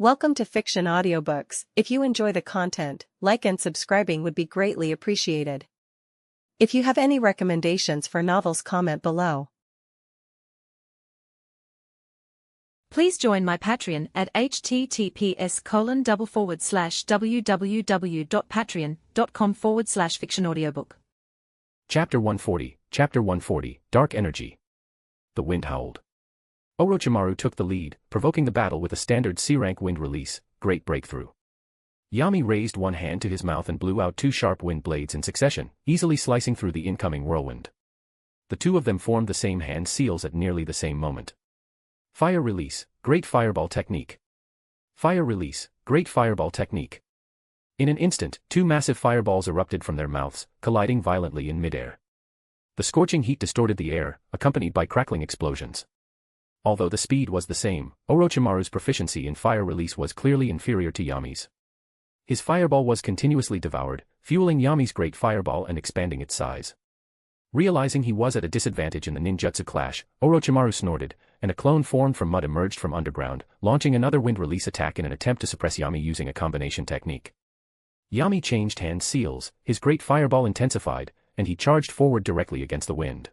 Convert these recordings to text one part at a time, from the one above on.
Welcome to Fiction Audiobooks. If you enjoy the content, like and subscribing would be greatly appreciated. If you have any recommendations for novels, comment below. Please join my Patreon at https://www.patreon.com/fictionaudiobook. Chapter 140, Dark Energy. The wind howled. Orochimaru took the lead, provoking the battle with a standard C-rank wind release, Great Breakthrough. Yami raised one hand to his mouth and blew out two sharp wind blades in succession, easily slicing through the incoming whirlwind. The two of them formed the same hand seals at nearly the same moment. Fire Release, Great Fireball Technique. Fire Release, Great Fireball Technique. In an instant, two massive fireballs erupted from their mouths, colliding violently in midair. The scorching heat distorted the air, accompanied by crackling explosions. Although the speed was the same, Orochimaru's proficiency in fire release was clearly inferior to Yami's. His fireball was continuously devoured, fueling Yami's great fireball and expanding its size. Realizing he was at a disadvantage in the ninjutsu clash, Orochimaru snorted, and a clone formed from mud emerged from underground, launching another wind release attack in an attempt to suppress Yami using a combination technique. Yami changed hand seals, his great fireball intensified, and he charged forward directly against the wind.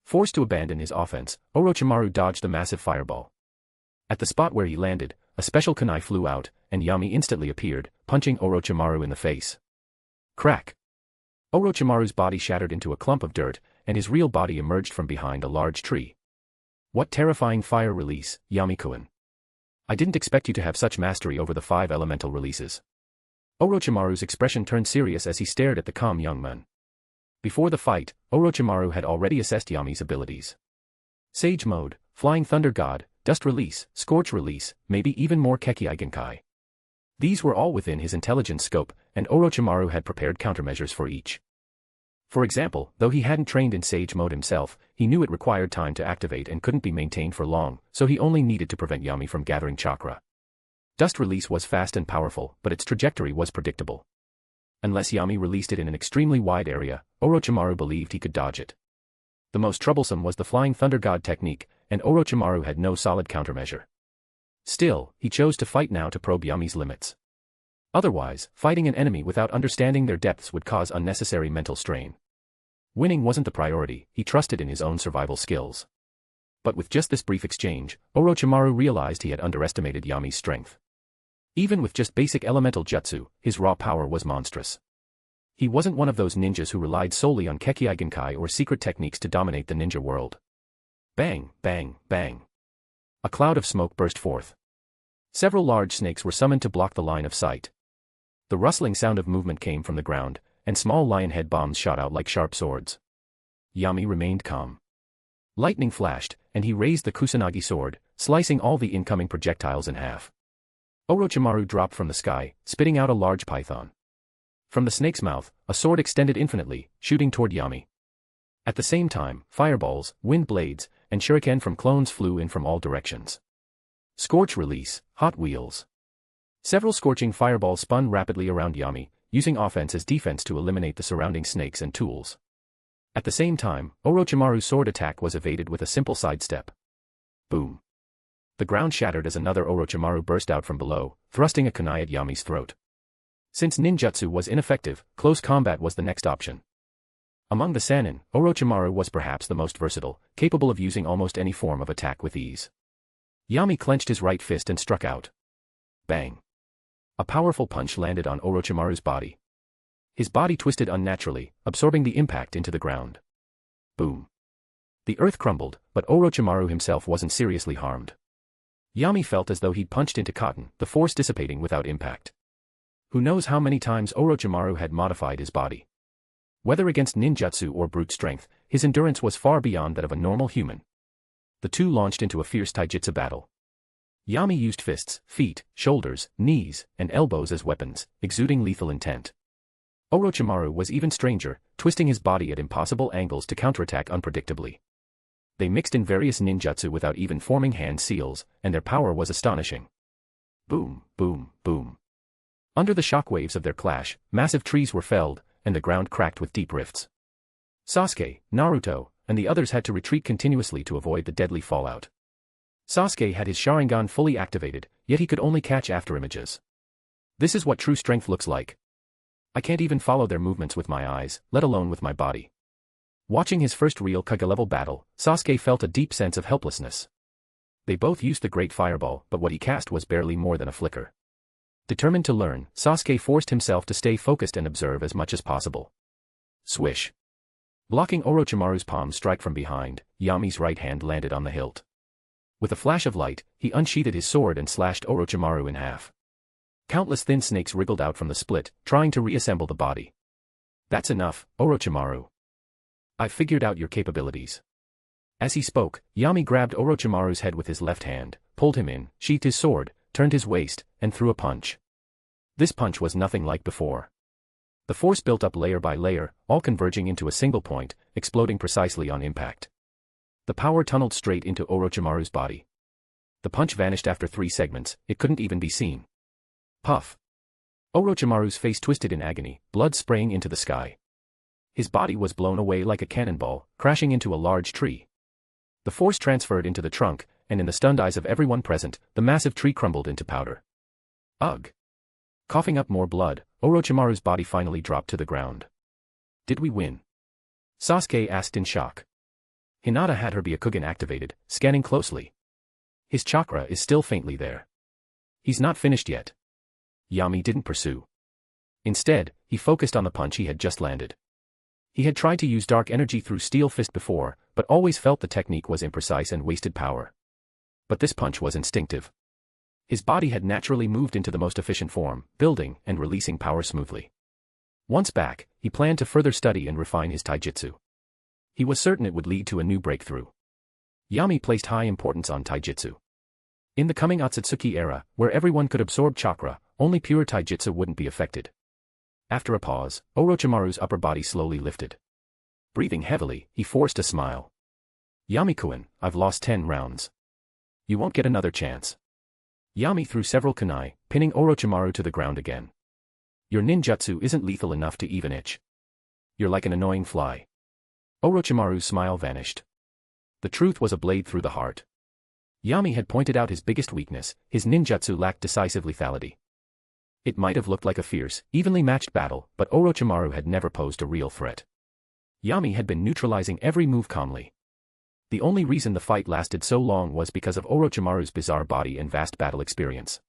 Forced to abandon his offense, Orochimaru dodged the massive fireball. At the spot where he landed, a special kunai flew out, and Yami instantly appeared, punching Orochimaru in the face. Crack! Orochimaru's body shattered into a clump of dirt, and his real body emerged from behind a large tree. What terrifying fire release, Yami-kun. I didn't expect you to have such mastery over the 5 elemental releases. Orochimaru's expression turned serious as he stared at the calm young man. Before the fight, Orochimaru had already assessed Yami's abilities. Sage Mode, Flying Thunder God, Dust Release, Scorch Release, maybe even more Kekkei Genkai. These were all within his intelligence scope, and Orochimaru had prepared countermeasures for each. For example, though he hadn't trained in Sage Mode himself, he knew it required time to activate and couldn't be maintained for long, so he only needed to prevent Yami from gathering chakra. Dust Release was fast and powerful, but its trajectory was predictable. Unless Yami released it in an extremely wide area, Orochimaru believed he could dodge it. The most troublesome was the Flying Thunder God technique, and Orochimaru had no solid countermeasure. Still, he chose to fight now to probe Yami's limits. Otherwise, fighting an enemy without understanding their depths would cause unnecessary mental strain. Winning wasn't the priority, he trusted in his own survival skills. But with just this brief exchange, Orochimaru realized he had underestimated Yami's strength. Even with just basic elemental jutsu, his raw power was monstrous. He wasn't one of those ninjas who relied solely on Kekkei Genkai or secret techniques to dominate the ninja world. Bang, bang, bang. A cloud of smoke burst forth. Several large snakes were summoned to block the line of sight. The rustling sound of movement came from the ground, and small lion head bombs shot out like sharp swords. Yami remained calm. Lightning flashed, and he raised the Kusanagi sword, slicing all the incoming projectiles in half. Orochimaru dropped from the sky, spitting out a large python. From the snake's mouth, a sword extended infinitely, shooting toward Yami. At the same time, fireballs, wind blades, and shuriken from clones flew in from all directions. Scorch Release, Hot Wheels. Several scorching fireballs spun rapidly around Yami, using offense as defense to eliminate the surrounding snakes and tools. At the same time, Orochimaru's sword attack was evaded with a simple sidestep. Boom. The ground shattered as another Orochimaru burst out from below, thrusting a kunai at Yami's throat. Since ninjutsu was ineffective, close combat was the next option. Among the Sannin, Orochimaru was perhaps the most versatile, capable of using almost any form of attack with ease. Yami clenched his right fist and struck out. Bang. A powerful punch landed on Orochimaru's body. His body twisted unnaturally, absorbing the impact into the ground. Boom. The earth crumbled, but Orochimaru himself wasn't seriously harmed. Yami felt as though he'd punched into cotton, the force dissipating without impact. Who knows how many times Orochimaru had modified his body. Whether against ninjutsu or brute strength, his endurance was far beyond that of a normal human. The two launched into a fierce taijutsu battle. Yami used fists, feet, shoulders, knees, and elbows as weapons, exuding lethal intent. Orochimaru was even stranger, twisting his body at impossible angles to counterattack unpredictably. They mixed in various ninjutsu without even forming hand seals, and their power was astonishing. Boom, boom, boom. Under the shockwaves of their clash, massive trees were felled, and the ground cracked with deep rifts. Sasuke, Naruto, and the others had to retreat continuously to avoid the deadly fallout. Sasuke had his Sharingan fully activated, yet he could only catch afterimages. This is what true strength looks like. I can't even follow their movements with my eyes, let alone with my body. Watching his first real Kage-level battle, Sasuke felt a deep sense of helplessness. They both used the Great Fireball, but what he cast was barely more than a flicker. Determined to learn, Sasuke forced himself to stay focused and observe as much as possible. Swish. Blocking Orochimaru's palm strike from behind, Yami's right hand landed on the hilt. With a flash of light, he unsheathed his sword and slashed Orochimaru in half. Countless thin snakes wriggled out from the split, trying to reassemble the body. That's enough, Orochimaru. I've figured out your capabilities. As he spoke, Yami grabbed Orochimaru's head with his left hand, pulled him in, sheathed his sword, turned his waist, and threw a punch. This punch was nothing like before. The force built up layer by layer, all converging into a single point, exploding precisely on impact. The power tunneled straight into Orochimaru's body. The punch vanished after 3 segments, it couldn't even be seen. Puff. Orochimaru's face twisted in agony, blood spraying into the sky. His body was blown away like a cannonball, crashing into a large tree. The force transferred into the trunk, and in the stunned eyes of everyone present, the massive tree crumbled into powder. Ugh. Coughing up more blood, Orochimaru's body finally dropped to the ground. Did we win? Sasuke asked in shock. Hinata had her Byakugan activated, scanning closely. His chakra is still faintly there. He's not finished yet. Yami didn't pursue. Instead, he focused on the punch he had just landed. He had tried to use dark energy through Steel Fist before, but always felt the technique was imprecise and wasted power. But this punch was instinctive. His body had naturally moved into the most efficient form, building and releasing power smoothly. Once back, he planned to further study and refine his taijutsu. He was certain it would lead to a new breakthrough. Yami placed high importance on taijutsu. In the coming Otsutsuki era, where everyone could absorb chakra, only pure taijutsu wouldn't be affected. After a pause, Orochimaru's upper body slowly lifted. Breathing heavily, he forced a smile. Yami-kun, I've lost 10 rounds. You won't get another chance. Yami threw several kunai, pinning Orochimaru to the ground again. Your ninjutsu isn't lethal enough to even itch. You're like an annoying fly. Orochimaru's smile vanished. The truth was a blade through the heart. Yami had pointed out his biggest weakness, his ninjutsu lacked decisive lethality. It might have looked like a fierce, evenly matched battle, but Orochimaru had never posed a real threat. Yami had been neutralizing every move calmly. The only reason the fight lasted so long was because of Orochimaru's bizarre body and vast battle experience.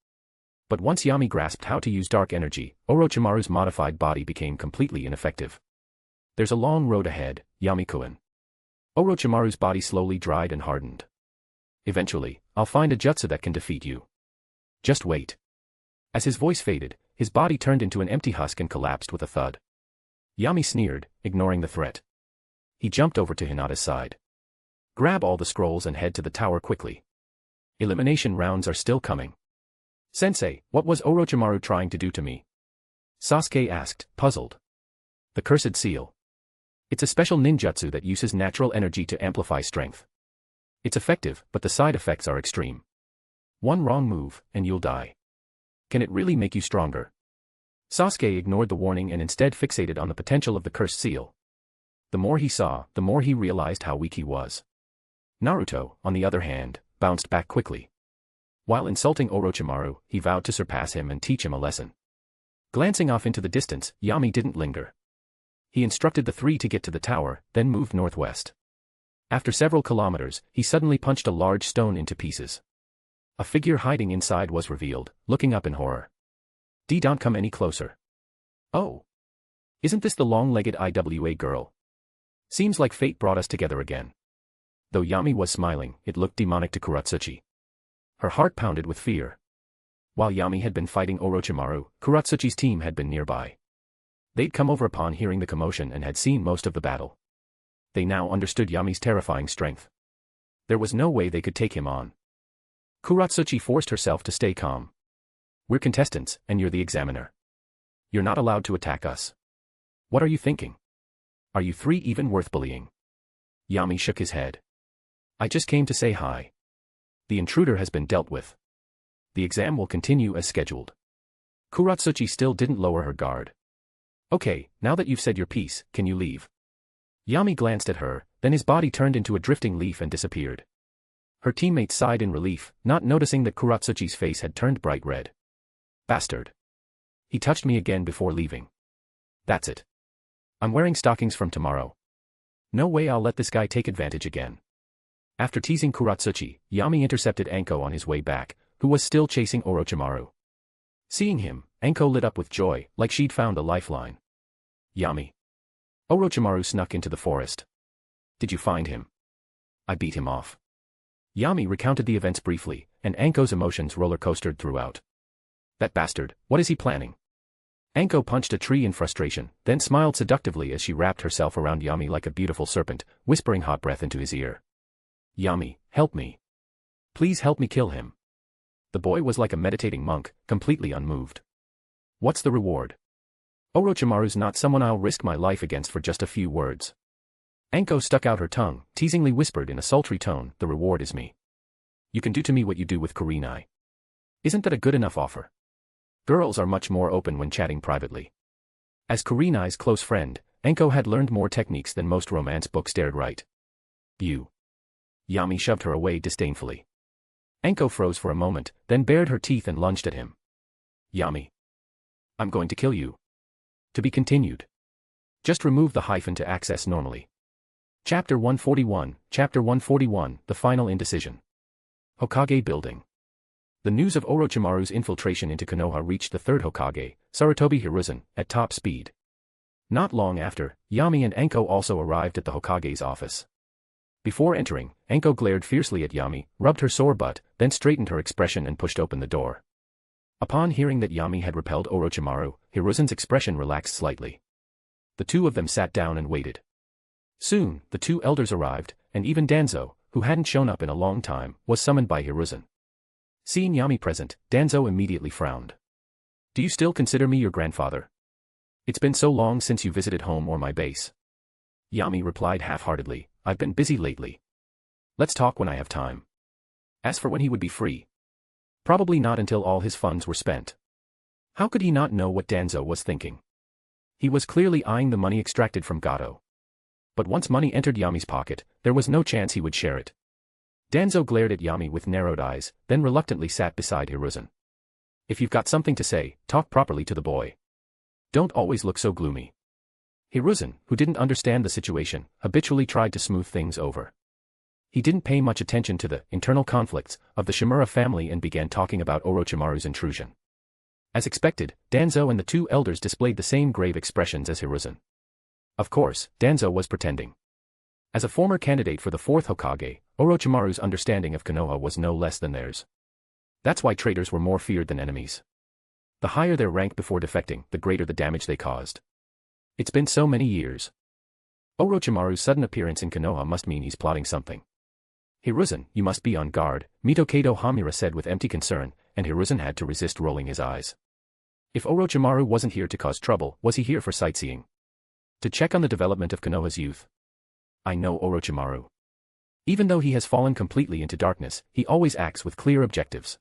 But once Yami grasped how to use dark energy, Orochimaru's modified body became completely ineffective. There's a long road ahead, Yami-kun. Orochimaru's body slowly dried and hardened. Eventually, I'll find a jutsu that can defeat you. Just wait. As his voice faded, his body turned into an empty husk and collapsed with a thud. Yami sneered, ignoring the threat. He jumped over to Hinata's side. Grab all the scrolls and head to the tower quickly. Elimination rounds are still coming. Sensei, what was Orochimaru trying to do to me? Sasuke asked, puzzled. The Cursed Seal. It's a special ninjutsu that uses natural energy to amplify strength. It's effective, but the side effects are extreme. One wrong move, and you'll die. Can it really make you stronger? Sasuke ignored the warning and instead fixated on the potential of the Cursed Seal. The more he saw, the more he realized how weak he was. Naruto, on the other hand, bounced back quickly. While insulting Orochimaru, he vowed to surpass him and teach him a lesson. Glancing off into the distance, Yami didn't linger. He instructed the 3 to get to the tower, then moved northwest. After several kilometers, he suddenly punched a large stone into pieces. A figure hiding inside was revealed, looking up in horror. Don't come any closer. Oh. Isn't this the long-legged IWA girl? Seems like fate brought us together again. Though Yami was smiling, it looked demonic to Kuratsuchi. Her heart pounded with fear. While Yami had been fighting Orochimaru, Kuratsuchi's team had been nearby. They'd come over upon hearing the commotion and had seen most of the battle. They now understood Yami's terrifying strength. There was no way they could take him on. Kuratsuchi forced herself to stay calm. We're contestants, and you're the examiner. You're not allowed to attack us. What are you thinking? Are you 3 even worth bullying? Yami shook his head. I just came to say hi. The intruder has been dealt with. The exam will continue as scheduled. Kuratsuchi still didn't lower her guard. Okay, now that you've said your piece, can you leave? Yami glanced at her, then his body turned into a drifting leaf and disappeared. Her teammates sighed in relief, not noticing that Kuratsuchi's face had turned bright red. Bastard. He touched me again before leaving. That's it. I'm wearing stockings from tomorrow. No way I'll let this guy take advantage again. After teasing Kuratsuchi, Yami intercepted Anko on his way back, who was still chasing Orochimaru. Seeing him, Anko lit up with joy, like she'd found a lifeline. Yami. Orochimaru snuck into the forest. Did you find him? I beat him off. Yami recounted the events briefly, and Anko's emotions roller-coastered throughout. That bastard, what is he planning? Anko punched a tree in frustration, then smiled seductively as she wrapped herself around Yami like a beautiful serpent, whispering hot breath into his ear. Yami, help me. Please help me kill him. The boy was like a meditating monk, completely unmoved. What's the reward? Orochimaru's not someone I'll risk my life against for just a few words. Anko stuck out her tongue, teasingly whispered in a sultry tone, the reward is me. You can do to me what you do with Kurenai. Isn't that a good enough offer? Girls are much more open when chatting privately. As Kurenai's close friend, Anko had learned more techniques than most romance books dared write. You. Yami shoved her away disdainfully. Anko froze for a moment, then bared her teeth and lunged at him. Yami. I'm going to kill you. To be continued. Just remove the hyphen to access normally. Chapter 141, The Final Indecision. Hokage Building. The news of Orochimaru's infiltration into Konoha reached the third Hokage, Sarutobi Hiruzen, at top speed. Not long after, Yami and Anko also arrived at the Hokage's office. Before entering, Anko glared fiercely at Yami, rubbed her sore butt, then straightened her expression and pushed open the door. Upon hearing that Yami had repelled Orochimaru, Hiruzen's expression relaxed slightly. The two of them sat down and waited. Soon, the two elders arrived, and even Danzō, who hadn't shown up in a long time, was summoned by Hiruzen. Seeing Yami present, Danzō immediately frowned. Do you still consider me your grandfather? It's been so long since you visited home or my base. Yami replied half-heartedly, I've been busy lately. Let's talk when I have time. As for when he would be free. Probably not until all his funds were spent. How could he not know what Danzō was thinking? He was clearly eyeing the money extracted from Gato. But once money entered Yami's pocket, there was no chance he would share it. Danzō glared at Yami with narrowed eyes, then reluctantly sat beside Hiruzen. If you've got something to say, talk properly to the boy. Don't always look so gloomy. Hiruzen, who didn't understand the situation, habitually tried to smooth things over. He didn't pay much attention to the internal conflicts of the Shimura family and began talking about Orochimaru's intrusion. As expected, Danzō and the two elders displayed the same grave expressions as Hiruzen. Of course, Danzō was pretending. As a former candidate for the fourth Hokage, Orochimaru's understanding of Konoha was no less than theirs. That's why traitors were more feared than enemies. The higher their rank before defecting, the greater the damage they caused. It's been so many years. Orochimaru's sudden appearance in Konoha must mean he's plotting something. Hiruzen, you must be on guard, Mitokado Hamura said with empty concern, and Hiruzen had to resist rolling his eyes. If Orochimaru wasn't here to cause trouble, was he here for sightseeing? To check on the development of Konoha's youth? I know Orochimaru. Even though he has fallen completely into darkness, he always acts with clear objectives.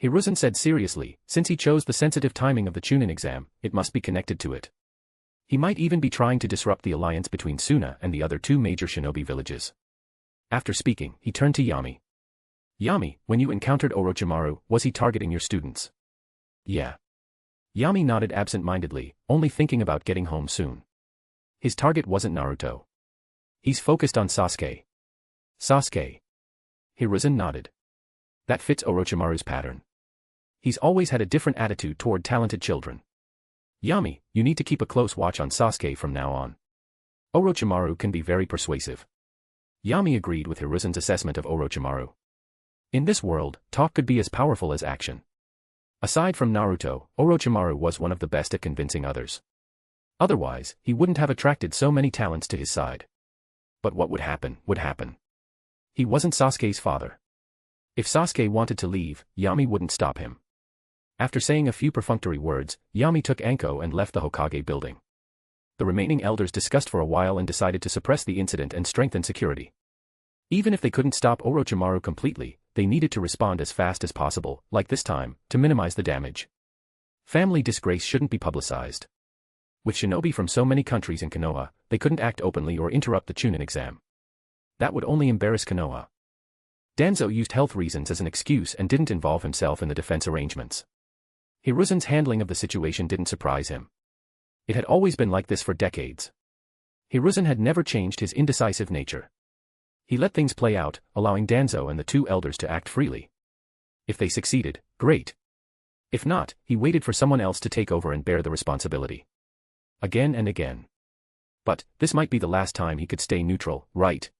Hiruzen said seriously, since he chose the sensitive timing of the Chunin exam, it must be connected to it. He might even be trying to disrupt the alliance between Suna and the other two major shinobi villages. After speaking, he turned to Yami. Yami, when you encountered Orochimaru, was he targeting your students? Yeah. Yami nodded absent-mindedly, only thinking about getting home soon. His target wasn't Naruto. He's focused on Sasuke. Sasuke. Hiruzen nodded. That fits Orochimaru's pattern. He's always had a different attitude toward talented children. Yami, you need to keep a close watch on Sasuke from now on. Orochimaru can be very persuasive. Yami agreed with Hiruzen's assessment of Orochimaru. In this world, talk could be as powerful as action. Aside from Naruto, Orochimaru was one of the best at convincing others. Otherwise, he wouldn't have attracted so many talents to his side. But what would happen, would happen. He wasn't Sasuke's father. If Sasuke wanted to leave, Yami wouldn't stop him. After saying a few perfunctory words, Yami took Anko and left the Hokage building. The remaining elders discussed for a while and decided to suppress the incident and strengthen security. Even if they couldn't stop Orochimaru completely, they needed to respond as fast as possible, like this time, to minimize the damage. Family disgrace shouldn't be publicized. With shinobi from so many countries in Konoha, they couldn't act openly or interrupt the Chunin exam. That would only embarrass Konoha. Danzō used health reasons as an excuse and didn't involve himself in the defense arrangements. Hiruzen's handling of the situation didn't surprise him. It had always been like this for decades. Hiruzen had never changed his indecisive nature. He let things play out, allowing Danzō and the two elders to act freely. If they succeeded, great. If not, he waited for someone else to take over and bear the responsibility. Again and again. But, this might be the last time he could stay neutral, right?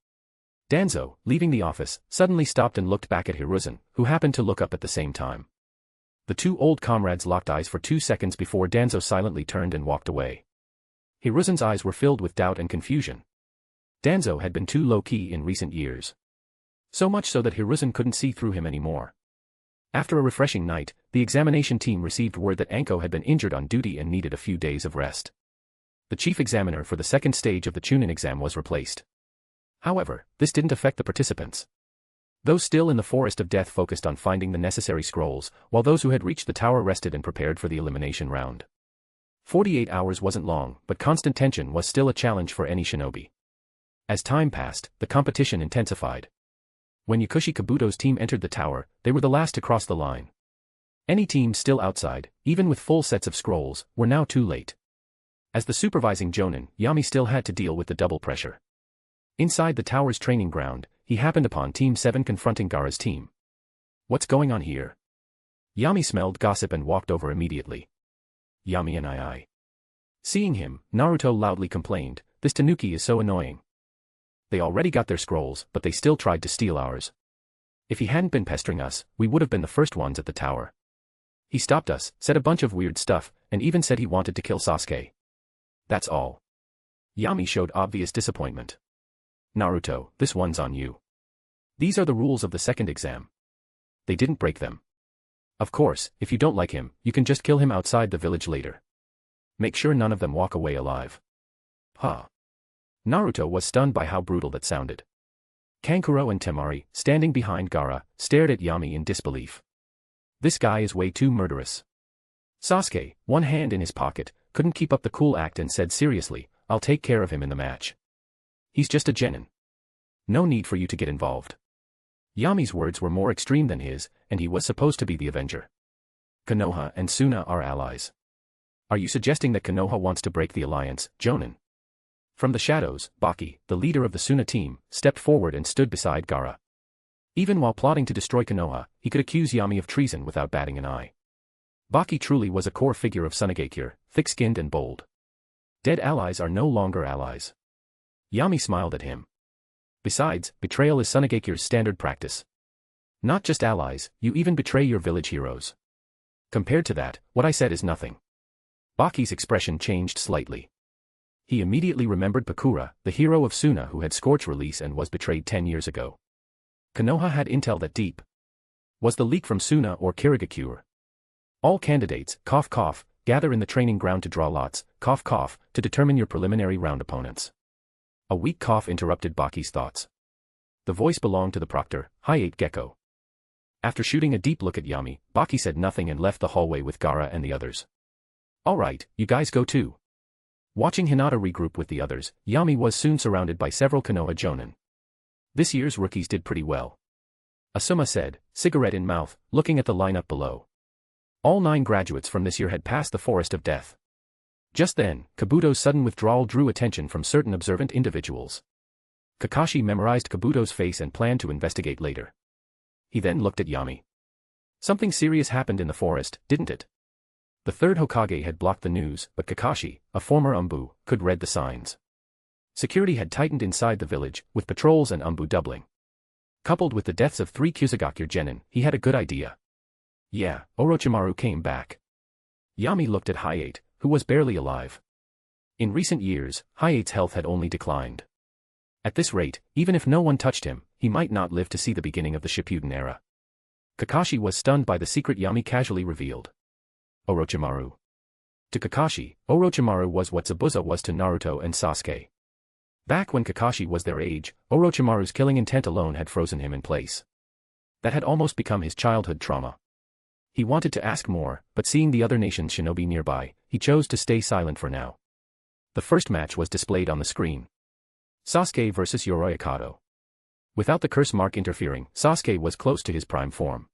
Danzō, leaving the office, suddenly stopped and looked back at Hiruzen, who happened to look up at the same time. The two old comrades locked eyes for 2 seconds before Danzō silently turned and walked away. Hiruzen's eyes were filled with doubt and confusion. Danzō had been too low-key in recent years. So much so that Hiruzen couldn't see through him anymore. After a refreshing night, the examination team received word that Anko had been injured on duty and needed a few days of rest. The chief examiner for the second stage of the Chunin exam was replaced. However, this didn't affect the participants. Those still in the Forest of Death focused on finding the necessary scrolls, while those who had reached the tower rested and prepared for the elimination round. 48 hours wasn't long, but constant tension was still a challenge for any shinobi. As time passed, the competition intensified. When Yakushi Kabuto's team entered the tower, they were the last to cross the line. Any team still outside, even with full sets of scrolls, were now too late. As the supervising Jonin, Yami still had to deal with the double pressure. Inside the tower's training ground, he happened upon Team 7 confronting Gaara's team. What's going on here? Yami smelled gossip and walked over immediately. Yami and I. Seeing him, Naruto loudly complained, "This Tanuki is so annoying. They already got their scrolls, but they still tried to steal ours. If he hadn't been pestering us, we would have been the first ones at the tower. He stopped us, said a bunch of weird stuff, and even said he wanted to kill Sasuke. That's all." Yami showed obvious disappointment. "Naruto, this one's on you. These are the rules of the second exam. They didn't break them. Of course, if you don't like him, you can just kill him outside the village later. Make sure none of them walk away alive." Huh. Naruto was stunned by how brutal that sounded. Kankuro and Temari, standing behind Gaara, stared at Yami in disbelief. This guy is way too murderous. Sasuke, one hand in his pocket, couldn't keep up the cool act and said seriously, "I'll take care of him in the match. He's just a genin. No need for you to get involved." Yami's words were more extreme than his, and he was supposed to be the avenger. "Konoha and Suna are allies. Are you suggesting that Konoha wants to break the alliance, Jonin?" From the shadows, Baki, the leader of the Suna team, stepped forward and stood beside Gaara. Even while plotting to destroy Konoha, he could accuse Yami of treason without batting an eye. Baki truly was a core figure of Sunagakure, thick-skinned and bold. Dead allies are no longer allies. Yami smiled at him. Besides, betrayal is Sunagakure's standard practice. Not just allies, you even betray your village heroes. Compared to that, what I said is nothing. Baki's expression changed slightly. He immediately remembered Pakura, the hero of Suna who had scorch release and was betrayed 10 years ago. Konoha had intel that deep. Was the leak from Suna or Kirigakure? All candidates, cough cough, gather in the training ground to draw lots, cough cough, to determine your preliminary round opponents. A weak cough interrupted Baki's thoughts. The voice belonged to the proctor, Hayate Gecko. After shooting a deep look at Yami, Baki said nothing and left the hallway with Gaara and the others. "Alright, you guys go too." Watching Hinata regroup with the others, Yami was soon surrounded by several Konoha Jonin. This year's rookies did pretty well. Asuma said, cigarette in mouth, looking at the lineup below. All 9 graduates from this year had passed the Forest of Death. Just then, Kabuto's sudden withdrawal drew attention from certain observant individuals. Kakashi memorized Kabuto's face and planned to investigate later. He then looked at Yami. Something serious happened in the forest, didn't it? The third Hokage had blocked the news, but Kakashi, a former Umbu, could read the signs. Security had tightened inside the village, with patrols and Umbu doubling. Coupled with the deaths of 3 Kusagakure genin, he had a good idea. Yeah, Orochimaru came back. Yami looked at Hayate, who was barely alive. In recent years, Hayate's health had only declined. At this rate, even if no one touched him, he might not live to see the beginning of the Shippuden era. Kakashi was stunned by the secret Yami casually revealed. Orochimaru. To Kakashi, Orochimaru was what Zabuza was to Naruto and Sasuke. Back when Kakashi was their age, Orochimaru's killing intent alone had frozen him in place. That had almost become his childhood trauma. He wanted to ask more, but seeing the other nation's shinobi nearby, he chose to stay silent for now. The first match was displayed on the screen. Sasuke vs Yoroya Kato. Without the curse mark interfering, Sasuke was close to his prime form.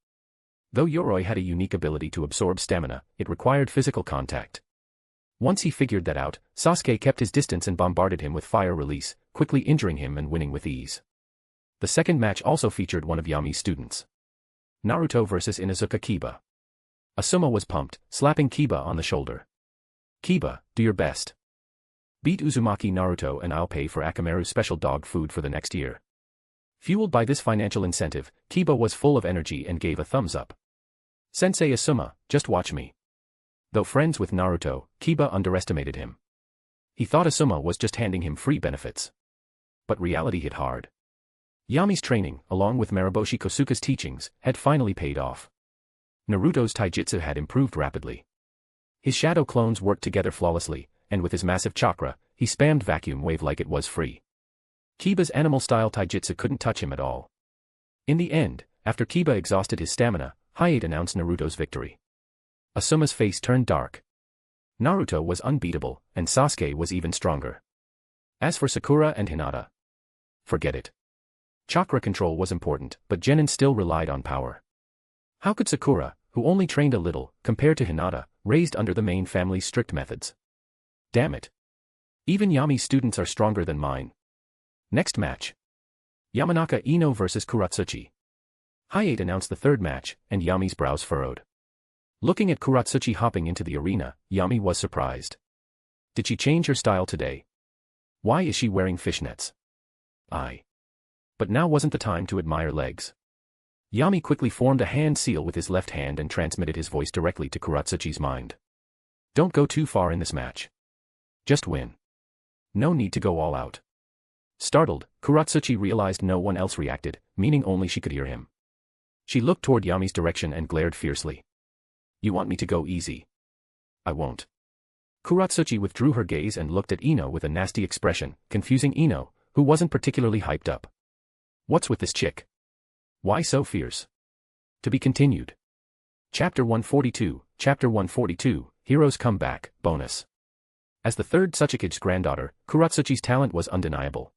Though Yoroi had a unique ability to absorb stamina, it required physical contact. Once he figured that out, Sasuke kept his distance and bombarded him with fire release, quickly injuring him and winning with ease. The second match also featured one of Yami's students. Naruto vs Inuzuka Kiba. Asuma was pumped, slapping Kiba on the shoulder. Kiba, do your best. Beat Uzumaki Naruto and I'll pay for Akamaru's special dog food for the next year. Fueled by this financial incentive, Kiba was full of energy and gave a thumbs up. Sensei Asuma, just watch me. Though friends with Naruto, Kiba underestimated him. He thought Asuma was just handing him free benefits. But reality hit hard. Yami's training, along with Maraboshi Kosuka's teachings, had finally paid off. Naruto's taijutsu had improved rapidly. His shadow clones worked together flawlessly, and with his massive chakra, he spammed vacuum wave like it was free. Kiba's animal-style taijutsu couldn't touch him at all. In the end, after Kiba exhausted his stamina, Hayate announced Naruto's victory. Asuma's face turned dark. Naruto was unbeatable, and Sasuke was even stronger. As for Sakura and Hinata, forget it. Chakra control was important, but Genin still relied on power. How could Sakura, who only trained a little, compare to Hinata, raised under the main family's strict methods? Damn it. Even Yami's students are stronger than mine. Next match. Yamanaka Ino vs Kuratsuchi. Hayate announced the third match, and Yami's brows furrowed. Looking at Kuratsuchi hopping into the arena, Yami was surprised. Did she change her style today? Why is she wearing fishnets? But now wasn't the time to admire legs. Yami quickly formed a hand seal with his left hand and transmitted his voice directly to Kuratsuchi's mind. Don't go too far in this match. Just win. No need to go all out. Startled, Kuratsuchi realized no one else reacted, meaning only she could hear him. She looked toward Yami's direction and glared fiercely. You want me to go easy? I won't. Kuratsuchi withdrew her gaze and looked at Ino with a nasty expression, confusing Ino, who wasn't particularly hyped up. What's with this chick? Why so fierce? To be continued. Chapter 142, Heroes Come Back, Bonus. As the third Tsuchikige's granddaughter, Kuratsuchi's talent was undeniable.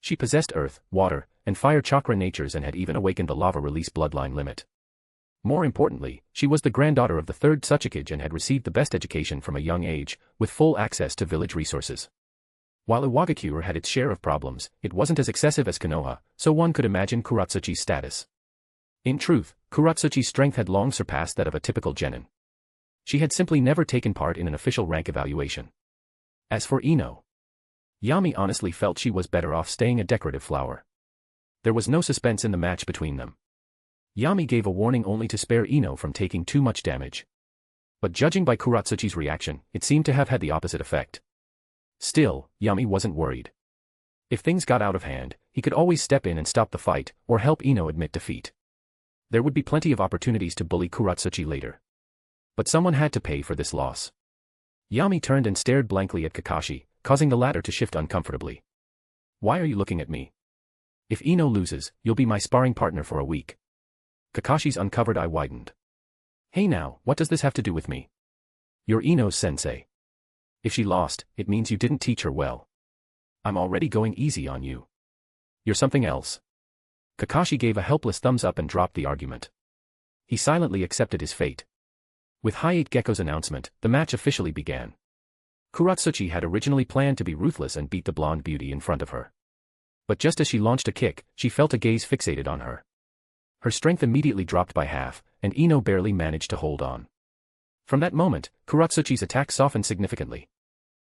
She possessed earth, water, and fire chakra natures and had even awakened the lava release bloodline limit. More importantly, she was the granddaughter of the third Tsuchikage and had received the best education from a young age, with full access to village resources. While Iwagakure had its share of problems, it wasn't as excessive as Konoha, so one could imagine Kuratsuchi's status. In truth, Kuratsuchi's strength had long surpassed that of a typical genin. She had simply never taken part in an official rank evaluation. As for Ino, Yami honestly felt she was better off staying a decorative flower. There was no suspense in the match between them. Yami gave a warning only to spare Ino from taking too much damage. But judging by Kuratsuchi's reaction, it seemed to have had the opposite effect. Still, Yami wasn't worried. If things got out of hand, he could always step in and stop the fight, or help Ino admit defeat. There would be plenty of opportunities to bully Kuratsuchi later. But someone had to pay for this loss. Yami turned and stared blankly at Kakashi, causing the latter to shift uncomfortably. Why are you looking at me? If Ino loses, you'll be my sparring partner for a week. Kakashi's uncovered eye widened. Hey now, what does this have to do with me? You're Ino's sensei. If she lost, it means you didn't teach her well. I'm already going easy on you. You're something else. Kakashi gave a helpless thumbs up and dropped the argument. He silently accepted his fate. With Hayate Gecko's announcement, the match officially began. Kuratsuchi had originally planned to be ruthless and beat the blonde beauty in front of her. But just as she launched a kick, she felt a gaze fixated on her. Her strength immediately dropped by half, and Ino barely managed to hold on. From that moment, Kuratsuchi's attack softened significantly.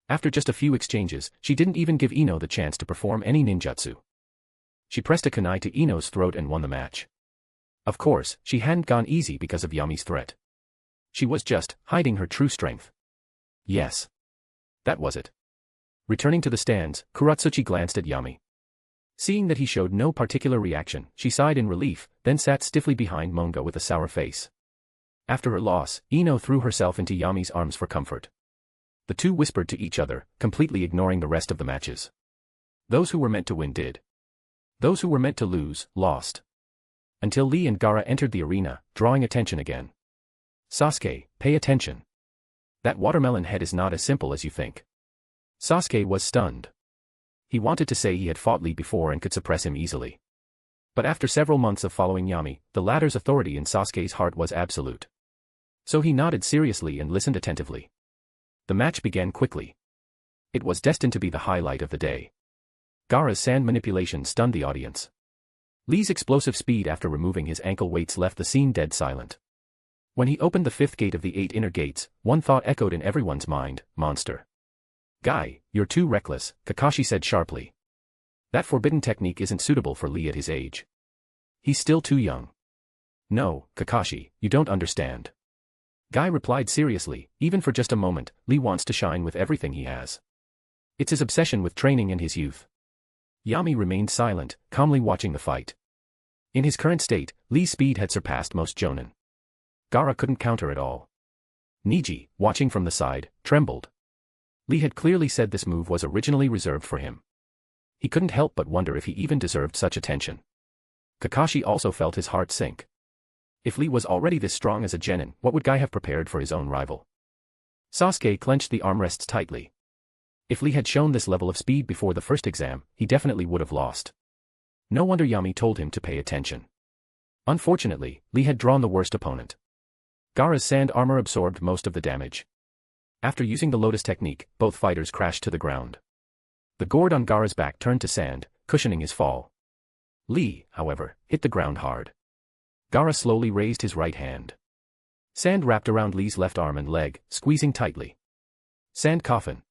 After just a few exchanges, she didn't even give Ino the chance to perform any ninjutsu. She pressed a kunai to Ino's throat and won the match. Of course, she hadn't gone easy because of Yami's threat. She was just hiding her true strength. Yes. That was it. Returning to the stands, Kuratsuchi glanced at Yami. Seeing that he showed no particular reaction, she sighed in relief, then sat stiffly behind Mongo with a sour face. After her loss, Ino threw herself into Yami's arms for comfort. The two whispered to each other, completely ignoring the rest of the matches. Those who were meant to win did. Those who were meant to lose, lost. Until Lee and Gaara entered the arena, drawing attention again. Sasuke, pay attention. That watermelon head is not as simple as you think. Sasuke was stunned. He wanted to say he had fought Lee before and could suppress him easily. But after several months of following Yami, the latter's authority in Sasuke's heart was absolute. So he nodded seriously and listened attentively. The match began quickly. It was destined to be the highlight of the day. Gaara's sand manipulation stunned the audience. Lee's explosive speed after removing his ankle weights left the scene dead silent. When he opened the fifth gate of the 8 inner gates, one thought echoed in everyone's mind: monster. Guy, you're too reckless, Kakashi said sharply. That forbidden technique isn't suitable for Lee at his age. He's still too young. No, Kakashi, you don't understand. Guy replied seriously, even for just a moment, Lee wants to shine with everything he has. It's his obsession with training and his youth. Yami remained silent, calmly watching the fight. In his current state, Lee's speed had surpassed most Jonin. Gaara couldn't counter at all. Neji, watching from the side, trembled. Lee had clearly said this move was originally reserved for him. He couldn't help but wonder if he even deserved such attention. Kakashi also felt his heart sink. If Lee was already this strong as a genin, what would Guy have prepared for his own rival? Sasuke clenched the armrests tightly. If Lee had shown this level of speed before the first exam, he definitely would have lost. No wonder Yami told him to pay attention. Unfortunately, Lee had drawn the worst opponent. Gaara's sand armor absorbed most of the damage. After using the lotus technique, both fighters crashed to the ground. The gourd on Gaara's back turned to sand, cushioning his fall. Lee, however, hit the ground hard. Gaara slowly raised his right hand. Sand wrapped around Lee's left arm and leg, squeezing tightly. Sand coffin.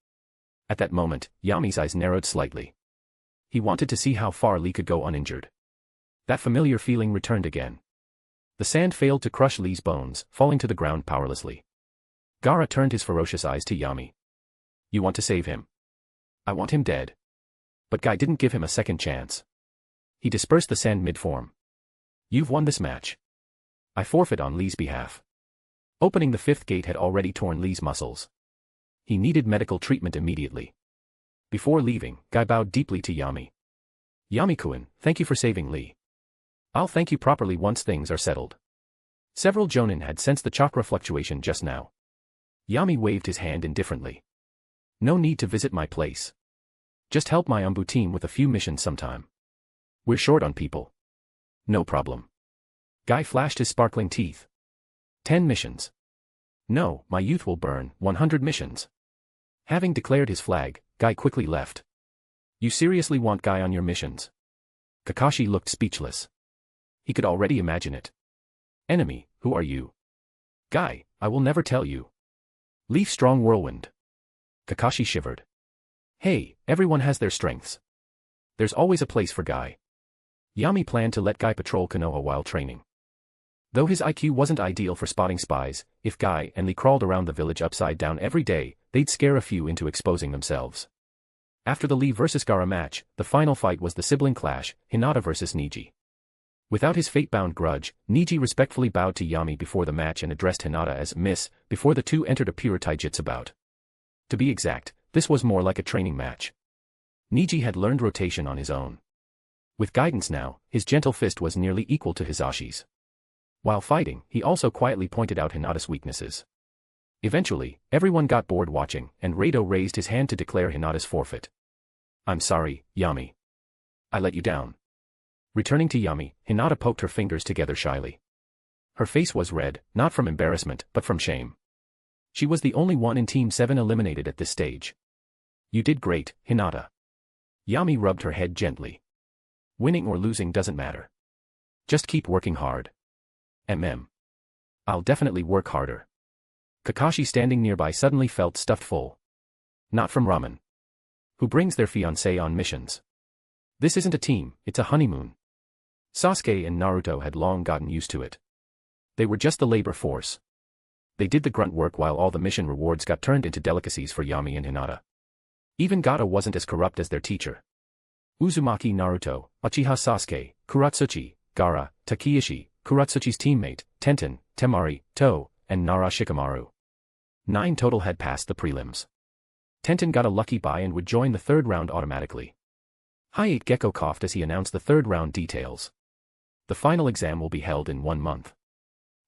At that moment, Yami's eyes narrowed slightly. He wanted to see how far Lee could go uninjured. That familiar feeling returned again. The sand failed to crush Lee's bones, falling to the ground powerlessly. Gaara turned his ferocious eyes to Yami. You want to save him? I want him dead. But Guy didn't give him a second chance. He dispersed the sand mid-form. You've won this match. I forfeit on Lee's behalf. Opening the fifth gate had already torn Lee's muscles. He needed medical treatment immediately. Before leaving, Guy bowed deeply to Yami. Yami-kun, thank you for saving Lee. I'll thank you properly once things are settled. Several Jonin had sensed the chakra fluctuation just now. Yami waved his hand indifferently. No need to visit my place. Just help my Umbu team with a few missions sometime. We're short on people. No problem. Guy flashed his sparkling teeth. 10 missions. No, my youth will burn 100 missions. Having declared his flag, Guy quickly left. You seriously want Guy on your missions? Kakashi looked speechless. He could already imagine it. Enemy, who are you? Guy, I will never tell you. Leaf strong whirlwind. Kakashi shivered. Hey, everyone has their strengths. There's always a place for Guy. Yami planned to let Guy patrol Konoha while training. Though his IQ wasn't ideal for spotting spies, if Guy and Lee crawled around the village upside down every day, they'd scare a few into exposing themselves. After the Lee vs Gaara match, the final fight was the sibling clash, Hinata vs Neji. Without his fate-bound grudge, Neji respectfully bowed to Yami before the match and addressed Hinata as Miss, before the two entered a pure taijutsu bout. To be exact, this was more like a training match. Neji had learned rotation on his own. With guidance now, his gentle fist was nearly equal to Hisashi's. While fighting, he also quietly pointed out Hinata's weaknesses. Eventually, everyone got bored watching, and Rado raised his hand to declare Hinata's forfeit. I'm sorry, Yami. I let you down. Returning to Yami, Hinata poked her fingers together shyly. Her face was red, not from embarrassment, but from shame. She was the only one in Team 7 eliminated at this stage. You did great, Hinata. Yami rubbed her head gently. Winning or losing doesn't matter. Just keep working hard. I'll definitely work harder. Kakashi standing nearby suddenly felt stuffed full. Not from ramen. Who brings their fiancé on missions? This isn't a team, it's a honeymoon. Sasuke and Naruto had long gotten used to it. They were just the labor force. They did the grunt work while all the mission rewards got turned into delicacies for Yami and Hinata. Even Gato wasn't as corrupt as their teacher. Uzumaki Naruto, Uchiha Sasuke, Kuratsuchi, Gaara, Takeshi, Kuratsuchi's teammate, Tenten, Temari, To, and Nara Shikamaru. 9 total had passed the prelims. Tenten got a lucky bye and would join the third round automatically. Hayate Gecko coughed as he announced the third round details. The final exam will be held in 1 month.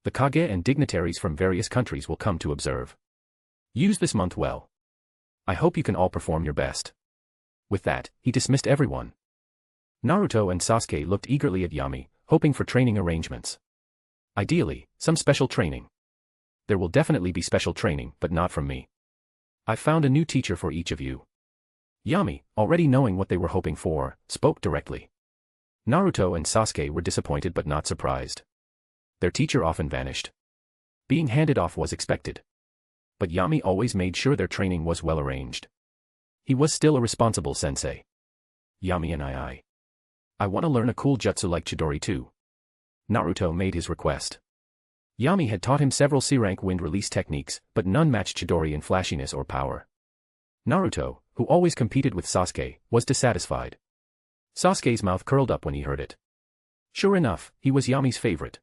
The Kage and dignitaries from various countries will come to observe. Use this month well. I hope you can all perform your best. With that, he dismissed everyone. Naruto and Sasuke looked eagerly at Yami, hoping for training arrangements. Ideally, some special training. There will definitely be special training, but not from me. I've found a new teacher for each of you. Yami, already knowing what they were hoping for, spoke directly. Naruto and Sasuke were disappointed but not surprised. Their teacher often vanished. Being handed off was expected. But Yami always made sure their training was well arranged. He was still a responsible sensei. Yami and I want to learn a cool jutsu like Chidori too. Naruto made his request. Yami had taught him several C-rank wind release techniques, but none matched Chidori in flashiness or power. Naruto, who always competed with Sasuke, was dissatisfied. Sasuke's mouth curled up when he heard it. Sure enough, he was Yami's favorite.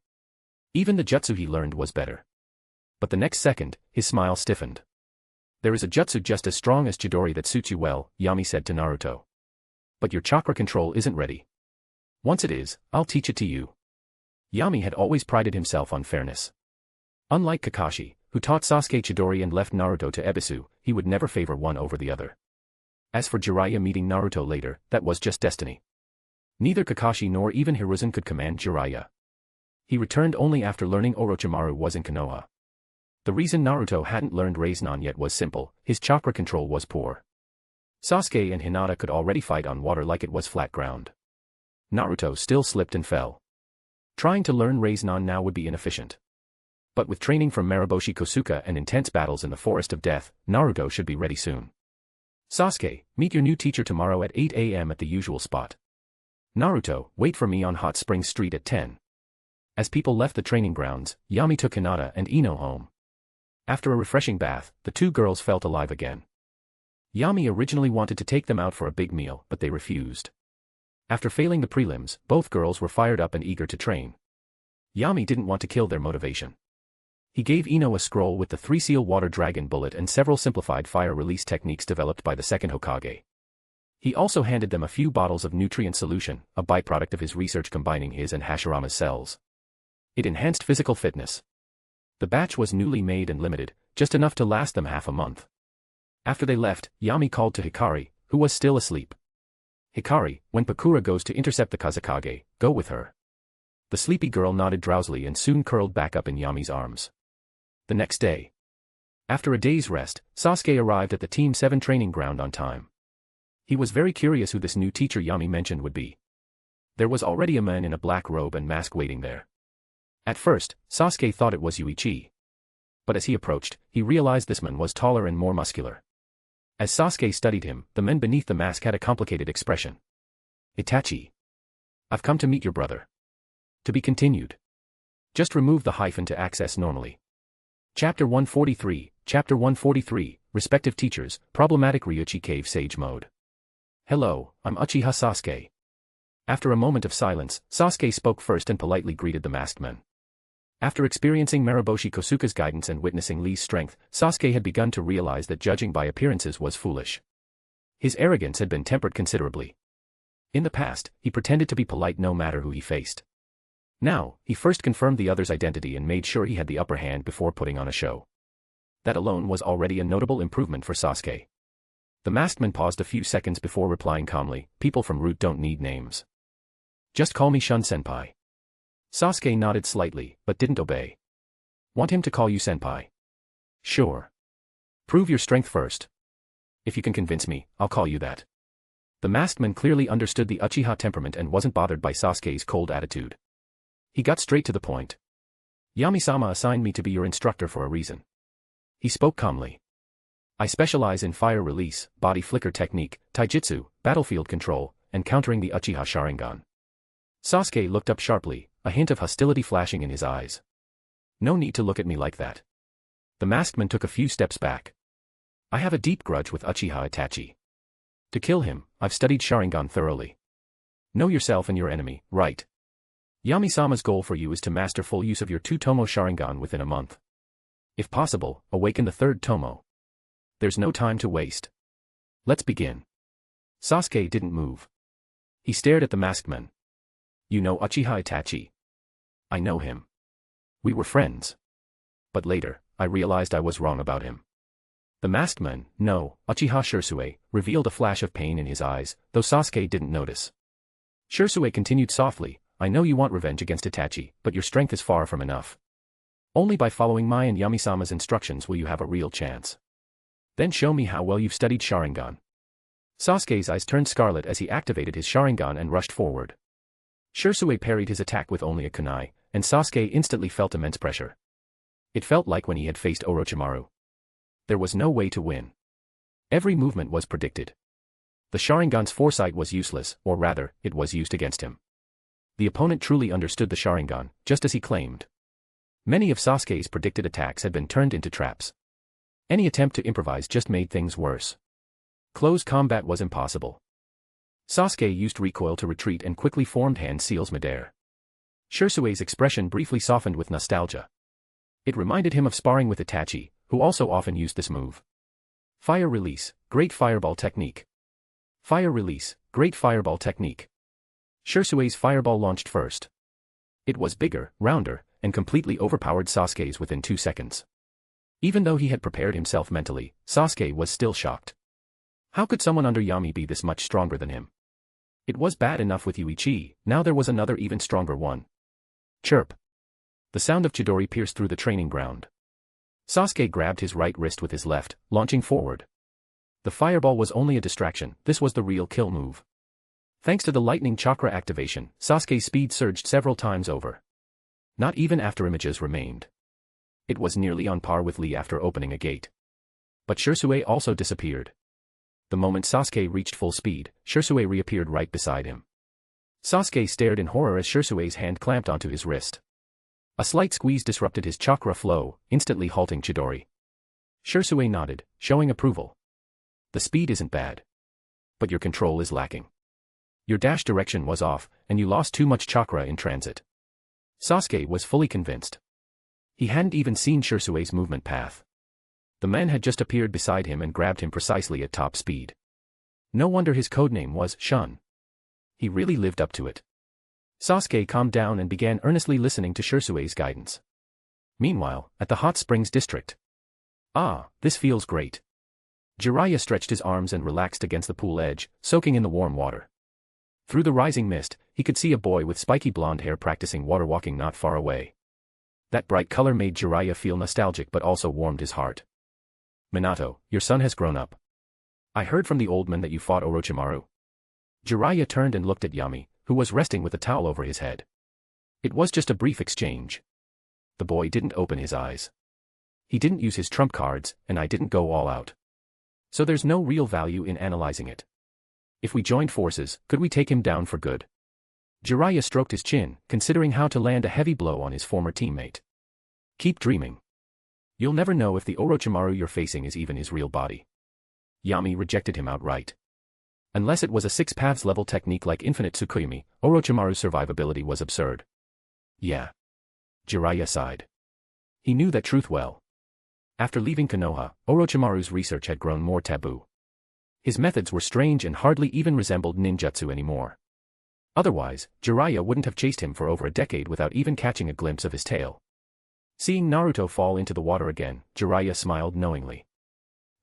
Even the jutsu he learned was better. But the next second, his smile stiffened. There is a jutsu just as strong as Chidori that suits you well, Yami said to Naruto. But your chakra control isn't ready. Once it is, I'll teach it to you. Yami had always prided himself on fairness. Unlike Kakashi, who taught Sasuke Chidori and left Naruto to Ebisu, he would never favor one over the other. As for Jiraiya meeting Naruto later, that was just destiny. Neither Kakashi nor even Hiruzen could command Jiraiya. He returned only after learning Orochimaru was in Konoha. The reason Naruto hadn't learned Rasengan yet was simple: his chakra control was poor. Sasuke and Hinata could already fight on water like it was flat ground. Naruto still slipped and fell. Trying to learn Rasengan now would be inefficient. But with training from Mariboshi Kosuka and intense battles in the Forest of Death, Naruto should be ready soon. Sasuke, meet your new teacher tomorrow at 8 a.m. at the usual spot. Naruto, wait for me on Hot Springs Street at 10. As people left the training grounds, Yami took Hinata and Ino home. After a refreshing bath, the two girls felt alive again. Yami originally wanted to take them out for a big meal, but they refused. After failing the prelims, both girls were fired up and eager to train. Yami didn't want to kill their motivation. He gave Ino a scroll with the 3-seal water dragon bullet and several simplified fire release techniques developed by the second Hokage. He also handed them a few bottles of nutrient solution, a byproduct of his research combining his and Hashirama's cells. It enhanced physical fitness. The batch was newly made and limited, just enough to last them half a month. After they left, Yami called to Hikari, who was still asleep. Hikari, when Pakura goes to intercept the Kazekage, go with her. The sleepy girl nodded drowsily and soon curled back up in Yami's arms. The next day. After a day's rest, Sasuke arrived at the Team 7 training ground on time. He was very curious who this new teacher Yami mentioned would be. There was already a man in a black robe and mask waiting there. At first, Sasuke thought it was Yuichi. But as he approached, he realized this man was taller and more muscular. As Sasuke studied him, the men beneath the mask had a complicated expression. Itachi. I've come to meet your brother. To be continued. Just remove the hyphen to access normally. Chapter 143, Respective Teachers, Problematic Ryuchi Cave Sage Mode. Hello, I'm Uchiha Sasuke. After a moment of silence, Sasuke spoke first and politely greeted the masked men. After experiencing Mariboshi Kosuka's guidance and witnessing Lee's strength, Sasuke had begun to realize that judging by appearances was foolish. His arrogance had been tempered considerably. In the past, he pretended to be polite no matter who he faced. Now, he first confirmed the other's identity and made sure he had the upper hand before putting on a show. That alone was already a notable improvement for Sasuke. The masked man paused a few seconds before replying calmly, people from Root don't need names. Just call me Shun-senpai. Sasuke nodded slightly, but didn't obey. Want him to call you senpai? Sure. Prove your strength first. If you can convince me, I'll call you that. The masked man clearly understood the Uchiha temperament and wasn't bothered by Sasuke's cold attitude. He got straight to the point. Yami-sama assigned me to be your instructor for a reason. He spoke calmly. I specialize in fire release, body flicker technique, taijutsu, battlefield control, and countering the Uchiha Sharingan. Sasuke looked up sharply, a hint of hostility flashing in his eyes. No need to look at me like that. The masked man took a few steps back. I have a deep grudge with Uchiha Itachi. To kill him, I've studied Sharingan thoroughly. Know yourself and your enemy, right? Yami-sama's goal for you is to master full use of your 2-tomo Sharingan within a month. If possible, awaken the 3rd tomo. There's no time to waste. Let's begin. Sasuke didn't move. He stared at the masked man. You know Uchiha Itachi? I know him. We were friends. But later, I realized I was wrong about him. The masked man, no, Uchiha Shisui, revealed a flash of pain in his eyes, though Sasuke didn't notice. Shisui continued softly, I know you want revenge against Itachi, but your strength is far from enough. Only by following my and Yami-sama's instructions will you have a real chance. Then show me how well you've studied Sharingan. Sasuke's eyes turned scarlet as he activated his Sharingan and rushed forward. Shisui parried his attack with only a kunai, and Sasuke instantly felt immense pressure. It felt like when he had faced Orochimaru. There was no way to win. Every movement was predicted. The Sharingan's foresight was useless, or rather, it was used against him. The opponent truly understood the Sharingan, just as he claimed. Many of Sasuke's predicted attacks had been turned into traps. Any attempt to improvise just made things worse. Close combat was impossible. Sasuke used recoil to retreat and quickly formed hand seals midair. Shisui's expression briefly softened with nostalgia. It reminded him of sparring with Itachi, who also often used this move. Fire release, great fireball technique. Fire release, great fireball technique. Shisui's fireball launched first. It was bigger, rounder, and completely overpowered Sasuke's within 2 seconds. Even though he had prepared himself mentally, Sasuke was still shocked. How could someone under Yami be this much stronger than him? It was bad enough with Yuichi, now there was another even stronger one. Chirp. The sound of Chidori pierced through the training ground. Sasuke grabbed his right wrist with his left, launching forward. The fireball was only a distraction, this was the real kill move. Thanks to the lightning chakra activation, Sasuke's speed surged several times over. Not even after images remained. It was nearly on par with Lee after opening a gate. But Shisui also disappeared. The moment Sasuke reached full speed, Shisui reappeared right beside him. Sasuke stared in horror as Shisui's hand clamped onto his wrist. A slight squeeze disrupted his chakra flow, instantly halting Chidori. Shisui nodded, showing approval. The speed isn't bad. But your control is lacking. Your dash direction was off, and you lost too much chakra in transit. Sasuke was fully convinced. He hadn't even seen Shisui's movement path. The man had just appeared beside him and grabbed him precisely at top speed. No wonder his codename was Shun. He really lived up to it. Sasuke calmed down and began earnestly listening to Shisui's guidance. Meanwhile, at the hot springs district. Ah, this feels great. Jiraiya stretched his arms and relaxed against the pool edge, soaking in the warm water. Through the rising mist, he could see a boy with spiky blonde hair practicing water walking not far away. That bright color made Jiraiya feel nostalgic but also warmed his heart. Minato, your son has grown up. I heard from the old man that you fought Orochimaru. Jiraiya turned and looked at Yami, who was resting with a towel over his head. It was just a brief exchange. The boy didn't open his eyes. He didn't use his trump cards, and I didn't go all out. So there's no real value in analyzing it. If we joined forces, could we take him down for good? Jiraiya stroked his chin, considering how to land a heavy blow on his former teammate. Keep dreaming. You'll never know if the Orochimaru you're facing is even his real body. Yami rejected him outright. Unless it was a 6 paths level technique like Infinite Tsukuyomi, Orochimaru's survivability was absurd. Yeah. Jiraiya sighed. He knew that truth well. After leaving Konoha, Orochimaru's research had grown more taboo. His methods were strange and hardly even resembled ninjutsu anymore. Otherwise, Jiraiya wouldn't have chased him for over a decade without even catching a glimpse of his tail. Seeing Naruto fall into the water again, Jiraiya smiled knowingly.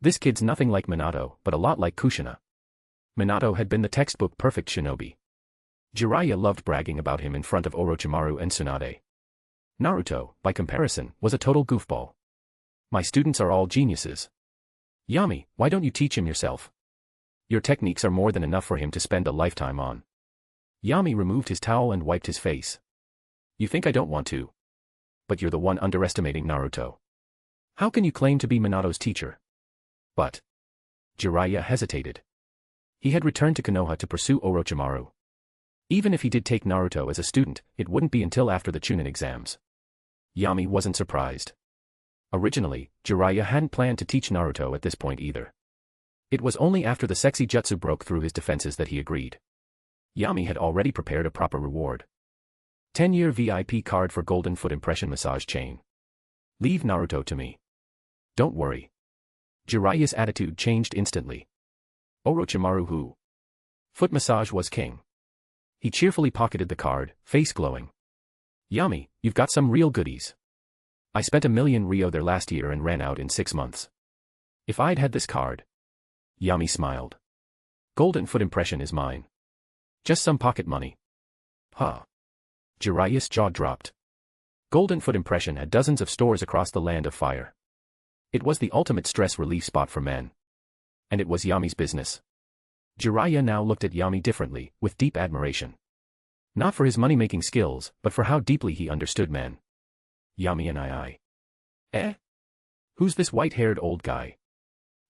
This kid's nothing like Minato, but a lot like Kushina. Minato had been the textbook perfect shinobi. Jiraiya loved bragging about him in front of Orochimaru and Tsunade. Naruto, by comparison, was a total goofball. My students are all geniuses. Yami, why don't you teach him yourself? Your techniques are more than enough for him to spend a lifetime on. Yami removed his towel and wiped his face. You think I don't want to? But you're the one underestimating Naruto. How can you claim to be Minato's teacher? But Jiraiya hesitated. He had returned to Konoha to pursue Orochimaru. Even if he did take Naruto as a student, it wouldn't be until after the Chunin exams. Yami wasn't surprised. Originally, Jiraiya hadn't planned to teach Naruto at this point either. It was only after the sexy jutsu broke through his defenses that he agreed. Yami had already prepared a proper reward. 10-year VIP card for golden foot impression massage chain. Leave Naruto to me. Don't worry. Jiraiya's attitude changed instantly. Orochimaru who? Foot massage was king. He cheerfully pocketed the card, face glowing. Yami, you've got some real goodies. I spent 1 million Ryo there last year and ran out in 6 months. If I'd had this card. Yami smiled. Golden foot impression is mine. Just some pocket money. Huh. Jiraiya's jaw dropped. Golden Foot Impression had dozens of stores across the Land of Fire. It was the ultimate stress relief spot for men. And it was Yami's business. Jiraiya now looked at Yami differently, with deep admiration. Not for his money-making skills, but for how deeply he understood men. Yami and I. Eh? Who's this white-haired old guy?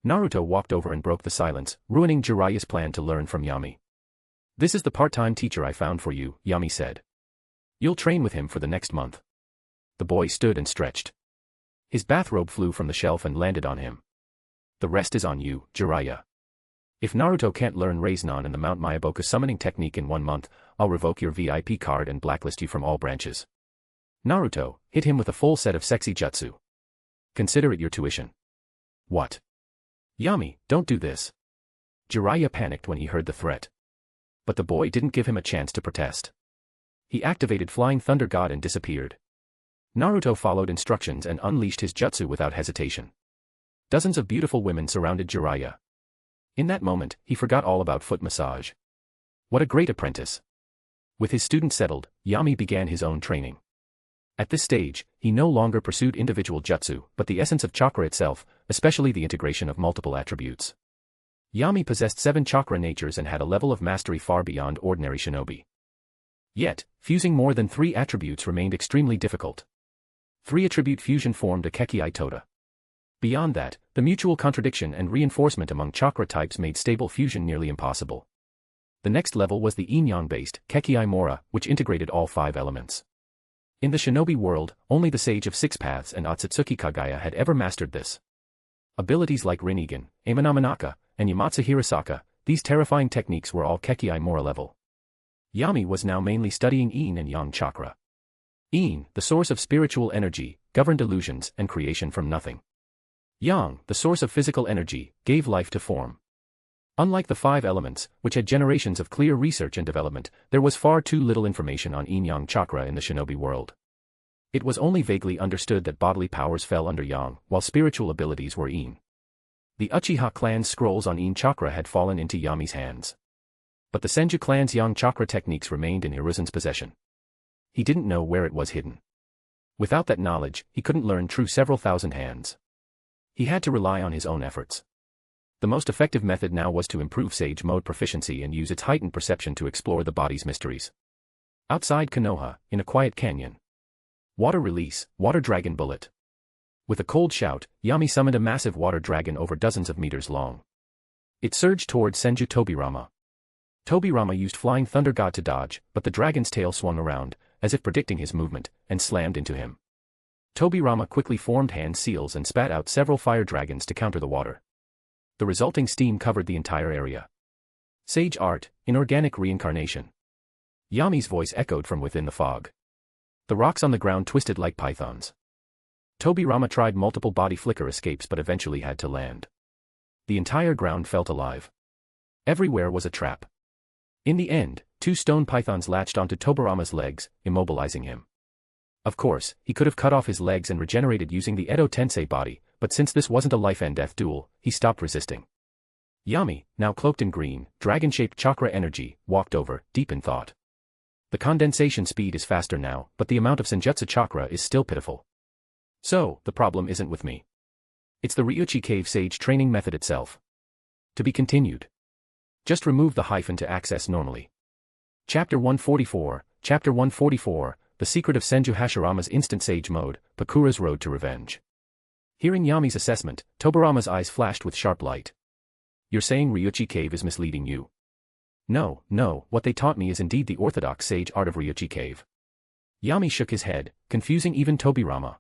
Naruto walked over and broke the silence, ruining Jiraiya's plan to learn from Yami. This is the part-time teacher I found for you, Yami said. You'll train with him for the next month. The boy stood and stretched. His bathrobe flew from the shelf and landed on him. The rest is on you, Jiraiya. If Naruto can't learn Rasengan and the Mount Myaboku summoning technique in 1 month, I'll revoke your VIP card and blacklist you from all branches. Naruto, hit him with a full set of sexy jutsu. Consider it your tuition. What? Yami, don't do this. Jiraiya panicked when he heard the threat. But the boy didn't give him a chance to protest. He activated Flying Thunder God and disappeared. Naruto followed instructions and unleashed his jutsu without hesitation. Dozens of beautiful women surrounded Jiraiya. In that moment, he forgot all about foot massage. What a great apprentice. With his student settled, Yami began his own training. At this stage, he no longer pursued individual jutsu, but the essence of chakra itself, especially the integration of multiple attributes. Yami possessed 7 chakra natures and had a level of mastery far beyond ordinary shinobi. Yet, fusing more than 3 attributes remained extremely difficult. 3-attribute fusion formed a Kekkei Tota. Beyond that, the mutual contradiction and reinforcement among chakra types made stable fusion nearly impossible. The next level was the yin-yang-based Kekkei Mora, which integrated all 5 elements. In the shinobi world, only the Sage of 6 Paths and Otsutsuki Kagaya had ever mastered this. Abilities like Rinnegan, Emanamenaka, and Yamatsu Hirasaka, these terrifying techniques were all Kekkei Mora level. Yami was now mainly studying yin and yang chakra. Yin, the source of spiritual energy, governed illusions and creation from nothing. Yang, the source of physical energy, gave life to form. Unlike the 5 elements, which had generations of clear research and development, there was far too little information on yin-yang chakra in the shinobi world. It was only vaguely understood that bodily powers fell under yang, while spiritual abilities were yin. The Uchiha clan's scrolls on yin chakra had fallen into Yami's hands. But the Senju clan's yang chakra techniques remained in Hiruzen's possession. He didn't know where it was hidden. Without that knowledge, he couldn't learn true several thousand hands. He had to rely on his own efforts. The most effective method now was to improve Sage Mode proficiency and use its heightened perception to explore the body's mysteries. Outside Konoha, in a quiet canyon. Water release, Water Dragon Bullet. With a cold shout, Yami summoned a massive water dragon over dozens of meters long. It surged towards Senju Tobirama. Tobirama used Flying Thunder God to dodge, but the dragon's tail swung around, as if predicting his movement, and slammed into him. Tobirama quickly formed hand seals and spat out several fire dragons to counter the water. The resulting steam covered the entire area. Sage Art, Inorganic Reincarnation. Yami's voice echoed from within the fog. The rocks on the ground twisted like pythons. Tobirama tried multiple body flicker escapes but eventually had to land. The entire ground felt alive. Everywhere was a trap. In the end, 2 stone pythons latched onto Tobirama's legs, immobilizing him. Of course, he could have cut off his legs and regenerated using the Edo Tensei body, but since this wasn't a life-and-death duel, he stopped resisting. Yami, now cloaked in green, dragon-shaped chakra energy, walked over, deep in thought. The condensation speed is faster now, but the amount of Senjutsu chakra is still pitiful. So, the problem isn't with me. It's the Ryuchi Cave Sage training method itself. To be continued. Just remove the hyphen to access normally. Chapter 144, Chapter 144, The Secret of Senju Hashirama's Instant Sage Mode, Pakura's Road to Revenge. Hearing Yami's assessment, Tobirama's eyes flashed with sharp light. You're saying Ryuchi Cave is misleading you? No, what they taught me is indeed the orthodox sage art of Ryuchi Cave. Yami shook his head, confusing even Tobirama.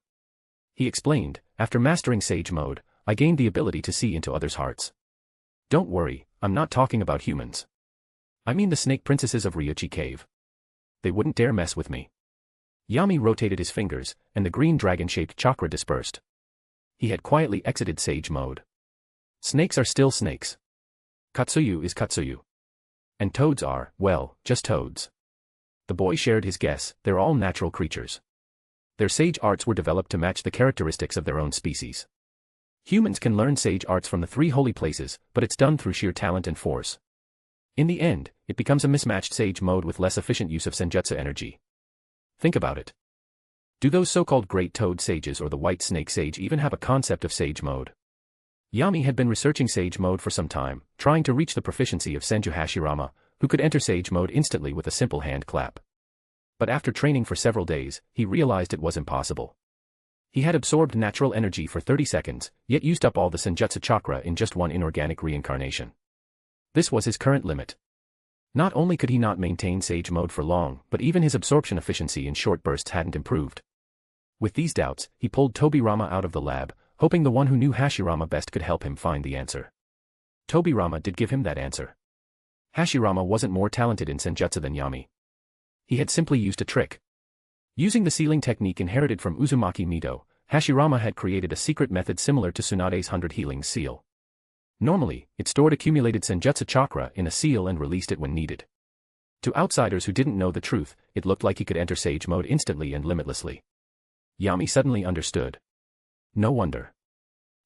He explained, after mastering Sage Mode, I gained the ability to see into others' hearts. Don't worry, I'm not talking about humans. I mean the snake princesses of Ryuchi Cave. They wouldn't dare mess with me. Yami rotated his fingers, and the green dragon-shaped chakra dispersed. He had quietly exited Sage Mode. Snakes are still snakes. Katsuyu is Katsuyu. And toads are, well, just toads. The boy shared his guess, they're all natural creatures. Their sage arts were developed to match the characteristics of their own species. Humans can learn sage arts from the 3 holy places, but it's done through sheer talent and force. In the end, it becomes a mismatched sage mode with less efficient use of senjutsu energy. Think about it. Do those so-called great toad sages or the white snake sage even have a concept of sage mode? Yami had been researching sage mode for some time, trying to reach the proficiency of Senju Hashirama, who could enter sage mode instantly with a simple hand clap. But after training for several days, he realized it was impossible. He had absorbed natural energy for 30 seconds, yet used up all the senjutsu chakra in just one inorganic reincarnation. This was his current limit. Not only could he not maintain sage mode for long, but even his absorption efficiency in short bursts hadn't improved. With these doubts, he pulled Tobirama out of the lab, hoping the one who knew Hashirama best could help him find the answer. Tobirama did give him that answer. Hashirama wasn't more talented in senjutsu than Yami. He had simply used a trick. Using the sealing technique inherited from Uzumaki Mito, Hashirama had created a secret method similar to Tsunade's 100 Healings seal. Normally, it stored accumulated senjutsu chakra in a seal and released it when needed. To outsiders who didn't know the truth, it looked like he could enter sage mode instantly and limitlessly. Yami suddenly understood. No wonder.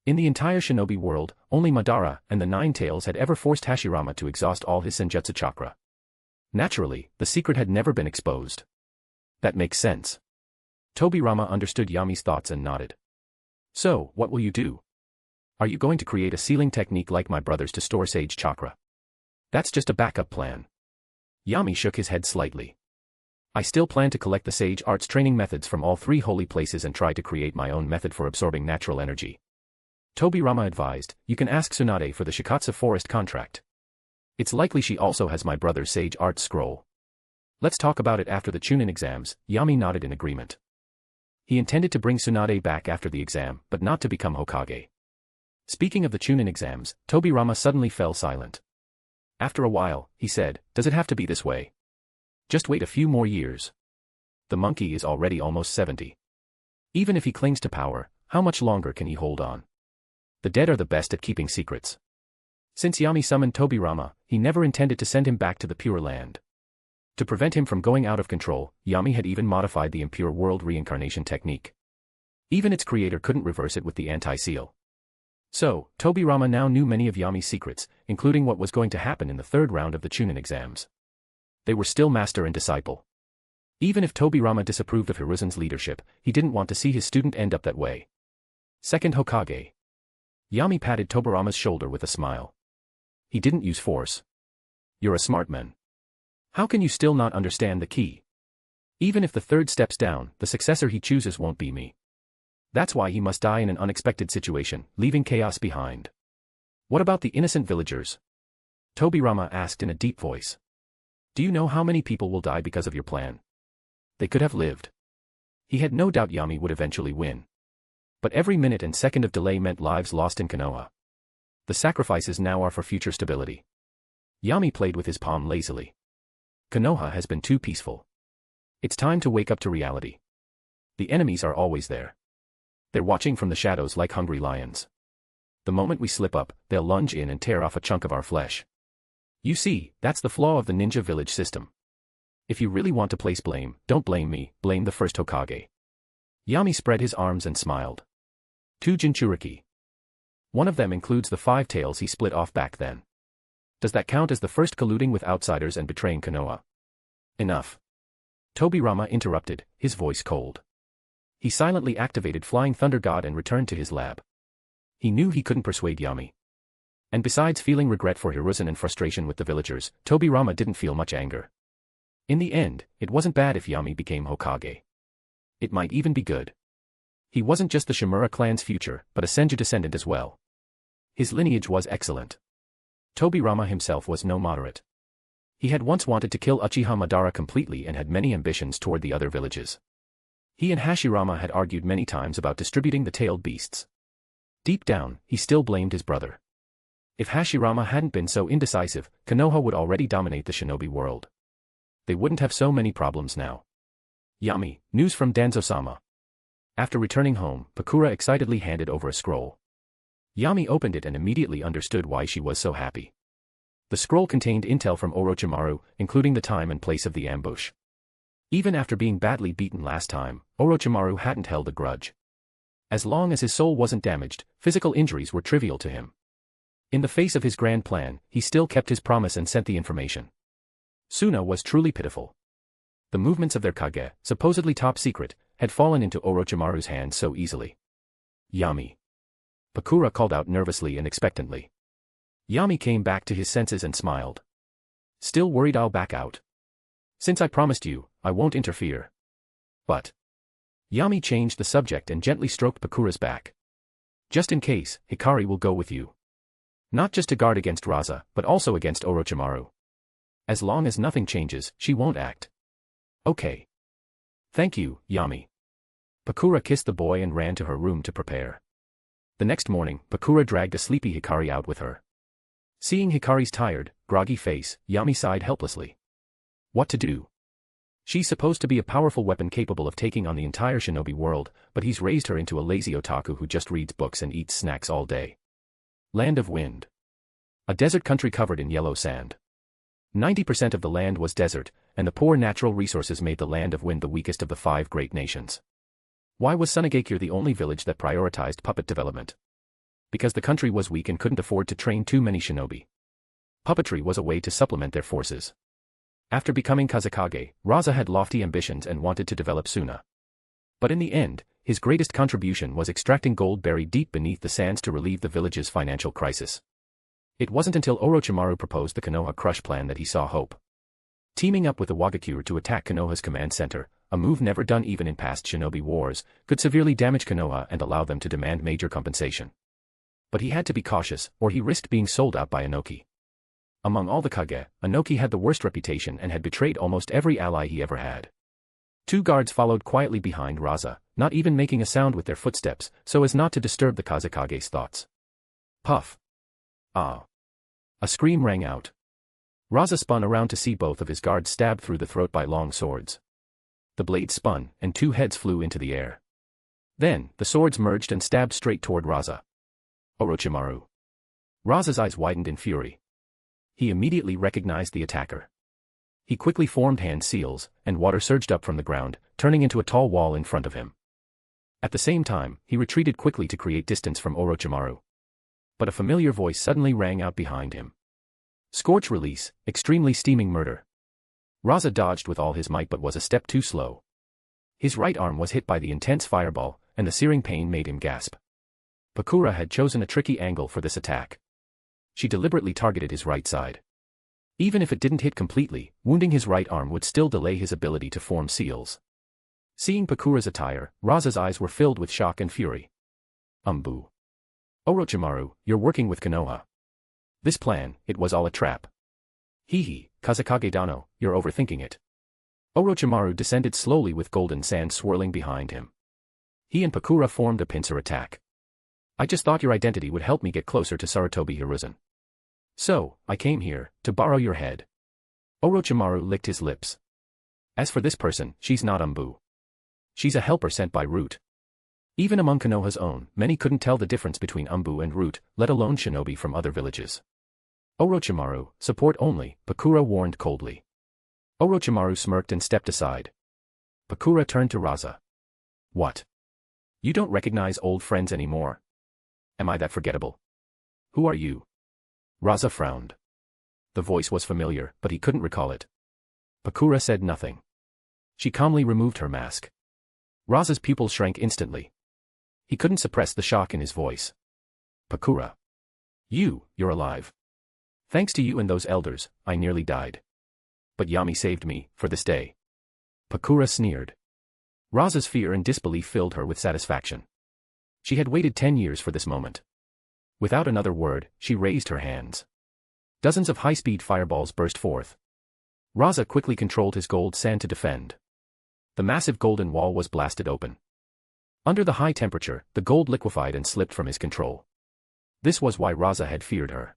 In the entire shinobi world, only Madara and the Nine Tails had ever forced Hashirama to exhaust all his senjutsu chakra. Naturally, the secret had never been exposed. That makes sense. Tobirama understood Yami's thoughts and nodded. So, what will you do? Are you going to create a sealing technique like my brothers to store sage chakra? That's just a backup plan. Yami shook his head slightly. I still plan to collect the sage arts training methods from all three holy places and try to create my own method for absorbing natural energy. Tobirama advised, you can ask Tsunade for the Shikatsu forest contract. It's likely she also has my brother's sage arts scroll. Let's talk about it after the Chunin exams. Yami nodded in agreement. He intended to bring Tsunade back after the exam, but not to become Hokage. Speaking of the Chunin exams, Tobirama suddenly fell silent. After a while, he said, does it have to be this way? Just wait a few more years. The monkey is already almost 70. Even if he clings to power, how much longer can he hold on? The dead are the best at keeping secrets. Since Yami summoned Tobirama, he never intended to send him back to the Pure Land. To prevent him from going out of control, Yami had even modified the Impure World reincarnation technique. Even its creator couldn't reverse it with the anti-seal. So, Tobirama now knew many of Yami's secrets, including what was going to happen in the third round of the Chunin exams. They were still master and disciple. Even if Tobirama disapproved of Hiruzen's leadership, he didn't want to see his student end up that way. Second Hokage. Yami patted Tobirama's shoulder with a smile. He didn't use force. You're a smart man. How can you still not understand the key? Even if the third steps down, the successor he chooses won't be me. That's why he must die in an unexpected situation, leaving chaos behind. What about the innocent villagers? Tobirama asked in a deep voice. Do you know how many people will die because of your plan? They could have lived. He had no doubt Yami would eventually win. But every minute and second of delay meant lives lost in Konoha. The sacrifices now are for future stability. Yami played with his palm lazily. Konoha has been too peaceful. It's time to wake up to reality. The enemies are always there. They're watching from the shadows like hungry lions. The moment we slip up, they'll lunge in and tear off a chunk of our flesh. You see, that's the flaw of the ninja village system. If you really want to place blame, don't blame me, blame the first Hokage. Yami spread his arms and smiled. 2 Jinchuriki. One of them includes the 5 tails he split off back then. Does that count as the first colluding with outsiders and betraying Konoha? Enough. Tobirama interrupted, his voice cold. He silently activated Flying Thunder God and returned to his lab. He knew he couldn't persuade Yami. And besides feeling regret for Hiruzen and frustration with the villagers, Tobirama didn't feel much anger. In the end, it wasn't bad if Yami became Hokage. It might even be good. He wasn't just the Shimura clan's future, but a Senju descendant as well. His lineage was excellent. Tobirama himself was no moderate. He had once wanted to kill Uchiha Madara completely and had many ambitions toward the other villages. He and Hashirama had argued many times about distributing the tailed beasts. Deep down, he still blamed his brother. If Hashirama hadn't been so indecisive, Konoha would already dominate the shinobi world. They wouldn't have so many problems now. Yami, news from Danzō-sama. After returning home, Pakura excitedly handed over a scroll. Yami opened it and immediately understood why she was so happy. The scroll contained intel from Orochimaru, including the time and place of the ambush. Even after being badly beaten last time, Orochimaru hadn't held a grudge. As long as his soul wasn't damaged, physical injuries were trivial to him. In the face of his grand plan, he still kept his promise and sent the information. Suna was truly pitiful. The movements of their Kage, supposedly top secret, had fallen into Orochimaru's hands so easily. Yami. Pakura called out nervously and expectantly. Yami came back to his senses and smiled. Still worried I'll back out. Since I promised you, I won't interfere. But. Yami changed the subject and gently stroked Pakura's back. Just in case, Hikari will go with you. Not just to guard against Raza, but also against Orochimaru. As long as nothing changes, she won't act. Okay. Thank you, Yami. Pakura kissed the boy and ran to her room to prepare. The next morning, Pakura dragged a sleepy Hikari out with her. Seeing Hikari's tired, groggy face, Yami sighed helplessly. What to do? She's supposed to be a powerful weapon capable of taking on the entire shinobi world, but he's raised her into a lazy otaku who just reads books and eats snacks all day. Land of Wind. A desert country covered in yellow sand. 90% of the land was desert, and the poor natural resources made the Land of Wind the weakest of the 5 great nations. Why was Sunagakure the only village that prioritized puppet development? Because the country was weak and couldn't afford to train too many shinobi. Puppetry was a way to supplement their forces. After becoming Kazekage, Raza had lofty ambitions and wanted to develop Suna. But in the end, his greatest contribution was extracting gold buried deep beneath the sands to relieve the village's financial crisis. It wasn't until Orochimaru proposed the Konoha Crush plan that he saw hope. Teaming up with the Wagakure to attack Konoha's command center, a move never done even in past shinobi wars, could severely damage Konoha and allow them to demand major compensation. But he had to be cautious, or he risked being sold out by Inoki. Among all the Kage, Inoki had the worst reputation and had betrayed almost every ally he ever had. 2 guards followed quietly behind Raza, not even making a sound with their footsteps, so as not to disturb the Kazekage's thoughts. Puff. Ah. A scream rang out. Raza spun around to see both of his guards stabbed through the throat by long swords. The blades spun, and 2 heads flew into the air. Then, the swords merged and stabbed straight toward Raza. Orochimaru. Raza's eyes widened in fury. He immediately recognized the attacker. He quickly formed hand seals, and water surged up from the ground, turning into a tall wall in front of him. At the same time, he retreated quickly to create distance from Orochimaru. But a familiar voice suddenly rang out behind him. Scorch release, extremely steaming murder. Raza dodged with all his might but was a step too slow. His right arm was hit by the intense fireball, and the searing pain made him gasp. Pakura had chosen a tricky angle for this attack. She deliberately targeted his right side. Even if it didn't hit completely, wounding his right arm would still delay his ability to form seals. Seeing Pakura's attire, Raza's eyes were filled with shock and fury. Umbu. Orochimaru, you're working with Konoha. This plan, it was all a trap. Hee, Kazekage Dano, you're overthinking it. Orochimaru descended slowly with golden sand swirling behind him. He and Pakura formed a pincer attack. I just thought your identity would help me get closer to Sarutobi Hiruzen. So, I came here, to borrow your head. Orochimaru licked his lips. As for this person, she's not Umbu. She's a helper sent by Root. Even among Konoha's own, many couldn't tell the difference between Umbu and Root, let alone shinobi from other villages. Orochimaru, support only, Pakura warned coldly. Orochimaru smirked and stepped aside. Pakura turned to Raza. What? You don't recognize old friends anymore? Am I that forgettable? Who are you? Raza frowned. The voice was familiar, but he couldn't recall it. Pakura said nothing. She calmly removed her mask. Raza's pupils shrank instantly. He couldn't suppress the shock in his voice. Pakura. You're alive. Thanks to you and those elders, I nearly died. But Yami saved me, for this day. Pakura sneered. Raza's fear and disbelief filled her with satisfaction. She had waited 10 years for this moment. Without another word, she raised her hands. Dozens of high-speed fireballs burst forth. Raza quickly controlled his gold sand to defend. The massive golden wall was blasted open. Under the high temperature, the gold liquefied and slipped from his control. This was why Raza had feared her.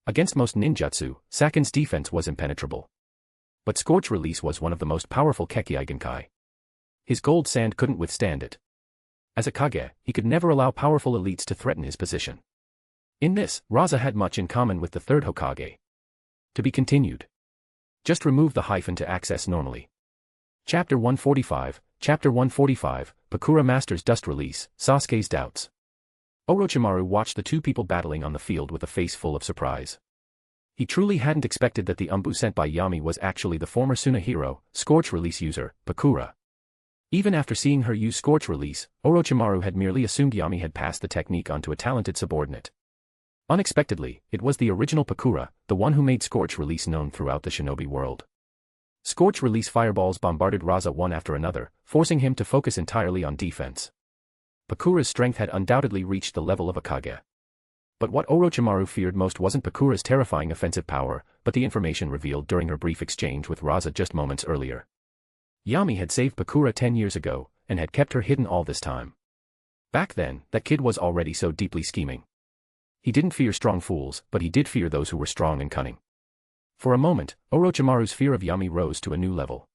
Against most ninjutsu, Saken's defense was impenetrable. But Scorch Release was one of the most powerful Kekkei Genkai. His gold sand couldn't withstand it. As a Kage, he could never allow powerful elites to threaten his position. In this, Raza had much in common with the third Hokage. To be continued. Just remove the hyphen to access normally. Chapter 145, Pakura Masters Dust Release, Sasuke's Doubts. Orochimaru watched the two people battling on the field with a face full of surprise. He truly hadn't expected that the umbu sent by Yami was actually the former Suna hero, Scorch Release user, Pakura. Even after seeing her use Scorch Release, Orochimaru had merely assumed Yami had passed the technique on to a talented subordinate. Unexpectedly, it was the original Pakura, the one who made Scorch Release known throughout the shinobi world. Scorch Release fireballs bombarded Raza one after another, forcing him to focus entirely on defense. Pakura's strength had undoubtedly reached the level of a Kage. But what Orochimaru feared most wasn't Pakura's terrifying offensive power, but the information revealed during her brief exchange with Raza just moments earlier. Yami had saved Pakura 10 years ago, and had kept her hidden all this time. Back then, that kid was already so deeply scheming. He didn't fear strong fools, but he did fear those who were strong and cunning. For a moment, Orochimaru's fear of Yami rose to a new level.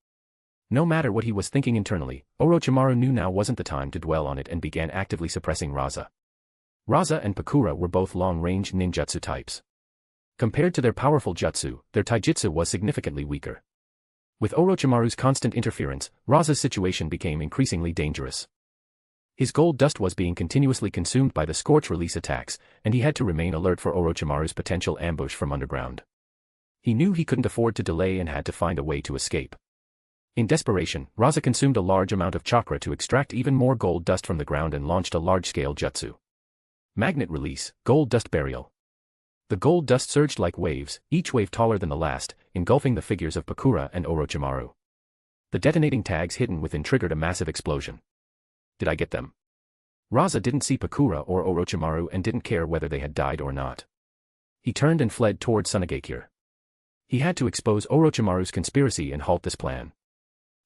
No matter what he was thinking internally, Orochimaru knew now wasn't the time to dwell on it and began actively suppressing Raza. Raza and Pakura were both long-range ninjutsu types. Compared to their powerful jutsu, their taijutsu was significantly weaker. With Orochimaru's constant interference, Raza's situation became increasingly dangerous. His gold dust was being continuously consumed by the Scorch Release attacks, and he had to remain alert for Orochimaru's potential ambush from underground. He knew he couldn't afford to delay and had to find a way to escape. In desperation, Raza consumed a large amount of chakra to extract even more gold dust from the ground and launched a large-scale jutsu. Magnet Release, Gold Dust Burial. The gold dust surged like waves, each wave taller than the last, engulfing the figures of Pakura and Orochimaru. The detonating tags hidden within triggered a massive explosion. Did I get them? Raza didn't see Pakura or Orochimaru and didn't care whether they had died or not. He turned and fled toward Sunagakure. He had to expose Orochimaru's conspiracy and halt this plan.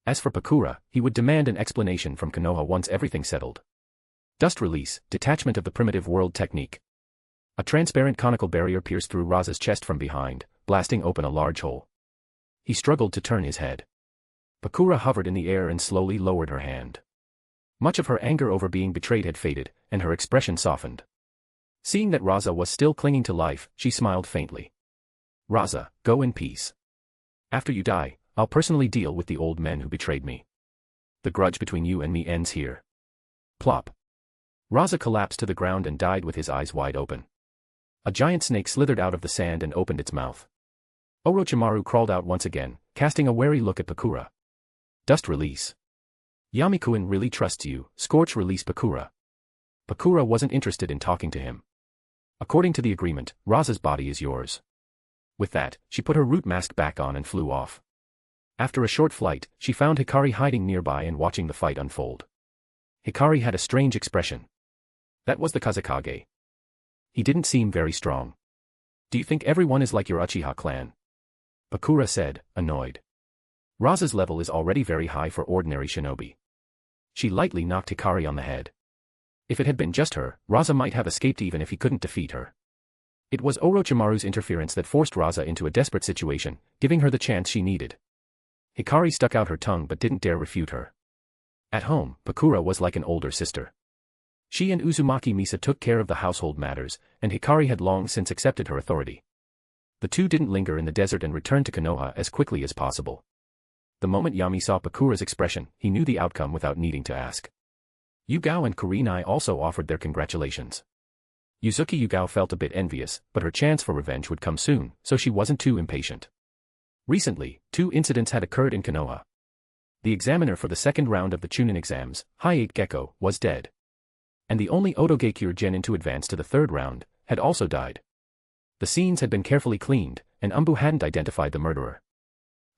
As for Pakura, he would demand an explanation from Konoha once everything settled. Dust Release, Detachment of the Primitive World Technique. A transparent conical barrier pierced through Raza's chest from behind, blasting open a large hole. He struggled to turn his head. Pakura hovered in the air and slowly lowered her hand. Much of her anger over being betrayed had faded, and her expression softened. Seeing that Raza was still clinging to life, she smiled faintly. Raza, go in peace. After you die, I'll personally deal with the old men who betrayed me. The grudge between you and me ends here. Plop. Raza collapsed to the ground and died with his eyes wide open. A giant snake slithered out of the sand and opened its mouth. Orochimaru crawled out once again, casting a wary look at Pakura. Dust Release. Yami-kun really trusts you, Scorch Release Pakura. Pakura wasn't interested in talking to him. According to the agreement, Raza's body is yours. With that, she put her root mask back on and flew off. After a short flight, she found Hikari hiding nearby and watching the fight unfold. Hikari had a strange expression. That was the Kazekage. He didn't seem very strong. Do you think everyone is like your Uchiha clan? Pakura said, annoyed. Raza's level is already very high for ordinary shinobi. She lightly knocked Hikari on the head. If it had been just her, Raza might have escaped even if he couldn't defeat her. It was Orochimaru's interference that forced Raza into a desperate situation, giving her the chance she needed. Hikari stuck out her tongue but didn't dare refute her. At home, Pakura was like an older sister. She and Uzumaki Misa took care of the household matters, and Hikari had long since accepted her authority. The two didn't linger in the desert and returned to Konoha as quickly as possible. The moment Yami saw Pakura's expression, he knew the outcome without needing to ask. Yugao and Kurenai also offered their congratulations. Yuzuki Yugao felt a bit envious, but her chance for revenge would come soon, so she wasn't too impatient. Recently, 2 incidents had occurred in Konoha. The examiner for the second round of the Chunin exams, Hayate Gecko, was dead. And the only Otogakure genin to advance to the 3rd round, had also died. The scenes had been carefully cleaned, and Umbu hadn't identified the murderer.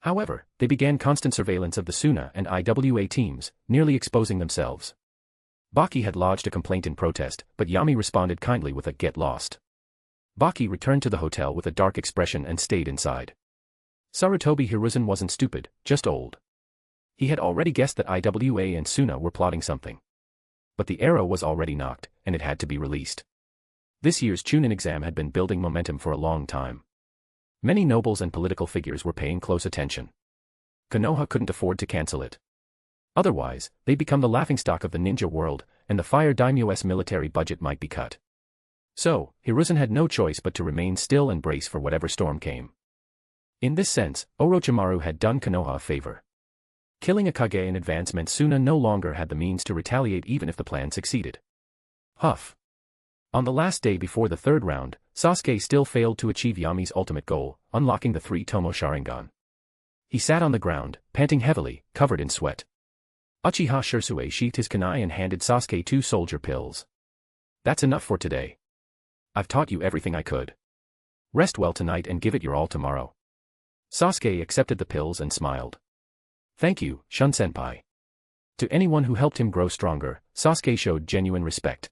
However, they began constant surveillance of the Suna and IWA teams, nearly exposing themselves. Baki had lodged a complaint in protest, but Yami responded kindly with a "get lost." Baki returned to the hotel with a dark expression and stayed inside. Sarutobi Hiruzen wasn't stupid, just old. He had already guessed that IWA and Suna were plotting something. But the arrow was already knocked, and it had to be released. This year's Chunin exam had been building momentum for a long time. Many nobles and political figures were paying close attention. Konoha couldn't afford to cancel it. Otherwise, they'd become the laughingstock of the ninja world, and the Fire Daimyo's military budget might be cut. So, Hiruzen had no choice but to remain still and brace for whatever storm came. In this sense, Orochimaru had done Konoha a favor. Killing a Kage in advance meant Suna no longer had the means to retaliate even if the plan succeeded. Huff. On the last day before the third round, Sasuke still failed to achieve Yami's ultimate goal, unlocking the 3-Tomo Sharingan. He sat on the ground, panting heavily, covered in sweat. Uchiha Shisui sheathed his kunai and handed Sasuke 2 soldier pills. That's enough for today. I've taught you everything I could. Rest well tonight and give it your all tomorrow. Sasuke accepted the pills and smiled. Thank you, Shun-senpai. To anyone who helped him grow stronger, Sasuke showed genuine respect.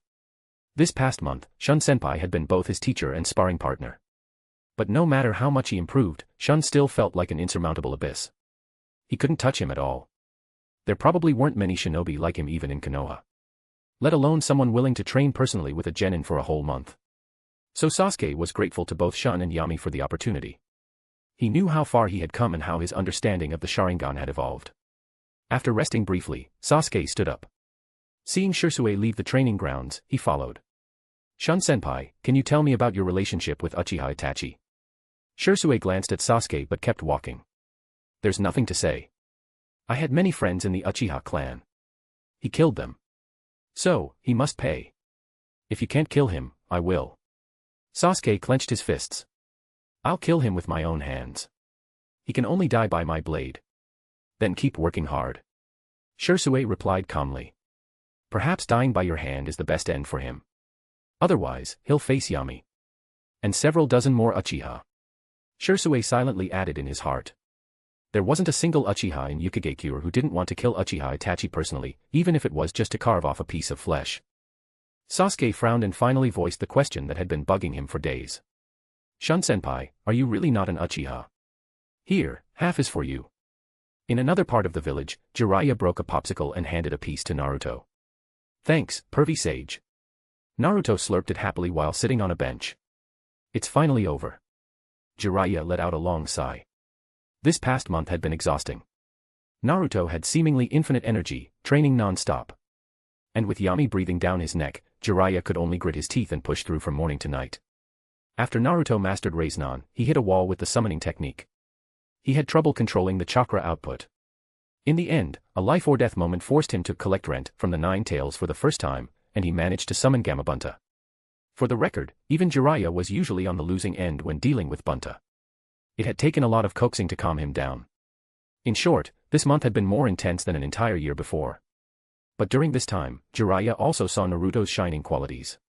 This past month, Shun-senpai had been both his teacher and sparring partner. But no matter how much he improved, Shun still felt like an insurmountable abyss. He couldn't touch him at all. There probably weren't many shinobi like him even in Konoha. Let alone someone willing to train personally with a genin for a whole month. So Sasuke was grateful to both Shun and Yami for the opportunity. He knew how far he had come and how his understanding of the Sharingan had evolved. After resting briefly, Sasuke stood up. Seeing Shisui leave the training grounds, he followed. Shun-senpai, can you tell me about your relationship with Uchiha Itachi? Shisui glanced at Sasuke but kept walking. There's nothing to say. I had many friends in the Uchiha clan. He killed them. So, he must pay. If you can't kill him, I will. Sasuke clenched his fists. I'll kill him with my own hands. He can only die by my blade. Then keep working hard. Shisui replied calmly. Perhaps dying by your hand is the best end for him. Otherwise, he'll face Yami. And several dozen more Uchiha. Shisui silently added in his heart. There wasn't a single Uchiha in Yukigekure who didn't want to kill Uchiha Itachi personally, even if it was just to carve off a piece of flesh. Sasuke frowned and finally voiced the question that had been bugging him for days. Shun-senpai, are you really not an Uchiha? Here, half is for you. In another part of the village, Jiraiya broke a popsicle and handed a piece to Naruto. Thanks, pervy sage. Naruto slurped it happily while sitting on a bench. It's finally over. Jiraiya let out a long sigh. This past month had been exhausting. Naruto had seemingly infinite energy, training non-stop. And with Yami breathing down his neck, Jiraiya could only grit his teeth and push through from morning to night. After Naruto mastered Rasengan, he hit a wall with the summoning technique. He had trouble controlling the chakra output. In the end, a life-or-death moment forced him to collect rent from the 9 tails for the first time, and he managed to summon Gamabunta. For the record, even Jiraiya was usually on the losing end when dealing with Bunta. It had taken a lot of coaxing to calm him down. In short, this month had been more intense than an entire year before. But during this time, Jiraiya also saw Naruto's shining qualities.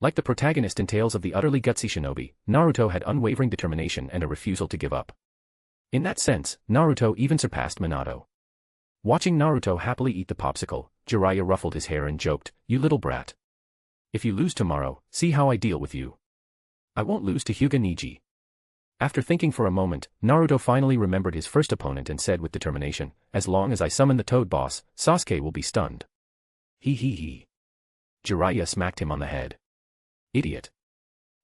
Like the protagonist in Tales of the Utterly Gutsy Shinobi, Naruto had unwavering determination and a refusal to give up. In that sense, Naruto even surpassed Minato. Watching Naruto happily eat the popsicle, Jiraiya ruffled his hair and joked, "You little brat. If you lose tomorrow, see how I deal with you. I won't lose to Hyuga Niji." After thinking for a moment, Naruto finally remembered his first opponent and said with determination, "As long as I summon the Toad Boss, Sasuke will be stunned." He. Jiraiya smacked him on the head. Idiot.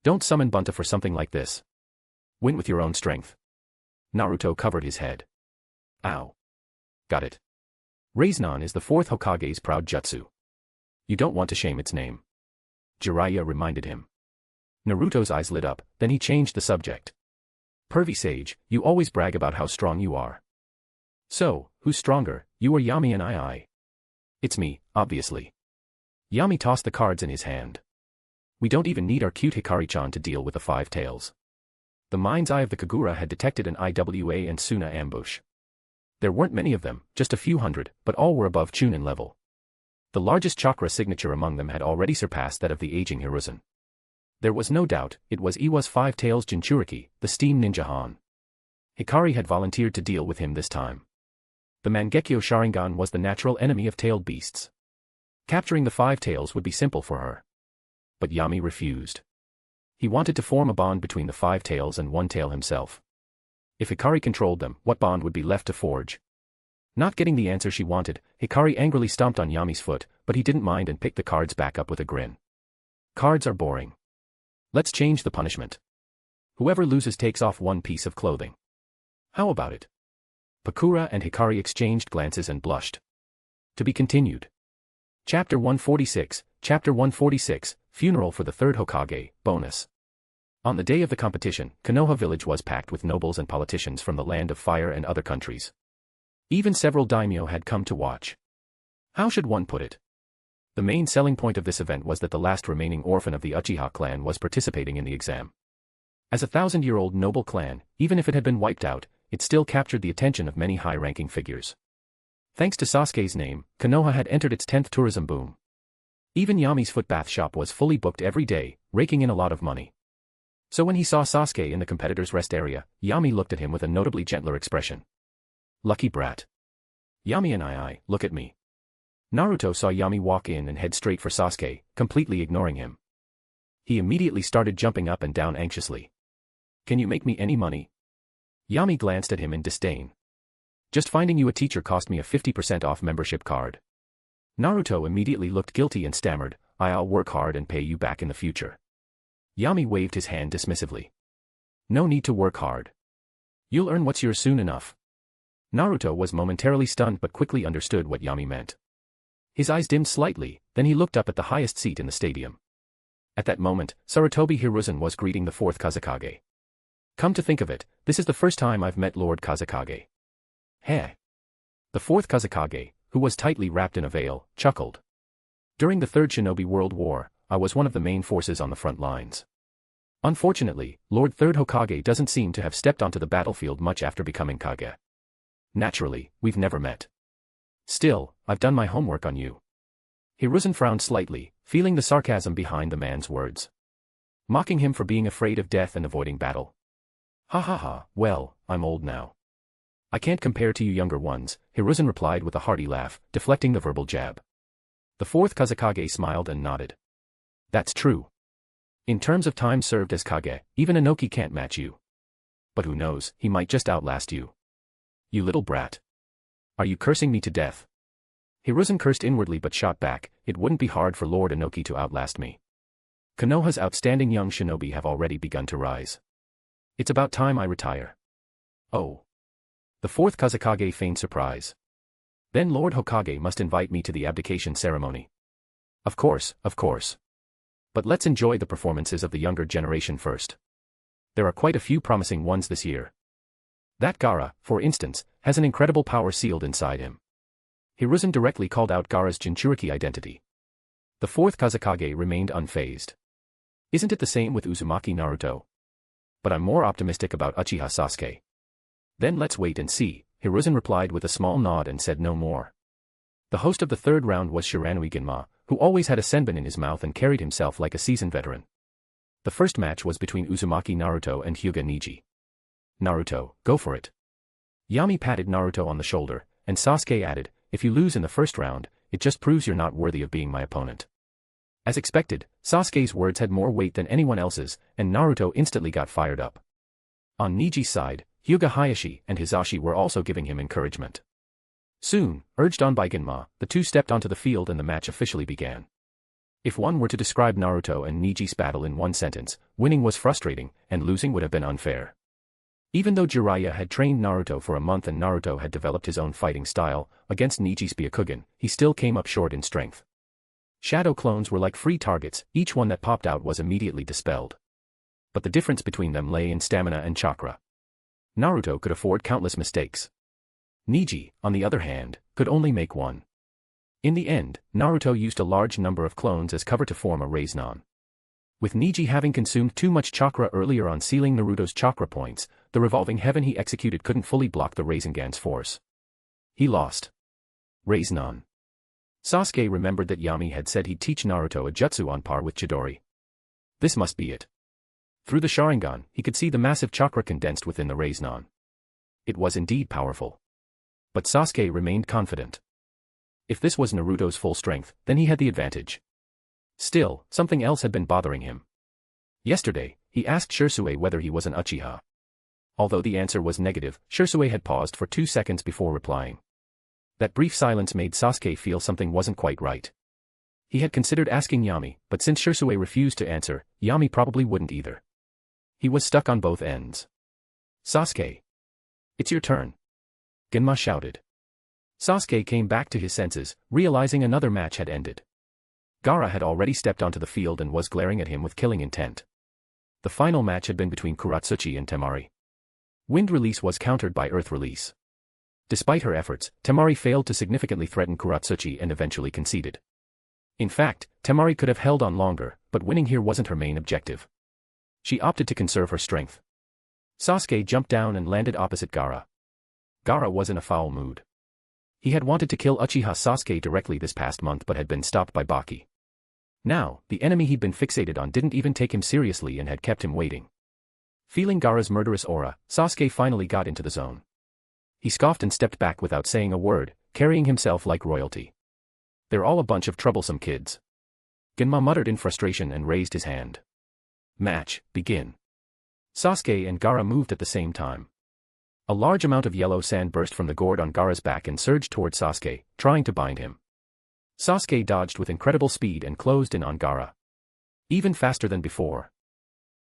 Don't summon Bunta for something like this. Win with your own strength. Naruto covered his head. Ow. Got it. Rasengan is the 4th Hokage's proud jutsu. You don't want to shame its name. Jiraiya reminded him. Naruto's eyes lit up, then he changed the subject. Pervy sage, you always brag about how strong you are. So, who's stronger, you or Yami and I? It's me, obviously. Yami tossed the cards in his hand. We don't even need our cute Hikari-chan to deal with the 5 tails. The mind's eye of the Kagura had detected an IWA and Suna ambush. There weren't many of them, just a few hundred, but all were above Chunin level. The largest chakra signature among them had already surpassed that of the aging Hiruzen. There was no doubt, it was Iwa's 5 tails Jinchuriki, the steam ninja Han. Hikari had volunteered to deal with him this time. The Mangekyo Sharingan was the natural enemy of tailed beasts. Capturing the 5 tails would be simple for her. But Yami refused. He wanted to form a bond between the 5 tails and One Tail himself. If Hikari controlled them, what bond would be left to forge? Not getting the answer she wanted, Hikari angrily stomped on Yami's foot, but he didn't mind and picked the cards back up with a grin. Cards are boring. Let's change the punishment. Whoever loses takes off 1 piece of clothing. How about it? Pakura and Hikari exchanged glances and blushed. To be continued. Chapter 146, Chapter 146, Funeral for the 3rd Hokage, Bonus. On the day of the competition, Konoha village was packed with nobles and politicians from the Land of Fire and other countries. Even several daimyo had come to watch. How should one put it? The main selling point of this event was that the last remaining orphan of the Uchiha clan was participating in the exam. As a 1,000-year-old noble clan, even if it had been wiped out, it still captured the attention of many high-ranking figures. Thanks to Sasuke's name, Konoha had entered its 10th tourism boom. Even Yami's footbath shop was fully booked every day, raking in a lot of money. So when he saw Sasuke in the competitor's rest area, Yami looked at him with a notably gentler expression. Lucky brat. Yami and I, look at me. Naruto saw Yami walk in and head straight for Sasuke, completely ignoring him. He immediately started jumping up and down anxiously. Can you make me any money? Yami glanced at him in disdain. Just finding you a teacher cost me a 50% off membership card. Naruto immediately looked guilty and stammered, I'll work hard and pay you back in the future. Yami waved his hand dismissively. No need to work hard. You'll earn what's yours soon enough. Naruto was momentarily stunned but quickly understood what Yami meant. His eyes dimmed slightly, then he looked up at the highest seat in the stadium. At that moment, Sarutobi Hiruzen was greeting the 4th Kazekage. Come to think of it, this is the first time I've met Lord Kazekage. Heh. The 4th Kazekage, who was tightly wrapped in a veil, chuckled. During the Third Shinobi World War, I was one of the main forces on the front lines. Unfortunately, Lord Third Hokage doesn't seem to have stepped onto the battlefield much after becoming Kage. Naturally, we've never met. Still, I've done my homework on you. Hiruzen frowned slightly, feeling the sarcasm behind the man's words. Mocking him for being afraid of death and avoiding battle. Ha ha ha, well, I'm old now. I can't compare to you younger ones, Hiruzen replied with a hearty laugh, deflecting the verbal jab. The 4th Kazekage smiled and nodded. That's true. In terms of time served as Kage, even Inoki can't match you. But who knows, he might just outlast you. You little brat. Are you cursing me to death? Hiruzen cursed inwardly but shot back, it wouldn't be hard for Lord Inoki to outlast me. Konoha's outstanding young shinobi have already begun to rise. It's about time I retire. Oh. The 4th Kazekage feigned surprise. Then Lord Hokage must invite me to the abdication ceremony. Of course, of course. But let's enjoy the performances of the younger generation first. There are quite a few promising ones this year. That Gaara, for instance, has an incredible power sealed inside him. Hiruzen directly called out Gaara's Jinchuriki identity. The 4th Kazekage remained unfazed. Isn't it the same with Uzumaki Naruto? But I'm more optimistic about Uchiha Sasuke. Then let's wait and see, Hiruzen replied with a small nod and said no more. The host of the third round was Shiranui Ginma, who always had a senbon in his mouth and carried himself like a seasoned veteran. The first match was between Uzumaki Naruto and Hyuga Neji. Naruto, go for it. Yami patted Naruto on the shoulder, and Sasuke added, if you lose in the first round, it just proves you're not worthy of being my opponent. As expected, Sasuke's words had more weight than anyone else's, and Naruto instantly got fired up. On Neji's side, Hyuga Hayashi and Hisashi were also giving him encouragement. Soon, urged on by Ginma, the two stepped onto the field and the match officially began. If one were to describe Naruto and Neji's battle in one sentence, winning was frustrating, and losing would have been unfair. Even though Jiraiya had trained Naruto for a month and Naruto had developed his own fighting style, against Neji's Byakugan, he still came up short in strength. Shadow clones were like free targets, each one that popped out was immediately dispelled. But the difference between them lay in stamina and chakra. Naruto could afford countless mistakes. Neji, on the other hand, could only make one. In the end, Naruto used a large number of clones as cover to form a Rasengan. With Neji having consumed too much chakra earlier on sealing Naruto's chakra points, the revolving heaven he executed couldn't fully block the Rasengan's force. He lost. Rasengan. Sasuke remembered that Yami had said he'd teach Naruto a jutsu on par with Chidori. This must be it. Through the Sharingan, he could see the massive chakra condensed within the Rasengan. It was indeed powerful. But Sasuke remained confident. If this was Naruto's full strength, then he had the advantage. Still, something else had been bothering him. Yesterday, he asked Shisui whether he was an Uchiha. Although the answer was negative, Shisui had paused for 2 seconds before replying. That brief silence made Sasuke feel something wasn't quite right. He had considered asking Yami, but since Shisui refused to answer, Yami probably wouldn't either. He was stuck on both ends. Sasuke. It's your turn. Ginma shouted. Sasuke came back to his senses, realizing another match had ended. Gaara had already stepped onto the field and was glaring at him with killing intent. The final match had been between Kuratsuchi and Temari. Wind release was countered by earth release. Despite her efforts, Temari failed to significantly threaten Kuratsuchi and eventually conceded. In fact, Temari could have held on longer, but winning here wasn't her main objective. She opted to conserve her strength. Sasuke jumped down and landed opposite Gaara. Gaara was in a foul mood. He had wanted to kill Uchiha Sasuke directly this past month but had been stopped by Baki. Now, the enemy he'd been fixated on didn't even take him seriously and had kept him waiting. Feeling Gaara's murderous aura, Sasuke finally got into the zone. He scoffed and stepped back without saying a word, carrying himself like royalty. They're all a bunch of troublesome kids. Genma muttered in frustration and raised his hand. Match, begin. Sasuke and Gaara moved at the same time. A large amount of yellow sand burst from the gourd on Gaara's back and surged toward Sasuke, trying to bind him. Sasuke dodged with incredible speed and closed in on Gaara. Even faster than before.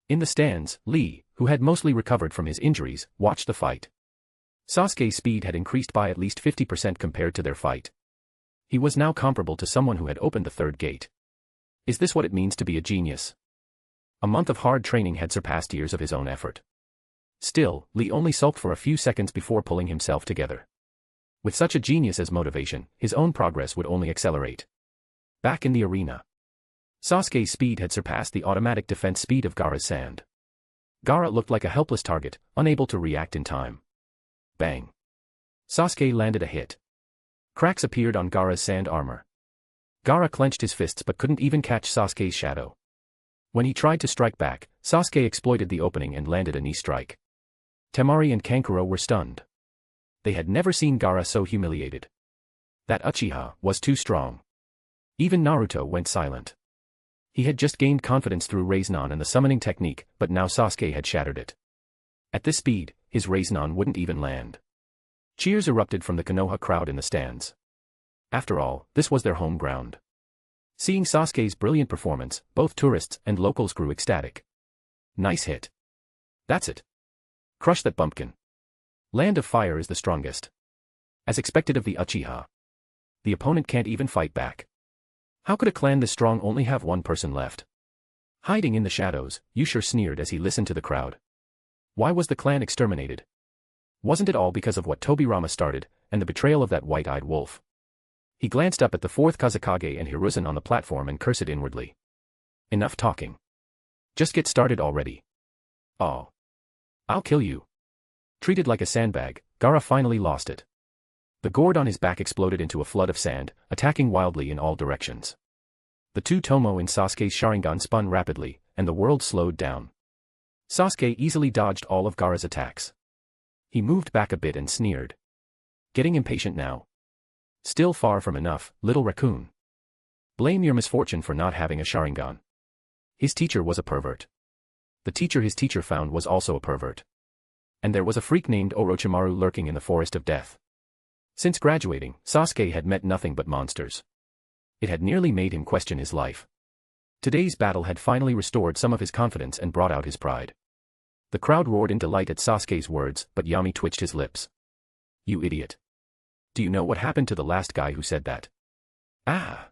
In the stands, Lee, who had mostly recovered from his injuries, watched the fight. Sasuke's speed had increased by at least 50% compared to their fight. He was now comparable to someone who had opened the third gate. Is this what it means to be a genius? A month of hard training had surpassed years of his own effort. Still, Lee only sulked for a few seconds before pulling himself together. With such a genius as motivation, his own progress would only accelerate. Back in the arena. Sasuke's speed had surpassed the automatic defense speed of Gaara's sand. Gaara looked like a helpless target, unable to react in time. Bang. Sasuke landed a hit. Cracks appeared on Gaara's sand armor. Gaara clenched his fists but couldn't even catch Sasuke's shadow. When he tried to strike back, Sasuke exploited the opening and landed a knee strike. Temari and Kankuro were stunned. They had never seen Gaara so humiliated. That Uchiha was too strong. Even Naruto went silent. He had just gained confidence through Rasengan and the summoning technique, but now Sasuke had shattered it. At this speed, his Rasengan wouldn't even land. Cheers erupted from the Konoha crowd in the stands. After all, this was their home ground. Seeing Sasuke's brilliant performance, both tourists and locals grew ecstatic. Nice hit. That's it. Crush that bumpkin. Land of Fire is the strongest. As expected of the Uchiha. The opponent can't even fight back. How could a clan this strong only have one person left? Hiding in the shadows, Yusher sneered as he listened to the crowd. Why was the clan exterminated? Wasn't it all because of what Tobirama started, and the betrayal of that white-eyed wolf? He glanced up at the fourth Kazekage and Hiruzen on the platform and cursed inwardly. Enough talking. Just get started already. Oh. I'll kill you. Treated like a sandbag, Gaara finally lost it. The gourd on his back exploded into a flood of sand, attacking wildly in all directions. The two Tomo in Sasuke's Sharingan spun rapidly, and the world slowed down. Sasuke easily dodged all of Gaara's attacks. He moved back a bit and sneered. Getting impatient now. Still far from enough, little raccoon. Blame your misfortune for not having a Sharingan. His teacher was a pervert. The teacher his teacher found was also a pervert. And there was a freak named Orochimaru lurking in the forest of death. Since graduating, Sasuke had met nothing but monsters. It had nearly made him question his life. Today's battle had finally restored some of his confidence and brought out his pride. The crowd roared in delight at Sasuke's words, but Yami twitched his lips. You idiot. Do you know what happened to the last guy who said that? Ah!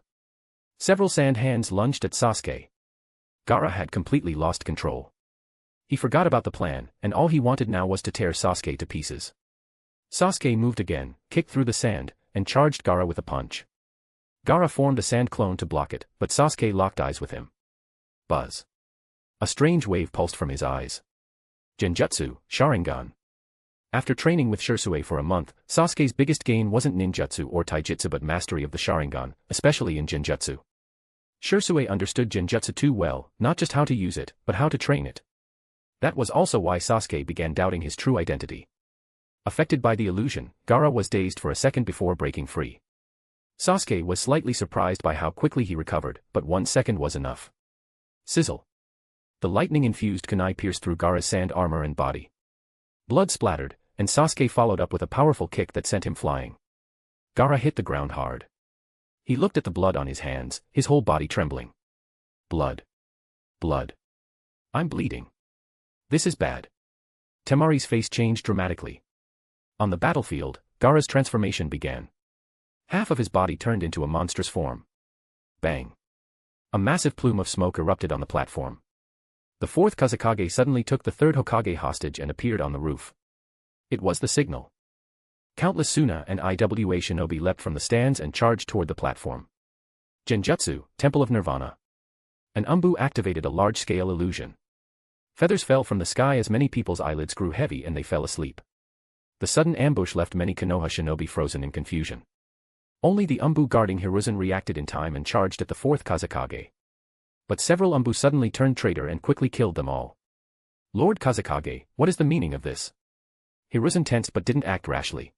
Several sand hands lunged at Sasuke. Gaara had completely lost control. He forgot about the plan, and all he wanted now was to tear Sasuke to pieces. Sasuke moved again, kicked through the sand, and charged Gaara with a punch. Gaara formed a sand clone to block it, but Sasuke locked eyes with him. Buzz. A strange wave pulsed from his eyes. Genjutsu, Sharingan. After training with Shisui for a month, Sasuke's biggest gain wasn't ninjutsu or taijutsu but mastery of the Sharingan, especially in Genjutsu. Shisui understood Genjutsu too well, not just how to use it, but how to train it. That was also why Sasuke began doubting his true identity. Affected by the illusion, Gaara was dazed for a second before breaking free. Sasuke was slightly surprised by how quickly he recovered, but 1 second was enough. Sizzle. The lightning-infused kunai pierced through Gaara's sand armor and body. Blood splattered, and Sasuke followed up with a powerful kick that sent him flying. Gaara hit the ground hard. He looked at the blood on his hands, his whole body trembling. Blood. Blood. I'm bleeding. This is bad. Temari's face changed dramatically. On the battlefield, Gaara's transformation began. Half of his body turned into a monstrous form. Bang. A massive plume of smoke erupted on the platform. The fourth Kazekage suddenly took the third Hokage hostage and appeared on the roof. It was the signal. Countless Suna and Iwa shinobi leapt from the stands and charged toward the platform. Genjutsu, Temple of Nirvana. An Umbu activated a large-scale illusion. Feathers fell from the sky as many people's eyelids grew heavy and they fell asleep. The sudden ambush left many Konoha shinobi frozen in confusion. Only the Umbu guarding Hiruzen reacted in time and charged at the fourth Kazekage. But several Umbu suddenly turned traitor and quickly killed them all. Lord Kazekage, what is the meaning of this? Hiruzen tensed but didn't act rashly.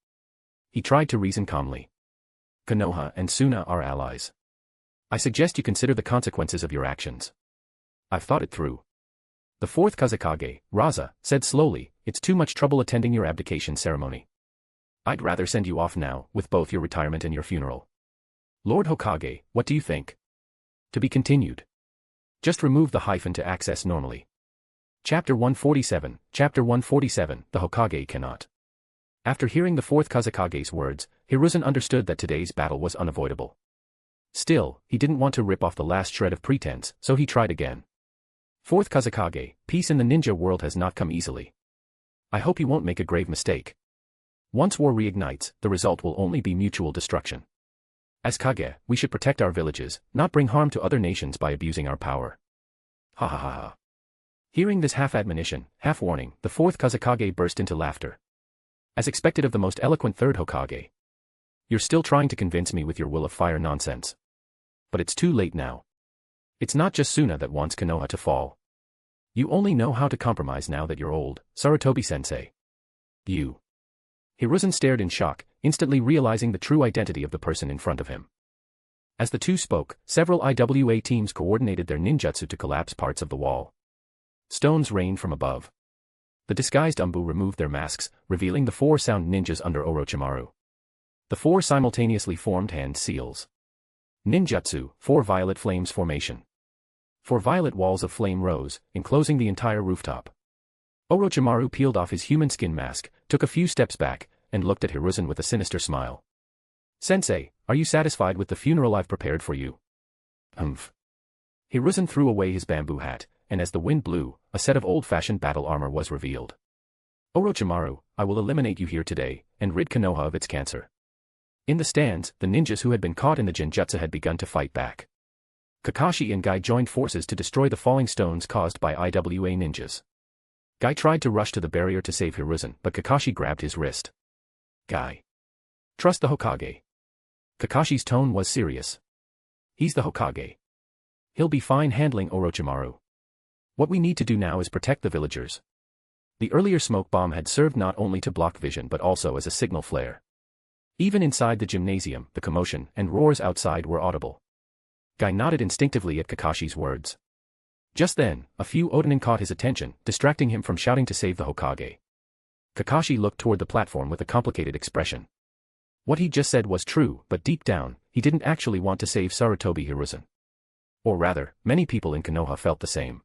He tried to reason calmly. Konoha and Suna are allies. I suggest you consider the consequences of your actions. I've thought it through. The fourth Kazekage, Raza, said slowly, it's too much trouble attending your abdication ceremony. I'd rather send you off now, with both your retirement and your funeral. Lord Hokage, what do you think? To be continued. Just remove the hyphen to access normally. Chapter 147, Chapter 147, the Hokage cannot. After hearing the fourth Kazekage's words, Hiruzen understood that today's battle was unavoidable. Still, he didn't want to rip off the last shred of pretense, so he tried again. Fourth Kazekage, peace in the ninja world has not come easily. I hope you won't make a grave mistake. Once war reignites, the result will only be mutual destruction. As Kage, we should protect our villages, not bring harm to other nations by abusing our power. Ha ha ha ha. Hearing this half-admonition, half-warning, the fourth Kazekage burst into laughter. As expected of the most eloquent third Hokage. You're still trying to convince me with your will of fire nonsense. But it's too late now. It's not just Suna that wants Konoha to fall. You only know how to compromise now that you're old, Sarutobi-sensei. You. Hiruzen stared in shock, instantly realizing the true identity of the person in front of him. As the two spoke, several IWA teams coordinated their ninjutsu to collapse parts of the wall. Stones rained from above. The disguised Umbu removed their masks, revealing the four sound ninjas under Orochimaru. The four simultaneously formed hand seals. Ninjutsu, 4 violet flames formation. 4 violet walls of flame rose, enclosing the entire rooftop. Orochimaru peeled off his human skin mask, took a few steps back, and looked at Hiruzen with a sinister smile. Sensei, are you satisfied with the funeral I've prepared for you? Humph. Hiruzen threw away his bamboo hat, and as the wind blew, a set of old-fashioned battle armor was revealed. Orochimaru, I will eliminate you here today, and rid Konoha of its cancer. In the stands, the ninjas who had been caught in the genjutsu had begun to fight back. Kakashi and Guy joined forces to destroy the falling stones caused by IWA ninjas. Guy tried to rush to the barrier to save Hiruzen, but Kakashi grabbed his wrist. Guy. Trust the Hokage. Kakashi's tone was serious. He's the Hokage. He'll be fine handling Orochimaru. What we need to do now is protect the villagers. The earlier smoke bomb had served not only to block vision but also as a signal flare. Even inside the gymnasium, the commotion and roars outside were audible. Guy nodded instinctively at Kakashi's words. Just then, a few Odanin caught his attention, distracting him from shouting to save the Hokage. Kakashi looked toward the platform with a complicated expression. What he just said was true, but deep down, he didn't actually want to save Sarutobi Hiruzen. Or rather, many people in Konoha felt the same.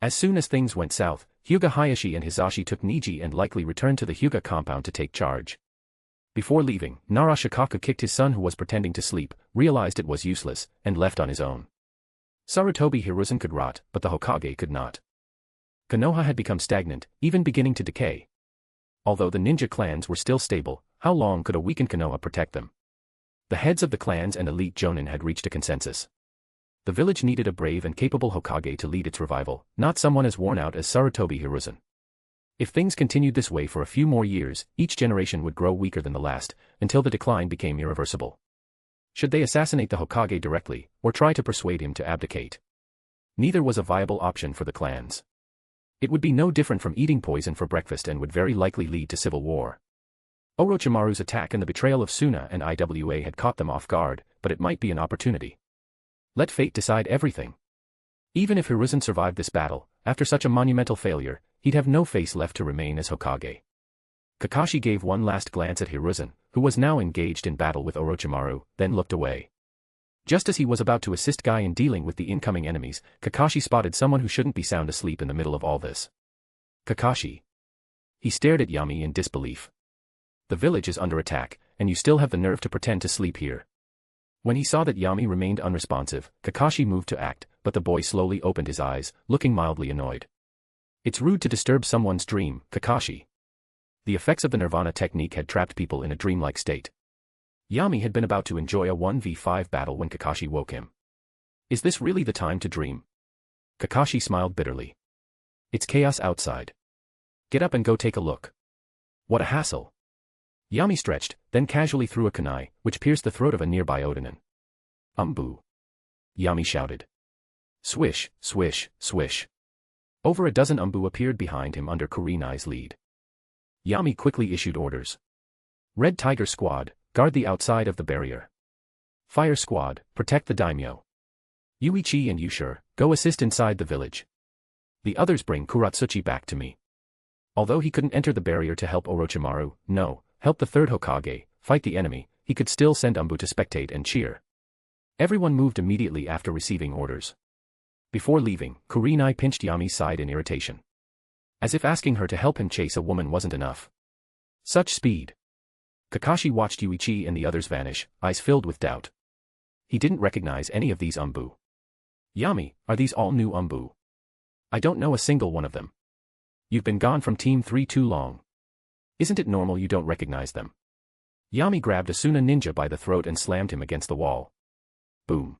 As soon as things went south, Hyuga Hayashi and Hisashi took Niji and likely returned to the Hyuga compound to take charge. Before leaving, Nara Shikaku kicked his son who was pretending to sleep, realized it was useless, and left on his own. Sarutobi Hiruzen could rot, but the Hokage could not. Konoha had become stagnant, even beginning to decay. Although the ninja clans were still stable, how long could a weakened Konoha protect them? The heads of the clans and elite jonin had reached a consensus. The village needed a brave and capable Hokage to lead its revival, not someone as worn out as Sarutobi Hiruzen. If things continued this way for a few more years, each generation would grow weaker than the last, until the decline became irreversible. Should they assassinate the Hokage directly, or try to persuade him to abdicate? Neither was a viable option for the clans. It would be no different from eating poison for breakfast and would very likely lead to civil war. Orochimaru's attack and the betrayal of Suna and IWA had caught them off guard, but it might be an opportunity. Let fate decide everything. Even if Hiruzen survived this battle, after such a monumental failure, he'd have no face left to remain as Hokage. Kakashi gave one last glance at Hiruzen, who was now engaged in battle with Orochimaru, then looked away. Just as he was about to assist Guy in dealing with the incoming enemies, Kakashi spotted someone who shouldn't be sound asleep in the middle of all this. Kakashi. He stared at Yami in disbelief. The village is under attack, and you still have the nerve to pretend to sleep here. When he saw that Yami remained unresponsive, Kakashi moved to act, but the boy slowly opened his eyes, looking mildly annoyed. It's rude to disturb someone's dream, Kakashi. The effects of the Nirvana technique had trapped people in a dreamlike state. Yami had been about to enjoy a 1v5 battle when Kakashi woke him. Is this really the time to dream? Kakashi smiled bitterly. It's chaos outside. Get up and go take a look. What a hassle. Yami stretched, then casually threw a kunai, which pierced the throat of a nearby Odanin. Boo. Yami shouted. Swish, swish, swish. Over a dozen Umbu appeared behind him under Kurenai's lead. Yami quickly issued orders. Red Tiger Squad, guard the outside of the barrier. Fire Squad, protect the daimyo. Yuichi and Yushur, go assist inside the village. The others bring Kuratsuchi back to me. Although he couldn't enter the barrier to help Orochimaru, help the third Hokage, fight the enemy, he could still send Umbu to spectate and cheer. Everyone moved immediately after receiving orders. Before leaving, Kurenai pinched Yami's side in irritation. As if asking her to help him chase a woman wasn't enough. Such speed. Kakashi watched Yuichi and the others vanish, eyes filled with doubt. He didn't recognize any of these Umbu. Yami, are these all new Umbu? I don't know a single one of them. You've been gone from Team 3 too long. Isn't it normal you don't recognize them? Yami grabbed Asuna Ninja by the throat and slammed him against the wall. Boom.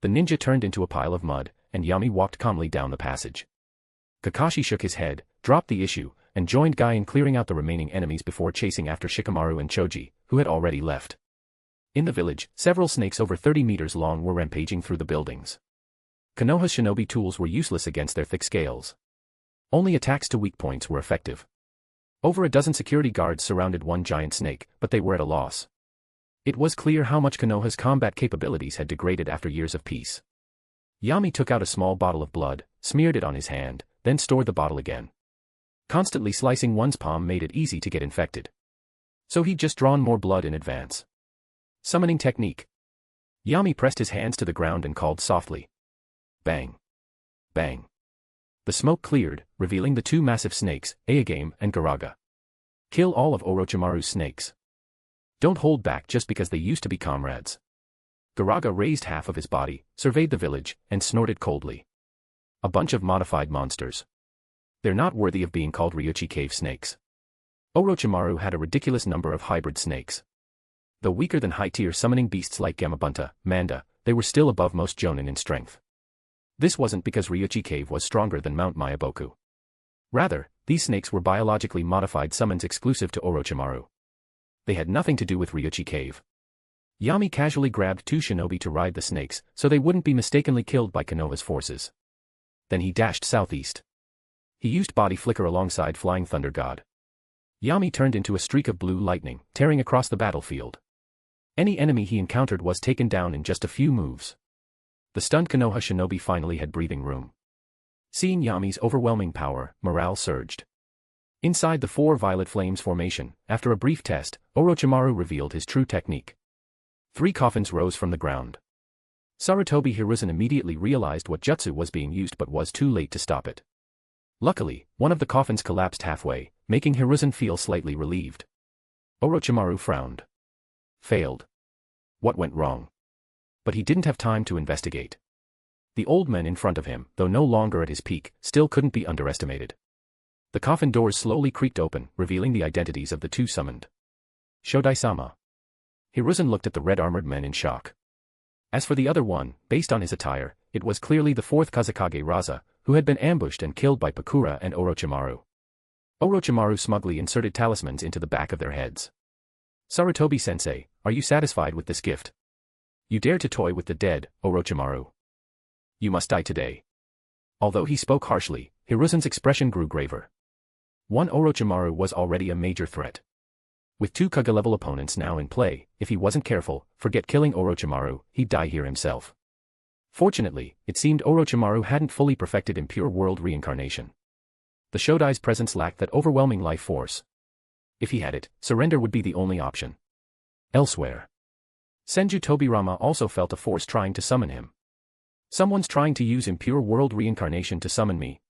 The ninja turned into a pile of mud, and Yami walked calmly down the passage. Kakashi shook his head, dropped the issue, and joined Guy in clearing out the remaining enemies before chasing after Shikamaru and Choji, who had already left. In the village, several snakes over 30 meters long were rampaging through the buildings. Konoha's shinobi tools were useless against their thick scales. Only attacks to weak points were effective. Over a dozen security guards surrounded one giant snake, but they were at a loss. It was clear how much Konoha's combat capabilities had degraded after years of peace. Yami took out a small bottle of blood, smeared it on his hand, then stored the bottle again. Constantly slicing one's palm made it easy to get infected. So he'd just drawn more blood in advance. Summoning technique. Yami pressed his hands to the ground and called softly. Bang. Bang. The smoke cleared, revealing the two massive snakes, Aogame and Garaga. Kill all of Orochimaru's snakes. Don't hold back just because they used to be comrades. Garaga raised half of his body, surveyed the village, and snorted coldly. A bunch of modified monsters. They're not worthy of being called Ryuchi cave snakes. Orochimaru had a ridiculous number of hybrid snakes. Though weaker than high-tier summoning beasts like Gamabunta, Manda, they were still above most Jonin in strength. This wasn't because Ryuchi cave was stronger than Mount Mayaboku. Rather, these snakes were biologically modified summons exclusive to Orochimaru. They had nothing to do with Ryuchi cave. Yami casually grabbed two shinobi to ride the snakes, so they wouldn't be mistakenly killed by Konoha's forces. Then he dashed southeast. He used body flicker alongside Flying Thunder God. Yami turned into a streak of blue lightning, tearing across the battlefield. Any enemy he encountered was taken down in just a few moves. The stunned Konoha shinobi finally had breathing room. Seeing Yami's overwhelming power, morale surged. Inside the four violet flames formation, after a brief test, Orochimaru revealed his true technique. 3 coffins rose from the ground. Sarutobi Hiruzen immediately realized what jutsu was being used but was too late to stop it. Luckily, one of the coffins collapsed halfway, making Hiruzen feel slightly relieved. Orochimaru frowned. Failed. What went wrong? But he didn't have time to investigate. The old man in front of him, though no longer at his peak, still couldn't be underestimated. The coffin doors slowly creaked open, revealing the identities of the two summoned. Shodai-sama. Hiruzen looked at the red-armored men in shock. As for the other one, based on his attire, it was clearly the 4th Kazekage Raza, who had been ambushed and killed by Pakura and Orochimaru. Orochimaru smugly inserted talismans into the back of their heads. Sarutobi-sensei, are you satisfied with this gift? You dare to toy with the dead, Orochimaru. You must die today. Although he spoke harshly, Hiruzen's expression grew graver. One Orochimaru was already a major threat. With 2 Kaga-level opponents now in play, if he wasn't careful, forget killing Orochimaru, he'd die here himself. Fortunately, it seemed Orochimaru hadn't fully perfected impure world reincarnation. The Shodai's presence lacked that overwhelming life force. If he had it, surrender would be the only option. Elsewhere. Senju Tobirama also felt a force trying to summon him. Someone's trying to use impure world reincarnation to summon me.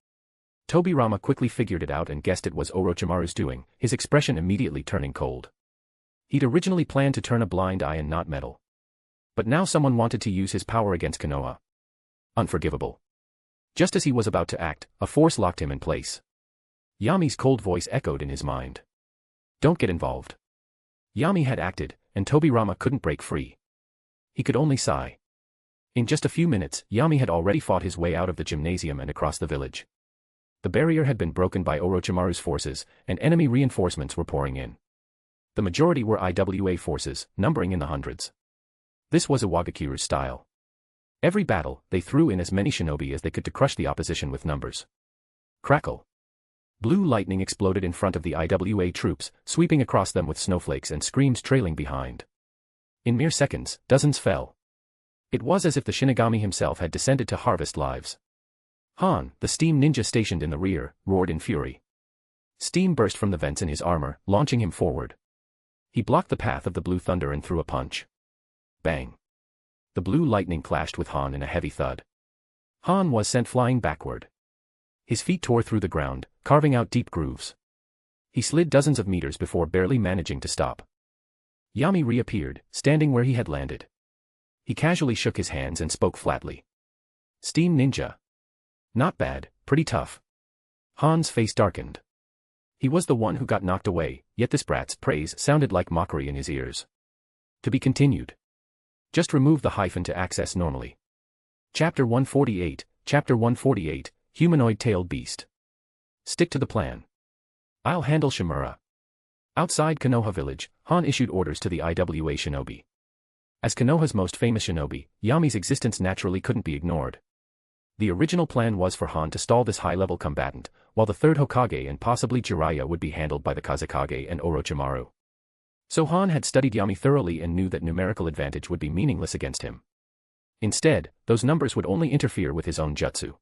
Tobirama quickly figured it out and guessed it was Orochimaru's doing, his expression immediately turning cold. He'd originally planned to turn a blind eye and not meddle. But now someone wanted to use his power against Konoha. Unforgivable. Just as he was about to act, a force locked him in place. Yami's cold voice echoed in his mind. Don't get involved. Yami had acted, and Tobirama couldn't break free. He could only sigh. In just a few minutes, Yami had already fought his way out of the gymnasium and across the village. The barrier had been broken by Orochimaru's forces, and enemy reinforcements were pouring in. The majority were IWA forces, numbering in the hundreds. This was Iwagakiru's style. Every battle, they threw in as many shinobi as they could to crush the opposition with numbers. Crackle. Blue lightning exploded in front of the IWA troops, sweeping across them with snowflakes and screams trailing behind. In mere seconds, dozens fell. It was as if the Shinigami himself had descended to harvest lives. Han, the steam ninja stationed in the rear, roared in fury. Steam burst from the vents in his armor, launching him forward. He blocked the path of the blue thunder and threw a punch. Bang. The blue lightning clashed with Han in a heavy thud. Han was sent flying backward. His feet tore through the ground, carving out deep grooves. He slid dozens of meters before barely managing to stop. Yami reappeared, standing where he had landed. He casually shook his hands and spoke flatly. Steam ninja. Not bad, pretty tough. Han's face darkened. He was the one who got knocked away, yet this brat's praise sounded like mockery in his ears. To be continued. Just remove the hyphen to access normally. Chapter 148, Chapter 148, Humanoid-tailed beast. Stick to the plan. I'll handle Shimura. Outside Konoha village, Han issued orders to the IWA shinobi. As Konoha's most famous shinobi, Yami's existence naturally couldn't be ignored. The original plan was for Han to stall this high-level combatant, while the third Hokage and possibly Jiraiya would be handled by the Kazekage and Orochimaru. So Han had studied Yami thoroughly and knew that numerical advantage would be meaningless against him. Instead, those numbers would only interfere with his own jutsu.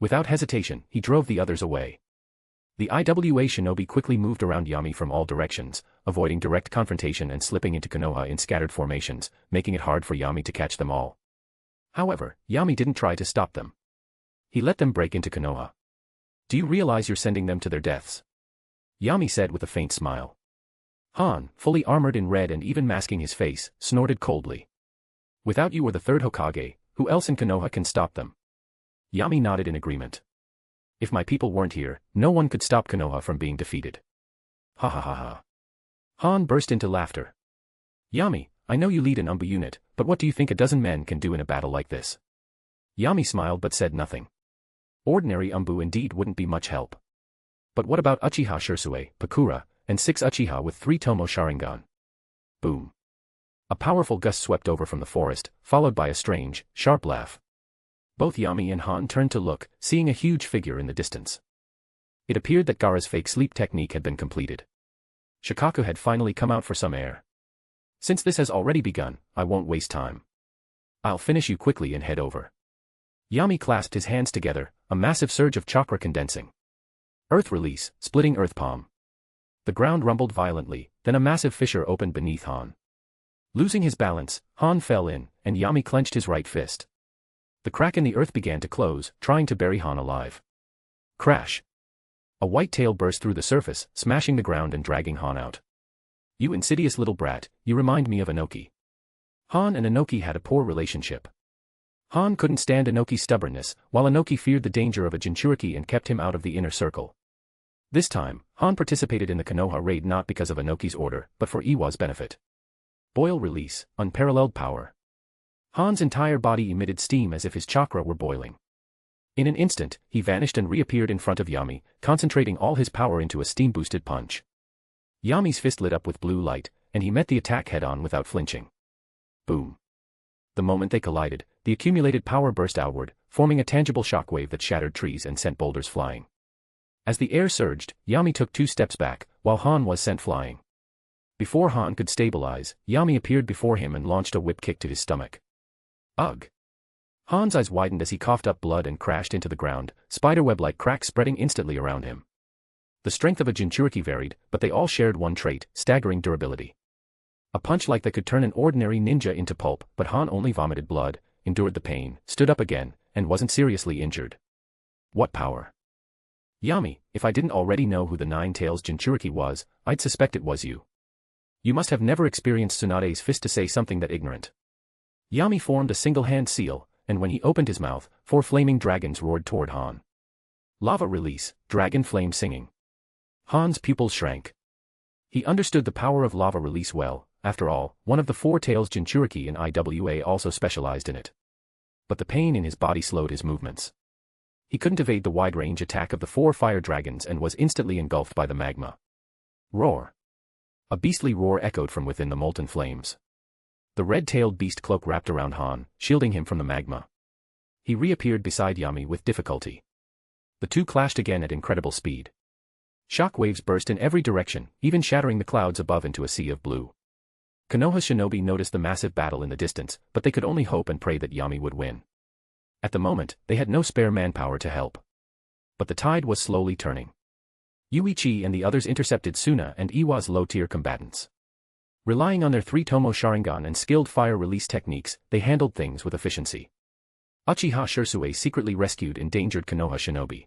Without hesitation, he drove the others away. The IWA shinobi quickly moved around Yami from all directions, avoiding direct confrontation and slipping into Konoha in scattered formations, making it hard for Yami to catch them all. However, Yami didn't try to stop them. He let them break into Konoha. Do you realize you're sending them to their deaths? Yami said with a faint smile. Han, fully armored in red and even masking his face, snorted coldly. Without you or the third Hokage, who else in Konoha can stop them? Yami nodded in agreement. If my people weren't here, no one could stop Konoha from being defeated. Ha ha ha ha. Han burst into laughter. Yami, I know you lead an Umbu unit, but what do you think a dozen men can do in a battle like this? Yami smiled but said nothing. Ordinary Umbu indeed wouldn't be much help. But what about Uchiha Shursue, Pakura, and 6 Uchiha with 3 Tomo Sharingan? Boom. A powerful gust swept over from the forest, followed by a strange, sharp laugh. Both Yami and Han turned to look, seeing a huge figure in the distance. It appeared that Gaara's fake sleep technique had been completed. Shikaku had finally come out for some air. Since this has already begun, I won't waste time. I'll finish you quickly and head over. Yami clasped his hands together, a massive surge of chakra condensing. Earth release, splitting earth palm. The ground rumbled violently, then a massive fissure opened beneath Han. Losing his balance, Han fell in, and Yami clenched his right fist. The crack in the earth began to close, trying to bury Han alive. Crash. A white tail burst through the surface, smashing the ground and dragging Han out. You insidious little brat, you remind me of Inoki. Han and Inoki had a poor relationship. Han couldn't stand Inoki's stubbornness, while Inoki feared the danger of a Jinchuriki and kept him out of the inner circle. This time, Han participated in the Konoha raid not because of Inoki's order, but for Iwa's benefit. Boil release, unparalleled power. Han's entire body emitted steam as if his chakra were boiling. In an instant, he vanished and reappeared in front of Yami, concentrating all his power into a steam-boosted punch. Yami's fist lit up with blue light, and he met the attack head-on without flinching. Boom. The moment they collided, the accumulated power burst outward, forming a tangible shockwave that shattered trees and sent boulders flying. As the air surged, Yami took 2 steps back, while Han was sent flying. Before Han could stabilize, Yami appeared before him and launched a whip kick to his stomach. Ugh. Han's eyes widened as he coughed up blood and crashed into the ground, spiderweb-like cracks spreading instantly around him. The strength of a Jinchuriki varied, but they all shared one trait, staggering durability. A punch like that could turn an ordinary ninja into pulp, but Han only vomited blood, endured the pain, stood up again, and wasn't seriously injured. What power! Yami, if I didn't already know who the Nine-Tails Jinchuriki was, I'd suspect it was you. You must have never experienced Tsunade's fist to say something that ignorant. Yami formed a single-hand seal, and when he opened his mouth, 4 flaming dragons roared toward Han. Lava release, dragon flame singing. Han's pupils shrank. He understood the power of lava release well, After all, one of the four tails Jinchuriki in IWA also specialized in it. But the pain in his body slowed his movements. He couldn't evade the wide-range attack of the four fire dragons and was instantly engulfed by the magma. Roar! A beastly roar echoed from within the molten flames. The red-tailed beast cloak wrapped around Han, shielding him from the magma. He reappeared beside Yami with difficulty. The two clashed again at incredible speed. Shock waves burst in every direction, even shattering the clouds above into a sea of blue. Konoha shinobi noticed the massive battle in the distance, but they could only hope and pray that Yami would win. At the moment, they had no spare manpower to help. But the tide was slowly turning. Yuichi and the others intercepted Suna and Iwa's low-tier combatants. Relying on their three-tomo Sharingan and skilled fire release techniques, they handled things with efficiency. Uchiha Shursue secretly rescued endangered Konoha shinobi.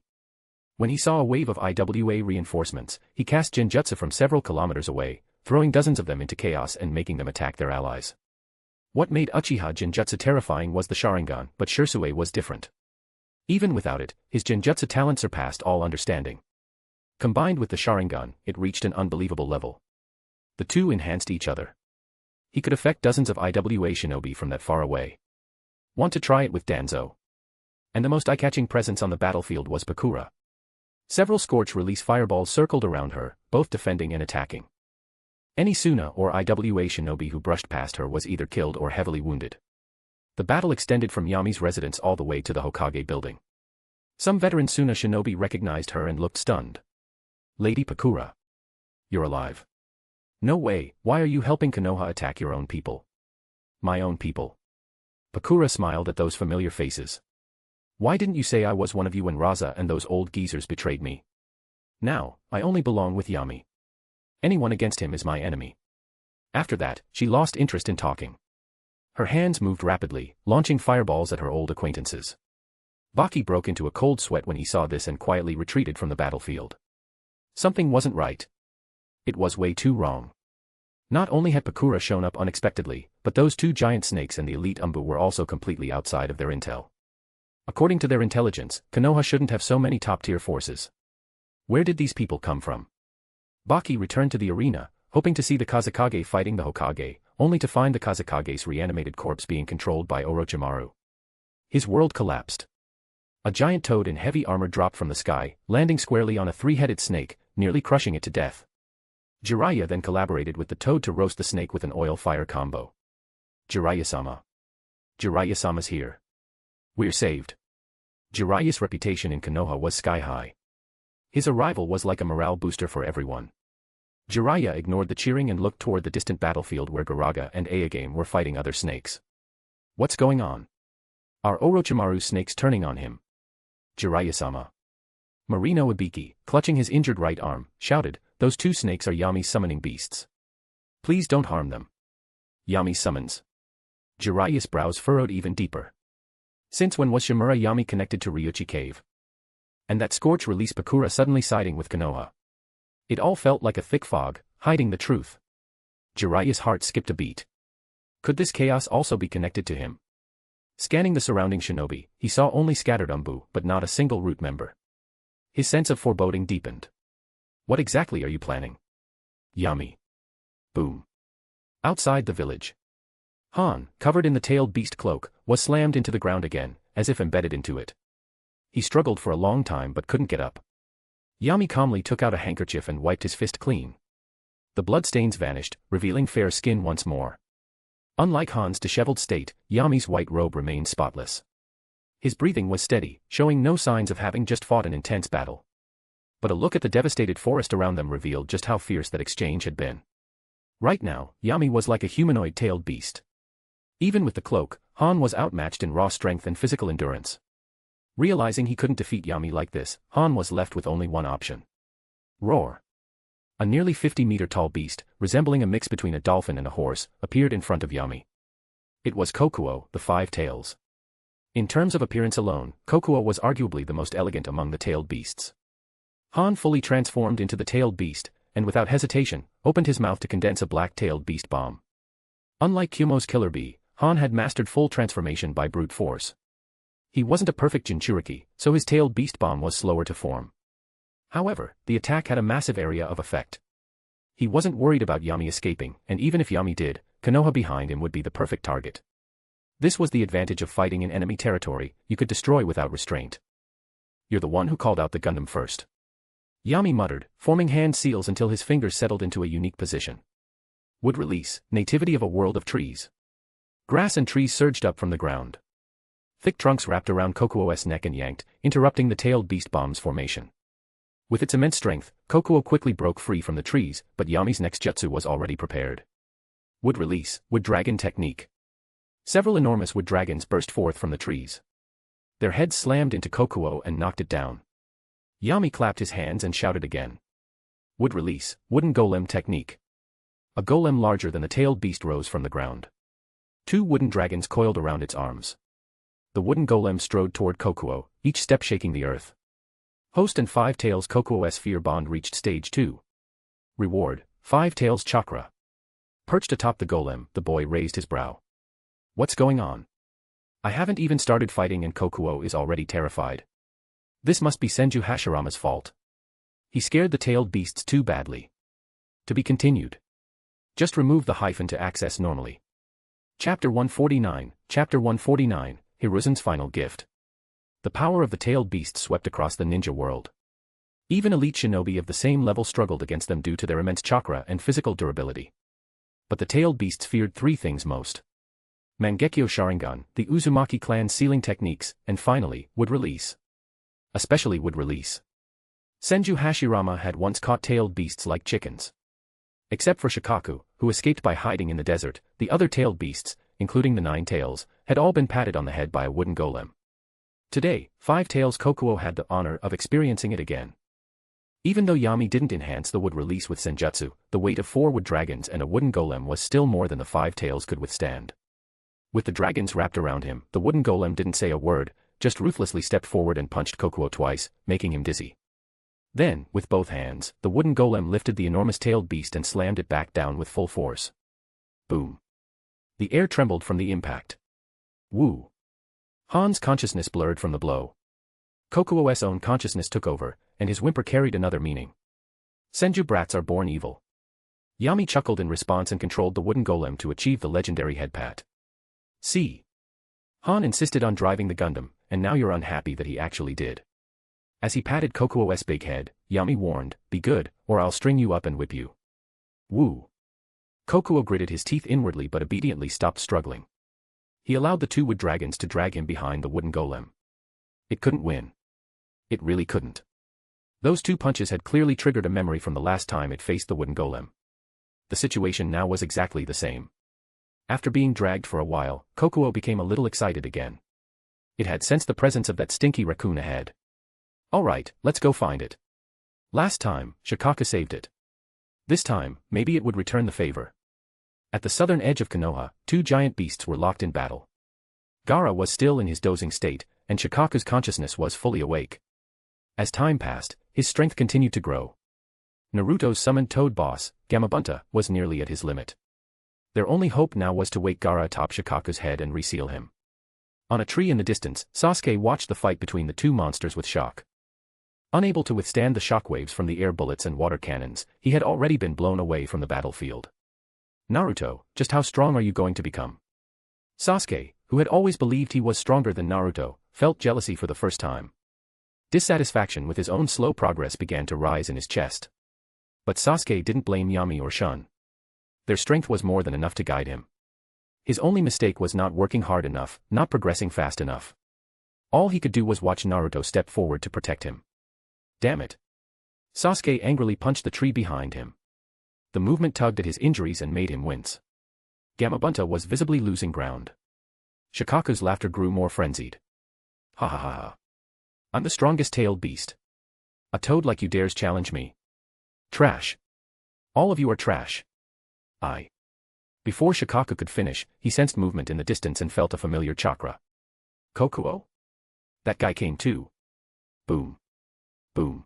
When he saw a wave of IWA reinforcements, he cast Genjutsu from several kilometers away, throwing dozens of them into chaos and making them attack their allies. What made Uchiha Genjutsu terrifying was the Sharingan, but Shursue was different. Even without it, his Genjutsu talent surpassed all understanding. Combined with the Sharingan, it reached an unbelievable level. The two enhanced each other. He could affect dozens of IWA shinobi from that far away. Want to try it with Danzō? And the most eye-catching presence on the battlefield was Pakura. Several scorch-release fireballs circled around her, both defending and attacking. Any Suna or IWA shinobi who brushed past her was either killed or heavily wounded. The battle extended from Yami's residence all the way to the Hokage building. Some veteran Suna shinobi recognized her and looked stunned. Lady Pakura. You're alive. No way, why are you helping Konoha attack your own people? My own people. Pakura smiled at those familiar faces. Why didn't you say I was one of you when Raza and those old geezers betrayed me? Now, I only belong with Yami. Anyone against him is my enemy. After that, she lost interest in talking. Her hands moved rapidly, launching fireballs at her old acquaintances. Baki broke into a cold sweat when he saw this and quietly retreated from the battlefield. Something wasn't right. It was way too wrong. Not only had Pakura shown up unexpectedly, but those two giant snakes and the elite Umbu were also completely outside of their intel. According to their intelligence, Konoha shouldn't have so many top-tier forces. Where did these people come from? Baki returned to the arena, hoping to see the Kazekage fighting the Hokage, only to find the Kazekage's reanimated corpse being controlled by Orochimaru. His world collapsed. A giant toad in heavy armor dropped from the sky, landing squarely on a three-headed snake, nearly crushing it to death. Jiraiya then collaborated with the toad to roast the snake with an oil-fire combo. Jiraiya-sama. Jiraiya-sama's here. We're saved. Jiraiya's reputation in Konoha was sky-high. His arrival was like a morale booster for everyone. Jiraiya ignored the cheering and looked toward the distant battlefield where Garaga and Aogame were fighting other snakes. What's going on? Are Orochimaru's snakes turning on him? Jiraiya-sama. Marino Ibiki, clutching his injured right arm, shouted, those two snakes are Yami's summoning beasts. Please don't harm them. Yami summons. Jiraiya's brows furrowed even deeper. Since when was Shimura Yami connected to Ryuchi Cave? And that scorch released Pakura suddenly siding with Konoha. It all felt like a thick fog, hiding the truth. Jiraiya's heart skipped a beat. Could this chaos also be connected to him? Scanning the surrounding shinobi, he saw only scattered Umbu, but not a single root member. His sense of foreboding deepened. What exactly are you planning? Yami. Boom. Outside the village. Han, covered in the tailed beast cloak, was slammed into the ground again, as if embedded into it. He struggled for a long time but couldn't get up. Yami calmly took out a handkerchief and wiped his fist clean. The bloodstains vanished, revealing fair skin once more. Unlike Han's disheveled state, Yami's white robe remained spotless. His breathing was steady, showing no signs of having just fought an intense battle. But a look at the devastated forest around them revealed just how fierce that exchange had been. Right now, Yami was like a humanoid-tailed beast. Even with the cloak, Han was outmatched in raw strength and physical endurance. Realizing he couldn't defeat Yami like this, Han was left with only one option. Roar. A nearly 50-meter-tall beast, resembling a mix between a dolphin and a horse, appeared in front of Yami. It was Kokuo, the Five Tails. In terms of appearance alone, Kokuo was arguably the most elegant among the tailed beasts. Han fully transformed into the tailed beast, and without hesitation, opened his mouth to condense a black-tailed beast bomb. Unlike Kumo's killer bee, Han had mastered full transformation by brute force. He wasn't a perfect Jinchuriki, so his tailed beast bomb was slower to form. However, the attack had a massive area of effect. He wasn't worried about Yami escaping, and even if Yami did, Konoha behind him would be the perfect target. This was the advantage of fighting in enemy territory, you could destroy without restraint. You're the one who called out the Gundam first. Yami muttered, forming hand seals until his fingers settled into a unique position. Would release, nativity of a world of trees. Grass and trees surged up from the ground. Thick trunks wrapped around Kokuo's neck and yanked, interrupting the tailed beast bomb's formation. With its immense strength, Kokuo quickly broke free from the trees, but Yami's next jutsu was already prepared. Wood release, wood dragon technique. Several enormous wood dragons burst forth from the trees. Their heads slammed into Kokuo and knocked it down. Yami clapped his hands and shouted again. Wood release, wooden golem technique. A golem larger than the tailed beast rose from the ground. 2 wooden dragons coiled around its arms. The wooden golem strode toward Kokuo, each step shaking the earth. Host and 5 Tails Kokuo's fear bond reached stage 2. Reward, 5 Tails chakra. Perched atop the golem, the boy raised his brow. What's going on? I haven't even started fighting and Kokuo is already terrified. This must be Senju Hashirama's fault. He scared the tailed beasts too badly. To be continued. Just remove the hyphen to access normally. Chapter 149, Chapter 149, Hiruzen's Final Gift. The power of the tailed beasts swept across the ninja world. Even elite shinobi of the same level struggled against them due to their immense chakra and physical durability. But the tailed beasts feared 3 things most. Mangekyo Sharingan, the Uzumaki clan's sealing techniques, and finally, wood release. Especially wood release. Senju Hashirama had once caught tailed beasts like chickens. Except for Shikaku, who escaped by hiding in the desert, the other tailed beasts, including the 9 tails, had all been patted on the head by a wooden golem. Today, 5 Tails Kokuo had the honor of experiencing it again. Even though Yami didn't enhance the wood release with senjutsu, the weight of 4 wood dragons and a wooden golem was still more than the 5 Tails could withstand. With the dragons wrapped around him, the wooden golem didn't say a word, just ruthlessly stepped forward and punched Kokuo twice, making him dizzy. Then, with both hands, the wooden golem lifted the enormous tailed beast and slammed it back down with full force. Boom. The air trembled from the impact. Woo. Han's consciousness blurred from the blow. Kokuo's own consciousness took over, and his whimper carried another meaning. Senju brats are born evil. Yami chuckled in response and controlled the wooden golem to achieve the legendary head pat. See. Han insisted on driving the Gundam, and now you're unhappy that he actually did. As he patted Kokuo's big head, Yami warned, be good, or I'll string you up and whip you. Woo. Kokuo gritted his teeth inwardly but obediently stopped struggling. He allowed the 2 wood dragons to drag him behind the wooden golem. It couldn't win. It really couldn't. Those 2 punches had clearly triggered a memory from the last time it faced the wooden golem. The situation now was exactly the same. After being dragged for a while, Kokuo became a little excited again. It had sensed the presence of that stinky raccoon ahead. Alright, let's go find it. Last time, Shikaku saved it. This time, maybe it would return the favor. At the southern edge of Konoha, 2 giant beasts were locked in battle. Gaara was still in his dozing state, and Shikaku's consciousness was fully awake. As time passed, his strength continued to grow. Naruto's summoned toad boss, Gamabunta, was nearly at his limit. Their only hope now was to wake Gaara atop Shikaku's head and reseal him. On a tree in the distance, Sasuke watched the fight between the 2 monsters with shock. Unable to withstand the shockwaves from the air bullets and water cannons, he had already been blown away from the battlefield. Naruto, just how strong are you going to become? Sasuke, who had always believed he was stronger than Naruto, felt jealousy for the first time. Dissatisfaction with his own slow progress began to rise in his chest. But Sasuke didn't blame Yami or Shun. Their strength was more than enough to guide him. His only mistake was not working hard enough, not progressing fast enough. All he could do was watch Naruto step forward to protect him. Damn it. Sasuke angrily punched the tree behind him. The movement tugged at his injuries and made him wince. Gamabunta was visibly losing ground. Shikaku's laughter grew more frenzied. Ha ha ha ha. I'm the strongest tailed beast. A toad like you dares challenge me. Trash. All of you are trash. Before Shikaku could finish, he sensed movement in the distance and felt a familiar chakra. Kokuo? That guy came too. Boom. Boom.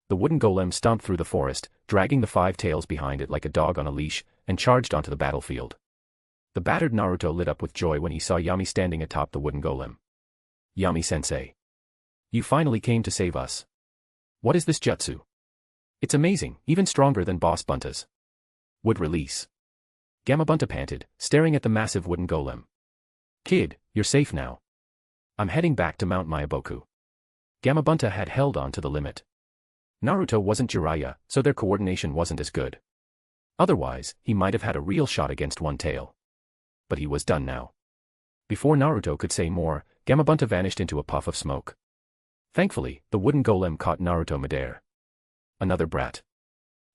The wooden golem stomped through the forest, dragging the 5 tails behind it like a dog on a leash, and charged onto the battlefield. The battered Naruto lit up with joy when he saw Yami standing atop the wooden golem. Yami-sensei. You finally came to save us. What is this jutsu? It's amazing, even stronger than Boss Bunta's. Would release. Gamabunta panted, staring at the massive wooden golem. Kid, you're safe now. I'm heading back to Mount Mayaboku. Gamabunta had held on to the limit. Naruto wasn't Jiraiya, so their coordination wasn't as good. Otherwise, he might have had a real shot against One Tail. But he was done now. Before Naruto could say more, Gamabunta vanished into a puff of smoke. Thankfully, the wooden golem caught Naruto midair. Another brat.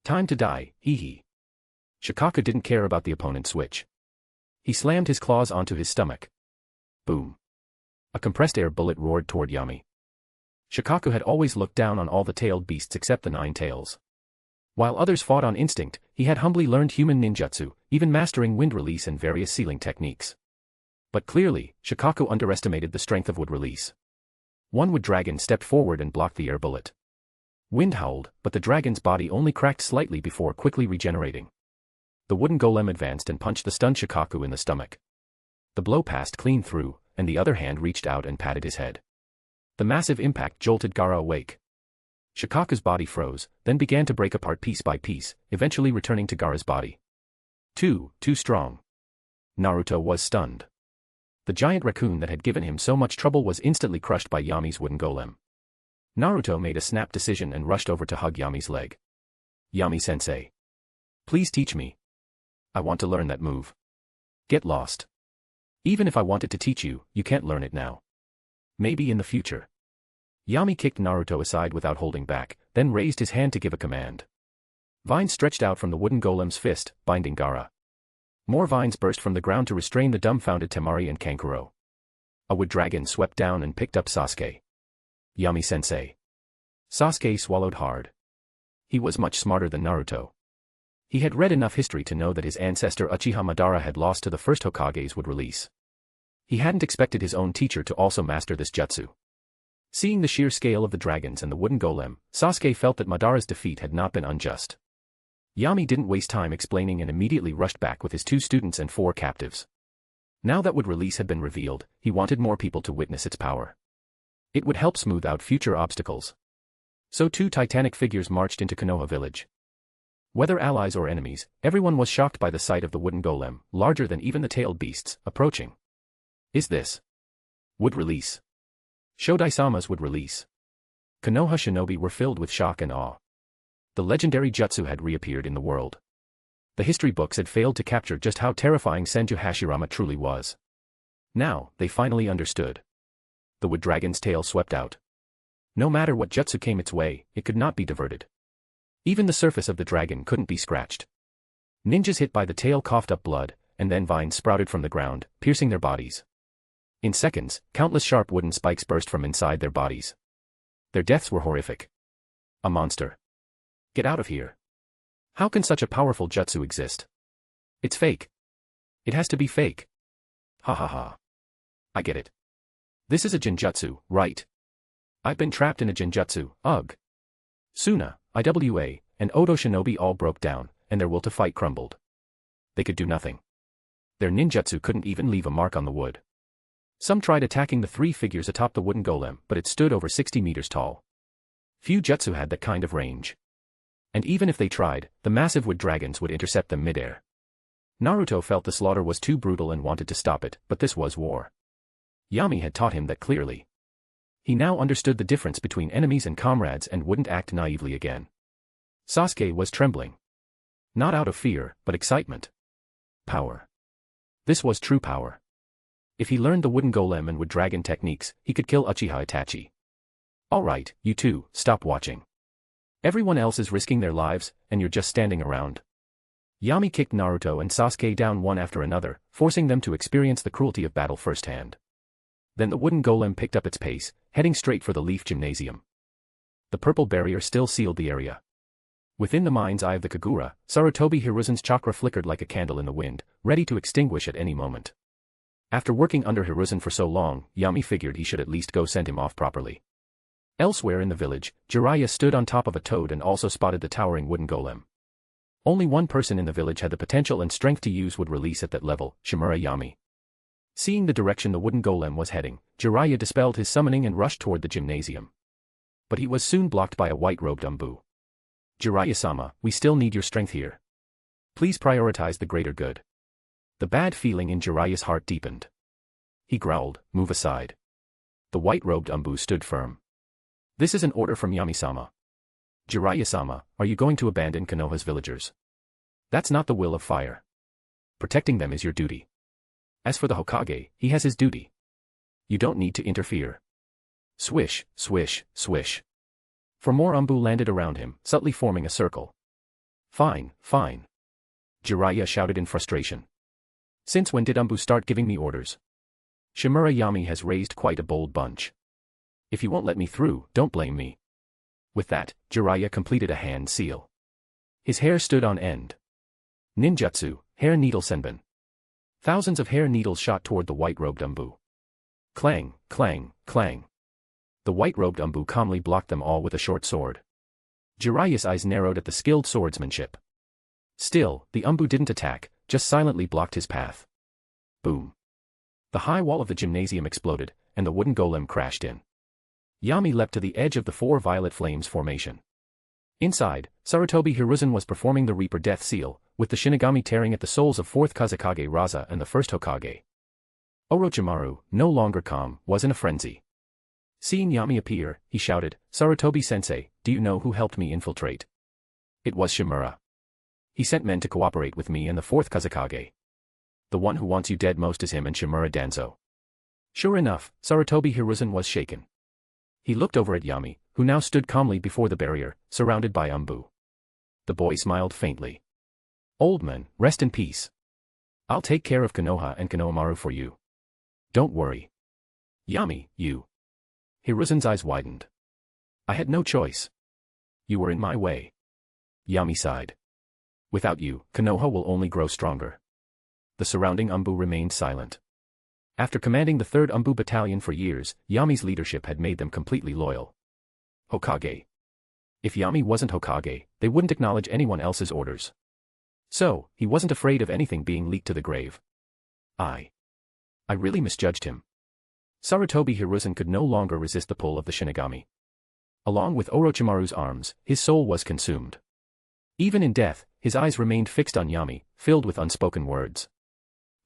Time to die, hee hee. Shikaku didn't care about the opponent's switch. He slammed his claws onto his stomach. Boom. A compressed air bullet roared toward Yami. Shikaku had always looked down on all the tailed beasts except the 9 tails. While others fought on instinct, he had humbly learned human ninjutsu, even mastering wind release and various sealing techniques. But clearly, Shikaku underestimated the strength of wood release. One wood dragon stepped forward and blocked the air bullet. Wind howled, but the dragon's body only cracked slightly before quickly regenerating. The wooden golem advanced and punched the stunned Shikaku in the stomach. The blow passed clean through, and the other hand reached out and patted his head. The massive impact jolted Gaara awake. Shikaku's body froze, then began to break apart piece by piece, eventually returning to Gaara's body. Too strong. Naruto was stunned. The giant raccoon that had given him so much trouble was instantly crushed by Yami's wooden golem. Naruto made a snap decision and rushed over to hug Yami's leg. Yami-sensei. Please teach me. I want to learn that move. Get lost. Even if I wanted to teach you, you can't learn it now. Maybe in the future. Yami kicked Naruto aside without holding back, then raised his hand to give a command. Vines stretched out from the wooden golem's fist, binding Gaara. More vines burst from the ground to restrain the dumbfounded Temari and Kankuro. A wood dragon swept down and picked up Sasuke. Yami-sensei. Sasuke swallowed hard. He was much smarter than Naruto. He had read enough history to know that his ancestor Uchiha Madara had lost to the first Hokage's wood release. He hadn't expected his own teacher to also master this jutsu. Seeing the sheer scale of the dragons and the wooden golem, Sasuke felt that Madara's defeat had not been unjust. Yami didn't waste time explaining and immediately rushed back with his 2 students and 4 captives. Now that wood release had been revealed, he wanted more people to witness its power. It would help smooth out future obstacles. So 2 titanic figures marched into Konoha village. Whether allies or enemies, everyone was shocked by the sight of the wooden golem, larger than even the tailed beasts, approaching. Is this wood release? Shodai-sama's would release. Konoha shinobi were filled with shock and awe. The legendary jutsu had reappeared in the world. The history books had failed to capture just how terrifying Senju Hashirama truly was. Now, they finally understood. The wood dragon's tail swept out. No matter what jutsu came its way, it could not be diverted. Even the surface of the dragon couldn't be scratched. Ninjas hit by the tail coughed up blood, and then vines sprouted from the ground, piercing their bodies. In seconds, countless sharp wooden spikes burst from inside their bodies. Their deaths were horrific. A monster. Get out of here. How can such a powerful jutsu exist? It's fake. It has to be fake. Ha ha ha. I get it. This is a genjutsu, right? I've been trapped in a genjutsu, ugh. Suna, Iwa, and Odo Shinobi all broke down, and their will to fight crumbled. They could do nothing. Their ninjutsu couldn't even leave a mark on the wood. Some tried attacking the 3 figures atop the wooden golem, but it stood over 60 meters tall. Few jutsu had that kind of range. And even if they tried, the massive wood dragons would intercept them midair. Naruto felt the slaughter was too brutal and wanted to stop it, but this was war. Yami had taught him that clearly. He now understood the difference between enemies and comrades and wouldn't act naively again. Sasuke was trembling. Not out of fear, but excitement. Power. This was true power. If he learned the wooden golem and wood dragon techniques, he could kill Uchiha Itachi. Alright, you two, stop watching. Everyone else is risking their lives, and you're just standing around. Yami kicked Naruto and Sasuke down one after another, forcing them to experience the cruelty of battle firsthand. Then the wooden golem picked up its pace, heading straight for the Leaf Gymnasium. The purple barrier still sealed the area. Within the mind's eye of the Kagura, Sarutobi Hiruzen's chakra flickered like a candle in the wind, ready to extinguish at any moment. After working under Hiruzen for so long, Yami figured he should at least go send him off properly. Elsewhere in the village, Jiraiya stood on top of a toad and also spotted the towering wooden golem. Only one person in the village had the potential and strength to use wood release at that level, Shimura Yami. Seeing the direction the wooden golem was heading, Jiraiya dispelled his summoning and rushed toward the gymnasium. But he was soon blocked by a white-robed Umbu. Jiraiya-sama, we still need your strength here. Please prioritize the greater good. The bad feeling in Jiraiya's heart deepened. He growled, move aside. The white-robed Umbu stood firm. This is an order from Yami-sama. Jiraiya-sama, are you going to abandon Konoha's villagers? That's not the will of fire. Protecting them is your duty. As for the Hokage, he has his duty. You don't need to interfere. Swish, swish, swish. For more Umbu landed around him, subtly forming a circle. Fine, fine. Jiraiya shouted in frustration. Since when did Umbu start giving me orders? Shimura Yami has raised quite a bold bunch. If you won't let me through, don't blame me. With that, Jiraiya completed a hand seal. His hair stood on end. Ninjutsu, hair needle senbon. Thousands of hair needles shot toward the white-robed Umbu. Clang, clang, clang. The white-robed Umbu calmly blocked them all with a short sword. Jiraiya's eyes narrowed at the skilled swordsmanship. Still, the Umbu didn't attack, just silently blocked his path. Boom. The high wall of the gymnasium exploded, and the wooden golem crashed in. Yami leapt to the edge of the four violet flames formation. Inside, Sarutobi Hiruzen was performing the Reaper Death Seal, with the Shinigami tearing at the souls of 4th Kazekage Raza and the 1st Hokage. Orochimaru, no longer calm, was in a frenzy. Seeing Yami appear, he shouted, Sarutobi-sensei, do you know who helped me infiltrate? It was Shimura. He sent men to cooperate with me and the 4th Kazekage. The one who wants you dead most is him and Shimura Danzō. Sure enough, Sarutobi Hiruzen was shaken. He looked over at Yami, who now stood calmly before the barrier, surrounded by Umbu. The boy smiled faintly. Old man, rest in peace. I'll take care of Konoha and Konohamaru for you. Don't worry. Yami, you. Hiruzen's eyes widened. I had no choice. You were in my way. Yami sighed. Without you, Konoha will only grow stronger. The surrounding Umbu remained silent. After commanding the 3rd Umbu Battalion for years, Yami's leadership had made them completely loyal. Hokage. If Yami wasn't Hokage, they wouldn't acknowledge anyone else's orders. So, he wasn't afraid of anything being leaked to the grave. I really misjudged him. Sarutobi Hiruzen could no longer resist the pull of the Shinigami. Along with Orochimaru's arms, his soul was consumed. Even in death, his eyes remained fixed on Yami, filled with unspoken words.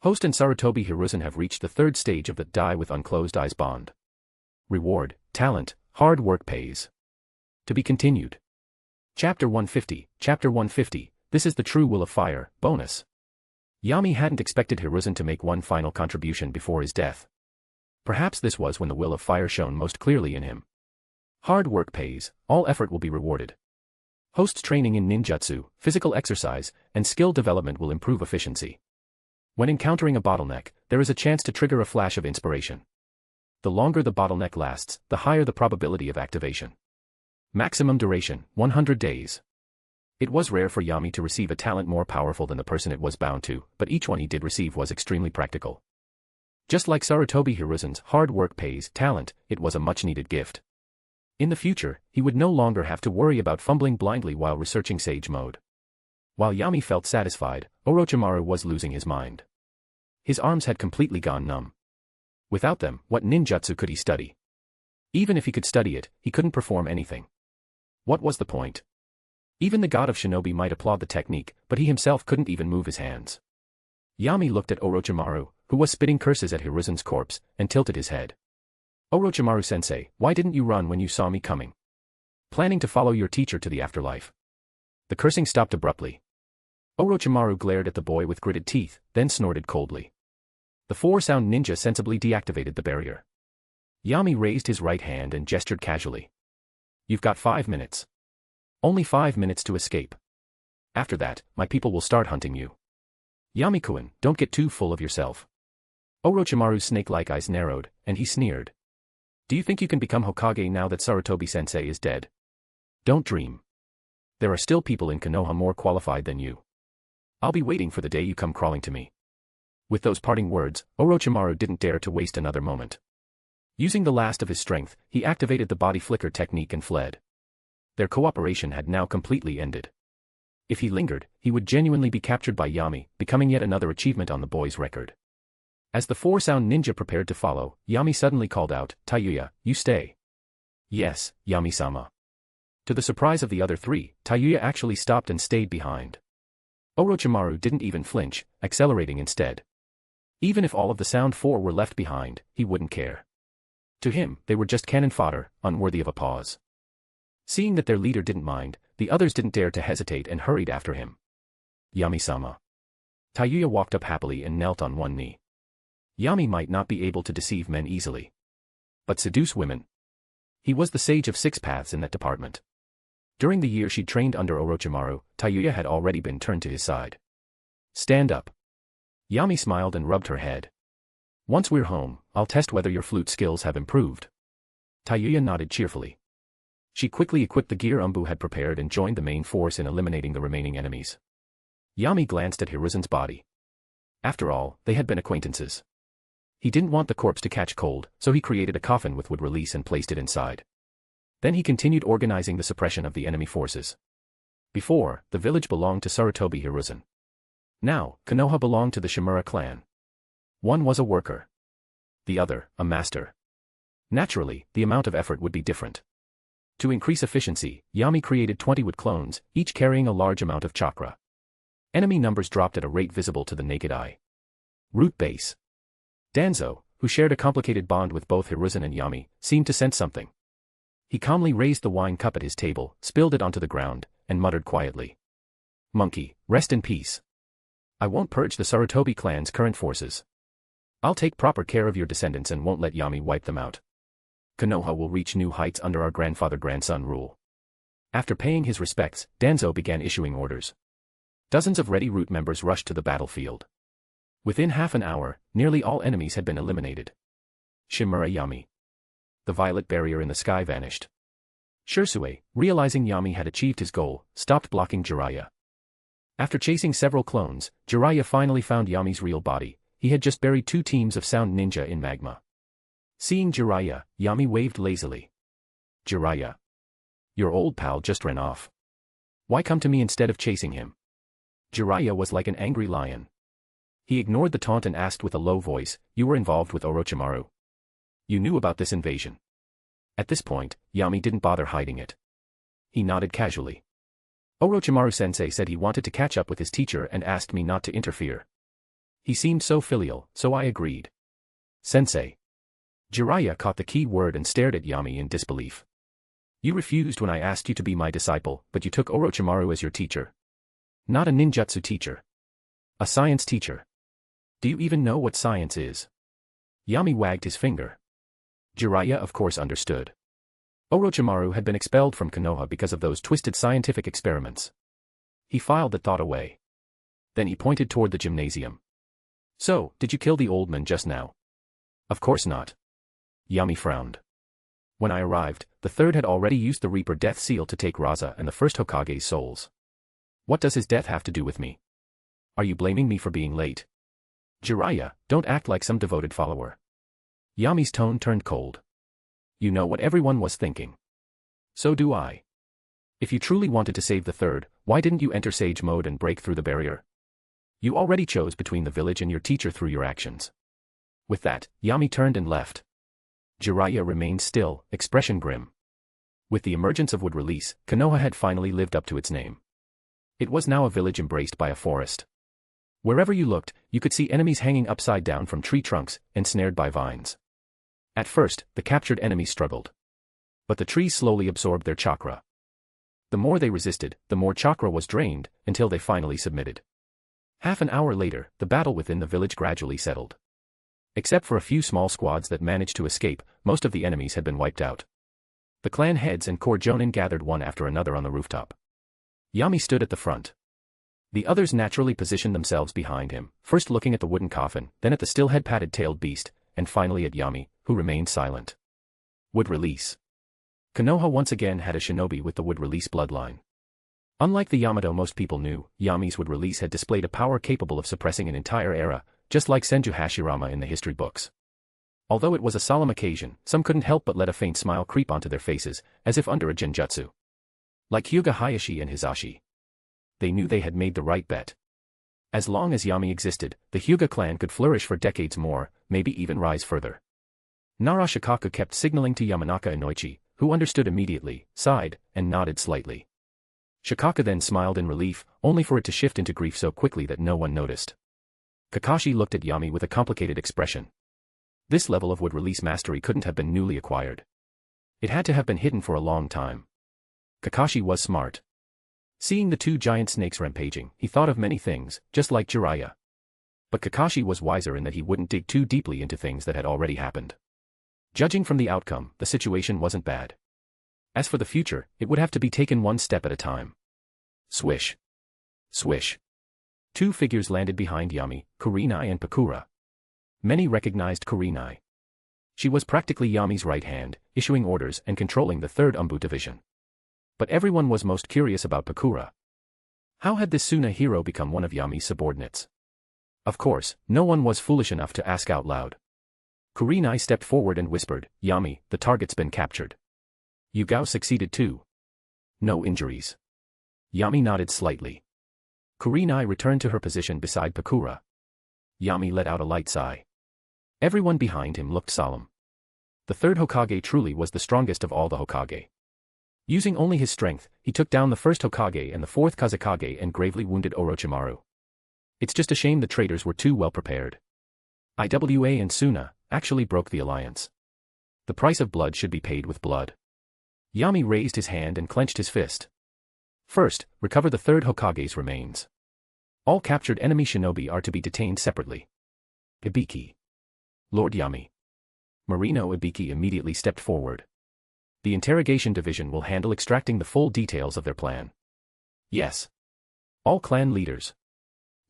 Host and Sarutobi Hiruzen have reached the 3rd stage of the die with unclosed eyes bond. Reward, talent, hard work pays. To be continued. Chapter 150, Chapter 150, This is the True Will of Fire, bonus. Yami hadn't expected Hiruzen to make one final contribution before his death. Perhaps this was when the will of fire shone most clearly in him. Hard work pays, all effort will be rewarded. Host's training in ninjutsu, physical exercise, and skill development will improve efficiency. When encountering a bottleneck, there is a chance to trigger a flash of inspiration. The longer the bottleneck lasts, the higher the probability of activation. Maximum duration, 100 days. It was rare for Yami to receive a talent more powerful than the person it was bound to, but each one he did receive was extremely practical. Just like Sarutobi Hiruzen's hard work pays talent, it was a much-needed gift. In the future, he would no longer have to worry about fumbling blindly while researching Sage Mode. While Yami felt satisfied, Orochimaru was losing his mind. His arms had completely gone numb. Without them, what ninjutsu could he study? Even if he could study it, he couldn't perform anything. What was the point? Even the god of shinobi might applaud the technique, but he himself couldn't even move his hands. Yami looked at Orochimaru, who was spitting curses at Hiruzen's corpse, and tilted his head. Orochimaru-sensei, why didn't you run when you saw me coming? Planning to follow your teacher to the afterlife. The cursing stopped abruptly. Orochimaru glared at the boy with gritted teeth, then snorted coldly. The 4-sound ninja sensibly deactivated the barrier. Yami raised his right hand and gestured casually. You've got 5 minutes. Only 5 minutes to escape. After that, my people will start hunting you. Yami-kun, don't get too full of yourself. Orochimaru's snake-like eyes narrowed, and he sneered. Do you think you can become Hokage now that Sarutobi-sensei is dead? Don't dream. There are still people in Konoha more qualified than you. I'll be waiting for the day you come crawling to me. With those parting words, Orochimaru didn't dare to waste another moment. Using the last of his strength, he activated the body flicker technique and fled. Their cooperation had now completely ended. If he lingered, he would genuinely be captured by Yami, becoming yet another achievement on the boy's record. As the 4-sound ninja prepared to follow, Yami suddenly called out, Tayuya, you stay. Yes, Yami-sama. To the surprise of the other 3, Tayuya actually stopped and stayed behind. Orochimaru didn't even flinch, accelerating instead. Even if all of the Sound Four were left behind, he wouldn't care. To him, they were just cannon fodder, unworthy of a pause. Seeing that their leader didn't mind, the others didn't dare to hesitate and hurried after him. Yami-sama. Tayuya walked up happily and knelt on one knee. Yami might not be able to deceive men easily, but seduce women. He was the sage of six paths in that department. During the year she'd trained under Orochimaru, Tayuya had already been turned to his side. Stand up. Yami smiled and rubbed her head. Once we're home, I'll test whether your flute skills have improved. Tayuya nodded cheerfully. She quickly equipped the gear Umbu had prepared and joined the main force in eliminating the remaining enemies. Yami glanced at Hiruzen's body. After all, they had been acquaintances. He didn't want the corpse to catch cold, so he created a coffin with wood release and placed it inside. Then he continued organizing the suppression of the enemy forces. Before, the village belonged to Sarutobi Hiruzen. Now, Konoha belonged to the Shimura clan. One was a worker. The other, a master. Naturally, the amount of effort would be different. To increase efficiency, Yami created 20 wood clones, each carrying a large amount of chakra. Enemy numbers dropped at a rate visible to the naked eye. Root base. Danzō, who shared a complicated bond with both Hiruzen and Yami, seemed to sense something. He calmly raised the wine cup at his table, spilled it onto the ground, and muttered quietly. Monkey, rest in peace. I won't purge the Sarutobi clan's current forces. I'll take proper care of your descendants and won't let Yami wipe them out. Konoha will reach new heights under our grandfather-grandson rule. After paying his respects, Danzō began issuing orders. Dozens of Ready Root members rushed to the battlefield. Within half an hour, nearly all enemies had been eliminated. Shimura Yami. The violet barrier in the sky vanished. Shursue, realizing Yami had achieved his goal, stopped blocking Jiraiya. After chasing several clones, Jiraiya finally found Yami's real body. He had just buried 2 teams of sound ninja in magma. Seeing Jiraiya, Yami waved lazily. Jiraiya. Your old pal just ran off. Why come to me instead of chasing him? Jiraiya was like an angry lion. He ignored the taunt and asked with a low voice, you were involved with Orochimaru. You knew about this invasion. At this point, Yami didn't bother hiding it. He nodded casually. Orochimaru-sensei said he wanted to catch up with his teacher and asked me not to interfere. He seemed so filial, so I agreed. Sensei. Jiraiya caught the key word and stared at Yami in disbelief. You refused when I asked you to be my disciple, but you took Orochimaru as your teacher. Not a ninjutsu teacher. A science teacher. Do you even know what science is? Yami wagged his finger. Jiraiya of course understood. Orochimaru had been expelled from Konoha because of those twisted scientific experiments. He filed the thought away. Then he pointed toward the gymnasium. So, did you kill the old man just now? Of course not. Yami frowned. When I arrived, the third had already used the Reaper death seal to take Raza and the first Hokage's souls. What does his death have to do with me? Are you blaming me for being late? Jiraiya, don't act like some devoted follower. Yami's tone turned cold. You know what everyone was thinking. So do I. If you truly wanted to save the third, why didn't you enter Sage mode and break through the barrier? You already chose between the village and your teacher through your actions. With that, Yami turned and left. Jiraiya remained still, expression grim. With the emergence of wood release, Konoha had finally lived up to its name. It was now a village embraced by a forest. Wherever you looked, you could see enemies hanging upside down from tree trunks, ensnared by vines. At first, the captured enemies struggled. But the trees slowly absorbed their chakra. The more they resisted, the more chakra was drained, until they finally submitted. Half an hour later, the battle within the village gradually settled. Except for a few small squads that managed to escape, most of the enemies had been wiped out. The clan heads and core jonin gathered one after another on the rooftop. Yami stood at the front. The others naturally positioned themselves behind him, first looking at the wooden coffin, then at the still head-padded-tailed beast, and finally at Yami, who remained silent. Wood release. Konoha once again had a shinobi with the wood release bloodline. Unlike the Yamato most people knew, Yami's wood release had displayed a power capable of suppressing an entire era, just like Senju Hashirama in the history books. Although it was a solemn occasion, some couldn't help but let a faint smile creep onto their faces, as if under a genjutsu. Like Hyuga Hayashi and Hisashi. They knew they had made the right bet. As long as Yami existed, the Hyuga clan could flourish for decades more, maybe even rise further. Nara Shikaku kept signaling to Yamanaka Inoichi, who understood immediately, sighed, and nodded slightly. Shikaka then smiled in relief, only for it to shift into grief so quickly that no one noticed. Kakashi looked at Yami with a complicated expression. This level of wood release mastery couldn't have been newly acquired. It had to have been hidden for a long time. Kakashi was smart. Seeing the two giant snakes rampaging, he thought of many things, just like Jiraiya. But Kakashi was wiser in that he wouldn't dig too deeply into things that had already happened. Judging from the outcome, the situation wasn't bad. As for the future, it would have to be taken one step at a time. Swish. Swish. Two figures landed behind Yami, Kurenai and Pakura. Many recognized Kurenai. She was practically Yami's right hand, issuing orders and controlling the third Umbu division. But everyone was most curious about Pakura. How had this Suna hero become one of Yami's subordinates? Of course, no one was foolish enough to ask out loud. Kurenai stepped forward and whispered, "Yami, the target's been captured." Yugao succeeded too. No injuries. Yami nodded slightly. Kurenai returned to her position beside Pakura. Yami let out a light sigh. Everyone behind him looked solemn. The third Hokage truly was the strongest of all the Hokage. Using only his strength, he took down the first Hokage and the fourth Kazekage and gravely wounded Orochimaru. It's just a shame the traitors were too well prepared. Iwa and Suna actually broke the alliance. The price of blood should be paid with blood. Yami raised his hand and clenched his fist. First, recover the third Hokage's remains. All captured enemy shinobi are to be detained separately. Ibiki. Lord Yami. Marino Ibiki immediately stepped forward. The interrogation division will handle extracting the full details of their plan. Yes. All clan leaders.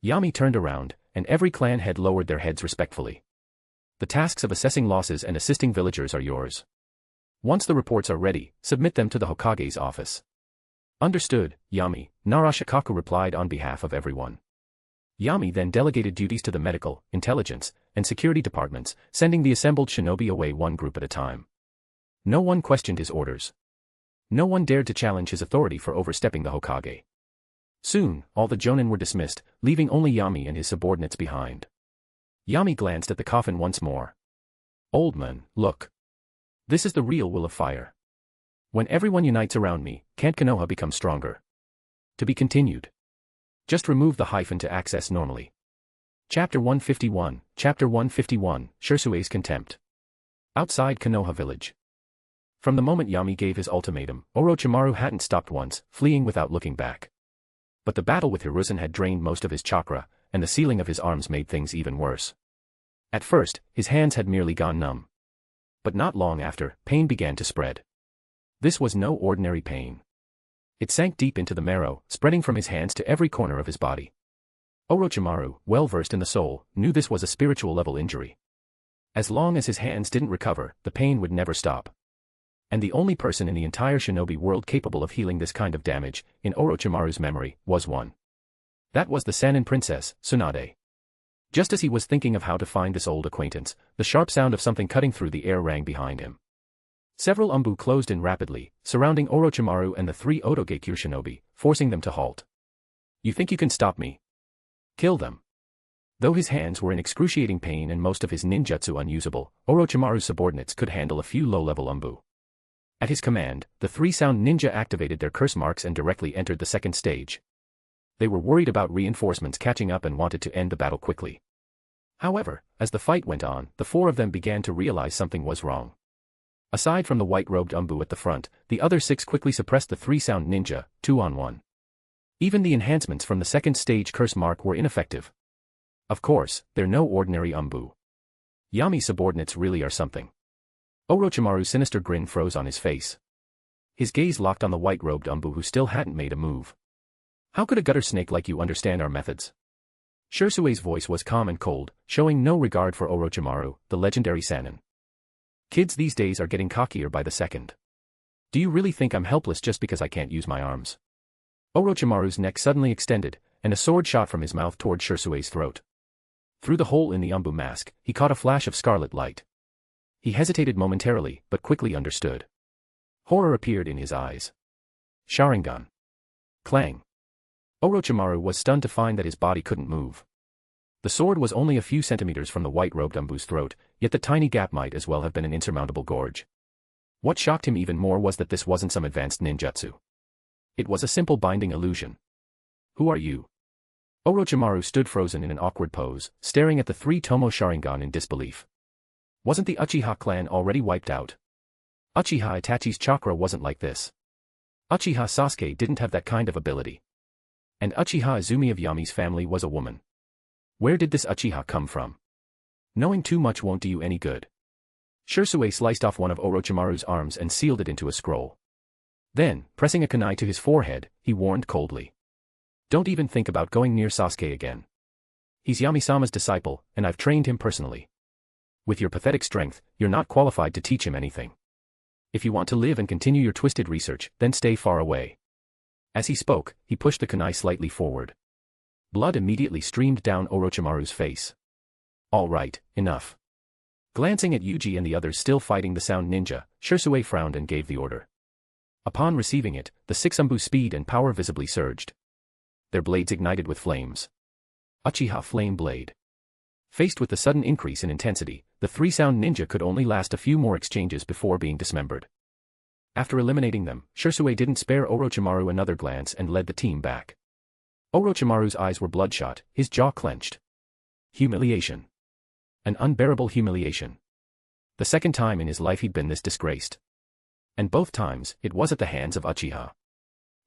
Yami turned around, and every clan head lowered their heads respectfully. The tasks of assessing losses and assisting villagers are yours. Once the reports are ready, submit them to the Hokage's office. Understood, Yami, Narashikaku replied on behalf of everyone. Yami then delegated duties to the medical, intelligence, and security departments, sending the assembled shinobi away one group at a time. No one questioned his orders. No one dared to challenge his authority for overstepping the Hokage. Soon, all the jonin were dismissed, leaving only Yami and his subordinates behind. Yami glanced at the coffin once more. Old man, look. This is the real will of fire. When everyone unites around me, can't Konoha become stronger? To be continued. Just remove the hyphen to access normally. Chapter 151, Chapter 151, Shirsue's Contempt. Outside Konoha Village. From the moment Yami gave his ultimatum, Orochimaru hadn't stopped once, fleeing without looking back. But the battle with Hiruzen had drained most of his chakra, and the sealing of his arms made things even worse. At first, his hands had merely gone numb. But not long after, pain began to spread. This was no ordinary pain. It sank deep into the marrow, spreading from his hands to every corner of his body. Orochimaru, well versed in the soul, knew this was a spiritual level injury. As long as his hands didn't recover, the pain would never stop. And the only person in the entire shinobi world capable of healing this kind of damage, in Orochimaru's memory, was one. That was the Sannin princess, Tsunade. Just as he was thinking of how to find this old acquaintance, the sharp sound of something cutting through the air rang behind him. Several Umbu closed in rapidly, surrounding Orochimaru and the three Otogekure shinobi, forcing them to halt. You think you can stop me? Kill them. Though his hands were in excruciating pain and most of his ninjutsu unusable, Orochimaru's subordinates could handle a few low-level Umbu. At his command, the three-sound ninja activated their curse marks and directly entered the second stage. They were worried about reinforcements catching up and wanted to end the battle quickly. However, as the fight went on, the four of them began to realize something was wrong. Aside from the white-robed Umbu at the front, the other six quickly suppressed the three-sound ninja, 2-on-1. Even the enhancements from the second stage curse mark were ineffective. Of course, they're no ordinary Umbu. Yami's subordinates really are something. Orochimaru's sinister grin froze on his face. His gaze locked on the white-robed Umbu who still hadn't made a move. How could a gutter snake like you understand our methods? Shirsue's voice was calm and cold, showing no regard for Orochimaru, the legendary Sannin. Kids these days are getting cockier by the second. Do you really think I'm helpless just because I can't use my arms? Orochimaru's neck suddenly extended, and a sword shot from his mouth toward Shirsue's throat. Through the hole in the Umbu mask, he caught a flash of scarlet light. He hesitated momentarily, but quickly understood. Horror appeared in his eyes. Sharingan. Clang. Orochimaru was stunned to find that his body couldn't move. The sword was only a few centimeters from the white-robed Umbu's throat, yet the tiny gap might as well have been an insurmountable gorge. What shocked him even more was that this wasn't some advanced ninjutsu. It was a simple binding illusion. Who are you? Orochimaru stood frozen in an awkward pose, staring at the 3 Tomo Sharingan in disbelief. Wasn't the Uchiha clan already wiped out? Uchiha Itachi's chakra wasn't like this. Uchiha Sasuke didn't have that kind of ability. And Uchiha Izumi of Yami's family was a woman. Where did this Uchiha come from? Knowing too much won't do you any good. Shisui sliced off one of Orochimaru's arms and sealed it into a scroll. Then, pressing a kunai to his forehead, he warned coldly. Don't even think about going near Sasuke again. He's Yami-sama's disciple, and I've trained him personally. With your pathetic strength, you're not qualified to teach him anything. If you want to live and continue your twisted research, then stay far away. As he spoke, he pushed the kunai slightly forward. Blood immediately streamed down Orochimaru's face. All right, enough. Glancing at Yuji and the others still fighting the sound ninja, Shisui frowned and gave the order. Upon receiving it, the Sixumbu speed and power visibly surged. Their blades ignited with flames. Uchiha Flame Blade. Faced with the sudden increase in intensity, the 3 sound ninja could only last a few more exchanges before being dismembered. After eliminating them, Shisui didn't spare Orochimaru another glance and led the team back. Orochimaru's eyes were bloodshot, his jaw clenched. Humiliation. An unbearable humiliation. The second time in his life he'd been this disgraced. And both times, it was at the hands of Uchiha.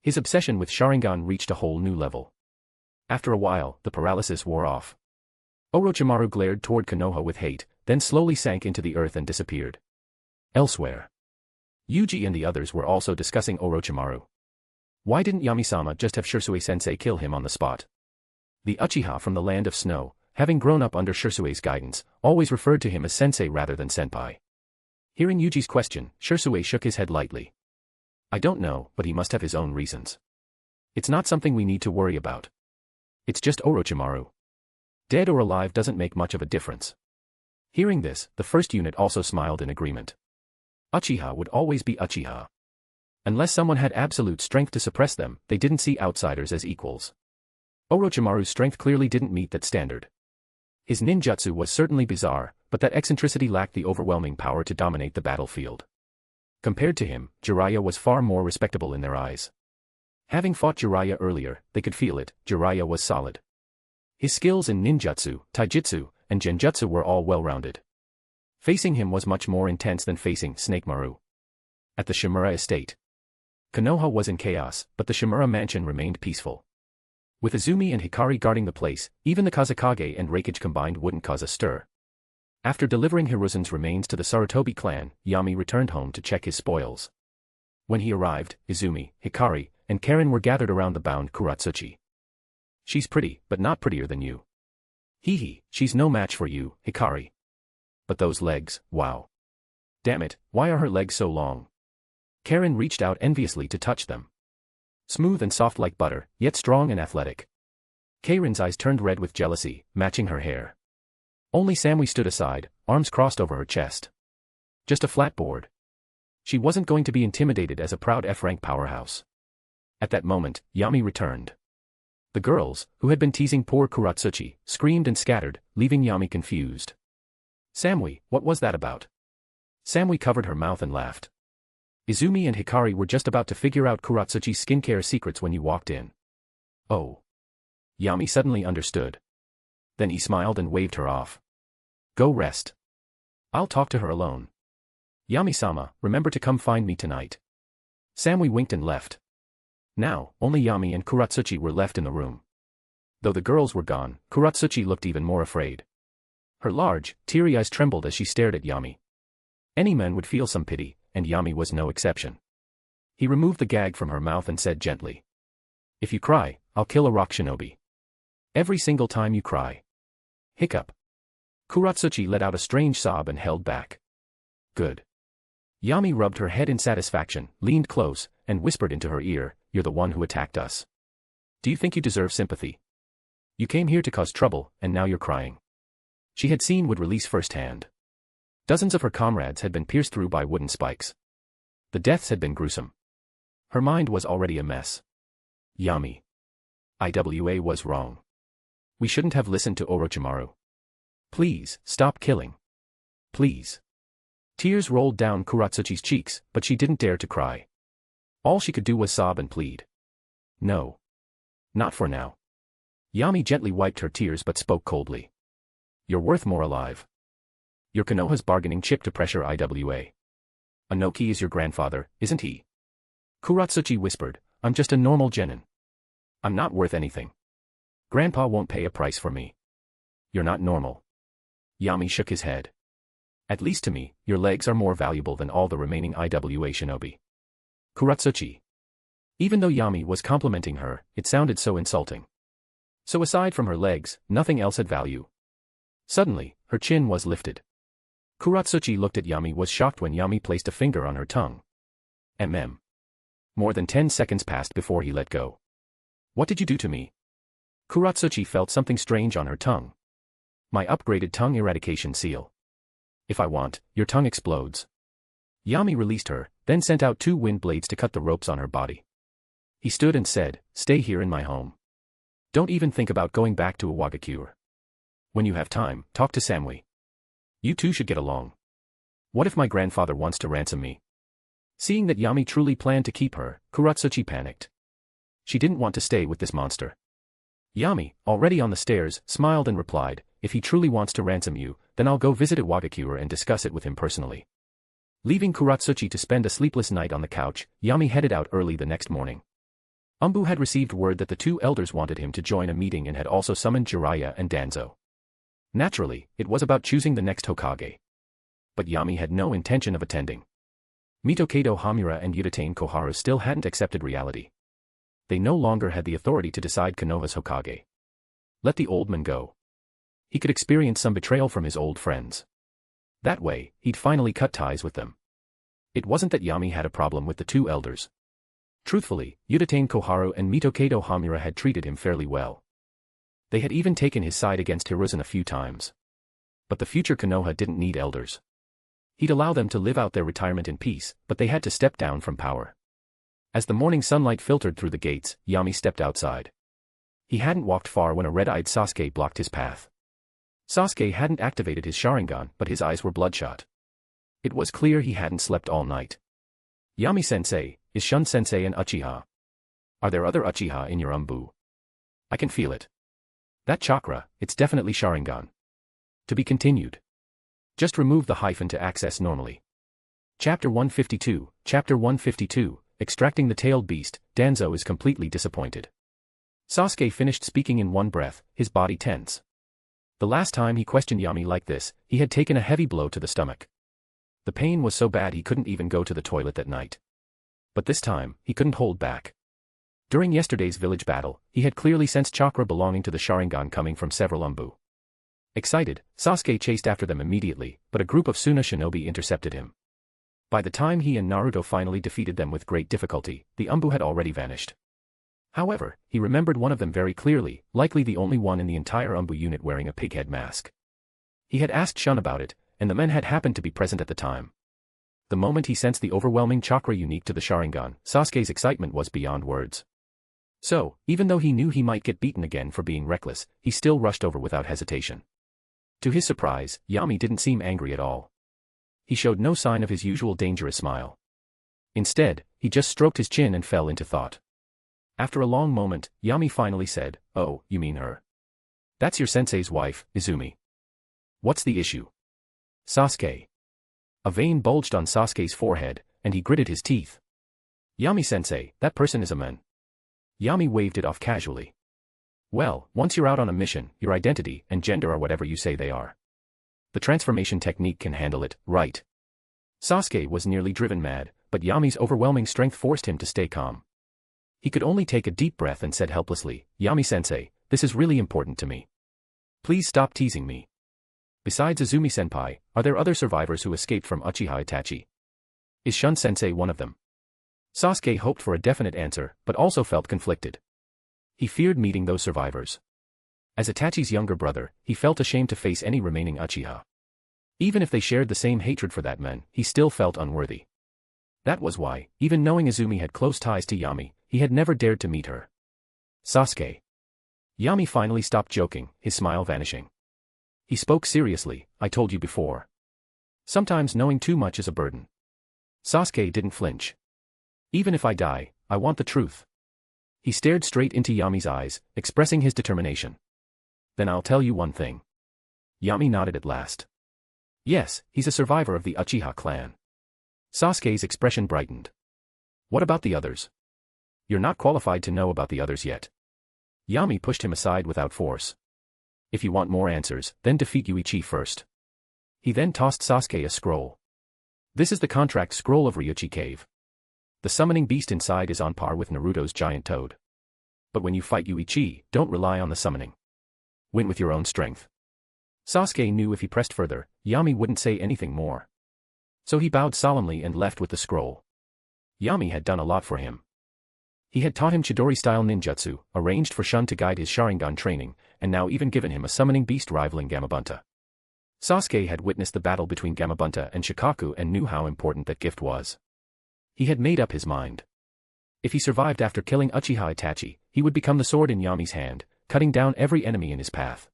His obsession with Sharingan reached a whole new level. After a while, the paralysis wore off. Orochimaru glared toward Konoha with hate, then slowly sank into the earth and disappeared. Elsewhere, Yuji and the others were also discussing Orochimaru. Why didn't Yami-sama just have Shisui-sensei kill him on the spot? The Uchiha from the land of snow, having grown up under Shisui's guidance, always referred to him as sensei rather than senpai. Hearing Yuji's question, Shisui shook his head lightly. I don't know, but he must have his own reasons. It's not something we need to worry about. It's just Orochimaru. Dead or alive doesn't make much of a difference. Hearing this, the first unit also smiled in agreement. Uchiha would always be Uchiha. Unless someone had absolute strength to suppress them, they didn't see outsiders as equals. Orochimaru's strength clearly didn't meet that standard. His ninjutsu was certainly bizarre, but that eccentricity lacked the overwhelming power to dominate the battlefield. Compared to him, Jiraiya was far more respectable in their eyes. Having fought Jiraiya earlier, they could feel it, Jiraiya was solid. His skills in ninjutsu, taijutsu, and genjutsu were all well-rounded. Facing him was much more intense than facing Snake Maru. At the Shimura estate, Konoha was in chaos, but the Shimura mansion remained peaceful. With Izumi and Hikari guarding the place, even the Kazekage and Reikage combined wouldn't cause a stir. After delivering Hiruzen's remains to the Sarutobi clan, Yami returned home to check his spoils. When he arrived, Izumi, Hikari, and Karen were gathered around the bound Kuratsuchi. She's pretty, but not prettier than you. Hee, she's no match for you, Hikari. But those legs, wow. Damn it, why are her legs so long? Karen reached out enviously to touch them. Smooth and soft like butter, yet strong and athletic. Karen's eyes turned red with jealousy, matching her hair. Only Samui stood aside, arms crossed over her chest. Just a flat board. She wasn't going to be intimidated as a proud F-rank powerhouse. At that moment, Yami returned. The girls, who had been teasing poor Kuratsuchi, screamed and scattered, leaving Yami confused. Samui, what was that about? Samui covered her mouth and laughed. Izumi and Hikari were just about to figure out Kuratsuchi's skincare secrets when you walked in. Oh. Yami suddenly understood. Then he smiled and waved her off. Go rest. I'll talk to her alone. Yami-sama, remember to come find me tonight. Samui winked and left. Now, only Yami and Kuratsuchi were left in the room. Though the girls were gone, Kuratsuchi looked even more afraid. Her large, teary eyes trembled as she stared at Yami. Any man would feel some pity, and Yami was no exception. He removed the gag from her mouth and said gently. If you cry, I'll kill a rock shinobi. Every single time you cry. Hiccup. Kuratsuchi let out a strange sob and held back. Good. Yami rubbed her head in satisfaction, leaned close, and whispered into her ear, You're the one who attacked us. Do you think you deserve sympathy? You came here to cause trouble, and now you're crying. She had seen would release firsthand. Dozens of her comrades had been pierced through by wooden spikes. The deaths had been gruesome. Her mind was already a mess. Yami. IWA was wrong. We shouldn't have listened to Orochimaru. Please, stop killing. Please. Tears rolled down Kuratsuchi's cheeks, but she didn't dare to cry. All she could do was sob and plead. No. Not for now. Yami gently wiped her tears but spoke coldly. You're worth more alive. Your Konoha's bargaining chip to pressure IWA. Anoki is your grandfather, isn't he? Kuratsuchi whispered, I'm just a normal genin. I'm not worth anything. Grandpa won't pay a price for me. You're not normal. Yami shook his head. At least to me, your legs are more valuable than all the remaining IWA shinobi. Kuratsuchi. Even though Yami was complimenting her, it sounded so insulting. So aside from her legs, nothing else had value. Suddenly, her chin was lifted. Kuratsuchi looked at Yami was shocked when Yami placed a finger on her tongue. More than 10 seconds passed before he let go. What did you do to me? Kuratsuchi felt something strange on her tongue. My upgraded tongue eradication seal. If I want, your tongue explodes. Yami released her, then sent out 2 wind blades to cut the ropes on her body. He stood and said, stay here in my home. Don't even think about going back to Iwagakure. When you have time, talk to Samui. You two should get along. What if my grandfather wants to ransom me? Seeing that Yami truly planned to keep her, Kuratsuchi panicked. She didn't want to stay with this monster. Yami, already on the stairs, smiled and replied, if he truly wants to ransom you, then I'll go visit Iwagakure and discuss it with him personally. Leaving Kuratsuchi to spend a sleepless night on the couch, Yami headed out early the next morning. Umbu had received word that the 2 elders wanted him to join a meeting and had also summoned Jiraiya and Danzō. Naturally, it was about choosing the next Hokage. But Yami had no intention of attending. Mitokado Hamura and Utatane Koharu still hadn't accepted reality. They no longer had the authority to decide Konoha's Hokage. Let the old man go. He could experience some betrayal from his old friends. That way, he'd finally cut ties with them. It wasn't that Yami had a problem with the 2 elders. Truthfully, Utatane Koharu and Mitokado Hamura had treated him fairly well. They had even taken his side against Hiruzen a few times. But the future Konoha didn't need elders. He'd allow them to live out their retirement in peace, but they had to step down from power. As the morning sunlight filtered through the gates, Yami stepped outside. He hadn't walked far when a red-eyed Sasuke blocked his path. Sasuke hadn't activated his Sharingan, but his eyes were bloodshot. It was clear he hadn't slept all night. Yami-sensei, is Shun-sensei an Uchiha? Are there other Uchiha in your Umbu? I can feel it. That chakra, it's definitely Sharingan. To be continued. Just remove the hyphen to access normally. Chapter 152, Chapter 152, Extracting the Tailed Beast, Danzō is completely disappointed. Sasuke finished speaking in one breath, his body tense. The last time he questioned Yami like this, he had taken a heavy blow to the stomach. The pain was so bad he couldn't even go to the toilet that night. But this time, he couldn't hold back. During yesterday's village battle, he had clearly sensed chakra belonging to the Sharingan coming from several Umbu. Excited, Sasuke chased after them immediately, but a group of Suna shinobi intercepted him. By the time he and Naruto finally defeated them with great difficulty, the Umbu had already vanished. However, he remembered one of them very clearly, likely the only one in the entire Umbu unit wearing a pighead mask. He had asked Shun about it, and the men had happened to be present at the time. The moment he sensed the overwhelming chakra unique to the Sharingan, Sasuke's excitement was beyond words. So, even though he knew he might get beaten again for being reckless, he still rushed over without hesitation. To his surprise, Yami didn't seem angry at all. He showed no sign of his usual dangerous smile. Instead, he just stroked his chin and fell into thought. After a long moment, Yami finally said, "Oh, you mean her? That's your sensei's wife, Izumi. What's the issue?" Sasuke. A vein bulged on Sasuke's forehead, and he gritted his teeth. "Yami-sensei, that person is a man." Yami waved it off casually. "Well, once you're out on a mission, your identity and gender are whatever you say they are. The transformation technique can handle it, right?" Sasuke was nearly driven mad, but Yami's overwhelming strength forced him to stay calm. He could only take a deep breath and said helplessly, "Yami-sensei, this is really important to me. Please stop teasing me. Besides Izumi-senpai, are there other survivors who escaped from Uchiha Itachi? Is Shun-sensei one of them?" Sasuke hoped for a definite answer, but also felt conflicted. He feared meeting those survivors. As Itachi's younger brother, he felt ashamed to face any remaining Uchiha. Even if they shared the same hatred for that man, he still felt unworthy. That was why, even knowing Izumi had close ties to Yami, he had never dared to meet her. "Sasuke." Yami finally stopped joking, his smile vanishing. He spoke seriously, "I told you before. Sometimes knowing too much is a burden." Sasuke didn't flinch. "Even if I die, I want the truth." He stared straight into Yami's eyes, expressing his determination. Then I'll tell you one thing. Yami nodded at last. Yes, he's a survivor of the Uchiha clan. Sasuke's expression brightened. What about the others? You're not qualified to know about the others yet. Yami pushed him aside without force. If you want more answers, then defeat Yuichi first. He then tossed Sasuke a scroll. This is the contract scroll of Ryuchi Cave. The summoning beast inside is on par with Naruto's giant toad. But when you fight Yuichi, don't rely on the summoning. Win with your own strength. Sasuke knew if he pressed further, Yami wouldn't say anything more. So he bowed solemnly and left with the scroll. Yami had done a lot for him. He had taught him Chidori-style ninjutsu, arranged for Shun to guide his Sharingan training, and now even given him a summoning beast rivaling Gamabunta. Sasuke had witnessed the battle between Gamabunta and Shikaku and knew how important that gift was. He had made up his mind. If he survived after killing Uchiha Itachi, he would become the sword in Yami's hand, cutting down every enemy in his path.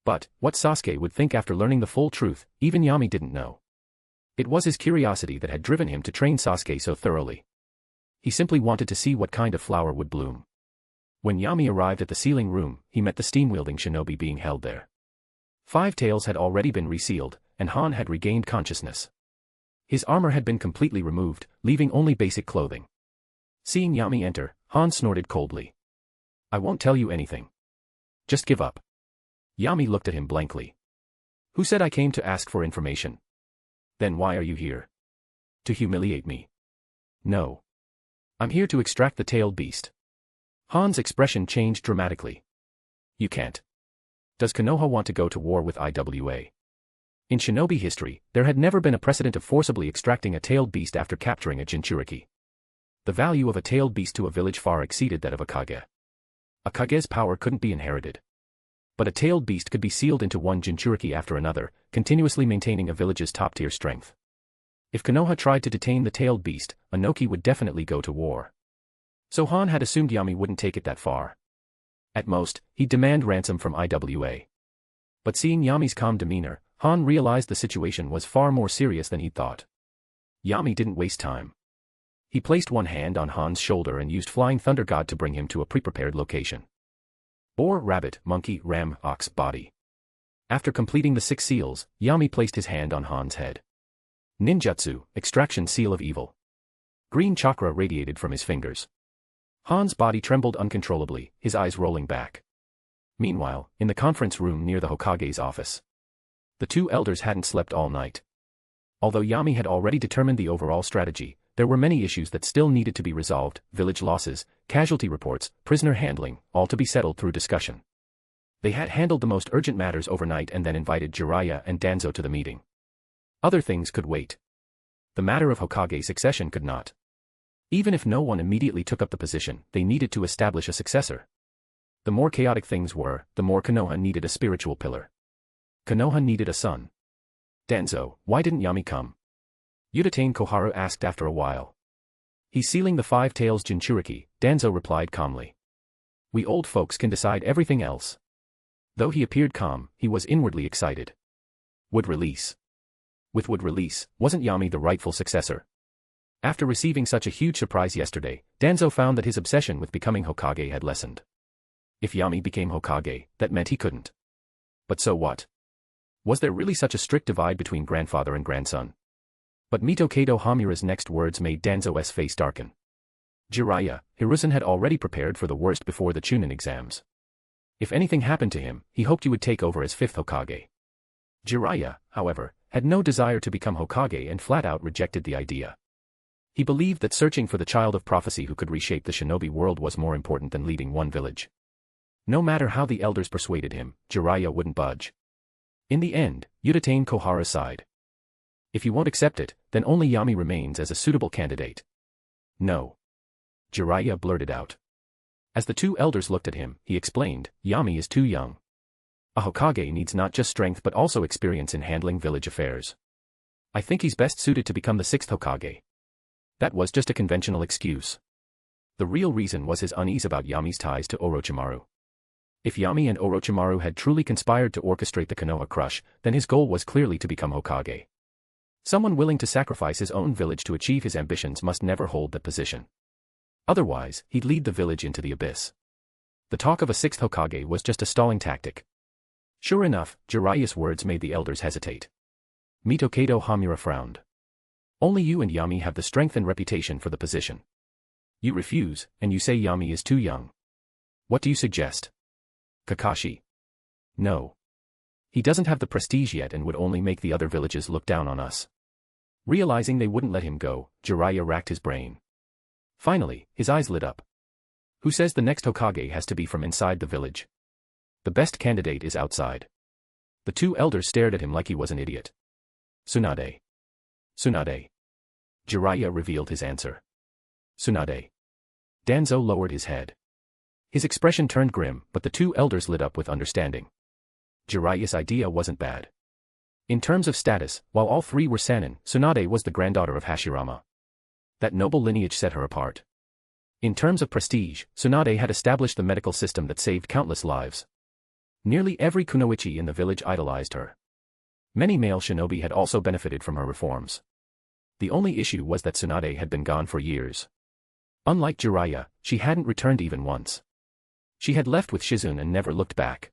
But, what Sasuke would think after learning the full truth, even Yami didn't know. It was his curiosity that had driven him to train Sasuke so thoroughly. He simply wanted to see what kind of flower would bloom. When Yami arrived at the sealing room, he met the steam-wielding shinobi being held there. Five Tails had already been resealed, and Han had regained consciousness. His armor had been completely removed, leaving only basic clothing. Seeing Yami enter, Han snorted coldly. I won't tell you anything. Just give up. Yami looked at him blankly. Who said I came to ask for information? Then why are you here? To humiliate me? No. I'm here to extract the tailed beast. Han's expression changed dramatically. You can't. Does Konoha want to go to war with IWA? In shinobi history, there had never been a precedent of forcibly extracting a tailed beast after capturing a Jinchuriki. The value of a tailed beast to a village far exceeded that of a Kage. A Kage's power couldn't be inherited. But a tailed beast could be sealed into one Jinchuriki after another, continuously maintaining a village's top-tier strength. If Konoha tried to detain the tailed beast, Inoki would definitely go to war. So Han had assumed Yami wouldn't take it that far. At most, he'd demand ransom from IWA. But seeing Yami's calm demeanor, Han realized the situation was far more serious than he'd thought. Yami didn't waste time. He placed one hand on Han's shoulder and used Flying Thunder God to bring him to a pre-prepared location. Boar, rabbit, monkey, ram, ox, body. After completing the 6 seals, Yami placed his hand on Han's head. Ninjutsu, extraction seal of evil. Green chakra radiated from his fingers. Han's body trembled uncontrollably, his eyes rolling back. Meanwhile, in the conference room near the Hokage's office. The two elders hadn't slept all night. Although Yami had already determined the overall strategy, there were many issues that still needed to be resolved: village losses, casualty reports, prisoner handling, all to be settled through discussion. They had handled the most urgent matters overnight and then invited Jiraiya and Danzō to the meeting. Other things could wait. The matter of Hokage succession could not. Even if no one immediately took up the position, they needed to establish a successor. The more chaotic things were, the more Konoha needed a spiritual pillar. Konoha needed a son. Danzō, why didn't Yami come? Udatane Koharu asked after a while. He's sealing the 5 Tails Jinchuriki, Danzō replied calmly. We old folks can decide everything else. Though he appeared calm, he was inwardly excited. Would release. With would release, wasn't Yami the rightful successor? After receiving such a huge surprise yesterday, Danzō found that his obsession with becoming Hokage had lessened. If Yami became Hokage, that meant he couldn't. But so what? Was there really such a strict divide between grandfather and grandson? But Mito Kado Hamura's next words made Danzo's face darken. Jiraiya, Hiruzen had already prepared for the worst before the Chunin exams. If anything happened to him, he hoped he would take over as 5th Hokage. Jiraiya, however, had no desire to become Hokage and flat-out rejected the idea. He believed that searching for the child of prophecy who could reshape the shinobi world was more important than leading one village. No matter how the elders persuaded him, Jiraiya wouldn't budge. In the end, Udatane Koharu sighed. If you won't accept it, then only Yami remains as a suitable candidate. No. Jiraiya blurted out. As the two elders looked at him, he explained, Yami is too young. A Hokage needs not just strength but also experience in handling village affairs. I think he's best suited to become the 6th Hokage. That was just a conventional excuse. The real reason was his unease about Yami's ties to Orochimaru. If Yami and Orochimaru had truly conspired to orchestrate the Konoha crush, then his goal was clearly to become Hokage. Someone willing to sacrifice his own village to achieve his ambitions must never hold that position. Otherwise, he'd lead the village into the abyss. The talk of a sixth Hokage was just a stalling tactic. Sure enough, Jiraiya's words made the elders hesitate. Mitokato Hamura frowned. Only you and Yami have the strength and reputation for the position. You refuse, and you say Yami is too young. What do you suggest? Kakashi. No. He doesn't have the prestige yet and would only make the other villages look down on us. Realizing they wouldn't let him go, Jiraiya racked his brain. Finally, his eyes lit up. Who says the next Hokage has to be from inside the village? The best candidate is outside. The two elders stared at him like he was an idiot. Tsunade. Tsunade. Jiraiya revealed his answer. Tsunade. Danzō lowered his head. His expression turned grim, but the two elders lit up with understanding. Jiraiya's idea wasn't bad. In terms of status, while all three were Sannin, Tsunade was the granddaughter of Hashirama. That noble lineage set her apart. In terms of prestige, Tsunade had established the medical system that saved countless lives. Nearly every kunoichi in the village idolized her. Many male shinobi had also benefited from her reforms. The only issue was that Tsunade had been gone for years. Unlike Jiraiya, she hadn't returned even once. She had left with Shizune and never looked back.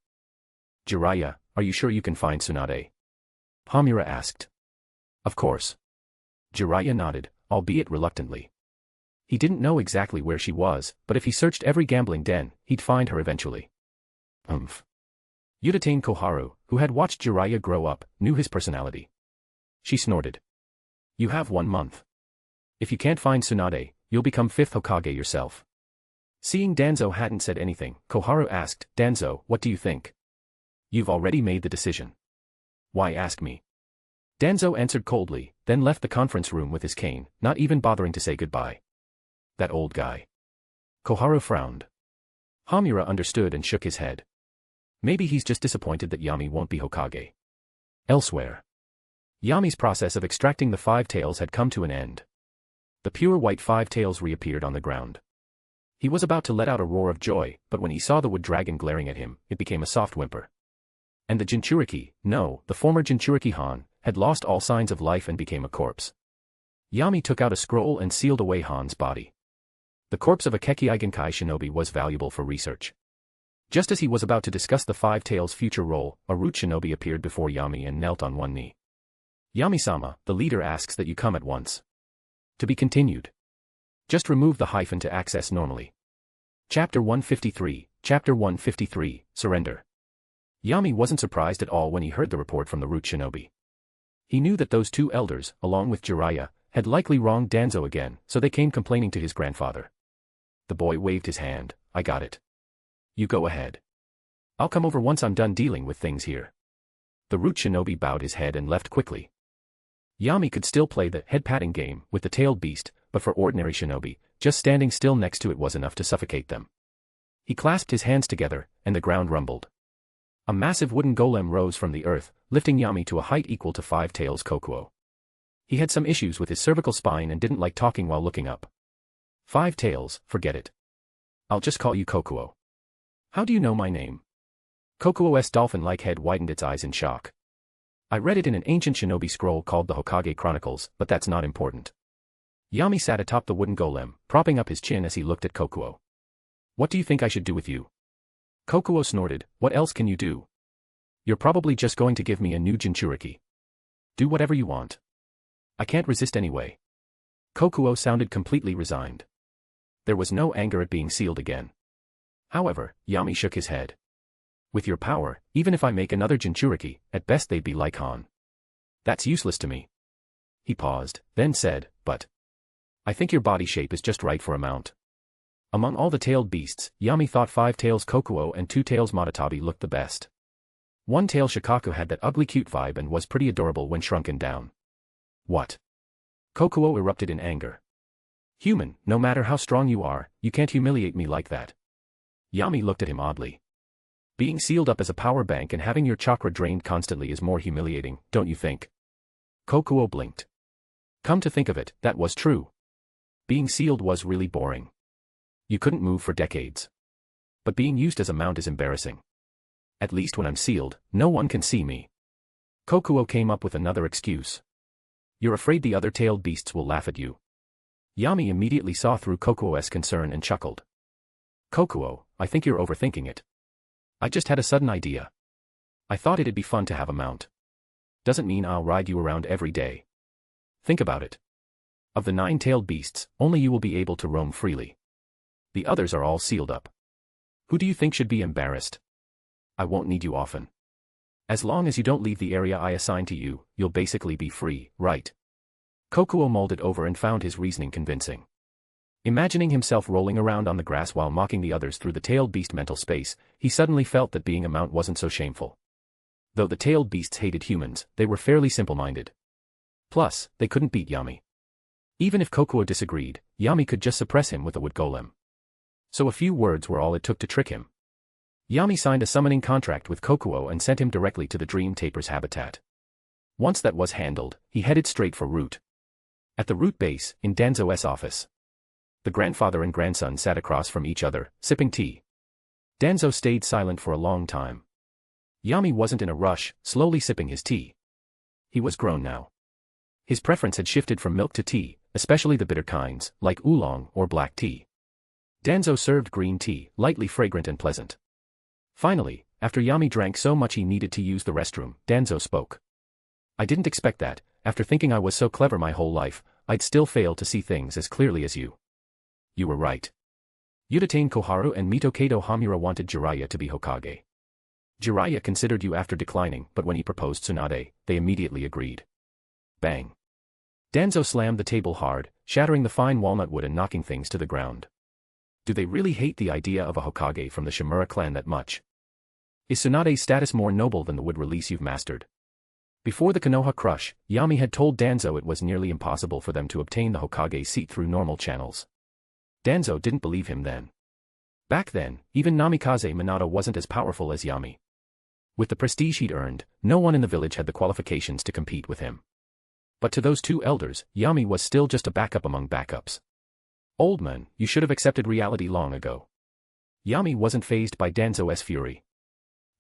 Jiraiya, are you sure you can find Tsunade? Hamura asked. Of course. Jiraiya nodded, albeit reluctantly. He didn't know exactly where she was, but if he searched every gambling den, he'd find her eventually. Udatane Koharu, who had watched Jiraiya grow up, knew his personality. She snorted. You have 1 month. If you can't find Tsunade, you'll become 5th Hokage yourself. Seeing Danzō hadn't said anything, Koharu asked, Danzō, what do you think? You've already made the decision. Why ask me? Danzō answered coldly, then left the conference room with his cane, not even bothering to say goodbye. That old guy. Koharu frowned. Hamura understood and shook his head. Maybe he's just disappointed that Yami won't be Hokage. Elsewhere. Yami's process of extracting the 5 tails had come to an end. The pure white 5 tails reappeared on the ground. He was about to let out a roar of joy, but when he saw the wood dragon glaring at him, it became a soft whimper. And the Jinchuriki, no, the former Jinchuriki Han, had lost all signs of life and became a corpse. Yami took out a scroll and sealed away Han's body. The corpse of a Kekkei Genkai shinobi was valuable for research. Just as he was about to discuss the 5 tails' future role, a root shinobi appeared before Yami and knelt on one knee. Yami-sama, the leader asks that you come at once. To be continued. Just remove the hyphen to access normally. Chapter 153, Chapter 153, Surrender. Yami wasn't surprised at all when he heard the report from the root shinobi. He knew that those two elders, along with Jiraiya, had likely wronged Danzō again, so they came complaining to his grandfather. The boy waved his hand, I got it. You go ahead. I'll come over once I'm done dealing with things here. The root shinobi bowed his head and left quickly. Yami could still play the head-patting game with the tailed beast, but for ordinary shinobi, just standing still next to it was enough to suffocate them. He clasped his hands together, and the ground rumbled. A massive wooden golem rose from the earth, lifting Yami to a height equal to 5 tails Kokuo. He had some issues with his cervical spine and didn't like talking while looking up. 5 tails, forget it. I'll just call you Kokuo. How do you know my name? Kokuo's dolphin-like head widened its eyes in shock. I read it in an ancient shinobi scroll called the Hokage Chronicles, but that's not important. Yami sat atop the wooden golem, propping up his chin as he looked at Kokuo. What do you think I should do with you? Kokuo snorted, what else can you do? You're probably just going to give me a new Jinchuriki. Do whatever you want. I can't resist anyway. Kokuo sounded completely resigned. There was no anger at being sealed again. However, Yami shook his head. With your power, even if I make another Jinchuriki, at best they'd be like Han. That's useless to me. He paused, then said, but I think your body shape is just right for a mount. Among all the tailed beasts, Yami thought 5 tails Kokuo and 2 tails Matatabi looked the best. 1 tail Shikaku had that ugly cute vibe and was pretty adorable when shrunken down. What? Kokuo erupted in anger. Human, no matter how strong you are, you can't humiliate me like that. Yami looked at him oddly. Being sealed up as a power bank and having your chakra drained constantly is more humiliating, don't you think? Kokuo blinked. Come to think of it, that was true. Being sealed was really boring. You couldn't move for decades. But being used as a mount is embarrassing. At least when I'm sealed, no one can see me. Kokuo came up with another excuse. You're afraid the other tailed beasts will laugh at you. Yami immediately saw through Kokuo's concern and chuckled. Kokuo, I think you're overthinking it. I just had a sudden idea. I thought it'd be fun to have a mount. Doesn't mean I'll ride you around every day. Think about it. Of the 9-tailed beasts, only you will be able to roam freely. The others are all sealed up. Who do you think should be embarrassed? I won't need you often. As long as you don't leave the area I assign to you, you'll basically be free, right? Kokuo mulled it over and found his reasoning convincing. Imagining himself rolling around on the grass while mocking the others through the tailed beast mental space, he suddenly felt that being a mount wasn't so shameful. Though the tailed beasts hated humans, they were fairly simple-minded. Plus, they couldn't beat Yami. Even if Kokuo disagreed, Yami could just suppress him with a wood golem. So a few words were all it took to trick him. Yami signed a summoning contract with Kokuo and sent him directly to the Dream Taper's habitat. Once that was handled, he headed straight for Root. At the Root base, in Danzō's office. The grandfather and grandson sat across from each other, sipping tea. Danzō stayed silent for a long time. Yami wasn't in a rush, slowly sipping his tea. He was grown now. His preference had shifted from milk to tea, especially the bitter kinds, like oolong or black tea. Danzō served green tea, lightly fragrant and pleasant. Finally, after Yami drank so much he needed to use the restroom, Danzō spoke. I didn't expect that, after thinking I was so clever my whole life, I'd still fail to see things as clearly as you. You were right. Udatane Koharu and Mitokado Hamura wanted Jiraiya to be Hokage. Jiraiya considered you after declining, but when he proposed Tsunade, they immediately agreed. Bang. Danzō slammed the table hard, shattering the fine walnut wood and knocking things to the ground. Do they really hate the idea of a Hokage from the Shimura clan that much? Is Tsunade's status more noble than the wood release you've mastered? Before the Konoha crush, Yami had told Danzō it was nearly impossible for them to obtain the Hokage seat through normal channels. Danzō didn't believe him then. Back then, even Namikaze Minato wasn't as powerful as Yami. With the prestige he'd earned, no one in the village had the qualifications to compete with him. But to those two elders, Yami was still just a backup among backups. Old man, you should have accepted reality long ago. Yami wasn't fazed by Danzō's fury.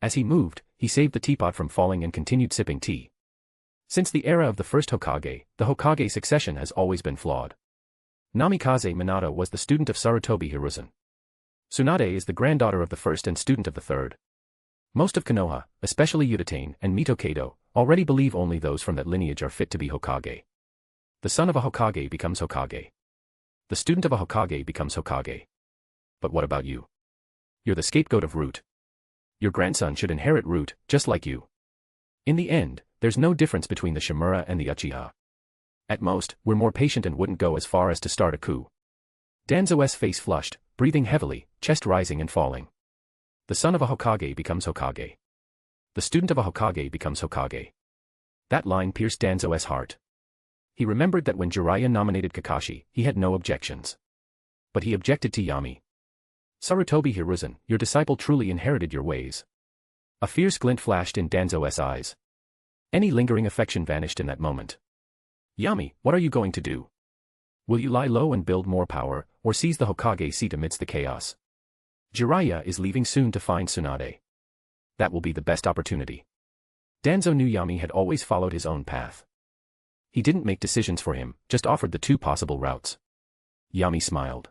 As he moved, he saved the teapot from falling and continued sipping tea. Since the era of the first Hokage, the Hokage succession has always been flawed. Namikaze Minato was the student of Sarutobi Hiruzen. Tsunade is the granddaughter of the first and student of the third. Most of Konoha, especially Udatane and Mitokado, already believe only those from that lineage are fit to be Hokage. The son of a Hokage becomes Hokage. The student of a Hokage becomes Hokage. But what about you? You're the scapegoat of Root. Your grandson should inherit Root, just like you. In the end, there's no difference between the Shimura and the Uchiha. At most, we're more patient and wouldn't go as far as to start a coup. Danzō's face flushed, breathing heavily, chest rising and falling. The son of a Hokage becomes Hokage. The student of a Hokage becomes Hokage. That line pierced Danzō's heart. He remembered that when Jiraiya nominated Kakashi, he had no objections. But he objected to Yami. Sarutobi Hiruzen, your disciple truly inherited your ways. A fierce glint flashed in Danzō's eyes. Any lingering affection vanished in that moment. Yami, what are you going to do? Will you lie low and build more power, or seize the Hokage seat amidst the chaos? Jiraiya is leaving soon to find Tsunade. That will be the best opportunity. Danzō knew Yami had always followed his own path. He didn't make decisions for him, just offered the two possible routes. Yami smiled.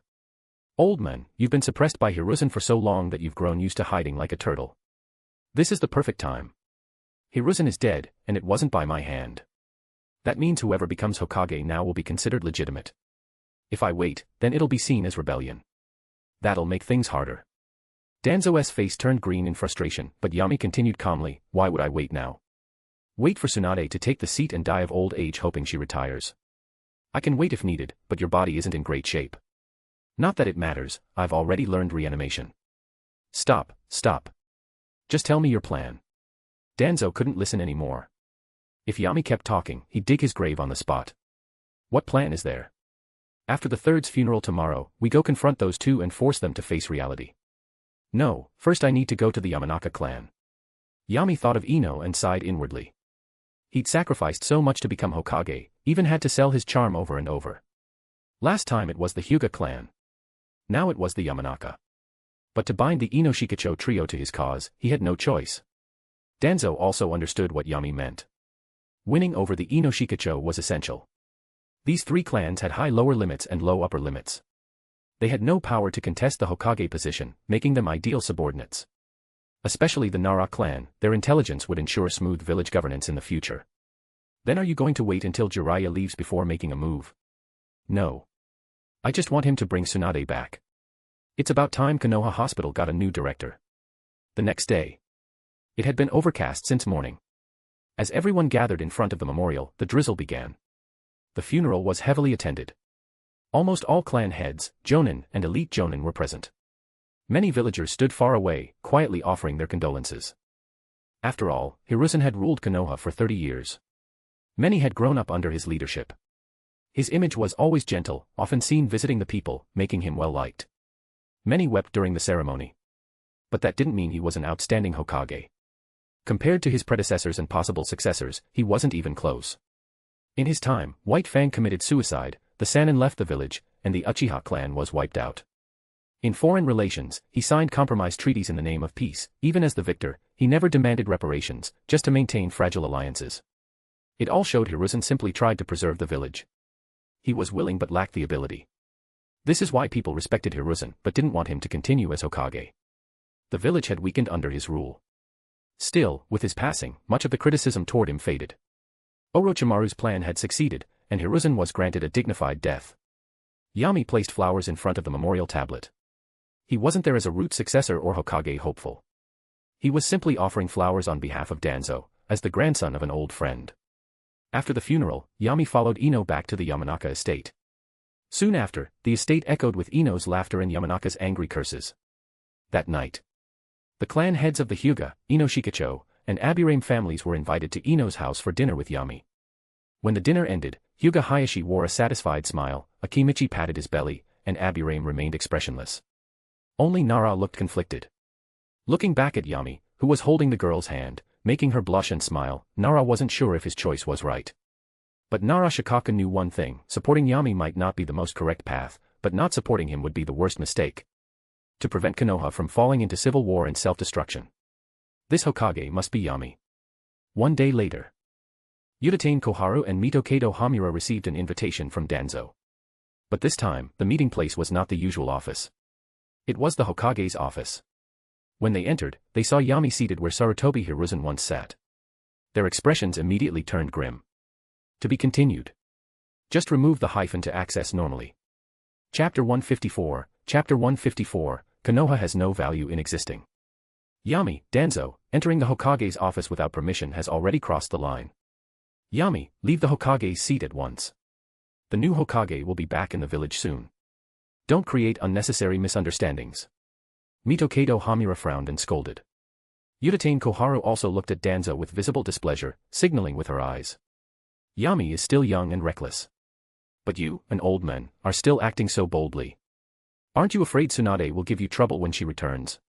Old man, you've been suppressed by Hiruzen for so long that you've grown used to hiding like a turtle. This is the perfect time. Hiruzen is dead, and it wasn't by my hand. That means whoever becomes Hokage now will be considered legitimate. If I wait, then it'll be seen as rebellion. That'll make things harder. Danzō's face turned green in frustration, but Yami continued calmly, why would I wait now? Wait for Tsunade to take the seat and die of old age hoping she retires. I can wait if needed, but your body isn't in great shape. Not that it matters, I've already learned reanimation. Stop. Just tell me your plan. Danzō couldn't listen anymore. If Yami kept talking, he'd dig his grave on the spot. What plan is there? After the third's funeral tomorrow, we go confront those two and force them to face reality. No, first I need to go to the Yamanaka clan. Yami thought of Ino and sighed inwardly. He'd sacrificed so much to become Hokage, even had to sell his charm over and over. Last time it was the Hyuga clan. Now it was the Yamanaka. But to bind the Ino Shikacho trio to his cause, he had no choice. Danzō also understood what Yami meant. Winning over the Ino Shikacho was essential. These three clans had high lower limits and low upper limits. They had no power to contest the Hokage position, making them ideal subordinates. Especially the Nara clan, their intelligence would ensure smooth village governance in the future. Then are you going to wait until Jiraiya leaves before making a move? No. I just want him to bring Tsunade back. It's about time Konoha Hospital got a new director. The next day. It had been overcast since morning. As everyone gathered in front of the memorial, the drizzle began. The funeral was heavily attended. Almost all clan heads, jonin, and elite jonin were present. Many villagers stood far away, quietly offering their condolences. After all, Hiruzen had ruled Konoha for 30 years. Many had grown up under his leadership. His image was always gentle, often seen visiting the people, making him well-liked. Many wept during the ceremony. But that didn't mean he was an outstanding Hokage. Compared to his predecessors and possible successors, he wasn't even close. In his time, White Fang committed suicide, the Sannin left the village, and the Uchiha clan was wiped out. In foreign relations, he signed compromise treaties in the name of peace. Even as the victor, he never demanded reparations, just to maintain fragile alliances. It all showed Hiruzen simply tried to preserve the village. He was willing but lacked the ability. This is why people respected Hiruzen but didn't want him to continue as Hokage. The village had weakened under his rule. Still, with his passing, much of the criticism toward him faded. Orochimaru's plan had succeeded, and Hiruzen was granted a dignified death. Yami placed flowers in front of the memorial tablet. He wasn't there as a root successor or Hokage hopeful. He was simply offering flowers on behalf of Danzō, as the grandson of an old friend. After the funeral, Yami followed Ino back to the Yamanaka estate. Soon after, the estate echoed with Ino's laughter and Yamanaka's angry curses. That night, the clan heads of the Hyuga, Ino Shikacho, and Abirame families were invited to Ino's house for dinner with Yami. When the dinner ended, Hyuga Hayashi wore a satisfied smile, Akimichi patted his belly, and Abirame remained expressionless. Only Nara looked conflicted. Looking back at Yami, who was holding the girl's hand, making her blush and smile, Nara wasn't sure if his choice was right. But Nara Shikaka knew one thing: supporting Yami might not be the most correct path, but not supporting him would be the worst mistake. To prevent Konoha from falling into civil war and self-destruction, this Hokage must be Yami. One day later, Udatain Koharu and Mito Kado Hamura received an invitation from Danzō. But this time, the meeting place was not the usual office. It was the Hokage's office. When they entered, they saw Yami seated where Sarutobi Hiruzen once sat. Their expressions immediately turned grim. To be continued. Just remove the hyphen to access normally. Chapter 154, Chapter 154, Konoha has no value in existing. Yami, Danzō, entering the Hokage's office without permission has already crossed the line. Yami, leave the Hokage's seat at once. The new Hokage will be back in the village soon. Don't create unnecessary misunderstandings. Mito Kado Hamura frowned and scolded. Udatain Koharu also looked at Danzō with visible displeasure, signaling with her eyes. Yami is still young and reckless. But you, an old man, are still acting so boldly. Aren't you afraid Tsunade will give you trouble when she returns?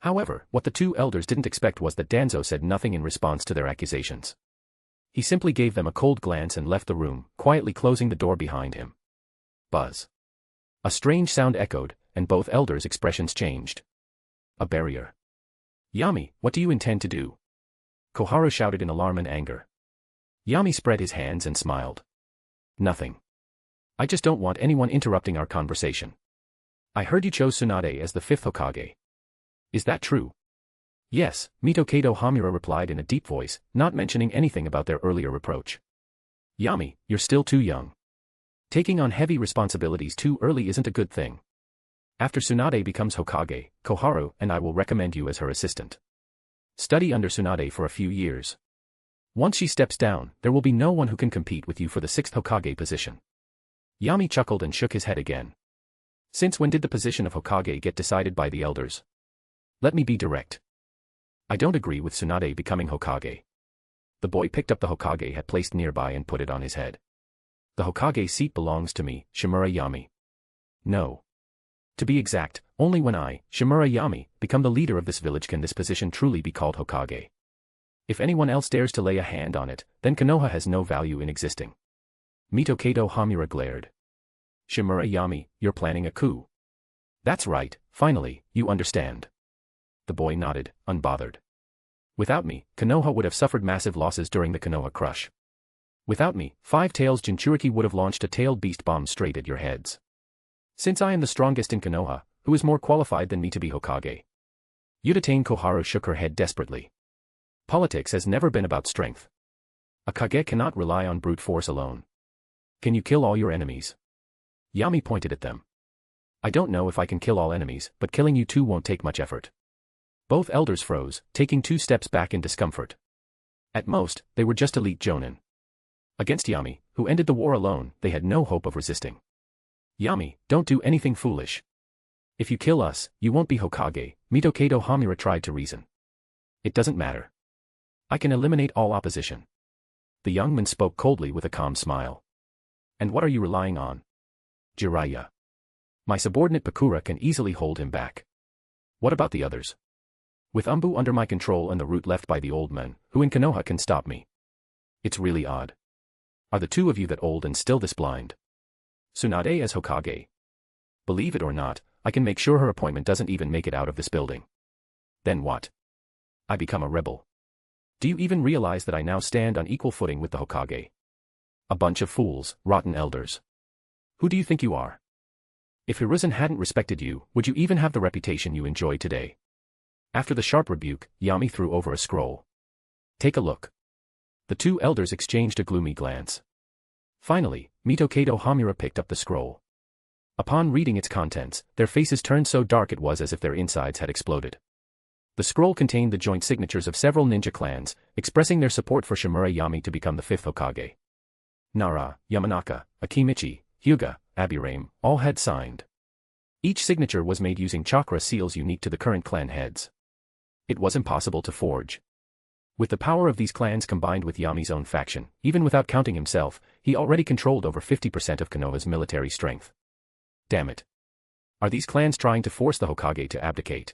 However, what the two elders didn't expect was that Danzō said nothing in response to their accusations. He simply gave them a cold glance and left the room, quietly closing the door behind him. Buzz. A strange sound echoed, and both elders' expressions changed. A barrier. Yami, what do you intend to do? Koharu shouted in alarm and anger. Yami spread his hands and smiled. Nothing. I just don't want anyone interrupting our conversation. I heard you chose Tsunade as the fifth Hokage. Is that true? Yes, Mito Kado Hamura replied in a deep voice, not mentioning anything about their earlier reproach. Yami, you're still too young. Taking on heavy responsibilities too early isn't a good thing. After Tsunade becomes Hokage, Koharu and I will recommend you as her assistant. Study under Tsunade for a few years. Once she steps down, there will be no one who can compete with you for the sixth Hokage position. Yami chuckled and shook his head again. Since when did the position of Hokage get decided by the elders? Let me be direct. I don't agree with Tsunade becoming Hokage. The boy picked up the Hokage had placed nearby and put it on his head. The Hokage seat belongs to me, Shimura Yami. No. To be exact, only when I, Shimura Yami, become the leader of this village can this position truly be called Hokage. If anyone else dares to lay a hand on it, then Konoha has no value in existing. Mito Kado Hamura glared. Shimura Yami, you're planning a coup. That's right, finally, you understand. The boy nodded, unbothered. Without me, Konoha would have suffered massive losses during the Konoha Crush. Without me, 5 Tails Jinchuriki would have launched a tailed beast bomb straight at your heads. Since I am the strongest in Konoha, who is more qualified than me to be Hokage? Udatane Koharu shook her head desperately. Politics has never been about strength. A Kage cannot rely on brute force alone. Can you kill all your enemies? Yami pointed at them. I don't know if I can kill all enemies, but killing you two won't take much effort. Both elders froze, taking 2 steps back in discomfort. At most, they were just elite jonin. Against Yami, who ended the war alone, they had no hope of resisting. Yami, don't do anything foolish. If you kill us, you won't be Hokage, Mitokado Hamura tried to reason. It doesn't matter. I can eliminate all opposition. The young man spoke coldly with a calm smile. And what are you relying on? Jiraiya. My subordinate Pakura can easily hold him back. What about the others? With Umbu under my control and the route left by the old men, who in Konoha can stop me? It's really odd. Are the two of you that old and still this blind? Tsunade as Hokage. Believe it or not, I can make sure her appointment doesn't even make it out of this building. Then what? I become a rebel. Do you even realize that I now stand on equal footing with the Hokage? A bunch of fools, rotten elders. Who do you think you are? If Hiruzen hadn't respected you, would you even have the reputation you enjoy today? After the sharp rebuke, Yami threw over a scroll. Take a look. The two elders exchanged a gloomy glance. Finally, Mitokado Hamura picked up the scroll. Upon reading its contents, their faces turned so dark it was as if their insides had exploded. The scroll contained the joint signatures of several ninja clans, expressing their support for Shimura Yami to become the 5th Hokage. Nara, Yamanaka, Akimichi, Hyuga, Abirame, all had signed. Each signature was made using chakra seals unique to the current clan heads. It was impossible to forge. With the power of these clans combined with Yami's own faction, even without counting himself, he already controlled over 50% of Konoha's military strength. Damn it. Are these clans trying to force the Hokage to abdicate?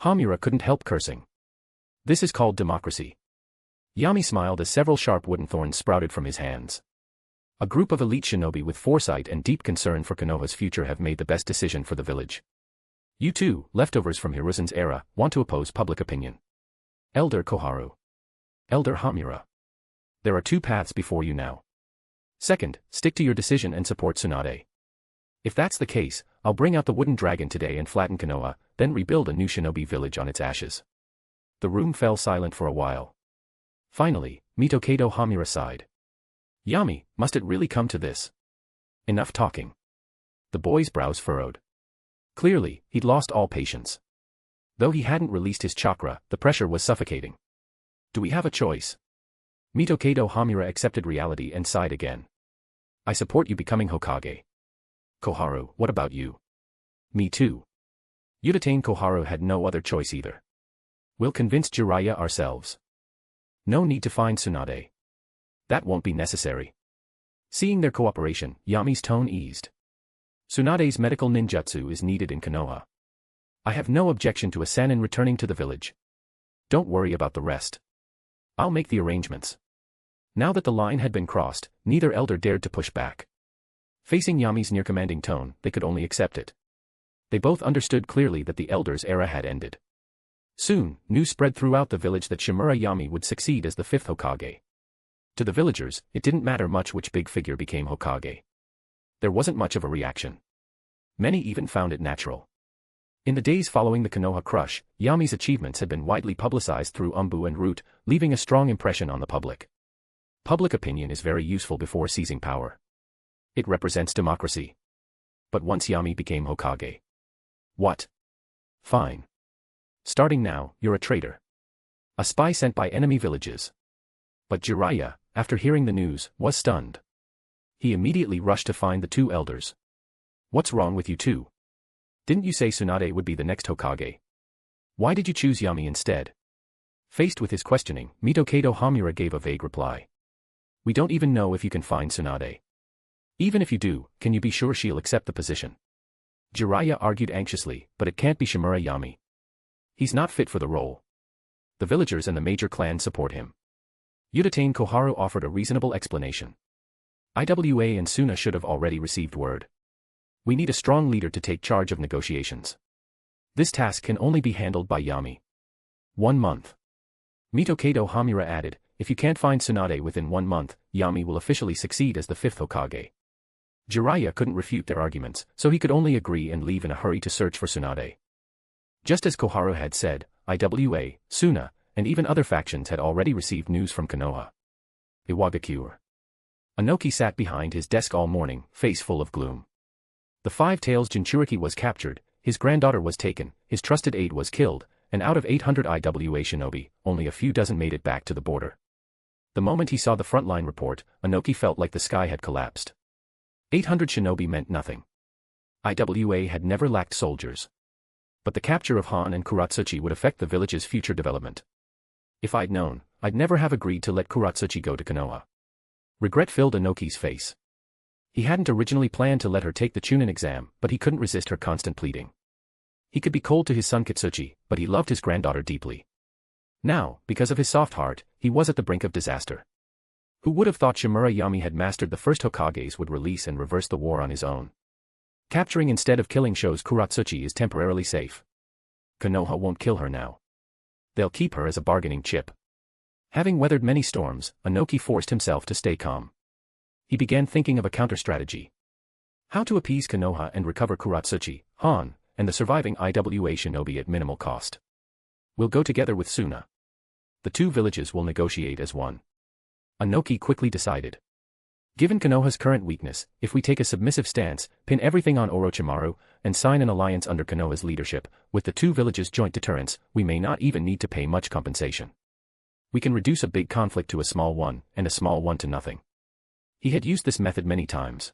Hamura couldn't help cursing. This is called democracy. Yami smiled as several sharp wooden thorns sprouted from his hands. A group of elite shinobi with foresight and deep concern for Konoha's future have made the best decision for the village. You two, leftovers from Hiruzen's era, want to oppose public opinion. Elder Koharu. Elder Hamura. There are 2 paths before you now. Second, stick to your decision and support Tsunade. If that's the case, I'll bring out the wooden dragon today and flatten Konoha, then rebuild a new shinobi village on its ashes. The room fell silent for a while. Finally, Mitokado Hamura sighed. Yami, must it really come to this? Enough talking. The boy's brows furrowed. Clearly, he'd lost all patience. Though he hadn't released his chakra, the pressure was suffocating. Do we have a choice? Mitokado Hamura accepted reality and sighed again. I support you becoming Hokage. Koharu, what about you? Me too. Udatane Koharu had no other choice either. We'll convince Jiraiya ourselves. No need to find Tsunade. That won't be necessary. Seeing their cooperation, Yami's tone eased. Tsunade's medical ninjutsu is needed in Konoha. I have no objection to a Sannin returning to the village. Don't worry about the rest. I'll make the arrangements. Now that the line had been crossed, neither elder dared to push back. Facing Yami's near-commanding tone, they could only accept it. They both understood clearly that the elder's era had ended. Soon, news spread throughout the village that Shimura Yami would succeed as the 5th Hokage. To the villagers, it didn't matter much which big figure became Hokage. There wasn't much of a reaction. Many even found it natural. In the days following the Konoha crush, Yami's achievements had been widely publicized through Umbu and Root, leaving a strong impression on the public. Public opinion is very useful before seizing power. It represents democracy. But once Yami became Hokage. What? Fine. Starting now, you're a traitor. A spy sent by enemy villages. But Jiraiya, after hearing the news, was stunned. He immediately rushed to find the 2 elders. What's wrong with you two? Didn't you say Tsunade would be the next Hokage? Why did you choose Yami instead? Faced with his questioning, Mitokado Hamura gave a vague reply. We don't even know if you can find Tsunade. Even if you do, can you be sure she'll accept the position? Jiraiya argued anxiously, but it can't be Shimura Yami. He's not fit for the role. The villagers and the major clan support him. Udatane Koharu offered a reasonable explanation. Iwa and Suna should have already received word. We need a strong leader to take charge of negotiations. This task can only be handled by Yami. 1 month. Mitokado Hamura added, if you can't find Tsunade within 1 month, Yami will officially succeed as the 5th Hokage. Jiraiya couldn't refute their arguments, so he could only agree and leave in a hurry to search for Tsunade. Just as Koharu had said, Iwa, Suna, and even other factions had already received news from Konoha. Iwagakure. Anoki sat behind his desk all morning, face full of gloom. The Five Tails Jinchuriki was captured, his granddaughter was taken, his trusted aide was killed, and out of 800 Iwa shinobi, only a few dozen made it back to the border. The moment he saw the frontline report, Anoki felt like the sky had collapsed. 800 shinobi meant nothing. Iwa had never lacked soldiers. But the capture of Han and Kuratsuchi would affect the village's future development. If I'd known, I'd never have agreed to let Kuratsuchi go to Konoha. Regret filled Anoki's face. He hadn't originally planned to let her take the Chunin exam, but he couldn't resist her constant pleading. He could be cold to his son Kitsuchi, but he loved his granddaughter deeply. Now, because of his soft heart, he was at the brink of disaster. Who would have thought Shimura Yami had mastered the first Hokages would release and reverse the war on his own? Capturing instead of killing shows Kuratsuchi is temporarily safe. Konoha won't kill her now. They'll keep her as a bargaining chip. Having weathered many storms, Anoki forced himself to stay calm. He began thinking of a counter-strategy. How to appease Konoha and recover Kuratsuchi, Han, and the surviving Iwa shinobi at minimal cost. We'll go together with Suna. The two villages will negotiate as one. Anoki quickly decided. Given Konoha's current weakness, if we take a submissive stance, pin everything on Orochimaru, and sign an alliance under Konoha's leadership, with the two villages' joint deterrence, we may not even need to pay much compensation. We can reduce a big conflict to a small one, and a small one to nothing. He had used this method many times.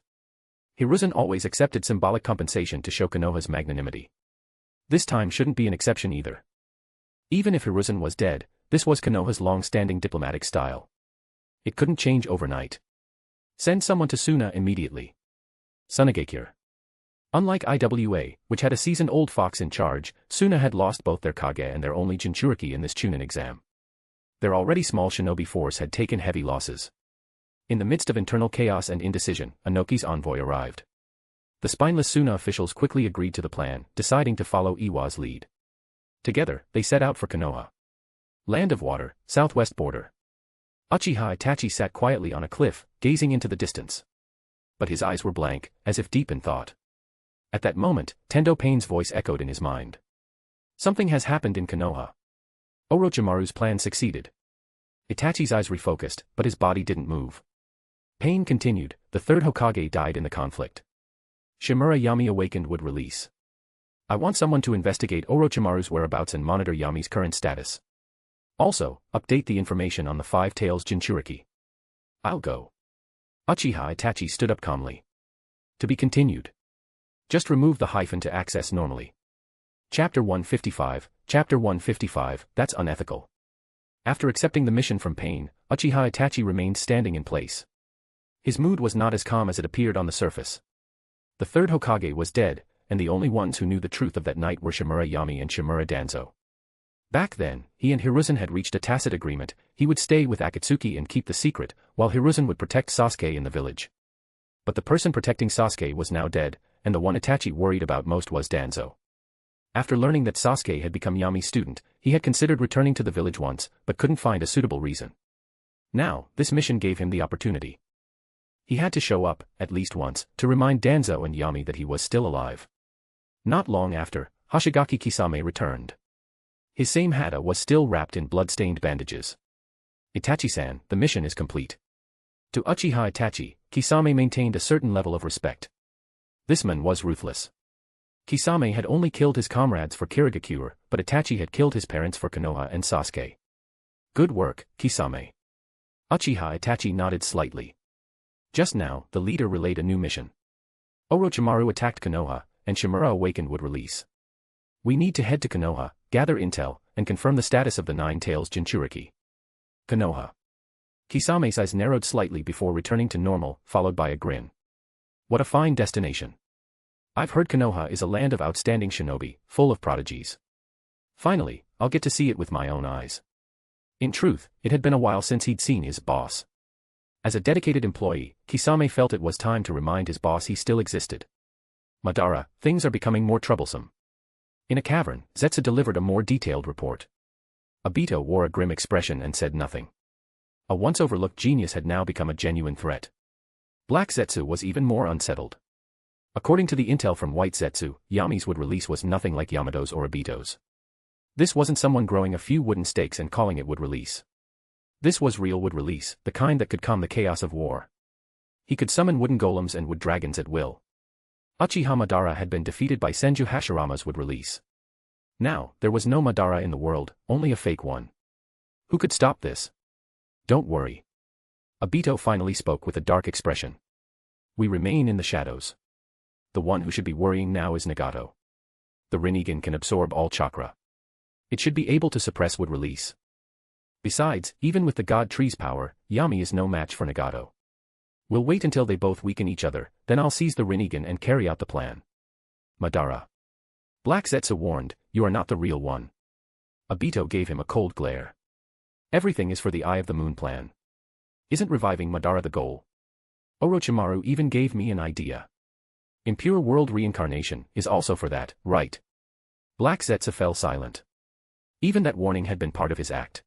Hiruzen always accepted symbolic compensation to show Konoha's magnanimity. This time shouldn't be an exception either. Even if Hiruzen was dead, this was Konoha's long-standing diplomatic style. It couldn't change overnight. Send someone to Suna immediately. Sunagakure. Unlike Iwa, which had a seasoned-old fox in charge, Suna had lost both their Kage and their only Jinchuriki in this Chunin exam. Their already small shinobi force had taken heavy losses. In the midst of internal chaos and indecision, Anoki's envoy arrived. The spineless Suna officials quickly agreed to the plan, deciding to follow Iwa's lead. Together, they set out for Konoha. Land of Water, southwest border. Uchiha Itachi sat quietly on a cliff, gazing into the distance. But his eyes were blank, as if deep in thought. At that moment, Tendo Pain's voice echoed in his mind. Something has happened in Konoha. Orochimaru's plan succeeded. Itachi's eyes refocused, but his body didn't move. Pain continued, the third Hokage died in the conflict. Shimura Yami awakened would release. I want someone to investigate Orochimaru's whereabouts and monitor Yami's current status. Also, update the information on the Five Tails Jinchuriki. I'll go. Uchiha Itachi stood up calmly. To be continued. Just remove the hyphen to access normally. Chapter 155, Chapter 155, that's unethical. After accepting the mission from Pain, Uchiha Itachi remained standing in place. His mood was not as calm as it appeared on the surface. The third Hokage was dead, and the only ones who knew the truth of that night were Shimura Yami and Shimura Danzō. Back then, he and Hiruzen had reached a tacit agreement. He would stay with Akatsuki and keep the secret, while Hiruzen would protect Sasuke in the village. But the person protecting Sasuke was now dead, and the one Itachi worried about most was Danzō. After learning that Sasuke had become Yami's student, he had considered returning to the village once, but couldn't find a suitable reason. Now, this mission gave him the opportunity. He had to show up, at least once, to remind Danzō and Yami that he was still alive. Not long after, Hoshigaki Kisame returned. His same hata was still wrapped in blood-stained bandages. Itachi-san, the mission is complete. To Uchiha Itachi, Kisame maintained a certain level of respect. This man was ruthless. Kisame had only killed his comrades for Kirigakure, but Itachi had killed his parents for Konoha and Sasuke. Good work, Kisame. Uchiha Itachi nodded slightly. Just now, the leader relayed a new mission. Orochimaru attacked Konoha, and Shimura awakened would release. We need to head to Konoha, gather intel, and confirm the status of the Nine Tails Jinchuriki. Konoha. Kisame's eyes narrowed slightly before returning to normal, followed by a grin. What a fine destination. I've heard Konoha is a land of outstanding shinobi, full of prodigies. Finally, I'll get to see it with my own eyes. In truth, it had been a while since he'd seen his boss. As a dedicated employee, Kisame felt it was time to remind his boss he still existed. Madara, things are becoming more troublesome. In a cavern, Zetsu delivered a more detailed report. Obito wore a grim expression and said nothing. A once overlooked genius had now become a genuine threat. Black Zetsu was even more unsettled. According to the intel from White Zetsu, Yami's wood release was nothing like Yamato's or Obito's. This wasn't someone growing a few wooden stakes and calling it wood release. This was real wood release, the kind that could calm the chaos of war. He could summon wooden golems and wood dragons at will. Uchiha Madara had been defeated by Senju Hashirama's wood release. Now, there was no Madara in the world, only a fake one. Who could stop this? Don't worry. Obito finally spoke with a dark expression. We remain in the shadows. The one who should be worrying now is Nagato. The Rinnegan can absorb all chakra. It should be able to suppress wood release. Besides, even with the God Tree's power, Yami is no match for Nagato. We'll wait until they both weaken each other, then I'll seize the Rinnegan and carry out the plan. Madara. Black Zetsu warned, you are not the real one. Obito gave him a cold glare. Everything is for the Eye of the Moon plan. Isn't reviving Madara the goal? Orochimaru even gave me an idea. Impure world reincarnation is also for that, right? Black Zetsu fell silent. Even that warning had been part of his act.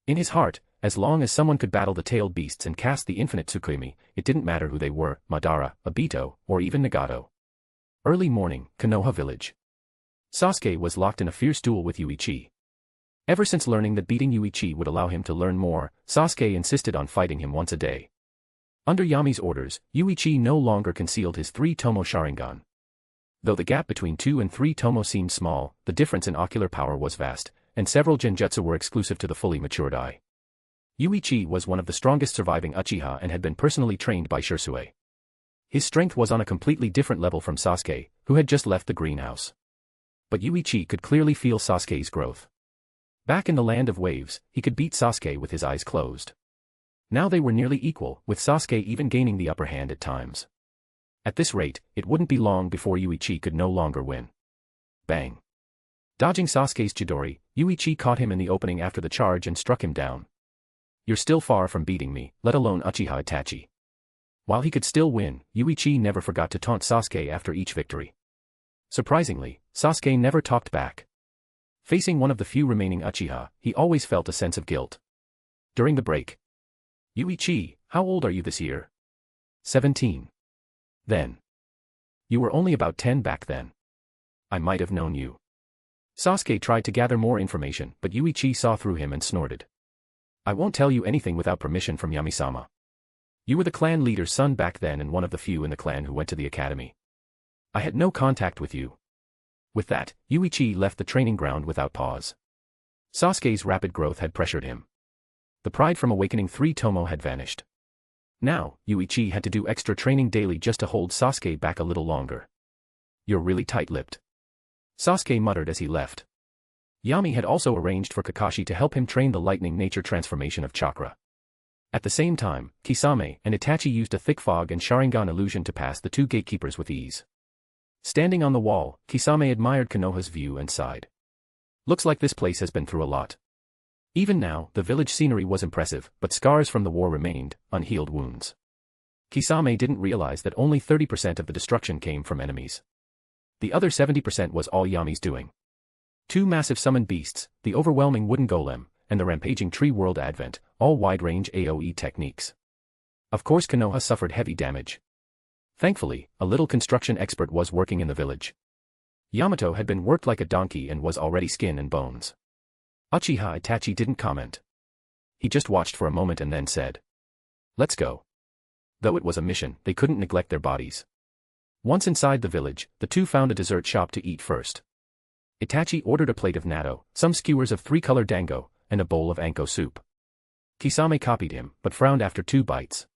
In his heart, as long as someone could battle the tailed beasts and cast the infinite Tsukuyomi, it didn't matter who they were, Madara, Obito, or even Nagato. Early morning, Konoha village. Sasuke was locked in a fierce duel with Yuichi. Ever since learning that beating Yuichi would allow him to learn more, Sasuke insisted on fighting him once a day. Under Yami's orders, Yuichi no longer concealed his 3-tomo Sharingan. Though the gap between 2 and 3 tomo seemed small, the difference in ocular power was vast, and several genjutsu were exclusive to the fully matured eye. Yuichi was one of the strongest surviving Uchiha and had been personally trained by Shisui. His strength was on a completely different level from Sasuke, who had just left the greenhouse. But Yuichi could clearly feel Sasuke's growth. Back in the land of waves, he could beat Sasuke with his eyes closed. Now they were nearly equal, with Sasuke even gaining the upper hand at times. At this rate, it wouldn't be long before Yuichi could no longer win. Bang. Dodging Sasuke's Chidori, Yuichi caught him in the opening after the charge and struck him down. You're still far from beating me, let alone Uchiha Itachi. While he could still win, Yuichi never forgot to taunt Sasuke after each victory. Surprisingly, Sasuke never talked back. Facing one of the few remaining Uchiha, he always felt a sense of guilt. During the break. Yuichi, how old are you this year? 17. Then. You were only about 10 back then. I might have known you. Sasuke tried to gather more information, but Yuichi saw through him and snorted. I won't tell you anything without permission from Yami-sama. You were the clan leader's son back then and one of the few in the clan who went to the academy. I had no contact with you. With that, Yuichi left the training ground without pause. Sasuke's rapid growth had pressured him. The pride from awakening 3 tomo had vanished. Now, Yuichi had to do extra training daily just to hold Sasuke back a little longer. You're really tight-lipped. Sasuke muttered as he left. Yami had also arranged for Kakashi to help him train the lightning nature transformation of chakra. At the same time, Kisame and Itachi used a thick fog and Sharingan illusion to pass the 2 gatekeepers with ease. Standing on the wall, Kisame admired Konoha's view and sighed. Looks like this place has been through a lot. Even now, the village scenery was impressive, but scars from the war remained, unhealed wounds. Kisame didn't realize that only 30% of the destruction came from enemies. The other 70% was all Yami's doing. 2 massive summoned beasts, the overwhelming wooden golem, and the rampaging tree world advent, all wide-range AoE techniques. Of course Konoha suffered heavy damage. Thankfully, a little construction expert was working in the village. Yamato had been worked like a donkey and was already skin and bones. Uchiha Itachi didn't comment. He just watched for a moment and then said, "Let's go." Though it was a mission, they couldn't neglect their bodies. Once inside the village, the 2 found a dessert shop to eat first. Itachi ordered a plate of natto, some skewers of 3-color dango, and a bowl of anko soup. Kisame copied him, but frowned after 2 bites.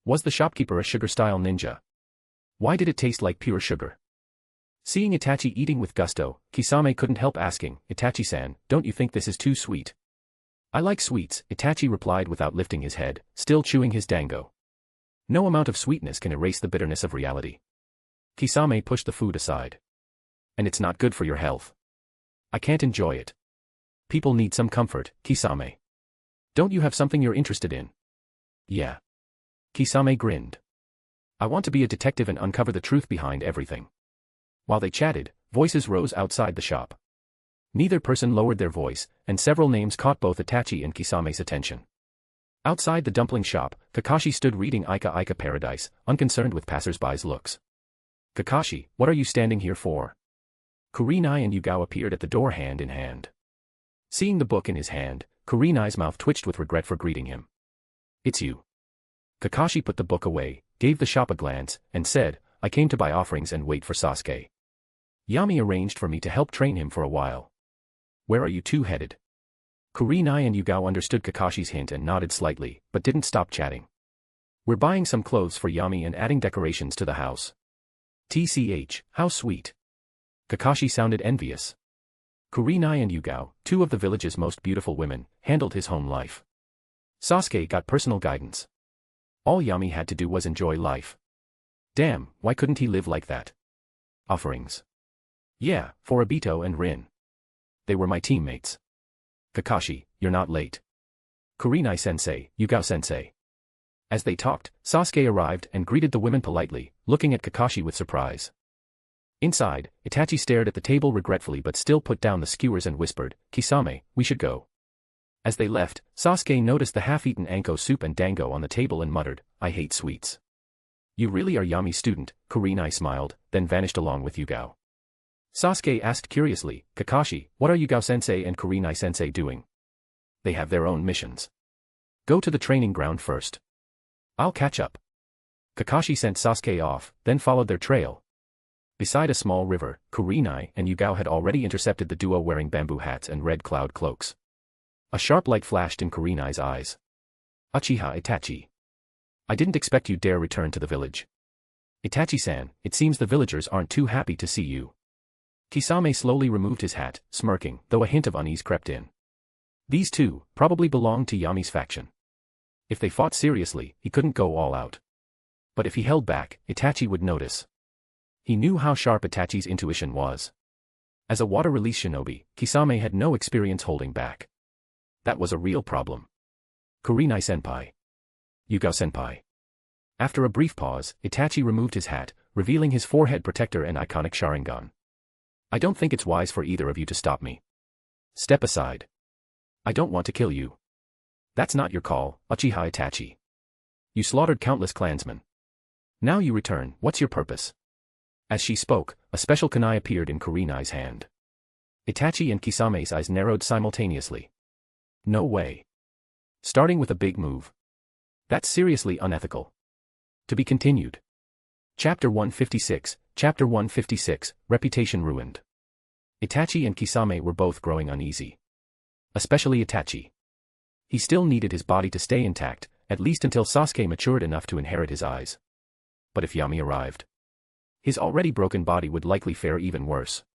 Was the shopkeeper a sugar-style ninja? Why did it taste like pure sugar? Seeing Itachi eating with gusto, Kisame couldn't help asking, "Itachi-san, don't you think this is too sweet?" "I like sweets," Itachi replied without lifting his head, still chewing his dango. No amount of sweetness can erase the bitterness of reality. Kisame pushed the food aside. "And it's not good for your health. I can't enjoy it. People need some comfort, Kisame. Don't you have something you're interested in?" "Yeah." Kisame grinned. "I want to be a detective and uncover the truth behind everything." While they chatted, voices rose outside the shop. Neither person lowered their voice, and several names caught both Itachi and Kisame's attention. Outside the dumpling shop, Kakashi stood reading Ika Ika Paradise, unconcerned with passers-by's looks. Kakashi, what are you standing here for? Kurenai and Yugao appeared at the door hand in hand. Seeing the book in his hand, Kurenai's mouth twitched with regret for greeting him. It's you. Kakashi put the book away, gave the shop a glance, and said, I came to buy offerings and wait for Sasuke. Yami arranged for me to help train him for a while. Where are you two headed? Kurenai and Yugao understood Kakashi's hint and nodded slightly, but didn't stop chatting. We're buying some clothes for Yami and adding decorations to the house. TCH, how sweet. Kakashi sounded envious. Kurenai and Yugao, two of the village's most beautiful women, handled his home life. Sasuke got personal guidance. All Yami had to do was enjoy life. Damn, why couldn't he live like that? Offerings. Yeah, for Obito and Rin. They were my teammates. Kakashi, you're not late. Kurenai-sensei, Yugao-sensei. As they talked, Sasuke arrived and greeted the women politely, looking at Kakashi with surprise. Inside, Itachi stared at the table regretfully but still put down the skewers and whispered, Kisame, we should go. As they left, Sasuke noticed the half-eaten anko soup and dango on the table and muttered, I hate sweets. You really are Yami's student, Kurenai smiled, then vanished along with Yugao. Sasuke asked curiously, Kakashi, what are Yugao-sensei and Kurenai-sensei doing? They have their own missions. Go to the training ground first. I'll catch up. Kakashi sent Sasuke off, then followed their trail. Beside a small river, Kurenai and Yugao had already intercepted the duo wearing bamboo hats and red cloud cloaks. A sharp light flashed in Kurenai's eyes. Uchiha Itachi. I didn't expect you dare return to the village. Itachi-san, it seems the villagers aren't too happy to see you. Kisame slowly removed his hat, smirking, though a hint of unease crept in. These two probably belonged to Yami's faction. If they fought seriously, he couldn't go all out. But if he held back, Itachi would notice. He knew how sharp Itachi's intuition was. As a water-release shinobi, Kisame had no experience holding back. That was a real problem. Kurenai-senpai. Yugao-senpai. After a brief pause, Itachi removed his hat, revealing his forehead protector and iconic Sharingan. I don't think it's wise for either of you to stop me. Step aside. I don't want to kill you. That's not your call, Uchiha Itachi. You slaughtered countless clansmen. Now you return, what's your purpose? As she spoke, a special kunai appeared in Kurenai's hand. Itachi and Kisame's eyes narrowed simultaneously. No way. Starting with a big move. That's seriously unethical. To be continued. Chapter 156, Chapter 156, Reputation Ruined. Itachi and Kisame were both growing uneasy. Especially Itachi. He still needed his body to stay intact, at least until Sasuke matured enough to inherit his eyes. But if Yami arrived, his already broken body would likely fare even worse.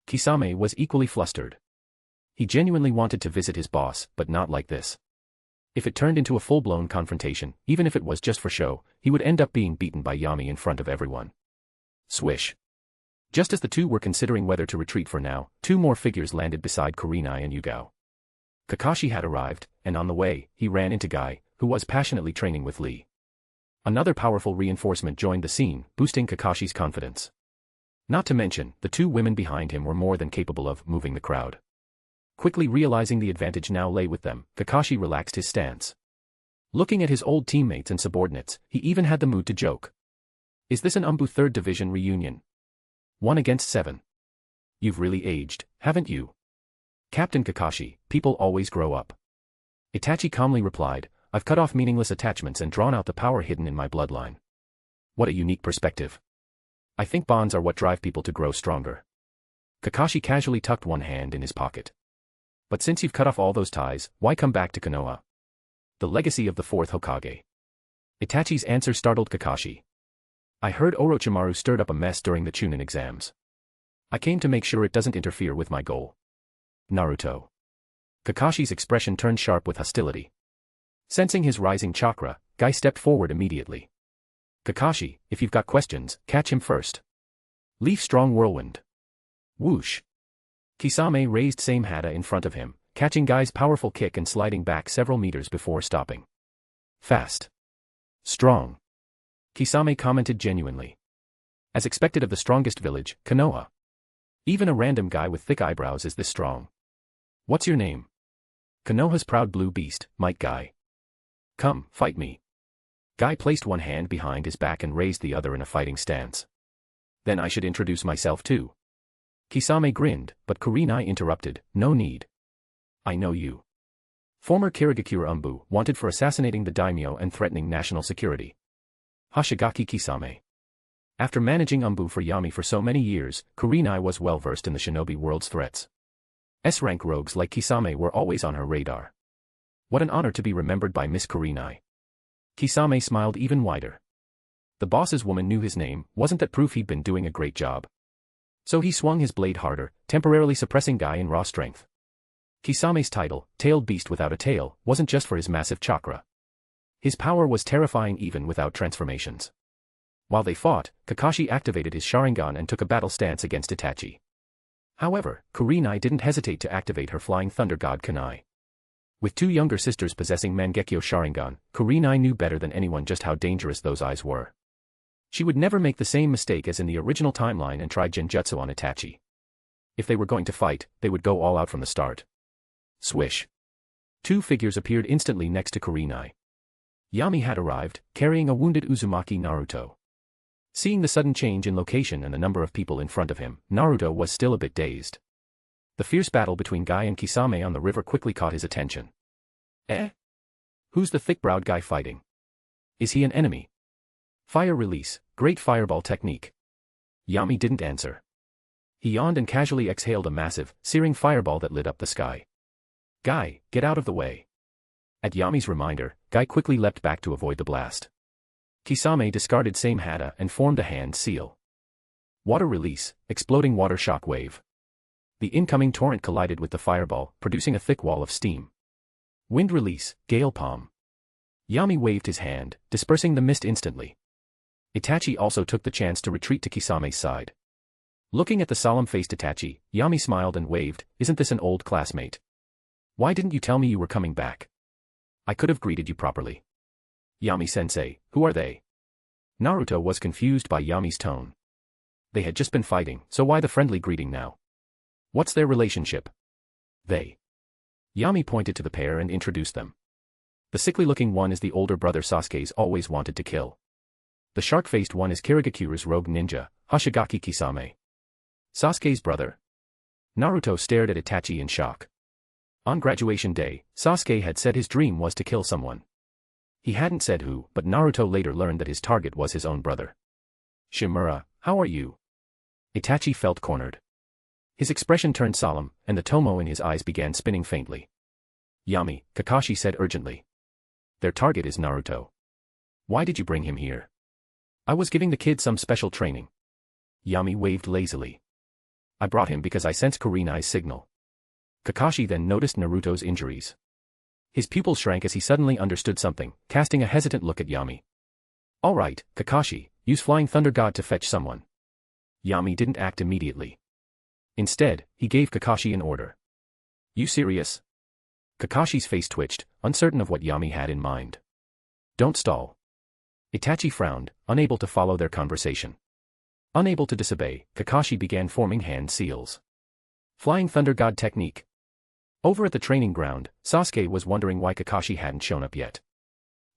Kisame was equally flustered. He genuinely wanted to visit his boss, but not like this. If it turned into a full-blown confrontation, even if it was just for show, he would end up being beaten by Yami in front of everyone. Swish. Just as the two were considering whether to retreat for now, two more figures landed beside Kurenai and Yugao. Kakashi had arrived, and on the way, he ran into Guy, who was passionately training with Lee. Another powerful reinforcement joined the scene, boosting Kakashi's confidence. Not to mention, the two women behind him were more than capable of moving the crowd. Quickly realizing the advantage now lay with them, Kakashi relaxed his stance. Looking at his old teammates and subordinates, he even had the mood to joke. Is this an Umbu 3rd Division reunion? 1 against 7. You've really aged, haven't you? Captain Kakashi, people always grow up. Itachi calmly replied, I've cut off meaningless attachments and drawn out the power hidden in my bloodline. What a unique perspective. I think bonds are what drive people to grow stronger. Kakashi casually tucked one hand in his pocket. But since you've cut off all those ties, why come back to Konoha? The legacy of the 4th Hokage. Itachi's answer startled Kakashi. I heard Orochimaru stirred up a mess during the Chunin exams. I came to make sure it doesn't interfere with my goal. Naruto. Kakashi's expression turned sharp with hostility. Sensing his rising chakra, Guy stepped forward immediately. Kakashi, if you've got questions, catch him first. Leaf strong whirlwind. Whoosh. Kisame raised same hata in front of him, catching Guy's powerful kick and sliding back several meters before stopping. Fast. Strong. Kisame commented genuinely. As expected of the strongest village, Konoha. Even a random guy with thick eyebrows is this strong. What's your name? Konoha's proud blue beast, Might Guy. Come, fight me. Guy placed one hand behind his back and raised the other in a fighting stance. Then I should introduce myself too. Kisame grinned, but Kurenai interrupted, no need. I know you. Former Kirigakura Umbu, wanted for assassinating the daimyo and threatening national security. Hoshigaki Kisame. After managing Umbu for Yami for so many years, Kurenai was well versed in the shinobi world's threats. S-rank rogues like Kisame were always on her radar. What an honor to be remembered by Miss Kurenai. Kisame smiled even wider. The boss's woman knew his name, wasn't that proof he'd been doing a great job? So he swung his blade harder, temporarily suppressing Guy in raw strength. Kisame's title, Tailed Beast Without a Tail, wasn't just for his massive chakra. His power was terrifying even without transformations. While they fought, Kakashi activated his Sharingan and took a battle stance against Itachi. However, Kurenai didn't hesitate to activate her Flying Thunder God Kunai. With two younger sisters possessing Mangekyo Sharingan, Kurenai knew better than anyone just how dangerous those eyes were. She would never make the same mistake as in the original timeline and try genjutsu on Itachi. If they were going to fight, they would go all out from the start. Swish. Two figures appeared instantly next to Kurenai. Yami had arrived, carrying a wounded Uzumaki Naruto. Seeing the sudden change in location and the number of people in front of him, Naruto was still a bit dazed. The fierce battle between Guy and Kisame on the river quickly caught his attention. Eh? Who's the thick-browed guy fighting? Is he an enemy? Fire release, great fireball technique. Yami didn't answer. He yawned and casually exhaled a massive, searing fireball that lit up the sky. Guy, get out of the way. At Yami's reminder, Guy quickly leapt back to avoid the blast. Kisame discarded same hata and formed a hand seal. Water release, exploding water shock wave. The incoming torrent collided with the fireball, producing a thick wall of steam. Wind release, gale palm. Yami waved his hand, dispersing the mist instantly. Itachi also took the chance to retreat to Kisame's side. Looking at the solemn-faced Itachi, Yami smiled and waved, isn't this an old classmate? Why didn't you tell me you were coming back? I could have greeted you properly. Yami-sensei, who are they? Naruto was confused by Yami's tone. They had just been fighting, so why the friendly greeting now? What's their relationship? They. Yami pointed to the pair and introduced them. The sickly-looking one is the older brother Sasuke's always wanted to kill. The shark-faced one is Kirigakura's rogue ninja, Hoshigaki Kisame. Sasuke's brother? Naruto stared at Itachi in shock. On graduation day, Sasuke had said his dream was to kill someone. He hadn't said who, but Naruto later learned that his target was his own brother. Shimura, how are you? Itachi felt cornered. His expression turned solemn, and the tomo in his eyes began spinning faintly. Yami, Kakashi said urgently. Their target is Naruto. Why did you bring him here? I was giving the kid some special training. Yami waved lazily. I brought him because I sensed Kurenai's signal. Kakashi then noticed Naruto's injuries. His pupil shrank as he suddenly understood something, casting a hesitant look at Yami. All right, Kakashi, use Flying Thunder God to fetch someone. Yami didn't act immediately. Instead, he gave Kakashi an order. You serious? Kakashi's face twitched, uncertain of what Yami had in mind. Don't stall. Itachi frowned, unable to follow their conversation. Unable to disobey, Kakashi began forming hand seals. Flying Thunder God technique. Over at the training ground, Sasuke was wondering why Kakashi hadn't shown up yet.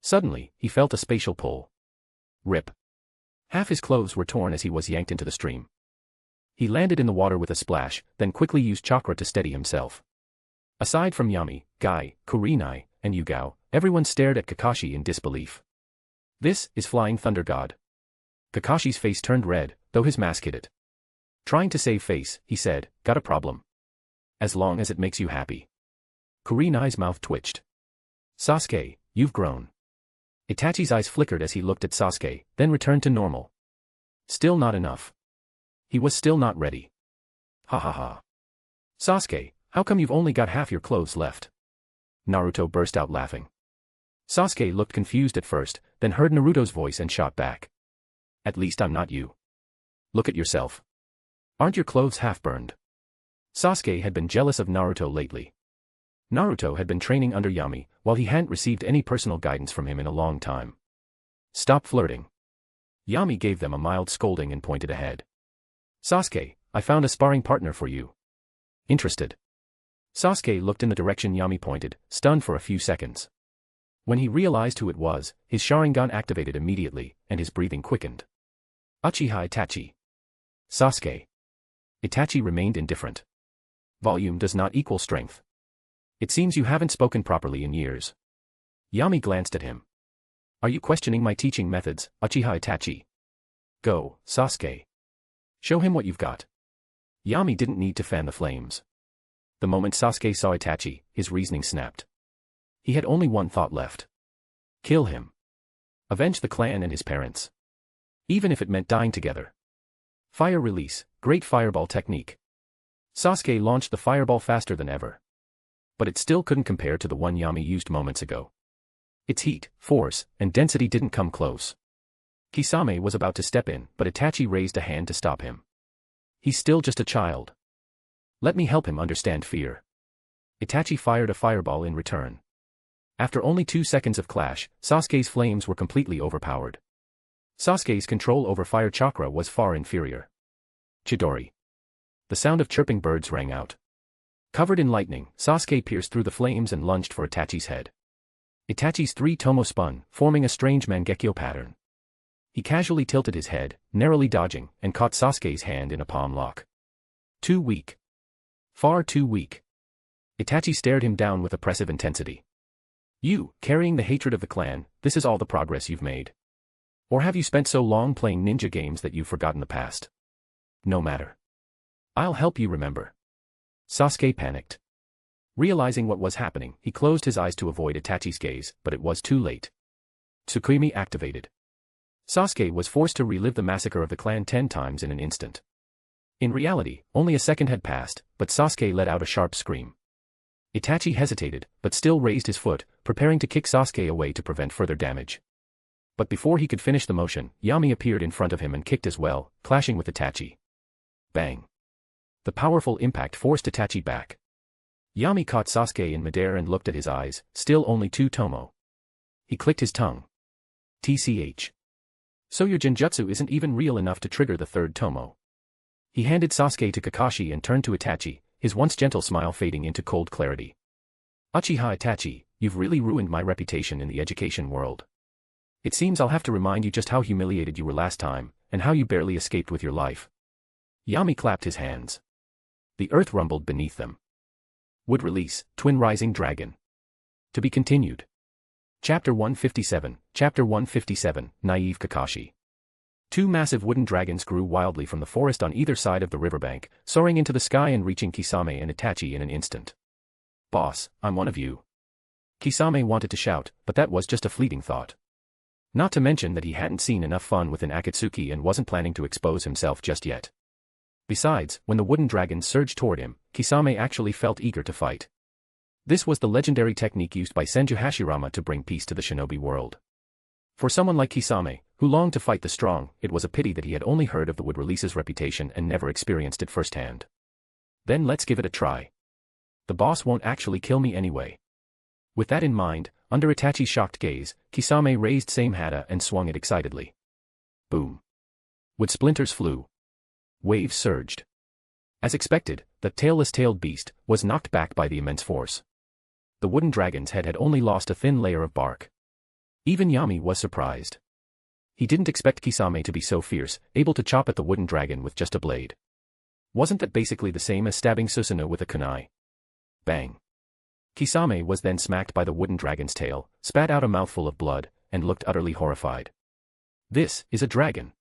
Suddenly, he felt a spatial pull. Rip. Half his clothes were torn as he was yanked into the stream. He landed in the water with a splash, then quickly used chakra to steady himself. Aside from Yami, Guy, Kurenai, and Yugao, everyone stared at Kakashi in disbelief. This is Flying Thunder God. Kakashi's face turned red, though his mask hid it. Trying to save face, he said, got a problem. As long as it makes you happy. Kurenai's mouth twitched. Sasuke, you've grown. Itachi's eyes flickered as he looked at Sasuke, then returned to normal. Still not enough. He was still not ready. Ha ha ha. Sasuke, how come you've only got half your clothes left? Naruto burst out laughing. Sasuke looked confused at first, then heard Naruto's voice and shot back. At least I'm not you. Look at yourself. Aren't your clothes half burned? Sasuke had been jealous of Naruto lately. Naruto had been training under Yami, while he hadn't received any personal guidance from him in a long time. Stop flirting. Yami gave them a mild scolding and pointed ahead. Sasuke, I found a sparring partner for you. Interested? Sasuke looked in the direction Yami pointed, stunned for a few seconds. When he realized who it was, his Sharingan activated immediately, and his breathing quickened. Uchiha Itachi. Sasuke. Itachi remained indifferent. Volume does not equal strength. It seems you haven't spoken properly in years. Yami glanced at him. Are you questioning my teaching methods, Uchiha Itachi? Go, Sasuke. Show him what you've got. Yami didn't need to fan the flames. The moment Sasuke saw Itachi, his reasoning snapped. He had only one thought left. Kill him. Avenge the clan and his parents. Even if it meant dying together. Fire release, great fireball technique. Sasuke launched the fireball faster than ever. But it still couldn't compare to the one Yami used moments ago. Its heat, force, and density didn't come close. Kisame was about to step in, but Itachi raised a hand to stop him. He's still just a child. Let me help him understand fear. Itachi fired a fireball in return. After only 2 seconds of clash, Sasuke's flames were completely overpowered. Sasuke's control over fire chakra was far inferior. Chidori. The sound of chirping birds rang out. Covered in lightning, Sasuke pierced through the flames and lunged for Itachi's head. Itachi's 3 tomo spun, forming a strange Mangekyo pattern. He casually tilted his head, narrowly dodging, and caught Sasuke's hand in a palm lock. Too weak. Far too weak. Itachi stared him down with oppressive intensity. You, carrying the hatred of the clan, this is all the progress you've made. Or have you spent so long playing ninja games that you've forgotten the past? No matter. I'll help you remember. Sasuke panicked. Realizing what was happening, he closed his eyes to avoid Itachi's gaze, but it was too late. Tsukimi activated. Sasuke was forced to relive the massacre of the clan 10 times in an instant. In reality, only a second had passed, but Sasuke let out a sharp scream. Itachi hesitated, but still raised his foot, preparing to kick Sasuke away to prevent further damage. But before he could finish the motion, Yami appeared in front of him and kicked as well, clashing with Itachi. Bang. The powerful impact forced Itachi back. Yami caught Sasuke in midair and looked at his eyes, still only 2 tomo. He clicked his tongue. TCH. So your genjutsu isn't even real enough to trigger the 3rd tomo. He handed Sasuke to Kakashi and turned to Itachi, his once gentle smile fading into cold clarity. Uchiha Itachi, you've really ruined my reputation in the education world. It seems I'll have to remind you just how humiliated you were last time, and how you barely escaped with your life. Yami clapped his hands. The earth rumbled beneath them. Wood release, Twin Rising Dragon. To be continued. Chapter 157, Chapter 157, Naive Kakashi. 2 massive wooden dragons grew wildly from the forest on either side of the riverbank, soaring into the sky and reaching Kisame and Itachi in an instant. Boss, I'm one of you. Kisame wanted to shout, but that was just a fleeting thought. Not to mention that he hadn't seen enough fun with an Akatsuki and wasn't planning to expose himself just yet. Besides, when the wooden dragons surged toward him, Kisame actually felt eager to fight. This was the legendary technique used by Senju Hashirama to bring peace to the shinobi world. For someone like Kisame, who longed to fight the strong, it was a pity that he had only heard of the wood release's reputation and never experienced it firsthand. Then let's give it a try. The boss won't actually kill me anyway. With that in mind, under Itachi's shocked gaze, Kisame raised same hata and swung it excitedly. Boom. Wood splinters flew. Waves surged. As expected, the tailless-tailed beast was knocked back by the immense force. The wooden dragon's head had only lost a thin layer of bark. Even Yami was surprised. He didn't expect Kisame to be so fierce, able to chop at the wooden dragon with just a blade. Wasn't that basically the same as stabbing Susanoo with a kunai? Bang. Kisame was then smacked by the wooden dragon's tail, spat out a mouthful of blood, and looked utterly horrified. This is a dragon.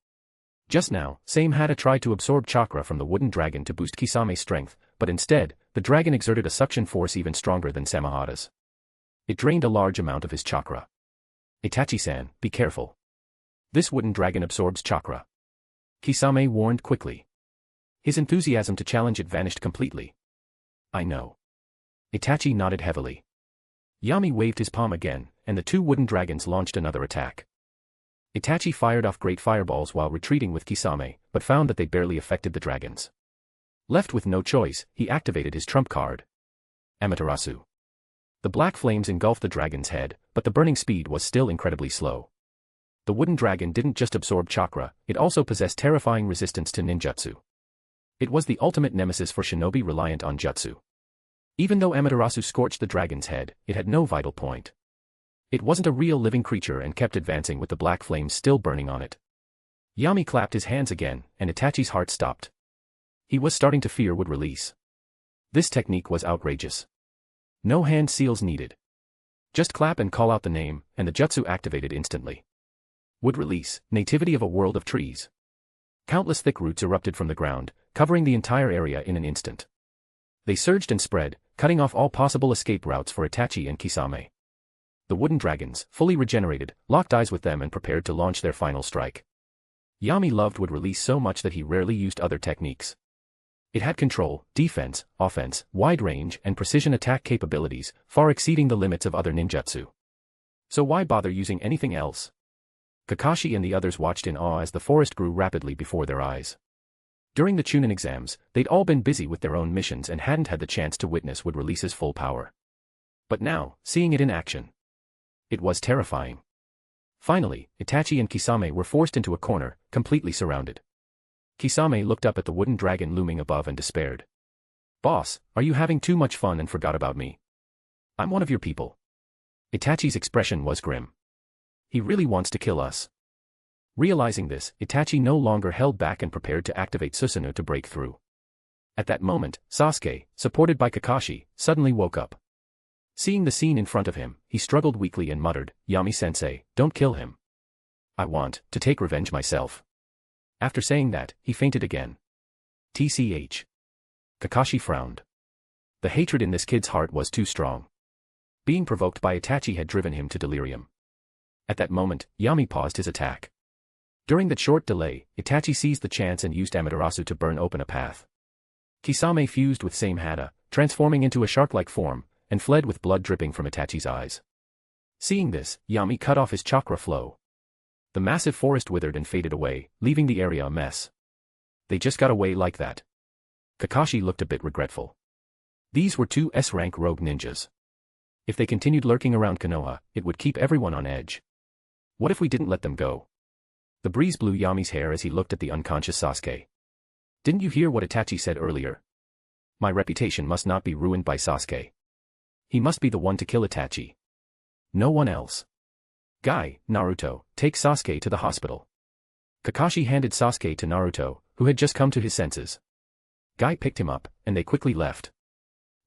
Just now, Same Hata tried to absorb chakra from the wooden dragon to boost Kisame's strength, but instead, the dragon exerted a suction force even stronger than Samahata's. It drained a large amount of his chakra. Itachi-san, be careful. This wooden dragon absorbs chakra. Kisame warned quickly. His enthusiasm to challenge it vanished completely. I know. Itachi nodded heavily. Yami waved his palm again, and the 2 wooden dragons launched another attack. Itachi fired off great fireballs while retreating with Kisame, but found that they barely affected the dragons. Left with no choice, he activated his trump card. Amaterasu. The black flames engulfed the dragon's head, but the burning speed was still incredibly slow. The wooden dragon didn't just absorb chakra, it also possessed terrifying resistance to ninjutsu. It was the ultimate nemesis for shinobi reliant on jutsu. Even though Amaterasu scorched the dragon's head, it had no vital point. It wasn't a real living creature and kept advancing with the black flames still burning on it. Yami clapped his hands again, and Itachi's heart stopped. He was starting to fear would release. This technique was outrageous. No hand seals needed. Just clap and call out the name, and the jutsu activated instantly. Would release, nativity of a world of trees. Countless thick roots erupted from the ground, covering the entire area in an instant. They surged and spread, cutting off all possible escape routes for Itachi and Kisame. The wooden dragons, fully regenerated, locked eyes with them and prepared to launch their final strike. Yami loved would release so much that he rarely used other techniques. It had control, defense, offense, wide range, and precision attack capabilities, far exceeding the limits of other ninjutsu. So why bother using anything else? Kakashi and the others watched in awe as the forest grew rapidly before their eyes. During the Chunin exams, they'd all been busy with their own missions and hadn't had the chance to witness would release's full power. But now, seeing it in action, it was terrifying. Finally, Itachi and Kisame were forced into a corner, completely surrounded. Kisame looked up at the wooden dragon looming above and despaired. "Boss, are you having too much fun and forgot about me? I'm one of your people." Itachi's expression was grim. He really wants to kill us. Realizing this, Itachi no longer held back and prepared to activate Susanoo to break through. At that moment, Sasuke, supported by Kakashi, suddenly woke up. Seeing the scene in front of him, he struggled weakly and muttered, "Yami-sensei, don't kill him. I want to take revenge myself." After saying that, he fainted again. TCH. Kakashi frowned. The hatred in this kid's heart was too strong. Being provoked by Itachi had driven him to delirium. At that moment, Yami paused his attack. During that short delay, Itachi seized the chance and used Amaterasu to burn open a path. Kisame fused with same Hada, transforming into a shark-like form, and fled with blood dripping from Itachi's eyes. Seeing this, Yami cut off his chakra flow. The massive forest withered and faded away, leaving the area a mess. They just got away like that. Kakashi looked a bit regretful. These were two S-rank rogue ninjas. If they continued lurking around Konoha, it would keep everyone on edge. What if we didn't let them go? The breeze blew Yami's hair as he looked at the unconscious Sasuke. Didn't you hear what Itachi said earlier? My reputation must not be ruined by Sasuke. He must be the one to kill Itachi. No one else. Guy, Naruto, take Sasuke to the hospital. Kakashi handed Sasuke to Naruto, who had just come to his senses. Guy picked him up, and they quickly left.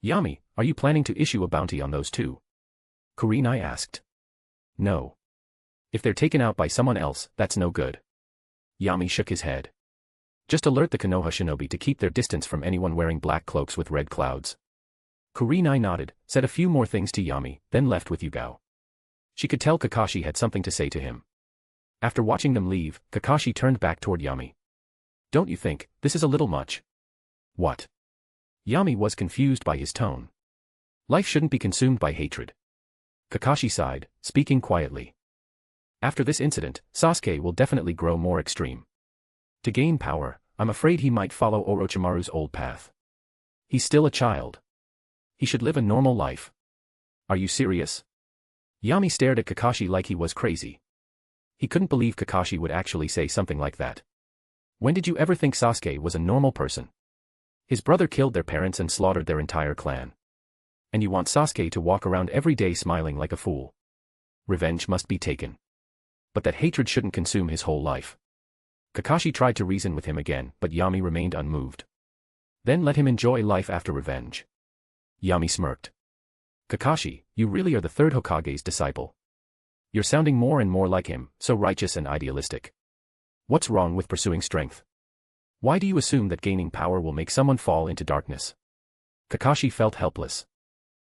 Yami, are you planning to issue a bounty on those two? Kurenai asked. No. If they're taken out by someone else, that's no good. Yami shook his head. Just alert the Konoha shinobi to keep their distance from anyone wearing black cloaks with red clouds. Kurenai nodded, said a few more things to Yami, then left with Yugao. She could tell Kakashi had something to say to him. After watching them leave, Kakashi turned back toward Yami. Don't you think, this is a little much? What? Yami was confused by his tone. Life shouldn't be consumed by hatred. Kakashi sighed, speaking quietly. After this incident, Sasuke will definitely grow more extreme. To gain power, I'm afraid he might follow Orochimaru's old path. He's still a child. He should live a normal life. Are you serious? Yami stared at Kakashi like he was crazy. He couldn't believe Kakashi would actually say something like that. When did you ever think Sasuke was a normal person? His brother killed their parents and slaughtered their entire clan. And you want Sasuke to walk around every day smiling like a fool. Revenge must be taken. But that hatred shouldn't consume his whole life. Kakashi tried to reason with him again, but Yami remained unmoved. Then let him enjoy life after revenge. Yami smirked. Kakashi, you really are the third Hokage's disciple. You're sounding more and more like him, so righteous and idealistic. What's wrong with pursuing strength? Why do you assume that gaining power will make someone fall into darkness? Kakashi felt helpless.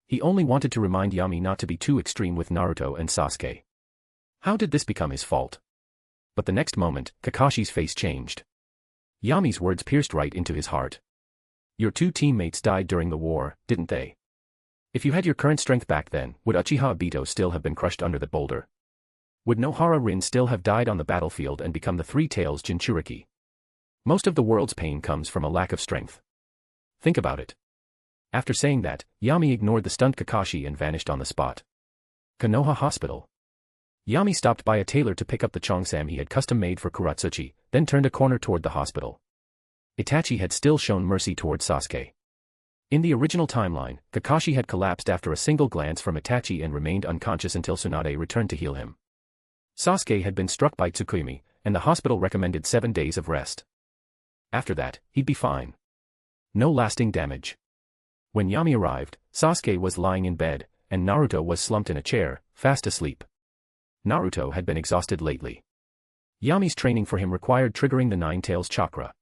He only wanted to remind Yami not to be too extreme with Naruto and Sasuke. How did this become his fault? But the next moment, Kakashi's face changed. Yami's words pierced right into his heart. Your two teammates died during the war, didn't they? If you had your current strength back then, would Uchiha Obito still have been crushed under that boulder? Would Nohara Rin still have died on the battlefield and become the Three Tails Jinchuriki? Most of the world's pain comes from a lack of strength. Think about it. After saying that, Yami ignored the stunned Kakashi and vanished on the spot. Konoha Hospital. Yami stopped by a tailor to pick up the cheongsam he had custom-made for Kuratsuchi, then turned a corner toward the hospital. Itachi had still shown mercy toward Sasuke. In the original timeline, Kakashi had collapsed after a single glance from Itachi and remained unconscious until Tsunade returned to heal him. Sasuke had been struck by Tsukumi, and the hospital recommended 7 days of rest. After that, he'd be fine. No lasting damage. When Yami arrived, Sasuke was lying in bed, and Naruto was slumped in a chair, fast asleep. Naruto had been exhausted lately. Yami's training for him required triggering the Nine Tails chakra.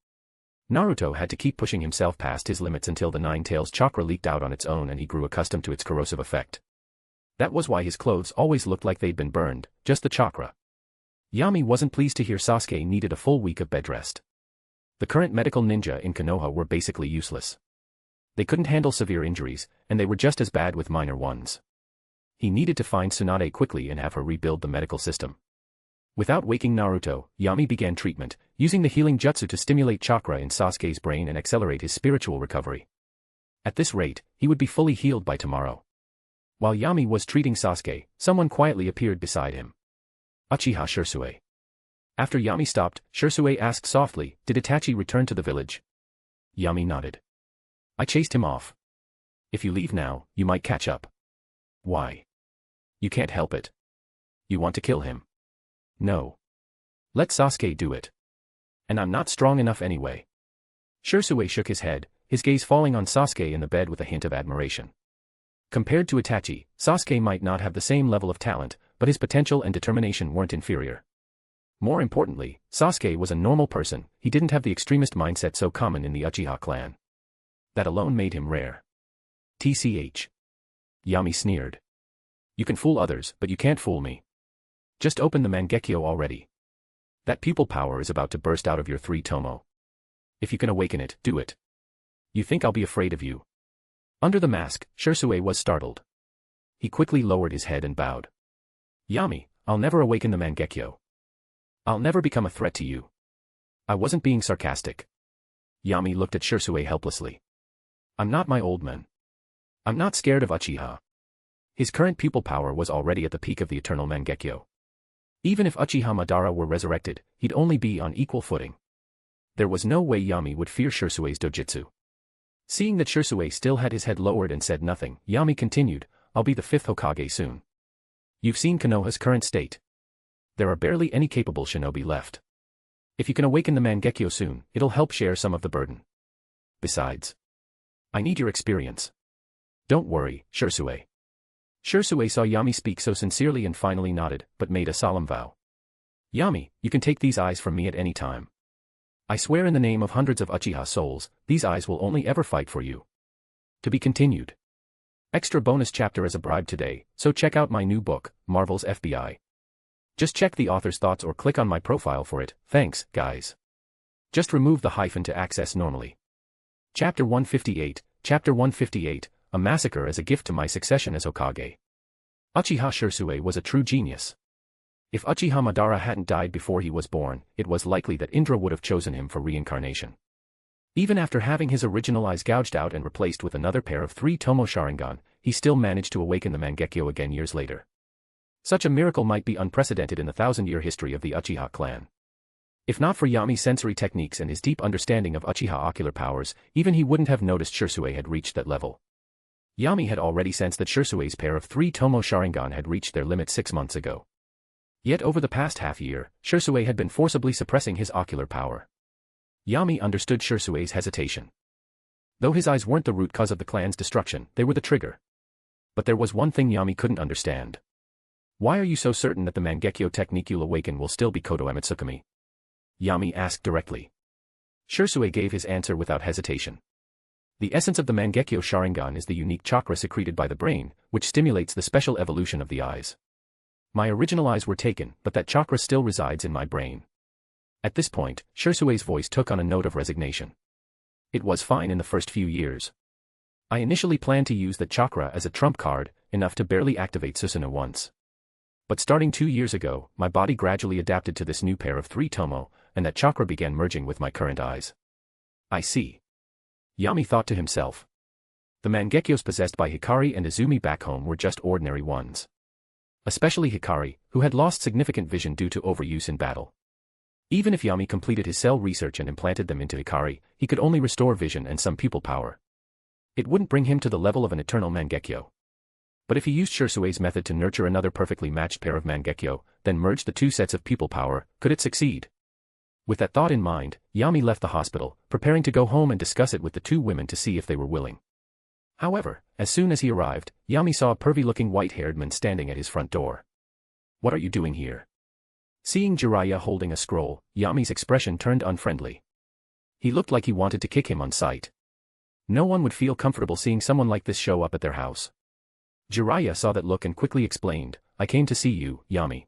Naruto had to keep pushing himself past his limits until the Nine Tails chakra leaked out on its own and he grew accustomed to its corrosive effect. That was why his clothes always looked like they'd been burned, just the chakra. Yami wasn't pleased to hear Sasuke needed a full week of bed rest. The current medical ninja in Konoha were basically useless. They couldn't handle severe injuries, and they were just as bad with minor ones. He needed to find Tsunade quickly and have her rebuild the medical system. Without waking Naruto, Yami began treatment, using the healing jutsu to stimulate chakra in Sasuke's brain and accelerate his spiritual recovery. At this rate, he would be fully healed by tomorrow. While Yami was treating Sasuke, someone quietly appeared beside him. Uchiha Shisui. After Yami stopped, Shisui asked softly, "Did Itachi return to the village?" Yami nodded. "I chased him off. If you leave now, you might catch up." "Why?" "You can't help it." "You want to kill him?" "No. Let Sasuke do it. And I'm not strong enough anyway." Shisui shook his head, his gaze falling on Sasuke in the bed with a hint of admiration. Compared to Itachi, Sasuke might not have the same level of talent, but his potential and determination weren't inferior. More importantly, Sasuke was a normal person, he didn't have the extremist mindset so common in the Uchiha clan. That alone made him rare. TCH. Yami sneered. "You can fool others, but you can't fool me. Just open the Mangekyo already. That pupil power is about to burst out of your 3 tomo. If you can awaken it, do it. You think I'll be afraid of you?" Under the mask, Shisui was startled. He quickly lowered his head and bowed. "Yami, I'll never awaken the Mangekyo. I'll never become a threat to you." I wasn't being sarcastic. Yami looked at Shisui helplessly. "I'm not my old man. I'm not scared of Uchiha." His current pupil power was already at the peak of the eternal Mangekyo. Even if Uchiha Madara were resurrected, he'd only be on equal footing. There was no way Yami would fear Shisui's dojutsu. Seeing that Shisui still had his head lowered and said nothing, Yami continued, "I'll be the 5th Hokage soon. You've seen Konoha's current state. There are barely any capable shinobi left. If you can awaken the Mangekyo soon, it'll help share some of the burden. Besides, I need your experience." "Don't worry, Shisui." Shisui saw Yami speak so sincerely and finally nodded, but made a solemn vow. "Yami, you can take these eyes from me at any time. I swear in the name of hundreds of Uchiha souls, these eyes will only ever fight for you." To be continued. Extra bonus chapter as a bribe today, so check out my new book, Marvel's FBI. Just check the author's thoughts or click on my profile for it, thanks, guys. Just remove the hyphen to access normally. Chapter 158, a massacre as a gift to my succession as Hokage. Uchiha Shisui was a true genius. If Uchiha Madara hadn't died before he was born, it was likely that Indra would have chosen him for reincarnation. Even after having his original eyes gouged out and replaced with another pair of 3 Tomo Sharingan, he still managed to awaken the Mangekyo again years later. Such a miracle might be unprecedented in the 1,000-year history of the Uchiha clan. If not for Yami's sensory techniques and his deep understanding of Uchiha ocular powers, even he wouldn't have noticed Shisui had reached that level. Yami had already sensed that Shisui's pair of 3 Tomo Sharingan had reached their limit 6 months ago. Yet over the past half-year, Shisui had been forcibly suppressing his ocular power. Yami understood Shisui's hesitation. Though his eyes weren't the root cause of the clan's destruction, they were the trigger. But there was one thing Yami couldn't understand. "Why are you so certain that the Mangekyo technique you'll awaken will still be Kodo Amatsukami?" Yami asked directly. Shisui gave his answer without hesitation. "The essence of the Mangekyo Sharingan is the unique chakra secreted by the brain, which stimulates the special evolution of the eyes. My original eyes were taken, but that chakra still resides in my brain." At this point, Shisui's voice took on a note of resignation. "It was fine in the first few years. I initially planned to use the chakra as a trump card, enough to barely activate Susanoo once. But starting 2 years ago, my body gradually adapted to this new pair of 3 Tomo, and that chakra began merging with my current eyes." "I see." Yami thought to himself. The Mangekyos possessed by Hikari and Izumi back home were just ordinary ones. Especially Hikari, who had lost significant vision due to overuse in battle. Even if Yami completed his cell research and implanted them into Hikari, he could only restore vision and some pupil power. It wouldn't bring him to the level of an eternal Mangekyo. But if he used Shursue's method to nurture another perfectly matched pair of Mangekyo, then merge the two sets of pupil power, could it succeed? With that thought in mind, Yami left the hospital, preparing to go home and discuss it with the two women to see if they were willing. However, as soon as he arrived, Yami saw a pervy-looking white-haired man standing at his front door. "What are you doing here?" Seeing Jiraiya holding a scroll, Yami's expression turned unfriendly. He looked like he wanted to kick him on sight. No one would feel comfortable seeing someone like this show up at their house. Jiraiya saw that look and quickly explained, "I came to see you, Yami.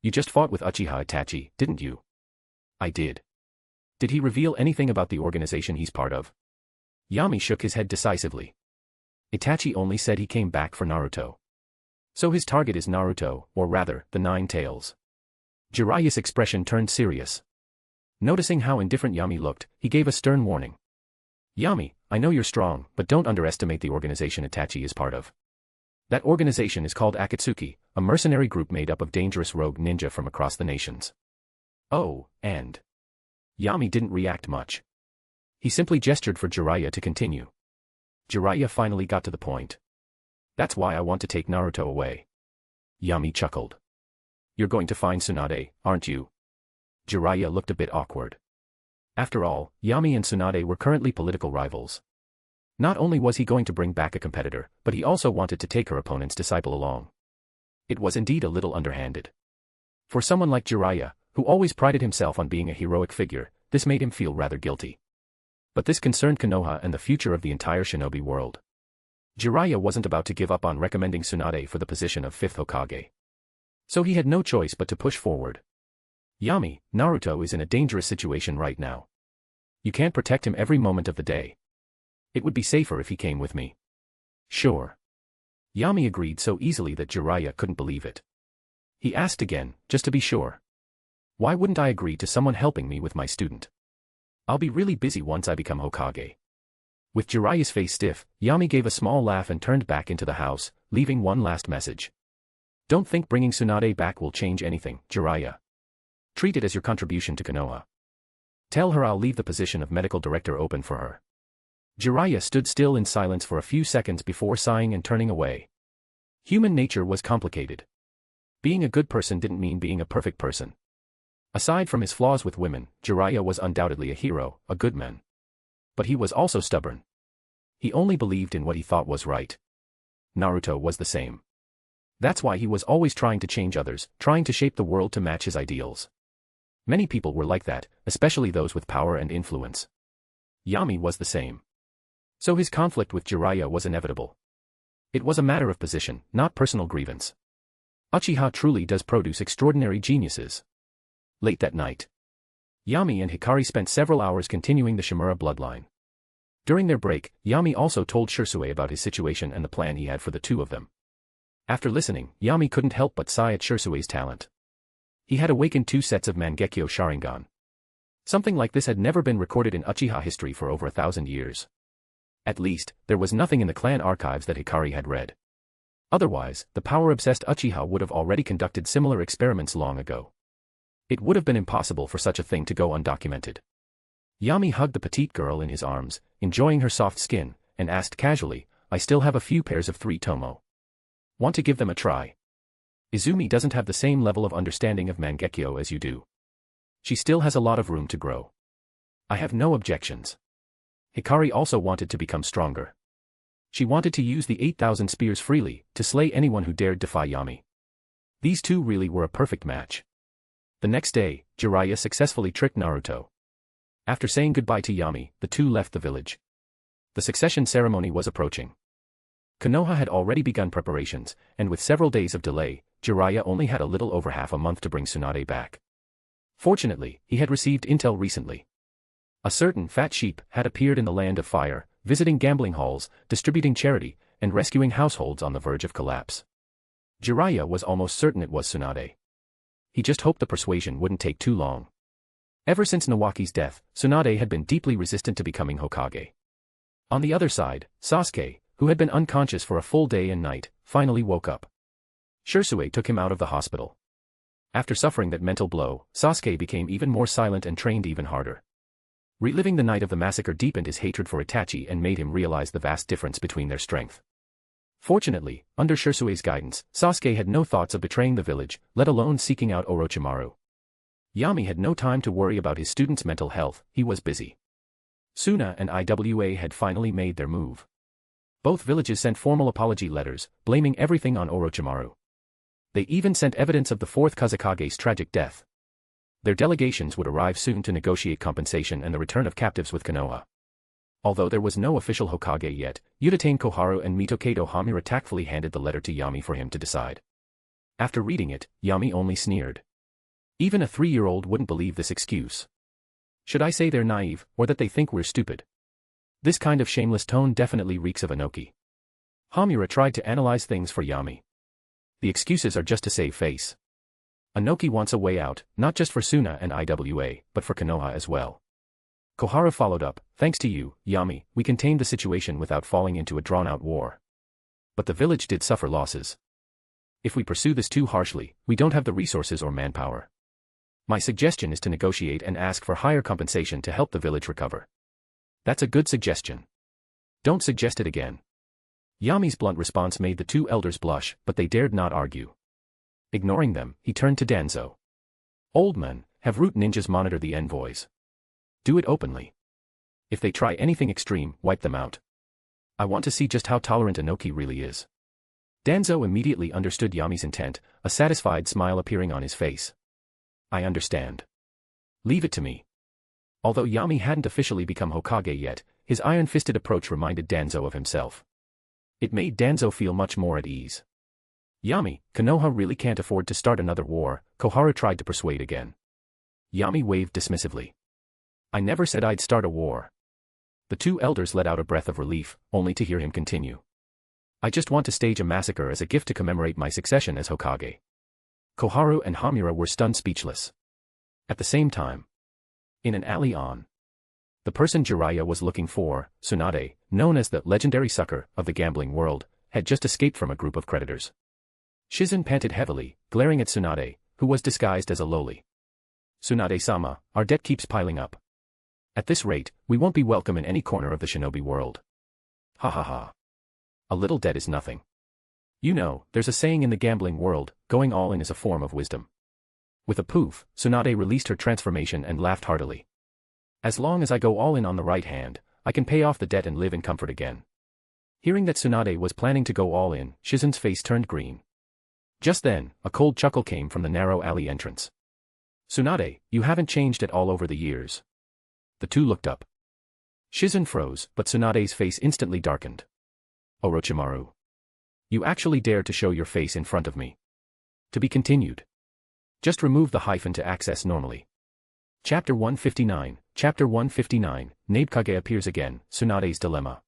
You just fought with Uchiha Itachi, didn't you?" "I did." "Did he reveal anything about the organization he's part of?" Yami shook his head decisively. "Itachi only said he came back for Naruto. So his target is Naruto, or rather, the Nine Tails." Jiraiya's expression turned serious. Noticing how indifferent Yami looked, he gave a stern warning. "Yami, I know you're strong, but don't underestimate the organization Itachi is part of. That organization is called Akatsuki, a mercenary group made up of dangerous rogue ninja from across the nations." "Oh, and..." Yami didn't react much. He simply gestured for Jiraiya to continue. Jiraiya finally got to the point. "That's why I want to take Naruto away." Yami chuckled. "You're going to find Tsunade, aren't you?" Jiraiya looked a bit awkward. After all, Yami and Tsunade were currently political rivals. Not only was he going to bring back a competitor, but he also wanted to take her opponent's disciple along. It was indeed a little underhanded. For someone like Jiraiya, who always prided himself on being a heroic figure, this made him feel rather guilty. But this concerned Konoha and the future of the entire shinobi world. Jiraiya wasn't about to give up on recommending Tsunade for the position of 5th Hokage. So he had no choice but to push forward. "Yami, Naruto is in a dangerous situation right now. You can't protect him every moment of the day. It would be safer if he came with me." "Sure." Yami agreed so easily that Jiraiya couldn't believe it. He asked again, just to be sure. "Why wouldn't I agree to someone helping me with my student? I'll be really busy once I become Hokage." With Jiraiya's face stiff, Yami gave a small laugh and turned back into the house, leaving one last message. "Don't think bringing Tsunade back will change anything, Jiraiya. Treat it as your contribution to Konoha. Tell her I'll leave the position of medical director open for her." Jiraiya stood still in silence for a few seconds before sighing and turning away. Human nature was complicated. Being a good person didn't mean being a perfect person. Aside from his flaws with women, Jiraiya was undoubtedly a hero, a good man. But he was also stubborn. He only believed in what he thought was right. Naruto was the same. That's why he was always trying to change others, trying to shape the world to match his ideals. Many people were like that, especially those with power and influence. Yami was the same. So his conflict with Jiraiya was inevitable. It was a matter of position, not personal grievance. Uchiha truly does produce extraordinary geniuses. Late that night, Yami and Hikari spent several hours continuing the Shimura bloodline. During their break, Yami also told Shursue about his situation and the plan he had for the two of them. After listening, Yami couldn't help but sigh at Shursue's talent. He had awakened 2 sets of Mangekyo Sharingan. Something like this had never been recorded in Uchiha history for over 1,000 years. At least, there was nothing in the clan archives that Hikari had read. Otherwise, the power-obsessed Uchiha would have already conducted similar experiments long ago. It would have been impossible for such a thing to go undocumented. Yami hugged the petite girl in his arms, enjoying her soft skin, and asked casually, "I still have a few pairs of 3 tomo. Want to give them a try? Izumi doesn't have the same level of understanding of Mangekyo as you do. She still has a lot of room to grow." "I have no objections." Hikari also wanted to become stronger. She wanted to use the 8,000 spears freely, to slay anyone who dared defy Yami. These two really were a perfect match. The next day, Jiraiya successfully tricked Naruto. After saying goodbye to Yami, the two left the village. The succession ceremony was approaching. Konoha had already begun preparations, and with several days of delay, Jiraiya only had a little over half a month to bring Tsunade back. Fortunately, he had received intel recently. A certain fat sheep had appeared in the land of fire, visiting gambling halls, distributing charity, and rescuing households on the verge of collapse. Jiraiya was almost certain it was Tsunade. He just hoped the persuasion wouldn't take too long. Ever since Nawaki's death, Tsunade had been deeply resistant to becoming Hokage. On the other side, Sasuke, who had been unconscious for a full day and night, finally woke up. Shursue took him out of the hospital. After suffering that mental blow, Sasuke became even more silent and trained even harder. Reliving the night of the massacre deepened his hatred for Itachi and made him realize the vast difference between their strength. Fortunately, under Shirsue's guidance, Sasuke had no thoughts of betraying the village, let alone seeking out Orochimaru. Yami had no time to worry about his students' mental health, he was busy. Suna and IWA had finally made their move. Both villages sent formal apology letters, blaming everything on Orochimaru. They even sent evidence of the fourth Kazekage's tragic death. Their delegations would arrive soon to negotiate compensation and the return of captives with Konoha. Although there was no official Hokage yet, Udatane Koharu and Mitokedo Hamura tactfully handed the letter to Yami for him to decide. After reading it, Yami only sneered. Even a 3-year-old wouldn't believe this excuse. Should I say they're naive, or that they think we're stupid? This kind of shameless tone definitely reeks of Inoki. Hamura tried to analyze things for Yami. The excuses are just to save face. Inoki wants a way out, not just for Suna and IWA, but for Konoha as well. Koharu followed up, thanks to you, Yami, we contained the situation without falling into a drawn-out war. But the village did suffer losses. If we pursue this too harshly, we don't have the resources or manpower. My suggestion is to negotiate and ask for higher compensation to help the village recover. That's a good suggestion. Don't suggest it again. Yami's blunt response made the two elders blush, but they dared not argue. Ignoring them, he turned to Danzō. Old man, have root ninjas monitor the envoys. Do it openly. If they try anything extreme, wipe them out. I want to see just how tolerant Inoki really is. Danzō immediately understood Yami's intent, a satisfied smile appearing on his face. I understand. Leave it to me. Although Yami hadn't officially become Hokage yet, his iron-fisted approach reminded Danzō of himself. It made Danzō feel much more at ease. Yami, Konoha really can't afford to start another war, Koharu tried to persuade again. Yami waved dismissively. I never said I'd start a war. The two elders let out a breath of relief, only to hear him continue. I just want to stage a massacre as a gift to commemorate my succession as Hokage. Koharu and Hamura were stunned speechless. At the same time, in an alley on the person Jiraiya was looking for, Tsunade, known as the legendary sucker of the gambling world, had just escaped from a group of creditors. Shizen panted heavily, glaring at Tsunade, who was disguised as a loli. Tsunade-sama, our debt keeps piling up. At this rate, we won't be welcome in any corner of the shinobi world. Ha ha ha. A little debt is nothing. You know, there's a saying in the gambling world, going all in is a form of wisdom. With a poof, Tsunade released her transformation and laughed heartily. As long as I go all in on the right hand, I can pay off the debt and live in comfort again. Hearing that Tsunade was planning to go all in, Shizen's face turned green. Just then, a cold chuckle came from the narrow alley entrance. Tsunade, you haven't changed at all over the years. The two looked up. Shizen froze, but Tsunade's face instantly darkened. Orochimaru. You actually dared to show your face in front of me. To be continued. Just remove the hyphen to access normally. Chapter 159, Chapter 159, Nabekage appears again, Tsunade's dilemma.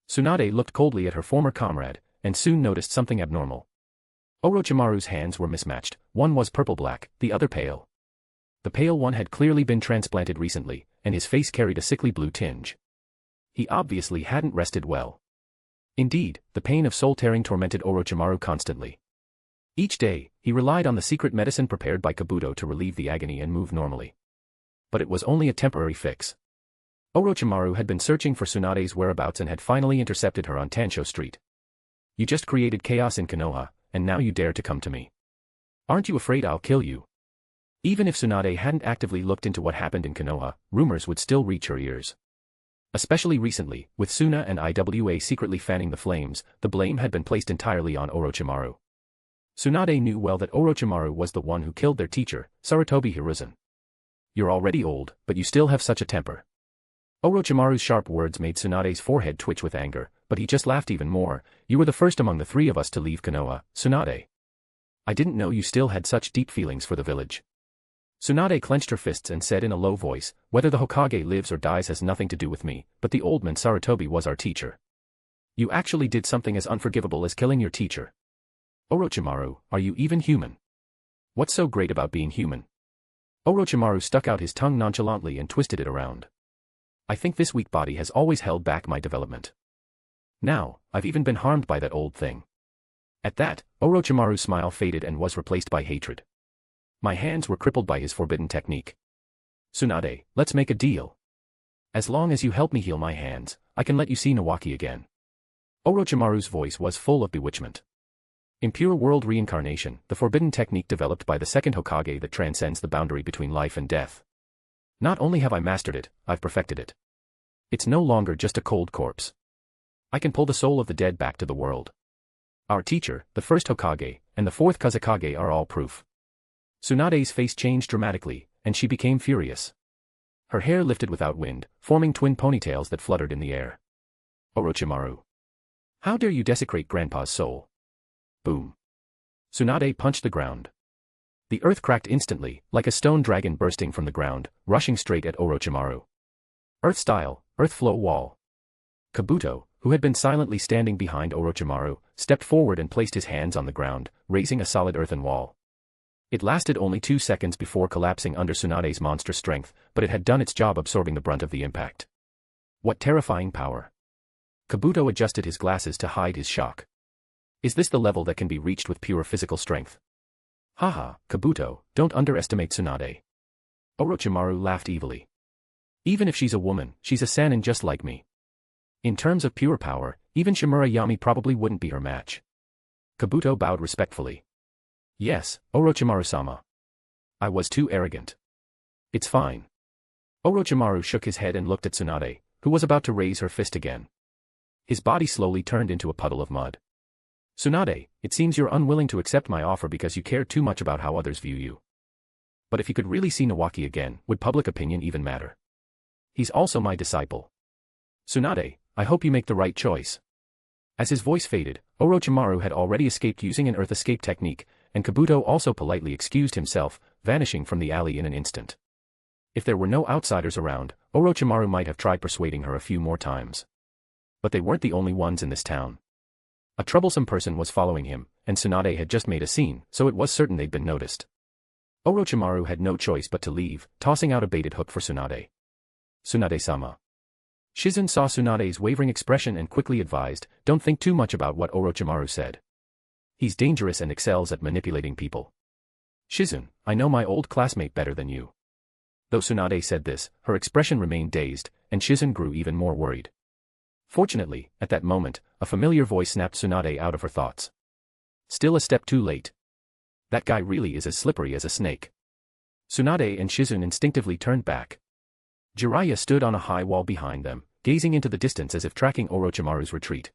Tsunade looked coldly at her former comrade, and soon noticed something abnormal. Orochimaru's hands were mismatched, one was purple-black, the other pale. The pale one had clearly been transplanted recently, and his face carried a sickly blue tinge. He obviously hadn't rested well. Indeed, the pain of soul-tearing tormented Orochimaru constantly. Each day, he relied on the secret medicine prepared by Kabuto to relieve the agony and move normally. But it was only a temporary fix. Orochimaru had been searching for Tsunade's whereabouts and had finally intercepted her on Tansho Street. You just created chaos in Konoha, and now you dare to come to me. Aren't you afraid I'll kill you? Even if Tsunade hadn't actively looked into what happened in Konoha, rumors would still reach her ears. Especially recently, with Suna and IWA secretly fanning the flames, the blame had been placed entirely on Orochimaru. Tsunade knew well that Orochimaru was the one who killed their teacher, Sarutobi Hiruzen. You're already old, but you still have such a temper. Orochimaru's sharp words made Tsunade's forehead twitch with anger, but he just laughed even more. You were the first among the three of us to leave Konoha, Tsunade. I didn't know you still had such deep feelings for the village. Tsunade clenched her fists and said in a low voice, whether the Hokage lives or dies has nothing to do with me, but the old man Sarutobi was our teacher. You actually did something as unforgivable as killing your teacher. Orochimaru, are you even human? What's so great about being human? Orochimaru stuck out his tongue nonchalantly and twisted it around. I think this weak body has always held back my development. Now, I've even been harmed by that old thing. At that, Orochimaru's smile faded and was replaced by hatred. My hands were crippled by his forbidden technique. Tsunade, let's make a deal. As long as you help me heal my hands, I can let you see Nawaki again. Orochimaru's voice was full of bewitchment. In pure world reincarnation, the forbidden technique developed by the second Hokage that transcends the boundary between life and death. Not only have I mastered it, I've perfected it. It's no longer just a cold corpse. I can pull the soul of the dead back to the world. Our teacher, the first Hokage, and the fourth Kazekage are all proof. Tsunade's face changed dramatically, and she became furious. Her hair lifted without wind, forming twin ponytails that fluttered in the air. Orochimaru. How dare you desecrate Grandpa's soul? Boom. Tsunade punched the ground. The earth cracked instantly, like a stone dragon bursting from the ground, rushing straight at Orochimaru. Earth style, earth flow wall. Kabuto, who had been silently standing behind Orochimaru, stepped forward and placed his hands on the ground, raising a solid earthen wall. It lasted only 2 seconds before collapsing under Tsunade's monstrous strength, but it had done its job absorbing the brunt of the impact. What terrifying power! Kabuto adjusted his glasses to hide his shock. Is this the level that can be reached with pure physical strength? Haha, Kabuto, don't underestimate Tsunade. Orochimaru laughed evilly. Even if she's a woman, she's a Sannin just like me. In terms of pure power, even Shimura Yami probably wouldn't be her match. Kabuto bowed respectfully. Yes, Orochimaru-sama. I was too arrogant. It's fine. Orochimaru shook his head and looked at Tsunade, who was about to raise her fist again. His body slowly turned into a puddle of mud. Tsunade, it seems you're unwilling to accept my offer because you care too much about how others view you. But if you could really see Nawaki again, would public opinion even matter? He's also my disciple. Tsunade, I hope you make the right choice. As his voice faded, Orochimaru had already escaped using an earth escape technique, and Kabuto also politely excused himself, vanishing from the alley in an instant. If there were no outsiders around, Orochimaru might have tried persuading her a few more times. But they weren't the only ones in this town. A troublesome person was following him, and Tsunade had just made a scene, so it was certain they'd been noticed. Orochimaru had no choice but to leave, tossing out a baited hook for Tsunade. Tsunade-sama. Shizun saw Tsunade's wavering expression and quickly advised, don't think too much about what Orochimaru said. He's dangerous and excels at manipulating people. Shizun, I know my old classmate better than you. Though Tsunade said this, her expression remained dazed, and Shizun grew even more worried. Fortunately, at that moment, a familiar voice snapped Tsunade out of her thoughts. Still a step too late. That guy really is as slippery as a snake. Tsunade and Shizun instinctively turned back. Jiraiya stood on a high wall behind them, gazing into the distance as if tracking Orochimaru's retreat.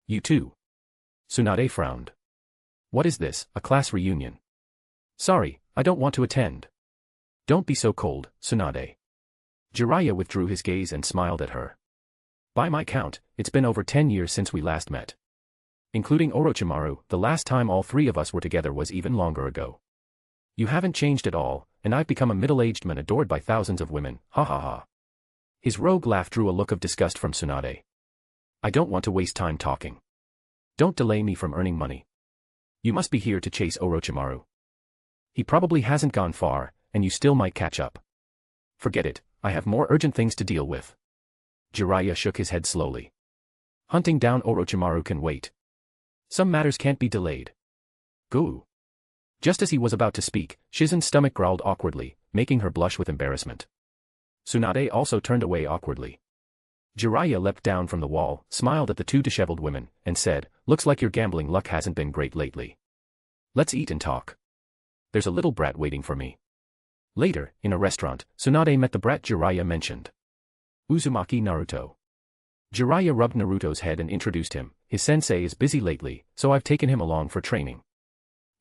You too. Tsunade frowned. What is this, a class reunion? Sorry, I don't want to attend. Don't be so cold, Tsunade. Jiraiya withdrew his gaze and smiled at her. By my count, it's been over 10 years since we last met. Including Orochimaru, the last time all three of us were together was even longer ago. You haven't changed at all, and I've become a middle-aged man adored by thousands of women, ha ha ha. His rogue laugh drew a look of disgust from Tsunade. I don't want to waste time talking. Don't delay me from earning money. You must be here to chase Orochimaru. He probably hasn't gone far, and you still might catch up. Forget it, I have more urgent things to deal with. Jiraiya shook his head slowly. Hunting down Orochimaru can wait. Some matters can't be delayed. Go. Just as he was about to speak, Shizun's stomach growled awkwardly, making her blush with embarrassment. Tsunade also turned away awkwardly. Jiraiya leapt down from the wall, smiled at the two disheveled women, and said, looks like your gambling luck hasn't been great lately. Let's eat and talk. There's a little brat waiting for me. Later, in a restaurant, Tsunade met the brat Jiraiya mentioned. Uzumaki Naruto. Jiraiya rubbed Naruto's head and introduced him. His sensei is busy lately, so I've taken him along for training.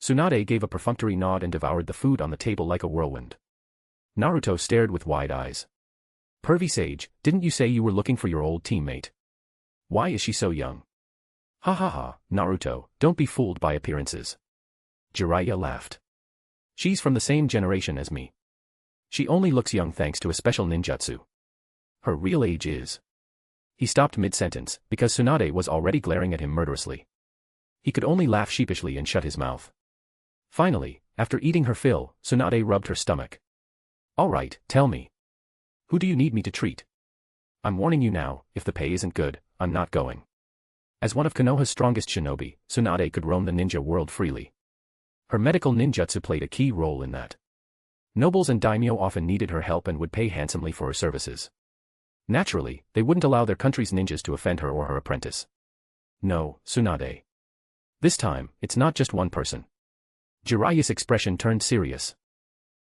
Tsunade gave a perfunctory nod and devoured the food on the table like a whirlwind. Naruto stared with wide eyes. Pervy sage, didn't you say you were looking for your old teammate? Why is she so young? Ha ha ha, Naruto, don't be fooled by appearances. Jiraiya laughed. She's from the same generation as me. She only looks young thanks to a special ninjutsu. Her real age is... He stopped mid-sentence, because Tsunade was already glaring at him murderously. He could only laugh sheepishly and shut his mouth. Finally, after eating her fill, Tsunade rubbed her stomach. All right, tell me. Who do you need me to treat? I'm warning you now, if the pay isn't good, I'm not going. As one of Konoha's strongest shinobi, Tsunade could roam the ninja world freely. Her medical ninjutsu played a key role in that. Nobles and daimyo often needed her help and would pay handsomely for her services. Naturally, they wouldn't allow their country's ninjas to offend her or her apprentice. No, Tsunade. This time, it's not just one person. Jiraiya's expression turned serious.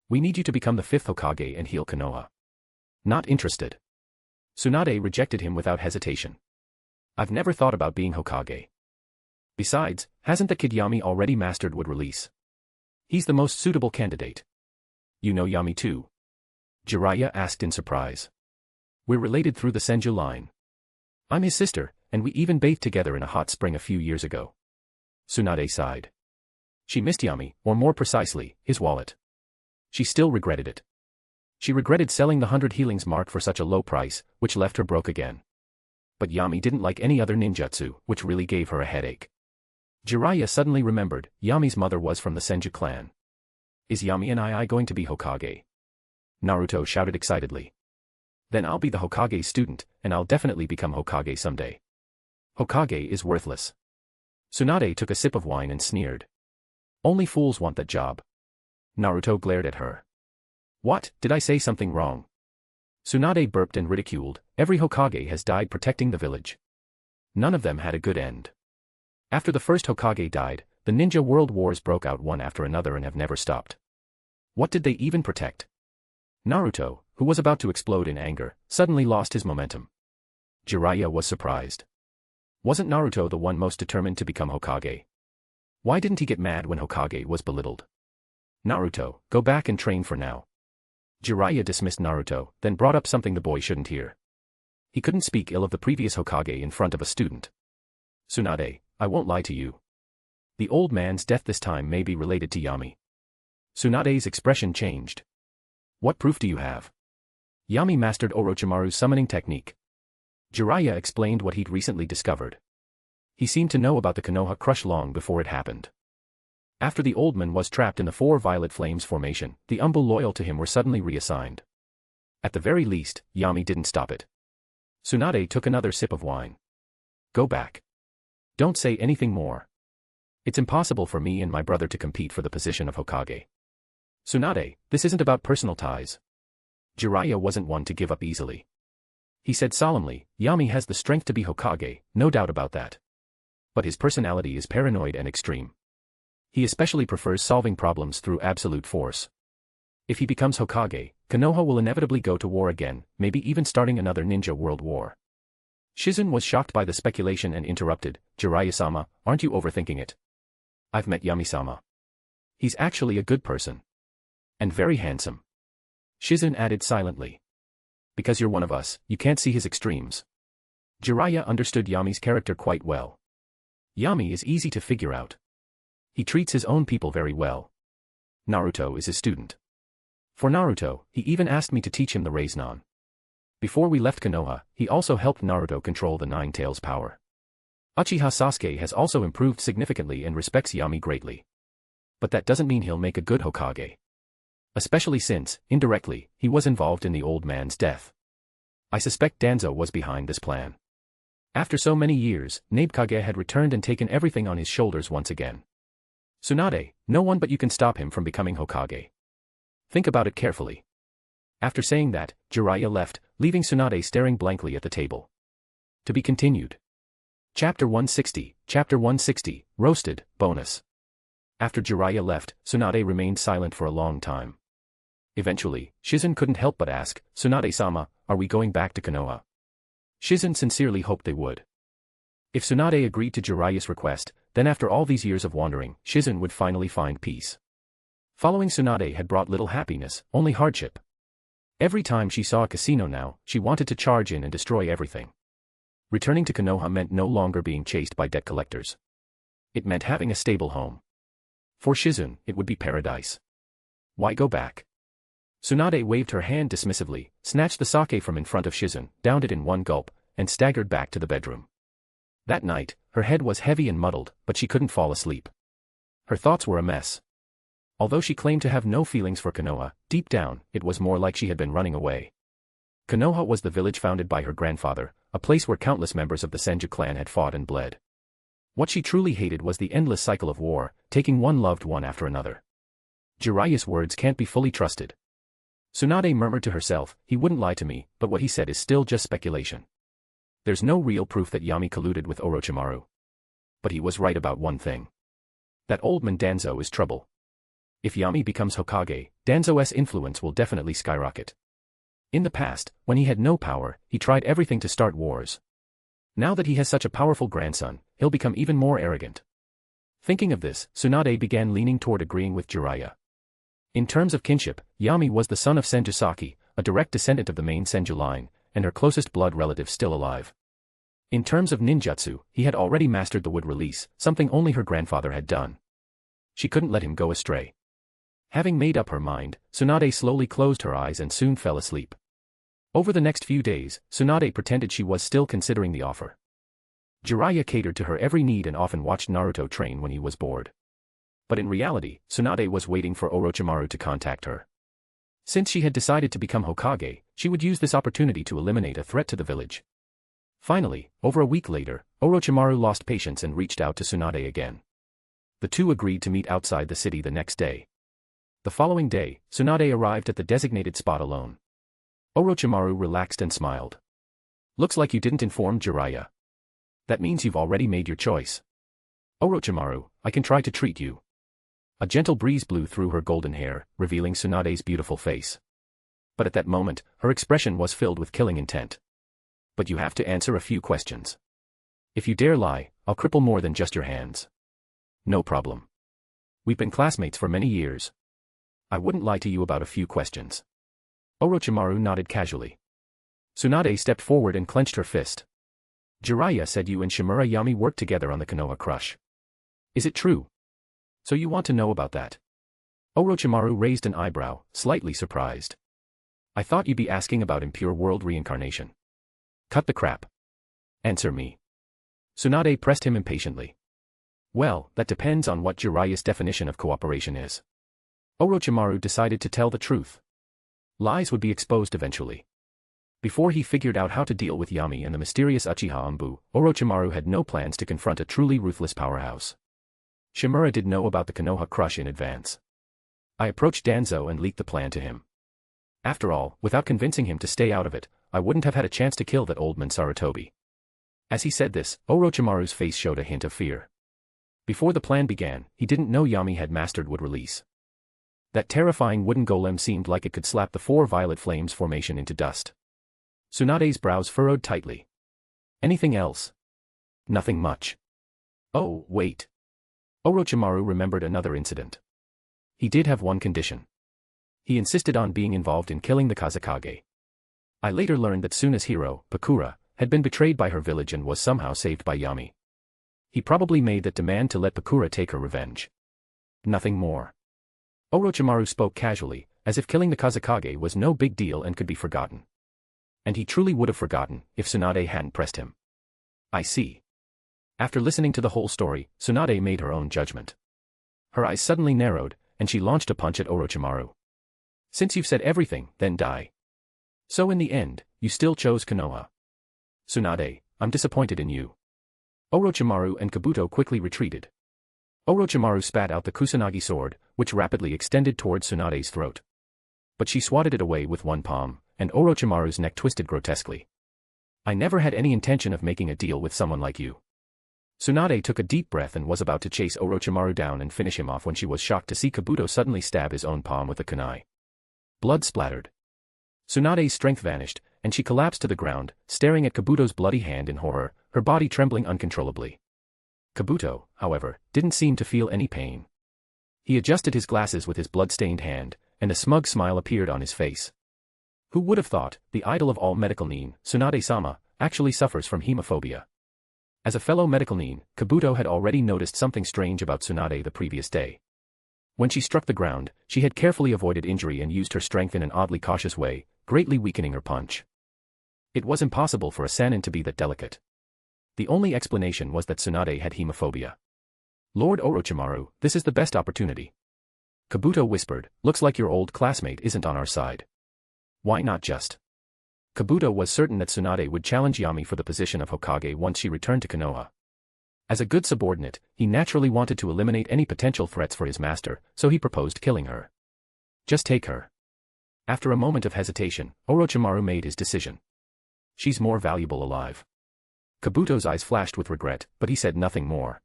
We need you to become the 5th Hokage and heal Konoha. Not interested. Tsunade rejected him without hesitation. I've never thought about being Hokage. Besides, hasn't the kid Yami already mastered wood release? He's the most suitable candidate. You know Yami too? Jiraiya asked in surprise. We're related through the Senju line. I'm his sister, and we even bathed together in a hot spring a few years ago. Tsunade sighed. She missed Yami, or more precisely, his wallet. She still regretted it. She regretted selling the 100 healings mark for such a low price, which left her broke again. But Yami didn't like any other ninjutsu, which really gave her a headache. Jiraiya suddenly remembered, Yami's mother was from the Senju clan. Is Yami and I going to be Hokage? Naruto shouted excitedly. Then I'll be the Hokage's student, and I'll definitely become Hokage someday. Hokage is worthless. Tsunade took a sip of wine and sneered. Only fools want that job. Naruto glared at her. What, did I say something wrong? Tsunade burped and ridiculed, every Hokage has died protecting the village. None of them had a good end. After the first Hokage died, the ninja world wars broke out one after another and have never stopped. What did they even protect? Naruto, who was about to explode in anger, suddenly lost his momentum. Jiraiya was surprised. Wasn't Naruto the one most determined to become Hokage? Why didn't he get mad when Hokage was belittled? Naruto, go back and train for now. Jiraiya dismissed Naruto, then brought up something the boy shouldn't hear. He couldn't speak ill of the previous Hokage in front of a student. Tsunade, I won't lie to you. The old man's death this time may be related to Yami. Tsunade's expression changed. What proof do you have? Yami mastered Orochimaru's summoning technique. Jiraiya explained what he'd recently discovered. He seemed to know about the Konoha crush long before it happened. After the old man was trapped in the 4 Violet Flames formation, the Umbu loyal to him were suddenly reassigned. At the very least, Yami didn't stop it. Tsunade took another sip of wine. Go back. Don't say anything more. It's impossible for me and my brother to compete for the position of Hokage. Tsunade, this isn't about personal ties. Jiraiya wasn't one to give up easily. He said solemnly, Yami has the strength to be Hokage, no doubt about that. But his personality is paranoid and extreme. He especially prefers solving problems through absolute force. If he becomes Hokage, Konoha will inevitably go to war again, maybe even starting another ninja world war. Shizun was shocked by the speculation and interrupted, Jiraiya-sama, aren't you overthinking it? I've met Yami-sama. He's actually a good person. And very handsome. Shizun added silently. Because you're one of us, you can't see his extremes. Jiraiya understood Yami's character quite well. Yami is easy to figure out. He treats his own people very well. Naruto is his student. For Naruto, he even asked me to teach him the Rasengan. Before we left Konoha, he also helped Naruto control the Nine Tails power. Uchiha Sasuke has also improved significantly and respects Yami greatly. But that doesn't mean he'll make a good Hokage. Especially since, indirectly, he was involved in the old man's death. I suspect Danzō was behind this plan. After so many years, Nabekage had returned and taken everything on his shoulders once again. Tsunade, no one but you can stop him from becoming Hokage. Think about it carefully. After saying that, Jiraiya left, leaving Tsunade staring blankly at the table. To be continued. Chapter 160, Roasted, Bonus. After Jiraiya left, Tsunade remained silent for a long time. Eventually, Shizun couldn't help but ask, Tsunade-sama, are we going back to Konoha? Shizun sincerely hoped they would. If Tsunade agreed to Jiraiya's request, then after all these years of wandering, Shizun would finally find peace. Following Tsunade had brought little happiness, only hardship. Every time she saw a casino now, she wanted to charge in and destroy everything. Returning to Konoha meant no longer being chased by debt collectors. It meant having a stable home. For Shizun, it would be paradise. Why go back? Tsunade waved her hand dismissively, snatched the sake from in front of Shizun, downed it in one gulp, and staggered back to the bedroom. That night, her head was heavy and muddled, but she couldn't fall asleep. Her thoughts were a mess. Although she claimed to have no feelings for Konoha, deep down, it was more like she had been running away. Konoha was the village founded by her grandfather, a place where countless members of the Senju clan had fought and bled. What she truly hated was the endless cycle of war, taking one loved one after another. Jiraiya's words can't be fully trusted. Tsunade murmured to herself, he wouldn't lie to me, but what he said is still just speculation. There's no real proof that Yami colluded with Orochimaru. But he was right about one thing. That old man Danzō is trouble. If Yami becomes Hokage, Danzō's influence will definitely skyrocket. In the past, when he had no power, he tried everything to start wars. Now that he has such a powerful grandson, he'll become even more arrogant. Thinking of this, Tsunade began leaning toward agreeing with Jiraiya. In terms of kinship, Yami was the son of Senju, a direct descendant of the main Senju line, and her closest blood relative still alive. In terms of ninjutsu, he had already mastered the wood release, something only her grandfather had done. She couldn't let him go astray. Having made up her mind, Tsunade slowly closed her eyes and soon fell asleep. Over the next few days, Tsunade pretended she was still considering the offer. Jiraiya catered to her every need and often watched Naruto train when he was bored. But in reality, Tsunade was waiting for Orochimaru to contact her. Since she had decided to become Hokage, she would use this opportunity to eliminate a threat to the village. Finally, over a week later, Orochimaru lost patience and reached out to Tsunade again. The two agreed to meet outside the city the next day. The following day, Tsunade arrived at the designated spot alone. Orochimaru relaxed and smiled. Looks like you didn't inform Jiraiya. That means you've already made your choice. Orochimaru, I can try to treat you. A gentle breeze blew through her golden hair, revealing Tsunade's beautiful face. But at that moment, her expression was filled with killing intent. But you have to answer a few questions. If you dare lie, I'll cripple more than just your hands. No problem. We've been classmates for many years. I wouldn't lie to you about a few questions. Orochimaru nodded casually. Tsunade stepped forward and clenched her fist. Jiraiya said you and Shimura Yami worked together on the Konoha crush. Is it true? So you want to know about that? Orochimaru raised an eyebrow, slightly surprised. I thought you'd be asking about impure world reincarnation. Cut the crap. Answer me. Tsunade pressed him impatiently. Well, that depends on what Jiraiya's definition of cooperation is. Orochimaru decided to tell the truth. Lies would be exposed eventually. Before he figured out how to deal with Yami and the mysterious Uchiha Anbu, Orochimaru had no plans to confront a truly ruthless powerhouse. Shimura did know about the Konoha crush in advance. I approached Danzō and leaked the plan to him. After all, without convincing him to stay out of it, I wouldn't have had a chance to kill that old man Sarutobi. As he said this, Orochimaru's face showed a hint of fear. Before the plan began, he didn't know Yami had mastered wood release. That terrifying wooden golem seemed like it could slap the four violet flames formation into dust. Tsunade's brows furrowed tightly. Anything else? Nothing much. Oh, wait. Orochimaru remembered another incident. He did have one condition. He insisted on being involved in killing the Kazekage. I later learned that Tsuna's hero, Pakura, had been betrayed by her village and was somehow saved by Yami. He probably made that demand to let Pakura take her revenge. Nothing more. Orochimaru spoke casually, as if killing the Kazekage was no big deal and could be forgotten. And he truly would have forgotten, if Tsunade hadn't pressed him. I see. After listening to the whole story, Tsunade made her own judgment. Her eyes suddenly narrowed, and she launched a punch at Orochimaru. Since you've said everything, then die. So in the end, you still chose Konoha. Tsunade, I'm disappointed in you. Orochimaru and Kabuto quickly retreated. Orochimaru spat out the Kusanagi sword, which rapidly extended towards Tsunade's throat. But she swatted it away with one palm, and Orochimaru's neck twisted grotesquely. I never had any intention of making a deal with someone like you. Tsunade took a deep breath and was about to chase Orochimaru down and finish him off when she was shocked to see Kabuto suddenly stab his own palm with a kunai. Blood splattered. Tsunade's strength vanished, and she collapsed to the ground, staring at Kabuto's bloody hand in horror, her body trembling uncontrollably. Kabuto, however, didn't seem to feel any pain. He adjusted his glasses with his blood-stained hand, and a smug smile appeared on his face. Who would have thought, the idol of all medical nin, Tsunade-sama, actually suffers from hemophobia. As a fellow medical nin, Kabuto had already noticed something strange about Tsunade the previous day. When she struck the ground, she had carefully avoided injury and used her strength in an oddly cautious way, greatly weakening her punch. It was impossible for a Sannin to be that delicate. The only explanation was that Tsunade had hemophobia. Lord Orochimaru, this is the best opportunity. Kabuto whispered, looks like your old classmate isn't on our side. Why not just? Kabuto was certain that Tsunade would challenge Yami for the position of Hokage once she returned to Konoha. As a good subordinate, he naturally wanted to eliminate any potential threats for his master, so he proposed killing her. Just take her. After a moment of hesitation, Orochimaru made his decision. She's more valuable alive. Kabuto's eyes flashed with regret, but he said nothing more.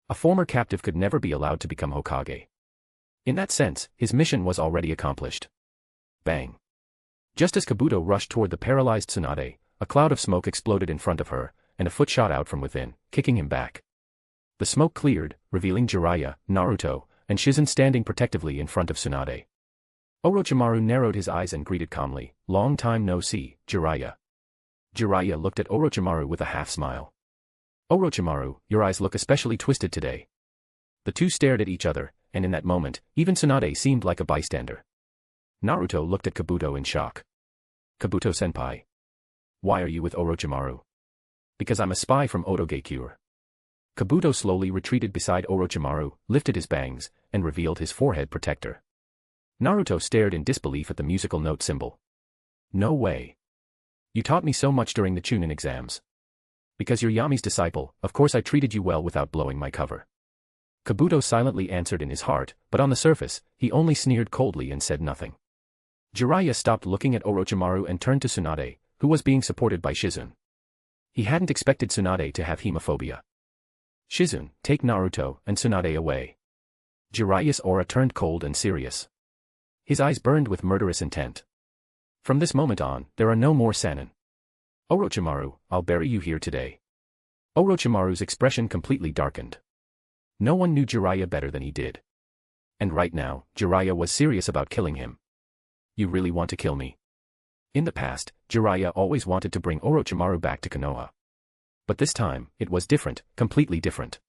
A former captive could never be allowed to become Hokage. In that sense, his mission was already accomplished. Bang. Just as Kabuto rushed toward the paralyzed Tsunade, a cloud of smoke exploded in front of her, and a foot shot out from within, kicking him back. The smoke cleared, revealing Jiraiya, Naruto, and Shizen standing protectively in front of Tsunade. Orochimaru narrowed his eyes and greeted calmly, "Long time no see, Jiraiya." Jiraiya looked at Orochimaru with a half-smile. "Orochimaru, your eyes look especially twisted today." The two stared at each other, and in that moment, even Tsunade seemed like a bystander. Naruto looked at Kabuto in shock. "Kabuto-senpai. Why are you with Orochimaru?" "Because I'm a spy from Otogekure." Kabuto slowly retreated beside Orochimaru, lifted his bangs, and revealed his forehead protector. Naruto stared in disbelief at the musical note symbol. "No way. You taught me so much during the Chunin exams. Because you're Yami's disciple, of course I treated you well without blowing my cover." Kabuto silently answered in his heart, but on the surface, he only sneered coldly and said nothing. Jiraiya stopped looking at Orochimaru and turned to Tsunade, who was being supported by Shizun. He hadn't expected Tsunade to have hemophobia. "Shizun, take Naruto and Tsunade away." Jiraiya's aura turned cold and serious. His eyes burned with murderous intent. "From this moment on, there are no more Sannin. Orochimaru, I'll bury you here today." Orochimaru's expression completely darkened. No one knew Jiraiya better than he did. And right now, Jiraiya was serious about killing him. "You really want to kill me?" In the past, Jiraiya always wanted to bring Orochimaru back to Konoha. But this time, it was different, completely different.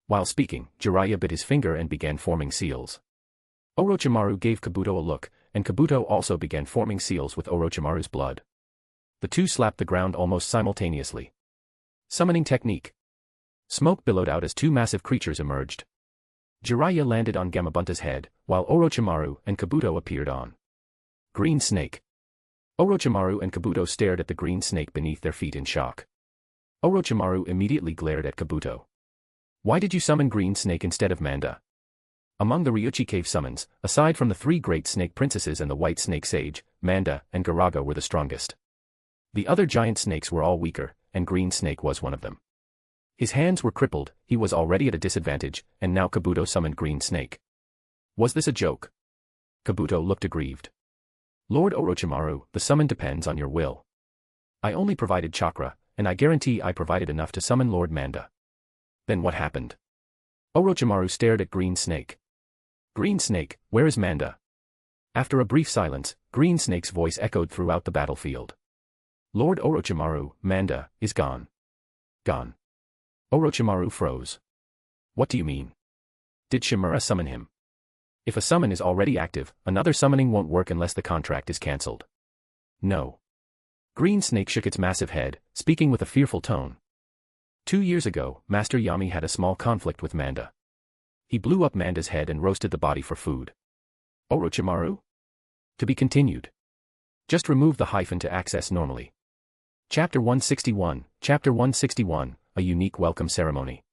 While speaking, Jiraiya bit his finger and began forming seals. Orochimaru gave Kabuto a look, and Kabuto also began forming seals with Orochimaru's blood. The two slapped the ground almost simultaneously. Summoning technique. Smoke billowed out as two massive creatures emerged. Jiraiya landed on Gamabunta's head, while Orochimaru and Kabuto appeared on. Green Snake. Orochimaru and Kabuto stared at the green snake beneath their feet in shock. Orochimaru immediately glared at Kabuto. "Why did you summon Green Snake instead of Manda?" Among the Ryuchi cave summons, aside from the three great snake princesses and the white snake sage, Manda and Garaga were the strongest. The other giant snakes were all weaker, and Green Snake was one of them. His hands were crippled, he was already at a disadvantage, and now Kabuto summoned Green Snake. Was this a joke? Kabuto looked aggrieved. "Lord Orochimaru, the summon depends on your will. I only provided chakra, and I guarantee I provided enough to summon Lord Manda." "Then what happened?" Orochimaru stared at Green Snake. "Green Snake, where is Manda?" After a brief silence, Green Snake's voice echoed throughout the battlefield. "Lord Orochimaru, Manda, is gone." "Gone?" Orochimaru froze. "What do you mean? Did Shimura summon him?" "If a summon is already active, another summoning won't work unless the contract is cancelled." "No." Green Snake shook its massive head, speaking with a fearful tone. 2 years ago, Master Yami had a small conflict with Manda. He blew up Manda's head and roasted the body for food. Orochimaru? To be continued. Just remove the hyphen to access normally. Chapter 161, Chapter 161, A Unique Welcome Ceremony.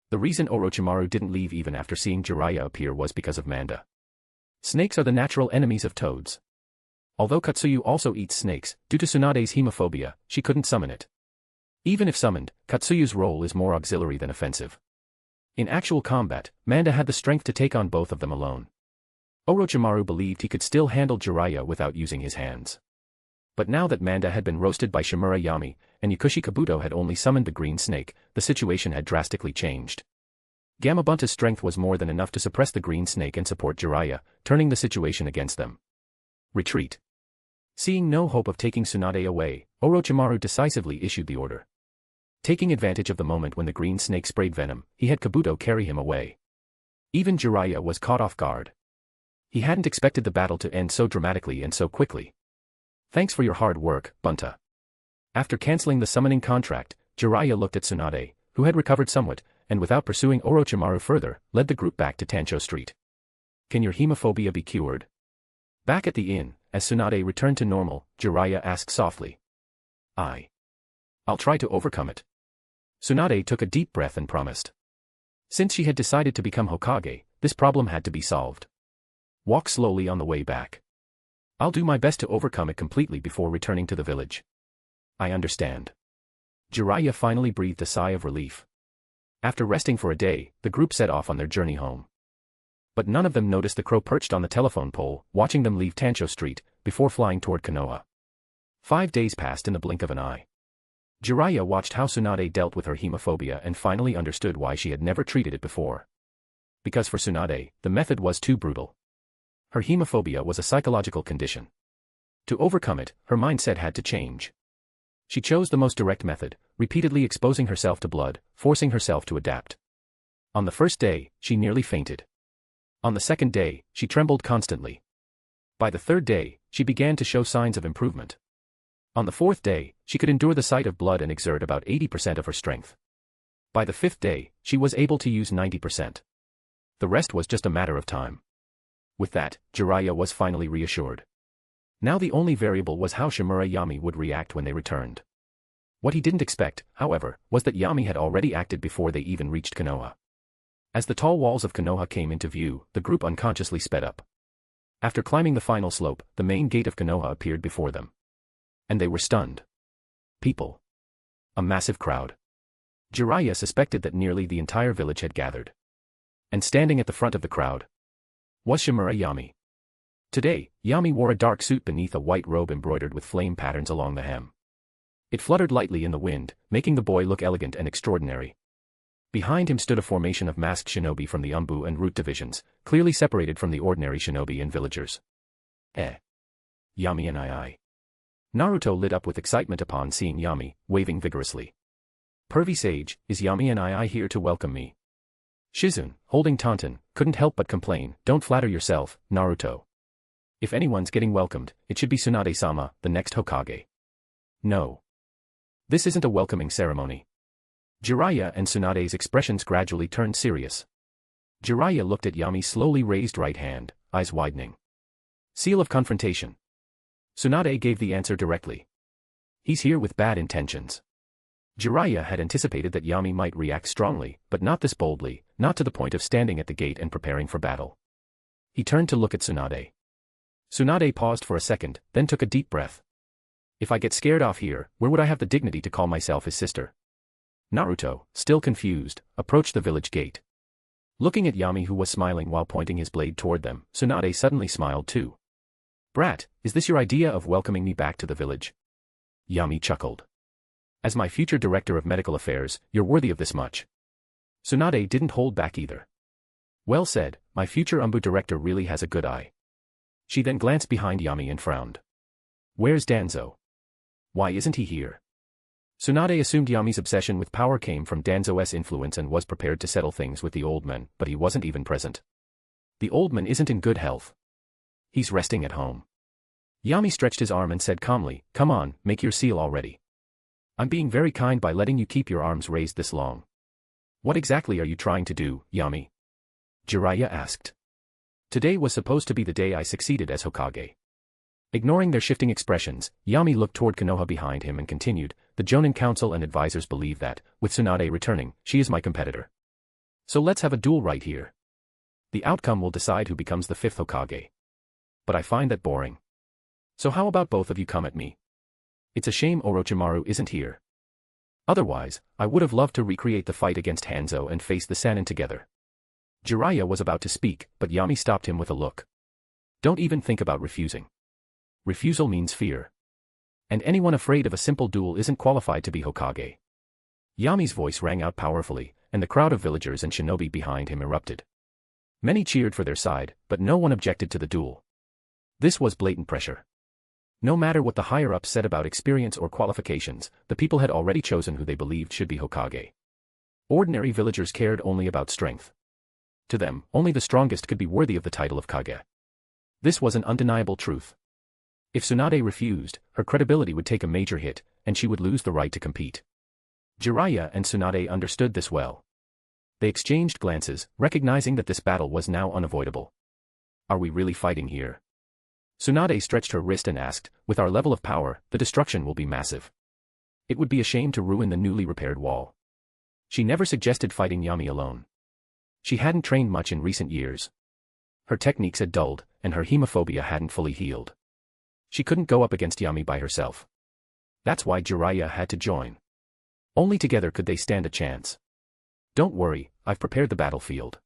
The reason Orochimaru didn't leave even after seeing Jiraiya appear was because of Manda. Snakes are the natural enemies of toads. Although Katsuyu also eats snakes, due to Tsunade's hemophobia, she couldn't summon it. Even if summoned, Katsuyu's role is more auxiliary than offensive. In actual combat, Manda had the strength to take on both of them alone. Orochimaru believed he could still handle Jiraiya without using his hands. But now that Manda had been roasted by Shimura Yami, and Yakushi Kabuto had only summoned the green snake, the situation had drastically changed. Gamabunta's strength was more than enough to suppress the green snake and support Jiraiya, turning the situation against them. Retreat. Seeing no hope of taking Tsunade away, Orochimaru decisively issued the order. Taking advantage of the moment when the green snake sprayed venom, he had Kabuto carry him away. Even Jiraiya was caught off guard. He hadn't expected the battle to end so dramatically and so quickly. "Thanks for your hard work, Bunta." After cancelling the summoning contract, Jiraiya looked at Tsunade, who had recovered somewhat, and without pursuing Orochimaru further, led the group back to Tancho Street. "Can your hemophobia be cured?" Back at the inn, as Tsunade returned to normal, Jiraiya asked softly. I'll try to overcome it." Tsunade took a deep breath and promised. Since she had decided to become Hokage, this problem had to be solved. Walk slowly on the way back. I'll do my best to overcome it completely before returning to the village. I understand. Jiraiya finally breathed a sigh of relief. After resting for a day, the group set off on their journey home. But none of them noticed the crow perched on the telephone pole, watching them leave Tancho Street, before flying toward Konoha. 5 days passed in the blink of an eye. Jiraiya watched how Tsunade dealt with her hemophobia and finally understood why she had never treated it before. Because for Tsunade, the method was too brutal. Her hemophobia was a psychological condition. To overcome it, her mindset had to change. She chose the most direct method, repeatedly exposing herself to blood, forcing herself to adapt. On the first day, she nearly fainted. On the second day, she trembled constantly. By the third day, she began to show signs of improvement. On the fourth day, she could endure the sight of blood and exert about 80% of her strength. By the fifth day, she was able to use 90%. The rest was just a matter of time. With that, Jiraiya was finally reassured. Now the only variable was how Shimura Yami would react when they returned. What he didn't expect, however, was that Yami had already acted before they even reached Konoha. As the tall walls of Konoha came into view, the group unconsciously sped up. After climbing the final slope, the main gate of Konoha appeared before them. And they were stunned. People. A massive crowd. Jiraiya suspected that nearly the entire village had gathered. And standing at the front of the crowd was Shimura Yami. Today, Yami wore a dark suit beneath a white robe embroidered with flame patterns along the hem. It fluttered lightly in the wind, making the boy look elegant and extraordinary. Behind him stood a formation of masked shinobi from the Umbu and Root divisions, clearly separated from the ordinary shinobi and villagers. Yami and I. Naruto lit up with excitement upon seeing Yami, waving vigorously. Pervy Sage, is Yami and I here to welcome me? Shizune, holding Tauntaun, couldn't help but complain, don't flatter yourself, Naruto. If anyone's getting welcomed, it should be Tsunade-sama, the next Hokage. No. This isn't a welcoming ceremony. Jiraiya and Tsunade's expressions gradually turned serious. Jiraiya looked at Yami's slowly raised right hand, eyes widening. Seal of confrontation. Tsunade gave the answer directly. He's here with bad intentions. Jiraiya had anticipated that Yami might react strongly, but not this boldly, not to the point of standing at the gate and preparing for battle. He turned to look at Tsunade. Tsunade paused for a second, then took a deep breath. If I get scared off here, where would I have the dignity to call myself his sister? Naruto, still confused, approached the village gate. Looking at Yami who was smiling while pointing his blade toward them, Tsunade suddenly smiled too. Brat, is this your idea of welcoming me back to the village? Yami chuckled. As my future director of medical affairs, you're worthy of this much. Tsunade didn't hold back either. Well said, my future Umbu director really has a good eye. She then glanced behind Yami and frowned. Where's Danzō? Why isn't he here? Tsunade assumed Yami's obsession with power came from Danzō's influence and was prepared to settle things with the old man, but he wasn't even present. The old man isn't in good health. He's resting at home. Yami stretched his arm and said calmly, come on, make your seal already. I'm being very kind by letting you keep your arms raised this long. What exactly are you trying to do, Yami? Jiraiya asked. Today was supposed to be the day I succeeded as Hokage. Ignoring their shifting expressions, Yami looked toward Konoha behind him and continued, the Jonin Council and advisors believe that, with Tsunade returning, she is my competitor. So let's have a duel right here. The outcome will decide who becomes the 5th Hokage. But I find that boring. So how about both of you come at me? It's a shame Orochimaru isn't here. Otherwise, I would have loved to recreate the fight against Hanzo and face the Sannin together. Jiraiya was about to speak, but Yami stopped him with a look. Don't even think about refusing. Refusal means fear. And anyone afraid of a simple duel isn't qualified to be Hokage. Yami's voice rang out powerfully, and the crowd of villagers and shinobi behind him erupted. Many cheered for their side, but no one objected to the duel. This was blatant pressure. No matter what the higher-ups said about experience or qualifications, the people had already chosen who they believed should be Hokage. Ordinary villagers cared only about strength. To them, only the strongest could be worthy of the title of Kage. This was an undeniable truth. If Tsunade refused, her credibility would take a major hit, and she would lose the right to compete. Jiraiya and Tsunade understood this well. They exchanged glances, recognizing that this battle was now unavoidable. Are we really fighting here? Tsunade stretched her wrist and asked, with our level of power, the destruction will be massive. It would be a shame to ruin the newly repaired wall. She never suggested fighting Yami alone. She hadn't trained much in recent years. Her techniques had dulled, and her hemophobia hadn't fully healed. She couldn't go up against Yami by herself. That's why Jiraiya had to join. Only together could they stand a chance. Don't worry, I've prepared the battlefield.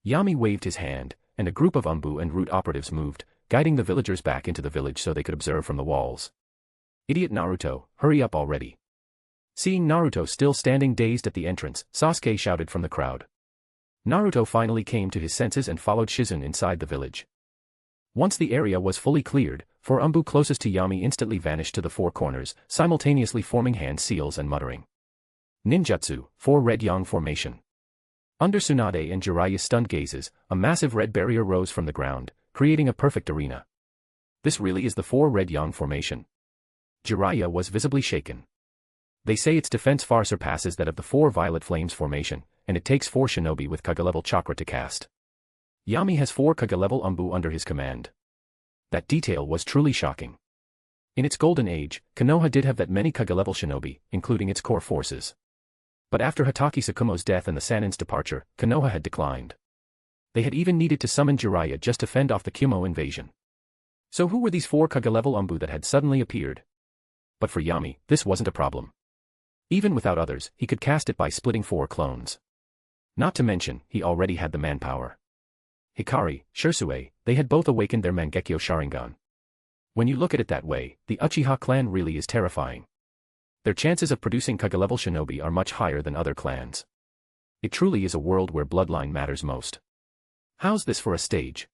Yami waved his hand, and a group of Umbu and Root operatives moved, guiding the villagers back into the village so they could observe from the walls. Idiot Naruto, hurry up already. Seeing Naruto still standing dazed at the entrance, Sasuke shouted from the crowd. Naruto finally came to his senses and followed Shizune inside the village. Once the area was fully cleared, 4 Umbu closest to Yami instantly vanished to the 4 corners, simultaneously forming hand seals and muttering. Ninjutsu, 4 Red Yang formation. Under Tsunade and Jiraiya's stunned gazes, a massive red barrier rose from the ground, creating a perfect arena. This really is the 4 Red Yang formation. Jiraiya was visibly shaken. They say its defense far surpasses that of the 4 Violet Flames formation, and it takes 4 shinobi with Kage-level chakra to cast. Yami has 4 Kage-level Umbu under his command. That detail was truly shocking. In its golden age, Konoha did have that many Kage-level shinobi, including its core forces. But after Hatake Tsukumo's death and the Sanin's departure, Konoha had declined. They had even needed to summon Jiraiya just to fend off the Kumo invasion. So who were these 4 Kage-level Umbu that had suddenly appeared? But for Yami, this wasn't a problem. Even without others, he could cast it by splitting 4 clones. Not to mention, he already had the manpower. Hikari, Shisui, they had both awakened their Mangekyo Sharingan. When you look at it that way, the Uchiha clan really is terrifying. Their chances of producing Kage-level shinobi are much higher than other clans. It truly is a world where bloodline matters most. How's this for a stage?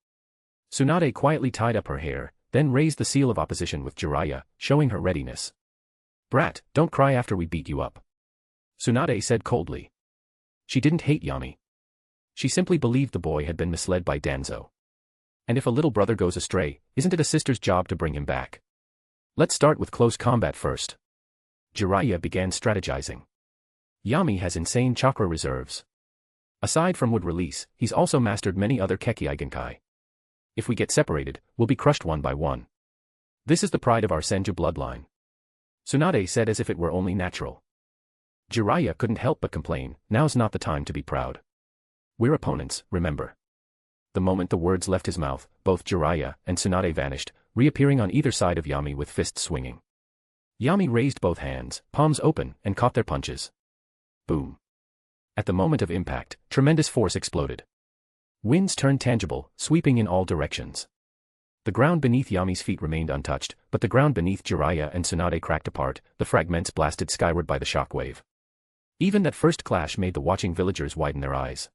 Tsunade quietly tied up her hair, then raised the seal of opposition with Jiraiya, showing her readiness. Brat, don't cry after we beat you up. Tsunade said coldly. She didn't hate Yami. She simply believed the boy had been misled by Danzō. And if a little brother goes astray, isn't it a sister's job to bring him back? Let's start with close combat first. Jiraiya began strategizing. Yami has insane chakra reserves. Aside from wood release, he's also mastered many other Kekkei Genkai. If we get separated, we'll be crushed one by one. This is the pride of our Senju bloodline. Tsunade said as if it were only natural. Jiraiya couldn't help but complain, now's not the time to be proud. We're opponents, remember. The moment the words left his mouth, both Jiraiya and Tsunade vanished, reappearing on either side of Yami with fists swinging. Yami raised both hands, palms open, and caught their punches. Boom. At the moment of impact, tremendous force exploded. Winds turned tangible, sweeping in all directions. The ground beneath Yami's feet remained untouched, but the ground beneath Jiraiya and Tsunade cracked apart, the fragments blasted skyward by the shockwave. Even that first clash made the watching villagers widen their eyes.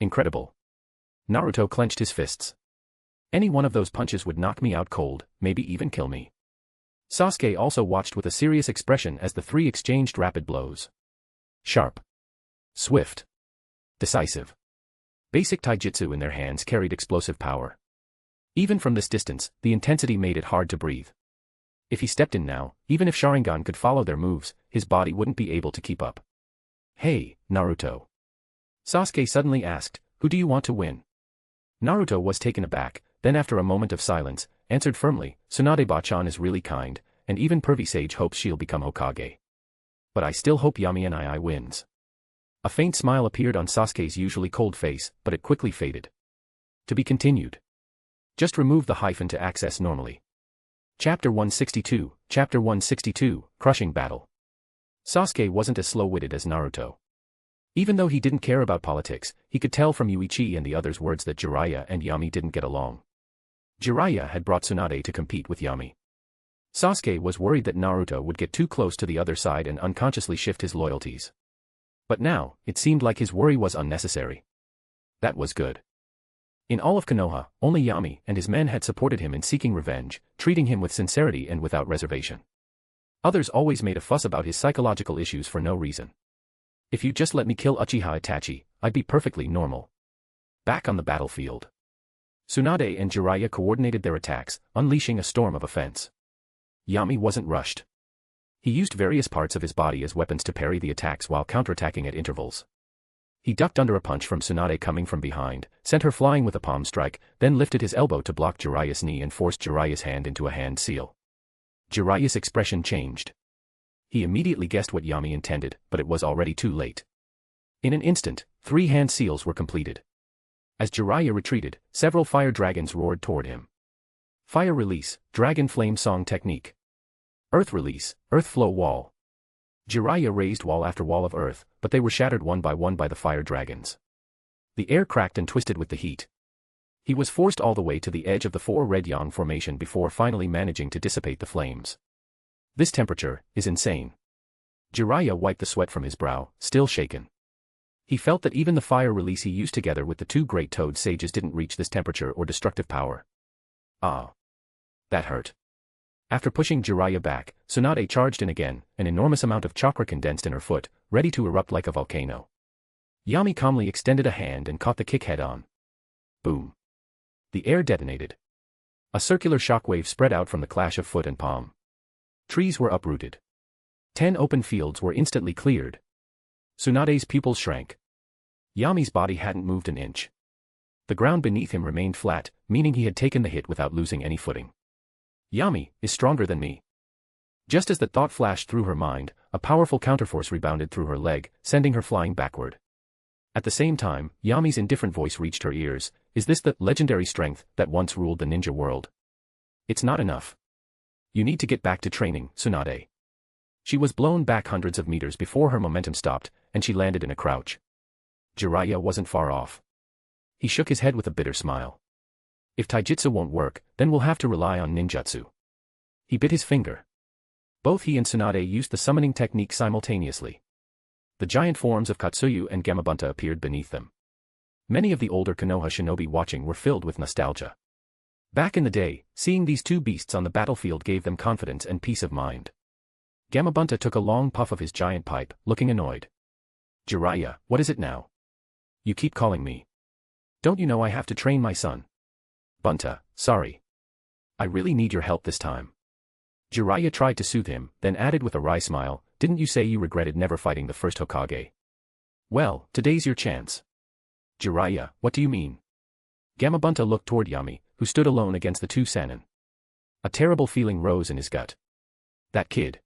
Incredible. Naruto clenched his fists. Any one of those punches would knock me out cold, maybe even kill me. Sasuke also watched with a serious expression as the 3 exchanged rapid blows. Sharp. Swift. Decisive. Basic taijutsu in their hands carried explosive power. Even from this distance, the intensity made it hard to breathe. If he stepped in now, even if Sharingan could follow their moves, his body wouldn't be able to keep up. Hey, Naruto. Sasuke suddenly asked, who do you want to win? Naruto was taken aback, then after a moment of silence, answered firmly, Tsunade-ba-chan is really kind, and even Pervy Sage hopes she'll become Hokage. But I still hope Yami and I wins. A faint smile appeared on Sasuke's usually cold face, but it quickly faded. To be continued. Just remove the hyphen to access normally. Chapter 162, Chapter 162, Crushing Battle. Sasuke wasn't as slow-witted as Naruto. Even though he didn't care about politics, he could tell from Yuichi and the others' words that Jiraiya and Yami didn't get along. Jiraiya had brought Tsunade to compete with Yami. Sasuke was worried that Naruto would get too close to the other side and unconsciously shift his loyalties. But now, it seemed like his worry was unnecessary. That was good. In all of Konoha, only Yami and his men had supported him in seeking revenge, treating him with sincerity and without reservation. Others always made a fuss about his psychological issues for no reason. If you just let me kill Uchiha Itachi, I'd be perfectly normal. Back on the battlefield. Tsunade and Jiraiya coordinated their attacks, unleashing a storm of offense. Yami wasn't rushed. He used various parts of his body as weapons to parry the attacks while counterattacking at intervals. He ducked under a punch from Tsunade coming from behind, sent her flying with a palm strike, then lifted his elbow to block Jiraiya's knee and forced Jiraiya's hand into a hand seal. Jiraiya's expression changed. He immediately guessed what Yami intended, but it was already too late. In an instant, 3 hand seals were completed. As Jiraiya retreated, several fire dragons roared toward him. Fire release, dragon flame song technique. Earth release, earth flow wall. Jiraiya raised wall after wall of earth, but they were shattered one by the fire dragons. The air cracked and twisted with the heat. He was forced all the way to the edge of the four red yang formation before finally managing to dissipate the flames. This temperature is insane. Jiraiya wiped the sweat from his brow, still shaken. He felt that even the fire release he used together with the two great toad sages didn't reach this temperature or destructive power. Ah. That hurt. After pushing Jiraiya back, Tsunade charged in again, an enormous amount of chakra condensed in her foot, ready to erupt like a volcano. Yami calmly extended a hand and caught the kick head-on. Boom. The air detonated. A circular shockwave spread out from the clash of foot and palm. Trees were uprooted. 10 open fields were instantly cleared. Tsunade's pupils shrank. Yami's body hadn't moved an inch. The ground beneath him remained flat, meaning he had taken the hit without losing any footing. Yami is stronger than me. Just as that thought flashed through her mind, a powerful counterforce rebounded through her leg, sending her flying backward. At the same time, Yami's indifferent voice reached her ears. Is this the legendary strength that once ruled the ninja world? It's not enough. You need to get back to training, Tsunade. She was blown back hundreds of meters before her momentum stopped, and she landed in a crouch. Jiraiya wasn't far off. He shook his head with a bitter smile. If taijutsu won't work, then we'll have to rely on ninjutsu. He bit his finger. Both he and Tsunade used the summoning technique simultaneously. The giant forms of Katsuyu and Gamabunta appeared beneath them. Many of the older Konoha shinobi watching were filled with nostalgia. Back in the day, seeing these two beasts on the battlefield gave them confidence and peace of mind. Gamabunta took a long puff of his giant pipe, looking annoyed. Jiraiya, what is it now? You keep calling me. Don't you know I have to train my son? Bunta, sorry. I really need your help this time. Jiraiya tried to soothe him, then added with a wry smile, didn't you say you regretted never fighting the first Hokage? Well, today's your chance. Jiraiya, what do you mean? Gamabunta looked toward Yami, who stood alone against the two Sannin. A terrible feeling rose in his gut. That kid.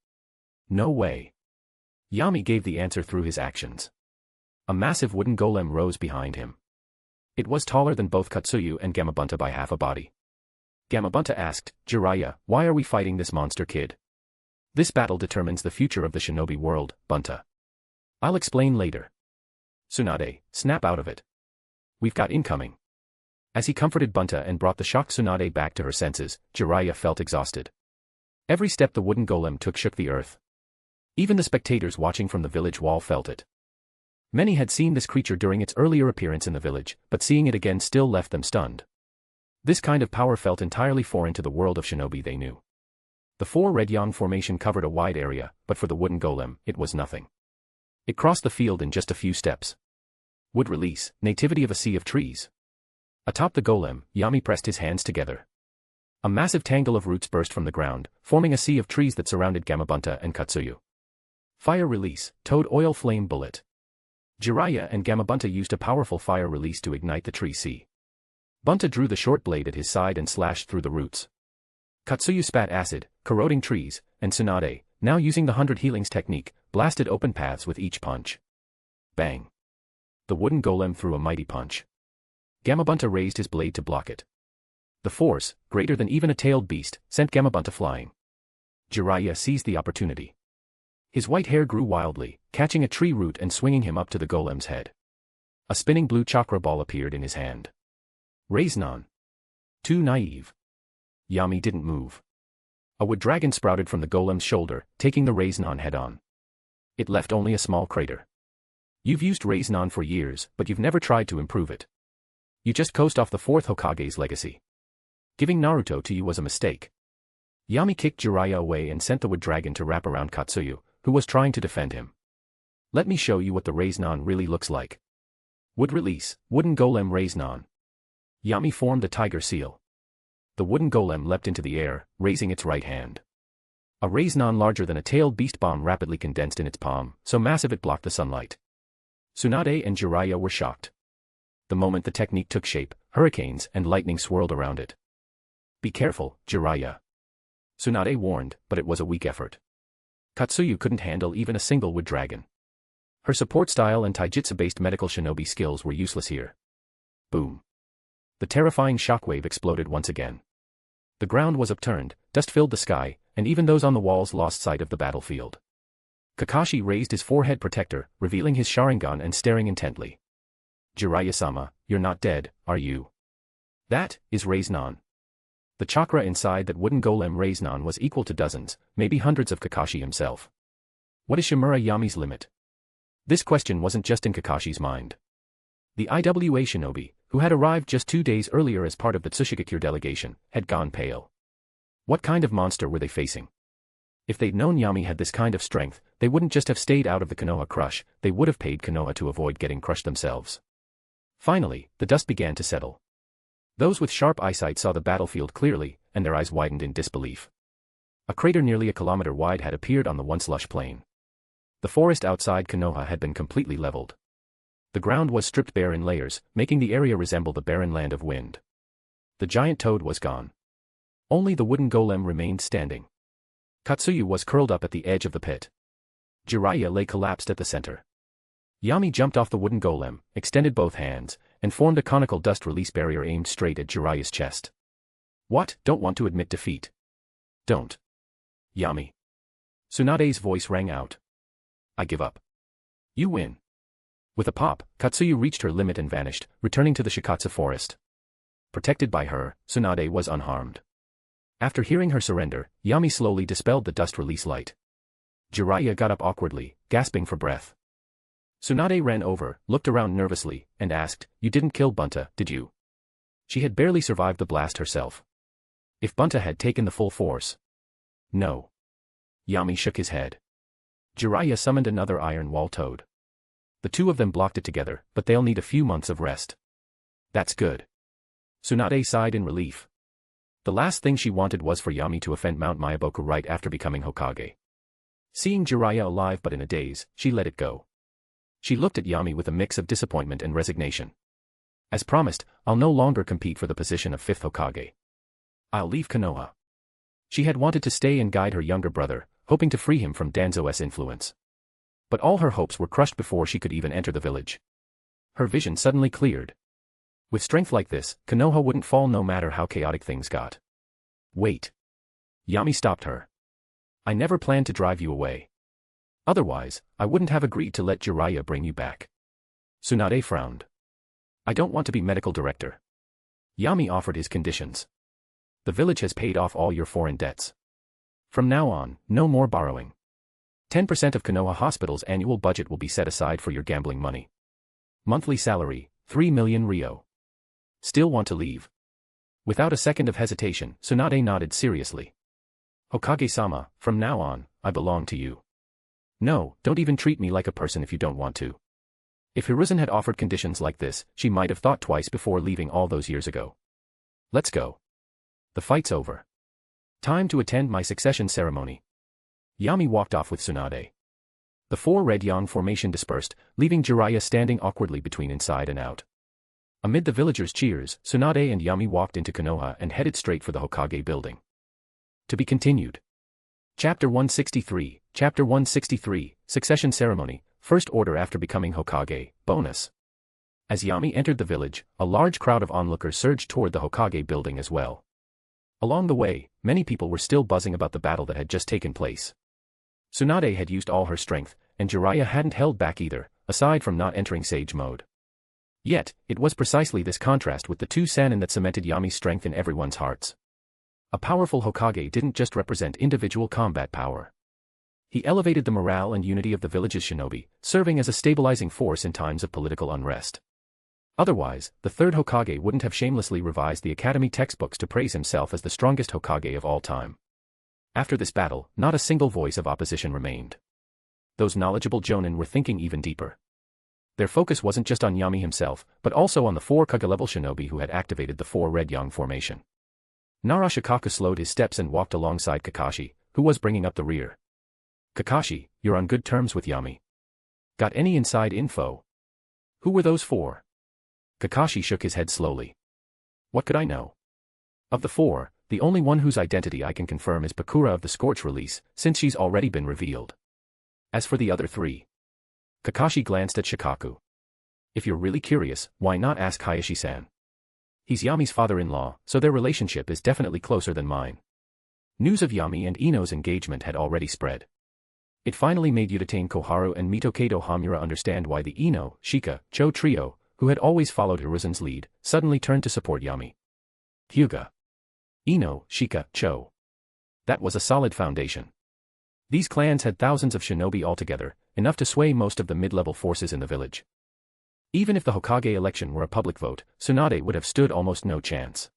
No way. Yami gave the answer through his actions. A massive wooden golem rose behind him. It was taller than both Katsuyu and Gamabunta by half a body. Gamabunta asked, Jiraiya, why are we fighting this monster kid? This battle determines the future of the shinobi world, Bunta. I'll explain later. Tsunade, snap out of it. We've got incoming. As he comforted Bunta and brought the shocked Tsunade back to her senses, Jiraiya felt exhausted. Every step the wooden golem took shook the earth. Even the spectators watching from the village wall felt it. Many had seen this creature during its earlier appearance in the village, but seeing it again still left them stunned. This kind of power felt entirely foreign to the world of shinobi they knew. The four red yang formation covered a wide area, but for the wooden golem, it was nothing. It crossed the field in just a few steps. Wood release, nativity of a sea of trees. Atop the golem, Yami pressed his hands together. A massive tangle of roots burst from the ground, forming a sea of trees that surrounded Gamabunta and Katsuyu. Fire release, toad oil flame bullet. Jiraiya and Gamabunta used a powerful fire release to ignite the tree sea. Bunta drew the short blade at his side and slashed through the roots. Katsuyu spat acid, corroding trees, and Tsunade, now using the 100 healings technique, blasted open paths with each punch. Bang. The wooden golem threw a mighty punch. Gamabunta raised his blade to block it. The force, greater than even a tailed beast, sent Gamabunta flying. Jiraiya seized the opportunity. His white hair grew wildly, catching a tree root and swinging him up to the golem's head. A spinning blue chakra ball appeared in his hand. Raisnon. Too naive. Yami didn't move. A wood dragon sprouted from the golem's shoulder, taking the Raisnon head-on. It left only a small crater. You've used Raisnon for years, but you've never tried to improve it. You just coast off the fourth Hokage's legacy. Giving Naruto to you was a mistake. Yami kicked Jiraiya away and sent the wood dragon to wrap around Katsuyu, who was trying to defend him. Let me show you what the Raisnon really looks like. Wood release, wooden golem Raisnon. Yami formed a tiger seal. The wooden golem leapt into the air, raising its right hand. A Raisnon larger than a tailed beast bomb rapidly condensed in its palm, so massive it blocked the sunlight. Tsunade and Jiraiya were shocked. The moment the technique took shape, hurricanes and lightning swirled around it. Be careful, Jiraiya. Tsunade warned, but it was a weak effort. Katsuyu couldn't handle even a single wood dragon. Her support style and taijutsu-based medical shinobi skills were useless here. Boom. The terrifying shockwave exploded once again. The ground was upturned, dust filled the sky, and even those on the walls lost sight of the battlefield. Kakashi raised his forehead protector, revealing his Sharingan and staring intently. Jiraiya-sama, you're not dead, are you? That is Raiznan. The chakra inside that wooden golem Raiznan was equal to dozens, maybe hundreds of Kakashi himself. What is Shimura Yami's limit? This question wasn't just in Kakashi's mind. The IWA shinobi, who had arrived just 2 days earlier as part of the Tsushigakure delegation, had gone pale. What kind of monster were they facing? If they'd known Yami had this kind of strength, they wouldn't just have stayed out of the Konoha crush, they would have paid Konoha to avoid getting crushed themselves. Finally, the dust began to settle. Those with sharp eyesight saw the battlefield clearly, and their eyes widened in disbelief. A crater nearly a kilometer wide had appeared on the once lush plain. The forest outside Konoha had been completely leveled. The ground was stripped bare in layers, making the area resemble the barren land of wind. The giant toad was gone. Only the wooden golem remained standing. Katsuyu was curled up at the edge of the pit. Jiraiya lay collapsed at the center. Yami jumped off the wooden golem, extended both hands, and formed a conical dust release barrier aimed straight at Jiraiya's chest. What? Don't want to admit defeat. Don't. Yami. Tsunade's voice rang out. I give up. You win. With a pop, Katsuyu reached her limit and vanished, returning to the Shikatsu forest. Protected by her, Tsunade was unharmed. After hearing her surrender, Yami slowly dispelled the dust release light. Jiraiya got up awkwardly, gasping for breath. Tsunade ran over, looked around nervously, and asked, You didn't kill Bunta, did you? She had barely survived the blast herself. If Bunta had taken the full force. No. Yami shook his head. Jiraiya summoned another iron wall toad. The two of them blocked it together, but they'll need a few months of rest. That's good. Tsunade sighed in relief. The last thing she wanted was for Yami to offend Mount Myaboku right after becoming Hokage. Seeing Jiraiya alive but in a daze, she let it go. She looked at Yami with a mix of disappointment and resignation. As promised, I'll no longer compete for the position of 5th Hokage. I'll leave Konoha. She had wanted to stay and guide her younger brother, hoping to free him from Danzo's influence. But all her hopes were crushed before she could even enter the village. Her vision suddenly cleared. With strength like this, Konoha wouldn't fall no matter how chaotic things got. Wait. Yami stopped her. I never planned to drive you away. Otherwise, I wouldn't have agreed to let Jiraiya bring you back. Tsunade frowned. I don't want to be medical director. Yami offered his conditions. The village has paid off all your foreign debts. From now on, no more borrowing. 10% of Konoha Hospital's annual budget will be set aside for your gambling money. Monthly salary, 3 million ryo. Still want to leave? Without a second of hesitation, Tsunade nodded seriously. Hokage-sama, from now on, I belong to you. No, don't even treat me like a person if you don't want to. If Hiruzen had offered conditions like this, she might have thought twice before leaving all those years ago. Let's go. The fight's over. Time to attend my succession ceremony. Yami walked off with Tsunade. The 4 red yang formation dispersed, leaving Jiraiya standing awkwardly between inside and out. Amid the villagers' cheers, Tsunade and Yami walked into Konoha and headed straight for the Hokage building. To be continued. Chapter 163, Chapter 163, Succession Ceremony, First Order after becoming Hokage, bonus. As Yami entered the village, a large crowd of onlookers surged toward the Hokage building as well. Along the way, many people were still buzzing about the battle that had just taken place. Tsunade had used all her strength, and Jiraiya hadn't held back either, aside from not entering Sage mode. Yet, it was precisely this contrast with the 2 Sannin that cemented Yami's strength in everyone's hearts. A powerful Hokage didn't just represent individual combat power. He elevated the morale and unity of the village's shinobi, serving as a stabilizing force in times of political unrest. Otherwise, the 3rd Hokage wouldn't have shamelessly revised the academy textbooks to praise himself as the strongest Hokage of all time. After this battle, not a single voice of opposition remained. Those knowledgeable jonin were thinking even deeper. Their focus wasn't just on Yami himself, but also on the 4 Kage-level shinobi who had activated the 4 red yang formation. Narashikaku slowed his steps and walked alongside Kakashi, who was bringing up the rear. Kakashi, you're on good terms with Yami. Got any inside info? Who were those 4? Kakashi shook his head slowly. What could I know? Of the 4, the only one whose identity I can confirm is Pakura of the Scorch release, since she's already been revealed. As for the other 3. Kakashi glanced at Shikaku. If you're really curious, why not ask Hayashi-san? He's Yami's father-in-law, so their relationship is definitely closer than mine. News of Yami and Ino's engagement had already spread. It finally made Utatane Koharu and Mitokado Hamura understand why the Ino, Shika, Cho trio, who had always followed Hiruzen's lead, suddenly turned to support Yami. Hyuga. Ino, Shika, Cho. That was a solid foundation. These clans had thousands of shinobi altogether, enough to sway most of the mid-level forces in the village. Even if the Hokage election were a public vote, Tsunade would have stood almost no chance.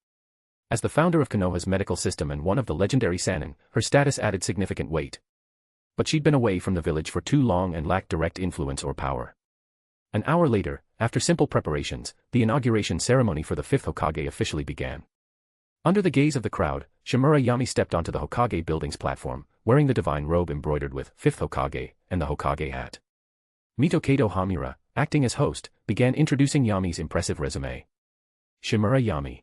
As the founder of Konoha's medical system and one of the legendary Sannin, her status added significant weight. But she'd been away from the village for too long and lacked direct influence or power. An hour later, after simple preparations, the inauguration ceremony for the fifth Hokage officially began. Under the gaze of the crowd, Shimura Yami stepped onto the Hokage building's platform, wearing the divine robe embroidered with fifth Hokage and the Hokage hat. Mitokado Hamura, acting as host, began introducing Yami's impressive resume. Shimura Yami.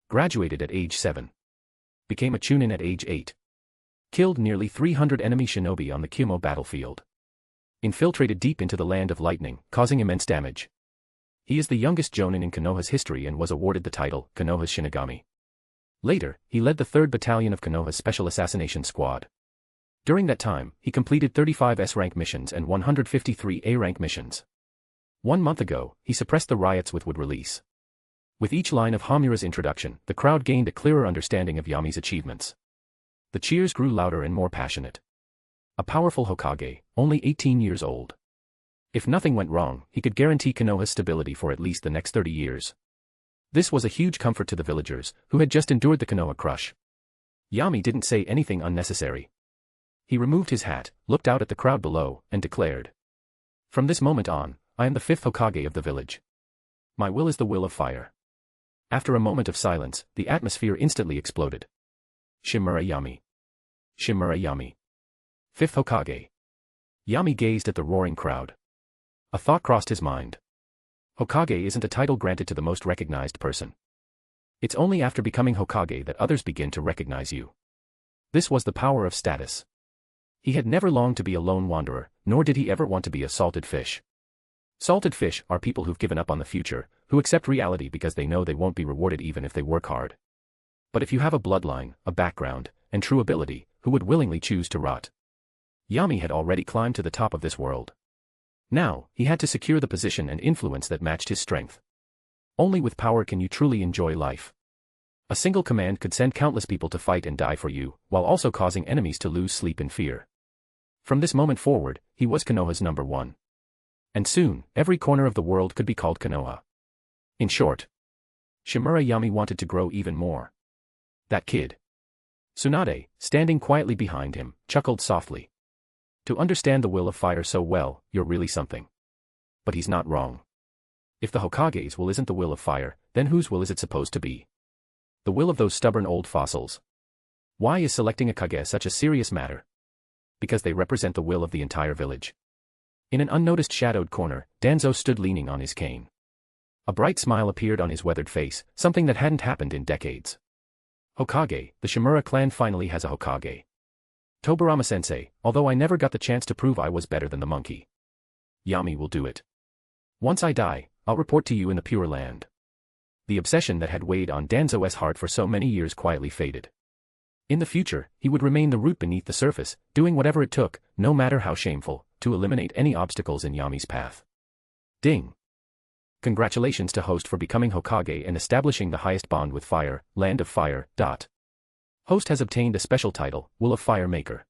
Graduated at age 7. Became a Chunin at age 8. Killed nearly 300 enemy shinobi on the Kumo battlefield. Infiltrated deep into the Land of Lightning, causing immense damage. He is the youngest Jonin in Konoha's history and was awarded the title, Konoha's Shinigami. Later, he led the 3rd Battalion of Konoha's Special Assassination Squad. During that time, he completed 35 S-rank missions and 153 A-rank missions. 1 month ago, he suppressed the riots with wood release. With each line of Hamura's introduction, the crowd gained a clearer understanding of Yami's achievements. The cheers grew louder and more passionate. A powerful Hokage, only 18 years old. If nothing went wrong, he could guarantee Konoha's stability for at least the next 30 years. This was a huge comfort to the villagers, who had just endured the Konoha crush. Yami didn't say anything unnecessary. He removed his hat, looked out at the crowd below, and declared. From this moment on, I am the 5th Hokage of the village. My will is the will of fire. After a moment of silence, the atmosphere instantly exploded. Shimura Yami. Shimura Yami. 5th Hokage. Yami gazed at the roaring crowd. A thought crossed his mind. Hokage isn't a title granted to the most recognized person. It's only after becoming Hokage that others begin to recognize you. This was the power of status. He had never longed to be a lone wanderer, nor did he ever want to be a salted fish. Salted fish are people who've given up on the future, who accept reality because they know they won't be rewarded even if they work hard. But if you have a bloodline, a background, and true ability, who would willingly choose to rot? Yami had already climbed to the top of this world. Now, he had to secure the position and influence that matched his strength. Only with power can you truly enjoy life. A single command could send countless people to fight and die for you, while also causing enemies to lose sleep in fear. From this moment forward, he was Konoha's number 1. And soon, every corner of the world could be called Konoha. In short, Shimura Yami wanted to grow even more. That kid. Tsunade, standing quietly behind him, chuckled softly. To understand the will of fire so well, you're really something. But he's not wrong. If the Hokage's will isn't the will of fire, then whose will is it supposed to be? The will of those stubborn old fossils. Why is selecting a Kage such a serious matter? Because they represent the will of the entire village. In an unnoticed shadowed corner, Danzō stood leaning on his cane. A bright smile appeared on his weathered face, something that hadn't happened in decades. Hokage, the Shimura clan finally has a Hokage. Tobirama-sensei, although I never got the chance to prove I was better than the monkey. Yami will do it. Once I die, I'll report to you in the Pure Land. The obsession that had weighed on Danzō's heart for so many years quietly faded. In the future, he would remain the root beneath the surface, doing whatever it took, no matter how shameful, to eliminate any obstacles in Yami's path. Ding. Congratulations to host for becoming Hokage and establishing the highest bond with fire, Land of Fire. Host has obtained a special title, Will of Fire Maker.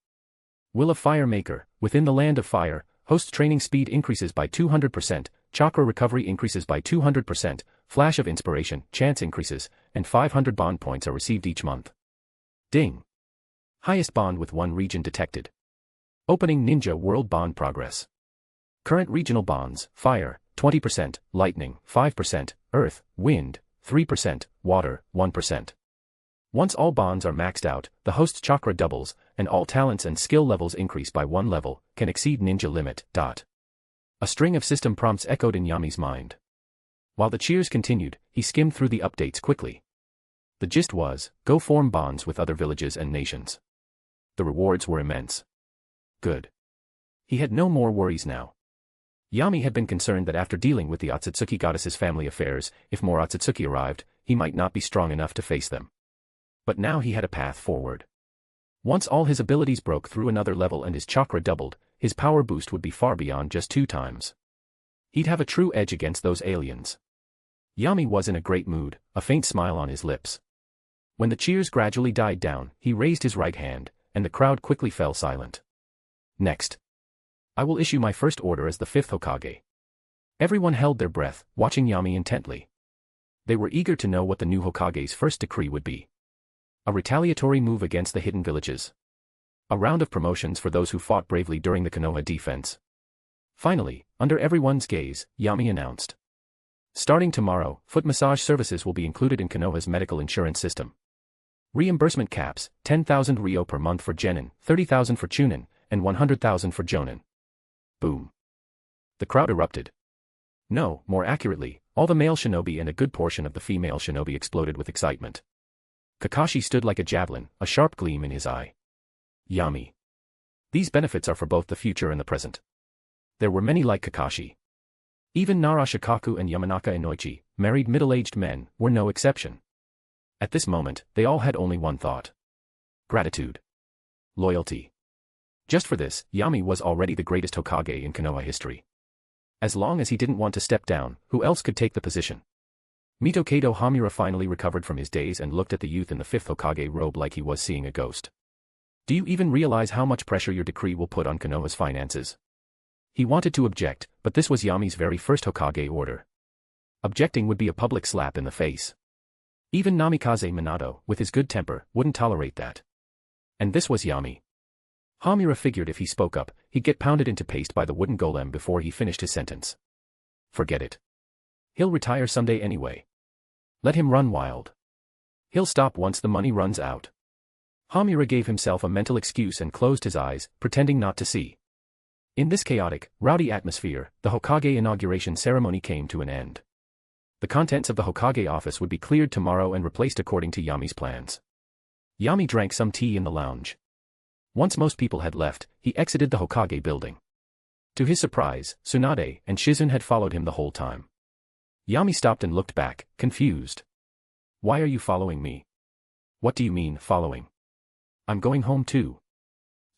Will of Fire Maker, within the Land of Fire, host's training speed increases by 200%, chakra recovery increases by 200%, flash of inspiration, chance increases, and 500 bond points are received each month. Ding. Highest bond with one region detected. Opening Ninja World Bond progress. Current regional bonds, Fire, 20%, Lightning, 5%, Earth, Wind, 3%, Water, 1%. Once all bonds are maxed out, the host's chakra doubles, and all talents and skill levels increase by 1 level, can exceed ninja limit. A string of system prompts echoed in Yami's mind. While the cheers continued, he skimmed through the updates quickly. The gist was, go form bonds with other villages and nations. The rewards were immense. Good. He had no more worries now. Yami had been concerned that after dealing with the Otsutsuki goddess's family affairs, if more Otsutsuki arrived, he might not be strong enough to face them. But now he had a path forward. Once all his abilities broke through another level and his chakra doubled, his power boost would be far beyond just 2 times. He'd have a true edge against those aliens. Yami was in a great mood, a faint smile on his lips. When the cheers gradually died down, he raised his right hand, and the crowd quickly fell silent. Next, I will issue my first order as the 5th Hokage. Everyone held their breath, watching Yami intently. They were eager to know what the new Hokage's first decree would be. A retaliatory move against the hidden villages. A round of promotions for those who fought bravely during the Konoha defense. Finally, under everyone's gaze, Yami announced. Starting tomorrow, foot massage services will be included in Konoha's medical insurance system. Reimbursement caps, 10,000 ryo per month for Genin, 30,000 for Chunin, and 100,000 for Jonin. Boom. The crowd erupted. No, more accurately, all the male shinobi and a good portion of the female shinobi exploded with excitement. Kakashi stood like a javelin, a sharp gleam in his eye. Yami. These benefits are for both the future and the present. There were many like Kakashi. Even Nara Shikaku and Yamanaka Inoichi, married middle-aged men, were no exception. At this moment, they all had only one thought. Gratitude. Loyalty. Just for this, Yami was already the greatest Hokage in Konoha history. As long as he didn't want to step down, who else could take the position? Mitokado Hamura finally recovered from his daze and looked at the youth in the 5th Hokage robe like he was seeing a ghost. Do you even realize how much pressure your decree will put on Konoha's finances? He wanted to object, but this was Yami's very first Hokage order. Objecting would be a public slap in the face. Even Namikaze Minato, with his good temper, wouldn't tolerate that. And this was Yami. Hamura figured if he spoke up, he'd get pounded into paste by the wooden golem before he finished his sentence. Forget it. He'll retire someday anyway. Let him run wild. He'll stop once the money runs out. Hamura gave himself a mental excuse and closed his eyes, pretending not to see. In this chaotic, rowdy atmosphere, the Hokage inauguration ceremony came to an end. The contents of the Hokage office would be cleared tomorrow and replaced according to Yami's plans. Yami drank some tea in the lounge. Once most people had left, he exited the Hokage building. To his surprise, Tsunade and Shizune had followed him the whole time. Yami stopped and looked back, confused. Why are you following me? What do you mean, following? I'm going home too.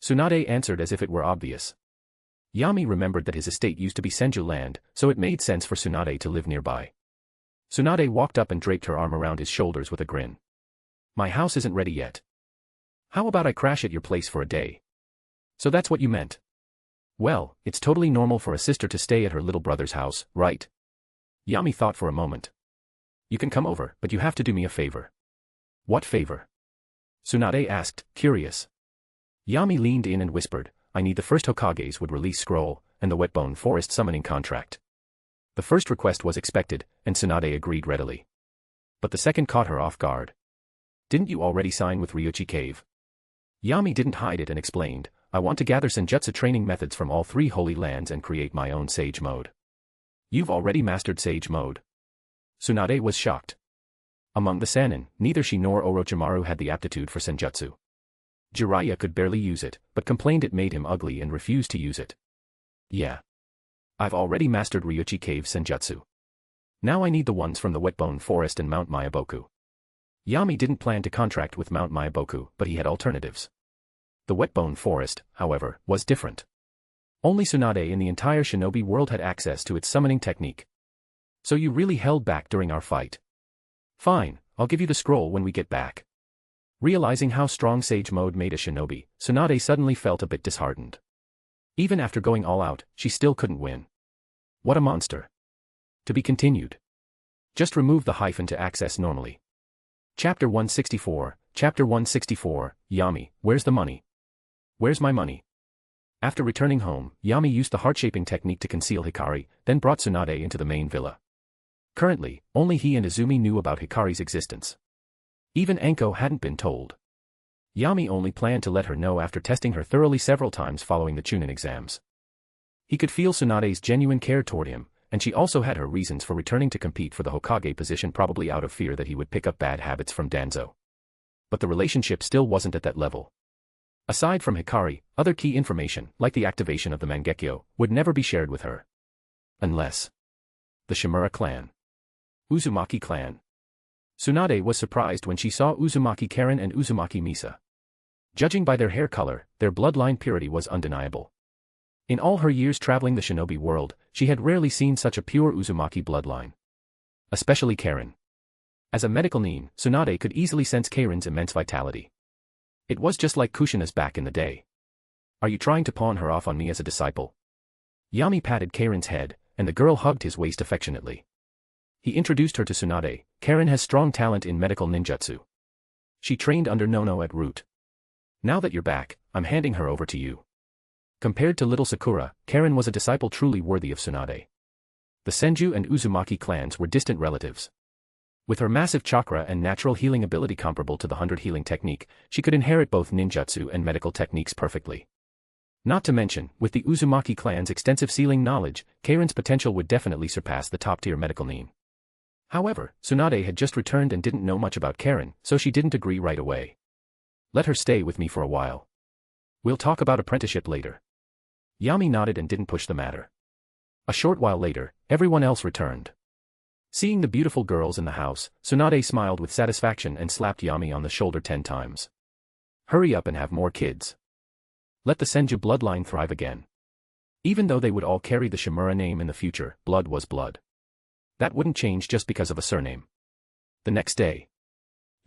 Tsunade answered as if it were obvious. Yami remembered that his estate used to be Senju land, so it made sense for Tsunade to live nearby. Tsunade walked up and draped her arm around his shoulders with a grin. My house isn't ready yet. How about I crash at your place for a day? So that's what you meant. Well, it's totally normal for a sister to stay at her little brother's house, right? Yami thought for a moment. You can come over, but you have to do me a favor. What favor? Tsunade asked, curious. Yami leaned in and whispered, I need the first Hokage's would release scroll, and the Wetbone Forest summoning contract. The first request was expected, and Tsunade agreed readily. But the second caught her off guard. Didn't you already sign with Ryuchi Cave? Yami didn't hide it and explained, I want to gather Senjutsu training methods from all 3 holy lands and create my own Sage mode. You've already mastered Sage mode. Tsunade was shocked. Among the Sannin, neither she nor Orochimaru had the aptitude for Senjutsu. Jiraiya could barely use it, but complained it made him ugly and refused to use it. Yeah. I've already mastered Ryuchi Cave Senjutsu. Now I need the ones from the Wetbone Forest and Mount Myaboku. Yami didn't plan to contract with Mount Myaboku, but he had alternatives. The Wetbone Forest, however, was different. Only Tsunade in the entire shinobi world had access to its summoning technique. So you really held back during our fight. Fine, I'll give you the scroll when we get back. Realizing how strong Sage mode made a shinobi, Tsunade suddenly felt a bit disheartened. Even after going all out, she still couldn't win. What a monster. To be continued. Just remove the hyphen to access normally. Chapter 164, Chapter 164, Yami, where's the money? Where's my money? After returning home, Yami used the heart-shaping technique to conceal Hikari, then brought Tsunade into the main villa. Currently, only he and Izumi knew about Hikari's existence. Even Anko hadn't been told. Yami only planned to let her know after testing her thoroughly several times following the Chunin exams. He could feel Tsunade's genuine care toward him, and she also had her reasons for returning to compete for the Hokage position, probably out of fear that he would pick up bad habits from Danzō. But the relationship still wasn't at that level. Aside from Hikari, other key information, like the activation of the Mangekyo, would never be shared with her. Unless the Shimura clan. Uzumaki clan. Tsunade was surprised when she saw Uzumaki Karen and Uzumaki Misa. Judging by their hair color, their bloodline purity was undeniable. In all her years traveling the shinobi world, she had rarely seen such a pure Uzumaki bloodline. Especially Karen. As a medical nin, Tsunade could easily sense Karen's immense vitality. It was just like Kushina's back in the day. Are you trying to pawn her off on me as a disciple? Yami patted Karen's head, and the girl hugged his waist affectionately. He introduced her to Tsunade. Karen has strong talent in medical ninjutsu. She trained under Nono at Root. Now that you're back, I'm handing her over to you. Compared to little Sakura, Karen was a disciple truly worthy of Tsunade. The Senju and Uzumaki clans were distant relatives. With her massive chakra and natural healing ability comparable to the 100 healing technique, she could inherit both ninjutsu and medical techniques perfectly. Not to mention, with the Uzumaki clan's extensive sealing knowledge, Karen's potential would definitely surpass the top-tier medical nin. However, Tsunade had just returned and didn't know much about Karen, so she didn't agree right away. Let her stay with me for a while. We'll talk about apprenticeship later. Yami nodded and didn't push the matter. A short while later, everyone else returned. Seeing the beautiful girls in the house, Tsunade smiled with satisfaction and slapped Yami on the shoulder 10 times. Hurry up and have more kids. Let the Senju bloodline thrive again. Even though they would all carry the Shimura name in the future, blood was blood. That wouldn't change just because of a surname. The next day,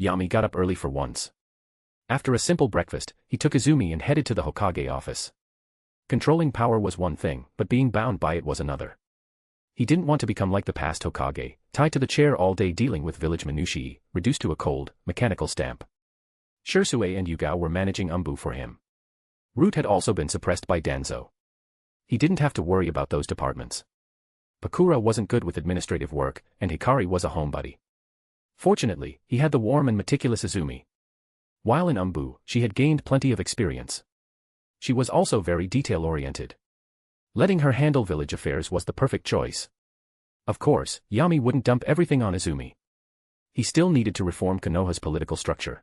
Yami got up early for once. After a simple breakfast, he took Izumi and headed to the Hokage office. Controlling power was one thing, but being bound by it was another. He didn't want to become like the past Hokage, tied to the chair all day dealing with village minutiae, reduced to a cold, mechanical stamp. Shursue and Yugao were managing Umbu for him. Root had also been suppressed by Danzō. He didn't have to worry about those departments. Pakura wasn't good with administrative work, and Hikari was a homebody. Fortunately, he had the warm and meticulous Izumi. While in Umbu, she had gained plenty of experience. She was also very detail-oriented. Letting her handle village affairs was the perfect choice. Of course, Yami wouldn't dump everything on Izumi. He still needed to reform Konoha's political structure.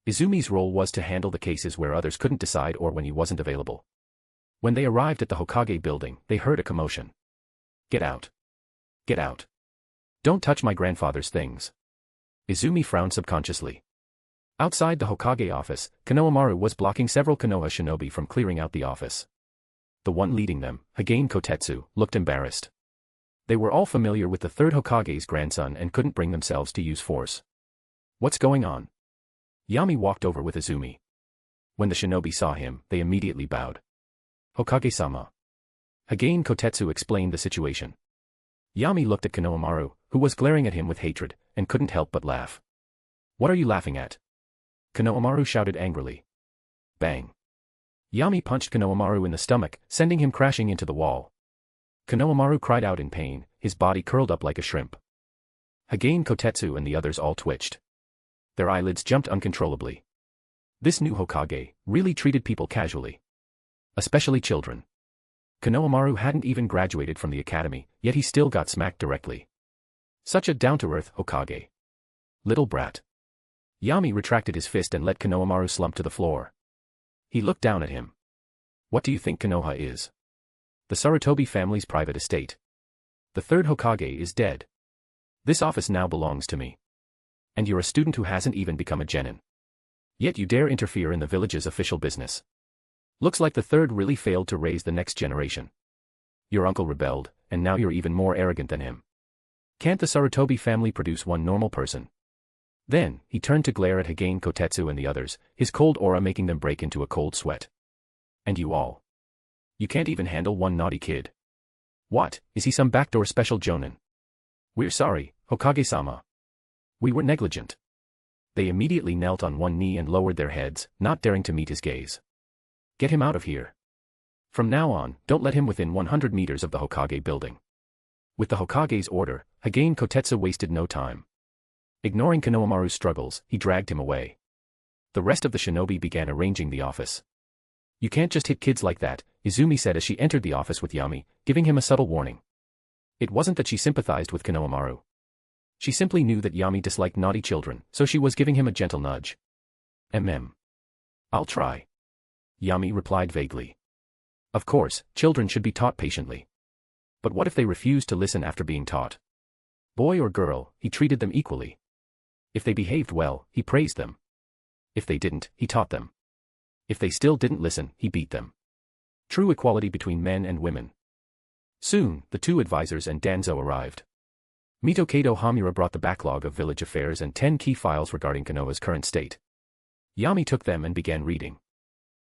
Izumi's role was to handle the cases where others couldn't decide or when he wasn't available. When they arrived at the Hokage building, they heard a commotion. Get out. Get out. Don't touch my grandfather's things. Izumi frowned subconsciously. Outside the Hokage office, Konohamaru was blocking several Konoha shinobi from clearing out the office. The one leading them, Hagane Kotetsu, looked embarrassed. They were all familiar with the third Hokage's grandson and couldn't bring themselves to use force. What's going on? Yami walked over with Izumi. When the shinobi saw him, they immediately bowed. Hokage-sama. Hagane Kotetsu explained the situation. Yami looked at Konohamaru, who was glaring at him with hatred, and couldn't help but laugh. What are you laughing at? Konohamaru shouted angrily. Bang. Yami punched Konohamaru in the stomach, sending him crashing into the wall. Konohamaru cried out in pain, his body curled up like a shrimp. Hagane Kotetsu and the others all twitched. Their eyelids jumped uncontrollably. This new Hokage really treated people casually. Especially children. Konohamaru hadn't even graduated from the academy, yet he still got smacked directly. Such a down-to-earth Hokage. Little brat. Yami retracted his fist and let Konohamaru slump to the floor. He looked down at him. What do you think Konoha is? The Sarutobi family's private estate. The third Hokage is dead. This office now belongs to me. And you're a student who hasn't even become a genin. Yet you dare interfere in the village's official business. Looks like the third really failed to raise the next generation. Your uncle rebelled, and now you're even more arrogant than him. Can't the Sarutobi family produce one normal person? Then, he turned to glare at Hagane Kotetsu and the others, his cold aura making them break into a cold sweat. And you all. You can't even handle one naughty kid. What, is he some backdoor special jonin? We're sorry, Hokage-sama. We were negligent. They immediately knelt on one knee and lowered their heads, not daring to meet his gaze. Get him out of here. From now on, don't let him within 100 meters of the Hokage building. With the Hokage's order, Hagane Kotetsu wasted no time. Ignoring Konohamaru's struggles, he dragged him away. The rest of the shinobi began arranging the office. You can't just hit kids like that, Izumi said as she entered the office with Yami, giving him a subtle warning. It wasn't that she sympathized with Konohamaru. She simply knew that Yami disliked naughty children, so she was giving him a gentle nudge. I'll try. Yami replied vaguely. Of course, children should be taught patiently. But what if they refuse to listen after being taught? Boy or girl, he treated them equally. If they behaved well, he praised them. If they didn't, he taught them. If they still didn't listen, he beat them. True equality between men and women. Soon, the two advisors and Danzō arrived. Mitokado Hamura brought the backlog of village affairs and 10 key files regarding Konoha's current state. Yami took them and began reading.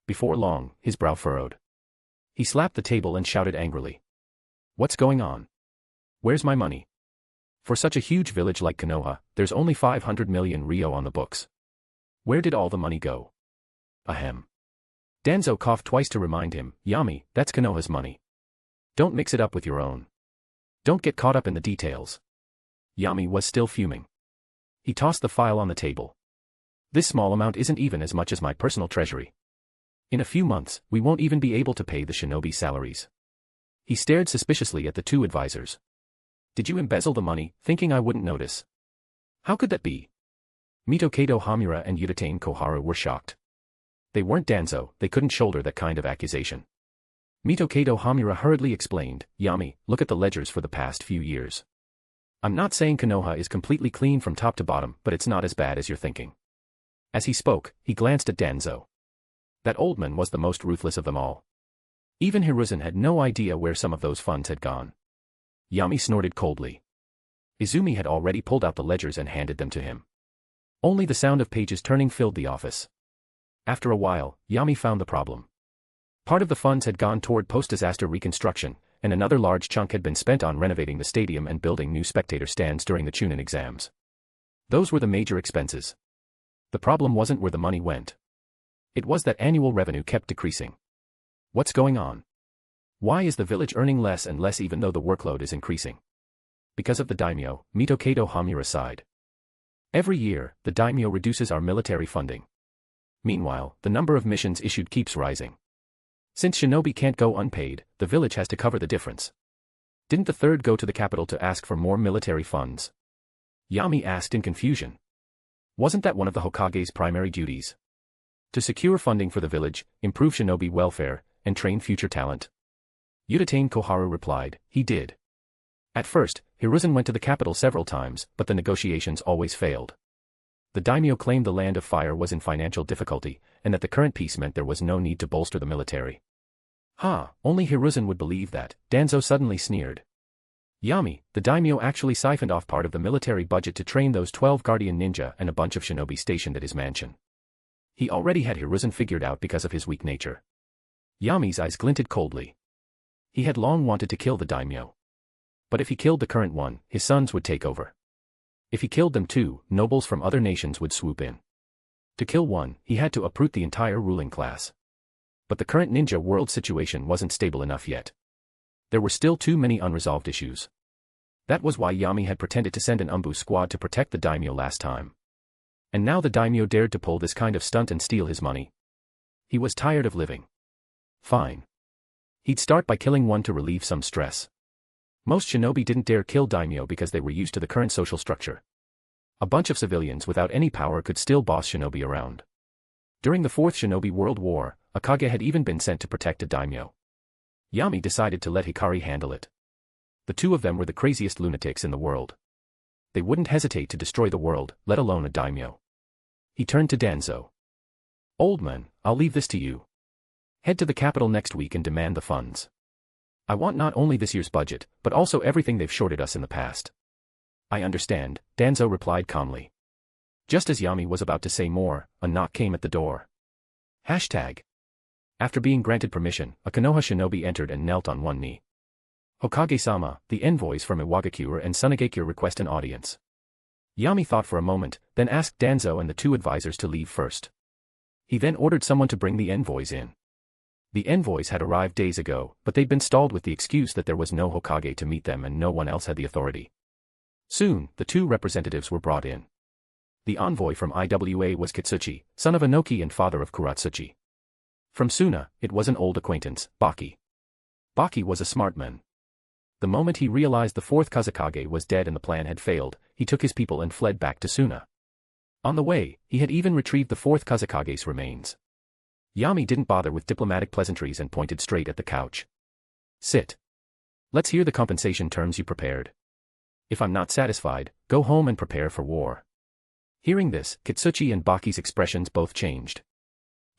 Before long, his brow furrowed. He slapped the table and shouted angrily. What's going on? Where's my money? For such a huge village like Konoha, there's only 500 million ryo on the books. Where did all the money go? Ahem. Danzō coughed twice to remind him, Yami, that's Konoha's money. Don't mix it up with your own. Don't get caught up in the details. Yami was still fuming. He tossed the file on the table. This small amount isn't even as much as my personal treasury. In a few months, we won't even be able to pay the shinobi salaries. He stared suspiciously at the two advisors. Did you embezzle the money, thinking I wouldn't notice? How could that be? Mitokado Hamura and Udatain Koharu were shocked. They weren't Danzō, they couldn't shoulder that kind of accusation. Mitokado Hamura hurriedly explained, Yami, look at the ledgers for the past few years. I'm not saying Konoha is completely clean from top to bottom, but it's not as bad as you're thinking. As he spoke, he glanced at Danzō. That old man was the most ruthless of them all. Even Hiruzen had no idea where some of those funds had gone. Yami snorted coldly. Izumi had already pulled out the ledgers and handed them to him. Only the sound of pages turning filled the office. After a while, Yami found the problem. Part of the funds had gone toward post-disaster reconstruction, and another large chunk had been spent on renovating the stadium and building new spectator stands during the Chunin exams. Those were the major expenses. The problem wasn't where the money went. It was that annual revenue kept decreasing. What's going on? Why is the village earning less and less even though the workload is increasing? Because of the daimyo, Mitokado Hamura sighed. Every year, the daimyo reduces our military funding. Meanwhile, the number of missions issued keeps rising. Since shinobi can't go unpaid, the village has to cover the difference. Didn't the third go to the capital to ask for more military funds? Yami asked in confusion. Wasn't that one of the Hokage's primary duties? To secure funding for the village, improve shinobi welfare, and train future talent. Udatain Koharu replied, he did. At first, Hiruzen went to the capital several times, but the negotiations always failed. The daimyo claimed the Land of Fire was in financial difficulty, and that the current peace meant there was no need to bolster the military. Only Hiruzen would believe that, Danzō suddenly sneered. Yami, the daimyo actually siphoned off part of the military budget to train those 12 guardian ninja and a bunch of shinobi stationed at his mansion. He already had Hiruzen figured out because of his weak nature. Yami's eyes glinted coldly. He had long wanted to kill the daimyo. But if he killed the current one, his sons would take over. If he killed them too, nobles from other nations would swoop in. To kill one, he had to uproot the entire ruling class. But the current ninja world situation wasn't stable enough yet. There were still too many unresolved issues. That was why Yami had pretended to send an umbu squad to protect the daimyo last time. And now the daimyo dared to pull this kind of stunt and steal his money. He was tired of living. Fine. He'd start by killing one to relieve some stress. Most shinobi didn't dare kill daimyo because they were used to the current social structure. A bunch of civilians without any power could still boss shinobi around. During the Fourth Shinobi World War, a kage had even been sent to protect a daimyo. Yami decided to let Hikari handle it. The two of them were the craziest lunatics in the world. They wouldn't hesitate to destroy the world, let alone a daimyo. He turned to Danzō. Old man, I'll leave this to you. Head to the capital next week and demand the funds. I want not only this year's budget, but also everything they've shorted us in the past. I understand, Danzō replied calmly. Just as Yami was about to say more, a knock came at the door. Hashtag. After being granted permission, a Konoha shinobi entered and knelt on one knee. Hokage-sama, the envoys from Iwagakure and Sunagakure request an audience. Yami thought for a moment, then asked Danzō and the two advisors to leave first. He then ordered someone to bring the envoys in. The envoys had arrived days ago, but they'd been stalled with the excuse that there was no Hokage to meet them and no one else had the authority. Soon, the two representatives were brought in. The envoy from Iwa was Kitsuchi, son of Inoki and father of Kuratsuchi. From Suna, it was an old acquaintance, Baki. Baki was a smart man. The moment he realized the fourth Kazekage was dead and the plan had failed, he took his people and fled back to Suna. On the way, he had even retrieved the fourth Kazekage's remains. Yami didn't bother with diplomatic pleasantries and pointed straight at the couch. Sit. Let's hear the compensation terms you prepared. If I'm not satisfied, go home and prepare for war. Hearing this, Kitsuchi and Baki's expressions both changed.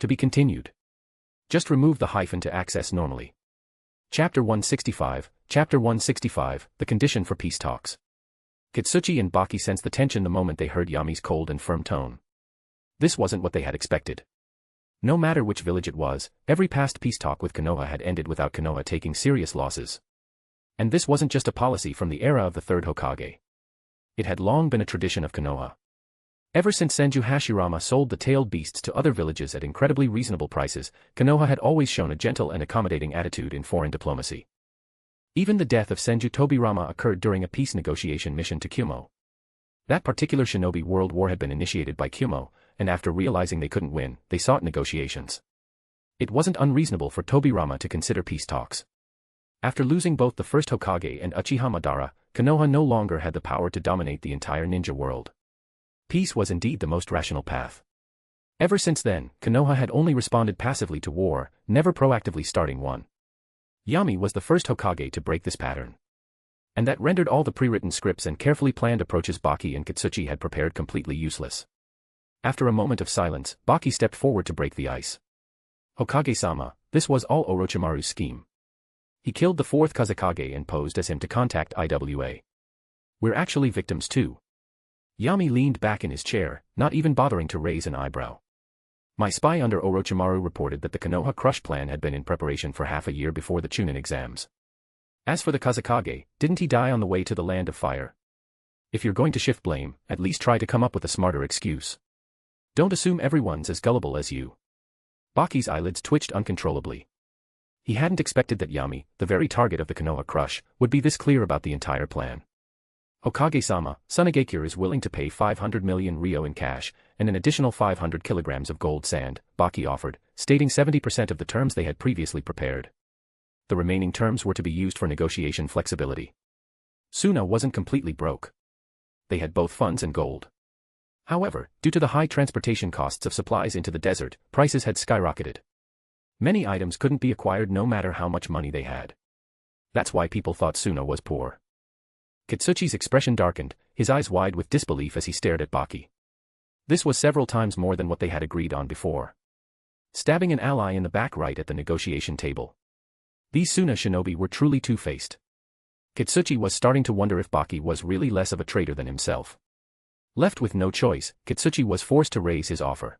To be continued. Just remove the hyphen to access normally. Chapter 165, The Condition for Peace Talks. Kitsuchi and Baki sensed the tension the moment they heard Yami's cold and firm tone. This wasn't what they had expected. No matter which village it was, every past peace talk with Konoha had ended without Konoha taking serious losses. And this wasn't just a policy from the era of the third Hokage. It had long been a tradition of Konoha. Ever since Senju Hashirama sold the tailed beasts to other villages at incredibly reasonable prices, Konoha had always shown a gentle and accommodating attitude in foreign diplomacy. Even the death of Senju Tobirama occurred during a peace negotiation mission to Kyumo. That particular shinobi world war had been initiated by Kyumo, and after realizing they couldn't win, they sought negotiations. It wasn't unreasonable for Tobirama to consider peace talks. After losing both the first Hokage and Uchiha Madara, Konoha no longer had the power to dominate the entire ninja world. Peace was indeed the most rational path. Ever since then, Konoha had only responded passively to war, never proactively starting one. Yami was the first Hokage to break this pattern. And that rendered all the pre-written scripts and carefully planned approaches Baki and Kitsuchi had prepared completely useless. After a moment of silence, Baki stepped forward to break the ice. Hokage-sama, this was all Orochimaru's scheme. He killed the fourth Kazekage and posed as him to contact IWA. We're actually victims too. Yami leaned back in his chair, not even bothering to raise an eyebrow. My spy under Orochimaru reported that the Konoha Crush plan had been in preparation for half a year before the Chunin exams. As for the Kazekage, didn't he die on the way to the Land of Fire? If you're going to shift blame, at least try to come up with a smarter excuse. Don't assume everyone's as gullible as you. Baki's eyelids twitched uncontrollably. He hadn't expected that Yami, the very target of the Konoha Crush, would be this clear about the entire plan. Hokage-sama, Tsunagakure is willing to pay 500 million ryo in cash, and an additional 500 kilograms of gold sand, Baki offered, stating 70% of the terms they had previously prepared. The remaining terms were to be used for negotiation flexibility. Suna wasn't completely broke. They had both funds and gold. However, due to the high transportation costs of supplies into the desert, prices had skyrocketed. Many items couldn't be acquired no matter how much money they had. That's why people thought Suna was poor. Kitsuchi's expression darkened, his eyes wide with disbelief as he stared at Baki. This was several times more than what they had agreed on before. Stabbing an ally in the back right at the negotiation table. These Suna shinobi were truly two-faced. Kitsuchi was starting to wonder if Baki was really less of a traitor than himself. Left with no choice, Kitsuchi was forced to raise his offer.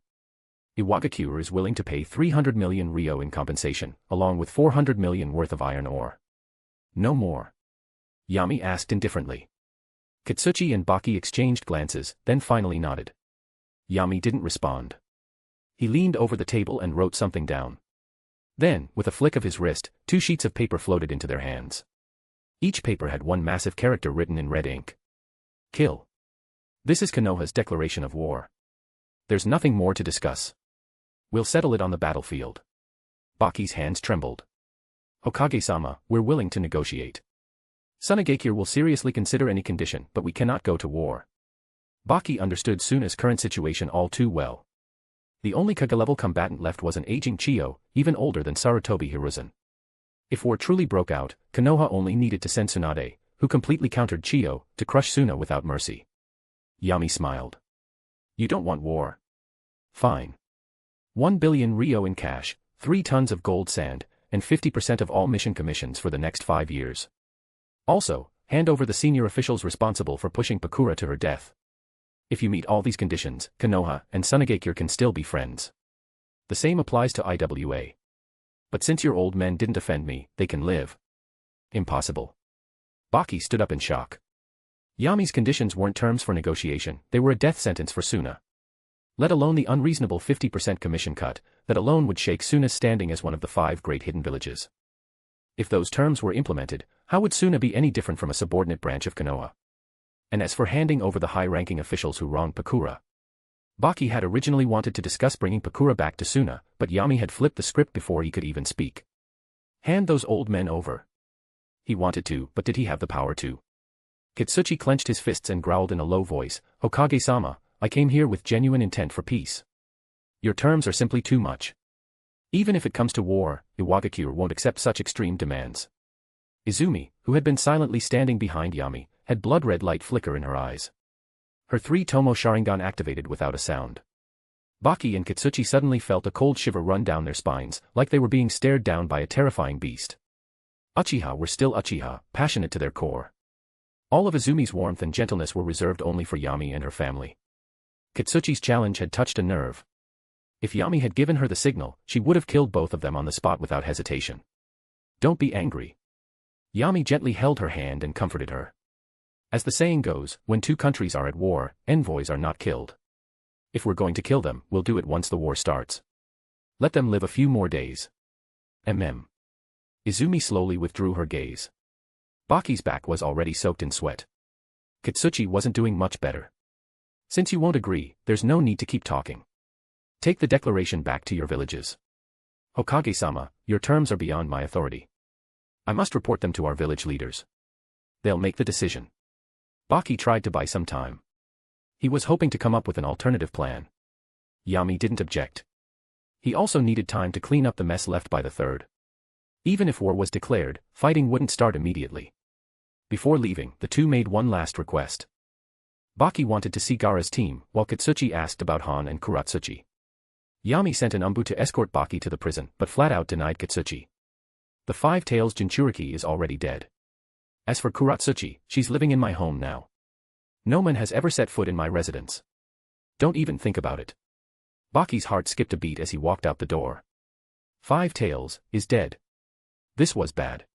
Iwagakure is willing to pay 300 million ryo in compensation, along with 400 million worth of iron ore. No more. Yami asked indifferently. Kitsuchi and Baki exchanged glances, then finally nodded. Yami didn't respond. He leaned over the table and wrote something down. Then, with a flick of his wrist, 2 sheets of paper floated into their hands. Each paper had one massive character written in red ink. Kill. This is Konoha's declaration of war. There's nothing more to discuss. We'll settle it on the battlefield. Baki's hands trembled. Hokage-sama, we're willing to negotiate. Tsunagakure will seriously consider any condition, but we cannot go to war. Baki understood Suna's current situation all too well. The only Kage-level combatant left was an aging Chiyo, even older than Sarutobi Hiruzen. If war truly broke out, Konoha only needed to send Tsunade, who completely countered Chiyo, to crush Suna without mercy. Yami smiled. You don't want war. Fine. 1 billion ryo in cash, 3 tons of gold sand, and 50% of all mission commissions for the next 5 years. Also, hand over the senior officials responsible for pushing Pakura to her death. If you meet all these conditions, Konoha and Tsunagakure can still be friends. The same applies to IWA. But since your old men didn't offend me, they can live. Impossible. Baki stood up in shock. Yami's conditions weren't terms for negotiation, they were a death sentence for Suna. Let alone the unreasonable 50% commission cut, that alone would shake Suna's standing as one of the 5 great hidden villages. If those terms were implemented, how would Suna be any different from a subordinate branch of Konoha? And as for handing over the high-ranking officials who wronged Pakura, Baki had originally wanted to discuss bringing Pakura back to Suna, but Yami had flipped the script before he could even speak. Hand those old men over. He wanted to, but did he have the power to? Kitsuchi clenched his fists and growled in a low voice, Hokage-sama, I came here with genuine intent for peace. Your terms are simply too much. Even if it comes to war, Iwagakure won't accept such extreme demands. Izumi, who had been silently standing behind Yami, had blood-red light flicker in her eyes. Her 3 Tomo Sharingan activated without a sound. Baki and Kitsuchi suddenly felt a cold shiver run down their spines, like they were being stared down by a terrifying beast. Uchiha were still Uchiha, passionate to their core. All of Izumi's warmth and gentleness were reserved only for Yami and her family. Kitsuchi's challenge had touched a nerve. If Yami had given her the signal, she would have killed both of them on the spot without hesitation. Don't be angry. Yami gently held her hand and comforted her. As the saying goes, when 2 countries are at war, envoys are not killed. If we're going to kill them, we'll do it once the war starts. Let them live a few more days. Izumi slowly withdrew her gaze. Baki's back was already soaked in sweat. Kitsuchi wasn't doing much better. Since you won't agree, there's no need to keep talking. Take the declaration back to your villages. Hokage-sama, your terms are beyond my authority. I must report them to our village leaders. They'll make the decision. Baki tried to buy some time. He was hoping to come up with an alternative plan. Yami didn't object. He also needed time to clean up the mess left by the third. Even if war was declared, fighting wouldn't start immediately. Before leaving, the two made one last request. Baki wanted to see Gaara's team, while Kitsuchi asked about Han and Kuratsuchi. Yami sent an umbu to escort Baki to the prison, but flat-out denied Kitsuchi. The 5 Tails Jinchuriki is already dead. As for Kuratsuchi, she's living in my home now. No one has ever set foot in my residence. Don't even think about it. Baki's heart skipped a beat as he walked out the door. 5 Tails is dead. This was bad.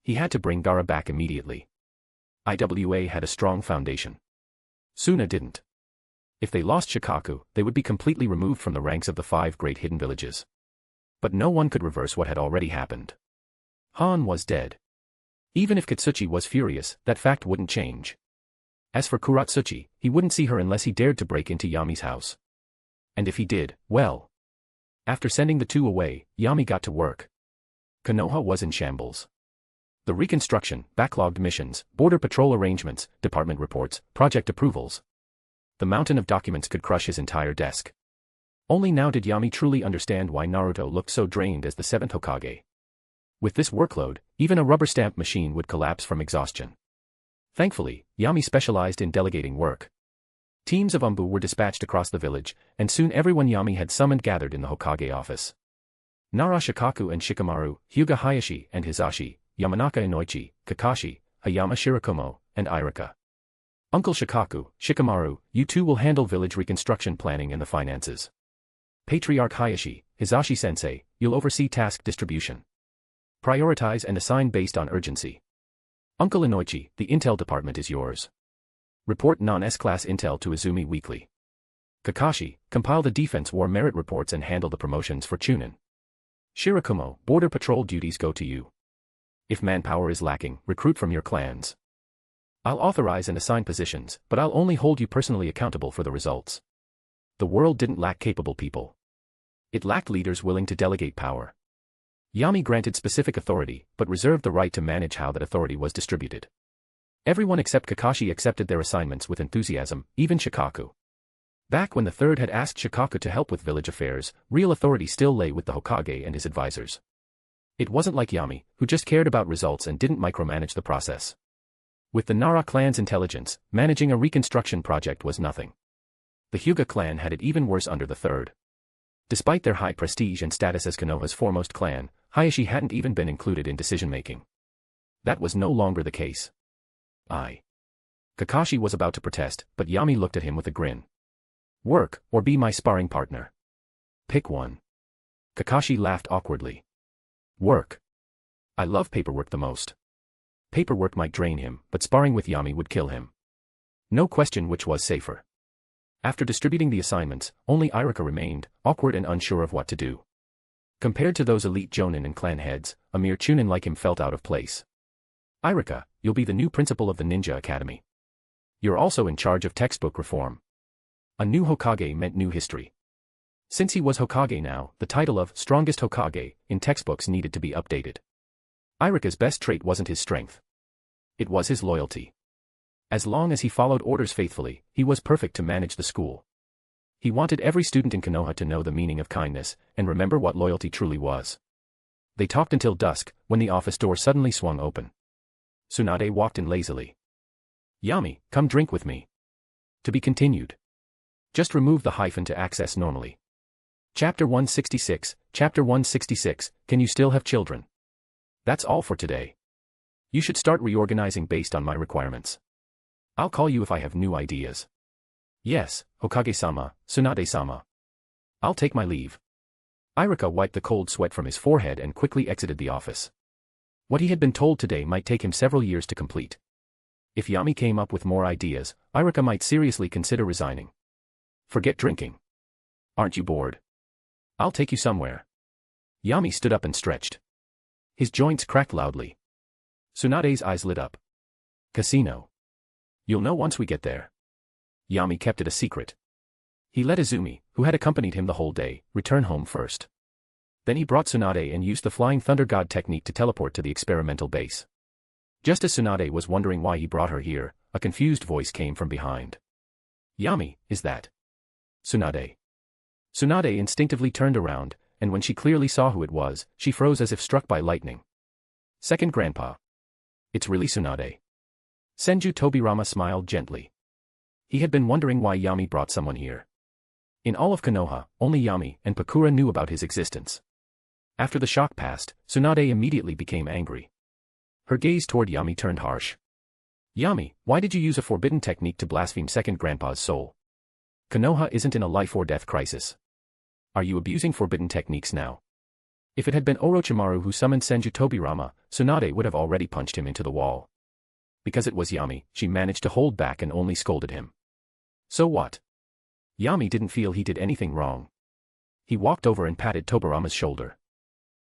He had to bring Gaara back immediately. IWA had a strong foundation. Suna didn't. If they lost Shikaku, they would be completely removed from the ranks of the 5 great hidden villages. But no one could reverse what had already happened. Han was dead. Even if Kitsuchi was furious, that fact wouldn't change. As for Kuratsuchi, he wouldn't see her unless he dared to break into Yami's house. And if he did, well. After sending the 2 away, Yami got to work. Konoha was in shambles. The reconstruction, backlogged missions, border patrol arrangements, department reports, project approvals. The mountain of documents could crush his entire desk. Only now did Yami truly understand why Naruto looked so drained as the 7th Hokage. With this workload, even a rubber stamp machine would collapse from exhaustion. Thankfully, Yami specialized in delegating work. Teams of umbu were dispatched across the village, and soon everyone Yami had summoned gathered in the Hokage office. Nara Shikaku and Shikamaru, Hyuga Hayashi and Hizashi, Yamanaka Inoichi, Kakashi, Hayama Shirakumo, and Irika. Uncle Shikaku, Shikamaru, you 2 will handle village reconstruction planning and the finances. Patriarch Hayashi, Hizashi-sensei, you'll oversee task distribution. Prioritize and assign based on urgency. Uncle Inoichi, the intel department is yours. Report non-S-class intel to Izumi weekly. Kakashi, compile the defense war merit reports and handle the promotions for Chunin. Shirakumo, border patrol duties go to you. If manpower is lacking, recruit from your clans. I'll authorize and assign positions, but I'll only hold you personally accountable for the results. The world didn't lack capable people. It lacked leaders willing to delegate power. Yami granted specific authority, but reserved the right to manage how that authority was distributed. Everyone except Kakashi accepted their assignments with enthusiasm, even Shikaku. Back when the third had asked Shikaku to help with village affairs, real authority still lay with the Hokage and his advisors. It wasn't like Yami, who just cared about results and didn't micromanage the process. With the Nara clan's intelligence, managing a reconstruction project was nothing. The Hyuga clan had it even worse under the third. Despite their high prestige and status as Konoha's foremost clan, Hayashi hadn't even been included in decision-making. That was no longer the case. Kakashi was about to protest, but Yami looked at him with a grin. Work, or be my sparring partner. Pick one. Kakashi laughed awkwardly. Work. I love paperwork the most. Paperwork might drain him, but sparring with Yami would kill him. No question which was safer. After distributing the assignments, only Irika remained, awkward and unsure of what to do. Compared to those elite jonin and clan heads, a mere chunin like him felt out of place. Irika, you'll be the new principal of the Ninja Academy. You're also in charge of textbook reform. A new Hokage meant new history. Since he was Hokage now, the title of strongest Hokage in textbooks needed to be updated. Irika's best trait wasn't his strength. It was his loyalty. As long as he followed orders faithfully, he was perfect to manage the school. He wanted every student in Konoha to know the meaning of kindness, and remember what loyalty truly was. They talked until dusk, when the office door suddenly swung open. Tsunade walked in lazily. Yami, come drink with me. To be continued. Just remove the hyphen to access normally. Chapter 166, Chapter 166, Can you still have children? That's all for today. You should start reorganizing based on my requirements. I'll call you if I have new ideas. Yes, Hokage-sama, Tsunade-sama. I'll take my leave. Iruka wiped the cold sweat from his forehead and quickly exited the office. What he had been told today might take him several years to complete. If Yami came up with more ideas, Iruka might seriously consider resigning. Forget drinking. Aren't you bored? I'll take you somewhere. Yami stood up and stretched. His joints cracked loudly. Tsunade's eyes lit up. Casino. You'll know once we get there. Yami kept it a secret. He let Izumi, who had accompanied him the whole day, return home first. Then he brought Tsunade and used the Flying Thunder God technique to teleport to the experimental base. Just as Tsunade was wondering why he brought her here, a confused voice came from behind. Yami, is that Tsunade? Tsunade instinctively turned around, and when she clearly saw who it was, she froze as if struck by lightning. Second Grandpa. It's really Tsunade. Senju Tobirama smiled gently. He had been wondering why Yami brought someone here. In all of Konoha, only Yami and Pakura knew about his existence. After the shock passed, Tsunade immediately became angry. Her gaze toward Yami turned harsh. Yami, why did you use a forbidden technique to blaspheme Second Grandpa's soul? Konoha isn't in a life-or-death crisis. Are you abusing forbidden techniques now? If it had been Orochimaru who summoned Senju Tobirama, Tsunade would have already punched him into the wall. Because it was Yami, she managed to hold back and only scolded him. So what? Yami didn't feel he did anything wrong. He walked over and patted Tobirama's shoulder.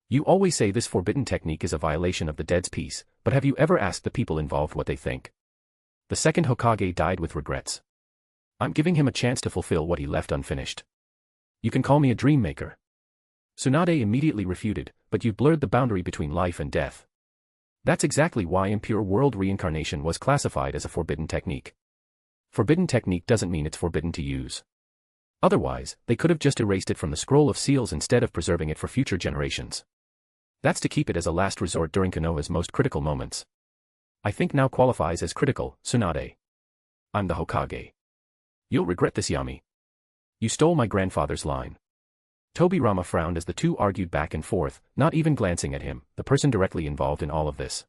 You always say this forbidden technique is a violation of the dead's peace, but have you ever asked the people involved what they think? The second Hokage died with regrets. I'm giving him a chance to fulfill what he left unfinished. You can call me a dream maker. Tsunade immediately refuted, but you've blurred the boundary between life and death. That's exactly why impure world reincarnation was classified as a forbidden technique. Forbidden technique doesn't mean it's forbidden to use. Otherwise, they could have just erased it from the scroll of seals instead of preserving it for future generations. That's to keep it as a last resort during Konoha's most critical moments. I think now qualifies as critical, Tsunade. I'm the Hokage. You'll regret this, Yami. You stole my grandfather's line. Tobirama frowned as the two argued back and forth, not even glancing at him, the person directly involved in all of this.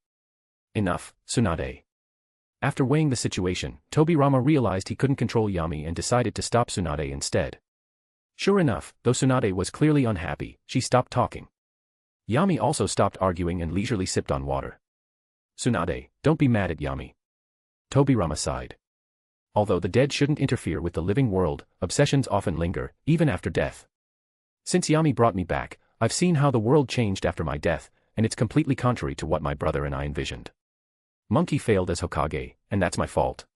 Enough, Tsunade. After weighing the situation, Tobirama realized he couldn't control Yami and decided to stop Tsunade instead. Sure enough, though Tsunade was clearly unhappy, she stopped talking. Yami also stopped arguing and leisurely sipped on water. Tsunade, don't be mad at Yami. Tobirama sighed. Although the dead shouldn't interfere with the living world, obsessions often linger, even after death. Since Yami brought me back, I've seen how the world changed after my death, and it's completely contrary to what my brother and I envisioned. Monkey failed as Hokage, and that's my fault.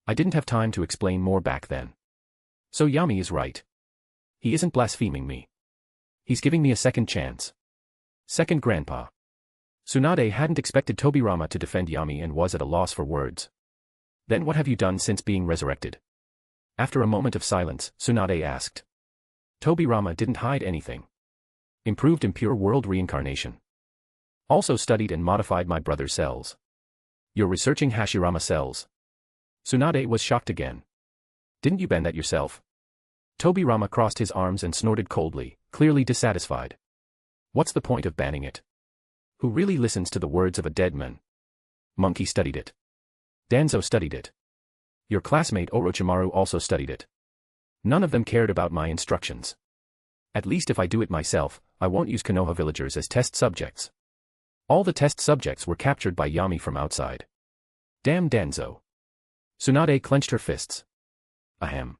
I didn't have time to explain more back then. So Yami is right. He isn't blaspheming me. He's giving me a second chance. Second Grandpa. Tsunade hadn't expected Tobirama to defend Yami and was at a loss for words. Then what have you done since being resurrected? After a moment of silence, Tsunade asked. Tobirama didn't hide anything. Improved impure world reincarnation. Also studied and modified my brother's cells. You're researching Hashirama cells. Tsunade was shocked again. Didn't you ban that yourself? Tobirama crossed his arms and snorted coldly, clearly dissatisfied. What's the point of banning it? Who really listens to the words of a dead man? Monkey studied it. Danzō studied it. Your classmate Orochimaru also studied it. None of them cared about my instructions. At least if I do it myself, I won't use Konoha villagers as test subjects. All the test subjects were captured by Yami from outside. Damn Danzō. Tsunade clenched her fists. Ahem.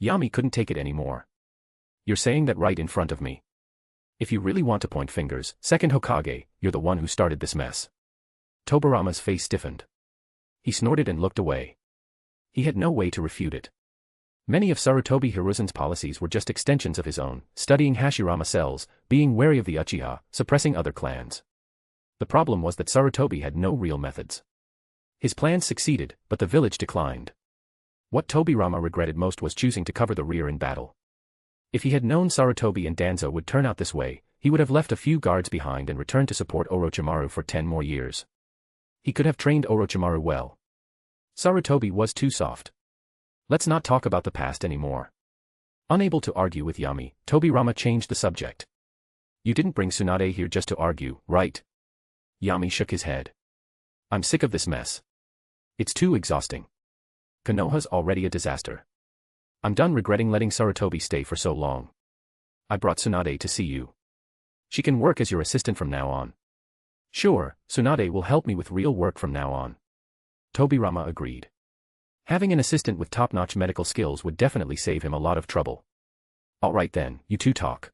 Yami couldn't take it anymore. You're saying that right in front of me. If you really want to point fingers, second Hokage, you're the one who started this mess. Tobirama's face stiffened. He snorted and looked away. He had no way to refute it. Many of Sarutobi Hiruzen's policies were just extensions of his own, studying Hashirama cells, being wary of the Uchiha, suppressing other clans. The problem was that Sarutobi had no real methods. His plans succeeded, but the village declined. What Tobirama regretted most was choosing to cover the rear in battle. If he had known Sarutobi and Danzō would turn out this way, he would have left a few guards behind and returned to support Orochimaru for 10 more years. He could have trained Orochimaru well. Sarutobi was too soft. Let's not talk about the past anymore. Unable to argue with Yami, Tobirama changed the subject. You didn't bring Tsunade here just to argue, right? Yami shook his head. I'm sick of this mess. It's too exhausting. Konoha's already a disaster. I'm done regretting letting Sarutobi stay for so long. I brought Tsunade to see you. She can work as your assistant from now on. Sure, Tsunade will help me with real work from now on. Tobirama agreed. Having an assistant with top-notch medical skills would definitely save him a lot of trouble. Alright then, you two talk.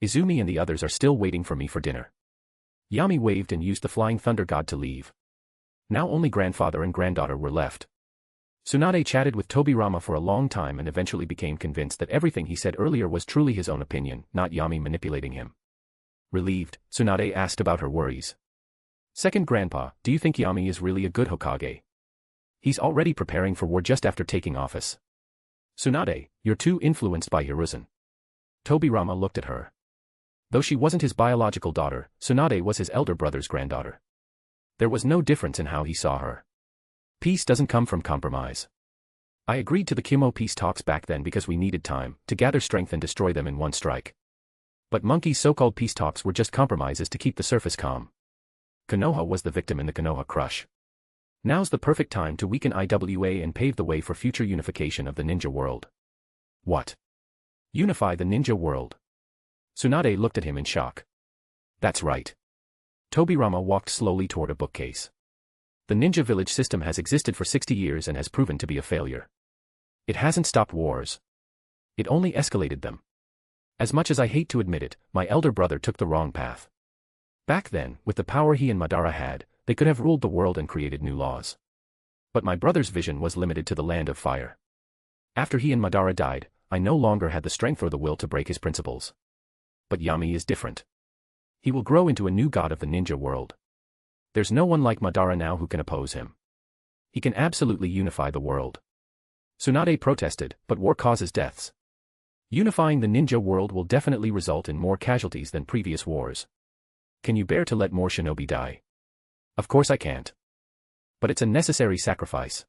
Izumi and the others are still waiting for me for dinner. Yami waved and used the Flying Thunder God to leave. Now only grandfather and granddaughter were left. Tsunade chatted with Tobirama for a long time and eventually became convinced that everything he said earlier was truly his own opinion, not Yami manipulating him. Relieved, Tsunade asked about her worries. Second grandpa, do you think Yami is really a good Hokage? He's already preparing for war just after taking office. Tsunade, you're too influenced by Hiruzen. Tobirama looked at her. Though she wasn't his biological daughter, Tsunade was his elder brother's granddaughter. There was no difference in how he saw her. Peace doesn't come from compromise. I agreed to the Kimo peace talks back then because we needed time to gather strength and destroy them in one strike. But Monkey's so-called peace talks were just compromises to keep the surface calm. Konoha was the victim in the Konoha Crush. Now's the perfect time to weaken IWA and pave the way for future unification of the ninja world. What? Unify the ninja world? Tsunade looked at him in shock. That's right. Tobirama walked slowly toward a bookcase. The ninja village system has existed for 60 years and has proven to be a failure. It hasn't stopped wars. It only escalated them. As much as I hate to admit it, my elder brother took the wrong path. Back then, with the power he and Madara had, they could have ruled the world and created new laws. But my brother's vision was limited to the land of fire. After he and Madara died, I no longer had the strength or the will to break his principles. But Yami is different. He will grow into a new god of the ninja world. There's no one like Madara now who can oppose him. He can absolutely unify the world. Tsunade protested, but war causes deaths. Unifying the ninja world will definitely result in more casualties than previous wars. Can you bear to let more shinobi die? Of course I can't. But it's a necessary sacrifice.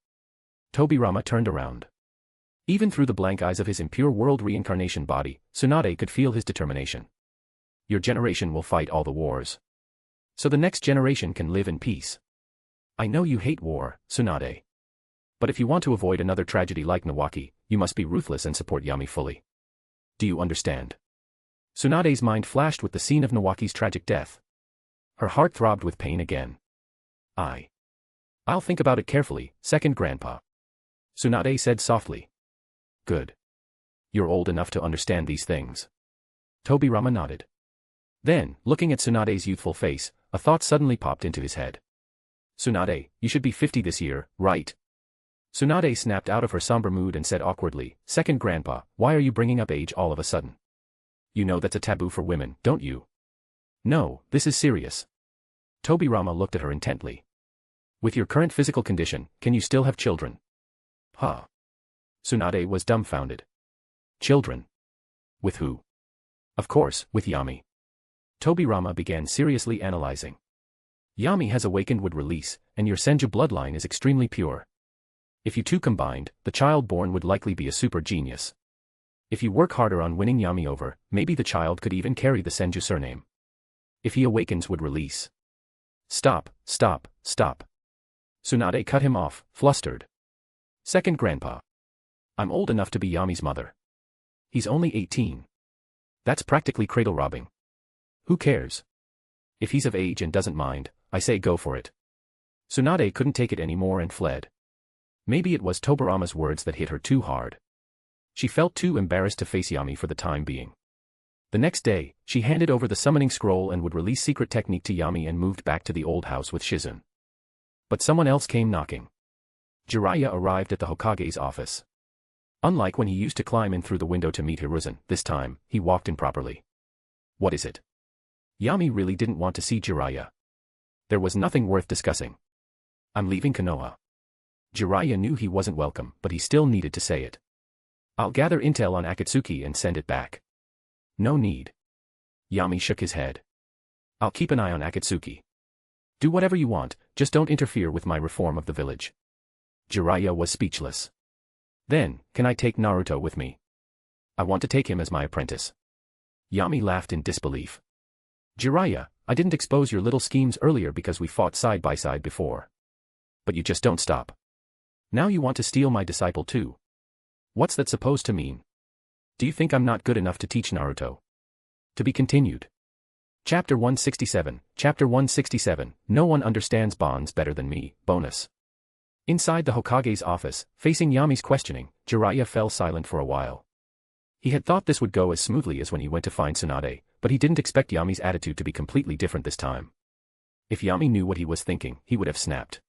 Tobirama turned around. Even through the blank eyes of his impure world reincarnation body, Tsunade could feel his determination. Your generation will fight all the wars. So the next generation can live in peace. I know you hate war, Tsunade. But if you want to avoid another tragedy like Nawaki, you must be ruthless and support Yami fully. Do you understand? Tsunade's mind flashed with the scene of Nawaki's tragic death. Her heart throbbed with pain again. I'll think about it carefully, second grandpa. Tsunade said softly. Good. You're old enough to understand these things. Tobirama nodded. Then, looking at Tsunade's youthful face, a thought suddenly popped into his head. Tsunade, you should be 50 this year, right? Tsunade snapped out of her somber mood and said awkwardly, Second grandpa, why are you bringing up age all of a sudden? You know that's a taboo for women, don't you? No, this is serious. Tobirama looked at her intently. With your current physical condition, can you still have children? Huh? Tsunade was dumbfounded. Children? With who? Of course, with Yami. Tobirama began seriously analyzing. Yami has awakened would release, and your Senju bloodline is extremely pure. If you two combined, the child born would likely be a super genius. If you work harder on winning Yami over, maybe the child could even carry the Senju surname. If he awakens would release. Stop. Tsunade cut him off, flustered. Second grandpa. I'm old enough to be Yami's mother. He's only 18. That's practically cradle robbing. Who cares? If he's of age and doesn't mind, I say go for it. Tsunade couldn't take it anymore and fled. Maybe it was Tobirama's words that hit her too hard. She felt too embarrassed to face Yami for the time being. The next day, she handed over the summoning scroll and would release secret technique to Yami and moved back to the old house with Shizun. But someone else came knocking. Jiraiya arrived at the Hokage's office. Unlike when he used to climb in through the window to meet Hiruzen, this time, he walked in properly. What is it? Yami really didn't want to see Jiraiya. There was nothing worth discussing. I'm leaving Konoha. Jiraiya knew he wasn't welcome, but he still needed to say it. I'll gather intel on Akatsuki and send it back. No need. Yami shook his head. I'll keep an eye on Akatsuki. Do whatever you want, just don't interfere with my reform of the village. Jiraiya was speechless. Then, can I take Naruto with me? I want to take him as my apprentice. Yami laughed in disbelief. Jiraiya, I didn't expose your little schemes earlier because we fought side by side before. But you just don't stop. Now you want to steal my disciple too. What's that supposed to mean? Do you think I'm not good enough to teach Naruto? To be continued. Chapter 167, Chapter 167, No one understands bonds better than me, bonus. Inside the Hokage's office, facing Yami's questioning, Jiraiya fell silent for a while. He had thought this would go as smoothly as when he went to find Tsunade, but he didn't expect Yami's attitude to be completely different this time. If Yami knew what he was thinking, he would have snapped.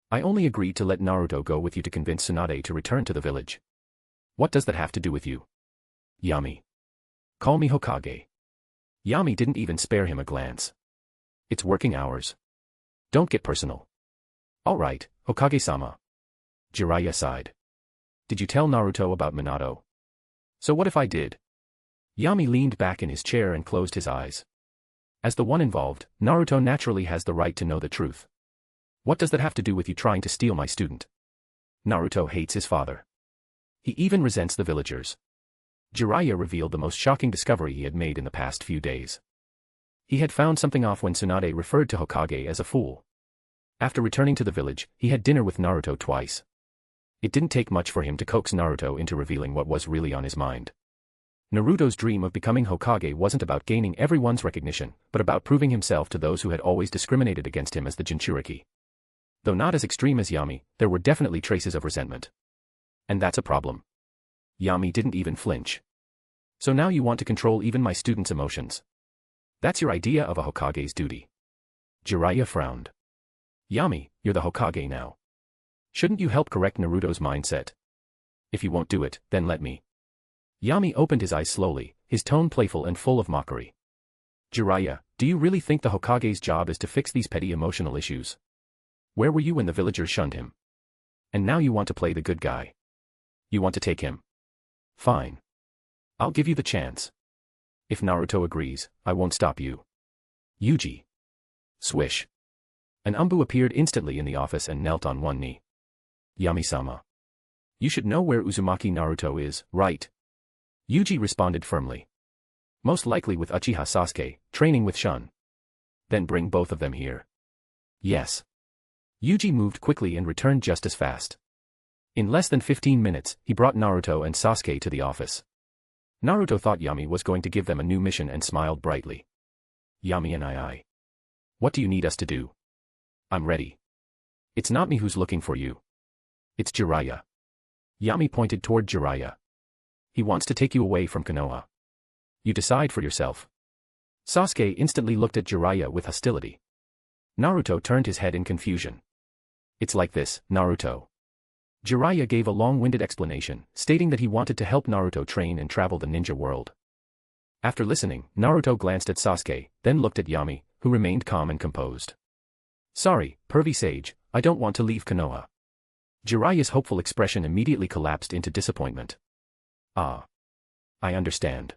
I only agreed to let Naruto go with you to convince Tsunade to return to the village. What does that have to do with you? Yami. Call me Hokage. Yami didn't even spare him a glance. It's working hours. Don't get personal. Alright, Hokage-sama. Jiraiya sighed. Did you tell Naruto about Minato? So what if I did? Yami leaned back in his chair and closed his eyes. As the one involved, Naruto naturally has the right to know the truth. What does that have to do with you trying to steal my student? Naruto hates his father. He even resents the villagers. Jiraiya revealed the most shocking discovery he had made in the past few days. He had found something off when Tsunade referred to Hokage as a fool. After returning to the village, he had dinner with Naruto twice. It didn't take much for him to coax Naruto into revealing what was really on his mind. Naruto's dream of becoming Hokage wasn't about gaining everyone's recognition, but about proving himself to those who had always discriminated against him as the Jinchuriki. Though not as extreme as Yami, there were definitely traces of resentment. And that's a problem. Yami didn't even flinch. So now you want to control even my students' emotions. That's your idea of a Hokage's duty. Jiraiya frowned. Yami, you're the Hokage now. Shouldn't you help correct Naruto's mindset? If you won't do it, then let me. Yami opened his eyes slowly, his tone playful and full of mockery. Jiraiya, do you really think the Hokage's job is to fix these petty emotional issues? Where were you when the villagers shunned him? And now you want to play the good guy. You want to take him. Fine. I'll give you the chance. If Naruto agrees, I won't stop you. Yuji. Swish. An Umbu appeared instantly in the office and knelt on one knee. Yami-sama. You should know where Uzumaki Naruto is, right? Yuji responded firmly. Most likely with Uchiha Sasuke, training with Shun. Then bring both of them here. Yes. Yuji moved quickly and returned just as fast. In less than 15 minutes, he brought Naruto and Sasuke to the office. Naruto thought Yami was going to give them a new mission and smiled brightly. Yami and I. What do you need us to do? I'm ready. It's not me who's looking for you. It's Jiraiya. Yami pointed toward Jiraiya. He wants to take you away from Konoha. You decide for yourself. Sasuke instantly looked at Jiraiya with hostility. Naruto turned his head in confusion. It's like this, Naruto. Jiraiya gave a long-winded explanation, stating that he wanted to help Naruto train and travel the ninja world. After listening, Naruto glanced at Sasuke, then looked at Yami, who remained calm and composed. Sorry, pervy sage, I don't want to leave Konoha. Jiraiya's hopeful expression immediately collapsed into disappointment. Ah. I understand.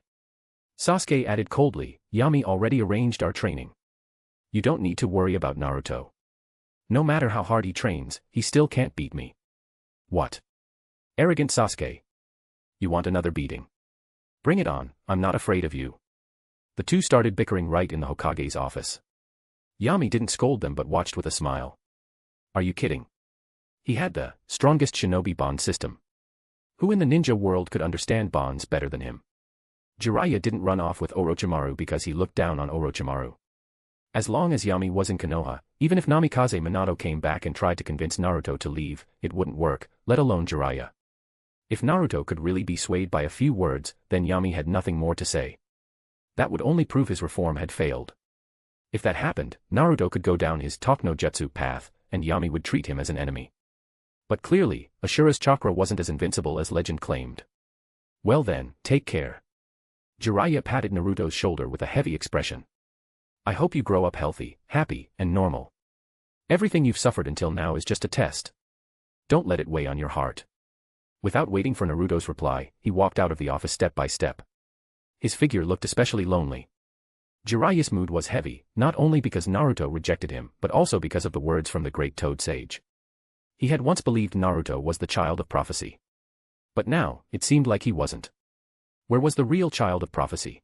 Sasuke added coldly, Yami already arranged our training. You don't need to worry about Naruto. No matter how hard he trains, he still can't beat me. What? Arrogant Sasuke. You want another beating? Bring it on, I'm not afraid of you. The two started bickering right in the Hokage's office. Yami didn't scold them but watched with a smile. Are you kidding? He had the strongest shinobi bond system. Who in the ninja world could understand bonds better than him? Jiraiya didn't run off with Orochimaru because he looked down on Orochimaru. As long as Yami was in Konoha, even if Namikaze Minato came back and tried to convince Naruto to leave, it wouldn't work, let alone Jiraiya. If Naruto could really be swayed by a few words, then Yami had nothing more to say. That would only prove his reform had failed. If that happened, Naruto could go down his Talk no Jutsu path, and Yami would treat him as an enemy. But clearly, Ashura's chakra wasn't as invincible as legend claimed. Well then, take care. Jiraiya patted Naruto's shoulder with a heavy expression. I hope you grow up healthy, happy, and normal. Everything you've suffered until now is just a test. Don't let it weigh on your heart. Without waiting for Naruto's reply, he walked out of the office step by step. His figure looked especially lonely. Jiraiya's mood was heavy, not only because Naruto rejected him, but also because of the words from the great Toad Sage. He had once believed Naruto was the child of prophecy. But now, it seemed like he wasn't. Where was the real child of prophecy?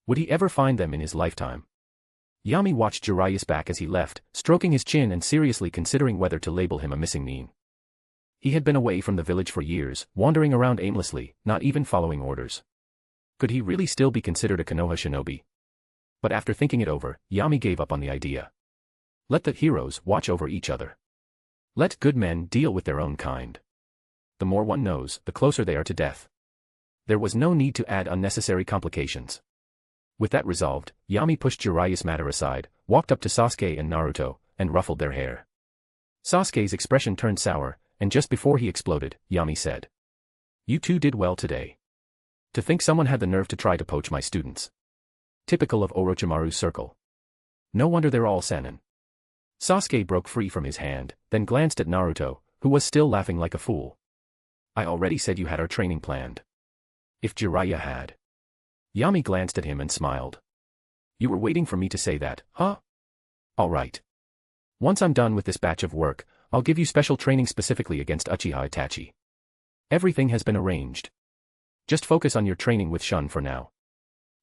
Would he ever find them in his lifetime? Yami watched Jiraiya's back as he left, stroking his chin and seriously considering whether to label him a missing nin. He had been away from the village for years, wandering around aimlessly, not even following orders. Could he really still be considered a Konoha shinobi? But after thinking it over, Yami gave up on the idea. Let the heroes watch over each other. Let good men deal with their own kind. The more one knows, the closer they are to death. There was no need to add unnecessary complications. With that resolved, Yami pushed Jiraiya's matter aside, walked up to Sasuke and Naruto, and ruffled their hair. Sasuke's expression turned sour, and just before he exploded, Yami said, "You two did well today. To think someone had the nerve to try to poach my students. Typical of Orochimaru's circle. No wonder they're all seinen." Sasuke broke free from his hand, then glanced at Naruto, who was still laughing like a fool. "I already said you had our training planned. If Jiraiya had." Yami glanced at him and smiled. "You were waiting for me to say that, huh? All right. Once I'm done with this batch of work, I'll give you special training specifically against Uchiha Itachi. Everything has been arranged. Just focus on your training with Shun for now."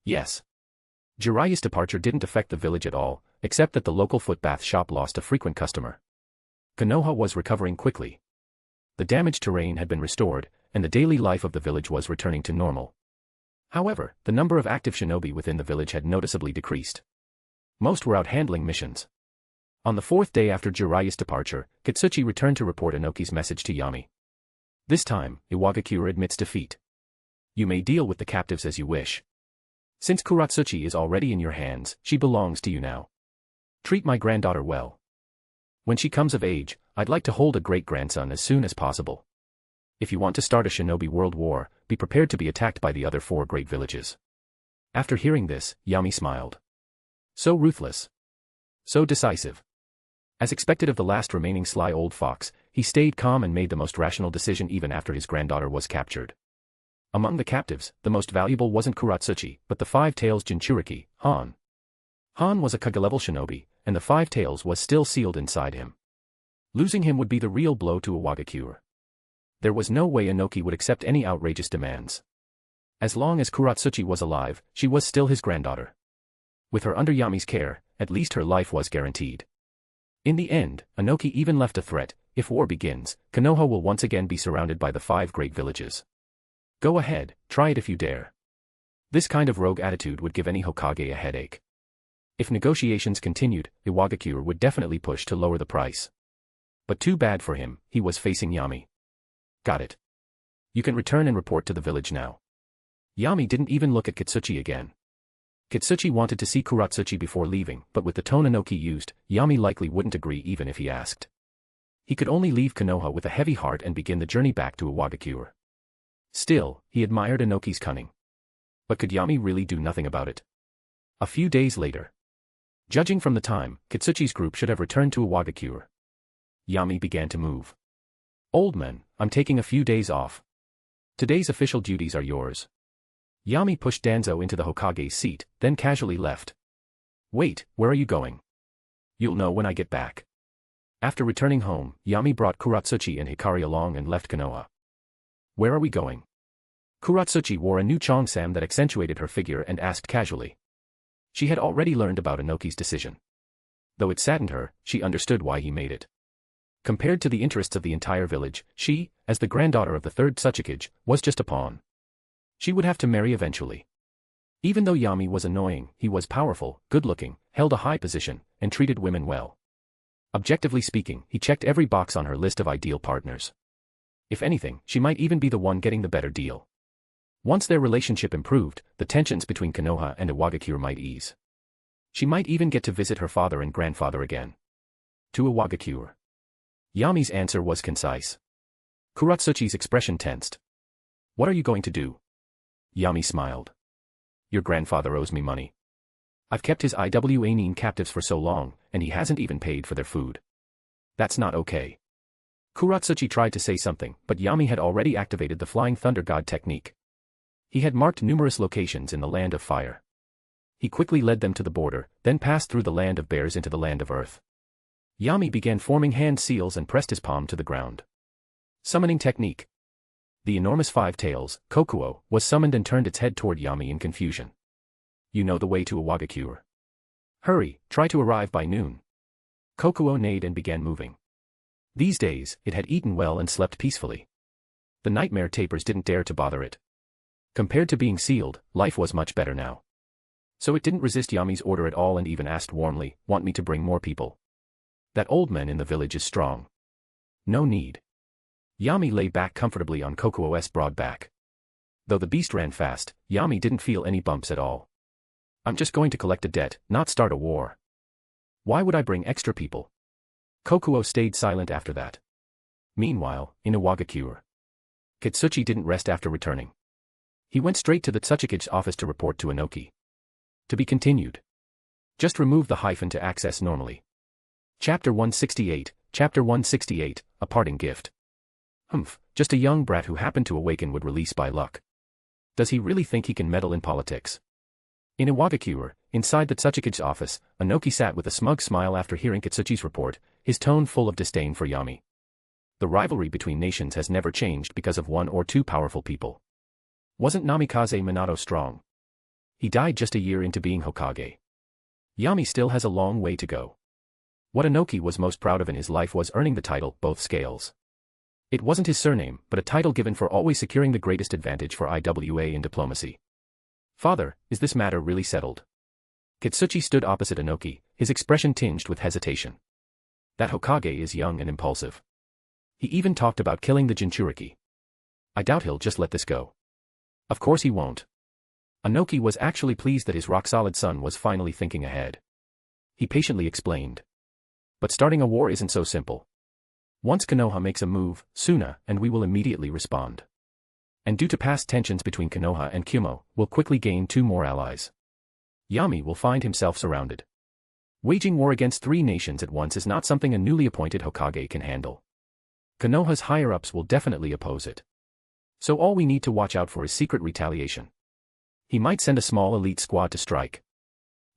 Yes. Jiraiya's departure didn't affect the village at all, except that the local footbath shop lost a frequent customer. Konoha was recovering quickly. The damaged terrain had been restored, and the daily life of the village was returning to normal. However, the number of active shinobi within the village had noticeably decreased. Most were out handling missions. On the fourth day after Jiraiya's departure, Katsuchi returned to report Inoki's message to Yami. This time, Iwagakure admits defeat. "You may deal with the captives as you wish. Since Kuratsuchi is already in your hands, she belongs to you now. Treat my granddaughter well. When she comes of age, I'd like to hold a great-grandson as soon as possible. If you want to start a shinobi world war, be prepared to be attacked by the other 4 great villages." After hearing this, Yami smiled. So ruthless. So decisive. As expected of the last remaining sly old fox, he stayed calm and made the most rational decision even after his granddaughter was captured. Among the captives, the most valuable wasn't Kuratsuchi, but the Five-Tails Jinchuriki, Han. Han was a Kage-level shinobi, and the Five-Tails was still sealed inside him. Losing him would be the real blow to Iwagakure. There was no way Inoki would accept any outrageous demands. As long as Kuratsuchi was alive, she was still his granddaughter. With her under Yami's care, at least her life was guaranteed. In the end, Inoki even left a threat: if war begins, Konoha will once again be surrounded by the 5 great villages. Go ahead, try it if you dare. This kind of rogue attitude would give any Hokage a headache. If negotiations continued, Iwagakure would definitely push to lower the price. But too bad for him, he was facing Yami. Got it. You can return and report to the village now. Yami didn't even look at Katsuchi again. Katsuchi wanted to see Kuratsuchi before leaving, but with the tone Inoki used, Yami likely wouldn't agree even if he asked. He could only leave Konoha with a heavy heart and begin the journey back to Iwagakure. Still, he admired Inoki's cunning. But could Yami really do nothing about it? A few days later. Judging from the time, Katsuchi's group should have returned to Iwagakure. Yami began to move. "Old man, I'm taking a few days off. Today's official duties are yours." Yami pushed Danzō into the Hokage's seat, then casually left. "Wait, where are you going?" "You'll know when I get back." After returning home, Yami brought Kuratsuchi and Hikari along and left Konoha. "Where are we going?" Kuratsuchi wore a new cheongsam that accentuated her figure and asked casually. She had already learned about Inoki's decision. Though it saddened her, she understood why he made it. Compared to the interests of the entire village, she, as the granddaughter of the 3rd Tsuchikage, was just a pawn. She would have to marry eventually. Even though Yami was annoying, he was powerful, good-looking, held a high position, and treated women well. Objectively speaking, he checked every box on her list of ideal partners. If anything, she might even be the one getting the better deal. Once their relationship improved, the tensions between Konoha and Iwagakure might ease. She might even get to visit her father and grandfather again. To Iwagakure. Yami's answer was concise. Kuratsuchi's expression tensed. "What are you going to do?" Yami smiled. "Your grandfather owes me money. I've kept his Iwa nin captives for so long, and he hasn't even paid for their food. That's not okay." Kuratsuchi tried to say something, but Yami had already activated the Flying Thunder God technique. He had marked numerous locations in the Land of Fire. He quickly led them to the border, then passed through the Land of Bears into the Land of Earth. Yami began forming hand seals and pressed his palm to the ground. Summoning technique. The enormous five tails, Kokuo, was summoned and turned its head toward Yami in confusion. You know the way to Iwagakure. Hurry, try to arrive by noon. Kokuo neighed and began moving. These days, it had eaten well and slept peacefully. The nightmare tapers didn't dare to bother it. Compared to being sealed, life was much better now. So it didn't resist Yami's order at all and even asked warmly, "Want me to bring more people?" That old man in the village is strong. No need. Yami lay back comfortably on Kokuo's broad back. Though the beast ran fast, Yami didn't feel any bumps at all. I'm just going to collect a debt, not start a war. Why would I bring extra people? Kokuo stayed silent after that. Meanwhile, in Iwagakure, Kitsuchi didn't rest after returning. He went straight to the Tsuchikige's office to report to Inoki. To be continued. Just remove the hyphen to access normally. Chapter 168, Chapter 168, A Parting Gift. Just a young brat who happened to awaken would release by luck. Does he really think he can meddle in politics? In Iwagakure, inside the Tsuchikige's office, Inoki sat with a smug smile after hearing Kitsuchi's report, his tone full of disdain for Yami. The rivalry between nations has never changed because of one or two powerful people. Wasn't Namikaze Minato strong? He died just a year into being Hokage. Yami still has a long way to go. What Inoki was most proud of in his life was earning the title, both scales. It wasn't his surname, but a title given for always securing the greatest advantage for IWA in diplomacy. Father, is this matter really settled? Kitsuchi stood opposite Inoki, his expression tinged with hesitation. That Hokage is young and impulsive. He even talked about killing the Jinchuriki. I doubt he'll just let this go. Of course he won't. Inoki was actually pleased that his rock-solid son was finally thinking ahead. He patiently explained. But starting a war isn't so simple. Once Konoha makes a move, Suna and we will immediately respond. And due to past tensions between Konoha and Kumo, we'll quickly gain 2 more allies. Yami will find himself surrounded. Waging war against 3 nations at once is not something a newly appointed Hokage can handle. Konoha's higher-ups will definitely oppose it. So all we need to watch out for is secret retaliation. He might send a small elite squad to strike.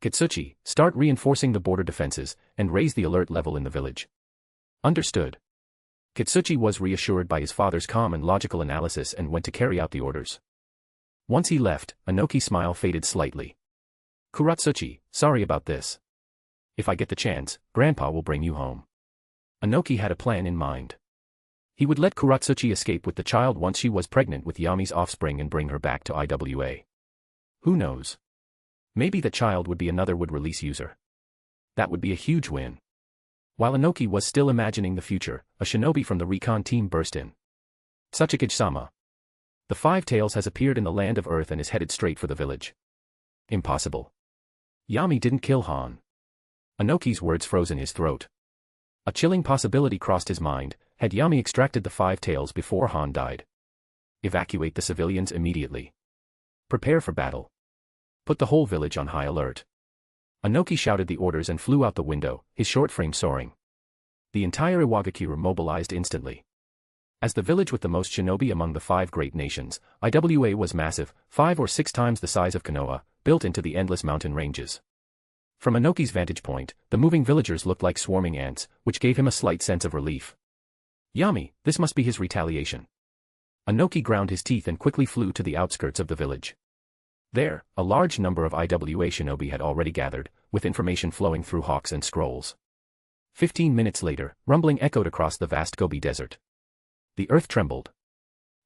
Kitsuchi, start reinforcing the border defenses, and raise the alert level in the village. Understood. Kitsuchi was reassured by his father's calm and logical analysis and went to carry out the orders. Once he left, Inoki's smile faded slightly. Kuratsuchi, sorry about this. If I get the chance, Grandpa will bring you home. Inoki had a plan in mind. He would let Kuratsuchi escape with the child once she was pregnant with Yami's offspring and bring her back to IWA. Who knows? Maybe the child would be another would-release user. That would be a huge win. While Inoki was still imagining the future, a shinobi from the recon team burst in. Tsuchikage-sama. The Five Tails has appeared in the land of Earth and is headed straight for the village. Impossible. Yami didn't kill Han. Inoki's words froze in his throat. A chilling possibility crossed his mind, had Yami extracted the Five Tails before Han died. Evacuate the civilians immediately. Prepare for battle. Put the whole village on high alert. Inoki shouted the orders and flew out the window, his short frame soaring. The entire Iwagakure mobilized instantly. As the village with the most shinobi among the 5 great nations, IWA was massive, 5 or 6 times the size of Konoha, built into the endless mountain ranges. From Inoki's vantage point, the moving villagers looked like swarming ants, which gave him a slight sense of relief. Yami, this must be his retaliation. Inoki ground his teeth and quickly flew to the outskirts of the village. There, a large number of IWA shinobi had already gathered, with information flowing through hawks and scrolls. 15 minutes later, rumbling echoed across the vast Gobi Desert. The earth trembled.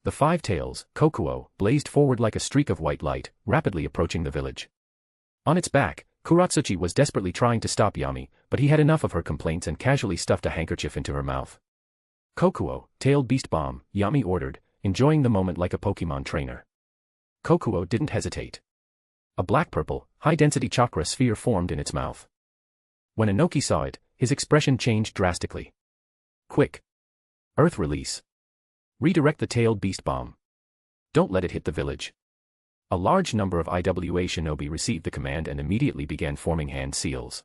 The Five Tails, Kokuo, blazed forward like a streak of white light, rapidly approaching the village. On its back, Kuratsuchi was desperately trying to stop Yami, but he had enough of her complaints and casually stuffed a handkerchief into her mouth. Kokuo, tailed beast bomb, Yami ordered, enjoying the moment like a Pokemon trainer. Kokuo didn't hesitate. A black-purple, high-density chakra sphere formed in its mouth. When Inoki saw it, his expression changed drastically. Quick! Earth release. Redirect the tailed beast bomb. Don't let it hit the village. A large number of IWA shinobi received the command and immediately began forming hand seals.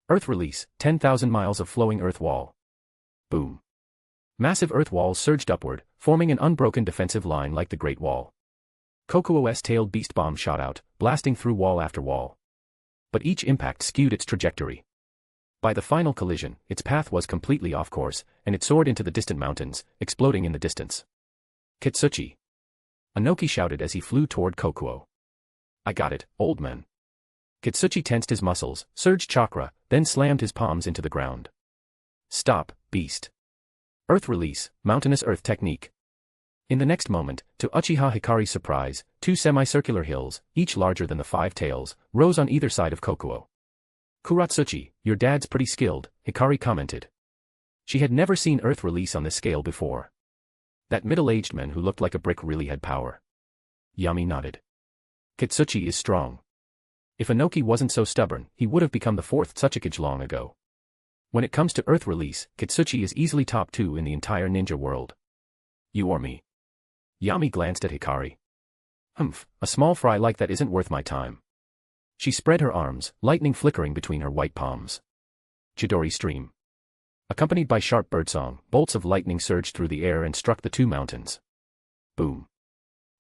Earth release, 10,000 miles of flowing earth wall. Boom. Massive earth walls surged upward, forming an unbroken defensive line like the Great Wall. Kokuo's tailed beast bomb shot out, blasting through wall after wall. But each impact skewed its trajectory. By the final collision, its path was completely off course, and it soared into the distant mountains, exploding in the distance. Kitsuchi. Anoki shouted as he flew toward Kokuo. I got it, old man. Kitsuchi tensed his muscles, surged chakra, then slammed his palms into the ground. Stop, beast. Earth release, mountainous earth technique. In the next moment, to Uchiha Hikari's surprise, two semicircular hills, each larger than the five tails, rose on either side of Kokuo. Kuratsuchi, your dad's pretty skilled, Hikari commented. She had never seen earth release on this scale before. That middle-aged man who looked like a brick really had power. Yami nodded. Kitsuchi is strong. If Anoki wasn't so stubborn, he would have become the fourth Tsuchikage long ago. When it comes to earth release, Kitsuchi is easily top 2 in the entire ninja world. You or me? Yami glanced at Hikari. Humph, a small fry like that isn't worth my time. She spread her arms, lightning flickering between her white palms. Chidori stream. Accompanied by sharp birdsong, bolts of lightning surged through the air and struck the two mountains. Boom.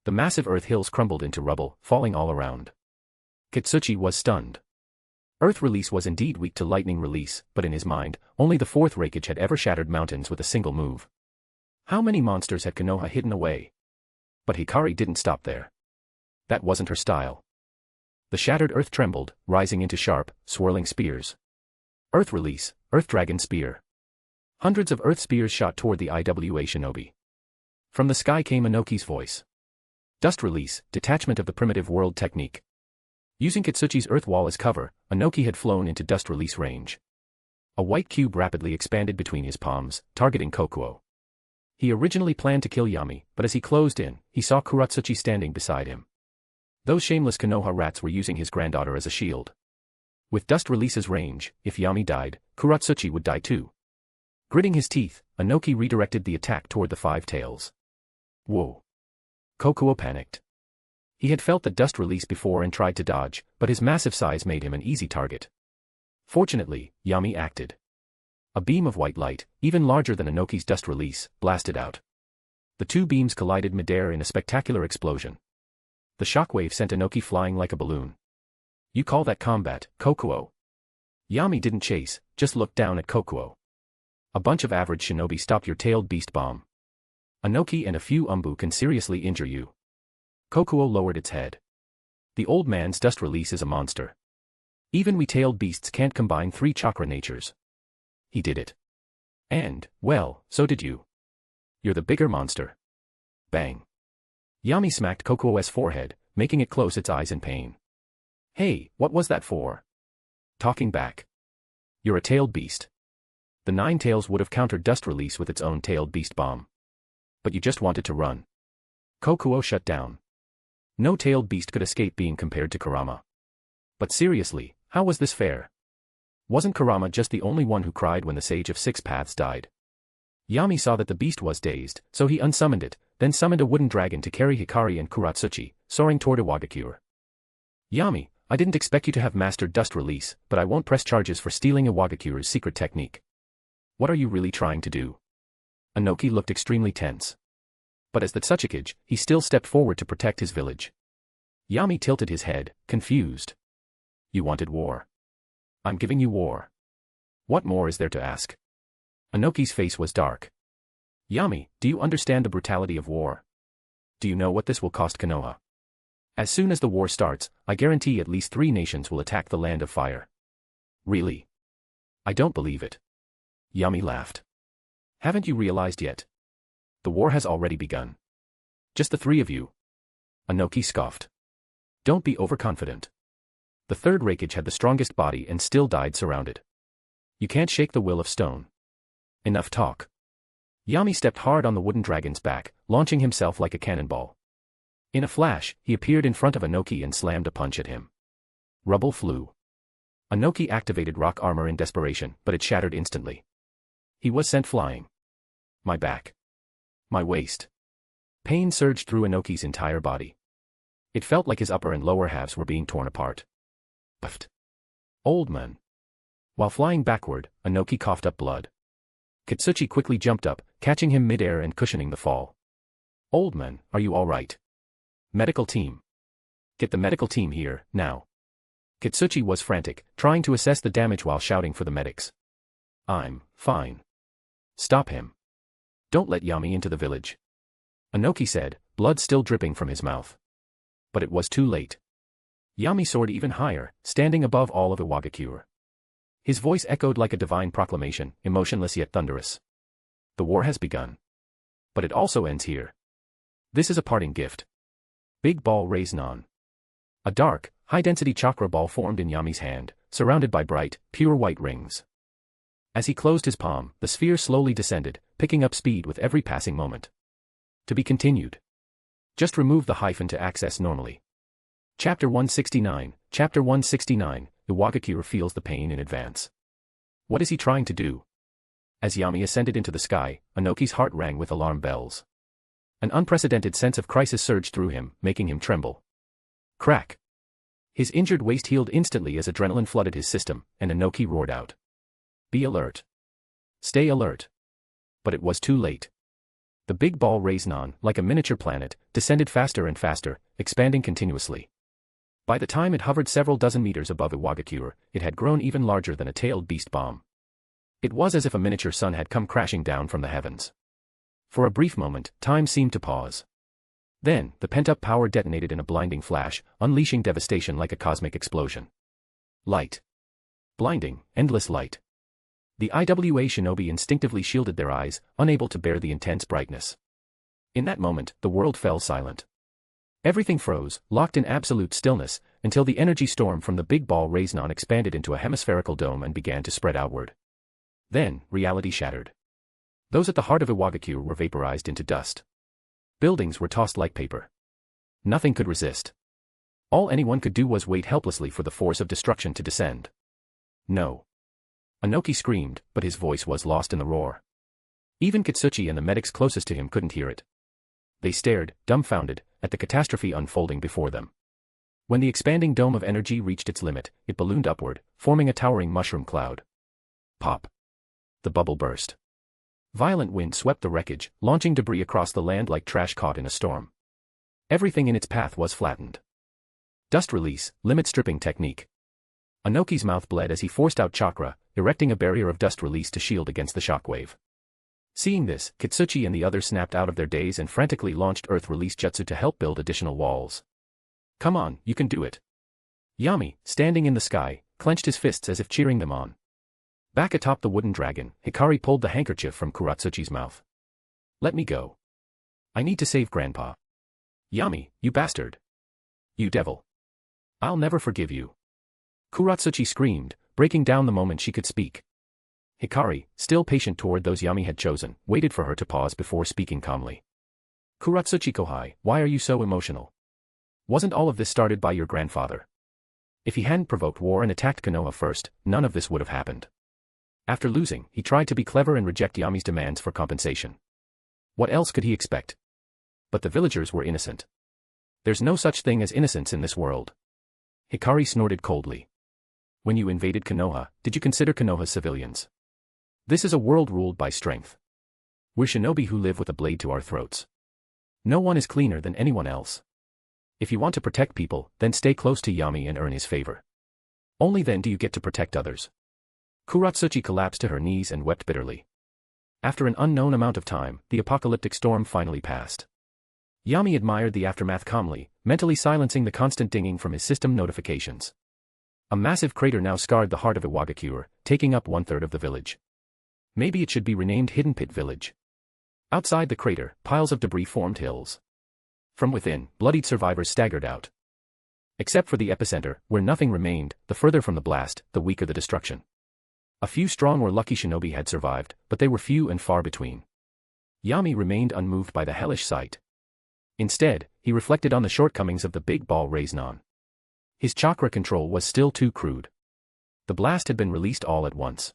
The massive earth hills crumbled into rubble, falling all around. Kitsuchi was stunned. Earth release was indeed weak to lightning release, but in his mind, only the fourth Reikage had ever shattered mountains with a single move. How many monsters had Konoha hidden away? But Hikari didn't stop there. That wasn't her style. The shattered earth trembled, rising into sharp, swirling spears. Earth release, Earth Dragon Spear. Hundreds of earth spears shot toward the IWA shinobi. From the sky came Anoki's voice. Dust release, detachment of the primitive world technique. Using Kitsuchi's earth wall as cover, Anoki had flown into dust release range. A white cube rapidly expanded between his palms, targeting Kokuo. He originally planned to kill Yami, but as he closed in, he saw Kuratsuchi standing beside him. Those shameless Konoha rats were using his granddaughter as a shield. With dust release's range, if Yami died, Kuratsuchi would die too. Gritting his teeth, Anoki redirected the attack toward the five tails. Whoa. Kokuo panicked. He had felt the dust release before and tried to dodge, but his massive size made him an easy target. Fortunately, Yami acted. A beam of white light, even larger than Anoki's dust release, blasted out. The two beams collided midair in a spectacular explosion. The shockwave sent Anoki flying like a balloon. You call that combat, Kokuo? Yami didn't chase, just looked down at Kokuo. A bunch of average shinobi stop your tailed beast bomb. Anoki and a few umbu can seriously injure you. Kokuo lowered its head. The old man's dust release is a monster. Even we tailed beasts can't combine 3 chakra natures. He did it. And, well, so did you. You're the bigger monster. Bang. Yami smacked Kokuo's forehead, making it close its eyes in pain. Hey, what was that for? Talking back. You're a tailed beast. The 9 tails would have countered dust release with its own tailed beast bomb. But you just wanted to run. Kokuo shut down. No tailed beast could escape being compared to Kurama. But seriously, how was this fair? Wasn't Kurama just the only one who cried when the Sage of 6 Paths died? Yami saw that the beast was dazed, so he unsummoned it, then summoned a wooden dragon to carry Hikari and Kuratsuchi, soaring toward Iwagakure. Yami, I didn't expect you to have mastered dust release, but I won't press charges for stealing Iwagakure's secret technique. What are you really trying to do? Anoki looked extremely tense. But as the Tsuchikage, he still stepped forward to protect his village. Yami tilted his head, confused. You wanted war. I'm giving you war. What more is there to ask? Anoki's face was dark. Yami, do you understand the brutality of war? Do you know what this will cost Konoha? As soon as the war starts, I guarantee at least 3 nations will attack the Land of Fire. Really? I don't believe it. Yami laughed. Haven't you realized yet? The war has already begun. Just the 3 of you. Anoki scoffed. Don't be overconfident. The third Reikage had the strongest body and still died surrounded. You can't shake the will of stone. Enough talk. Yami stepped hard on the wooden dragon's back, launching himself like a cannonball. In a flash, he appeared in front of Anoki and slammed a punch at him. Rubble flew. Anoki activated rock armor in desperation, but it shattered instantly. He was sent flying. My back. My waist. Pain surged through Anoki's entire body. It felt like his upper and lower halves were being torn apart. Puffed. Old man. While flying backward, Anoki coughed up blood. Kitsuchi quickly jumped up, catching him mid-air and cushioning the fall. Old man, are you all right? Medical team. Get the medical team here, now. Kitsuchi was frantic, trying to assess the damage while shouting for the medics. I'm fine. Stop him. Don't let Yami into the village. Inoki said, blood still dripping from his mouth. But it was too late. Yami soared even higher, standing above all of Iwagakure. His voice echoed like a divine proclamation, emotionless yet thunderous. The war has begun. But it also ends here. This is a parting gift. Big ball raised on. A dark, high-density chakra ball formed in Yami's hand, surrounded by bright, pure white rings. As he closed his palm, the sphere slowly descended, picking up speed with every passing moment. To be continued. Just remove the hyphen to access normally. Chapter 169, Chapter 169, Iwagakure feels the pain in advance. What is he trying to do? As Yami ascended into the sky, Inoki's heart rang with alarm bells. An unprecedented sense of crisis surged through him, making him tremble. Crack! His injured waist healed instantly as adrenaline flooded his system, and Inoki roared out. Be alert. Stay alert. But it was too late. The big ball raised on, like a miniature planet, descended faster and faster, expanding continuously. By the time it hovered several dozen meters above Iwagakure, it had grown even larger than a tailed beast bomb. It was as if a miniature sun had come crashing down from the heavens. For a brief moment, time seemed to pause. Then, the pent-up power detonated in a blinding flash, unleashing devastation like a cosmic explosion. Light. Blinding, endless light. The IWA shinobi instinctively shielded their eyes, unable to bear the intense brightness. In that moment, the world fell silent. Everything froze, locked in absolute stillness, until the energy storm from the big ball raised on expanded into a hemispherical dome and began to spread outward. Then, reality shattered. Those at the heart of Iwagakure were vaporized into dust. Buildings were tossed like paper. Nothing could resist. All anyone could do was wait helplessly for the force of destruction to descend. No. Inoki screamed, but his voice was lost in the roar. Even Kitsuchi and the medics closest to him couldn't hear it. They stared, dumbfounded, at the catastrophe unfolding before them. When the expanding dome of energy reached its limit, it ballooned upward, forming a towering mushroom cloud. Pop. The bubble burst. Violent wind swept the wreckage, launching debris across the land like trash caught in a storm. Everything in its path was flattened. Dust release, limit stripping technique. Inoki's mouth bled as he forced out chakra, erecting a barrier of dust release to shield against the shockwave. Seeing this, Kitsuchi and the others snapped out of their daze and frantically launched earth release jutsu to help build additional walls. Come on, you can do it. Yami, standing in the sky, clenched his fists as if cheering them on. Back atop the wooden dragon, Hikari pulled the handkerchief from Kuratsuchi's mouth. Let me go. I need to save Grandpa. Yami, you bastard. You devil. I'll never forgive you. Kuratsuchi screamed, breaking down the moment she could speak. Hikari, still patient toward those Yami had chosen, waited for her to pause before speaking calmly. Kuratsuchi Kohai, why are you so emotional? Wasn't all of this started by your grandfather? If he hadn't provoked war and attacked Konoha first, none of this would have happened. After losing, he tried to be clever and reject Yami's demands for compensation. What else could he expect? But the villagers were innocent. There's no such thing as innocence in this world. Hikari snorted coldly. When you invaded Konoha, did you consider Konoha's civilians? This is a world ruled by strength. We're shinobi who live with a blade to our throats. No one is cleaner than anyone else. If you want to protect people, then stay close to Yami and earn his favor. Only then do you get to protect others. Kuratsuchi collapsed to her knees and wept bitterly. After an unknown amount of time, the apocalyptic storm finally passed. Yami admired the aftermath calmly, mentally silencing the constant dinging from his system notifications. A massive crater now scarred the heart of Iwagakure, taking up 1/3 of the village. Maybe it should be renamed Hidden Pit Village. Outside the crater, piles of debris formed hills. From within, bloodied survivors staggered out. Except for the epicenter, where nothing remained, the further from the blast, the weaker the destruction. A few strong or lucky shinobi had survived, but they were few and far between. Yami remained unmoved by the hellish sight. Instead, he reflected on the shortcomings of the big ball Raiznon. His chakra control was still too crude. The blast had been released all at once.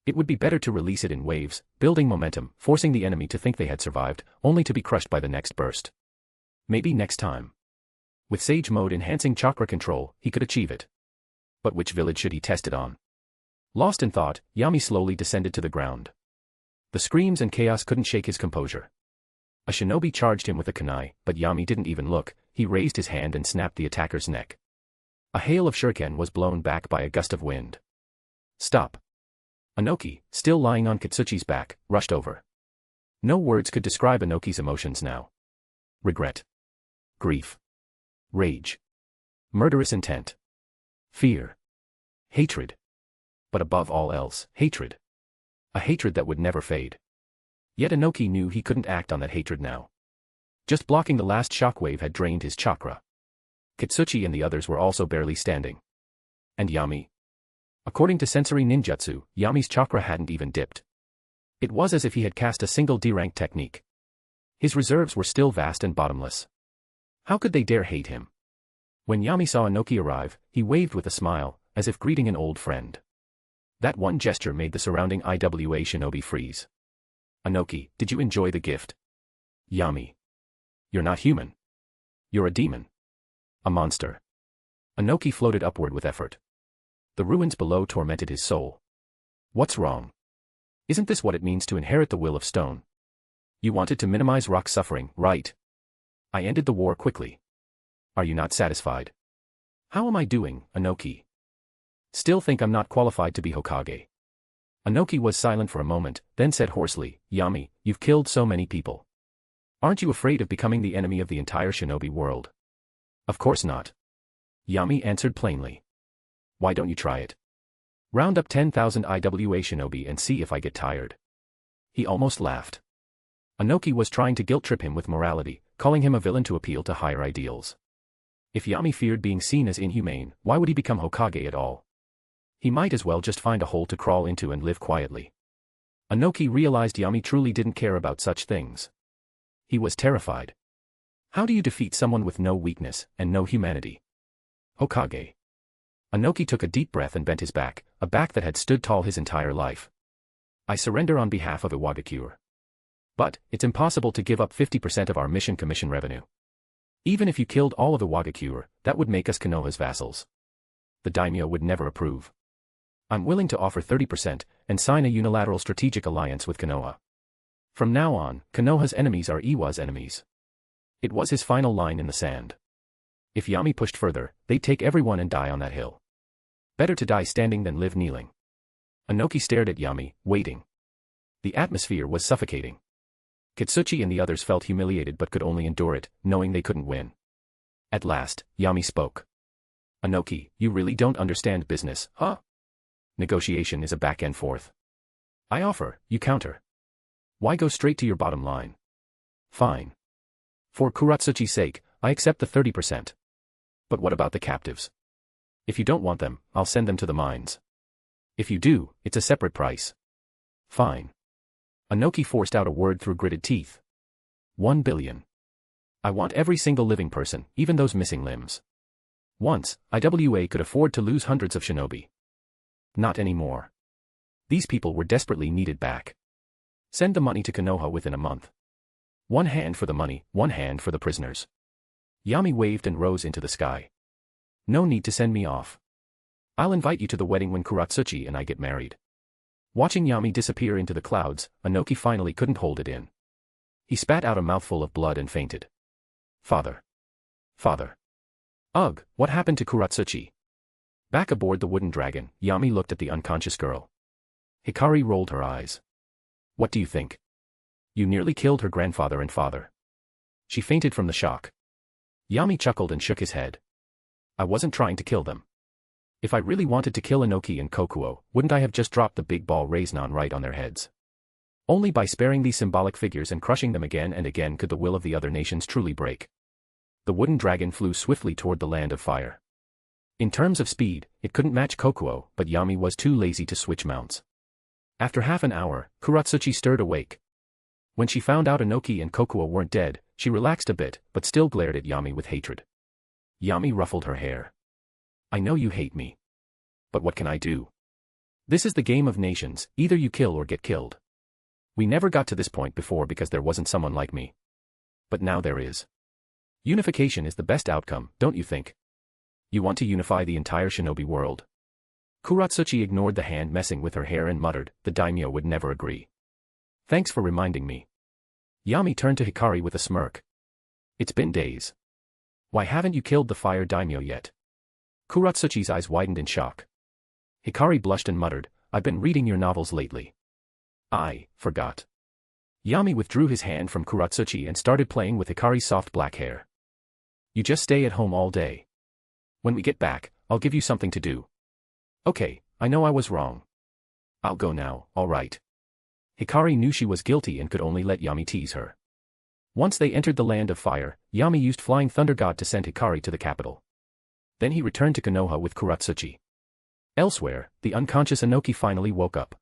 It would be better to release it in waves, building momentum, forcing the enemy to think they had survived, only to be crushed by the next burst. Maybe next time. With Sage Mode enhancing chakra control, he could achieve it. But which village should he test it on? Lost in thought, Yami slowly descended to the ground. The screams and chaos couldn't shake his composure. A shinobi charged him with a kunai, but Yami didn't even look. He raised his hand and snapped the attacker's neck. A hail of shuriken was blown back by a gust of wind. Stop. Inoki, still lying on Kitsuchi's back, rushed over. No words could describe Inoki's emotions now. regret, grief, rage, murderous intent, fear, hatred. But above all else, hatred. A hatred that would never fade. Yet Inoki knew he couldn't act on that hatred now. Just blocking the last shockwave had drained his chakra. Kitsuchi and the others were also barely standing. And Yami? According to sensory ninjutsu, Yami's chakra hadn't even dipped. It was as if he had cast a single D-rank technique. His reserves were still vast and bottomless. How could they dare hate him? When Yami saw Inoki arrive, he waved with a smile, as if greeting an old friend. That one gesture made the surrounding IWA shinobi freeze. Inoki, did you enjoy the gift? Yami. You're not human. You're a demon. A monster. Inoki floated upward with effort. The ruins below tormented his soul. What's wrong? Isn't this what it means to inherit the will of stone? You wanted to minimize rock suffering, right? I ended the war quickly. Are you not satisfied? How am I doing, Inoki? Still think I'm not qualified to be Hokage. Inoki was silent for a moment, then said hoarsely, Yami, you've killed so many people. Aren't you afraid of becoming the enemy of the entire shinobi world? Of course not. Yami answered plainly. Why don't you try it? Round up 10,000 IWA shinobi and see if I get tired. He almost laughed. Inoki was trying to guilt-trip him with morality, calling him a villain to appeal to higher ideals. If Yami feared being seen as inhumane, why would he become Hokage at all? He might as well just find a hole to crawl into and live quietly. Inoki realized Yami truly didn't care about such things. He was terrified. How do you defeat someone with no weakness and no humanity? Hokage. Inoki took a deep breath and bent his back, a back that had stood tall his entire life. I surrender on behalf of Iwagakure. But, it's impossible to give up 50% of our mission commission revenue. Even if you killed all of Iwagakure, that would make us Konoha's vassals. The daimyo would never approve. I'm willing to offer 30% and sign a unilateral strategic alliance with Konoha. From now on, Konoha's enemies are Iwa's enemies. It was his final line in the sand. If Yami pushed further, they'd take everyone and die on that hill. Better to die standing than live kneeling. Inoki stared at Yami, waiting. The atmosphere was suffocating. Kitsuchi and the others felt humiliated but could only endure it, knowing they couldn't win. At last, Yami spoke. Inoki, you really don't understand business, huh? Negotiation is a back and forth. I offer, you counter. Why go straight to your bottom line? Fine. For Kuratsuchi's sake, I accept the 30%. But what about the captives? If you don't want them, I'll send them to the mines. If you do, it's a separate price. Fine. Inoki forced out a word through gritted teeth. 1 billion. I want every single living person, even those missing limbs. Once, IWA could afford to lose hundreds of shinobi. Not anymore. These people were desperately needed back. Send the money to Konoha within a month. One hand for the money, one hand for the prisoners. Yami waved and rose into the sky. No need to send me off. I'll invite you to the wedding when Kuratsuchi and I get married. Watching Yami disappear into the clouds, Inoki finally couldn't hold it in. He spat out a mouthful of blood and fainted. Father. Father. Ugh, what happened to Kuratsuchi? Back aboard the wooden dragon, Yami looked at the unconscious girl. Hikari rolled her eyes. What do you think? You nearly killed her grandfather and father. She fainted from the shock. Yami chuckled and shook his head. I wasn't trying to kill them. If I really wanted to kill Inoki and Kokuo, wouldn't I have just dropped the big ball Raiznan right on their heads? Only by sparing these symbolic figures and crushing them again and again could the will of the other nations truly break. The wooden dragon flew swiftly toward the land of fire. In terms of speed, it couldn't match Kokuo, but Yami was too lazy to switch mounts. After half an hour, Kuratsuchi stirred awake. When she found out Inoki and Kokuo weren't dead, she relaxed a bit, but still glared at Yami with hatred. Yami ruffled her hair. I know you hate me. But what can I do? This is the game of nations, either you kill or get killed. We never got to this point before because there wasn't someone like me. But now there is. Unification is the best outcome, don't you think? You want to unify the entire shinobi world? Kuratsuchi ignored the hand messing with her hair and muttered, the daimyo would never agree. Thanks for reminding me. Yami turned to Hikari with a smirk. It's been days. Why haven't you killed the fire daimyo yet? Kuratsuchi's eyes widened in shock. Hikari blushed and muttered, I've been reading your novels lately. I forgot. Yami withdrew his hand from Kuratsuchi and started playing with Hikari's soft black hair. You just stay at home all day. When we get back, I'll give you something to do. Okay, I know I was wrong. I'll go now, alright. Hikari knew she was guilty and could only let Yami tease her. Once they entered the land of fire, Yami used Flying Thunder God to send Hikari to the capital. Then he returned to Konoha with Kuratsuchi. Elsewhere, the unconscious Inoki finally woke up.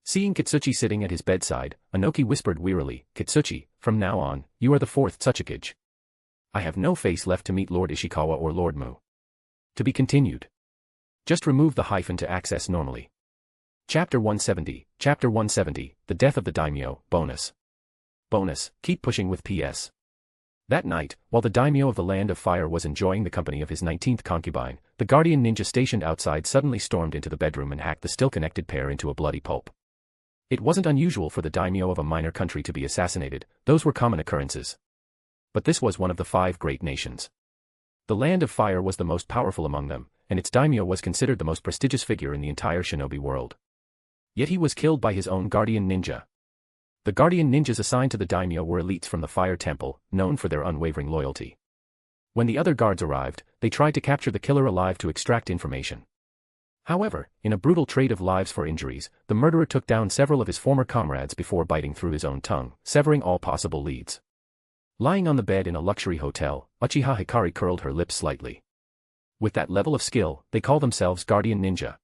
Seeing Kitsuchi sitting at his bedside, Inoki whispered wearily, Kitsuchi, from now on, you are the fourth Tsuchikage. I have no face left to meet Lord Ishikawa or Lord Mu. To be continued. Just remove the hyphen to access normally. Chapter 170, The Death of the Daimyo, Bonus. Bonus, keep pushing with PS. That night, while the daimyo of the Land of Fire was enjoying the company of his 19th concubine, the guardian ninja stationed outside suddenly stormed into the bedroom and hacked the still-connected pair into a bloody pulp. It wasn't unusual for the daimyo of a minor country to be assassinated, those were common occurrences. But this was one of the 5 great nations. The Land of Fire was the most powerful among them, and its daimyo was considered the most prestigious figure in the entire shinobi world. Yet he was killed by his own guardian ninja. The guardian ninjas assigned to the daimyo were elites from the Fire Temple, known for their unwavering loyalty. When the other guards arrived, they tried to capture the killer alive to extract information. However, in a brutal trade of lives for injuries, the murderer took down several of his former comrades before biting through his own tongue, severing all possible leads. Lying on the bed in a luxury hotel, Uchiha Hikari curled her lips slightly. With that level of skill, they call themselves guardian ninja.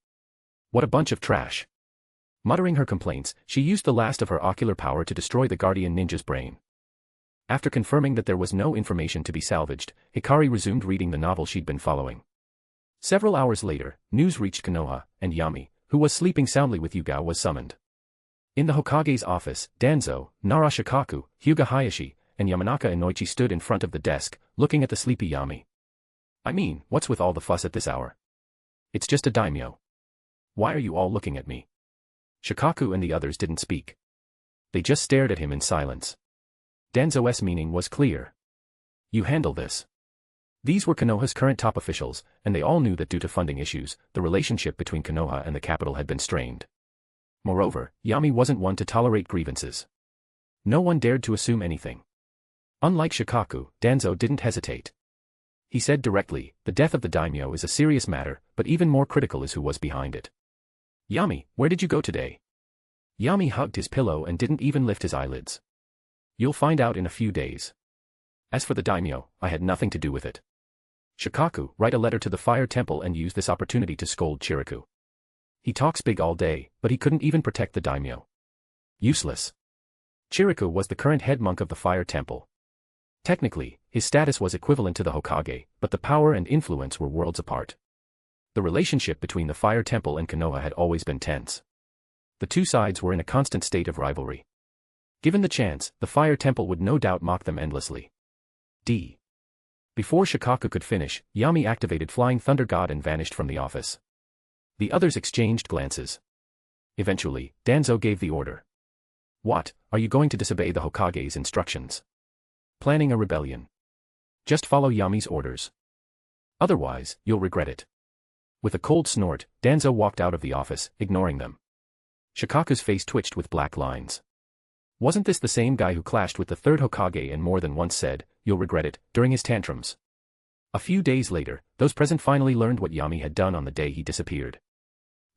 What a bunch of trash. Muttering her complaints, she used the last of her ocular power to destroy the guardian ninja's brain. After confirming that there was no information to be salvaged, Hikari resumed reading the novel she'd been following. Several hours later, news reached Konoha, and Yami, who was sleeping soundly with Yuga, was summoned. In the Hokage's office, Danzō, Nara Shikaku, Hyuga Hayashi, and Yamanaka Inoichi stood in front of the desk, looking at the sleepy Yami. I mean, what's with all the fuss at this hour? It's just a daimyo. Why are you all looking at me? Shikaku and the others didn't speak. They just stared at him in silence. Danzo's meaning was clear. You handle this. These were Konoha's current top officials, and they all knew that due to funding issues, the relationship between Konoha and the capital had been strained. Moreover, Yami wasn't one to tolerate grievances. No one dared to assume anything. Unlike Shikaku, Danzō didn't hesitate. He said directly, the death of the daimyo is a serious matter, but even more critical is who was behind it. Yami, where did you go today? Yami hugged his pillow and didn't even lift his eyelids. You'll find out in a few days. As for the daimyo, I had nothing to do with it. Shikaku, write a letter to the Fire Temple and use this opportunity to scold Chiriku. He talks big all day, but he couldn't even protect the daimyo. Useless. Chiriku was the current head monk of the Fire Temple. Technically, his status was equivalent to the Hokage, but the power and influence were worlds apart. The relationship between the Fire Temple and Konoha had always been tense. The two sides were in a constant state of rivalry. Given the chance, the Fire Temple would no doubt mock them endlessly. Before Shikaku could finish, Yami activated Flying Thunder God and vanished from the office. The others exchanged glances. Eventually, Danzō gave the order. What, are you going to disobey the Hokage's instructions? Planning a rebellion? Just follow Yami's orders. Otherwise, you'll regret it. With a cold snort, Danzō walked out of the office, ignoring them. Shikaku's face twitched with black lines. Wasn't this the same guy who clashed with the third Hokage and more than once said, you'll regret it, during his tantrums? A few days later, those present finally learned what Yami had done on the day he disappeared.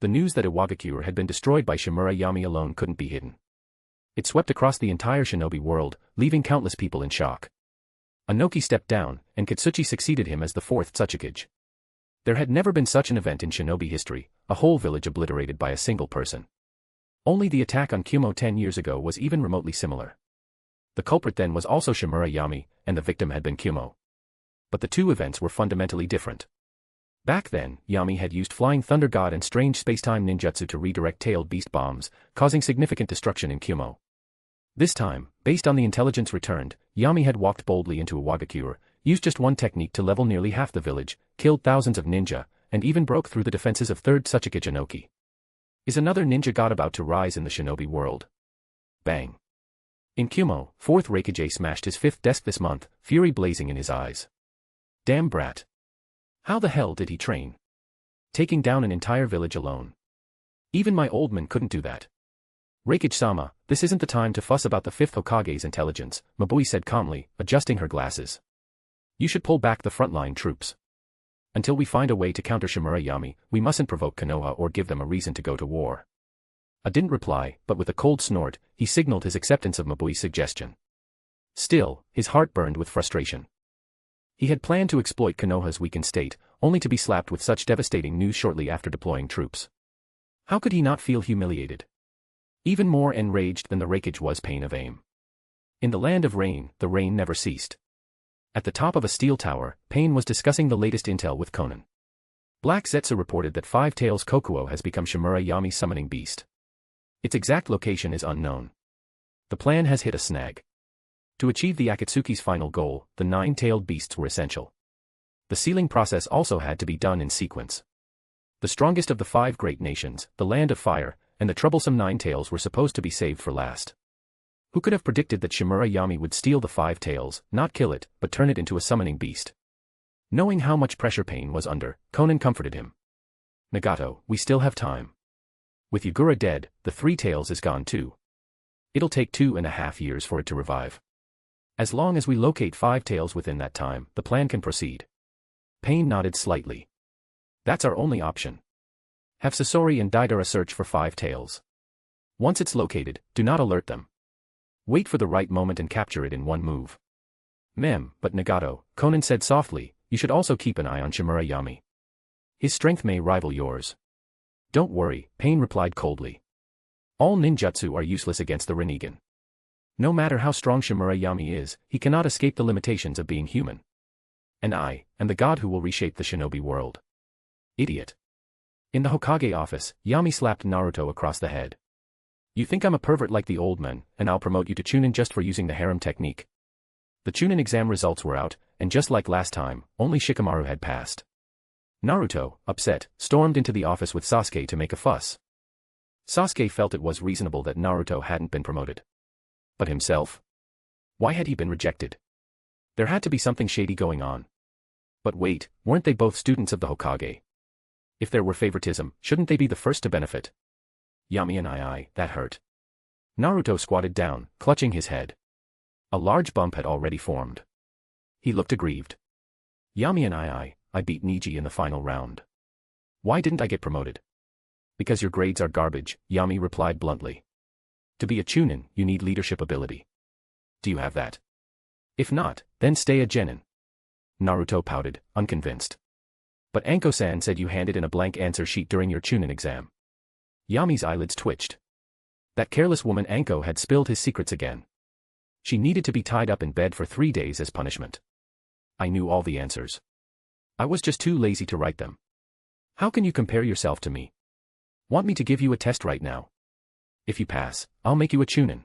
The news that Iwagakure had been destroyed by Shimura Yami alone couldn't be hidden. It swept across the entire shinobi world, leaving countless people in shock. Inoki stepped down, and Kitsuchi succeeded him as the fourth Tsuchikage. There had never been such an event in shinobi history, a whole village obliterated by a single person. Only the attack on Kumo 10 years ago was even remotely similar. The culprit then was also Shimura Yami, and the victim had been Kumo. But the two events were fundamentally different. Back then, Yami had used Flying Thunder God and strange space-time ninjutsu to redirect tailed beast bombs, causing significant destruction in Kumo. This time, based on the intelligence returned, Yami had walked boldly into Iwagakure, used just one technique to level nearly half the village, killed thousands of ninja, and even broke through the defenses of 3rd Tsuchikage Inoki. Is another ninja god about to rise in the shinobi world? Bang. In Kumo, 4th Reikage smashed his 5th desk this month, fury blazing in his eyes. Damn brat. How the hell did he train? Taking down an entire village alone. Even my old man couldn't do that. Reikage-sama, this isn't the time to fuss about the fifth Hokage's intelligence, Mabui said calmly, adjusting her glasses. You should pull back the frontline troops. Until we find a way to counter Shimura Yami, we mustn't provoke Konoha or give them a reason to go to war. I didn't reply, but with a cold snort, he signaled his acceptance of Mabui's suggestion. Still, his heart burned with frustration. He had planned to exploit Konoha's weakened state, only to be slapped with such devastating news shortly after deploying troops. How could he not feel humiliated? Even more enraged than the Reikage was Pain of Aim. In the land of rain, the rain never ceased. At the top of a steel tower, Pain was discussing the latest intel with Konan. Black Zetsu reported that Five Tails Kokuo has become Shimura Yami's summoning beast. Its exact location is unknown. The plan has hit a snag. To achieve the Akatsuki's final goal, the nine-tailed beasts were essential. The sealing process also had to be done in sequence. The strongest of the five great nations, the Land of Fire, and the troublesome Nine Tails were supposed to be saved for last. Who could have predicted that Shimura Yami would steal the Five Tails, not kill it, but turn it into a summoning beast? Knowing how much pressure Pain was under, Konan comforted him. Nagato, we still have time. With Yagura dead, the Three Tails is gone too. It'll take 2.5 years for it to revive. As long as we locate Five Tails within that time, the plan can proceed. Pain nodded slightly. That's our only option. Have Sasori and Deidara search for Five Tails. Once it's located, do not alert them. Wait for the right moment and capture it in one move. But Nagato, Konan said softly, you should also keep an eye on Shimura Yami. His strength may rival yours. Don't worry, Pain replied coldly. All ninjutsu are useless against the Rinnegan. No matter how strong Shimura Yami is, he cannot escape the limitations of being human. And I am the god who will reshape the shinobi world. Idiot. In the Hokage office, Yami slapped Naruto across the head. You think I'm a pervert like the old men, and I'll promote you to Chunin just for using the harem technique? The Chunin exam results were out, and just like last time, only Shikamaru had passed. Naruto, upset, stormed into the office with Sasuke to make a fuss. Sasuke felt it was reasonable that Naruto hadn't been promoted. But himself? Why had he been rejected? There had to be something shady going on. But wait, weren't they both students of the Hokage? If there were favoritism, shouldn't they be the first to benefit? Yami and that hurt. Naruto squatted down, clutching his head. A large bump had already formed. He looked aggrieved. Yami and I beat Niji in the final round. Why didn't I get promoted? Because your grades are garbage, Yami replied bluntly. To be a Chunin, you need leadership ability. Do you have that? If not, then stay a genin. Naruto pouted, unconvinced. But Anko-san said you handed in a blank answer sheet during your Chunin exam. Yami's eyelids twitched. That careless woman Anko had spilled his secrets again. She needed to be tied up in bed for 3 days as punishment. I knew all the answers. I was just too lazy to write them. How can you compare yourself to me? Want me to give you a test right now? If you pass, I'll make you a Chunin.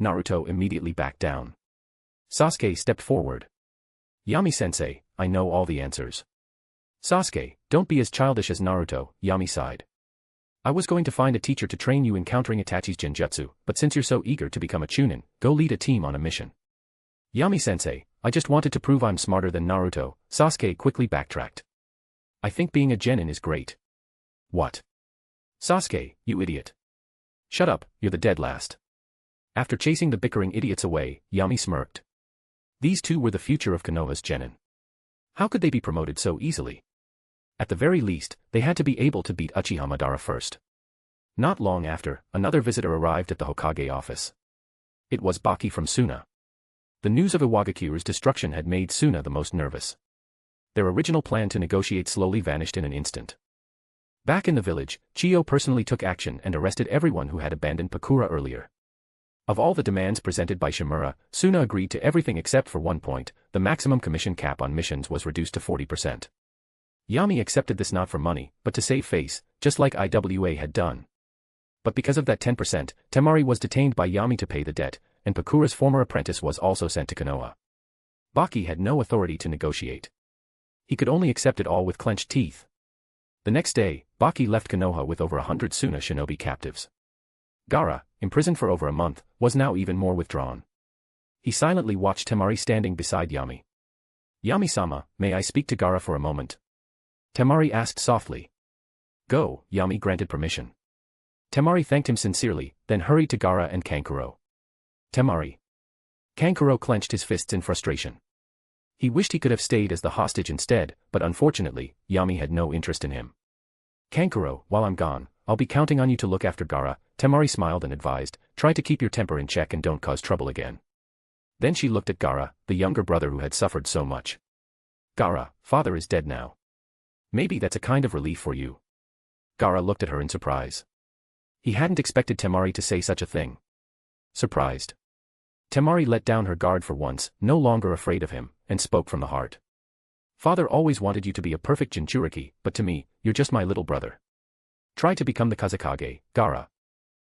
Naruto immediately backed down. Sasuke stepped forward. Yami-sensei, I know all the answers. Sasuke, don't be as childish as Naruto, Yami sighed. I was going to find a teacher to train you in countering Itachi's genjutsu, but since you're so eager to become a Chunin, go lead a team on a mission. Yami-sensei, I just wanted to prove I'm smarter than Naruto, Sasuke quickly backtracked. I think being a genin is great. What? Sasuke, you idiot. Shut up, you're the dead last. After chasing the bickering idiots away, Yami smirked. These two were the future of Konoha's genin. How could they be promoted so easily? At the very least, they had to be able to beat Uchiha Madara first. Not long after, another visitor arrived at the Hokage office. It was Baki from Suna. The news of Iwagakure's destruction had made Suna the most nervous. Their original plan to negotiate slowly vanished in an instant. Back in the village, Chiyo personally took action and arrested everyone who had abandoned Pakura earlier. Of all the demands presented by Shimura, Suna agreed to everything except for one point: the maximum commission cap on missions was reduced to 40%. Yami accepted this not for money, but to save face, just like IWA had done. But because of that 10%, Temari was detained by Yami to pay the debt, and Pakura's former apprentice was also sent to Konoha. Baki had no authority to negotiate. He could only accept it all with clenched teeth. The next day, Baki left Konoha with over 100 Suna shinobi captives. Gaara, imprisoned for over a month, was now even more withdrawn. He silently watched Temari standing beside Yami. Yami-sama, may I speak to Gaara for a moment? Temari asked softly. Go, Yami granted permission. Temari thanked him sincerely, then hurried to Gaara and Kankuro. Temari. Kankuro clenched his fists in frustration. He wished he could have stayed as the hostage instead, but unfortunately, Yami had no interest in him. Kankuro, while I'm gone, I'll be counting on you to look after Gaara, Temari smiled and advised, try to keep your temper in check and don't cause trouble again. Then she looked at Gaara, the younger brother who had suffered so much. Gaara, father is dead now. Maybe that's a kind of relief for you. Gaara looked at her in surprise. He hadn't expected Temari to say such a thing. Surprised. Temari let down her guard for once, no longer afraid of him, and spoke from the heart. Father always wanted you to be a perfect Jinchuriki, but to me, you're just my little brother. Try to become the Kazekage, Gaara.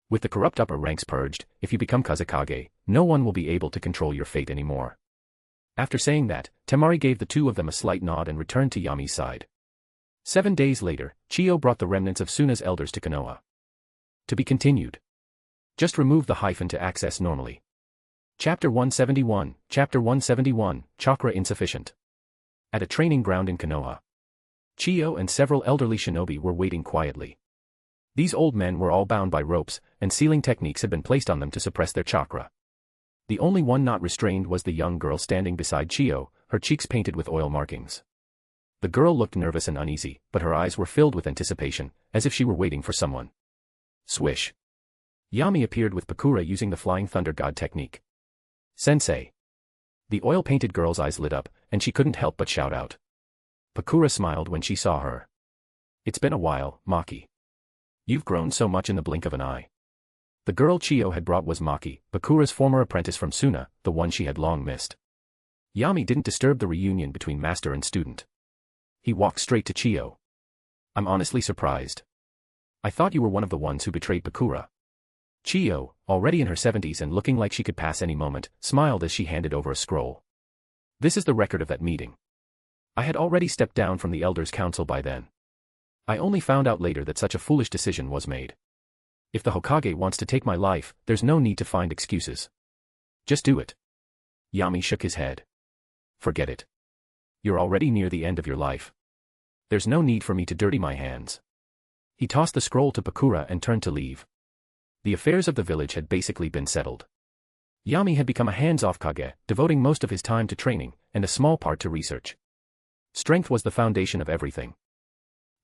With the corrupt upper ranks purged, if you become Kazekage, no one will be able to control your fate anymore. After saying that, Temari gave the two of them a slight nod and returned to Yami's side. 7 days later, Chiyo brought the remnants of Suna's elders to Konoha. To be continued. Just remove the hyphen to access normally. Chapter 171, Chapter 171, Chakra Insufficient. At a training ground in Konoha. Chiyo and several elderly shinobi were waiting quietly. These old men were all bound by ropes, and sealing techniques had been placed on them to suppress their chakra. The only one not restrained was the young girl standing beside Chiyo, her cheeks painted with oil markings. The girl looked nervous and uneasy, but her eyes were filled with anticipation, as if she were waiting for someone. Swish. Yami appeared with Pakura using the Flying Thunder God technique. Sensei. The oil-painted girl's eyes lit up, and she couldn't help but shout out. Pakura smiled when she saw her. It's been a while, Maki. You've grown so much in the blink of an eye. The girl Chiyo had brought was Maki, Pakura's former apprentice from Suna, the one she had long missed. Yami didn't disturb the reunion between master and student. He walked straight to Chiyo. I'm honestly surprised. I thought you were one of the ones who betrayed Pakura. Chiyo, already in her 70s and looking like she could pass any moment, smiled as she handed over a scroll. This is the record of that meeting. I had already stepped down from the Elders' Council by then. I only found out later that such a foolish decision was made. If the Hokage wants to take my life, there's no need to find excuses. Just do it. Yami shook his head. Forget it. You're already near the end of your life. There's no need for me to dirty my hands. He tossed the scroll to Pakura and turned to leave. The affairs of the village had basically been settled. Yami had become a hands-off Kage, devoting most of his time to training, and a small part to research. Strength was the foundation of everything.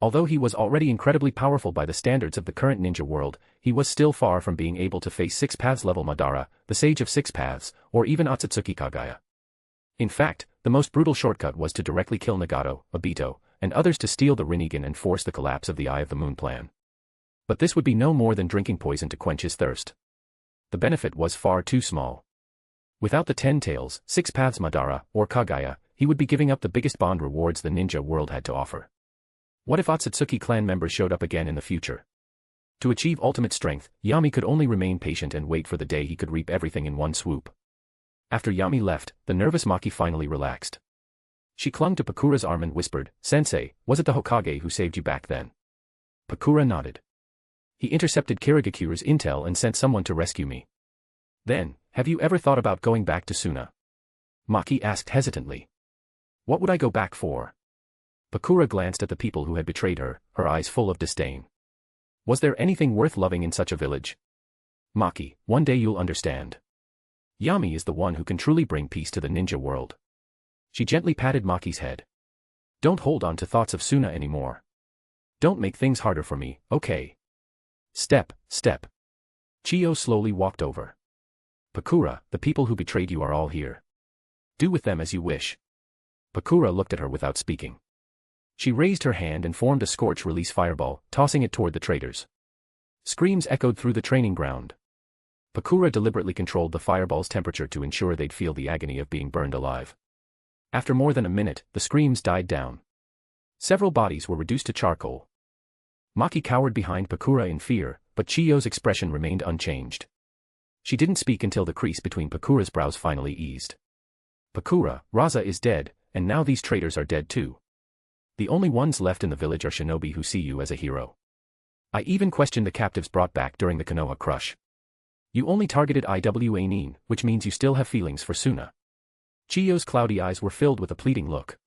Although he was already incredibly powerful by the standards of the current ninja world, he was still far from being able to face 6 Paths level Madara, the Sage of 6 Paths, or even Otsutsuki Kagaya. In fact, the most brutal shortcut was to directly kill Nagato, Obito, and others to steal the Rinnegan and force the collapse of the Eye of the Moon plan. But this would be no more than drinking poison to quench his thirst. The benefit was far too small. Without the 10 tails, 6 Paths Madara, or Kagaya, he would be giving up the biggest bond rewards the ninja world had to offer. What if Otsutsuki clan members showed up again in the future? To achieve ultimate strength, Yami could only remain patient and wait for the day he could reap everything in one swoop. After Yami left, the nervous Maki finally relaxed. She clung to Pakura's arm and whispered, Sensei, was it the Hokage who saved you back then? Pakura nodded. He intercepted Kirigakuru's intel and sent someone to rescue me. Then, have you ever thought about going back to Suna? Maki asked hesitantly. What would I go back for? Pakura glanced at the people who had betrayed her, her eyes full of disdain. Was there anything worth loving in such a village? Maki, one day you'll understand. Yami is the one who can truly bring peace to the ninja world. She gently patted Maki's head. Don't hold on to thoughts of Suna anymore. Don't make things harder for me, okay? Step. Chiyo slowly walked over. Pakura, the people who betrayed you are all here. Do with them as you wish. Pakura looked at her without speaking. She raised her hand and formed a scorch-release fireball, tossing it toward the traitors. Screams echoed through the training ground. Pakura deliberately controlled the fireball's temperature to ensure they'd feel the agony of being burned alive. After more than a minute, the screams died down. Several bodies were reduced to charcoal. Maki cowered behind Pakura in fear, but Chiyo's expression remained unchanged. She didn't speak until the crease between Pakura's brows finally eased. Pakura, Raza is dead, and now these traitors are dead too. The only ones left in the village are shinobi who see you as a hero. I even questioned the captives brought back during the Konoha crush. You only targeted Iwa Nin, which means you still have feelings for Suna. Chiyo's cloudy eyes were filled with a pleading look.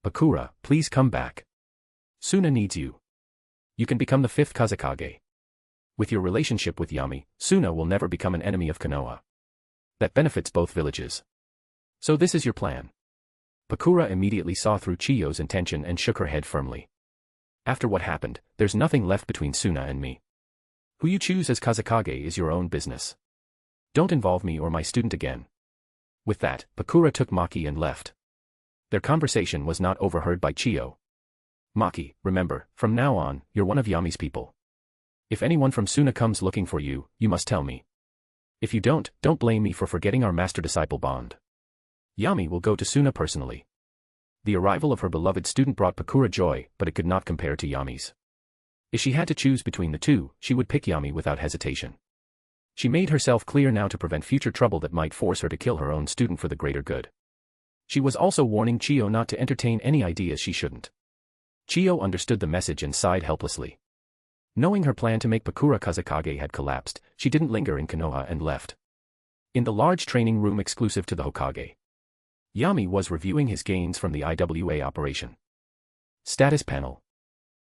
Pakura, please come back. Suna needs you. You can become the 5th Kazekage. With your relationship with Yami, Suna will never become an enemy of Konoha. That benefits both villages. So this is your plan. Pakura immediately saw through Chiyo's intention and shook her head firmly. After what happened, there's nothing left between Suna and me. Who you choose as Kazekage is your own business. Don't involve me or my student again. With that, Pakura took Maki and left. Their conversation was not overheard by Chiyo. Maki, remember, from now on, you're one of Yami's people. If anyone from Suna comes looking for you, you must tell me. If you don't blame me for forgetting our master-disciple bond. Yami will go to Suna personally. The arrival of her beloved student brought Pakura joy, but it could not compare to Yami's. If she had to choose between the two, she would pick Yami without hesitation. She made herself clear now to prevent future trouble that might force her to kill her own student for the greater good. She was also warning Chiyo not to entertain any ideas she shouldn't. Chiyo understood the message and sighed helplessly. Knowing her plan to make Pakura Kazekage had collapsed, she didn't linger in Konoha and left. In the large training room exclusive to the Hokage, Yami was reviewing his gains from the IWA operation. Status panel.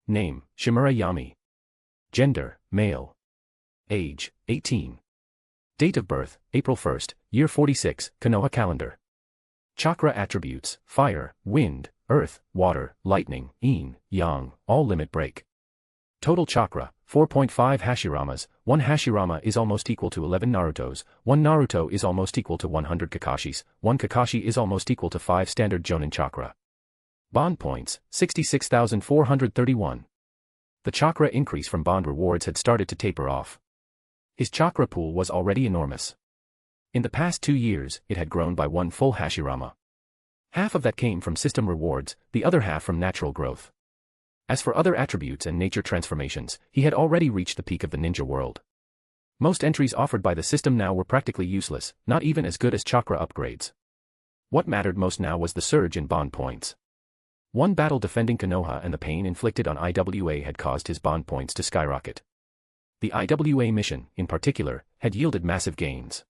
Name, Shimura Yami. Gender, male. Age, 18. Date of birth, April 1st, year 46, Konoha calendar. Chakra attributes, fire, wind, earth, water, lightning, yin, yang, all limit break. Total chakra, 4.5 Hashiramas, 1 Hashirama is almost equal to 11 Narutos, 1 Naruto is almost equal to 100 Kakashis, 1 Kakashi is almost equal to 5 standard Jonin chakra. Bond points, 66,431. The chakra increase from bond rewards had started to taper off. His chakra pool was already enormous. In the past 2 years, it had grown by 1 full Hashirama. Half of that came from system rewards, the other half from natural growth. As for other attributes and nature transformations, he had already reached the peak of the ninja world. Most entries offered by the system now were practically useless, not even as good as chakra upgrades. What mattered most now was the surge in bond points. One battle defending Konoha and the pain inflicted on IWA had caused his bond points to skyrocket. The IWA mission, in particular, had yielded massive gains.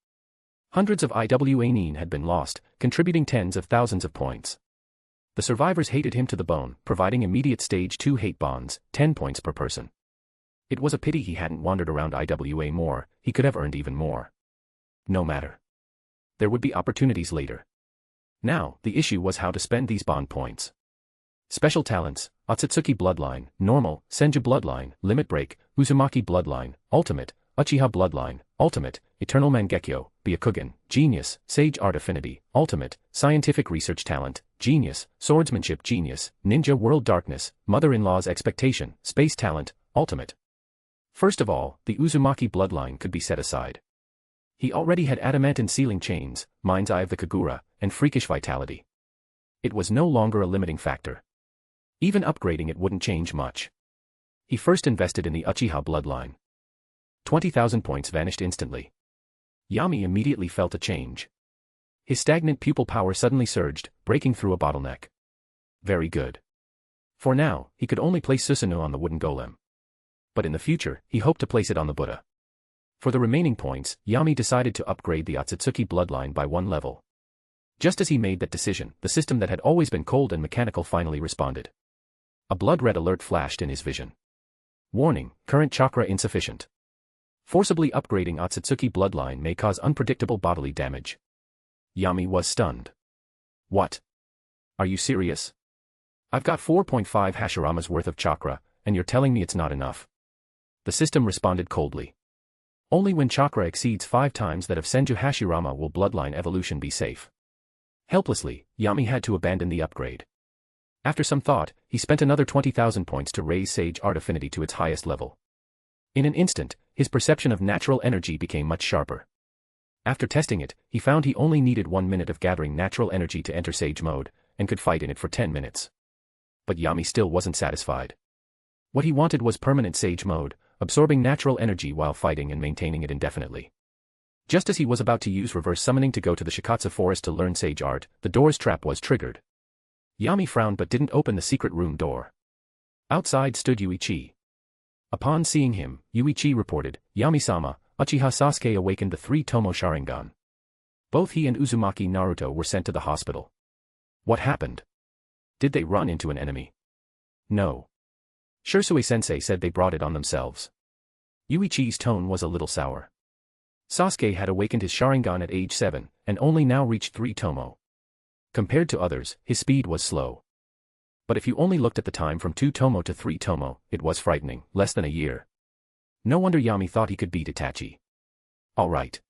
Hundreds of IWA nin had been lost, contributing tens of thousands of points. The survivors hated him to the bone, providing immediate stage 2 hate bonds, 10 points per person. It was a pity he hadn't wandered around IWA more, he could have earned even more. No matter. There would be opportunities later. Now, the issue was how to spend these bond points. Special talents, Otsutsuki Bloodline, Normal, Senju Bloodline, Limit Break, Uzumaki Bloodline, Ultimate, Uchiha Bloodline, Ultimate, Eternal Mangekyo, Byakugan, Genius, Sage Art Affinity, Ultimate, Scientific Research Talent, Genius, Swordsmanship Genius, Ninja World Darkness, Mother-in-Law's Expectation, Space Talent, Ultimate. First of all, the Uzumaki Bloodline could be set aside. He already had adamantine sealing chains, Mind's Eye of the Kagura, and freakish vitality. It was no longer a limiting factor. Even upgrading it wouldn't change much. He first invested in the Uchiha Bloodline. 20,000 points vanished instantly. Yami immediately felt a change. His stagnant pupil power suddenly surged, breaking through a bottleneck. Very good. For now, he could only place Susanoo on the wooden golem. But in the future, he hoped to place it on the Buddha. For the remaining points, Yami decided to upgrade the Otsutsuki Bloodline by 1 level. Just as he made that decision, the system that had always been cold and mechanical finally responded. A blood-red alert flashed in his vision. Warning, current chakra insufficient. Forcibly upgrading Otsutsuki Bloodline may cause unpredictable bodily damage. Yami was stunned. What? Are you serious? I've got 4.5 Hashiramas worth of chakra, and you're telling me it's not enough. The system responded coldly. Only when chakra exceeds 5 times that of Senju Hashirama will bloodline evolution be safe. Helplessly, Yami had to abandon the upgrade. After some thought, he spent another 20,000 points to raise Sage Art Affinity to its highest level. In an instant, his perception of natural energy became much sharper. After testing it, he found he only needed 1 minute of gathering natural energy to enter Sage mode, and could fight in it for 10 minutes. But Yami still wasn't satisfied. What he wanted was permanent Sage mode, absorbing natural energy while fighting and maintaining it indefinitely. Just as he was about to use reverse summoning to go to the Shikatsu forest to learn Sage Art, the door's trap was triggered. Yami frowned but didn't open the secret room door. Outside stood Yuichi. Upon seeing him, Yuichi reported, Yami-sama, Uchiha Sasuke awakened the 3 Tomo Sharingan. Both he and Uzumaki Naruto were sent to the hospital. What happened? Did they run into an enemy? No. Shursui-sensei said they brought it on themselves. Yuichi's tone was a little sour. Sasuke had awakened his Sharingan at age 7, and only now reached 3 tomo. Compared to others, his speed was slow. But if you only looked at the time from 2 tomo to 3 tomo, it was frightening, less than a year. No wonder Yami thought he could beat Itachi. Alright.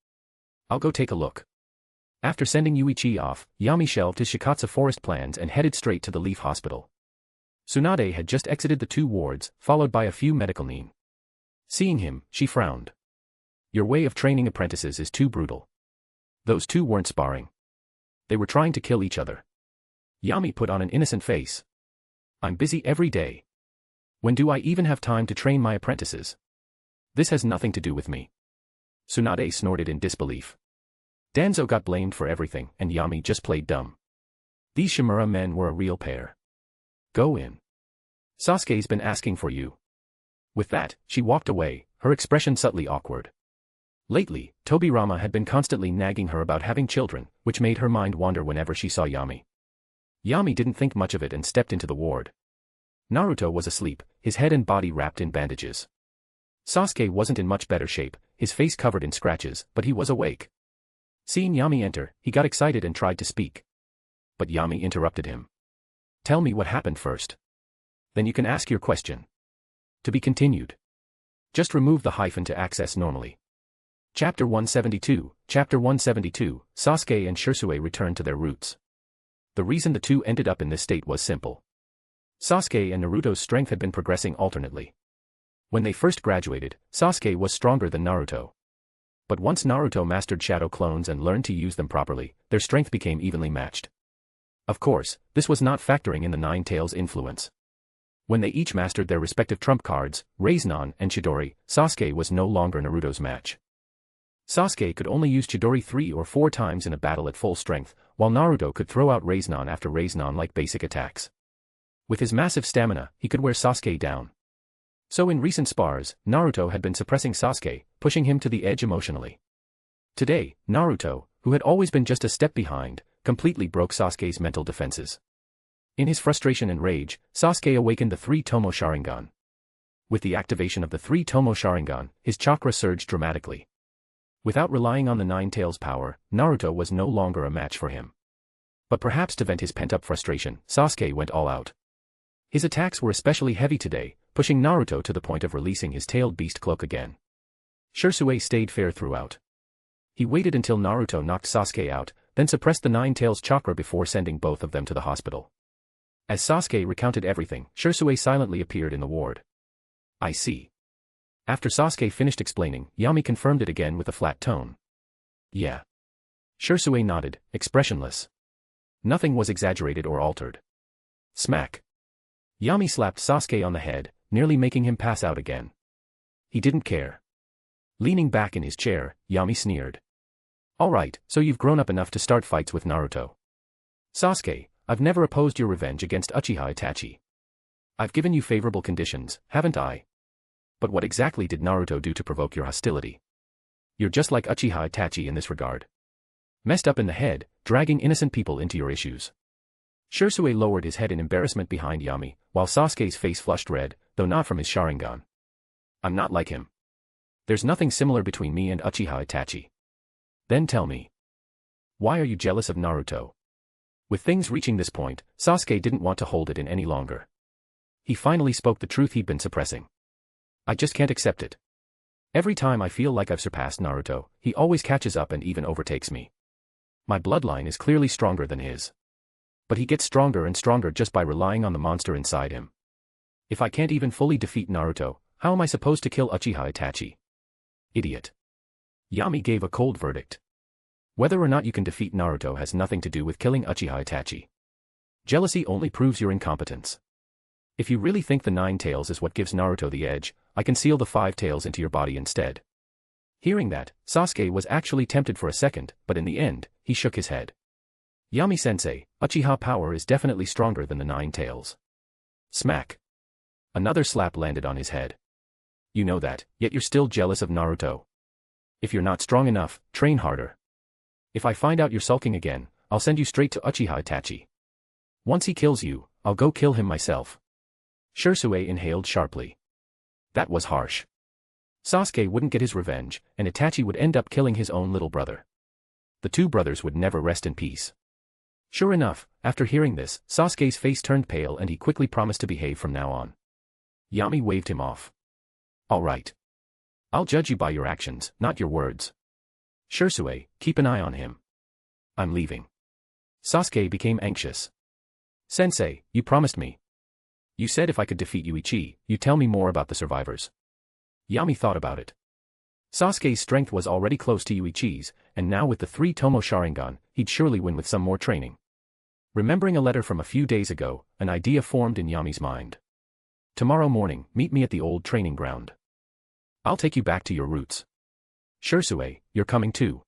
I'll go take a look. After sending Yuichi off, Yami shelved his Shikatsu forest plans and headed straight to the Leaf Hospital. Tsunade had just exited the 2 wards, followed by a few medical nin. Seeing him, she frowned. Your way of training apprentices is too brutal. Those 2 weren't sparring. They were trying to kill each other. Yami put on an innocent face. I'm busy every day. When do I even have time to train my apprentices? This has nothing to do with me. Tsunade snorted in disbelief. Danzō got blamed for everything, and Yami just played dumb. These Shimura men were a real pair. Go in. Sasuke's been asking for you. With that, she walked away, her expression subtly awkward. Lately, Tobirama had been constantly nagging her about having children, which made her mind wander whenever she saw Yami. Yami didn't think much of it and stepped into the ward. Naruto was asleep, his head and body wrapped in bandages. Sasuke wasn't in much better shape, his face covered in scratches, but he was awake. Seeing Yami enter, he got excited and tried to speak. But Yami interrupted him. Tell me what happened first. Then you can ask your question. To be continued. Just remove the hyphen to access normally. Chapter 172, Chapter 172, Sasuke and Shisui returned to their roots. The reason the 2 ended up in this state was simple. Sasuke and Naruto's strength had been progressing alternately. When they first graduated, Sasuke was stronger than Naruto. But once Naruto mastered shadow clones and learned to use them properly, their strength became evenly matched. Of course, this was not factoring in the Nine Tails' influence. When they each mastered their respective trump cards, Rasengan and Chidori, Sasuke was no longer Naruto's match. Sasuke could only use Chidori 3 or 4 times in a battle at full strength, while Naruto could throw out Rasengan after Rasengan like basic attacks. With his massive stamina, he could wear Sasuke down. So in recent spars, Naruto had been suppressing Sasuke, pushing him to the edge emotionally. Today, Naruto, who had always been just a step behind, completely broke Sasuke's mental defenses. In his frustration and rage, Sasuke awakened the 3 Tomo Sharingan. With the activation of the 3 Tomo Sharingan, his chakra surged dramatically. Without relying on the Nine Tails' power, Naruto was no longer a match for him. But perhaps to vent his pent-up frustration, Sasuke went all out. His attacks were especially heavy today, pushing Naruto to the point of releasing his tailed beast cloak again. Shisui stayed fair throughout. He waited until Naruto knocked Sasuke out, then suppressed the Nine Tails chakra before sending both of them to the hospital. As Sasuke recounted everything, Shisui silently appeared in the ward. I see. After Sasuke finished explaining, Yami confirmed it again with a flat tone. Yeah. Shisui nodded, expressionless. Nothing was exaggerated or altered. Smack. Yami slapped Sasuke on the head, nearly making him pass out again. He didn't care. Leaning back in his chair, Yami sneered. Alright, so you've grown up enough to start fights with Naruto. Sasuke, I've never opposed your revenge against Uchiha Itachi. I've given you favorable conditions, haven't I? But what exactly did Naruto do to provoke your hostility? You're just like Uchiha Itachi in this regard. Messed up in the head, dragging innocent people into your issues. Shisui lowered his head in embarrassment behind Yami, while Sasuke's face flushed red, though not from his Sharingan. I'm not like him. There's nothing similar between me and Uchiha Itachi. Then tell me. Why are you jealous of Naruto? With things reaching this point, Sasuke didn't want to hold it in any longer. He finally spoke the truth he'd been suppressing. I just can't accept it. Every time I feel like I've surpassed Naruto, he always catches up and even overtakes me. My bloodline is clearly stronger than his. But he gets stronger and stronger just by relying on the monster inside him. If I can't even fully defeat Naruto, how am I supposed to kill Uchiha Itachi? Idiot. Yami gave a cold verdict. Whether or not you can defeat Naruto has nothing to do with killing Uchiha Itachi. Jealousy only proves your incompetence. If you really think the Nine Tails is what gives Naruto the edge, I can seal the 5 tails into your body instead. Hearing that, Sasuke was actually tempted for a second, but in the end, he shook his head. Yami-sensei, Uchiha power is definitely stronger than the Nine Tails. Smack. Another slap landed on his head. You know that, yet you're still jealous of Naruto. If you're not strong enough, train harder. If I find out you're sulking again, I'll send you straight to Uchiha Itachi. Once he kills you, I'll go kill him myself. Shisui inhaled sharply. That was harsh. Sasuke wouldn't get his revenge, and Itachi would end up killing his own little brother. The two brothers would never rest in peace. Sure enough, after hearing this, Sasuke's face turned pale and he quickly promised to behave from now on. Yami waved him off. All right. I'll judge you by your actions, not your words. Shisui, keep an eye on him. I'm leaving. Sasuke became anxious. Sensei, you promised me. You said if I could defeat Yuichi, you'd tell me more about the survivors. Yami thought about it. Sasuke's strength was already close to Yuichi's, and now with the 3 Tomo Sharingan, he'd surely win with some more training. Remembering a letter from a few days ago, an idea formed in Yami's mind. Tomorrow morning, meet me at the old training ground. I'll take you back to your roots. Shisui, you're coming too.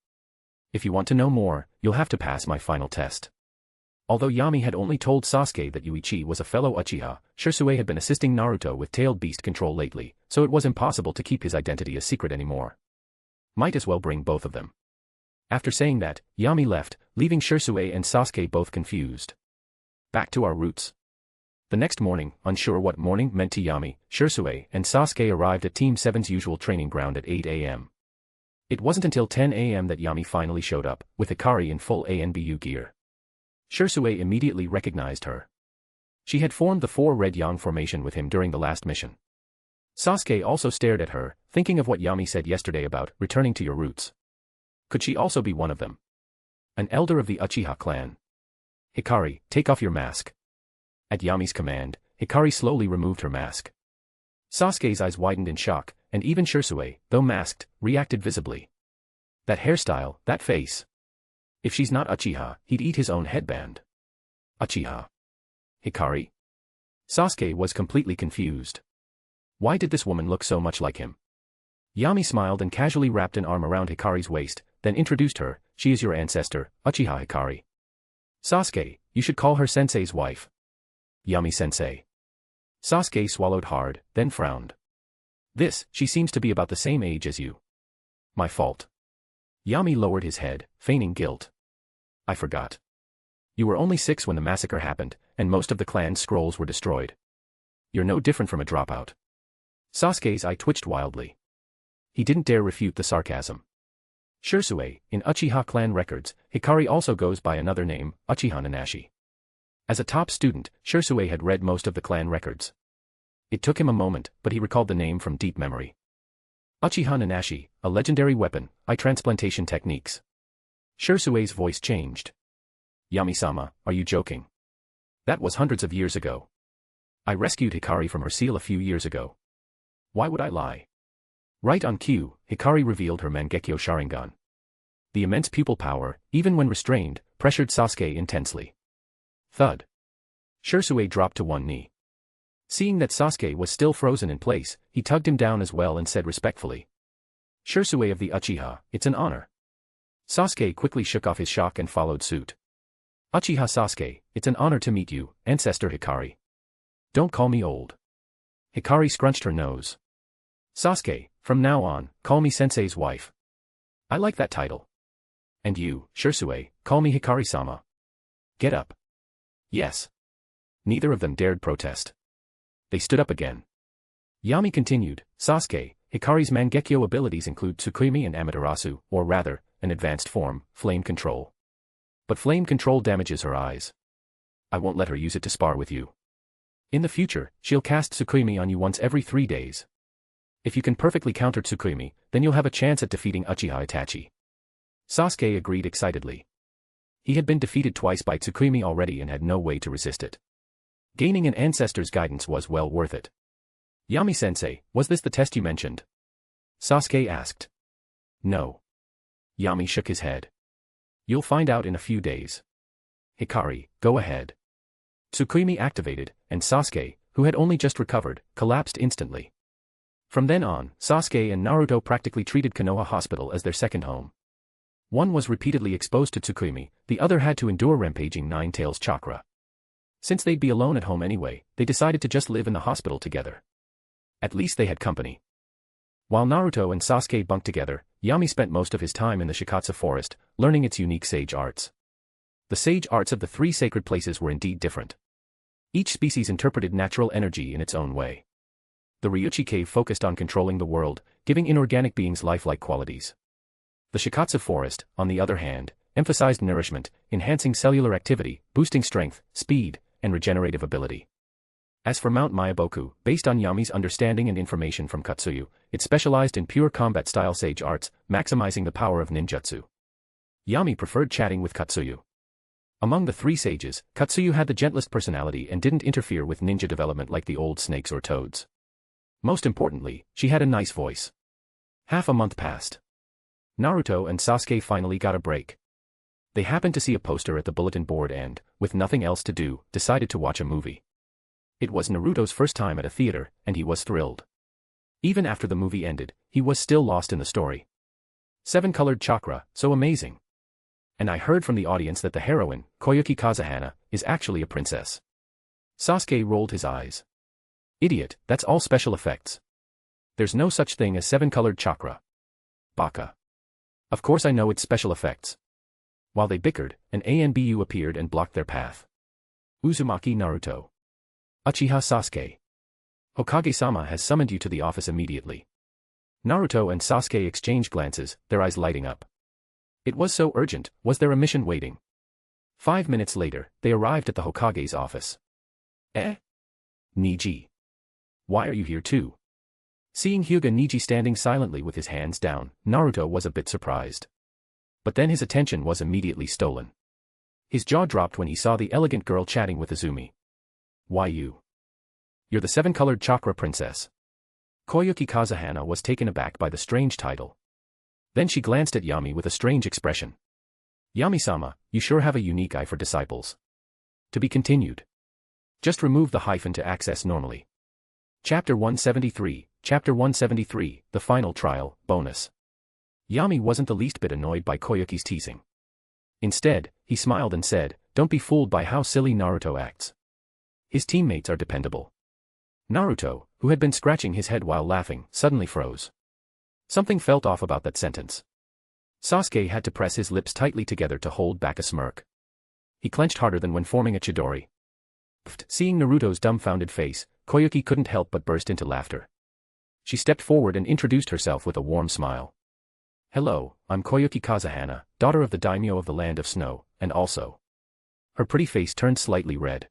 If you want to know more, you'll have to pass my final test. Although Yami had only told Sasuke that Yuichi was a fellow Uchiha, Shisui had been assisting Naruto with tailed beast control lately, so it was impossible to keep his identity a secret anymore. Might as well bring both of them. After saying that, Yami left, leaving Shisui and Sasuke both confused. Back to our roots. The next morning, unsure what morning meant to Yami, Shisui and Sasuke arrived at Team 7's usual training ground at 8 a.m. It wasn't until 10 a.m. that Yami finally showed up, with Hikari in full ANBU gear. Shisui immediately recognized her. She had formed the 4 red yang formation with him during the last mission. Sasuke also stared at her, thinking of what Yami said yesterday about returning to your roots. Could she also be one of them? An elder of the Uchiha clan. Hikari, take off your mask. At Yami's command, Hikari slowly removed her mask. Sasuke's eyes widened in shock, and even Shisui, though masked, reacted visibly. That hairstyle, that face. If she's not Uchiha, he'd eat his own headband. Uchiha. Hikari? Sasuke was completely confused. Why did this woman look so much like him? Yami smiled and casually wrapped an arm around Hikari's waist, then introduced her. She is your ancestor, Uchiha Hikari. Sasuke, you should call her sensei's wife. Yami-sensei. Sasuke swallowed hard, then frowned. She seems to be about the same age as you. My fault. Yami lowered his head, feigning guilt. I forgot. You were only 6 when the massacre happened, and most of the clan's scrolls were destroyed. You're no different from a dropout. Sasuke's eye twitched wildly. He didn't dare refute the sarcasm. Shisui, in Uchiha clan records, Hikari also goes by another name, Uchiha Nanashi. As a top student, Shisui had read most of the clan records. It took him a moment, but he recalled the name from deep memory. Uchiha Nanashi, a legendary weapon, eye transplantation techniques. Shisui's voice changed. Yami-sama, are you joking? That was hundreds of years ago. I rescued Hikari from her seal a few years ago. Why would I lie? Right on cue, Hikari revealed her Mangekyo Sharingan. The immense pupil power, even when restrained, pressured Sasuke intensely. Thud. Shisui dropped to one knee. Seeing that Sasuke was still frozen in place, he tugged him down as well and said respectfully. Shisui of the Uchiha, it's an honor. Sasuke quickly shook off his shock and followed suit. Uchiha Sasuke, it's an honor to meet you, Ancestor Hikari. Don't call me old. Hikari scrunched her nose. Sasuke, from now on, call me Sensei's wife. I like that title. And you, Shisui, call me Hikari-sama. Get up. Yes. Neither of them dared protest. They stood up again. Yami continued, Sasuke, Hikari's Mangekyo abilities include Tsukuyomi and Amaterasu, or rather, an advanced form, Flame Control. But Flame Control damages her eyes. I won't let her use it to spar with you. In the future, she'll cast Tsukuyomi on you once every 3 days. If you can perfectly counter Tsukuyomi, then you'll have a chance at defeating Uchiha Itachi. Sasuke agreed excitedly. He had been defeated twice by Tsukuyomi already and had no way to resist it. Gaining an ancestor's guidance was well worth it. Yami-sensei, was this the test you mentioned? Sasuke asked. No. Yami shook his head. You'll find out in a few days. Hikari, go ahead. Tsukuyomi activated, and Sasuke, who had only just recovered, collapsed instantly. From then on, Sasuke and Naruto practically treated Konoha Hospital as their second home. One was repeatedly exposed to Tsukuyomi, the other had to endure rampaging Nine Tails chakra. Since they'd be alone at home anyway, they decided to just live in the hospital together. At least they had company. While Naruto and Sasuke bunked together, Yami spent most of his time in the Shikatsu forest, learning its unique sage arts. The sage arts of the 3 sacred places were indeed different. Each species interpreted natural energy in its own way. The Ryuchi cave focused on controlling the world, giving inorganic beings lifelike qualities. The Shikatsu forest, on the other hand, emphasized nourishment, enhancing cellular activity, boosting strength, speed, and regenerative ability. As for Mount Mayaboku, based on Yami's understanding and information from Katsuyu, it specialized in pure combat-style sage arts, maximizing the power of ninjutsu. Yami preferred chatting with Katsuyu. Among the three sages, Katsuyu had the gentlest personality and didn't interfere with ninja development like the old snakes or toads. Most importantly, she had a nice voice. Half a month passed. Naruto and Sasuke finally got a break. They happened to see a poster at the bulletin board and, with nothing else to do, decided to watch a movie. It was Naruto's first time at a theater, and he was thrilled. Even after the movie ended, he was still lost in the story. Seven-colored chakra, so amazing. And I heard from the audience that the heroine, Koyuki Kazuhana, is actually a princess. Sasuke rolled his eyes. Idiot, that's all special effects. There's no such thing as seven-colored chakra. Baka. Of course I know it's special effects. While they bickered, an ANBU appeared and blocked their path. Uzumaki Naruto. Uchiha Sasuke. Hokage-sama has summoned you to the office immediately. Naruto and Sasuke exchanged glances, their eyes lighting up. It was so urgent, was there a mission waiting? 5 minutes later, they arrived at the Hokage's office. Niji. Why are you here too? Seeing Hyuga Niji standing silently with his hands down, Naruto was a bit surprised. But then his attention was immediately stolen. His jaw dropped when he saw the elegant girl chatting with Izumi. Why you? You're the seven-colored chakra princess. Koyuki Kazuhana was taken aback by the strange title. Then she glanced at Yami with a strange expression. Yami-sama, you sure have a unique eye for disciples. To be continued. Just remove the hyphen to access normally. Chapter 173, Chapter 173, The Final Trial, Bonus. Yami wasn't the least bit annoyed by Koyuki's teasing. Instead, he smiled and said, don't be fooled by how silly Naruto acts. His teammates are dependable. Naruto, who had been scratching his head while laughing, suddenly froze. Something felt off about that sentence. Sasuke had to press his lips tightly together to hold back a smirk. He clenched harder than when forming a chidori. Seeing Naruto's dumbfounded face, Koyuki couldn't help but burst into laughter. She stepped forward and introduced herself with a warm smile. Hello, I'm Koyuki Kazuhana, daughter of the daimyo of the Land of Snow, and also. Her pretty face turned slightly red.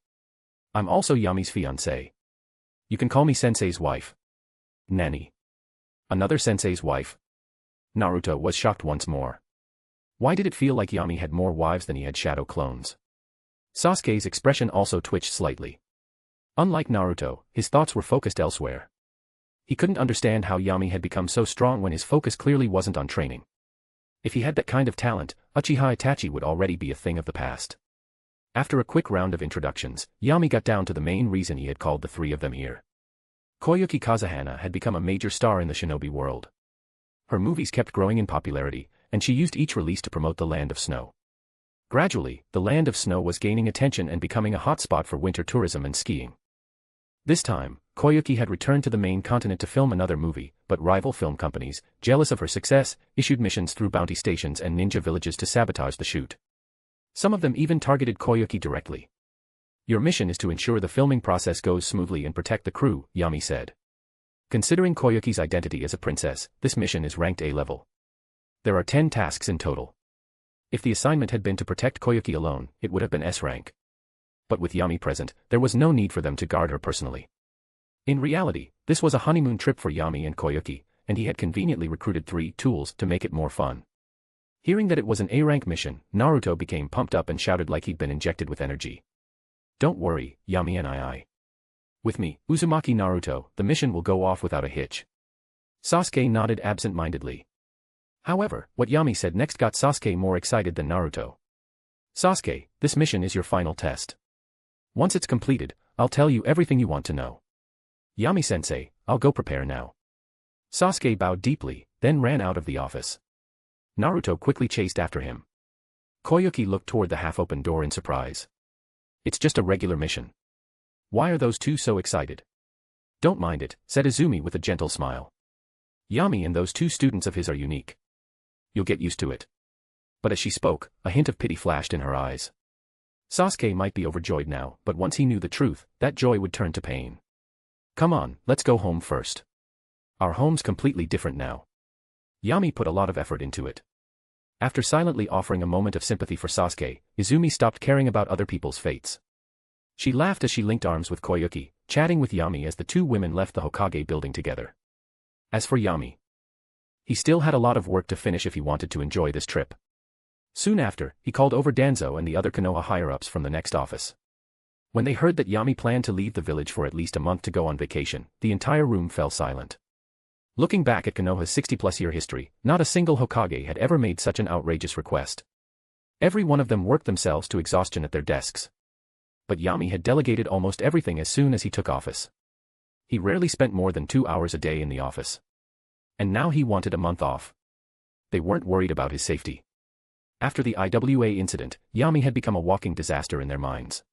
I'm also Yami's fiancé. You can call me Sensei's wife. Nani? Another Sensei's wife? Naruto was shocked once more. Why did it feel like Yami had more wives than he had shadow clones? Sasuke's expression also twitched slightly. Unlike Naruto, his thoughts were focused elsewhere. He couldn't understand how Yami had become so strong when his focus clearly wasn't on training. If he had that kind of talent, Uchiha Itachi would already be a thing of the past. After a quick round of introductions, Yami got down to the main reason he had called the three of them here. Koyuki Kazuhana had become a major star in the shinobi world. Her movies kept growing in popularity, and she used each release to promote the Land of Snow. Gradually, the Land of Snow was gaining attention and becoming a hotspot for winter tourism and skiing. This time, Koyuki had returned to the main continent to film another movie, but rival film companies, jealous of her success, issued missions through bounty stations and ninja villages to sabotage the shoot. Some of them even targeted Koyuki directly. Your mission is to ensure the filming process goes smoothly and protect the crew, Yami said. Considering Koyuki's identity as a princess, this mission is ranked A level. There are 10 tasks in total. If the assignment had been to protect Koyuki alone, it would have been S rank. But with Yami present, there was no need for them to guard her personally. In reality, this was a honeymoon trip for Yami and Koyuki, and he had conveniently recruited 3 tools to make it more fun. Hearing that it was an A-rank mission, Naruto became pumped up and shouted like he'd been injected with energy. Don't worry, Yami and I. With me, Uzumaki Naruto, the mission will go off without a hitch. Sasuke nodded absent-mindedly. However, what Yami said next got Sasuke more excited than Naruto. Sasuke, this mission is your final test. Once it's completed, I'll tell you everything you want to know. Yami-sensei, I'll go prepare now. Sasuke bowed deeply, then ran out of the office. Naruto quickly chased after him. Koyuki looked toward the half-open door in surprise. It's just a regular mission. Why are those two so excited? Don't mind it, said Izumi with a gentle smile. Yami and those 2 students of his are unique. You'll get used to it. But as she spoke, a hint of pity flashed in her eyes. Sasuke might be overjoyed now, but once he knew the truth, that joy would turn to pain. Come on, let's go home first. Our home's completely different now. Yami put a lot of effort into it. After silently offering a moment of sympathy for Sasuke, Izumi stopped caring about other people's fates. She laughed as she linked arms with Koyuki, chatting with Yami as the two women left the Hokage building together. As for Yami, he still had a lot of work to finish if he wanted to enjoy this trip. Soon after, he called over Danzō and the other Konoha higher-ups from the next office. When they heard that Yami planned to leave the village for at least a month to go on vacation, the entire room fell silent. Looking back at Konoha's 60-plus-year history, not a single Hokage had ever made such an outrageous request. Every one of them worked themselves to exhaustion at their desks. But Yami had delegated almost everything as soon as he took office. He rarely spent more than 2 hours a day in the office. And now he wanted a month off. They weren't worried about his safety. After the IWA incident, Yami had become a walking disaster in their minds.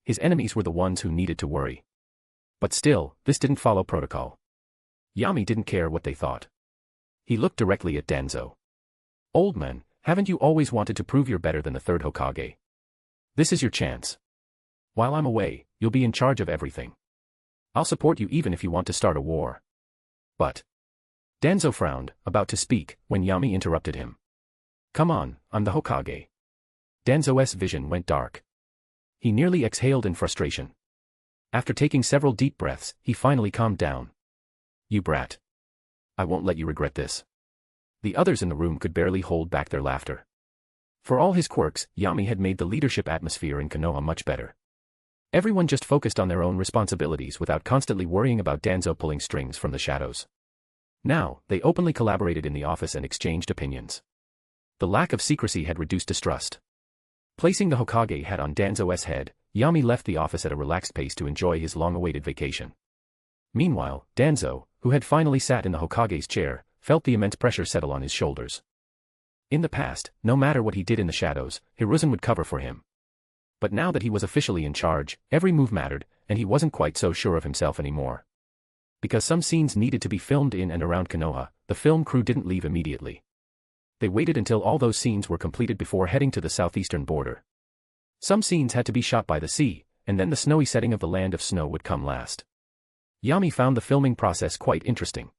His enemies were the ones who needed to worry. But still, this didn't follow protocol. Yami didn't care what they thought. He looked directly at Danzō. "Old man, haven't you always wanted to prove you're better than the third Hokage? This is your chance. While I'm away, you'll be in charge of everything. I'll support you even if you want to start a war." But Danzō frowned, about to speak, when Yami interrupted him. "Come on, I'm the Hokage." Danzō's vision went dark. He nearly exhaled in frustration. After taking several deep breaths, he finally calmed down. "You brat. I won't let you regret this." The others in the room could barely hold back their laughter. For all his quirks, Yami had made the leadership atmosphere in Konoha much better. Everyone just focused on their own responsibilities without constantly worrying about Danzō pulling strings from the shadows. Now, they openly collaborated in the office and exchanged opinions. The lack of secrecy had reduced distrust. Placing the Hokage hat on Danzō's head, Yami left the office at a relaxed pace to enjoy his long-awaited vacation. Meanwhile, Danzō, who had finally sat in the Hokage's chair, felt the immense pressure settle on his shoulders. In the past, no matter what he did in the shadows, Hiruzen would cover for him. But now that he was officially in charge, every move mattered, and he wasn't quite so sure of himself anymore. Because some scenes needed to be filmed in and around Konoha, the film crew didn't leave immediately. They waited until all those scenes were completed before heading to the southeastern border. Some scenes had to be shot by the sea, and then the snowy setting of the Land of Snow would come last. Yami found the filming process quite interesting.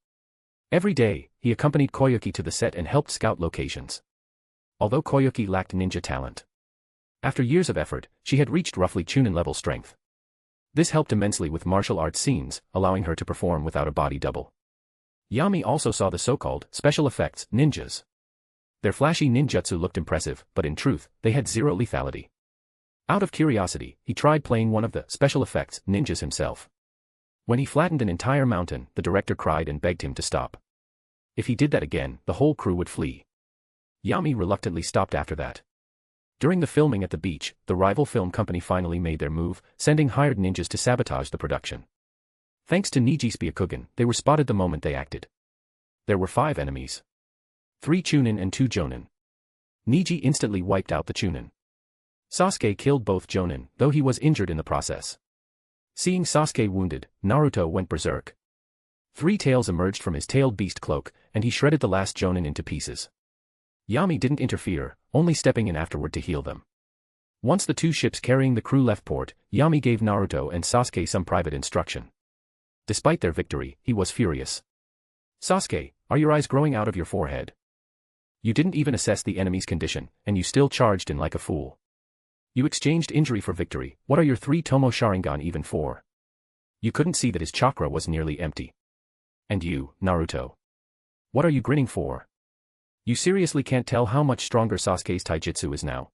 Every day, he accompanied Koyuki to the set and helped scout locations. Although Koyuki lacked ninja talent, after years of effort, she had reached roughly Chunin-level strength. This helped immensely with martial arts scenes, allowing her to perform without a body double. Yami also saw the so-called special effects ninjas. Their flashy ninjutsu looked impressive, but in truth, they had zero lethality. Out of curiosity, he tried playing one of the special effects ninjas himself. When he flattened an entire mountain, the director cried and begged him to stop. If he did that again, the whole crew would flee. Yami reluctantly stopped after that. During the filming at the beach, the rival film company finally made their move, sending hired ninjas to sabotage the production. Thanks to Niji's Byakugan, they were spotted the moment they acted. There were 5 enemies. 3 Chunin and 2 Jonin. Niji instantly wiped out the Chunin. Sasuke killed both Jonin, though he was injured in the process. Seeing Sasuke wounded, Naruto went berserk. 3 tails emerged from his tailed beast cloak, and he shredded the last Jonin into pieces. Yami didn't interfere, only stepping in afterward to heal them. Once the 2 ships carrying the crew left port, Yami gave Naruto and Sasuke some private instruction. Despite their victory, he was furious. "Sasuke, are your eyes growing out of your forehead? You didn't even assess the enemy's condition, and you still charged in like a fool. You exchanged injury for victory, what are your 3 Tomo Sharingan even for? You couldn't see that his chakra was nearly empty. And you, Naruto. What are you grinning for? You seriously can't tell how much stronger Sasuke's taijutsu is now.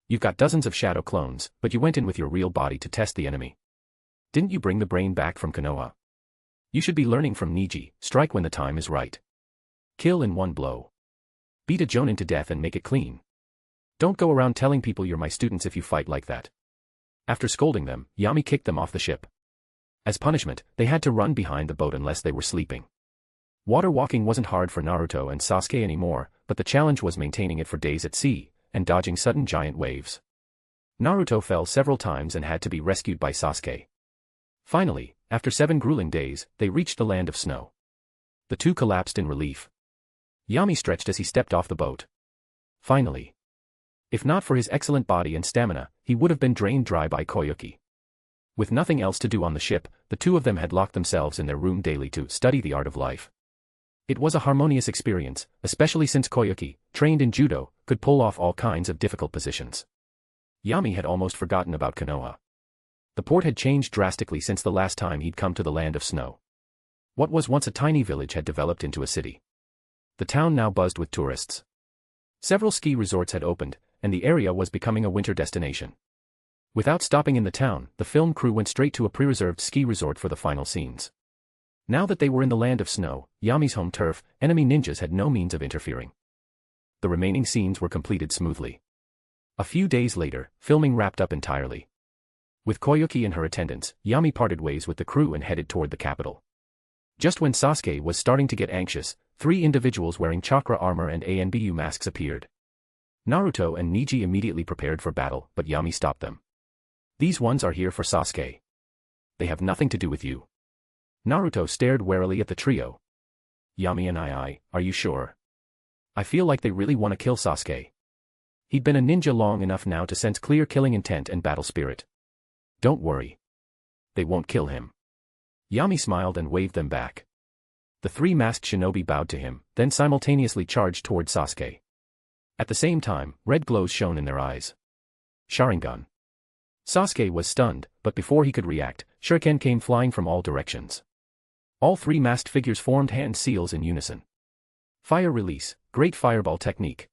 You've got dozens of shadow clones, but you went in with your real body to test the enemy. Didn't you bring the brain back from Konoha? You should be learning from Niji, strike when the time is right. Kill in one blow. Beat a Jonin to death and make it clean. Don't go around telling people you're my students if you fight like that." After scolding them, Yami kicked them off the ship. As punishment, they had to run behind the boat unless they were sleeping. Water walking wasn't hard for Naruto and Sasuke anymore, but the challenge was maintaining it for days at sea, and dodging sudden giant waves. Naruto fell several times and had to be rescued by Sasuke. Finally, after 7 grueling days, they reached the Land of Snow. The 2 collapsed in relief. Yami stretched as he stepped off the boat. Finally. If not for his excellent body and stamina, he would have been drained dry by Koyuki. With nothing else to do on the ship, the two of them had locked themselves in their room daily to study the art of life. It was a harmonious experience, especially since Koyuki, trained in judo, could pull off all kinds of difficult positions. Yami had almost forgotten about Konoha. The port had changed drastically since the last time he'd come to the land of snow. What was once a tiny village had developed into a city. The town now buzzed with tourists. Several ski resorts had opened, and the area was becoming a winter destination. Without stopping in the town, the film crew went straight to a pre-reserved ski resort for the final scenes. Now that they were in the land of snow, Yami's home turf, enemy ninjas had no means of interfering. The remaining scenes were completed smoothly. A few days later, filming wrapped up entirely. With Koyuki in her attendance, Yami parted ways with the crew and headed toward the capital. Just when Sasuke was starting to get anxious, 3 individuals wearing chakra armor and ANBU masks appeared. Naruto and Neji immediately prepared for battle, but Yami stopped them. These ones are here for Sasuke. They have nothing to do with you. Naruto stared warily at the trio. Yami and are you sure? I feel like they really want to kill Sasuke. He'd been a ninja long enough now to sense clear killing intent and battle spirit. Don't worry. They won't kill him. Yami smiled and waved them back. The 3 masked shinobi bowed to him, then simultaneously charged toward Sasuke. At the same time, red glows shone in their eyes. Sharingan. Sasuke was stunned, but before he could react, shuriken came flying from all directions. All 3 masked figures formed hand seals in unison. Fire release, great fireball technique.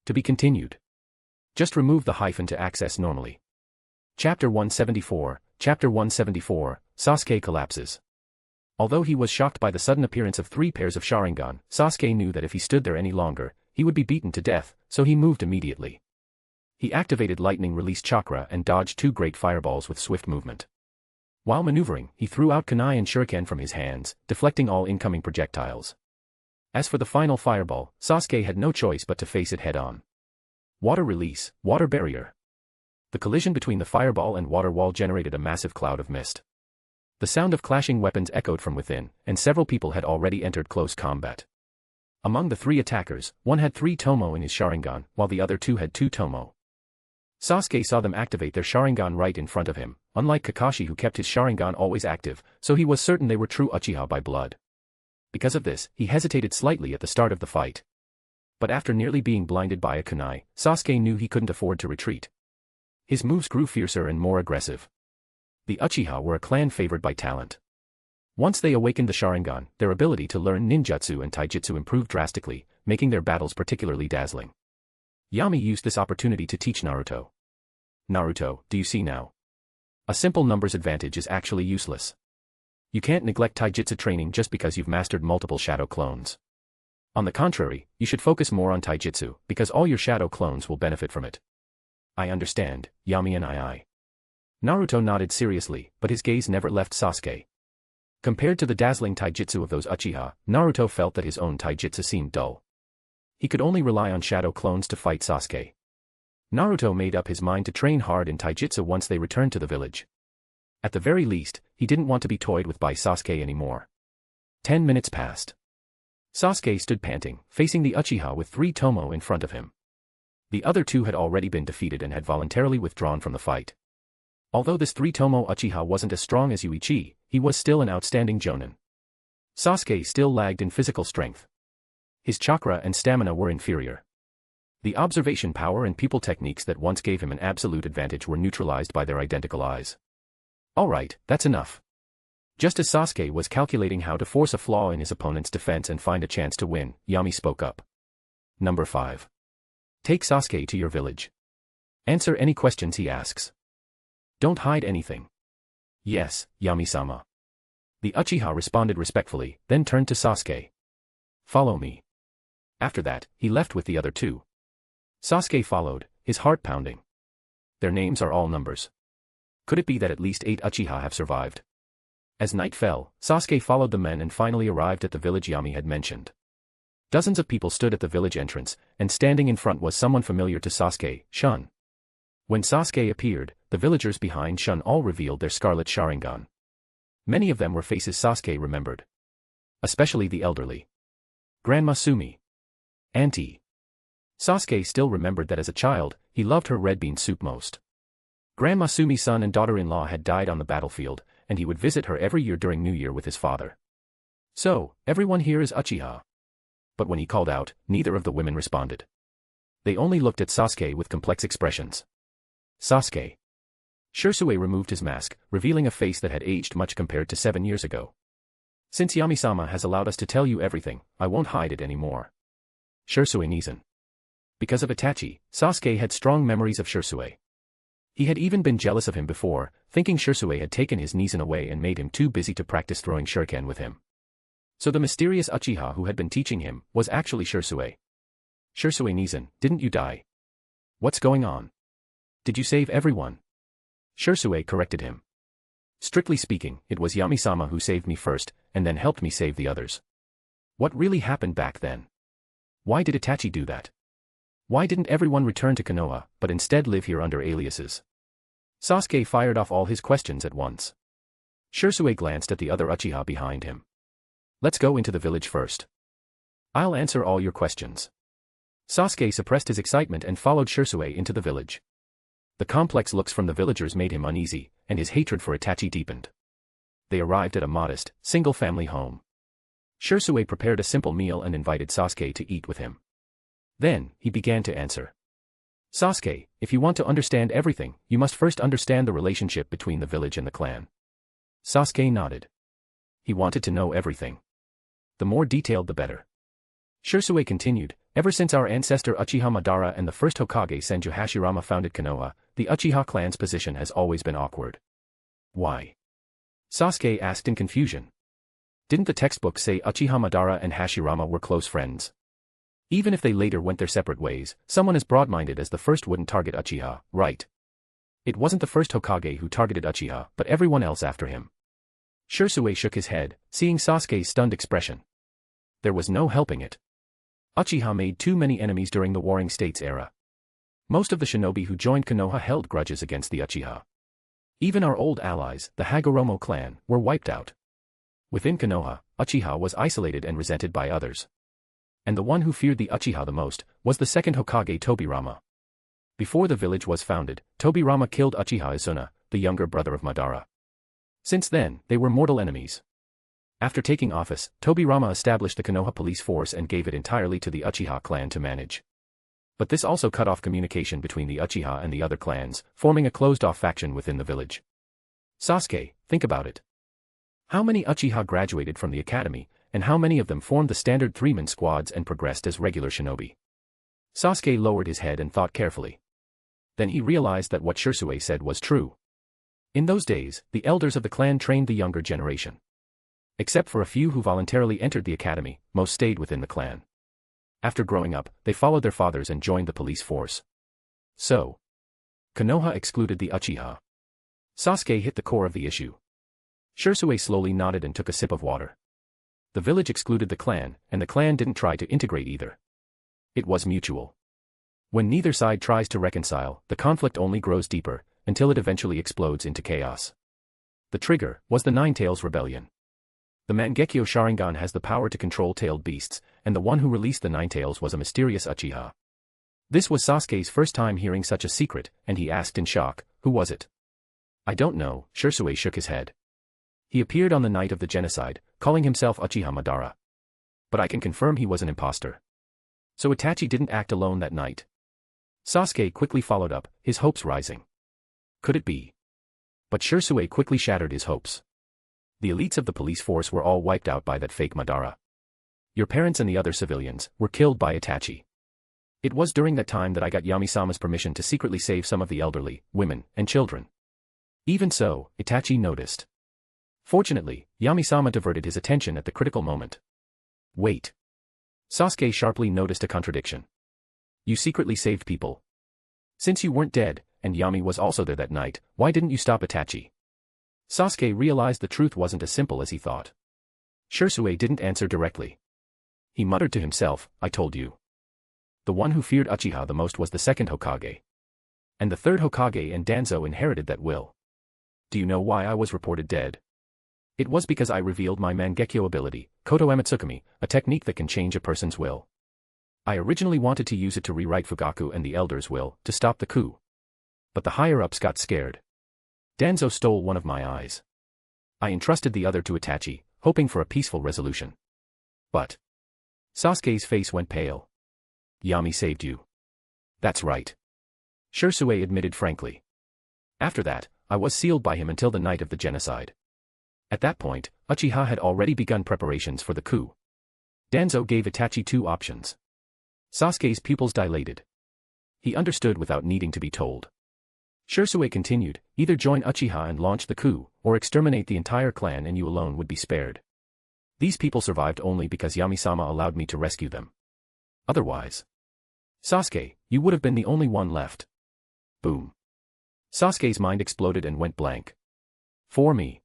To be continued. Just remove the hyphen to access normally. Chapter 174, Chapter 174, Sasuke collapses. Although he was shocked by the sudden appearance of 3 pairs of Sharingan, Sasuke knew that if he stood there any longer, he would be beaten to death, so he moved immediately. He activated lightning release chakra and dodged 2 great fireballs with swift movement. While maneuvering, he threw out kunai and shuriken from his hands, deflecting all incoming projectiles. As for the final fireball, Sasuke had no choice but to face it head-on. Water release, water barrier. The collision between the fireball and water wall generated a massive cloud of mist. The sound of clashing weapons echoed from within, and several people had already entered close combat. Among the 3 attackers, one had 3 tomo in his Sharingan, while the other 2 had 2 tomo. Sasuke saw them activate their Sharingan right in front of him, unlike Kakashi who kept his Sharingan always active, so he was certain they were true Uchiha by blood. Because of this, he hesitated slightly at the start of the fight. But after nearly being blinded by a kunai, Sasuke knew he couldn't afford to retreat. His moves grew fiercer and more aggressive. The Uchiha were a clan favored by talent. Once they awakened the Sharingan, their ability to learn ninjutsu and taijutsu improved drastically, making their battles particularly dazzling. Yami used this opportunity to teach Naruto. Naruto, do you see now? A simple numbers advantage is actually useless. You can't neglect taijutsu training just because you've mastered multiple shadow clones. On the contrary, you should focus more on taijutsu, because all your shadow clones will benefit from it. I understand, Yami and I. Naruto nodded seriously, but his gaze never left Sasuke. Compared to the dazzling taijutsu of those Uchiha, Naruto felt that his own taijutsu seemed dull. He could only rely on shadow clones to fight Sasuke. Naruto made up his mind to train hard in taijutsu once they returned to the village. At the very least, he didn't want to be toyed with by Sasuke anymore. 10 minutes passed. Sasuke stood panting, facing the Uchiha with 3 tomo in front of him. The other 2 had already been defeated and had voluntarily withdrawn from the fight. Although this 3 tomo Uchiha wasn't as strong as Yuichi, he was still an outstanding jonin. Sasuke still lagged in physical strength. His chakra and stamina were inferior. The observation power and people techniques that once gave him an absolute advantage were neutralized by their identical eyes. Alright, that's enough. Just as Sasuke was calculating how to force a flaw in his opponent's defense and find a chance to win, Yami spoke up. Number 5. Take Sasuke to your village. Answer any questions he asks. Don't hide anything. Yes, Yami-sama. The Uchiha responded respectfully, then turned to Sasuke. Follow me. After that, he left with the other 2. Sasuke followed, his heart pounding. Their names are all numbers. Could it be that at least 8 Uchiha have survived? As night fell, Sasuke followed the men and finally arrived at the village Yami had mentioned. Dozens of people stood at the village entrance, and standing in front was someone familiar to Sasuke, Shun. When Sasuke appeared, the villagers behind Shun all revealed their scarlet Sharingan. Many of them were faces Sasuke remembered. Especially the elderly. Grandma Sumi. Auntie. Sasuke still remembered that as a child, he loved her red bean soup most. Grandma Sumi's son and daughter-in-law had died on the battlefield, and he would visit her every year during New Year with his father. So, everyone here is Uchiha. But when he called out, neither of the women responded. They only looked at Sasuke with complex expressions. Sasuke. Shisui removed his mask, revealing a face that had aged much compared to 7 years ago. Since Yami-sama has allowed us to tell you everything, I won't hide it anymore. Shisui Nizan. Because of Itachi, Sasuke had strong memories of Shisui. He had even been jealous of him before, thinking Shisui had taken his Nizan away and made him too busy to practice throwing shuriken with him. So the mysterious Uchiha who had been teaching him was actually Shisui. Shisui Nizan, didn't you die? What's going on? Did you save everyone? Shisui corrected him. Strictly speaking, it was Yami-sama who saved me first, and then helped me save the others. What really happened back then? Why did Itachi do that? Why didn't everyone return to Konoha, but instead live here under aliases? Sasuke fired off all his questions at once. Shisui glanced at the other Uchiha behind him. Let's go into the village first. I'll answer all your questions. Sasuke suppressed his excitement and followed Shisui into the village. The complex looks from the villagers made him uneasy, and his hatred for Itachi deepened. They arrived at a modest, single-family home. Shisui prepared a simple meal and invited Sasuke to eat with him. Then, he began to answer. Sasuke, if you want to understand everything, you must first understand the relationship between the village and the clan. Sasuke nodded. He wanted to know everything. The more detailed the better. Shisui continued, ever since our ancestor Uchiha Madara and the first Hokage Senju Hashirama founded Konoha, the Uchiha clan's position has always been awkward. Why? Sasuke asked in confusion. Didn't the textbook say Uchiha Madara and Hashirama were close friends? Even if they later went their separate ways, someone as broad-minded as the first wouldn't target Uchiha, right? It wasn't the first Hokage who targeted Uchiha, but everyone else after him. Shisui shook his head, seeing Sasuke's stunned expression. There was no helping it. Uchiha made too many enemies during the Warring States era. Most of the shinobi who joined Konoha held grudges against the Uchiha. Even our old allies, the Hagoromo clan, were wiped out. Within Konoha, Uchiha was isolated and resented by others. And the one who feared the Uchiha the most was the second Hokage Tobirama. Before the village was founded, Tobirama killed Uchiha Izuna, the younger brother of Madara. Since then, they were mortal enemies. After taking office, Tobirama established the Konoha police force and gave it entirely to the Uchiha clan to manage. But this also cut off communication between the Uchiha and the other clans, forming a closed-off faction within the village. Sasuke, think about it. How many Uchiha graduated from the academy, and how many of them formed the standard three-man squads and progressed as regular shinobi? Sasuke lowered his head and thought carefully. Then he realized that what Shisui said was true. In those days, the elders of the clan trained the younger generation. Except for a few who voluntarily entered the academy, most stayed within the clan. After growing up, they followed their fathers and joined the police force. So, Konoha excluded the Uchiha. Sasuke hit the core of the issue. Shisui slowly nodded and took a sip of water. The village excluded the clan, and the clan didn't try to integrate either. It was mutual. When neither side tries to reconcile, the conflict only grows deeper, until it eventually explodes into chaos. The trigger was the Nine-Tails Rebellion. The Mangekyo Sharingan has the power to control tailed beasts, and the one who released the Nine-Tails was a mysterious Uchiha. This was Sasuke's first time hearing such a secret, and he asked in shock, who was it? I don't know, Shisui shook his head. He appeared on the night of the genocide, calling himself Uchiha Madara. But I can confirm he was an imposter. So Itachi didn't act alone that night. Sasuke quickly followed up, his hopes rising. Could it be? But Shisui quickly shattered his hopes. The elites of the police force were all wiped out by that fake Madara. Your parents and the other civilians were killed by Itachi. It was during that time that I got Yami-sama's permission to secretly save some of the elderly, women, and children. Even so, Itachi noticed. Fortunately, Yami-sama diverted his attention at the critical moment. Wait. Sasuke sharply noticed a contradiction. You secretly saved people. Since you weren't dead, and Yami was also there that night, why didn't you stop Itachi? Sasuke realized the truth wasn't as simple as he thought. Shisui didn't answer directly. He muttered to himself, I told you. The one who feared Uchiha the most was the second Hokage. And the third Hokage and Danzō inherited that will. Do you know why I was reported dead? It was because I revealed my Mangekyo ability, Koto Amatsukami, a technique that can change a person's will. I originally wanted to use it to rewrite Fugaku and the Elder's will, to stop the coup. But the higher-ups got scared. Danzō stole one of my eyes. I entrusted the other to Itachi, hoping for a peaceful resolution. But Sasuke's face went pale. Yami saved you. That's right. Shisui admitted frankly. After that, I was sealed by him until the night of the genocide. At that point, Uchiha had already begun preparations for the coup. Danzō gave Itachi two options. Sasuke's pupils dilated. He understood without needing to be told. Shisui continued, either join Uchiha and launch the coup, or exterminate the entire clan and you alone would be spared. These people survived only because Yami-sama allowed me to rescue them. Otherwise, Sasuke, you would have been the only one left. Boom. Sasuke's mind exploded and went blank. For me.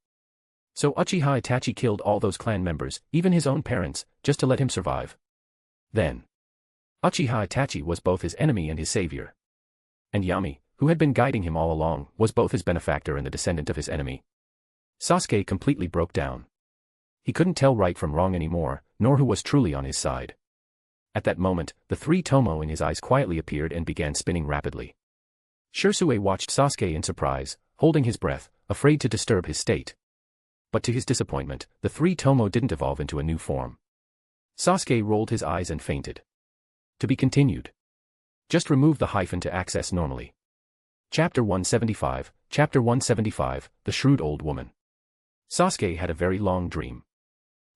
So Uchiha Itachi killed all those clan members, even his own parents, just to let him survive. Then Uchiha Itachi was both his enemy and his savior. And Yami, who had been guiding him all along, was both his benefactor and the descendant of his enemy. Sasuke completely broke down. He couldn't tell right from wrong anymore, nor who was truly on his side. At that moment, the three tomo in his eyes quietly appeared and began spinning rapidly. Shisui watched Sasuke in surprise, holding his breath, afraid to disturb his state. But to his disappointment, the three tomo didn't evolve into a new form. Sasuke rolled his eyes and fainted. To be continued. Just remove the hyphen to access normally. Chapter 175, Chapter 175, The Shrewd Old Woman. Sasuke had a very long dream.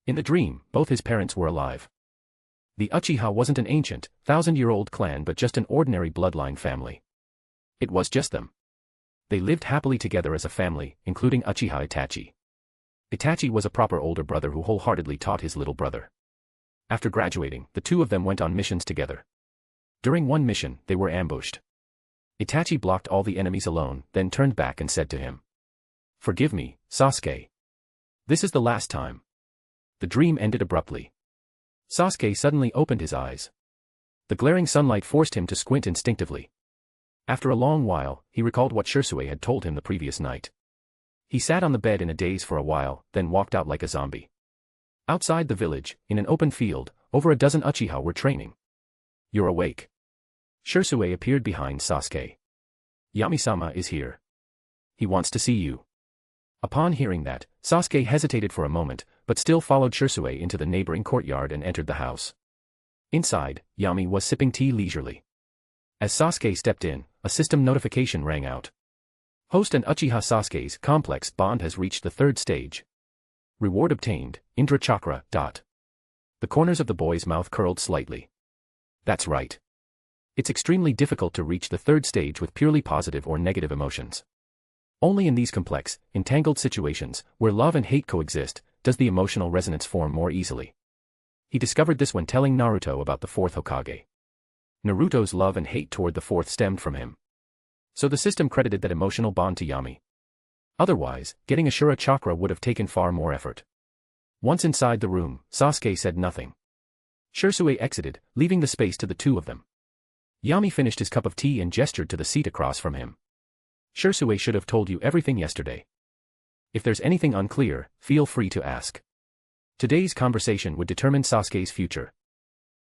In the dream, both his parents were alive. The Uchiha wasn't an ancient, thousand-year-old clan but just an ordinary bloodline family. It was just them. They lived happily together as a family, including Uchiha Itachi. Itachi was a proper older brother who wholeheartedly taught his little brother. After graduating, the two of them went on missions together. During one mission, they were ambushed. Itachi blocked all the enemies alone, then turned back and said to him, "Forgive me, Sasuke. This is the last time." The dream ended abruptly. Sasuke suddenly opened his eyes. The glaring sunlight forced him to squint instinctively. After a long while, he recalled what Shisui had told him the previous night. He sat on the bed in a daze for a while, then walked out like a zombie. Outside the village, in an open field, over a dozen Uchiha were training. "You're awake." Shisui appeared behind Sasuke. "Yami-sama is here. He wants to see you." Upon hearing that, Sasuke hesitated for a moment, but still followed Shisui into the neighboring courtyard and entered the house. Inside, Yami was sipping tea leisurely. As Sasuke stepped in, a system notification rang out. Host and Uchiha Sasuke's complex bond has reached the third stage. Reward obtained, Indra Chakra. The corners of the boy's mouth curled slightly. That's right. It's extremely difficult to reach the third stage with purely positive or negative emotions. Only in these complex, entangled situations, where love and hate coexist, does the emotional resonance form more easily. He discovered this when telling Naruto about the fourth Hokage. Naruto's love and hate toward the fourth stemmed from him. So the system credited that emotional bond to Yami. Otherwise, getting a Shura chakra would have taken far more effort. Once inside the room, Sasuke said nothing. Shisui exited, leaving the space to the two of them. Yami finished his cup of tea and gestured to the seat across from him. "Shisui should have told you everything yesterday. If there's anything unclear, feel free to ask." Today's conversation would determine Sasuke's future.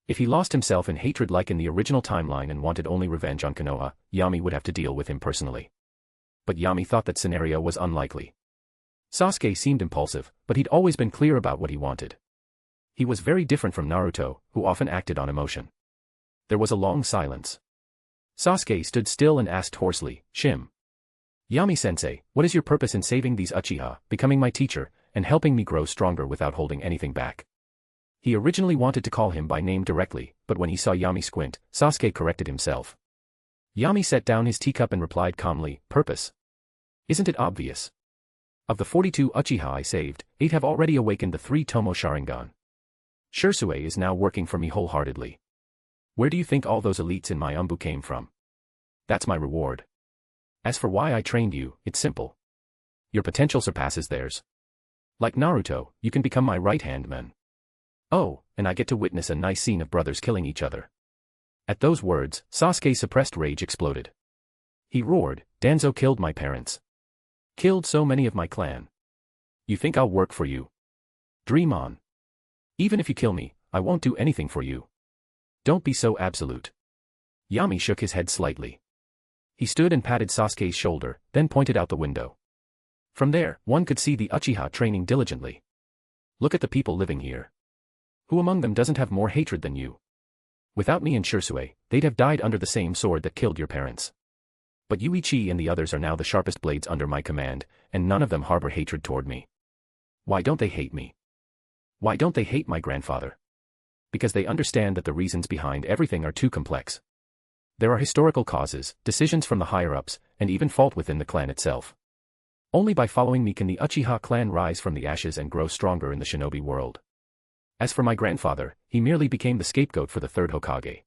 If he lost himself in hatred like in the original timeline and wanted only revenge on Konoha, Yami would have to deal with him personally. But Yami thought that scenario was unlikely. Sasuke seemed impulsive, but he'd always been clear about what he wanted. He was very different from Naruto, who often acted on emotion. There was a long silence. Sasuke stood still and asked hoarsely, "Yami-sensei, what is your purpose in saving these Uchiha, becoming my teacher, and helping me grow stronger without holding anything back?" He originally wanted to call him by name directly, but when he saw Yami squint, Sasuke corrected himself. Yami set down his teacup and replied calmly, "Purpose? Isn't it obvious? Of the 42 Uchiha I saved, 8 have already awakened the 3 Tomo Sharingan. Shisui is now working for me wholeheartedly. Where do you think all those elites in my umbu came from? That's my reward. As for why I trained you, it's simple. Your potential surpasses theirs. Like Naruto, you can become my right-hand man. Oh, and I get to witness a nice scene of brothers killing each other." At those words, Sasuke's suppressed rage exploded. He roared, "Danzō killed my parents. Killed so many of my clan. You think I'll work for you? Dream on. Even if you kill me, I won't do anything for you. Don't be so absolute." Yami shook his head slightly. He stood and patted Sasuke's shoulder, then pointed out the window. From there, one could see the Uchiha training diligently. Look at the people living here. Who among them doesn't have more hatred than you? Without me and Shisui, they'd have died under the same sword that killed your parents. But Yuichi and the others are now the sharpest blades under my command, and none of them harbor hatred toward me. Why don't they hate me? Why don't they hate my grandfather? Because they understand that the reasons behind everything are too complex. There are historical causes, decisions from the higher-ups, and even fault within the clan itself. Only by following me can the Uchiha clan rise from the ashes and grow stronger in the shinobi world. As for my grandfather, he merely became the scapegoat for the third Hokage.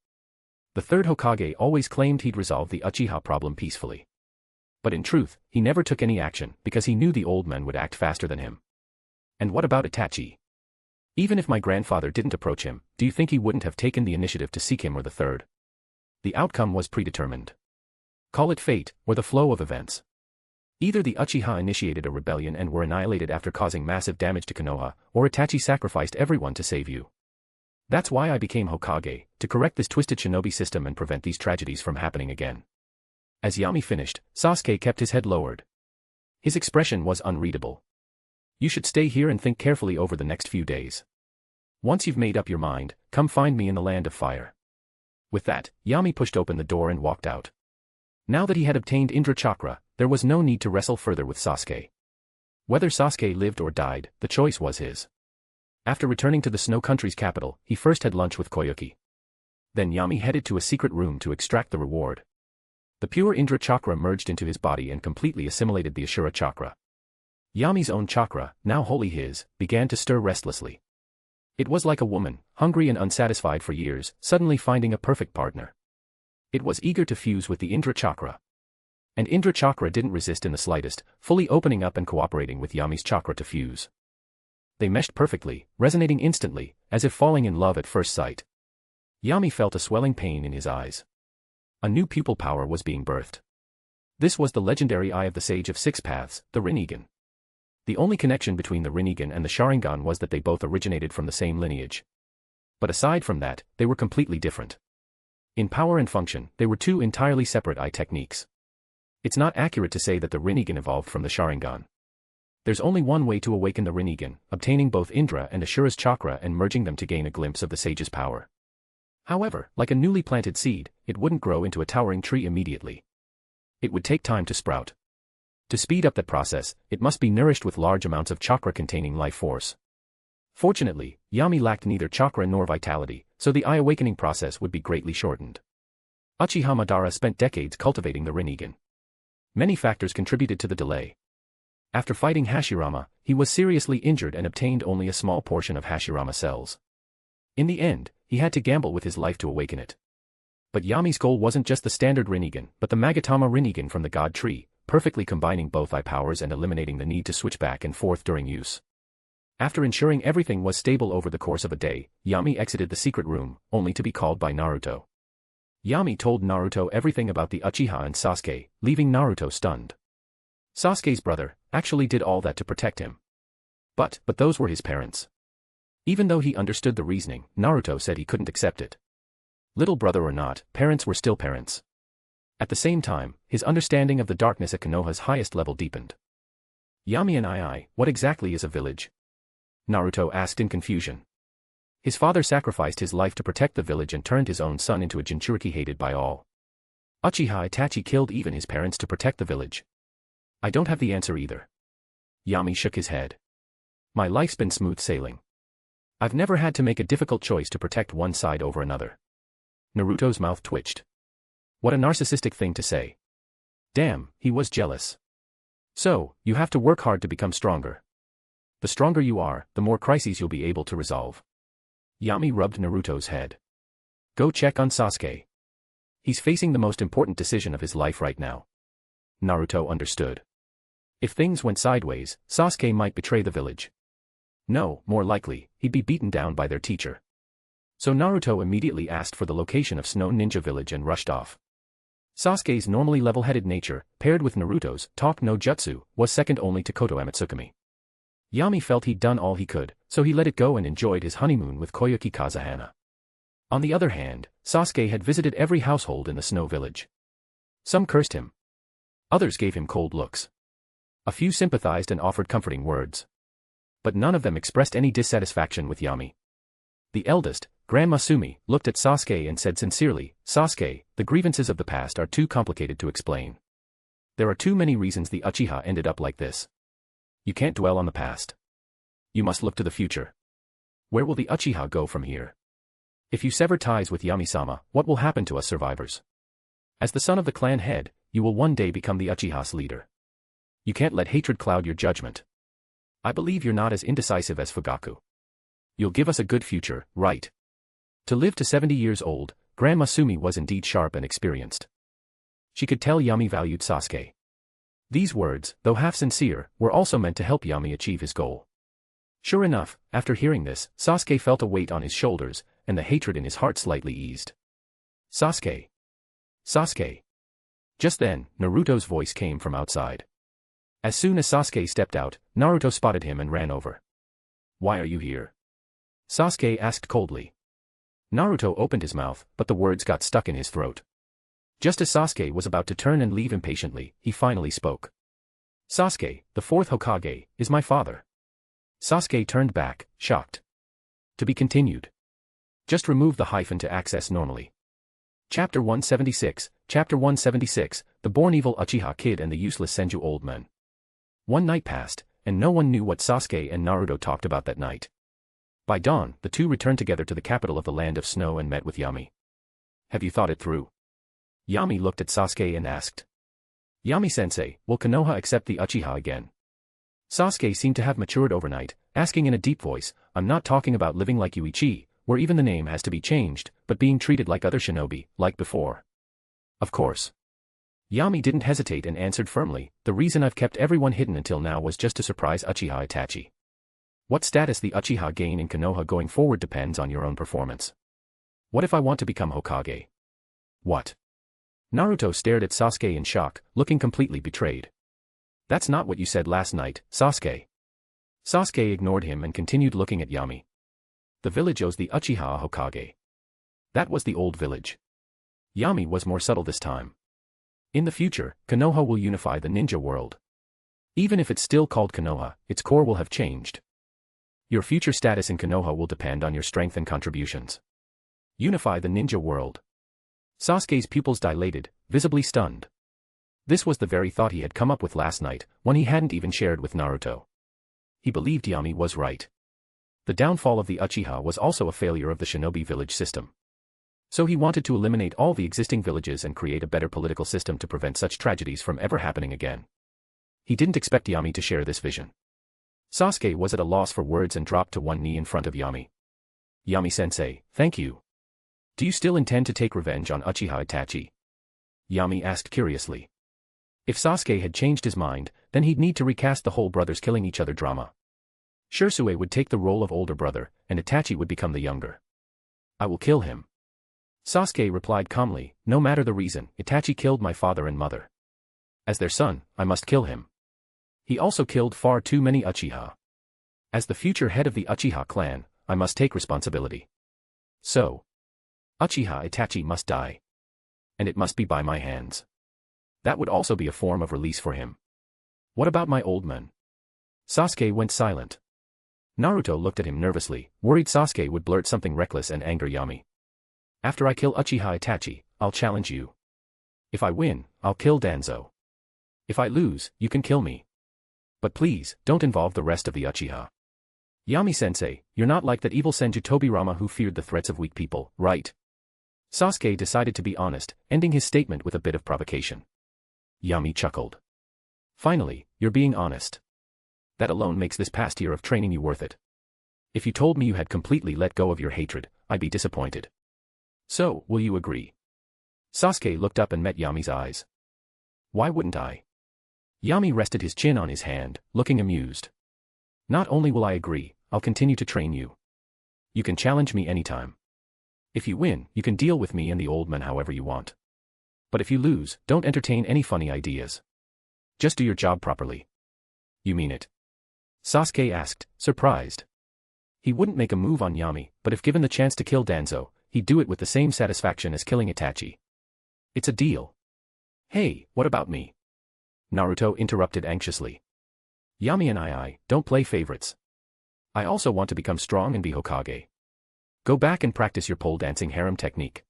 The third Hokage always claimed he'd resolve the Uchiha problem peacefully. But in truth, he never took any action because he knew the old men would act faster than him. And what about Itachi? Even if my grandfather didn't approach him, do you think he wouldn't have taken the initiative to seek him or the third? The outcome was predetermined. Call it fate, or the flow of events. Either the Uchiha initiated a rebellion and were annihilated after causing massive damage to Konoha, or Itachi sacrificed everyone to save you. That's why I became Hokage, to correct this twisted shinobi system and prevent these tragedies from happening again. As Yami finished, Sasuke kept his head lowered. His expression was unreadable. You should stay here and think carefully over the next few days. Once you've made up your mind, come find me in the land of fire. With that, Yami pushed open the door and walked out. Now that he had obtained Indra Chakra, there was no need to wrestle further with Sasuke. Whether Sasuke lived or died, the choice was his. After returning to the Snow Country's capital, he first had lunch with Koyuki. Then Yami headed to a secret room to extract the reward. The pure Indra Chakra merged into his body and completely assimilated the Ashura Chakra. Yami's own chakra, now wholly his, began to stir restlessly. It was like a woman, hungry and unsatisfied for years, suddenly finding a perfect partner. It was eager to fuse with the Indra Chakra. And Indra Chakra didn't resist in the slightest, fully opening up and cooperating with Yami's chakra to fuse. They meshed perfectly, resonating instantly, as if falling in love at first sight. Yami felt a swelling pain in his eyes. A new pupil power was being birthed. This was the legendary Eye of the Sage of Six Paths, the Rinnegan. The only connection between the Rinnegan and the Sharingan was that they both originated from the same lineage. But aside from that, they were completely different. In power and function, they were two entirely separate eye techniques. It's not accurate to say that the Rinnegan evolved from the Sharingan. There's only one way to awaken the Rinnegan, obtaining both Indra and Ashura's chakra and merging them to gain a glimpse of the sage's power. However, like a newly planted seed, it wouldn't grow into a towering tree immediately. It would take time to sprout. To speed up that process, it must be nourished with large amounts of chakra-containing life force. Fortunately, Yami lacked neither chakra nor vitality, so the eye awakening process would be greatly shortened. Uchiha Madara spent decades cultivating the Rinnegan. Many factors contributed to the delay. After fighting Hashirama, he was seriously injured and obtained only a small portion of Hashirama cells. In the end, he had to gamble with his life to awaken it. But Yami's goal wasn't just the standard Rinnegan, but the Magatama Rinnegan from the God Tree, perfectly combining both eye powers and eliminating the need to switch back and forth during use. After ensuring everything was stable over the course of a day, Yami exited the secret room, only to be called by Naruto. Yami told Naruto everything about the Uchiha and Sasuke, leaving Naruto stunned. Sasuke's brother actually did all that to protect him. But those were his parents. Even though he understood the reasoning, Naruto said he couldn't accept it. Little brother or not, parents were still parents. At the same time, his understanding of the darkness at Konoha's highest level deepened. Yami and I, what exactly is a village? Naruto asked in confusion. His father sacrificed his life to protect the village and turned his own son into a Jinchuriki hated by all. Uchiha Itachi killed even his parents to protect the village. I don't have the answer either. Yami shook his head. My life's been smooth sailing. I've never had to make a difficult choice to protect one side over another. Naruto's mouth twitched. What a narcissistic thing to say. Damn, he was jealous. So, you have to work hard to become stronger. The stronger you are, the more crises you'll be able to resolve. Yami rubbed Naruto's head. Go check on Sasuke. He's facing the most important decision of his life right now. Naruto understood. If things went sideways, Sasuke might betray the village. No, more likely, he'd be beaten down by their teacher. So Naruto immediately asked for the location of Snow Ninja Village and rushed off. Sasuke's normally level-headed nature, paired with Naruto's talk no jutsu, was second only to Koto Amatsukami. Yami felt he'd done all he could, so he let it go and enjoyed his honeymoon with Koyuki Kazahana. On the other hand, Sasuke had visited every household in the Snow Village. Some cursed him. Others gave him cold looks. A few sympathized and offered comforting words. But none of them expressed any dissatisfaction with Yami. The eldest, Grandma Sumi, looked at Sasuke and said sincerely, "Sasuke, the grievances of the past are too complicated to explain. There are too many reasons the Uchiha ended up like this. You can't dwell on the past. You must look to the future. Where will the Uchiha go from here? If you sever ties with Yami-sama, what will happen to us survivors? As the son of the clan head, you will one day become the Uchiha's leader. You can't let hatred cloud your judgment. I believe you're not as indecisive as Fugaku. You'll give us a good future, right?" To live to 70 years old, Grandma Sumi was indeed sharp and experienced. She could tell Yami valued Sasuke. These words, though half sincere, were also meant to help Yami achieve his goal. Sure enough, after hearing this, Sasuke felt a weight on his shoulders, and the hatred in his heart slightly eased. "Sasuke! Sasuke!" Just then, Naruto's voice came from outside. As soon as Sasuke stepped out, Naruto spotted him and ran over. "Why are you here?" Sasuke asked coldly. Naruto opened his mouth, but the words got stuck in his throat. Just as Sasuke was about to turn and leave impatiently, he finally spoke. "Sasuke, the fourth Hokage, is my father." Sasuke turned back, shocked. To be continued. Just remove the hyphen to access normally. Chapter 176, Chapter 176, The Born Evil Uchiha Kid and the Useless Senju Old Men. One night passed, and no one knew what Sasuke and Naruto talked about that night. By dawn, the two returned together to the capital of the Land of Snow and met with Yami. "Have you thought it through?" Yami looked at Sasuke and asked. "Yami-sensei, will Konoha accept the Uchiha again?" Sasuke seemed to have matured overnight, asking in a deep voice, "I'm not talking about living like Yuichi, where even the name has to be changed, but being treated like other shinobi, like before." "Of course." Yami didn't hesitate and answered firmly, "The reason I've kept everyone hidden until now was just to surprise Uchiha Itachi. What status the Uchiha gain in Konoha going forward depends on your own performance. What if I want to become Hokage?" "What?" Naruto stared at Sasuke in shock, looking completely betrayed. "That's not what you said last night, Sasuke." Sasuke ignored him and continued looking at Yami. "The village owes the Uchiha a Hokage. That was the old village." Yami was more subtle this time. "In the future, Konoha will unify the ninja world. Even if it's still called Konoha, its core will have changed. Your future status in Konoha will depend on your strength and contributions. Unify the ninja world." Sasuke's pupils dilated, visibly stunned. This was the very thought he had come up with last night, one he hadn't even shared with Naruto. He believed Yami was right. The downfall of the Uchiha was also a failure of the shinobi village system. So he wanted to eliminate all the existing villages and create a better political system to prevent such tragedies from ever happening again. He didn't expect Yami to share this vision. Sasuke was at a loss for words and dropped to one knee in front of Yami. "Yami-sensei, thank you. Do you still intend to take revenge on Uchiha Itachi?" Yami asked curiously. If Sasuke had changed his mind, then he'd need to recast the whole brothers killing each other drama. Shisui would take the role of older brother, and Itachi would become the younger. "I will kill him." Sasuke replied calmly, "No matter the reason, Itachi killed my father and mother. As their son, I must kill him. He also killed far too many Uchiha. As the future head of the Uchiha clan, I must take responsibility. So, Uchiha Itachi must die. And it must be by my hands. That would also be a form of release for him. What about my old men?" Sasuke went silent. Naruto looked at him nervously, worried Sasuke would blurt something reckless and anger Yami. "After I kill Uchiha Itachi, I'll challenge you. If I win, I'll kill Danzō. If I lose, you can kill me. But please, don't involve the rest of the Uchiha. Yami-sensei, you're not like that evil Senju Tobirama who feared the threats of weak people, right?" Sasuke decided to be honest, ending his statement with a bit of provocation. Yami chuckled. "Finally, you're being honest. That alone makes this past year of training you worth it. If you told me you had completely let go of your hatred, I'd be disappointed. So, will you agree?" Sasuke looked up and met Yami's eyes. "Why wouldn't I?" Yami rested his chin on his hand, looking amused. "Not only will I agree, I'll continue to train you. You can challenge me anytime. If you win, you can deal with me and the old men however you want. But if you lose, don't entertain any funny ideas. Just do your job properly." "You mean it?" Sasuke asked, surprised. He wouldn't make a move on Yami, but if given the chance to kill Danzō, he'd do it with the same satisfaction as killing Itachi. It's a deal. Hey, what about me? Naruto interrupted anxiously. Yami and I don't play favorites. I also want to become strong and be Hokage. Go back and practice your pole dancing harem technique.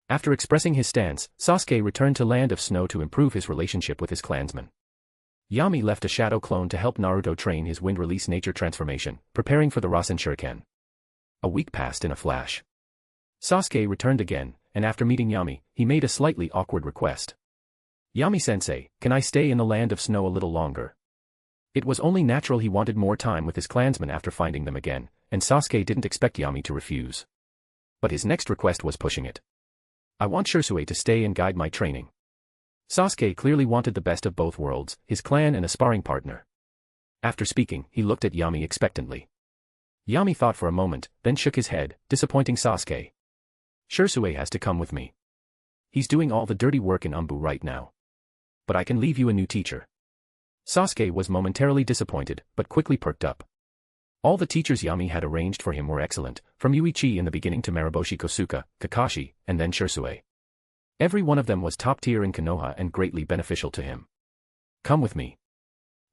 After expressing his stance, Sasuke returned to Land of Snow to improve his relationship with his clansmen. Yami left a shadow clone to help Naruto train his wind release nature transformation, preparing for the Rasen Shuriken. A week passed in a flash. Sasuke returned again, and after meeting Yami, he made a slightly awkward request. Yami-sensei, can I stay in the Land of Snow a little longer? It was only natural he wanted more time with his clansmen after finding them again, and Sasuke didn't expect Yami to refuse. But his next request was pushing it. I want Shisui to stay and guide my training. Sasuke clearly wanted the best of both worlds, his clan and a sparring partner. After speaking, he looked at Yami expectantly. Yami thought for a moment, then shook his head, disappointing Sasuke. Shisui has to come with me. He's doing all the dirty work in Umbu right now. But I can leave you a new teacher. Sasuke was momentarily disappointed, but quickly perked up. All the teachers Yami had arranged for him were excellent, from Yuichi in the beginning to Mariboshi Kosuke, Kakashi, and then Shisui. Every one of them was top tier in Konoha and greatly beneficial to him. Come with me.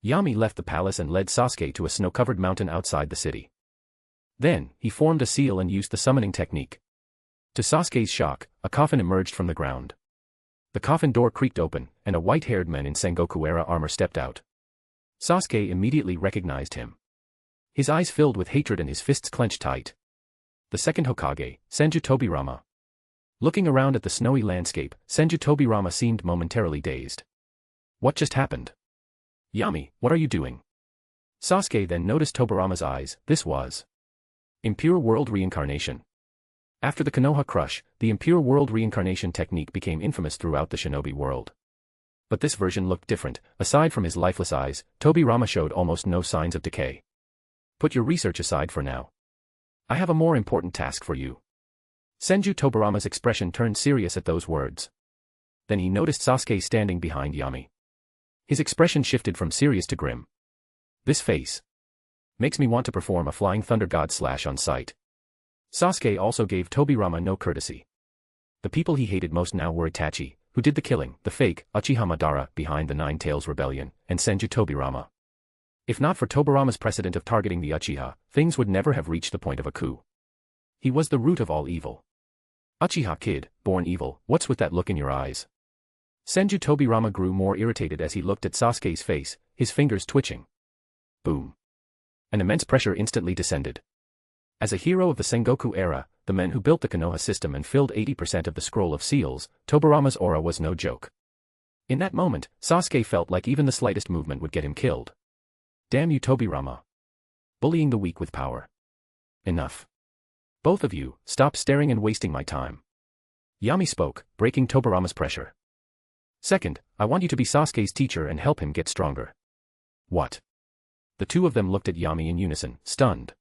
Yami left the palace and led Sasuke to a snow-covered mountain outside the city. Then, he formed a seal and used the summoning technique. To Sasuke's shock, a coffin emerged from the ground. The coffin door creaked open, and a white-haired man in Sengoku-era armor stepped out. Sasuke immediately recognized him. His eyes filled with hatred and his fists clenched tight. The second Hokage, Senju Tobirama. Looking around at the snowy landscape, Senju Tobirama seemed momentarily dazed. What just happened? Yami, what are you doing? Sasuke then noticed Tobirama's eyes. This was Impure World Reincarnation. After the Konoha Crush, the Impure World Reincarnation technique became infamous throughout the shinobi world. But this version looked different. Aside from his lifeless eyes, Tobirama showed almost no signs of decay. Put your research aside for now. I have a more important task for you. Senju Tobirama's expression turned serious at those words. Then he noticed Sasuke standing behind Yami. His expression shifted from serious to grim. This face makes me want to perform a Flying Thunder God slash on sight. Sasuke also gave Tobirama no courtesy. The people he hated most now were Itachi, who did the killing, the fake Uchiha Madara behind the Nine Tails Rebellion, and Senju Tobirama. If not for Tobirama's precedent of targeting the Uchiha, things would never have reached the point of a coup. He was the root of all evil. Uchiha kid, born evil, what's with that look in your eyes? Senju Tobirama grew more irritated as he looked at Sasuke's face, his fingers twitching. Boom. An immense pressure instantly descended. As a hero of the Sengoku era, the men who built the Konoha system and filled 80% of the Scroll of Seals, Tobirama's aura was no joke. In that moment, Sasuke felt like even the slightest movement would get him killed. Damn you Tobirama. Bullying the weak with power. Enough. Both of you, stop staring and wasting my time. Yami spoke, breaking Tobirama's pressure. Second, I want you to be Sasuke's teacher and help him get stronger. What? The two of them looked at Yami in unison, stunned.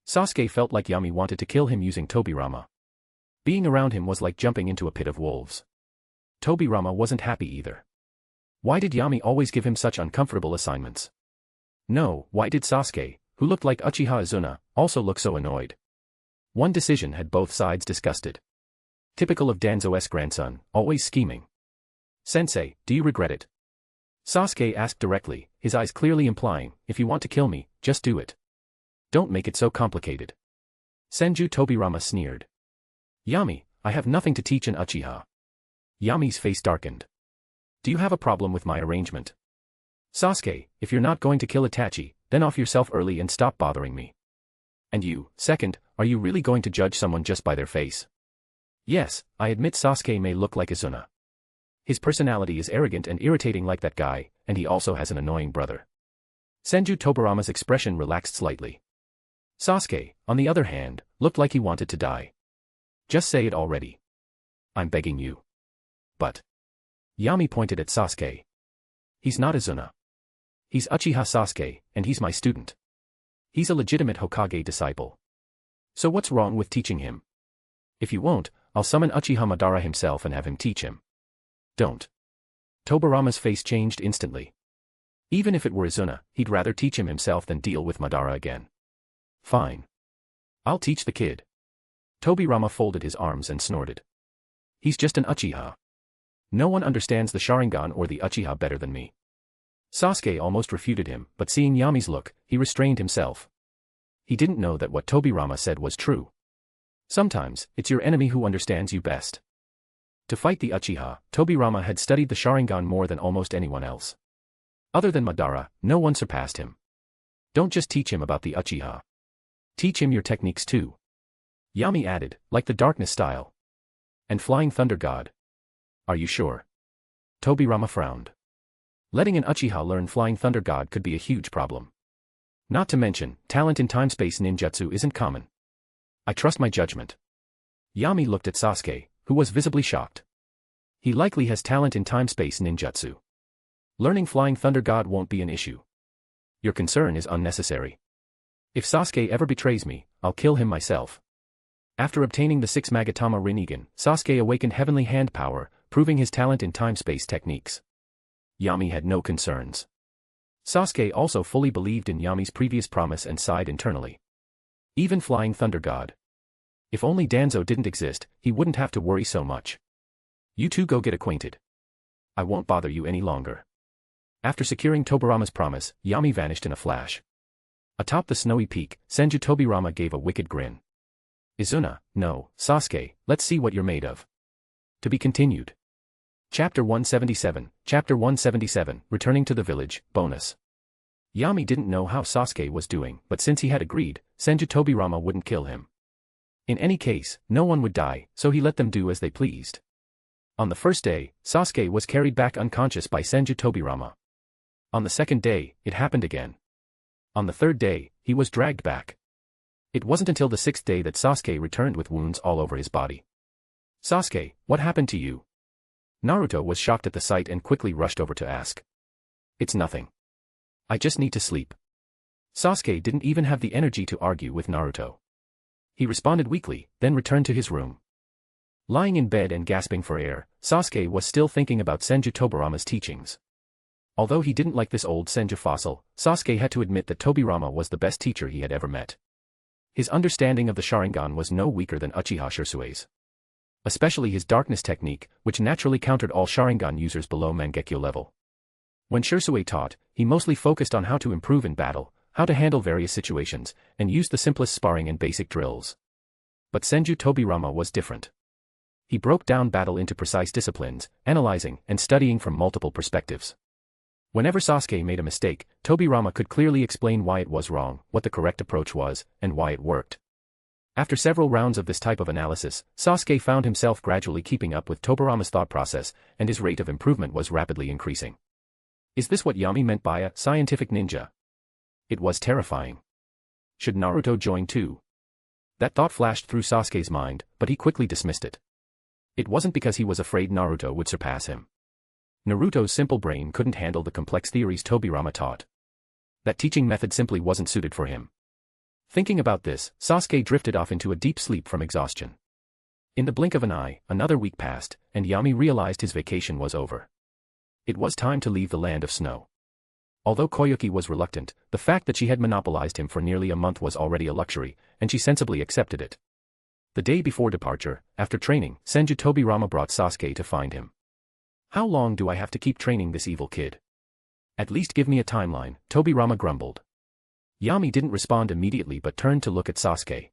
Sasuke felt like Yami wanted to kill him using Tobirama. Being around him was like jumping into a pit of wolves. Tobirama wasn't happy either. Why did Yami always give him such uncomfortable assignments? No, why did Sasuke, who looked like Uchiha Izuna, also look so annoyed? One decision had both sides disgusted. Typical of Danzo's grandson, always scheming. Sensei, do you regret it? Sasuke asked directly, his eyes clearly implying, if you want to kill me, just do it. Don't make it so complicated. Senju Tobirama sneered. Yami, I have nothing to teach an Uchiha. Yami's face darkened. Do you have a problem with my arrangement? Sasuke, if you're not going to kill Itachi, then off yourself early and stop bothering me. And you, second, are you really going to judge someone just by their face? Yes, I admit Sasuke may look like Izuna. His personality is arrogant and irritating like that guy, and he also has an annoying brother. Senju Tobirama's expression relaxed slightly. Sasuke, on the other hand, looked like he wanted to die. Just say it already. I'm begging you. But Yami pointed at Sasuke. He's not Izuna. He's Uchiha Sasuke, and he's my student. He's a legitimate Hokage disciple. So what's wrong with teaching him? If you won't, I'll summon Uchiha Madara himself and have him teach him. Don't. Tobirama's face changed instantly. Even if it were Izuna, he'd rather teach him himself than deal with Madara again. Fine. I'll teach the kid. Tobirama folded his arms and snorted. He's just an Uchiha. No one understands the Sharingan or the Uchiha better than me. Sasuke almost refuted him, but seeing Yami's look, he restrained himself. He didn't know that what Tobirama said was true. Sometimes, it's your enemy who understands you best. To fight the Uchiha, Tobirama had studied the Sharingan more than almost anyone else. Other than Madara, no one surpassed him. Don't just teach him about the Uchiha. Teach him your techniques too. Yami added, like the darkness style. And Flying Thunder God. Are you sure? Tobirama frowned. Letting an Uchiha learn Flying Thunder God could be a huge problem. Not to mention, talent in time-space ninjutsu isn't common. I trust my judgment. Yami looked at Sasuke, who was visibly shocked. He likely has talent in time-space ninjutsu. Learning Flying Thunder God won't be an issue. Your concern is unnecessary. If Sasuke ever betrays me, I'll kill him myself. After obtaining the 6 Magatama Rinnegan, Sasuke awakened heavenly hand power, proving his talent in time-space techniques. Yami had no concerns. Sasuke also fully believed in Yami's previous promise and sighed internally. Even Flying Thunder God. If only Danzō didn't exist, he wouldn't have to worry so much. You two go get acquainted. I won't bother you any longer. After securing Tobirama's promise, Yami vanished in a flash. Atop the snowy peak, Senju Tobirama gave a wicked grin. Izuna, no, Sasuke, let's see what you're made of. To be continued. Chapter 177, Returning to the Village, Bonus. Yami didn't know how Sasuke was doing, but since he had agreed, Senju Tobirama wouldn't kill him. In any case, no one would die, so he let them do as they pleased. On the first day, Sasuke was carried back unconscious by Senju Tobirama. On the second day, it happened again. On the third day, he was dragged back. It wasn't until the 6th day that Sasuke returned with wounds all over his body. Sasuke, what happened to you? Naruto was shocked at the sight and quickly rushed over to ask. It's nothing. I just need to sleep. Sasuke didn't even have the energy to argue with Naruto. He responded weakly, then returned to his room. Lying in bed and gasping for air, Sasuke was still thinking about Senju Tobirama's teachings. Although he didn't like this old Senju fossil, Sasuke had to admit that Tobirama was the best teacher he had ever met. His understanding of the Sharingan was no weaker than Uchiha Shirsue's. Especially his darkness technique, which naturally countered all Sharingan users below Mangekyo level. When Shirsue taught, he mostly focused on how to improve in battle, how to handle various situations, and used the simplest sparring and basic drills. But Senju Tobirama was different. He broke down battle into precise disciplines, analyzing and studying from multiple perspectives. Whenever Sasuke made a mistake, Tobirama could clearly explain why it was wrong, what the correct approach was, and why it worked. After several rounds of this type of analysis, Sasuke found himself gradually keeping up with Tobirama's thought process, and his rate of improvement was rapidly increasing. Is this what Yami meant by a scientific ninja? It was terrifying. Should Naruto join too? That thought flashed through Sasuke's mind, but he quickly dismissed it. It wasn't because he was afraid Naruto would surpass him. Naruto's simple brain couldn't handle the complex theories Tobirama taught. That teaching method simply wasn't suited for him. Thinking about this, Sasuke drifted off into a deep sleep from exhaustion. In the blink of an eye, another week passed, and Yami realized his vacation was over. It was time to leave the land of snow. Although Koyuki was reluctant, the fact that she had monopolized him for nearly a month was already a luxury, and she sensibly accepted it. The day before departure, after training, Senju Tobirama brought Sasuke to find him. How long do I have to keep training this evil kid? At least give me a timeline, Tobirama grumbled. Yami didn't respond immediately but turned to look at Sasuke.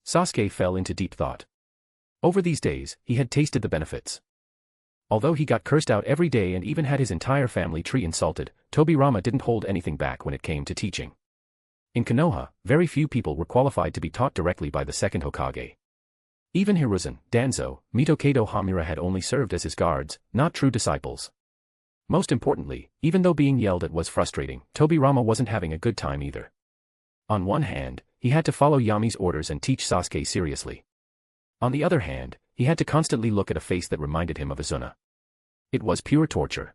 Sasuke fell into deep thought. Over these days, he had tasted the benefits. Although he got cursed out every day and even had his entire family tree insulted, Tobirama didn't hold anything back when it came to teaching. In Konoha, very few people were qualified to be taught directly by the second Hokage. Even Hiruzen, Danzō, Mitokedo Hamura had only served as his guards, not true disciples. Most importantly, even though being yelled at was frustrating, Tobirama wasn't having a good time either. On one hand, he had to follow Yami's orders and teach Sasuke seriously. On the other hand, he had to constantly look at a face that reminded him of Izuna. It was pure torture.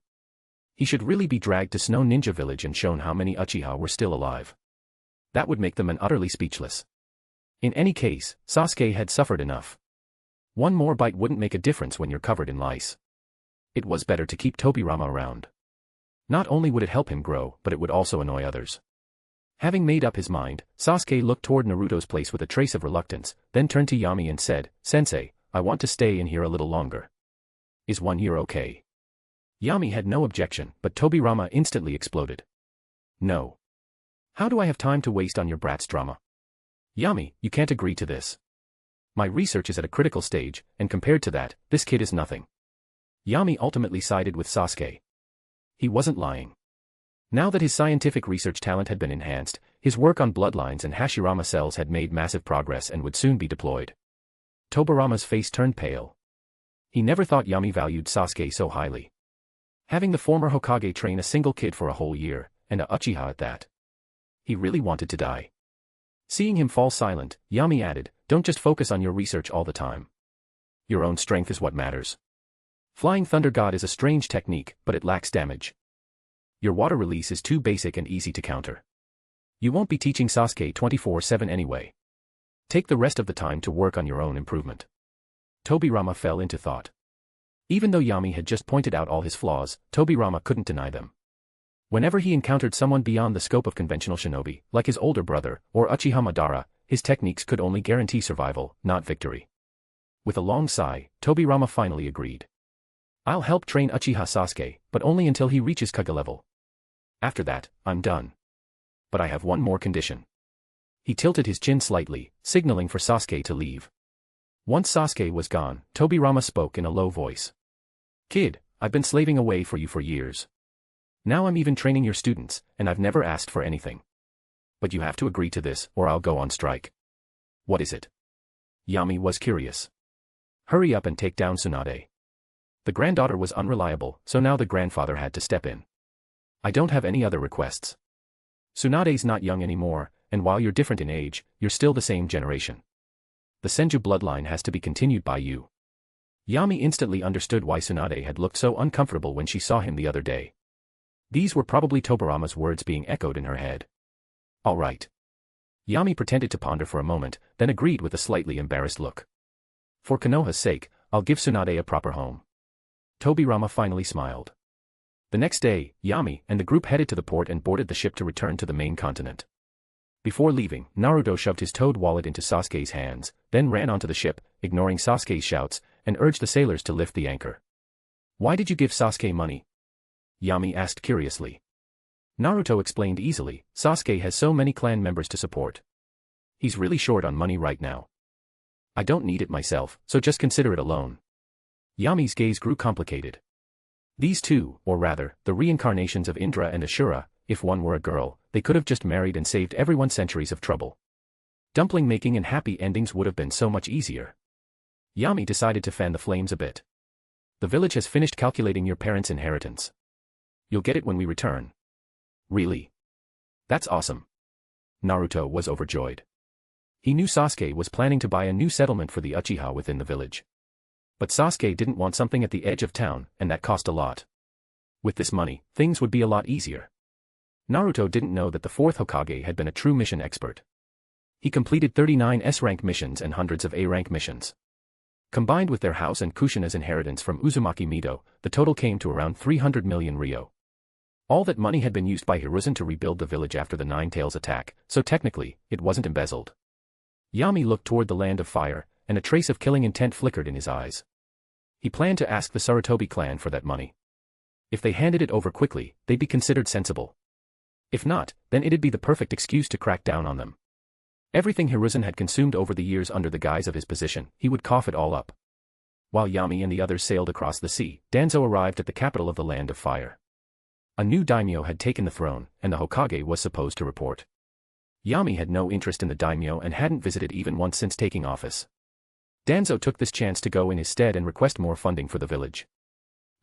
He should really be dragged to Snow Ninja Village and shown how many Uchiha were still alive. That would make them utterly speechless. In any case, Sasuke had suffered enough. One more bite wouldn't make a difference when you're covered in lice. It was better to keep Tobirama around. Not only would it help him grow, but it would also annoy others. Having made up his mind, Sasuke looked toward Naruto's place with a trace of reluctance, then turned to Yami and said, "Sensei, I want to stay in here a little longer." Is 1 year okay? Yami had no objection, but Tobirama instantly exploded. No. How do I have time to waste on your brat's drama? Yami, you can't agree to this. My research is at a critical stage, and compared to that, this kid is nothing. Yami ultimately sided with Sasuke. He wasn't lying. Now that his scientific research talent had been enhanced, his work on bloodlines and Hashirama cells had made massive progress and would soon be deployed. Tobirama's face turned pale. He never thought Yami valued Sasuke so highly. Having the former Hokage train a single kid for a whole year, and a Uchiha at that. He really wanted to die. Seeing him fall silent, Yami added, don't just focus on your research all the time. Your own strength is what matters. Flying Thunder God is a strange technique, but it lacks damage. Your water release is too basic and easy to counter. You won't be teaching Sasuke 24/7 anyway. Take the rest of the time to work on your own improvement. Tobirama fell into thought. Even though Yami had just pointed out all his flaws, Tobirama couldn't deny them. Whenever he encountered someone beyond the scope of conventional shinobi, like his older brother, or Uchiha Madara, his techniques could only guarantee survival, not victory. With a long sigh, Tobirama finally agreed. I'll help train Uchiha Sasuke, but only until he reaches Kage level. After that, I'm done. But I have one more condition. He tilted his chin slightly, signaling for Sasuke to leave. Once Sasuke was gone, Tobirama spoke in a low voice. Kid, I've been slaving away for you for years. Now I'm even training your students, and I've never asked for anything. But you have to agree to this, or I'll go on strike. What is it? Yami was curious. Hurry up and take down Tsunade. The granddaughter was unreliable, so now the grandfather had to step in. I don't have any other requests. Tsunade's not young anymore, and while you're different in age, you're still the same generation. The Senju bloodline has to be continued by you. Yami instantly understood why Tsunade had looked so uncomfortable when she saw him the other day. These were probably Tobirama's words being echoed in her head. All right. Yami pretended to ponder for a moment, then agreed with a slightly embarrassed look. For Konoha's sake, I'll give Tsunade a proper home. Tobirama finally smiled. The next day, Yami and the group headed to the port and boarded the ship to return to the main continent. Before leaving, Naruto shoved his toad wallet into Sasuke's hands, then ran onto the ship, ignoring Sasuke's shouts, and urged the sailors to lift the anchor. Why did you give Sasuke money? Yami asked curiously. Naruto explained easily, Sasuke has so many clan members to support. He's really short on money right now. I don't need it myself, so just consider it a loan. Yami's gaze grew complicated. These two, or rather, the reincarnations of Indra and Ashura, if one were a girl, they could have just married and saved everyone centuries of trouble. Dumpling making and happy endings would have been so much easier. Yami decided to fan the flames a bit. The village has finished calculating your parents' inheritance. You'll get it when we return. Really? That's awesome. Naruto was overjoyed. He knew Sasuke was planning to buy a new settlement for the Uchiha within the village. But Sasuke didn't want something at the edge of town, and that cost a lot. With this money, things would be a lot easier. Naruto didn't know that the fourth Hokage had been a true mission expert. He completed 39 S-rank missions and hundreds of A-rank missions. Combined with their house and Kushina's inheritance from Uzumaki Mido, the total came to around 300 million ryo. All that money had been used by Hiruzen to rebuild the village after the Nine Tails attack, so technically, it wasn't embezzled. Yami looked toward the land of fire, and a trace of killing intent flickered in his eyes. He planned to ask the Sarutobi clan for that money. If they handed it over quickly, they'd be considered sensible. If not, then it'd be the perfect excuse to crack down on them. Everything Hiruzen had consumed over the years under the guise of his position, he would cough it all up. While Yami and the others sailed across the sea, Danzō arrived at the capital of the Land of Fire. A new daimyo had taken the throne, and the Hokage was supposed to report. Yami had no interest in the daimyo and hadn't visited even once since taking office. Danzō took this chance to go in his stead and request more funding for the village.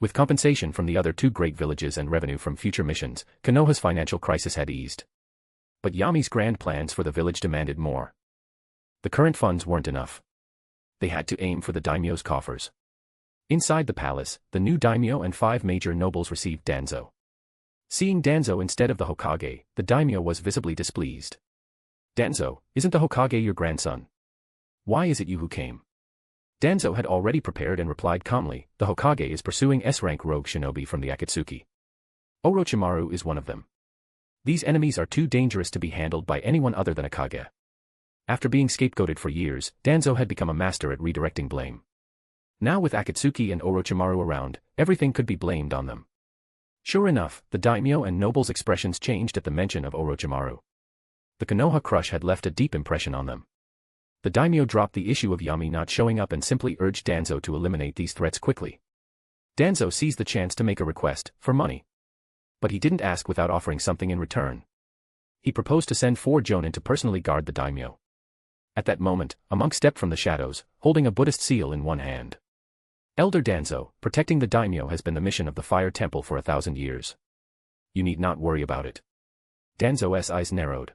With compensation from the other two great villages and revenue from future missions, Konoha's financial crisis had eased. But Yami's grand plans for the village demanded more. The current funds weren't enough. They had to aim for the daimyo's coffers. Inside the palace, the new daimyo and 5 major nobles received Danzō. Seeing Danzō instead of the Hokage, the daimyo was visibly displeased. Danzō, isn't the Hokage your grandson? Why is it you who came? Danzō had already prepared and replied calmly, the Hokage is pursuing S-rank rogue shinobi from the Akatsuki. Orochimaru is one of them. These enemies are too dangerous to be handled by anyone other than a Kage. After being scapegoated for years, Danzō had become a master at redirecting blame. Now with Akatsuki and Orochimaru around, everything could be blamed on them. Sure enough, the daimyo and nobles' expressions changed at the mention of Orochimaru. The Konoha crush had left a deep impression on them. The daimyo dropped the issue of Yami not showing up and simply urged Danzō to eliminate these threats quickly. Danzō seized the chance to make a request, for money. But he didn't ask without offering something in return. He proposed to send 4 jonin to personally guard the daimyo. At that moment, a monk stepped from the shadows, holding a Buddhist seal in one hand. Elder Danzō, protecting the daimyo has been the mission of the Fire Temple for 1,000 years. You need not worry about it. Danzō's eyes narrowed.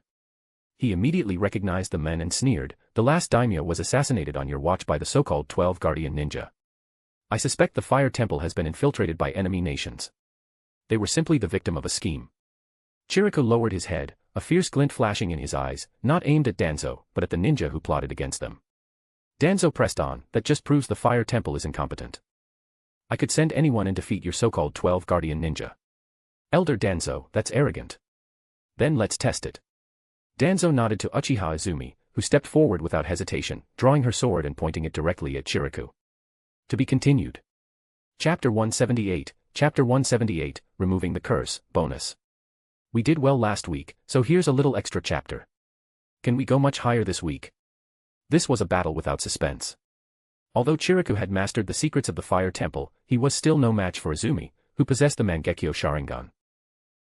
He immediately recognized the men and sneered, the last daimyo was assassinated on your watch by the so-called 12 guardian ninja. I suspect the Fire Temple has been infiltrated by enemy nations. They were simply the victim of a scheme. Chirico lowered his head, a fierce glint flashing in his eyes, not aimed at Danzō, but at the ninja who plotted against them. Danzō pressed on, that just proves the Fire Temple is incompetent. I could send anyone and defeat your so-called 12 guardian ninja. Elder Danzō, that's arrogant. Then let's test it. Danzō nodded to Uchiha Izumi, who stepped forward without hesitation, drawing her sword and pointing it directly at Chirico. To be continued. Chapter 178, Chapter 178, Removing the Curse, Bonus. We did well last week, so here's a little extra chapter. Can we go much higher this week? This was a battle without suspense. Although Chirico had mastered the secrets of the Fire Temple, he was still no match for Izumi, who possessed the Mangekyo Sharingan.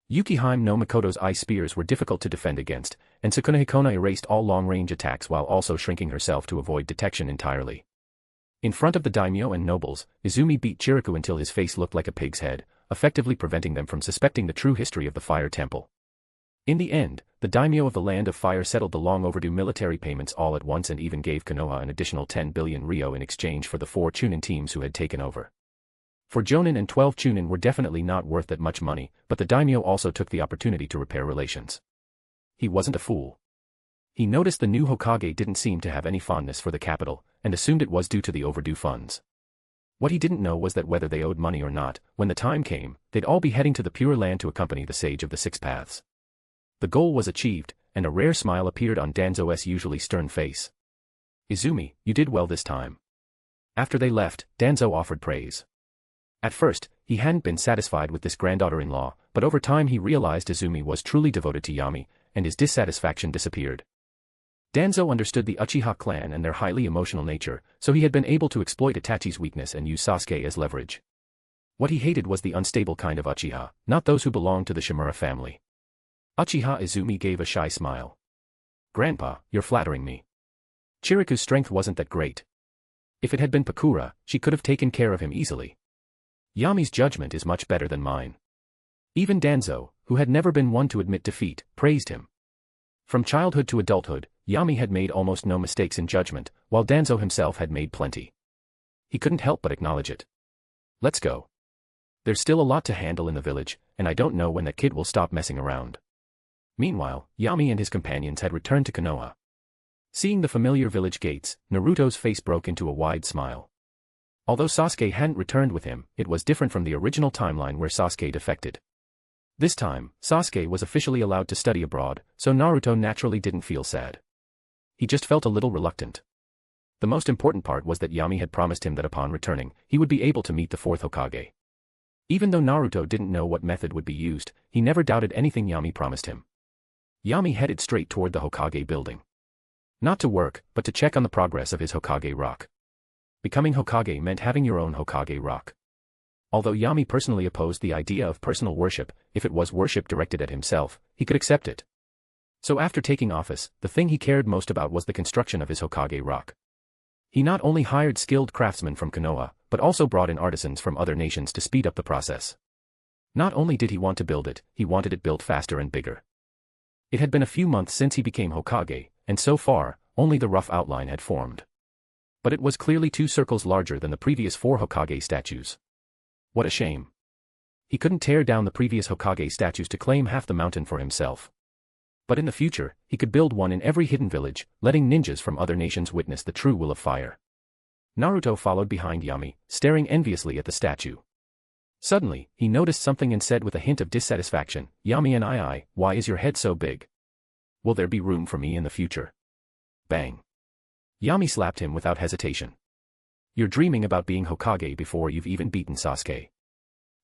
Yukihime no Mikoto's ice spears were difficult to defend against, and Sukuna Hikona erased all long-range attacks while also shrinking herself to avoid detection entirely. In front of the daimyo and nobles, Izumi beat Chirico until his face looked like a pig's head, effectively preventing them from suspecting the true history of the Fire Temple. In the end, the daimyo of the Land of Fire settled the long-overdue military payments all at once and even gave Konoha an additional 10 billion ryo in exchange for the 4 Chunin teams who had taken over. 4 jonin and 12 Chunin were definitely not worth that much money, but the daimyo also took the opportunity to repair relations. He wasn't a fool. He noticed the new Hokage didn't seem to have any fondness for the capital, and assumed it was due to the overdue funds. What he didn't know was that whether they owed money or not, when the time came, they'd all be heading to the Pure Land to accompany the Sage of the Six Paths. The goal was achieved, and a rare smile appeared on Danzō's usually stern face. Izumi, you did well this time. After they left, Danzō offered praise. At first, he hadn't been satisfied with this granddaughter-in-law, but over time he realized Izumi was truly devoted to Yami, and his dissatisfaction disappeared. Danzō understood the Uchiha clan and their highly emotional nature, so he had been able to exploit Itachi's weakness and use Sasuke as leverage. What he hated was the unstable kind of Uchiha, not those who belonged to the Shimura family. Uchiha Izumi gave a shy smile. Grandpa, you're flattering me. Chiriku's strength wasn't that great. If it had been Pakura, she could have taken care of him easily. Yami's judgment is much better than mine. Even Danzō, who had never been one to admit defeat, praised him. From childhood to adulthood, Yami had made almost no mistakes in judgment, while Danzō himself had made plenty. He couldn't help but acknowledge it. Let's go. There's still a lot to handle in the village, and I don't know when that kid will stop messing around. Meanwhile, Yami and his companions had returned to Konoha. Seeing the familiar village gates, Naruto's face broke into a wide smile. Although Sasuke hadn't returned with him, it was different from the original timeline where Sasuke defected. This time, Sasuke was officially allowed to study abroad, so Naruto naturally didn't feel sad. He just felt a little reluctant. The most important part was that Yami had promised him that upon returning, he would be able to meet the 4th Hokage. Even though Naruto didn't know what method would be used, he never doubted anything Yami promised him. Yami headed straight toward the Hokage building. Not to work, but to check on the progress of his Hokage rock. Becoming Hokage meant having your own Hokage rock. Although Yami personally opposed the idea of personal worship, if it was worship directed at himself, he could accept it. So after taking office, the thing he cared most about was the construction of his Hokage rock. He not only hired skilled craftsmen from Konoha, but also brought in artisans from other nations to speed up the process. Not only did he want to build it, he wanted it built faster and bigger. It had been a few months since he became Hokage, and so far, only the rough outline had formed. But it was clearly 2 circles larger than the previous 4 Hokage statues. What a shame. He couldn't tear down the previous Hokage statues to claim half the mountain for himself. But in the future, he could build one in every hidden village, letting ninjas from other nations witness the true will of fire. Naruto followed behind Yami, staring enviously at the statue. Suddenly, he noticed something and said with a hint of dissatisfaction, Yami and I, why is your head so big? Will there be room for me in the future? Bang. Yami slapped him without hesitation. You're dreaming about being Hokage before you've even beaten Sasuke.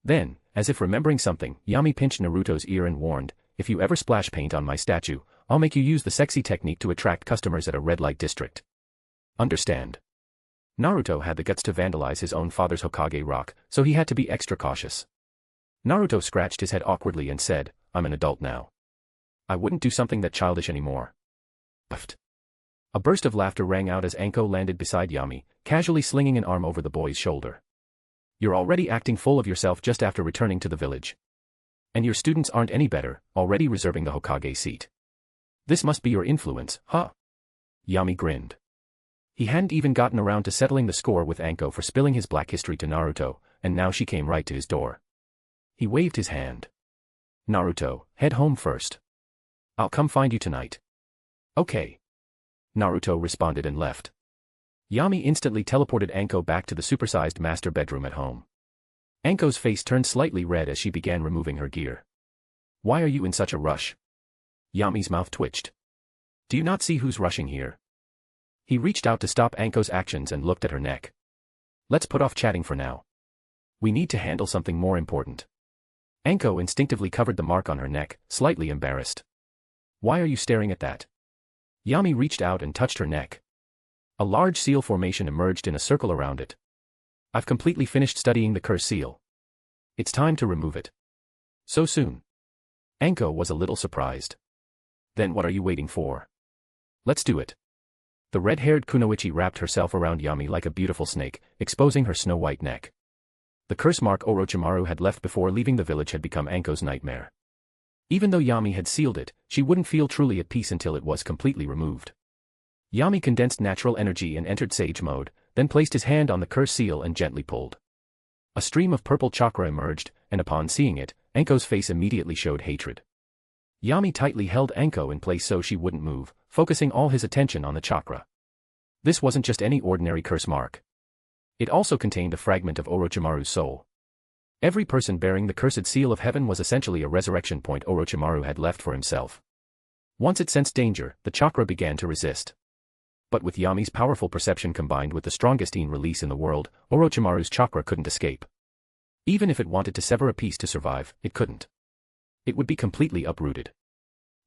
Then, as if remembering something, Yami pinched Naruto's ear and warned, if you ever splash paint on my statue, I'll make you use the sexy technique to attract customers at a red light district. Understand? Naruto had the guts to vandalize his own father's Hokage rock, so he had to be extra cautious. Naruto scratched his head awkwardly and said, I'm an adult now. I wouldn't do something that childish anymore. Puffed. A burst of laughter rang out as Anko landed beside Yami, casually slinging an arm over the boy's shoulder. You're already acting full of yourself just after returning to the village. And your students aren't any better, already reserving the Hokage seat. This must be your influence, huh? Yami grinned. He hadn't even gotten around to settling the score with Anko for spilling his black history to Naruto, and now she came right to his door. He waved his hand. Naruto, head home first. I'll come find you tonight. Okay. Naruto responded and left. Yami instantly teleported Anko back to the supersized master bedroom at home. Anko's face turned slightly red as she began removing her gear. Why are you in such a rush? Yami's mouth twitched. Do you not see who's rushing here? He reached out to stop Anko's actions and looked at her neck. Let's put off chatting for now. We need to handle something more important. Anko instinctively covered the mark on her neck, slightly embarrassed. Why are you staring at that? Yami reached out and touched her neck. A large seal formation emerged in a circle around it. I've completely finished studying the curse seal. It's time to remove it. So soon? Anko was a little surprised. Then what are you waiting for? Let's do it. The red-haired kunoichi wrapped herself around Yami like a beautiful snake, exposing her snow-white neck. The curse mark Orochimaru had left before leaving the village had become Anko's nightmare. Even though Yami had sealed it, she wouldn't feel truly at peace until it was completely removed. Yami condensed natural energy and entered Sage mode, then placed his hand on the curse seal and gently pulled. A stream of purple chakra emerged, and upon seeing it, Anko's face immediately showed hatred. Yami tightly held Anko in place so she wouldn't move, focusing all his attention on the chakra. This wasn't just any ordinary curse mark. It also contained a fragment of Orochimaru's soul. Every person bearing the cursed seal of heaven was essentially a resurrection point Orochimaru had left for himself. Once it sensed danger, the chakra began to resist. But with Yami's powerful perception combined with the strongest yin release in the world, Orochimaru's chakra couldn't escape. Even if it wanted to sever a piece to survive, it couldn't. It would be completely uprooted.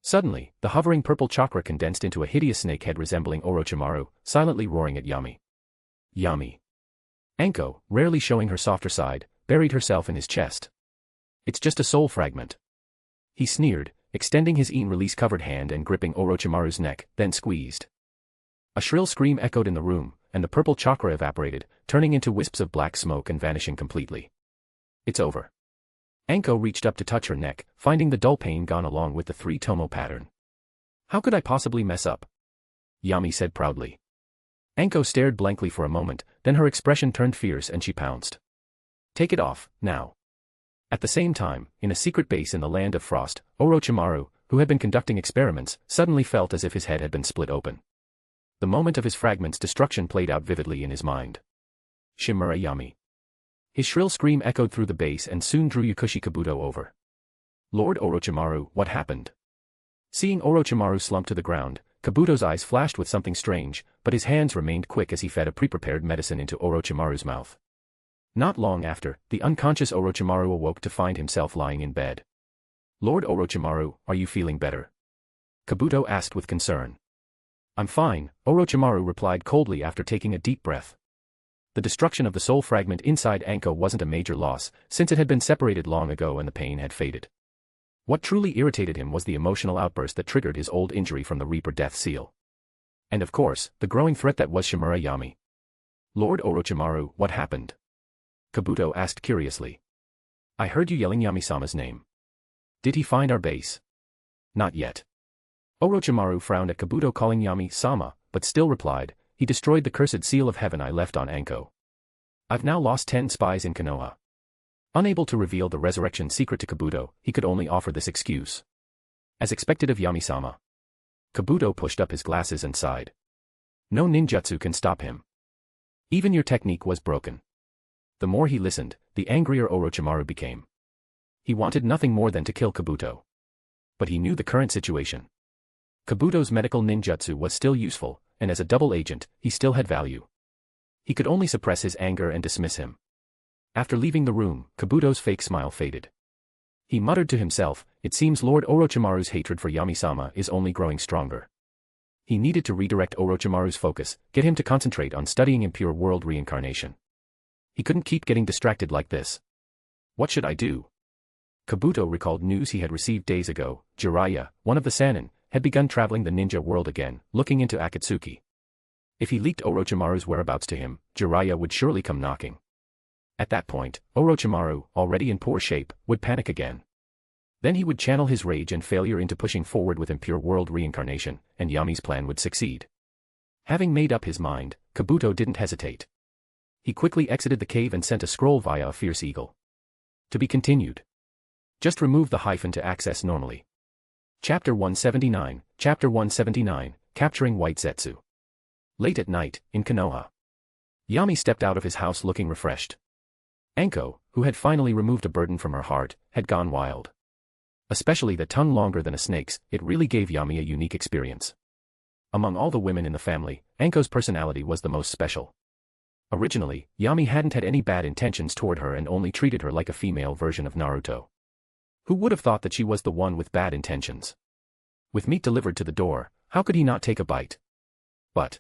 Suddenly, the hovering purple chakra condensed into a hideous snake head resembling Orochimaru, silently roaring at Yami. Yami. Anko, rarely showing her softer side, buried herself in his chest. It's just a soul fragment. He sneered, extending his yin release-covered hand and gripping Orochimaru's neck, then squeezed. A shrill scream echoed in the room, and the purple chakra evaporated, turning into wisps of black smoke and vanishing completely. It's over. Anko reached up to touch her neck, finding the dull pain gone along with the three-tomo pattern. How could I possibly mess up? Yami said proudly. Anko stared blankly for a moment, then her expression turned fierce and she pounced. Take it off, now. At the same time, in a secret base in the Land of Frost, Orochimaru, who had been conducting experiments, suddenly felt as if his head had been split open. The moment of his fragment's destruction played out vividly in his mind. Shimura Yami. His shrill scream echoed through the base and soon drew Yakushi Kabuto over. Lord Orochimaru, what happened? Seeing Orochimaru slump to the ground, Kabuto's eyes flashed with something strange, but his hands remained quick as he fed a pre-prepared medicine into Orochimaru's mouth. Not long after, the unconscious Orochimaru awoke to find himself lying in bed. Lord Orochimaru, are you feeling better? Kabuto asked with concern. I'm fine, Orochimaru replied coldly after taking a deep breath. The destruction of the soul fragment inside Anko wasn't a major loss, since it had been separated long ago and the pain had faded. What truly irritated him was the emotional outburst that triggered his old injury from the Reaper death seal. And of course, the growing threat that was Shimura Yami. Lord Orochimaru, what happened? Kabuto asked curiously. I heard you yelling Yami-sama's name. Did he find our base? Not yet. Orochimaru frowned at Kabuto calling Yami-sama, but still replied, he destroyed the cursed seal of heaven I left on Anko. I've now lost 10 spies in Konoha. Unable to reveal the resurrection secret to Kabuto, he could only offer this excuse. As expected of Yami-sama. Kabuto pushed up his glasses and sighed. No ninjutsu can stop him. Even your technique was broken. The more he listened, the angrier Orochimaru became. He wanted nothing more than to kill Kabuto. But he knew the current situation. Kabuto's medical ninjutsu was still useful, and as a double agent, he still had value. He could only suppress his anger and dismiss him. After leaving the room, Kabuto's fake smile faded. He muttered to himself, it seems Lord Orochimaru's hatred for Yami-sama is only growing stronger. He needed to redirect Orochimaru's focus, get him to concentrate on studying impure world reincarnation. He couldn't keep getting distracted like this. What should I do? Kabuto recalled news he had received days ago. Jiraiya, one of the Sannin, had begun traveling the ninja world again, looking into Akatsuki. If he leaked Orochimaru's whereabouts to him, Jiraiya would surely come knocking. At that point, Orochimaru, already in poor shape, would panic again. Then he would channel his rage and failure into pushing forward with impure world reincarnation, and Yami's plan would succeed. Having made up his mind, Kabuto didn't hesitate. He quickly exited the cave and sent a scroll via a fierce eagle. To be continued. Just remove the hyphen to access normally. Chapter 179, Chapter 179, Capturing White Zetsu. Late at night, in Konoha. Yami stepped out of his house looking refreshed. Anko, who had finally removed a burden from her heart, had gone wild. Especially the tongue longer than a snake's, it really gave Yami a unique experience. Among all the women in the family, Anko's personality was the most special. Originally, Yami hadn't had any bad intentions toward her and only treated her like a female version of Naruto. Who would have thought that she was the one with bad intentions? With meat delivered to the door, how could he not take a bite? But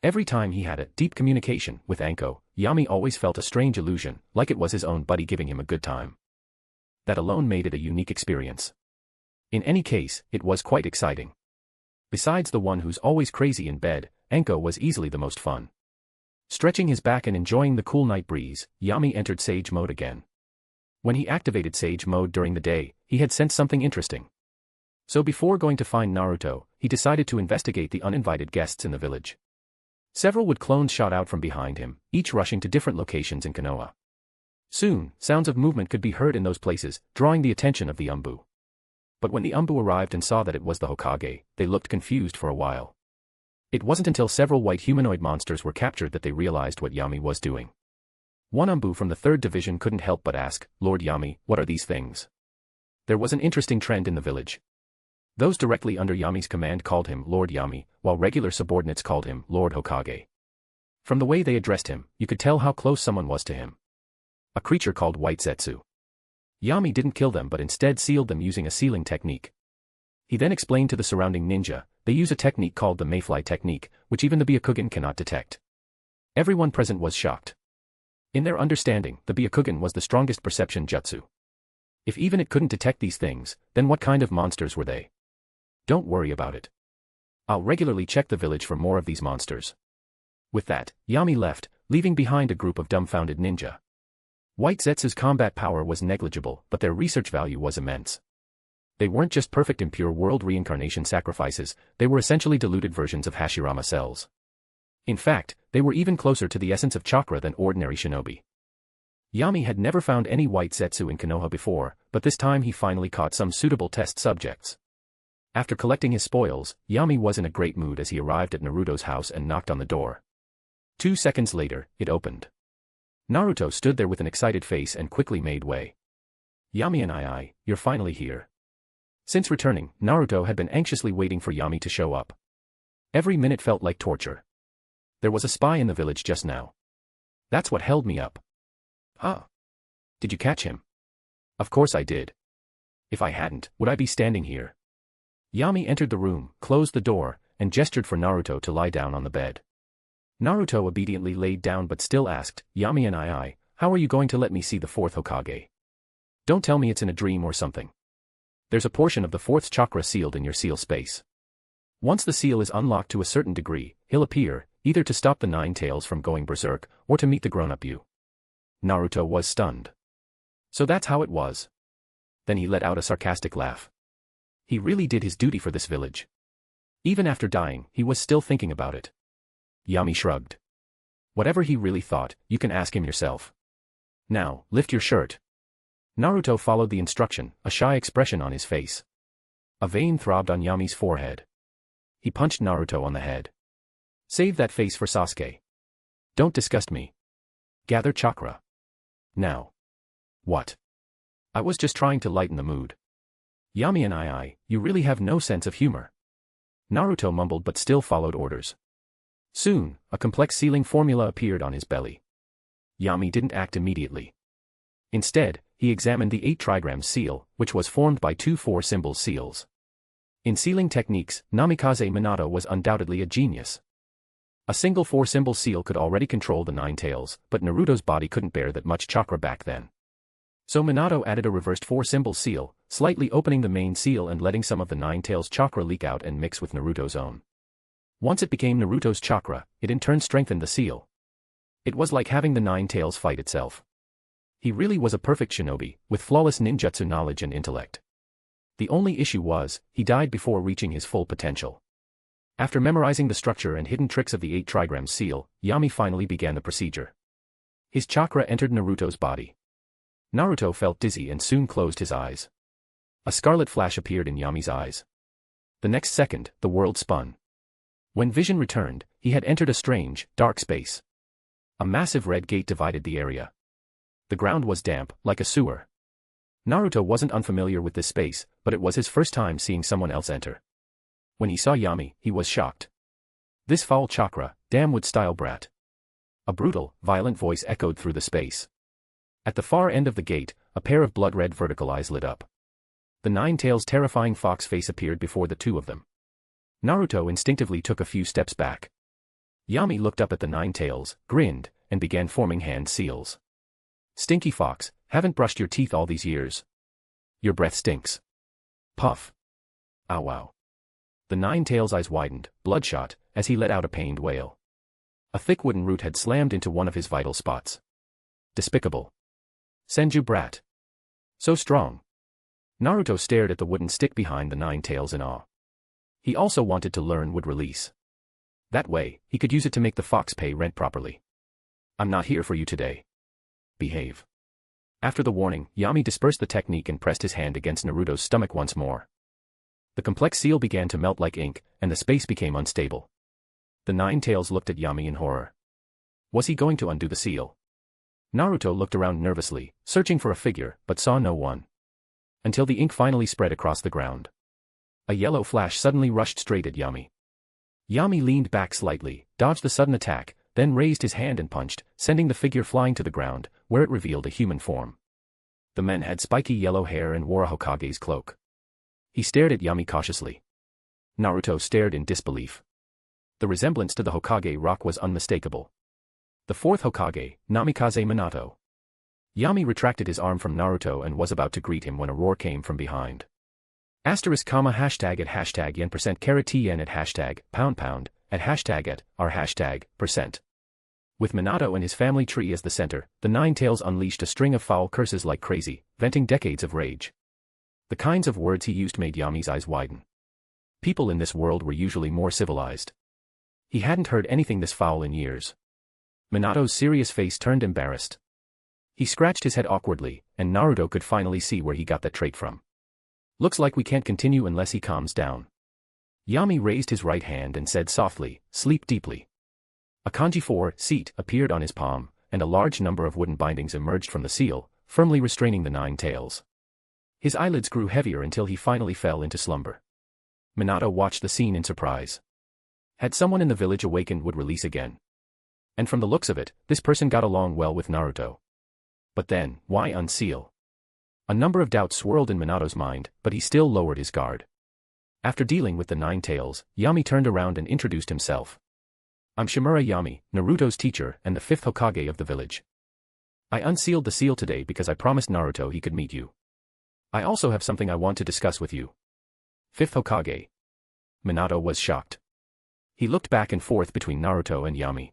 every time he had a deep communication with Anko, Yami always felt a strange illusion, like it was his own buddy giving him a good time. That alone made it a unique experience. In any case, it was quite exciting. Besides the one who's always crazy in bed, Anko was easily the most fun. Stretching his back and enjoying the cool night breeze, Yami entered Sage Mode again. When he activated Sage Mode during the day, he had sensed something interesting. So before going to find Naruto, he decided to investigate the uninvited guests in the village. Several wood clones shot out from behind him, each rushing to different locations in Konoha. Soon, sounds of movement could be heard in those places, drawing the attention of the Umbu. But when the Umbu arrived and saw that it was the Hokage, they looked confused for a while. It wasn't until several white humanoid monsters were captured that they realized what Yami was doing. One Umbu from the 3rd Division couldn't help but ask, Lord Yami, what are these things? There was an interesting trend in the village. Those directly under Yami's command called him Lord Yami, while regular subordinates called him Lord Hokage. From the way they addressed him, you could tell how close someone was to him. A creature called White Zetsu. Yami didn't kill them but instead sealed them using a sealing technique. He then explained to the surrounding ninja, they use a technique called the Mayfly technique, which even the Byakugan cannot detect. Everyone present was shocked. In their understanding, the Byakugan was the strongest perception jutsu. If even it couldn't detect these things, then what kind of monsters were they? Don't worry about it. I'll regularly check the village for more of these monsters. With that, Yami left, leaving behind a group of dumbfounded ninja. White Zetsu's combat power was negligible, but their research value was immense. They weren't just perfect impure world reincarnation sacrifices, they were essentially diluted versions of Hashirama cells. In fact, they were even closer to the essence of chakra than ordinary shinobi. Yami had never found any White Zetsu in Konoha before, but this time he finally caught some suitable test subjects. After collecting his spoils, Yami was in a great mood as he arrived at Naruto's house and knocked on the door. 2 seconds later, it opened. Naruto stood there with an excited face and quickly made way. Yami and I, you're finally here. Since returning, Naruto had been anxiously waiting for Yami to show up. Every minute felt like torture. There was a spy in the village just now. That's what held me up. Huh? Did you catch him? Of course I did. If I hadn't, would I be standing here? Yami entered the room, closed the door, and gestured for Naruto to lie down on the bed. Naruto obediently laid down but still asked, Yami and I, how are you going to let me see the 4th Hokage? Don't tell me it's in a dream or something. There's a portion of the 4th chakra sealed in your seal space. Once the seal is unlocked to a certain degree, he'll appear, either to stop the 9 tails from going berserk, or to meet the grown-up you. Naruto was stunned. So that's how it was. Then he let out a sarcastic laugh. He really did his duty for this village. Even after dying, he was still thinking about it. Yami shrugged. Whatever he really thought, you can ask him yourself. Now, lift your shirt. Naruto followed the instruction, a shy expression on his face. A vein throbbed on Yami's forehead. He punched Naruto on the head. Save that face for Sasuke. Don't disgust me. Gather chakra. Now. What? I was just trying to lighten the mood. Yami and I, you really have no sense of humor. Naruto mumbled but still followed orders. Soon, a complex sealing formula appeared on his belly. Yami didn't act immediately. Instead, he examined the 8 trigram seal, which was formed by 2 4-symbol seals. In sealing techniques, Namikaze Minato was undoubtedly a genius. A single 4-symbol seal could already control the 9 tails, but Naruto's body couldn't bear that much chakra back then. So Minato added a reversed 4-symbol seal, slightly opening the main seal and letting some of the 9 tails chakra leak out and mix with Naruto's own. Once it became Naruto's chakra, it in turn strengthened the seal. It was like having the 9 tails fight itself. He really was a perfect shinobi, with flawless ninjutsu knowledge and intellect. The only issue was, he died before reaching his full potential. After memorizing the structure and hidden tricks of the 8 trigram seal, Yami finally began the procedure. His chakra entered Naruto's body. Naruto felt dizzy and soon closed his eyes. A scarlet flash appeared in Yami's eyes. The next second, the world spun. When vision returned, he had entered a strange, dark space. A massive red gate divided the area. The ground was damp, like a sewer. Naruto wasn't unfamiliar with this space, but it was his first time seeing someone else enter. When he saw Yami, he was shocked. This foul chakra, damn-wood-style brat. A brutal, violent voice echoed through the space. At the far end of the gate, a pair of blood-red vertical eyes lit up. The 9 tails' terrifying fox face appeared before the 2 of them. Naruto instinctively took a few steps back. Yami looked up at the 9 tails, grinned, and began forming hand seals. Stinky fox, haven't brushed your teeth all these years. Your breath stinks. Puff. Ow wow. The 9 tails' eyes widened, bloodshot, as he let out a pained wail. A thick wooden root had slammed into one of his vital spots. Despicable. Senju brat. So strong. Naruto stared at the wooden stick behind the 9 tails in awe. He also wanted to learn wood release. That way, he could use it to make the fox pay rent properly. I'm not here for you today. Behave. After the warning, Yami dispersed the technique and pressed his hand against Naruto's stomach once more. The complex seal began to melt like ink, and the space became unstable. The 9 tails looked at Yami in horror. Was he going to undo the seal? Naruto looked around nervously, searching for a figure, but saw no one. Until the ink finally spread across the ground. A yellow flash suddenly rushed straight at Yami. Yami leaned back slightly, dodged the sudden attack, then raised his hand and punched, sending the figure flying to the ground, where it revealed a human form. The man had spiky yellow hair and wore a Hokage's cloak. He stared at Yami cautiously. Naruto stared in disbelief. The resemblance to the Hokage rock was unmistakable. The 4th Hokage, Namikaze Minato. Yami retracted his arm from Naruto and was about to greet him when a roar came from behind. Asterisk comma hashtag at hashtag yen percent carat yen at hashtag pound at hashtag at our hashtag percent. With Minato and his family tree as the center, the 9 tails unleashed a string of foul curses like crazy, venting decades of rage. The kinds of words he used made Yami's eyes widen. People in this world were usually more civilized. He hadn't heard anything this foul in years. Minato's serious face turned embarrassed. He scratched his head awkwardly, and Naruto could finally see where he got that trait from. Looks like we can't continue unless he calms down. Yami raised his right hand and said softly, sleep deeply. A kanji 4 seat appeared on his palm, and a large number of wooden bindings emerged from the seal, firmly restraining the 9 tails. His eyelids grew heavier until he finally fell into slumber. Minato watched the scene in surprise. Had someone in the village awakened would release again. And from the looks of it, this person got along well with Naruto. But then, why unseal? A number of doubts swirled in Minato's mind, but he still lowered his guard. After dealing with the 9 tails, Yami turned around and introduced himself. I'm Shimura Yami, Naruto's teacher and the 5th Hokage of the village. I unsealed the seal today because I promised Naruto he could meet you. I also have something I want to discuss with you. 5th Hokage. Minato was shocked. He looked back and forth between Naruto and Yami.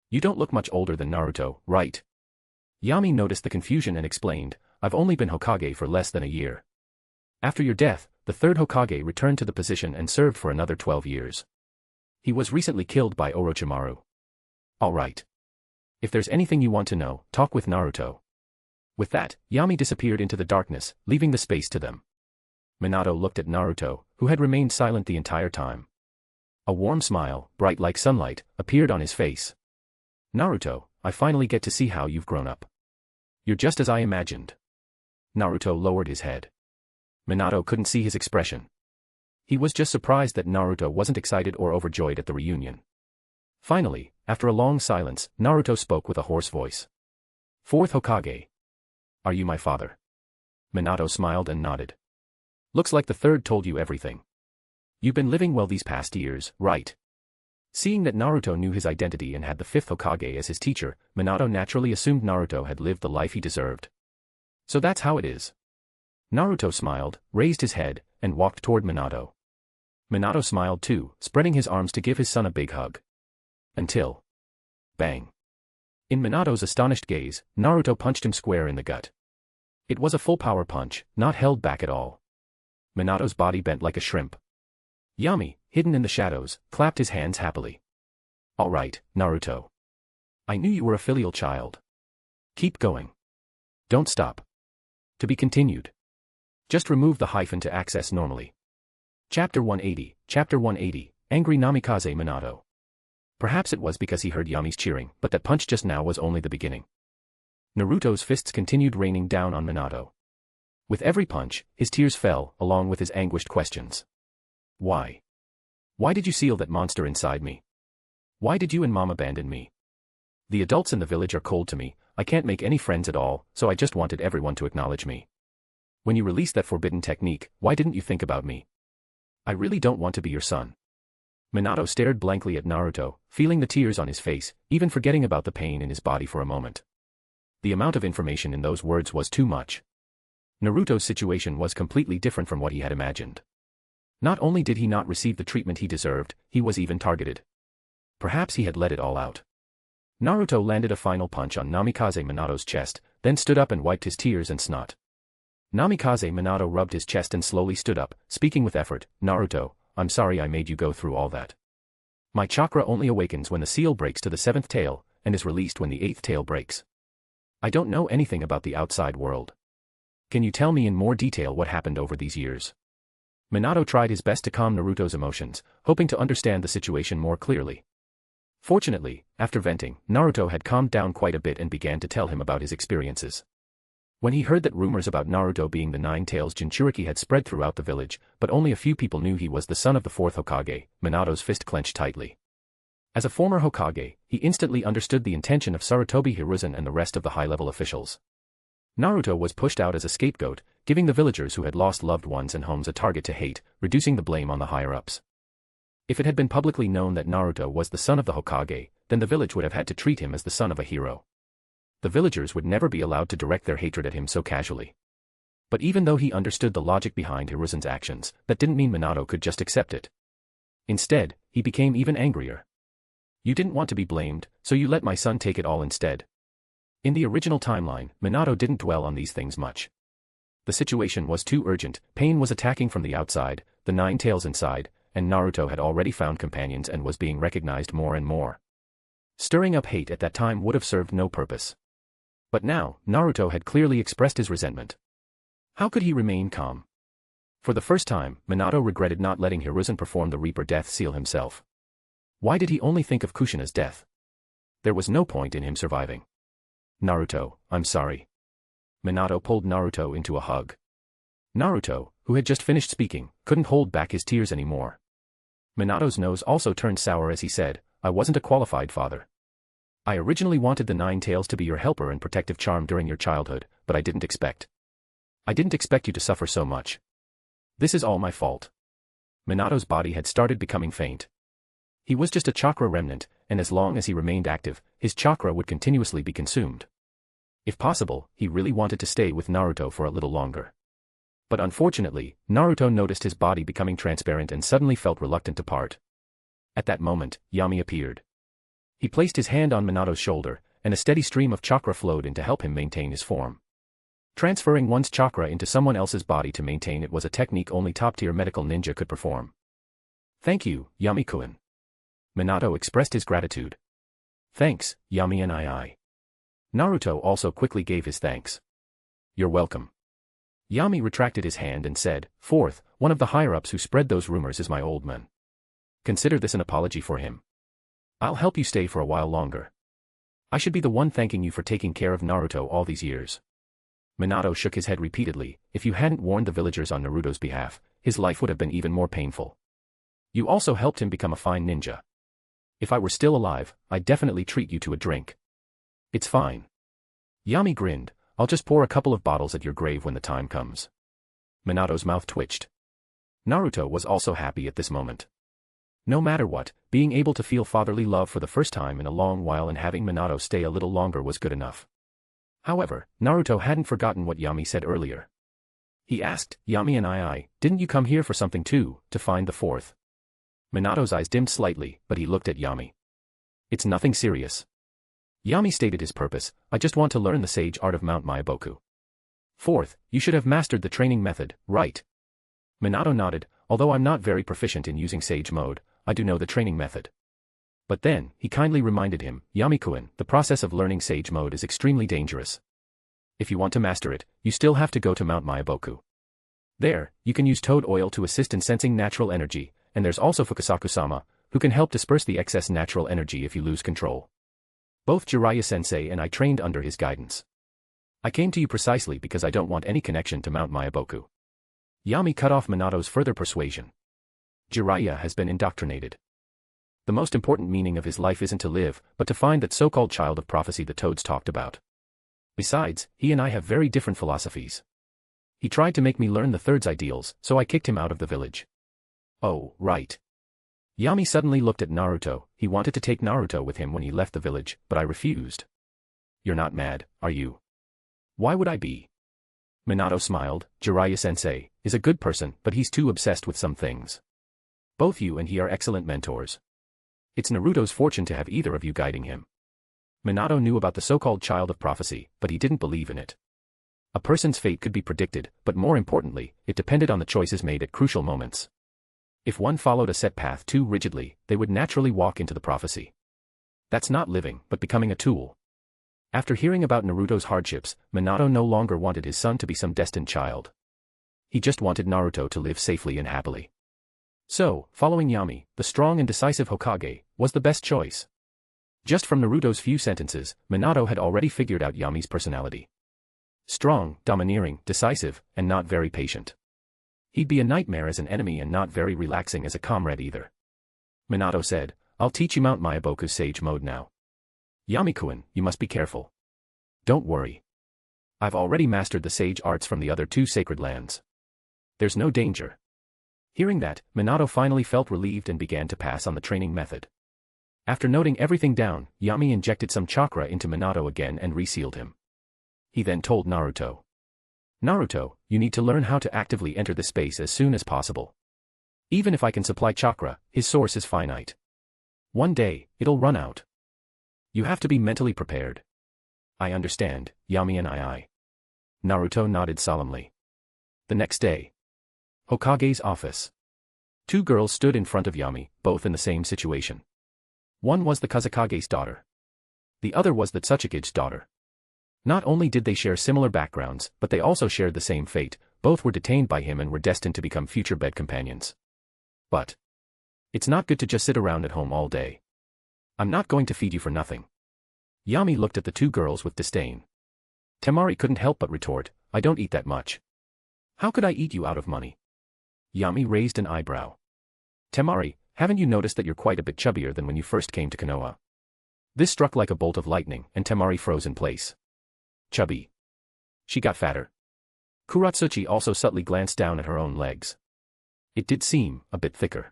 You don't look much older than Naruto, right? Yami noticed the confusion and explained, I've only been Hokage for less than a year. After your death, the 3rd Hokage returned to the position and served for another 12 years. He was recently killed by Orochimaru. All right. If there's anything you want to know, talk with Naruto. With that, Yami disappeared into the darkness, leaving the space to them. Minato looked at Naruto, who had remained silent the entire time. A warm smile, bright like sunlight, appeared on his face. Naruto, I finally get to see how you've grown up. You're just as I imagined. Naruto lowered his head. Minato couldn't see his expression. He was just surprised that Naruto wasn't excited or overjoyed at the reunion. Finally, after a long silence, Naruto spoke with a hoarse voice. "Fourth Hokage. Are you my father?" Minato smiled and nodded. "Looks like the third told you everything. You've been living well these past years, right?" Seeing that Naruto knew his identity and had the fifth Hokage as his teacher, Minato naturally assumed Naruto had lived the life he deserved. "So that's how it is." Naruto smiled, raised his head, and walked toward Minato. Minato smiled too, spreading his arms to give his son a big hug. Until... bang. In Minato's astonished gaze, Naruto punched him square in the gut. It was a full power punch, not held back at all. Minato's body bent like a shrimp. Yami, hidden in the shadows, clapped his hands happily. "All right, Naruto. I knew you were a filial child. Keep going. Don't stop. To be continued. Just remove the hyphen to access normally." Chapter 180, Angry Namikaze Minato. Perhaps it was because he heard Yami's cheering, but that punch just now was only the beginning. Naruto's fists continued raining down on Minato. With every punch, his tears fell, along with his anguished questions. "Why? Why did you seal that monster inside me? Why did you and Mom abandon me? The adults in the village are cold to me, I can't make any friends at all, so I just wanted everyone to acknowledge me. When you released that forbidden technique, why didn't you think about me? I really don't want to be your son." Minato stared blankly at Naruto, feeling the tears on his face, even forgetting about the pain in his body for a moment. The amount of information in those words was too much. Naruto's situation was completely different from what he had imagined. Not only did he not receive the treatment he deserved, he was even targeted. Perhaps he had let it all out. Naruto landed a final punch on Namikaze Minato's chest, then stood up and wiped his tears and snot. Namikaze Minato rubbed his chest and slowly stood up, speaking with effort. "Naruto, I'm sorry I made you go through all that. My chakra only awakens when the seal breaks to the seventh tail, and is released when the eighth tail breaks. I don't know anything about the outside world. Can you tell me in more detail what happened over these years?" Minato tried his best to calm Naruto's emotions, hoping to understand the situation more clearly. Fortunately, after venting, Naruto had calmed down quite a bit and began to tell him about his experiences. When he heard that rumors about Naruto being the Nine-Tails Jinchuriki had spread throughout the village, but only a few people knew he was the son of the fourth Hokage, Minato's fist clenched tightly. As a former Hokage, he instantly understood the intention of Sarutobi Hiruzen and the rest of the high-level officials. Naruto was pushed out as a scapegoat, giving the villagers who had lost loved ones and homes a target to hate, reducing the blame on the higher-ups. If it had been publicly known that Naruto was the son of the Hokage, then the village would have had to treat him as the son of a hero. The villagers would never be allowed to direct their hatred at him so casually. But even though he understood the logic behind Hiruzen's actions, that didn't mean Minato could just accept it. Instead, he became even angrier. "You didn't want to be blamed, so you let my son take it all instead." In the original timeline, Minato didn't dwell on these things much. The situation was too urgent, pain was attacking from the outside, the Nine Tails inside, and Naruto had already found companions and was being recognized more and more. Stirring up hate at that time would have served no purpose. But now, Naruto had clearly expressed his resentment. How could he remain calm? For the first time, Minato regretted not letting Hiruzen perform the Reaper death seal himself. Why did he only think of Kushina's death? There was no point in him surviving. "Naruto, I'm sorry." Minato pulled Naruto into a hug. Naruto, who had just finished speaking, couldn't hold back his tears anymore. Minato's nose also turned sour as he said, "I wasn't a qualified father. I originally wanted the Nine Tails to be your helper and protective charm during your childhood, but I didn't expect you to suffer so much. This is all my fault." Minato's body had started becoming faint. He was just a chakra remnant, and as long as he remained active, his chakra would continuously be consumed. If possible, he really wanted to stay with Naruto for a little longer. But unfortunately, Naruto noticed his body becoming transparent and suddenly felt reluctant to part. At that moment, Yami appeared. He placed his hand on Minato's shoulder, and a steady stream of chakra flowed in to help him maintain his form. Transferring one's chakra into someone else's body to maintain it was a technique only top-tier medical ninja could perform. "Thank you, Yami-kun." Minato expressed his gratitude. "Thanks, Yami and I." Naruto also quickly gave his thanks. "You're welcome." Yami retracted his hand and said, "Fourth, one of the higher-ups who spread those rumors is my old man. Consider this an apology for him. I'll help you stay for a while longer. I should be the one thanking you for taking care of Naruto all these years." Minato shook his head repeatedly. If you hadn't warned the villagers on Naruto's behalf, his life would have been even more painful. You also helped him become a fine ninja. If I were still alive, I'd definitely treat you to a drink. It's fine. Yami grinned, I'll just pour a couple of bottles at your grave when the time comes. Minato's mouth twitched. Naruto was also happy at this moment. No matter what, being able to feel fatherly love for the first time in a long while and having Minato stay a little longer was good enough. However, Naruto hadn't forgotten what Yami said earlier. He asked, Yami and I, didn't you come here for something too, to find the fourth? Minato's eyes dimmed slightly, but he looked at Yami. It's nothing serious. Yami stated his purpose, I just want to learn the sage art of Mount Maiboku. Fourth, you should have mastered the training method, right? Minato nodded, although I'm not very proficient in using sage mode, I do know the training method. But then, he kindly reminded him, Yami-kun, the process of learning sage mode is extremely dangerous. If you want to master it, you still have to go to Mount Maiboku. There, you can use toad oil to assist in sensing natural energy, and there's also Fukasaku-sama, who can help disperse the excess natural energy if you lose control. Both Jiraiya-sensei and I trained under his guidance. I came to you precisely because I don't want any connection to Mount Maiboku. Yami cut off Minato's further persuasion. Jiraiya has been indoctrinated. The most important meaning of his life isn't to live, but to find that so-called child of prophecy the toads talked about. Besides, he and I have very different philosophies. He tried to make me learn the third's ideals, so I kicked him out of the village. Oh, right. Yami suddenly looked at Naruto, he wanted to take Naruto with him when he left the village, but I refused. You're not mad, are you? Why would I be? Minato smiled, Jiraiya-sensei is a good person, but he's too obsessed with some things. Both you and he are excellent mentors. It's Naruto's fortune to have either of you guiding him. Minato knew about the so-called child of prophecy, but he didn't believe in it. A person's fate could be predicted, but more importantly, it depended on the choices made at crucial moments. If one followed a set path too rigidly, they would naturally walk into the prophecy. That's not living, but becoming a tool. After hearing about Naruto's hardships, Minato no longer wanted his son to be some destined child. He just wanted Naruto to live safely and happily. So, following Yami, the strong and decisive Hokage, was the best choice. Just from Naruto's few sentences, Minato had already figured out Yami's personality. Strong, domineering, decisive, and not very patient. He'd be a nightmare as an enemy and not very relaxing as a comrade either. Minato said, I'll teach you Mount Maiboku's sage mode now. Yami-kun, you must be careful. Don't worry. I've already mastered the sage arts from the other two sacred lands. There's no danger. Hearing that, Minato finally felt relieved and began to pass on the training method. After noting everything down, Yami injected some chakra into Minato again and resealed him. He then told Naruto. Naruto, you need to learn how to actively enter this space as soon as possible. Even if I can supply chakra, his source is finite. One day, it'll run out. You have to be mentally prepared. I understand, Yami and I. Naruto nodded solemnly. The next day. Hokage's office. Two girls stood in front of Yami, both in the same situation. One was the Kazekage's daughter. The other was the Tsuchigage's daughter. Not only did they share similar backgrounds, but they also shared the same fate, both were detained by him and were destined to become future bed companions. But it's not good to just sit around at home all day. I'm not going to feed you for nothing. Yami looked at the two girls with disdain. Temari couldn't help but retort, I don't eat that much. How could I eat you out of money? Yami raised an eyebrow. Temari, haven't you noticed that you're quite a bit chubbier than when you first came to Konoha? This struck like a bolt of lightning, and Temari froze in place. Chubby. She got fatter. Kuratsuchi also subtly glanced down at her own legs. It did seem a bit thicker.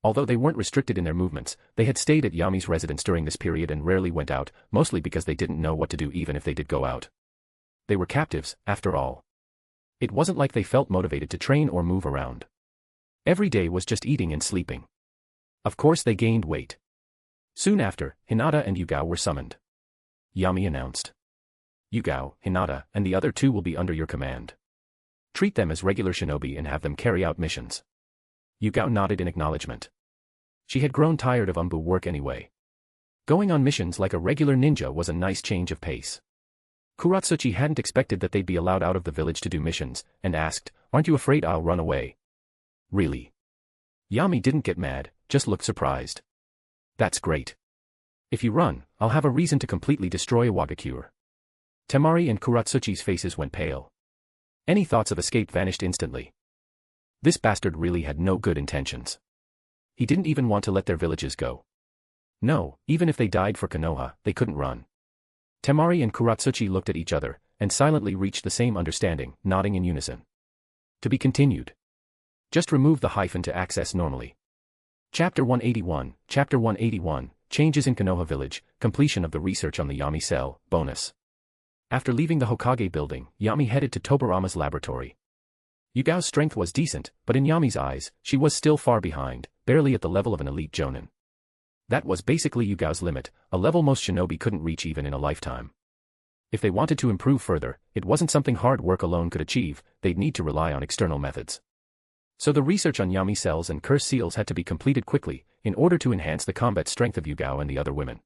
Although they weren't restricted in their movements, they had stayed at Yami's residence during this period and rarely went out, mostly because they didn't know what to do even if they did go out. They were captives, after all. It wasn't like they felt motivated to train or move around. Every day was just eating and sleeping. Of course they gained weight. Soon after, Hinata and Yugao were summoned. Yami announced. Yugao, Hinata, and the other two will be under your command. Treat them as regular shinobi and have them carry out missions. Yugao nodded in acknowledgement. She had grown tired of umbu work anyway. Going on missions like a regular ninja was a nice change of pace. Kuratsuchi hadn't expected that they'd be allowed out of the village to do missions, and asked, aren't you afraid I'll run away? Really? Yami didn't get mad, just looked surprised. That's great. If you run, I'll have a reason to completely destroy Iwagakure. Temari and Kuratsuchi's faces went pale. Any thoughts of escape vanished instantly. This bastard really had no good intentions. He didn't even want to let their villages go. No, even if they died for Konoha, they couldn't run. Temari and Kuratsuchi looked at each other, and silently reached the same understanding, nodding in unison. To be continued. Just remove the hyphen to access normally. Chapter 181, Chapter 181, Changes in Konoha Village, Completion of the Research on the Yami Cell, Bonus. After leaving the Hokage building, Yami headed to Tobarama's laboratory. Yugao's strength was decent, but in Yami's eyes, she was still far behind, barely at the level of an elite jonin. That was basically Yugao's limit, a level most shinobi couldn't reach even in a lifetime. If they wanted to improve further, it wasn't something hard work alone could achieve, they'd need to rely on external methods. So the research on Yami cells and curse seals had to be completed quickly, in order to enhance the combat strength of Yugao and the other women.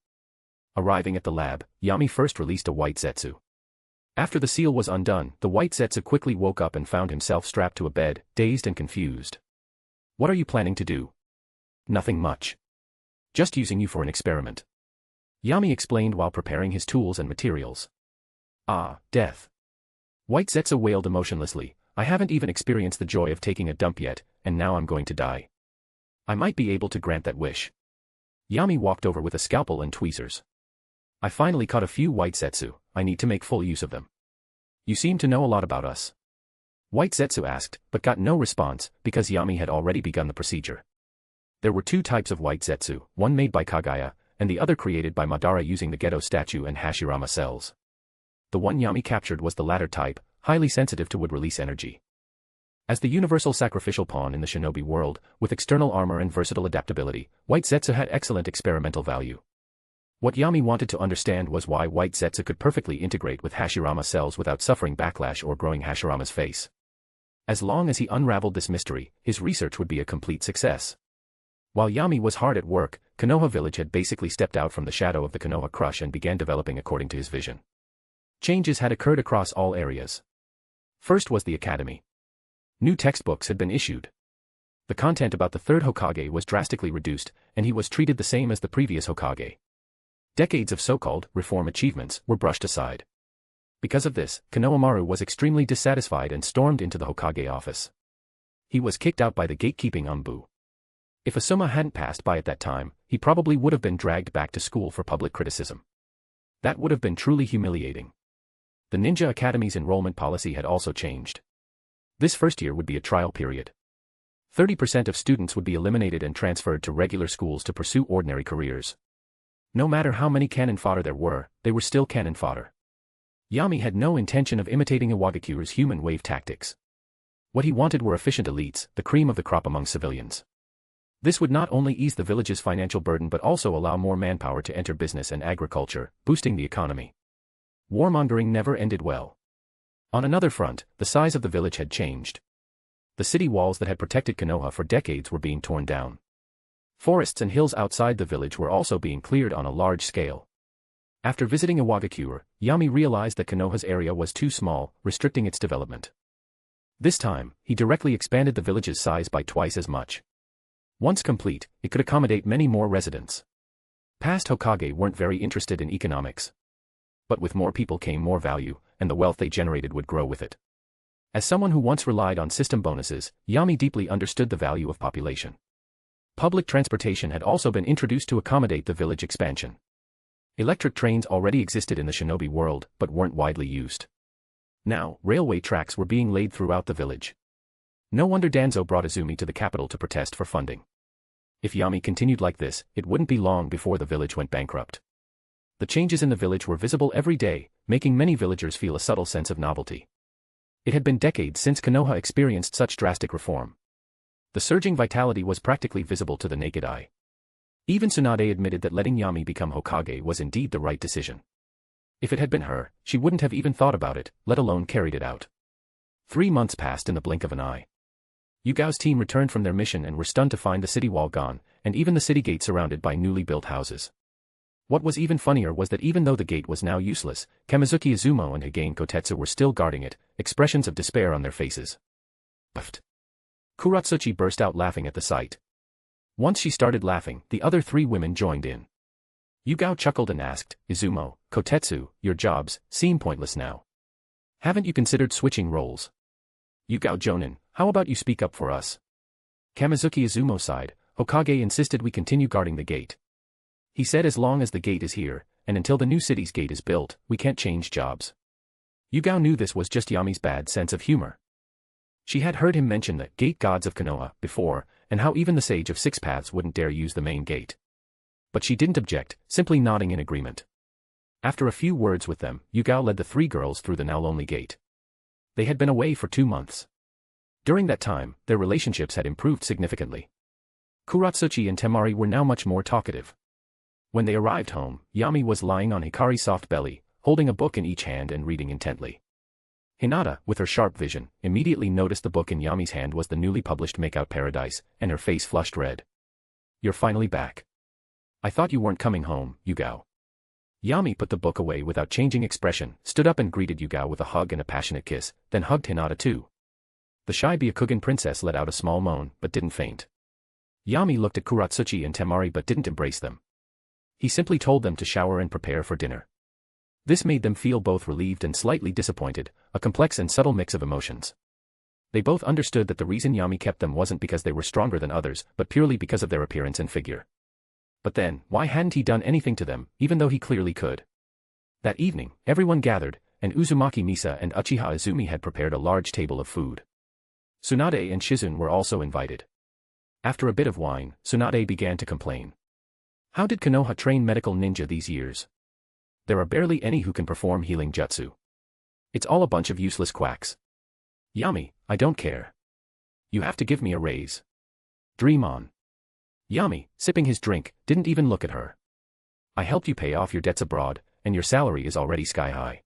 Arriving at the lab, Yami first released a white Zetsu. After the seal was undone, the white Zetsu quickly woke up and found himself strapped to a bed, dazed and confused. What are you planning to do? Nothing much. Just using you for an experiment. Yami explained while preparing his tools and materials. Ah, death. White Zetsu wailed emotionlessly, I haven't even experienced the joy of taking a dump yet, and now I'm going to die. I might be able to grant that wish. Yami walked over with a scalpel and tweezers. I finally caught a few white Zetsu, I need to make full use of them. You seem to know a lot about us. White Zetsu asked, but got no response, because Yami had already begun the procedure. There were two types of white Zetsu, one made by Kagaya, and the other created by Madara using the Geto statue and Hashirama cells. The one Yami captured was the latter type, highly sensitive to wood-release energy. As the universal sacrificial pawn in the shinobi world, with external armor and versatile adaptability, white Zetsu had excellent experimental value. What Yami wanted to understand was why white Zetsu could perfectly integrate with Hashirama cells without suffering backlash or growing Hashirama's face. As long as he unraveled this mystery, his research would be a complete success. While Yami was hard at work, Konoha Village had basically stepped out from the shadow of the Konoha Crush and began developing according to his vision. Changes had occurred across all areas. First was the academy. New textbooks had been issued. The content about the third Hokage was drastically reduced, and he was treated the same as the previous Hokage. Decades of so-called reform achievements were brushed aside. Because of this, Konohamaru was extremely dissatisfied and stormed into the Hokage office. He was kicked out by the gatekeeping Umbu. If Asuma hadn't passed by at that time, he probably would have been dragged back to school for public criticism. That would have been truly humiliating. The Ninja Academy's enrollment policy had also changed. This first year would be a trial period. 30% of students would be eliminated and transferred to regular schools to pursue ordinary careers. No matter how many cannon fodder there were, they were still cannon fodder. Yami had no intention of imitating Iwagakure's human wave tactics. What he wanted were efficient elites, the cream of the crop among civilians. This would not only ease the village's financial burden but also allow more manpower to enter business and agriculture, boosting the economy. Warmongering never ended well. On another front, the size of the village had changed. The city walls that had protected Konoha for decades were being torn down. Forests and hills outside the village were also being cleared on a large scale. After visiting Iwagakure, Yami realized that Konoha's area was too small, restricting its development. This time, he directly expanded the village's size by twice as much. Once complete, it could accommodate many more residents. Past Hokage weren't very interested in economics. But with more people came more value, and the wealth they generated would grow with it. As someone who once relied on system bonuses, Yami deeply understood the value of population. Public transportation had also been introduced to accommodate the village expansion. Electric trains already existed in the shinobi world, but weren't widely used. Now, railway tracks were being laid throughout the village. No wonder Danzō brought Izumi to the capital to protest for funding. If Yami continued like this, it wouldn't be long before the village went bankrupt. The changes in the village were visible every day, making many villagers feel a subtle sense of novelty. It had been decades since Konoha experienced such drastic reform. The surging vitality was practically visible to the naked eye. Even Tsunade admitted that letting Yami become Hokage was indeed the right decision. If it had been her, she wouldn't have even thought about it, let alone carried it out. 3 months passed in the blink of an eye. Yugao's team returned from their mission and were stunned to find the city wall gone, and even the city gate surrounded by newly built houses. What was even funnier was that even though the gate was now useless, Kamizuki Izumo and Higane Kotetsu were still guarding it, expressions of despair on their faces. Puffed. Kuratsuchi burst out laughing at the sight. Once she started laughing, the other 3 women joined in. Yugao chuckled and asked, Izumo, Kotetsu, your jobs seem pointless now. Haven't you considered switching roles? Yugao Jonin, how about you speak up for us? Kamizuki Izumo sighed, Hokage insisted we continue guarding the gate. He said as long as the gate is here, and until the new city's gate is built, we can't change jobs. Yugao knew this was just Yami's bad sense of humor. She had heard him mention the gate gods of Konoha before, and how even the sage of six paths wouldn't dare use the main gate. But she didn't object, simply nodding in agreement. After a few words with them, Yugao led the three girls through the now lonely gate. They had been away for 2 months. During that time, their relationships had improved significantly. Kuratsuchi and Temari were now much more talkative. When they arrived home, Yami was lying on Hikari's soft belly, holding a book in each hand and reading intently. Hinata, with her sharp vision, immediately noticed the book in Yami's hand was the newly published Makeout Paradise, and her face flushed red. "You're finally back. I thought you weren't coming home, Yugao." Yami put the book away without changing expression, stood up and greeted Yugao with a hug and a passionate kiss, then hugged Hinata too. The shy Byakugan princess let out a small moan, but didn't faint. Yami looked at Kuratsuchi and Temari but didn't embrace them. He simply told them to shower and prepare for dinner. This made them feel both relieved and slightly disappointed, a complex and subtle mix of emotions. They both understood that the reason Yami kept them wasn't because they were stronger than others, but purely because of their appearance and figure. But then, why hadn't he done anything to them, even though he clearly could? That evening, everyone gathered, and Uzumaki Misa and Uchiha Izumi had prepared a large table of food. Tsunade and Shizun were also invited. After a bit of wine, Tsunade began to complain. How did Konoha train medical ninja these years? There are barely any who can perform healing jutsu. It's all a bunch of useless quacks. Yami, I don't care. You have to give me a raise. Dream on. Yami, sipping his drink, didn't even look at her. I helped you pay off your debts abroad, and your salary is already sky high.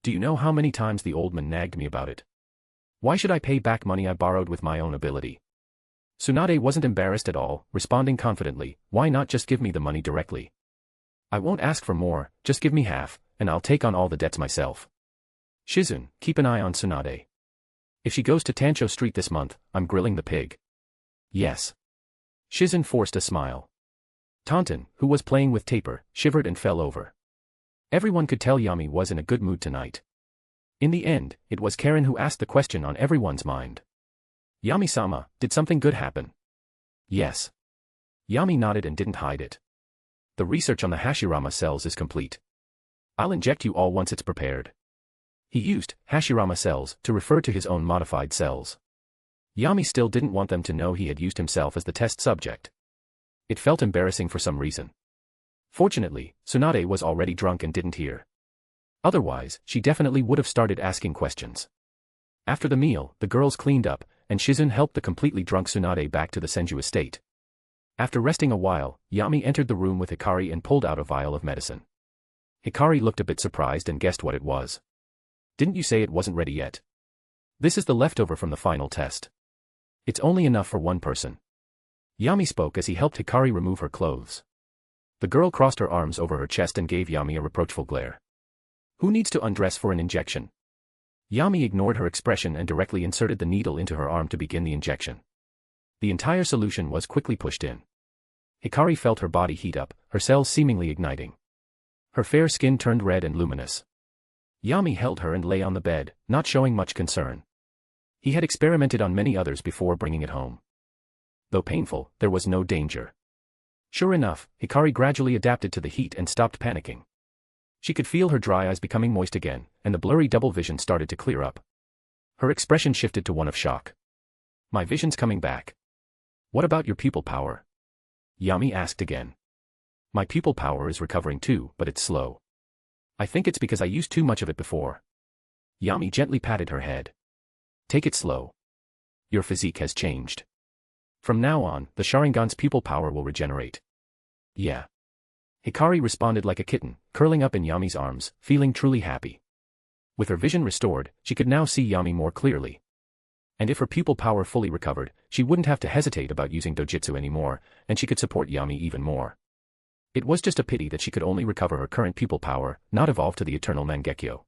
Do you know how many times the old man nagged me about it? Why should I pay back money I borrowed with my own ability? Tsunade wasn't embarrassed at all, responding confidently, why not just give me the money directly? I won't ask for more, just give me half, and I'll take on all the debts myself. Shizun, keep an eye on Tsunade. If she goes to Tancho Street this month, I'm grilling the pig. Yes. Shizun forced a smile. Taunton, who was playing with Taper, shivered and fell over. Everyone could tell Yami was in a good mood tonight. In the end, it was Karen who asked the question on everyone's mind. Yami-sama, did something good happen? Yes. Yami nodded and didn't hide it. The research on the Hashirama cells is complete. I'll inject you all once it's prepared. He used Hashirama cells to refer to his own modified cells. Yami still didn't want them to know he had used himself as the test subject. It felt embarrassing for some reason. Fortunately, Tsunade was already drunk and didn't hear. Otherwise, she definitely would have started asking questions. After the meal, the girls cleaned up, and Shizun helped the completely drunk Tsunade back to the Senju estate. After resting a while, Yami entered the room with Hikari and pulled out a vial of medicine. Hikari looked a bit surprised and guessed what it was. Didn't you say it wasn't ready yet? This is the leftover from the final test. It's only enough for one person. Yami spoke as he helped Hikari remove her clothes. The girl crossed her arms over her chest and gave Yami a reproachful glare. Who needs to undress for an injection? Yami ignored her expression and directly inserted the needle into her arm to begin the injection. The entire solution was quickly pushed in. Hikari felt her body heat up, her cells seemingly igniting. Her fair skin turned red and luminous. Yami held her and lay on the bed, not showing much concern. He had experimented on many others before bringing it home. Though painful, there was no danger. Sure enough, Hikari gradually adapted to the heat and stopped panicking. She could feel her dry eyes becoming moist again, and the blurry double vision started to clear up. Her expression shifted to one of shock. My vision's coming back. What about your pupil power? Yami asked again. My pupil power is recovering too, but it's slow. I think it's because I used too much of it before. Yami gently patted her head. Take it slow. Your physique has changed. From now on, the Sharingan's pupil power will regenerate. Yeah. Hikari responded like a kitten, curling up in Yami's arms, feeling truly happy. With her vision restored, she could now see Yami more clearly. And if her pupil power fully recovered, she wouldn't have to hesitate about using dojutsu anymore, and she could support Yami even more. It was just a pity that she could only recover her current pupil power, not evolve to the Eternal Mangekyo.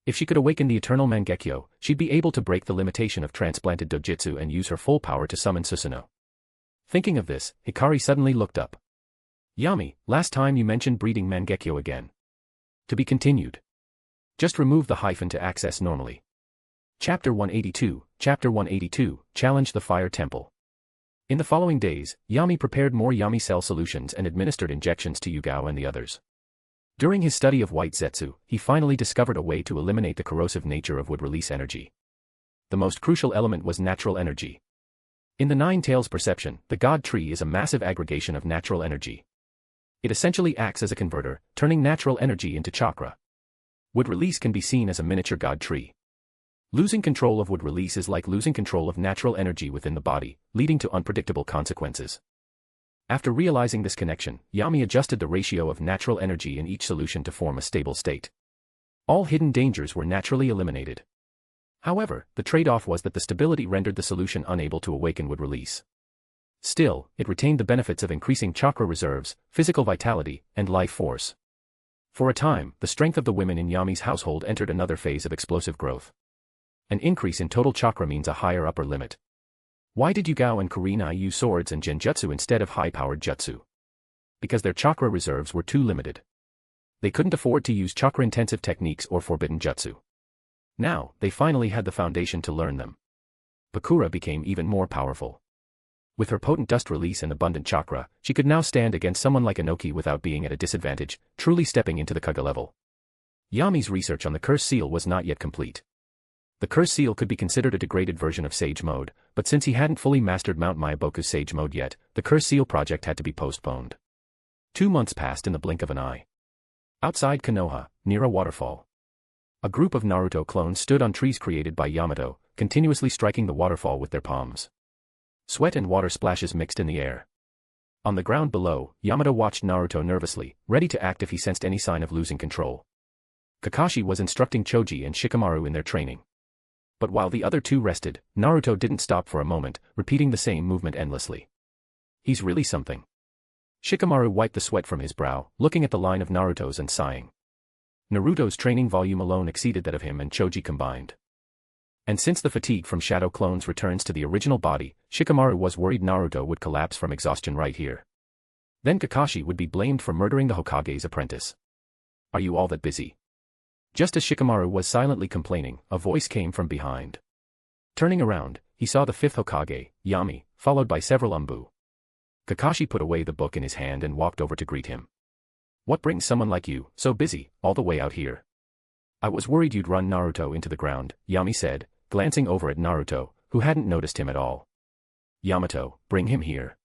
If she could awaken the Eternal Mangekyo, she'd be able to break the limitation of transplanted dojutsu and use her full power to summon Susanoo. Thinking of this, Hikari suddenly looked up. Yami, last time you mentioned breeding Mangekyo again. To be continued. Just remove the hyphen to access normally. Chapter 182, Challenge the Fire Temple. In the following days, Yami prepared more Yami cell solutions and administered injections to Yugao and the others. During his study of white Zetsu, he finally discovered a way to eliminate the corrosive nature of wood-release energy. The most crucial element was natural energy. In the Nine Tails perception, the God Tree is a massive aggregation of natural energy. It essentially acts as a converter, turning natural energy into chakra. Wood release can be seen as a miniature God Tree. Losing control of wood release is like losing control of natural energy within the body, leading to unpredictable consequences. After realizing this connection, Yami adjusted the ratio of natural energy in each solution to form a stable state. All hidden dangers were naturally eliminated. However, the trade-off was that the stability rendered the solution unable to awaken wood release. Still, it retained the benefits of increasing chakra reserves, physical vitality, and life force. For a time, the strength of the women in Yami's household entered another phase of explosive growth. An increase in total chakra means a higher upper limit. Why did Yugao and Kurenai use swords and genjutsu instead of high-powered jutsu? Because their chakra reserves were too limited. They couldn't afford to use chakra-intensive techniques or forbidden jutsu. Now, they finally had the foundation to learn them. Bakura became even more powerful. With her potent dust release and abundant chakra, she could now stand against someone like Inoki without being at a disadvantage, truly stepping into the Kaga level. Yami's research on the curse seal was not yet complete. The curse seal could be considered a degraded version of Sage Mode, but since he hadn't fully mastered Mount Myaboku's Sage Mode yet, the curse seal project had to be postponed. 2 months passed in the blink of an eye. Outside Konoha, near a waterfall. A group of Naruto clones stood on trees created by Yamato, continuously striking the waterfall with their palms. Sweat and water splashes mixed in the air. On the ground below, Yamato watched Naruto nervously, ready to act if he sensed any sign of losing control. Kakashi was instructing Choji and Shikamaru in their training. But while the other two rested, Naruto didn't stop for a moment, repeating the same movement endlessly. He's really something. Shikamaru wiped the sweat from his brow, looking at the line of Naruto's and sighing. Naruto's training volume alone exceeded that of him and Choji combined. And since the fatigue from shadow clones returns to the original body, Shikamaru was worried Naruto would collapse from exhaustion right here. Then Kakashi would be blamed for murdering the Hokage's apprentice. Are you all that busy? Just as Shikamaru was silently complaining, a voice came from behind. Turning around, he saw the 5th Hokage, Yami, followed by several Umbu. Kakashi put away the book in his hand and walked over to greet him. What brings someone like you, so busy, all the way out here? I was worried you'd run Naruto into the ground, Yami said, glancing over at Naruto, who hadn't noticed him at all. Yamato, bring him here.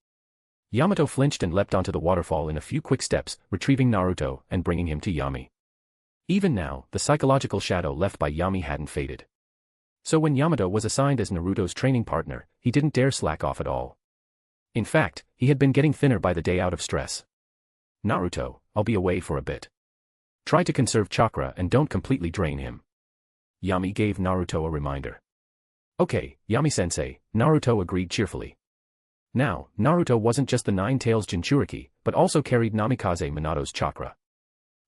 Yamato flinched and leapt onto the waterfall in a few quick steps, retrieving Naruto and bringing him to Yami. Even now, the psychological shadow left by Yami hadn't faded. So when Yamato was assigned as Naruto's training partner, he didn't dare slack off at all. In fact, he had been getting thinner by the day out of stress. Naruto, I'll be away for a bit. Try to conserve chakra and don't completely drain him. Yami gave Naruto a reminder. Okay, Yami-sensei, Naruto agreed cheerfully. Now, Naruto wasn't just the Nine Tails Jinchuriki, but also carried Namikaze Minato's chakra.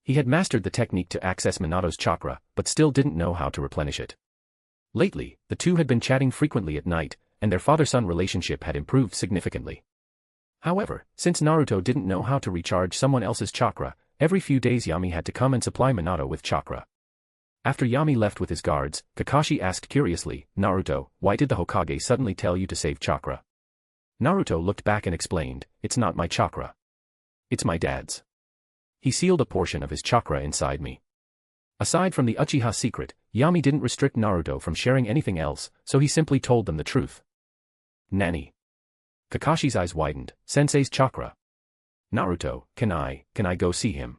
He had mastered the technique to access Minato's chakra, but still didn't know how to replenish it. Lately, the two had been chatting frequently at night, and their father-son relationship had improved significantly. However, since Naruto didn't know how to recharge someone else's chakra, every few days Yami had to come and supply Minato with chakra. After Yami left with his guards, Kakashi asked curiously, Naruto, why did the Hokage suddenly tell you to save chakra? Naruto looked back and explained, it's not my chakra. It's my dad's. He sealed a portion of his chakra inside me. Aside from the Uchiha secret, Yami didn't restrict Naruto from sharing anything else, so he simply told them the truth. Nani? Kakashi's eyes widened, Sensei's chakra. Naruto, can I go see him?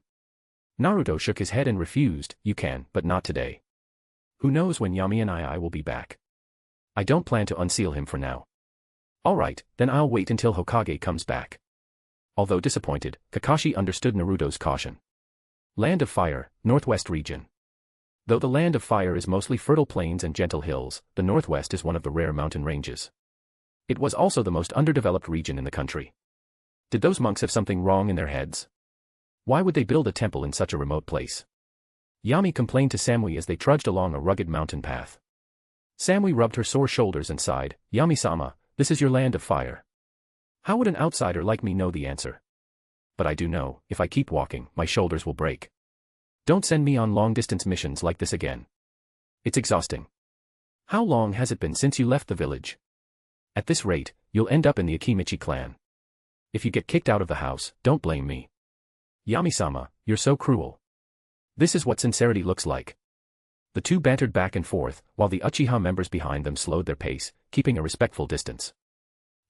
Naruto shook his head and refused, you can, but not today. Who knows when Yami and I will be back. I don't plan to unseal him for now. Alright, then I'll wait until Hokage comes back. Although disappointed, Kakashi understood Naruto's caution. Land of Fire, Northwest Region. Though the Land of Fire is mostly fertile plains and gentle hills, the Northwest is one of the rare mountain ranges. It was also the most underdeveloped region in the country. Did those monks have something wrong in their heads? Why would they build a temple in such a remote place? Yami complained to Samui as they trudged along a rugged mountain path. Samui rubbed her sore shoulders and sighed, Yami-sama, this is your Land of Fire. How would an outsider like me know the answer? But I do know, if I keep walking, my shoulders will break. Don't send me on long-distance missions like this again. It's exhausting. How long has it been since you left the village? At this rate, you'll end up in the Akimichi clan. If you get kicked out of the house, don't blame me. Yami-sama, you're so cruel. This is what sincerity looks like. The two bantered back and forth, while the Uchiha members behind them slowed their pace, keeping a respectful distance.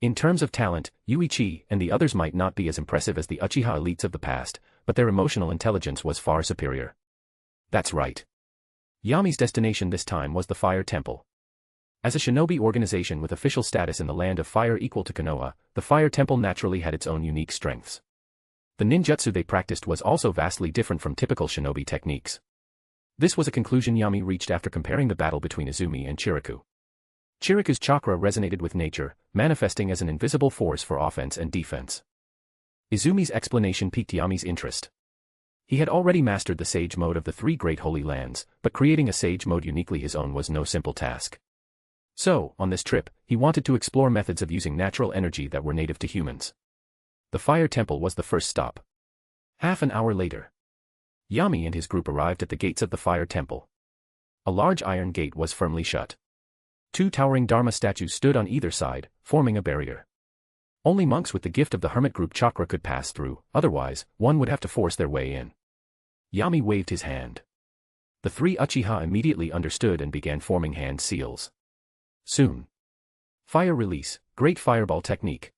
In terms of talent, Yuichi and the others might not be as impressive as the Uchiha elites of the past, but their emotional intelligence was far superior. That's right. Yami's destination this time was the Fire Temple. As a shinobi organization with official status in the land of fire equal to Konoha, the Fire Temple naturally had its own unique strengths. The ninjutsu they practiced was also vastly different from typical shinobi techniques. This was a conclusion Yami reached after comparing the battle between Izumi and Chiriku. Chiriku's chakra resonated with nature, manifesting as an invisible force for offense and defense. Izumi's explanation piqued Yami's interest. He had already mastered the Sage mode of the three great holy lands, but creating a Sage mode uniquely his own was no simple task. So, on this trip, he wanted to explore methods of using natural energy that were native to humans. The Fire Temple was the first stop. Half an hour later, Yami and his group arrived at the gates of the Fire Temple. A large iron gate was firmly shut. Two towering Dharma statues stood on either side, forming a barrier. Only monks with the gift of the hermit group chakra could pass through, otherwise, one would have to force their way in. Yami waved his hand. The three Uchiha immediately understood and began forming hand seals. Soon. Fire release, great fireball technique.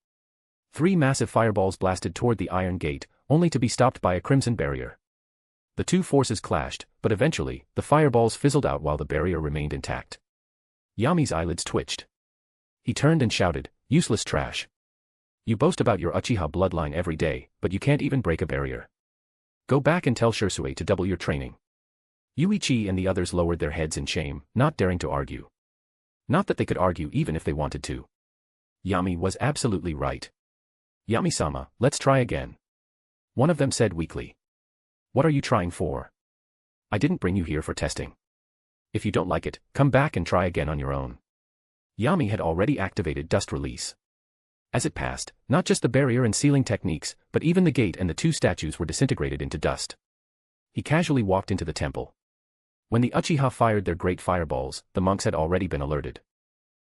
Three massive fireballs blasted toward the iron gate, only to be stopped by a crimson barrier. The two forces clashed, but eventually, the fireballs fizzled out while the barrier remained intact. Yami's eyelids twitched. He turned and shouted, "Useless trash. You boast about your Uchiha bloodline every day, but you can't even break a barrier. Go back and tell Shursui to double your training." Yuichi and the others lowered their heads in shame, not daring to argue. Not that they could argue even if they wanted to. Yami was absolutely right. "Yami-sama, let's try again." One of them said weakly. "What are you trying for? I didn't bring you here for testing. If you don't like it, come back and try again on your own." Yami had already activated dust release. As it passed, not just the barrier and sealing techniques, but even the gate and the two statues were disintegrated into dust. He casually walked into the temple. When the Uchiha fired their great fireballs, the monks had already been alerted.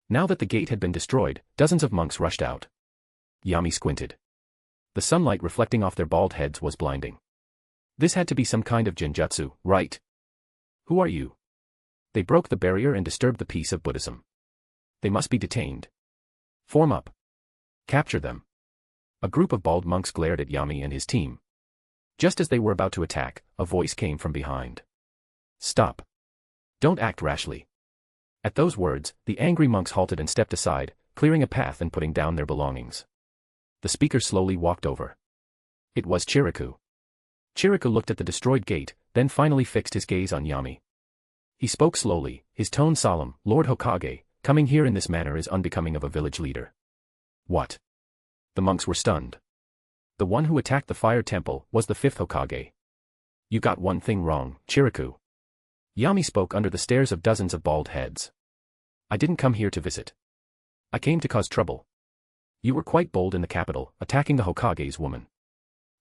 Now that the gate had been destroyed, dozens of monks rushed out. Yami squinted. The sunlight reflecting off their bald heads was blinding. This had to be some kind of genjutsu, right? "Who are you?" They broke the barrier and disturbed the peace of Buddhism. They must be detained. Form up. Capture them. A group of bald monks glared at Yami and his team. Just as they were about to attack, a voice came from behind. "Stop. Don't act rashly." At those words, the angry monks halted and stepped aside, clearing a path and putting down their belongings. The speaker slowly walked over. It was Chiriku. Chiriku looked at the destroyed gate, then finally fixed his gaze on Yami. He spoke slowly, his tone solemn. "Lord Hokage, coming here in this manner is unbecoming of a village leader." "What?" The monks were stunned. The one who attacked the Fire Temple was the fifth Hokage. "You got one thing wrong, Chiriku." Yami spoke under the stares of dozens of bald heads. "I didn't come here to visit. I came to cause trouble. You were quite bold in the capital, attacking the Hokage's woman.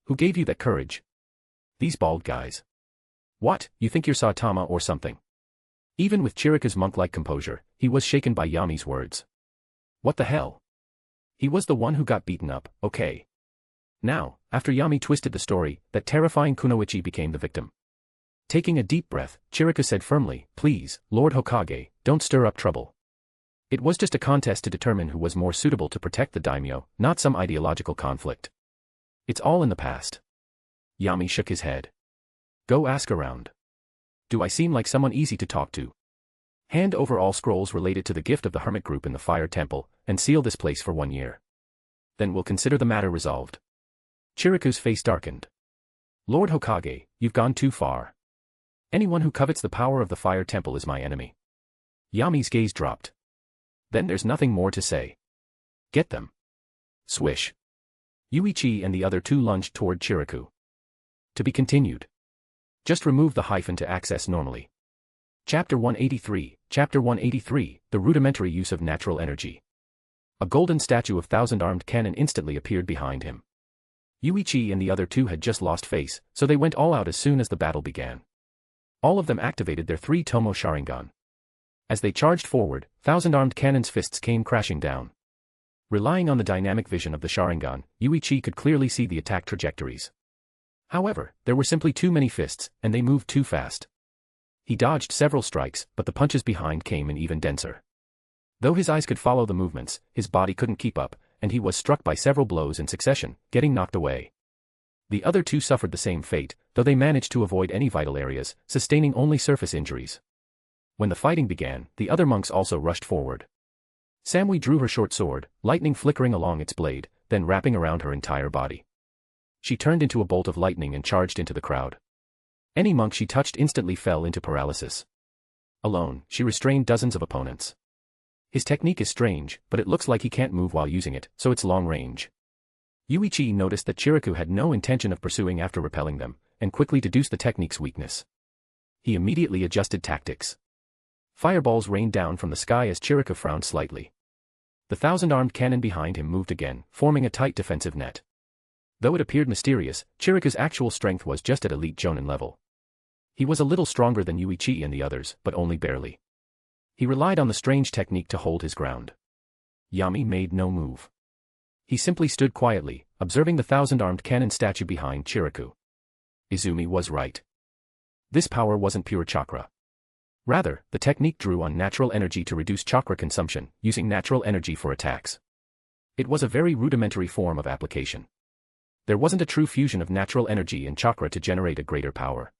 Who gave you that courage?" "These bald guys." "What, you think you're Saitama or something?" Even with Chiriku's monk-like composure, he was shaken by Yami's words. What the hell? He was the one who got beaten up, okay. Now, after Yami twisted the story, that terrifying Kunoichi became the victim. Taking a deep breath, Chiriku said firmly, "Please, Lord Hokage, don't stir up trouble. It was just a contest to determine who was more suitable to protect the daimyo, not some ideological conflict. It's all in the past." Yami shook his head. "Go ask around. Do I seem like someone easy to talk to? Hand over all scrolls related to the gift of the hermit group in the Fire Temple, and seal this place for 1 year. Then we'll consider the matter resolved." Chiriku's face darkened. "Lord Hokage, you've gone too far. Anyone who covets the power of the Fire Temple is my enemy." Yami's gaze dropped. "Then there's nothing more to say. Get them." Swish. Yuichi and the other two lunged toward Chiriku. To be continued. Just remove the hyphen to access normally. Chapter 183, Chapter 183, The Rudimentary Use of Natural Energy. A golden statue of thousand-armed cannon instantly appeared behind him. Yuichi and the other two had just lost face, so they went all out as soon as the battle began. All of them activated their 3 Tomo Sharingan. As they charged forward, thousand-armed cannon's fists came crashing down. Relying on the dynamic vision of the Sharingan, Yuichi could clearly see the attack trajectories. However, there were simply too many fists, and they moved too fast. He dodged several strikes, but the punches behind came in even denser. Though his eyes could follow the movements, his body couldn't keep up, and he was struck by several blows in succession, getting knocked away. The other two suffered the same fate, though they managed to avoid any vital areas, sustaining only surface injuries. When the fighting began, the other monks also rushed forward. Samui drew her short sword, lightning flickering along its blade, then wrapping around her entire body. She turned into a bolt of lightning and charged into the crowd. Any monk she touched instantly fell into paralysis. Alone, she restrained dozens of opponents. His technique is strange, but it looks like he can't move while using it, so it's long range. Yuichi noticed that Chiriku had no intention of pursuing after repelling them, and quickly deduced the technique's weakness. He immediately adjusted tactics. Fireballs rained down from the sky as Chiriku frowned slightly. The thousand-armed cannon behind him moved again, forming a tight defensive net. Though it appeared mysterious, Chiriku's actual strength was just at elite Jonin level. He was a little stronger than Yuichi and the others, but only barely. He relied on the strange technique to hold his ground. Yami made no move. He simply stood quietly, observing the thousand-armed cannon statue behind Chiriku. Izumi was right. This power wasn't pure chakra. Rather, the technique drew on natural energy to reduce chakra consumption, using natural energy for attacks. It was a very rudimentary form of application. There wasn't a true fusion of natural energy and chakra to generate a greater power.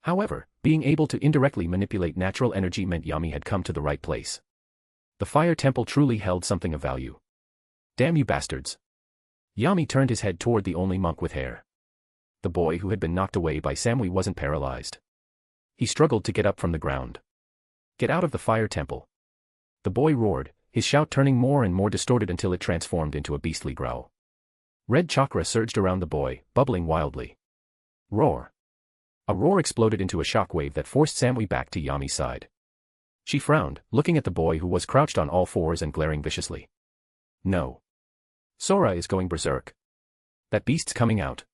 However, being able to indirectly manipulate natural energy meant Yami had come to the right place. The fire temple truly held something of value. Damn you bastards. Yami turned his head toward the only monk with hair. The boy who had been knocked away by Samui wasn't paralyzed. He struggled to get up from the ground. Get out of the fire temple. The boy roared, his shout turning more and more distorted until it transformed into a beastly growl. Red chakra surged around the boy, bubbling wildly. Roar. A roar exploded into a shockwave that forced Samui back to Yami's side. She frowned, looking at the boy who was crouched on all fours and glaring viciously. No. Sora is going berserk. That beast's coming out.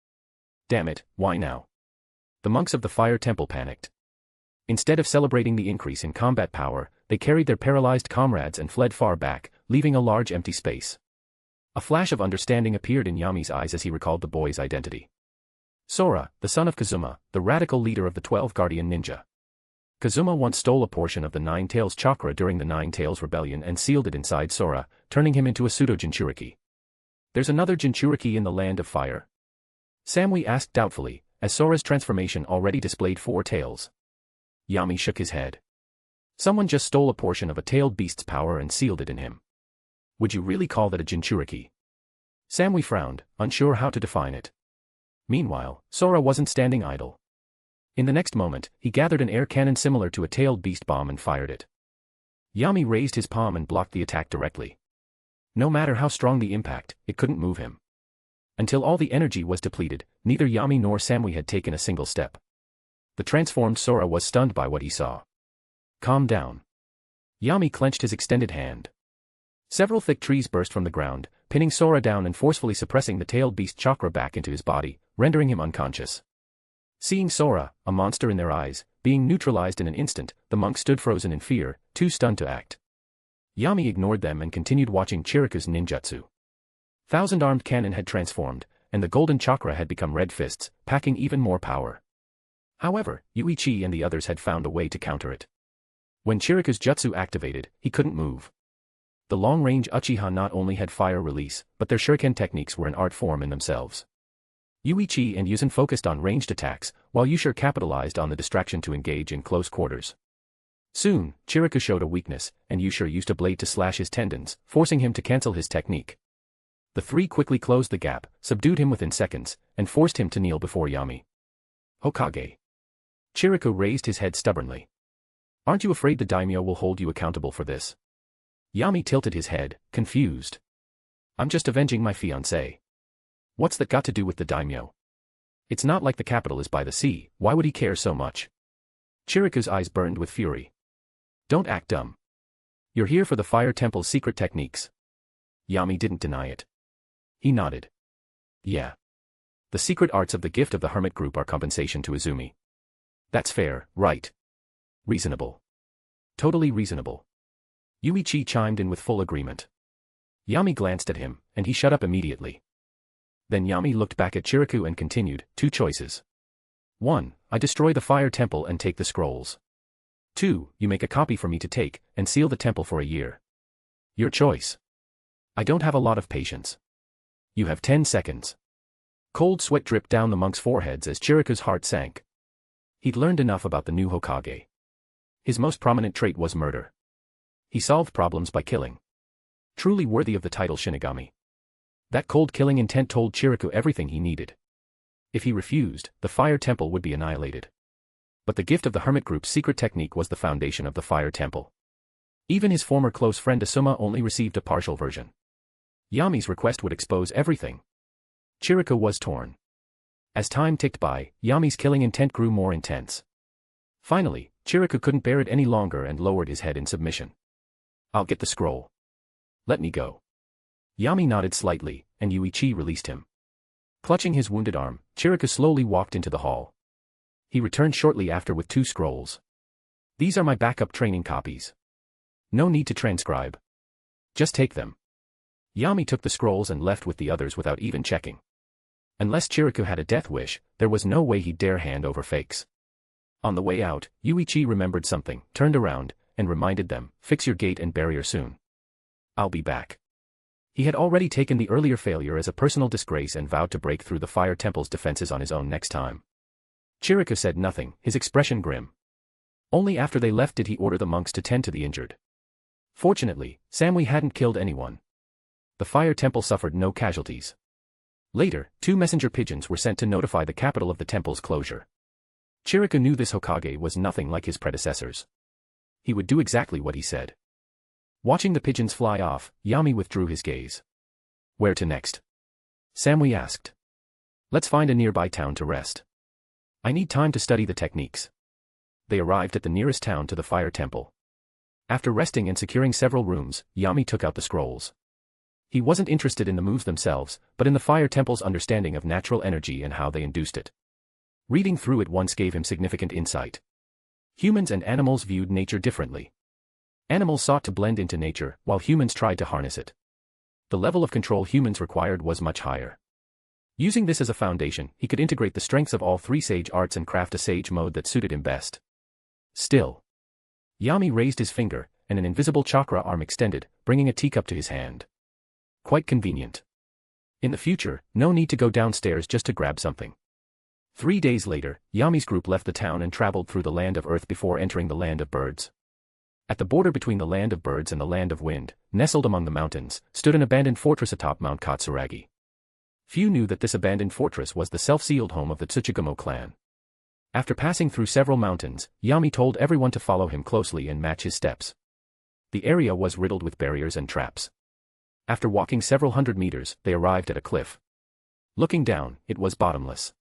Damn it, why now? The monks of the fire temple panicked. Instead of celebrating the increase in combat power, they carried their paralyzed comrades and fled far back, leaving a large empty space. A flash of understanding appeared in Yami's eyes as he recalled the boy's identity. Sora, the son of Kazuma, the radical leader of the 12 Guardian Ninja. Kazuma once stole a portion of the Nine Tails chakra during the Nine Tails Rebellion and sealed it inside Sora, turning him into a pseudo-Jinchuriki. There's another Jinchuriki in the Land of Fire? Samui asked doubtfully, as Sora's transformation already displayed 4 tails. Yami shook his head. Someone just stole a portion of a tailed beast's power and sealed it in him. Would you really call that a Jinchuriki? Samui frowned, unsure how to define it. Meanwhile, Sora wasn't standing idle. In the next moment, he gathered an air cannon similar to a tailed beast bomb and fired it. Yami raised his palm and blocked the attack directly. No matter how strong the impact, it couldn't move him. Until all the energy was depleted, neither Yami nor Samui had taken a single step. The transformed Sora was stunned by what he saw. Calm down. Yami clenched his extended hand. Several thick trees burst from the ground, pinning Sora down and forcefully suppressing the tailed beast chakra back into his body, rendering him unconscious. Seeing Sora, a monster in their eyes, being neutralized in an instant, the monks stood frozen in fear, too stunned to act. Yami ignored them and continued watching Chiriku's ninjutsu. Thousand-armed cannon had transformed, and the golden chakra had become red fists, packing even more power. However, Yuichi and the others had found a way to counter it. When Chiriku's jutsu activated, he couldn't move. The long-range Uchiha not only had fire release, but their shuriken techniques were an art form in themselves. Yuichi and Yuzen focused on ranged attacks, while Yushir capitalized on the distraction to engage in close quarters. Soon, Chiriku showed a weakness, and Yushir used a blade to slash his tendons, forcing him to cancel his technique. The three quickly closed the gap, subdued him within seconds, and forced him to kneel before Yami. Hokage. Chiriku raised his head stubbornly. Aren't you afraid the daimyo will hold you accountable for this? Yami tilted his head, confused. I'm just avenging my fiancée. What's that got to do with the daimyo? It's not like the capital is by the sea, why would he care so much? Chiriku's eyes burned with fury. Don't act dumb. You're here for the Fire Temple's secret techniques. Yami didn't deny it. He nodded. Yeah. The secret arts of the gift of the Hermit Group are compensation to Izumi. That's fair, right? Reasonable. Totally reasonable. Yuichi chimed in with full agreement. Yami glanced at him, and he shut up immediately. Then Yami looked back at Chiriku and continued, 2 choices. 1. I destroy the fire temple and take the scrolls. 2. You make a copy for me to take, and seal the temple for a year. Your choice. I don't have a lot of patience. You have 10 seconds. Cold sweat dripped down the monks' foreheads as Chiriku's heart sank. He'd learned enough about the new Hokage. His most prominent trait was murder. He solved problems by killing. Truly worthy of the title Shinigami. That cold killing intent told Chiriku everything he needed. If he refused, the fire temple would be annihilated. But the gift of the hermit group's secret technique was the foundation of the fire temple. Even his former close friend Asuma only received a partial version. Yami's request would expose everything. Chiriku was torn. As time ticked by, Yami's killing intent grew more intense. Finally, Chiriku couldn't bear it any longer and lowered his head in submission. I'll get the scroll. Let me go. Yami nodded slightly, and Yuichi released him. Clutching his wounded arm, Chiriku slowly walked into the hall. He returned shortly after with 2 scrolls. These are my backup training copies. No need to transcribe. Just take them. Yami took the scrolls and left with the others without even checking. Unless Chiriku had a death wish, there was no way he'd dare hand over fakes. On the way out, Yuichi remembered something, turned around, and reminded them, fix your gate and barrier soon. I'll be back. He had already taken the earlier failure as a personal disgrace and vowed to break through the fire temple's defenses on his own next time. Chiriku said nothing, his expression grim. Only after they left did he order the monks to tend to the injured. Fortunately, Samui hadn't killed anyone. The fire temple suffered no casualties. Later, 2 messenger pigeons were sent to notify the capital of the temple's closure. Chiriku knew this Hokage was nothing like his predecessors. He would do exactly what he said. Watching the pigeons fly off, Yami withdrew his gaze. Where to next? Samui asked. Let's find a nearby town to rest. I need time to study the techniques. They arrived at the nearest town to the fire temple. After resting and securing several rooms, Yami took out the scrolls. He wasn't interested in the moves themselves, but in the fire temple's understanding of natural energy and how they induced it. Reading through it once gave him significant insight. Humans and animals viewed nature differently. Animals sought to blend into nature, while humans tried to harness it. The level of control humans required was much higher. Using this as a foundation, he could integrate the strengths of all 3 sage arts and craft a sage mode that suited him best. Still. Yami raised his finger, and an invisible chakra arm extended, bringing a teacup to his hand. Quite convenient. In the future, no need to go downstairs just to grab something. 3 days later, Yami's group left the town and traveled through the land of earth before entering the land of birds. At the border between the land of birds and the land of wind, nestled among the mountains, stood an abandoned fortress atop Mount Katsuragi. Few knew that this abandoned fortress was the self-sealed home of the Tsuchigumo clan. After passing through several mountains, Yami told everyone to follow him closely and match his steps. The area was riddled with barriers and traps. After walking several hundred meters, they arrived at a cliff. Looking down, it was bottomless.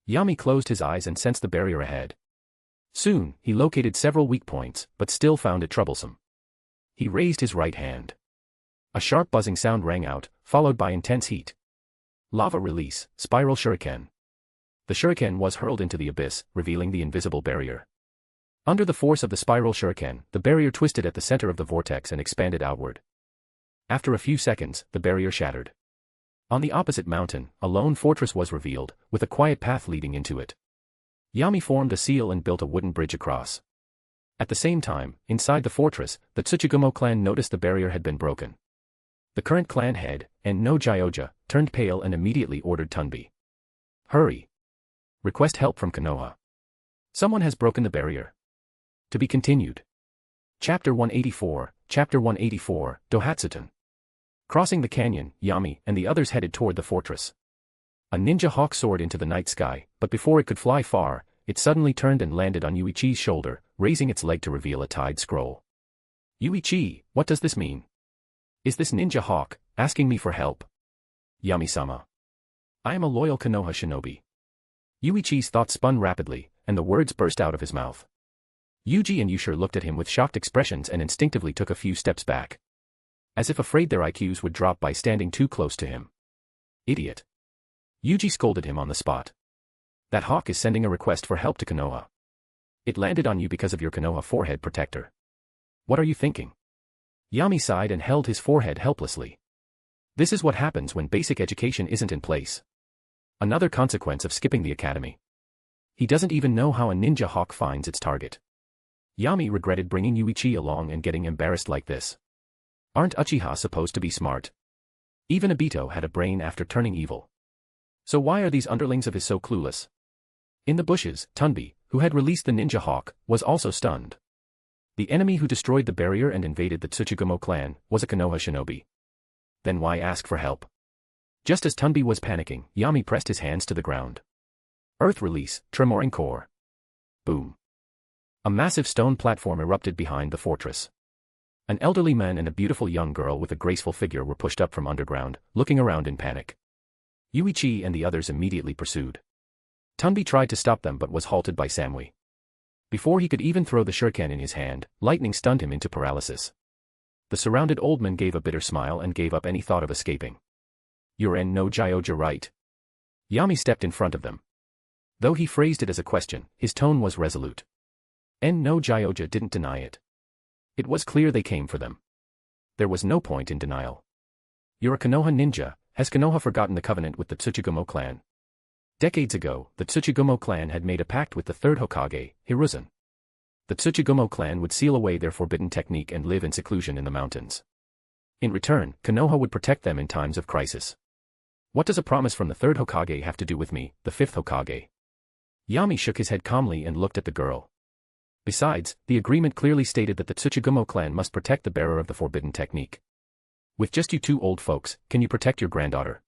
Yami closed his eyes and sensed the barrier ahead. Soon, he located several weak points, but still found it troublesome. He raised his right hand. A sharp buzzing sound rang out, followed by intense heat. Lava release, spiral shuriken. The shuriken was hurled into the abyss, revealing the invisible barrier. Under the force of the spiral shuriken, the barrier twisted at the center of the vortex and expanded outward. After a few seconds, the barrier shattered. On the opposite mountain, a lone fortress was revealed, with a quiet path leading into it. Yami formed a seal and built a wooden bridge across. At the same time, inside the fortress, the Tsuchigumo clan noticed the barrier had been broken. The current clan head, and no Jyoja, turned pale and immediately ordered Tunbi. Hurry. Request help from Konoha. Someone has broken the barrier. To be continued. Chapter 184, Dohatsuten. Crossing the canyon, Yami and the others headed toward the fortress. A ninja hawk soared into the night sky, but before it could fly far, it suddenly turned and landed on Yuichi's shoulder, raising its leg to reveal a tied scroll. Yuichi, what does this mean? Is this ninja hawk asking me for help? Yami-sama. I am a loyal Konoha shinobi. Yuichi's thoughts spun rapidly, and the words burst out of his mouth. Yuji and Yushir looked at him with shocked expressions and instinctively took a few steps back. As if afraid their IQs would drop by standing too close to him. Idiot. Yuji scolded him on the spot. That hawk is sending a request for help to Konoha. It landed on you because of your Konoha forehead protector. What are you thinking? Yami sighed and held his forehead helplessly. This is what happens when basic education isn't in place. Another consequence of skipping the academy. He doesn't even know how a ninja hawk finds its target. Yami regretted bringing Yuichi along and getting embarrassed like this. Aren't Uchiha supposed to be smart? Even Obito had a brain after turning evil. So why are these underlings of his so clueless? In the bushes, Tunbi, who had released the ninja hawk, was also stunned. The enemy who destroyed the barrier and invaded the Tsuchigumo clan was a Konoha shinobi. Then why ask for help? Just as Tunbi was panicking, Yami pressed his hands to the ground. Earth release, tremoring core. Boom. A massive stone platform erupted behind the fortress. An elderly man and a beautiful young girl with a graceful figure were pushed up from underground, looking around in panic. Yuichi and the others immediately pursued. Tunbi tried to stop them but was halted by Samui. Before he could even throw the shuriken in his hand, lightning stunned him into paralysis. The surrounded old man gave a bitter smile and gave up any thought of escaping. You're en no Gyoja, right? Yami stepped in front of them. Though he phrased it as a question, his tone was resolute. En no Gyoja didn't deny it. It was clear they came for them. There was no point in denial. You're a Konoha ninja. Has Konoha forgotten the covenant with the Tsuchigumo clan? Decades ago, the Tsuchigumo clan had made a pact with the third Hokage, Hiruzen. The Tsuchigumo clan would seal away their forbidden technique and live in seclusion in the mountains. In return, Konoha would protect them in times of crisis. What does a promise from the third Hokage have to do with me, the fifth Hokage? Yami shook his head calmly and looked at the girl. Besides, the agreement clearly stated that the Tsuchigumo clan must protect the bearer of the forbidden technique. With just you two old folks, can you protect your granddaughter?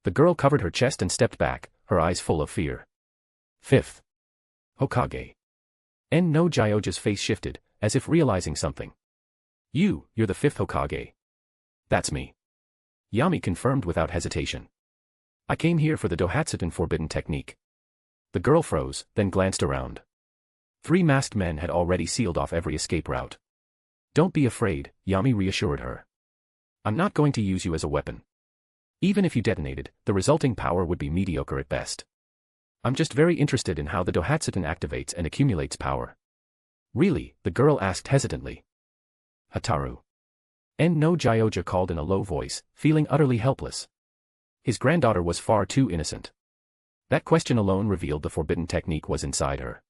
The girl covered her chest and stepped back, her eyes full of fear. Fifth Hokage. En no Gyoja's face shifted, as if realizing something. You're the fifth Hokage. That's me. Yami confirmed without hesitation. I came here for the Dohatsuten forbidden technique. The girl froze, then glanced around. 3 masked men had already sealed off every escape route. Don't be afraid, Yami reassured her. I'm not going to use you as a weapon. Even if you detonated, the resulting power would be mediocre at best. I'm just very interested in how the Dohatsuten activates and accumulates power. Really? The girl asked hesitantly. Hataru. En no Gyoja called in a low voice, feeling utterly helpless. His granddaughter was far too innocent. That question alone revealed the forbidden technique was inside her.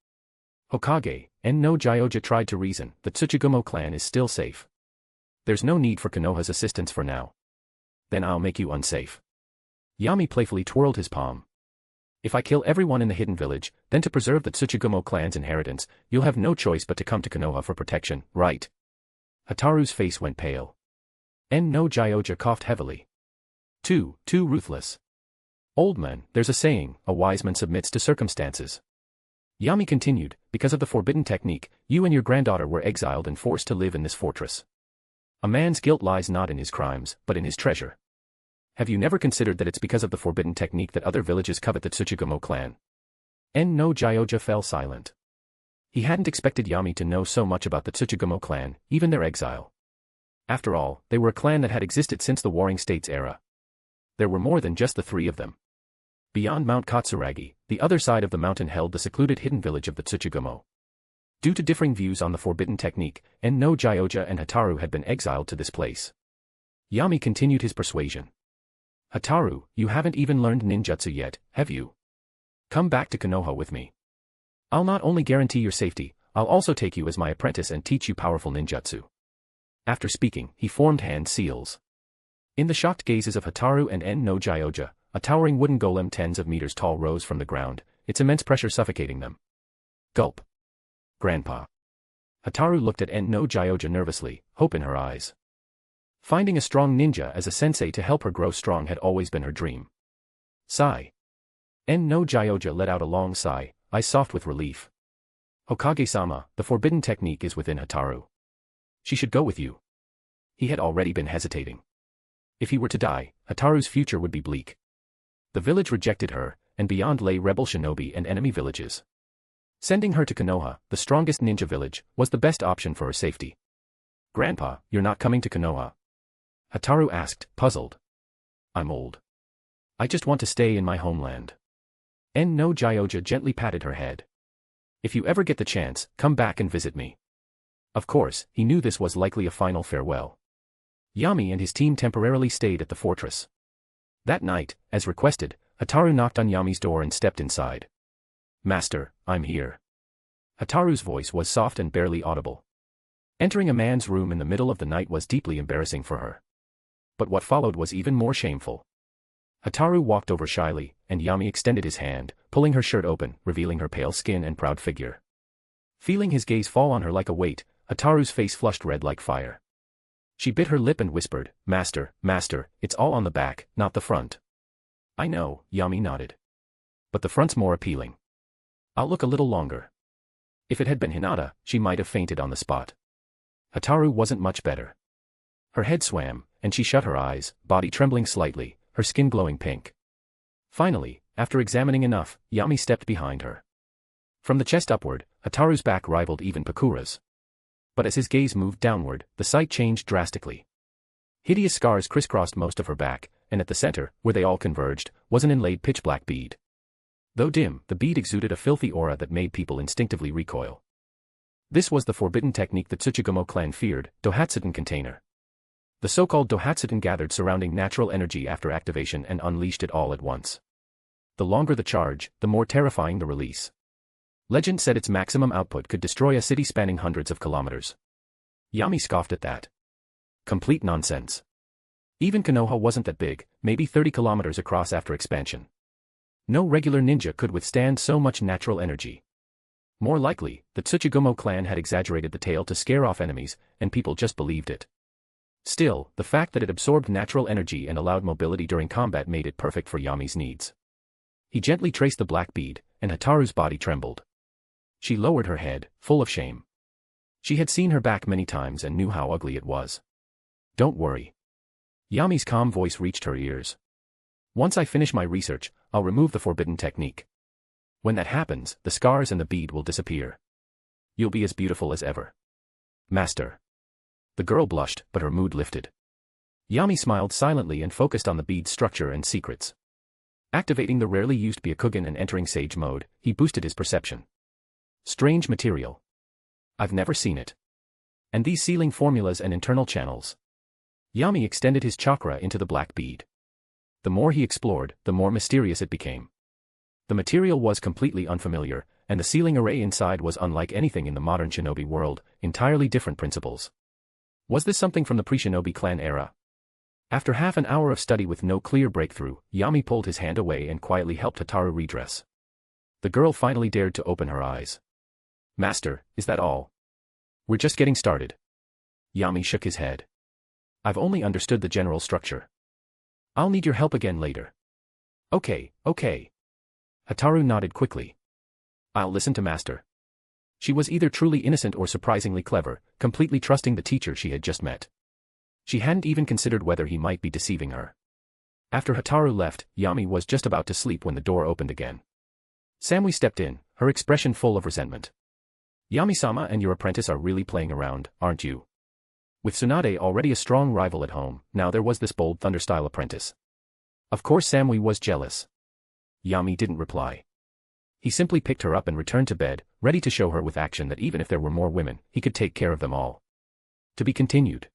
Hokage, En no Gyoja tried to reason, the Tsuchigumo clan is still safe. There's no need for Konoha's assistance for now. Then I'll make you unsafe. Yami playfully twirled his palm. If I kill everyone in the hidden village, then to preserve the Tsuchigumo clan's inheritance, you'll have no choice but to come to Konoha for protection, right? Hataru's face went pale. En no Gyoja coughed heavily. Too ruthless. Old man, there's a saying, a wise man submits to circumstances. Yami continued, because of the forbidden technique, you and your granddaughter were exiled and forced to live in this fortress. A man's guilt lies not in his crimes, but in his treasure. Have you never considered that it's because of the forbidden technique that other villages covet the Tsuchigumo clan? En no Gyoja fell silent. He hadn't expected Yami to know so much about the Tsuchigumo clan, even their exile. After all, they were a clan that had existed since the Warring States era. There were more than just the 3 of them. Beyond Mount Katsuragi, the other side of the mountain held the secluded hidden village of the Tsuchigumo. Due to differing views on the forbidden technique, En no Gyoja and Hataru had been exiled to this place. Yami continued his persuasion. Hataru, you haven't even learned ninjutsu yet, have you? Come back to Konoha with me. I'll not only guarantee your safety, I'll also take you as my apprentice and teach you powerful ninjutsu. After speaking, he formed hand seals. In the shocked gazes of Hataru and En no Gyoja, a towering wooden golem tens of meters tall rose from the ground, its immense pressure suffocating them. Gulp. Grandpa. Hataru looked at En no Gyoja nervously, hope in her eyes. Finding a strong ninja as a sensei to help her grow strong had always been her dream. Sigh. En no Gyoja let out a long sigh, eyes soft with relief. Hokage-sama, the forbidden technique is within Hataru. She should go with you. He had already been hesitating. If he were to die, Hataru's future would be bleak. The village rejected her, and beyond lay rebel shinobi and enemy villages. Sending her to Konoha, the strongest ninja village, was the best option for her safety. Grandpa, you're not coming to Konoha? Hataru asked, puzzled. I'm old. I just want to stay in my homeland. En no Gyoja gently patted her head. If you ever get the chance, come back and visit me. Of course, he knew this was likely a final farewell. Yami and his team temporarily stayed at the fortress. That night, as requested, Hataru knocked on Yami's door and stepped inside. "Master, I'm here." Hataru's voice was soft and barely audible. Entering a man's room in the middle of the night was deeply embarrassing for her. But what followed was even more shameful. Hataru walked over shyly, and Yami extended his hand, pulling her shirt open, revealing her pale skin and proud figure. Feeling his gaze fall on her like a weight, Hataru's face flushed red like fire. She bit her lip and whispered, "Master, master, it's all on the back, not the front." "I know," Yami nodded. "But the front's more appealing. I'll look a little longer." If it had been Hinata, she might have fainted on the spot. Hataru wasn't much better. Her head swam, and she shut her eyes, body trembling slightly, her skin glowing pink. Finally, after examining enough, Yami stepped behind her. From the chest upward, Hataru's back rivaled even Pakura's. But as his gaze moved downward, the sight changed drastically. Hideous scars crisscrossed most of her back, and at the center, where they all converged, was an inlaid pitch-black bead. Though dim, the bead exuded a filthy aura that made people instinctively recoil. This was the forbidden technique the Tsuchigumo clan feared, Dohatsuten container. The so-called Dohatsuten gathered surrounding natural energy after activation and unleashed it all at once. The longer the charge, the more terrifying the release. Legend said its maximum output could destroy a city spanning hundreds of kilometers. Yami scoffed at that. Complete nonsense. Even Konoha wasn't that big, maybe 30 kilometers across after expansion. No regular ninja could withstand so much natural energy. More likely, the Tsuchigumo clan had exaggerated the tale to scare off enemies, and people just believed it. Still, the fact that it absorbed natural energy and allowed mobility during combat made it perfect for Yami's needs. He gently traced the black bead, and Hataru's body trembled. She lowered her head, full of shame. She had seen her back many times and knew how ugly it was. "Don't worry." Yami's calm voice reached her ears. "Once I finish my research, I'll remove the forbidden technique. When that happens, the scars and the bead will disappear. You'll be as beautiful as ever." "Master." The girl blushed, but her mood lifted. Yami smiled silently and focused on the bead's structure and secrets. Activating the rarely used Byakugan and entering Sage mode, he boosted his perception. Strange material. I've never seen it. And these sealing formulas and internal channels. Yami extended his chakra into the black bead. The more he explored, the more mysterious it became. The material was completely unfamiliar, and the sealing array inside was unlike anything in the modern shinobi world, entirely different principles. Was this something from the pre-shinobi clan era? After half an hour of study with no clear breakthrough, Yami pulled his hand away and quietly helped Hataru redress. The girl finally dared to open her eyes. "Master, is that all?" "We're just getting started." Yami shook his head. "I've only understood the general structure. I'll need your help again later." Okay. Hataru nodded quickly. "I'll listen to Master." She was either truly innocent or surprisingly clever, completely trusting the teacher she had just met. She hadn't even considered whether he might be deceiving her. After Hataru left, Yami was just about to sleep when the door opened again. Samui stepped in, her expression full of resentment. "Yami-sama and your apprentice are really playing around, aren't you?" With Tsunade already a strong rival at home, now there was this bold Thunder-style apprentice. Of course Samui was jealous. Yami didn't reply. He simply picked her up and returned to bed, ready to show her with action that even if there were more women, he could take care of them all. To be continued.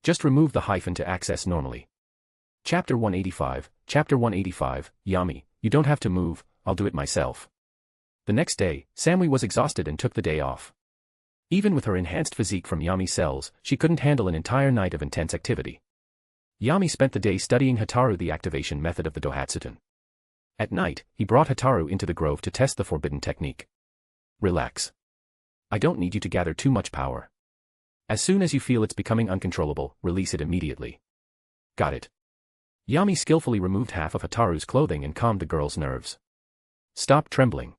Just remove the hyphen to access normally. Chapter 185, Yami, you don't have to move, I'll do it myself. The next day, Samui was exhausted and took the day off. Even with her enhanced physique from Yami's cells, she couldn't handle an entire night of intense activity. Yami spent the day studying Hataru the activation method of the Dohatsuten. At night, he brought Hataru into the grove to test the forbidden technique. "Relax. I don't need you to gather too much power. As soon as you feel it's becoming uncontrollable, release it immediately." "Got it." Yami skillfully removed half of Hataru's clothing and calmed the girl's nerves. "Stop trembling.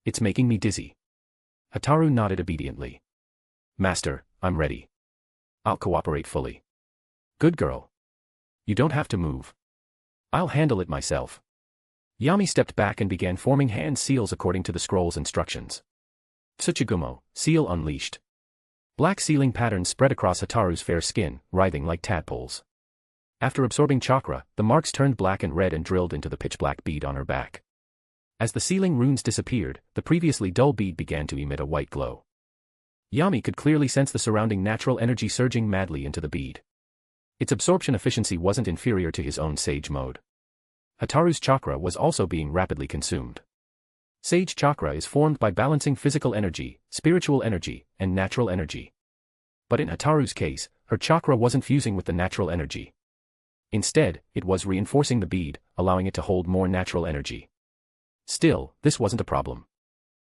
It's making me dizzy." Hataru nodded obediently. "Master, I'm ready. I'll cooperate fully." "Good girl. You don't have to move. I'll handle it myself." Yami stepped back and began forming hand seals according to the scroll's instructions. Tsuchigumo, seal unleashed. Black sealing patterns spread across Hataru's fair skin, writhing like tadpoles. After absorbing chakra, the marks turned black and red and drilled into the pitch-black bead on her back. As the sealing runes disappeared, the previously dull bead began to emit a white glow. Yami could clearly sense the surrounding natural energy surging madly into the bead. Its absorption efficiency wasn't inferior to his own Sage mode. Hataru's chakra was also being rapidly consumed. Sage chakra is formed by balancing physical energy, spiritual energy, and natural energy. But in Hataru's case, her chakra wasn't fusing with the natural energy. Instead, it was reinforcing the bead, allowing it to hold more natural energy. Still, this wasn't a problem.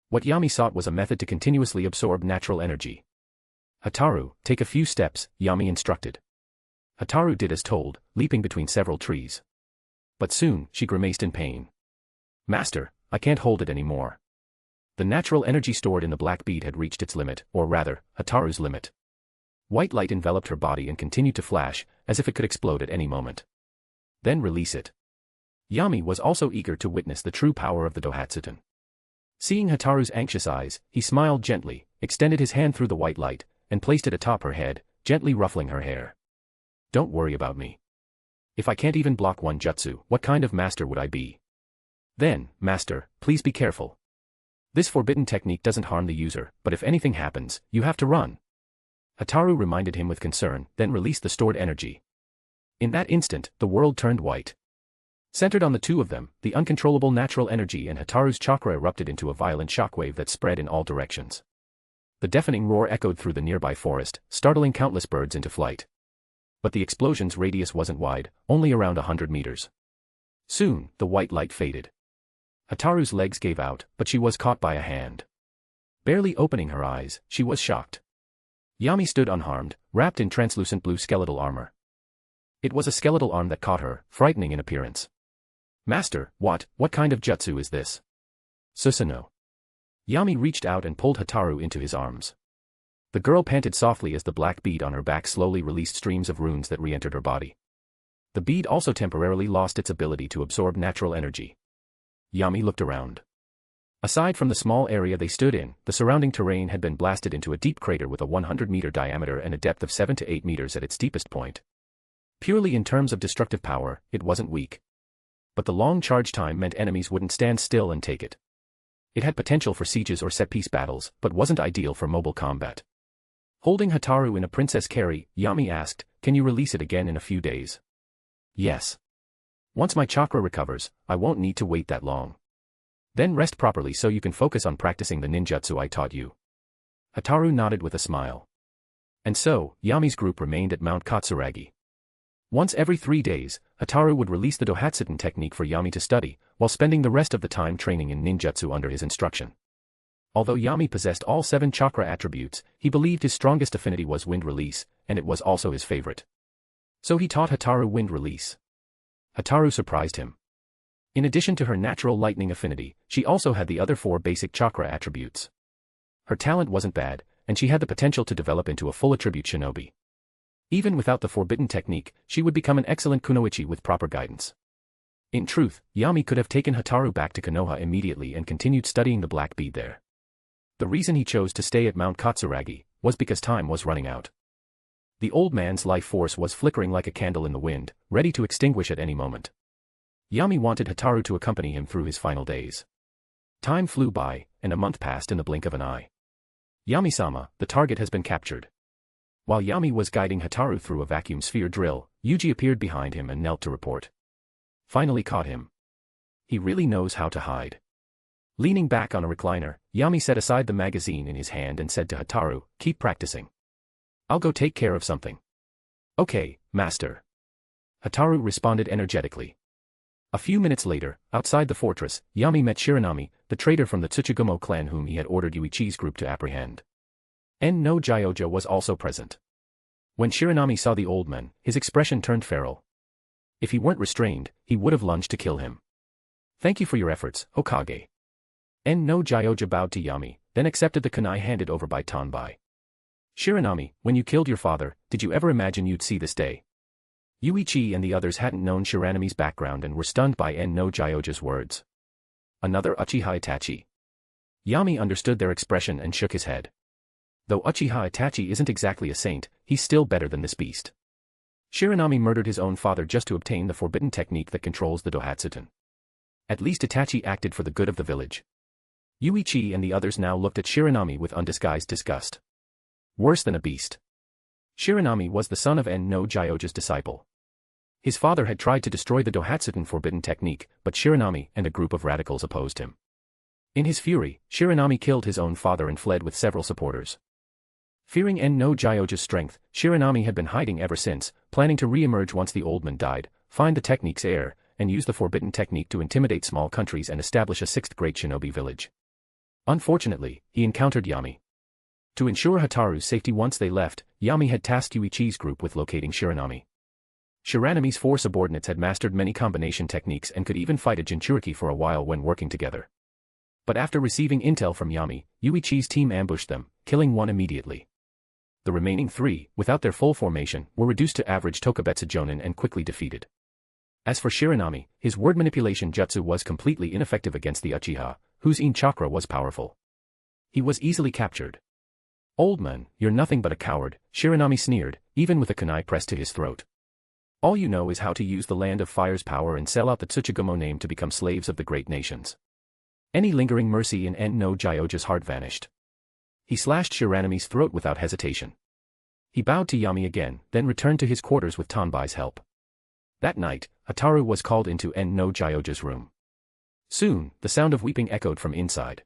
What Yami sought was a method to continuously absorb natural energy. Hataru, take a few steps, Yami instructed. Hataru did as told, leaping between several trees. But soon, she grimaced in pain. Master, I can't hold it anymore. The natural energy stored in the black bead had reached its limit, or rather, Hataru's limit. White light enveloped her body and continued to flash, as if it could explode at any moment. Then release it. Yami was also eager to witness the true power of the Dohatsuten. Seeing Hataru's anxious eyes, he smiled gently, extended his hand through the white light, and placed it atop her head, gently ruffling her hair. Don't worry about me. If I can't even block one jutsu, what kind of master would I be? Then, master, please be careful. This forbidden technique doesn't harm the user, but if anything happens, you have to run. Hataru reminded him with concern, then released the stored energy. In that instant, the world turned white. Centered on the two of them, the uncontrollable natural energy and Hataru's chakra erupted into a violent shockwave that spread in all directions. The deafening roar echoed through the nearby forest, startling countless birds into flight. But the explosion's radius wasn't wide, only around 100 meters. Soon, the white light faded. Hataru's legs gave out, but she was caught by a hand. Barely opening her eyes, she was shocked. Yami stood unharmed, wrapped in translucent blue skeletal armor. It was a skeletal arm that caught her, frightening in appearance. Master, what kind of jutsu is this? Susanoo. Yami reached out and pulled Hataru into his arms. The girl panted softly as the black bead on her back slowly released streams of runes that re-entered her body. The bead also temporarily lost its ability to absorb natural energy. Yami looked around. Aside from the small area they stood in, the surrounding terrain had been blasted into a deep crater with a 100-meter diameter and a depth of 7 to 8 meters at its deepest point. Purely in terms of destructive power, it wasn't weak. But the long charge time meant enemies wouldn't stand still and take it. It had potential for sieges or set-piece battles, but wasn't ideal for mobile combat. Holding Hataru in a princess carry, Yami asked, "Can you release it again in a few days?" "Yes. Once my chakra recovers, I won't need to wait that long. Then rest properly so you can focus on practicing the ninjutsu I taught you." Hataru nodded with a smile. And so, Yami's group remained at Mount Katsuragi. Once every 3 days, Hataru would release the Dohatsuten technique for Yami to study, while spending the rest of the time training in ninjutsu under his instruction. Although Yami possessed all 7 chakra attributes, he believed his strongest affinity was wind release, and it was also his favorite. So he taught Hataru wind release. Hataru surprised him. In addition to her natural lightning affinity, she also had the other 4 basic chakra attributes. Her talent wasn't bad, and she had the potential to develop into a full attribute shinobi. Even without the forbidden technique, she would become an excellent kunoichi with proper guidance. In truth, Yami could have taken Hataru back to Konoha immediately and continued studying the black bead there. The reason he chose to stay at Mount Katsuragi was because time was running out. The old man's life force was flickering like a candle in the wind, ready to extinguish at any moment. Yami wanted Hataru to accompany him through his final days. Time flew by, and a month passed in the blink of an eye. "Yami-sama, the target has been captured." While Yami was guiding Hataru through a vacuum sphere drill, Yuji appeared behind him and knelt to report. "Finally caught him. He really knows how to hide." Leaning back on a recliner, Yami set aside the magazine in his hand and said to Hataru, "Keep practicing. I'll go take care of something." "Okay, master." Hataru responded energetically. A few minutes later, outside the fortress, Yami met Shiranami, the traitor from the Tsuchigumo clan whom he had ordered Yuichi's group to apprehend. No Gyoja was also present. When Shiranami saw the old man, his expression turned feral. If he weren't restrained, he would have lunged to kill him. "Thank you for your efforts, Hokage." No Gyoja bowed to Yami, then accepted the kunai handed over by Tanbai. "Shiranami, when you killed your father, did you ever imagine you'd see this day?" Yuichi and the others hadn't known Shiranami's background and were stunned by No Gyoja's words. "Another Uchiha Itachi?" Yami understood their expression and shook his head. Though Uchiha Itachi isn't exactly a saint, he's still better than this beast. Shiranami murdered his own father just to obtain the forbidden technique that controls the Dohatsuten. At least Itachi acted for the good of the village. Yuichi and the others now looked at Shiranami with undisguised disgust. Worse than a beast. Shiranami was the son of no Gyoja's disciple. His father had tried to destroy the Dohatsutan forbidden technique, but Shiranami and a group of radicals opposed him. In his fury, Shiranami killed his own father and fled with several supporters. Fearing no Gyoja's strength, Shiranami had been hiding ever since, planning to re-emerge once the old man died, find the technique's heir, and use the forbidden technique to intimidate small countries and establish a sixth great shinobi village. Unfortunately, he encountered Yami. To ensure Hataru's safety once they left, Yami had tasked Yuichi's group with locating Shiranami. Shiranami's 4 subordinates had mastered many combination techniques and could even fight a Jinchuriki for a while when working together. But after receiving intel from Yami, Yuichi's team ambushed them, killing one immediately. The remaining 3, without their full formation, were reduced to average Tokubetsu Jonin and quickly defeated. As for Shiranami, his word manipulation jutsu was completely ineffective against the Uchiha, whose in chakra was powerful. He was easily captured. "Old man, you're nothing but a coward," Shiranami sneered, even with a kunai pressed to his throat. "All you know is how to use the Land of Fire's power and sell out the Tsuchigumo name to become slaves of the great nations." Any lingering mercy in no Gyoja's heart vanished. He slashed Shiranami's throat without hesitation. He bowed to Yami again, then returned to his quarters with Tanbai's help. That night, Hataru was called into no Gyoja's room. Soon, the sound of weeping echoed from inside.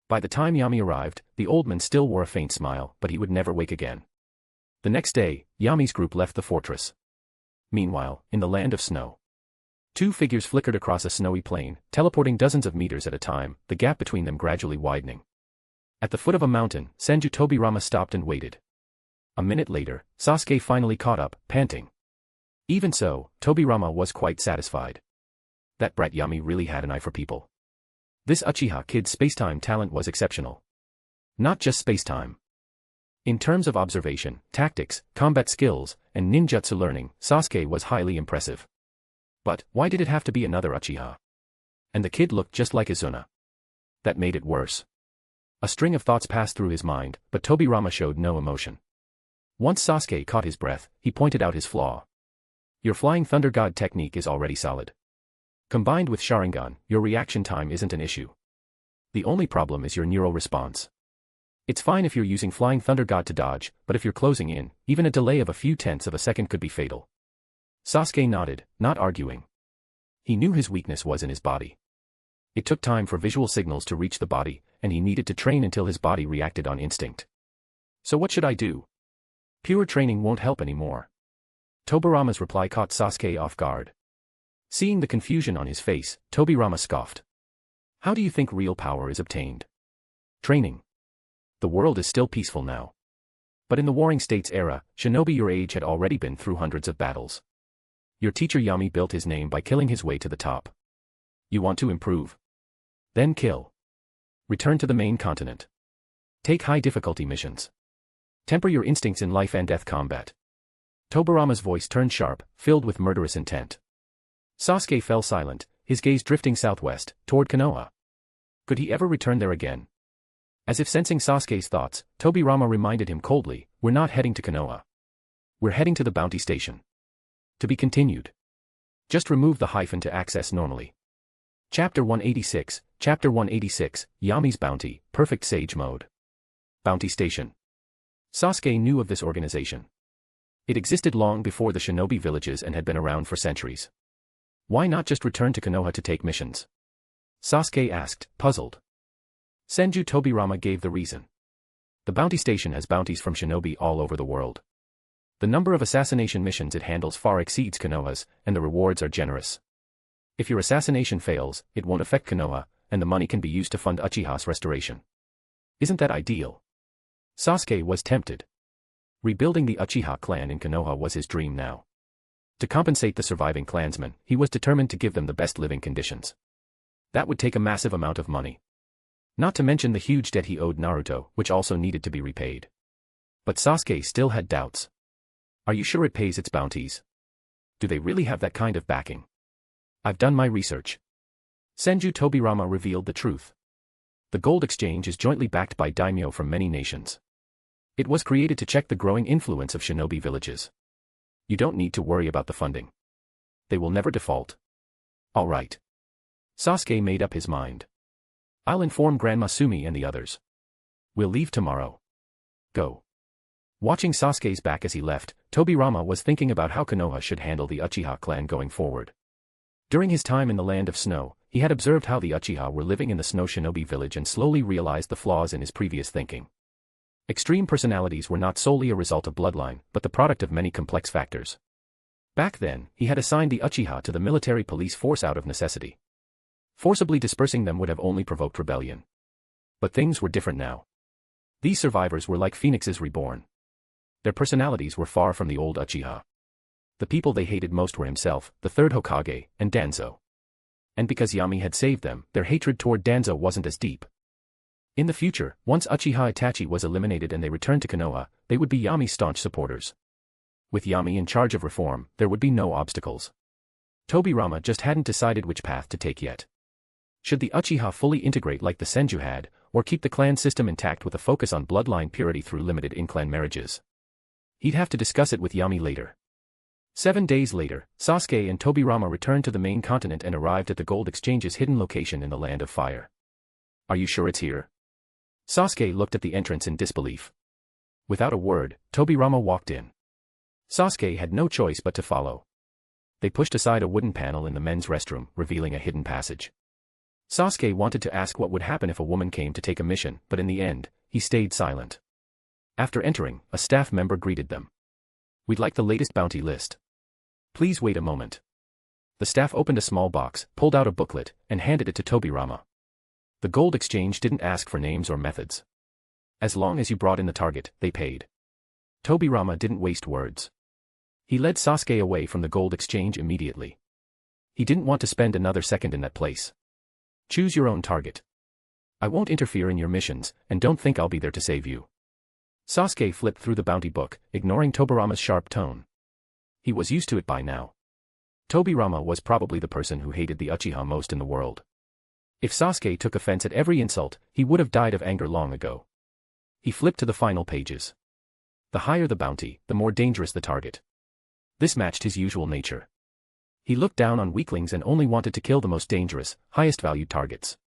By the time Yami arrived, the old man still wore a faint smile, but he would never wake again. The next day, Yami's group left the fortress. Meanwhile, in the land of snow, 2 figures flickered across a snowy plain, teleporting dozens of meters at a time, the gap between them gradually widening. At the foot of a mountain, Senju Tobirama stopped and waited. A minute later, Sasuke finally caught up, panting. Even so, Tobirama was quite satisfied. That brat Yami really had an eye for people. This Uchiha kid's spacetime talent was exceptional. Not just spacetime. In terms of observation, tactics, combat skills, and ninjutsu learning, Sasuke was highly impressive. But, why did it have to be another Uchiha? And the kid looked just like Izuna. That made it worse. A string of thoughts passed through his mind, but Tobirama showed no emotion. Once Sasuke caught his breath, he pointed out his flaw. "Your Flying Thunder God technique is already solid. Combined with Sharingan, your reaction time isn't an issue. The only problem is your neural response. It's fine if you're using Flying Thunder God to dodge, but if you're closing in, even a delay of a few tenths of a second could be fatal." Sasuke nodded, not arguing. He knew his weakness was in his body. It took time for visual signals to reach the body, and he needed to train until his body reacted on instinct. "So what should I do? Pure training won't help anymore." Tobirama's reply caught Sasuke off guard. Seeing the confusion on his face, Tobirama scoffed. "How do you think real power is obtained? Training. The world is still peaceful now. But in the Warring States era, shinobi your age had already been through hundreds of battles. Your teacher Yami built his name by killing his way to the top. You want to improve? Then kill. Return to the main continent. Take high difficulty missions. Temper your instincts in life and death combat." Tobirama's voice turned sharp, filled with murderous intent. Sasuke fell silent, his gaze drifting southwest, toward Konoha. Could he ever return there again? As if sensing Sasuke's thoughts, Tobirama reminded him coldly, "We're not heading to Konoha. We're heading to the bounty station. To be continued. Just remove the hyphen to access normally." Chapter 186, Yami's Bounty, Perfect Sage Mode. Bounty Station. Sasuke knew of this organization. It existed long before the shinobi villages and had been around for centuries. Why not just return to Konoha to take missions? Sasuke asked, puzzled. Senju Tobirama gave the reason. The bounty station has bounties from shinobi all over the world. The number of assassination missions it handles far exceeds Konoha's, and the rewards are generous. If your assassination fails, it won't affect Konoha, and the money can be used to fund Uchiha's restoration. Isn't that ideal? Sasuke was tempted. Rebuilding the Uchiha clan in Konoha was his dream now. To compensate the surviving clansmen, he was determined to give them the best living conditions. That would take a massive amount of money. Not to mention the huge debt he owed Naruto, which also needed to be repaid. But Sasuke still had doubts. Are you sure it pays its bounties? Do they really have that kind of backing? I've done my research. Senju Tobirama revealed the truth. The gold exchange is jointly backed by daimyo from many nations. It was created to check the growing influence of shinobi villages. You don't need to worry about the funding. They will never default. All right. Sasuke made up his mind. I'll inform Grandma Sumi and the others. We'll leave tomorrow. Go. Watching Sasuke's back as he left, Tobirama was thinking about how Konoha should handle the Uchiha clan going forward. During his time in the Land of Snow, he had observed how the Uchiha were living in the Snow Shinobi village and slowly realized the flaws in his previous thinking. Extreme personalities were not solely a result of bloodline, but the product of many complex factors. Back then, he had assigned the Uchiha to the military police force out of necessity. Forcibly dispersing them would have only provoked rebellion. But things were different now. These survivors were like phoenixes reborn. Their personalities were far from the old Uchiha. The people they hated most were himself, the third Hokage, and Danzō. And because Yami had saved them, their hatred toward Danzō wasn't as deep. In the future, once Uchiha Itachi was eliminated and they returned to Konoha, they would be Yami's staunch supporters. With Yami in charge of reform, there would be no obstacles. Tobirama just hadn't decided which path to take yet. Should the Uchiha fully integrate like the Senju had, or keep the clan system intact with a focus on bloodline purity through limited in-clan marriages? He'd have to discuss it with Yami later. 7 days later, Sasuke and Tobirama returned to the main continent and arrived at the Gold Exchange's hidden location in the Land of Fire. Are you sure it's here? Sasuke looked at the entrance in disbelief. Without a word, Tobirama walked in. Sasuke had no choice but to follow. They pushed aside a wooden panel in the men's restroom, revealing a hidden passage. Sasuke wanted to ask what would happen if a woman came to take a mission, but in the end, he stayed silent. After entering, a staff member greeted them. We'd like the latest bounty list. Please wait a moment. The staff opened a small box, pulled out a booklet, and handed it to Tobirama. The Gold Exchange didn't ask for names or methods. As long as you brought in the target, they paid. Tobirama didn't waste words. He led Sasuke away from the Gold Exchange immediately. He didn't want to spend another second in that place. Choose your own target. I won't interfere in your missions, and don't think I'll be there to save you. Sasuke flipped through the bounty book, ignoring Tobirama's sharp tone. He was used to it by now. Tobirama was probably the person who hated the Uchiha most in the world. If Sasuke took offense at every insult, he would have died of anger long ago. He flipped to the final pages. The higher the bounty, the more dangerous the target. This matched his usual nature. He looked down on weaklings and only wanted to kill the most dangerous, highest-valued targets.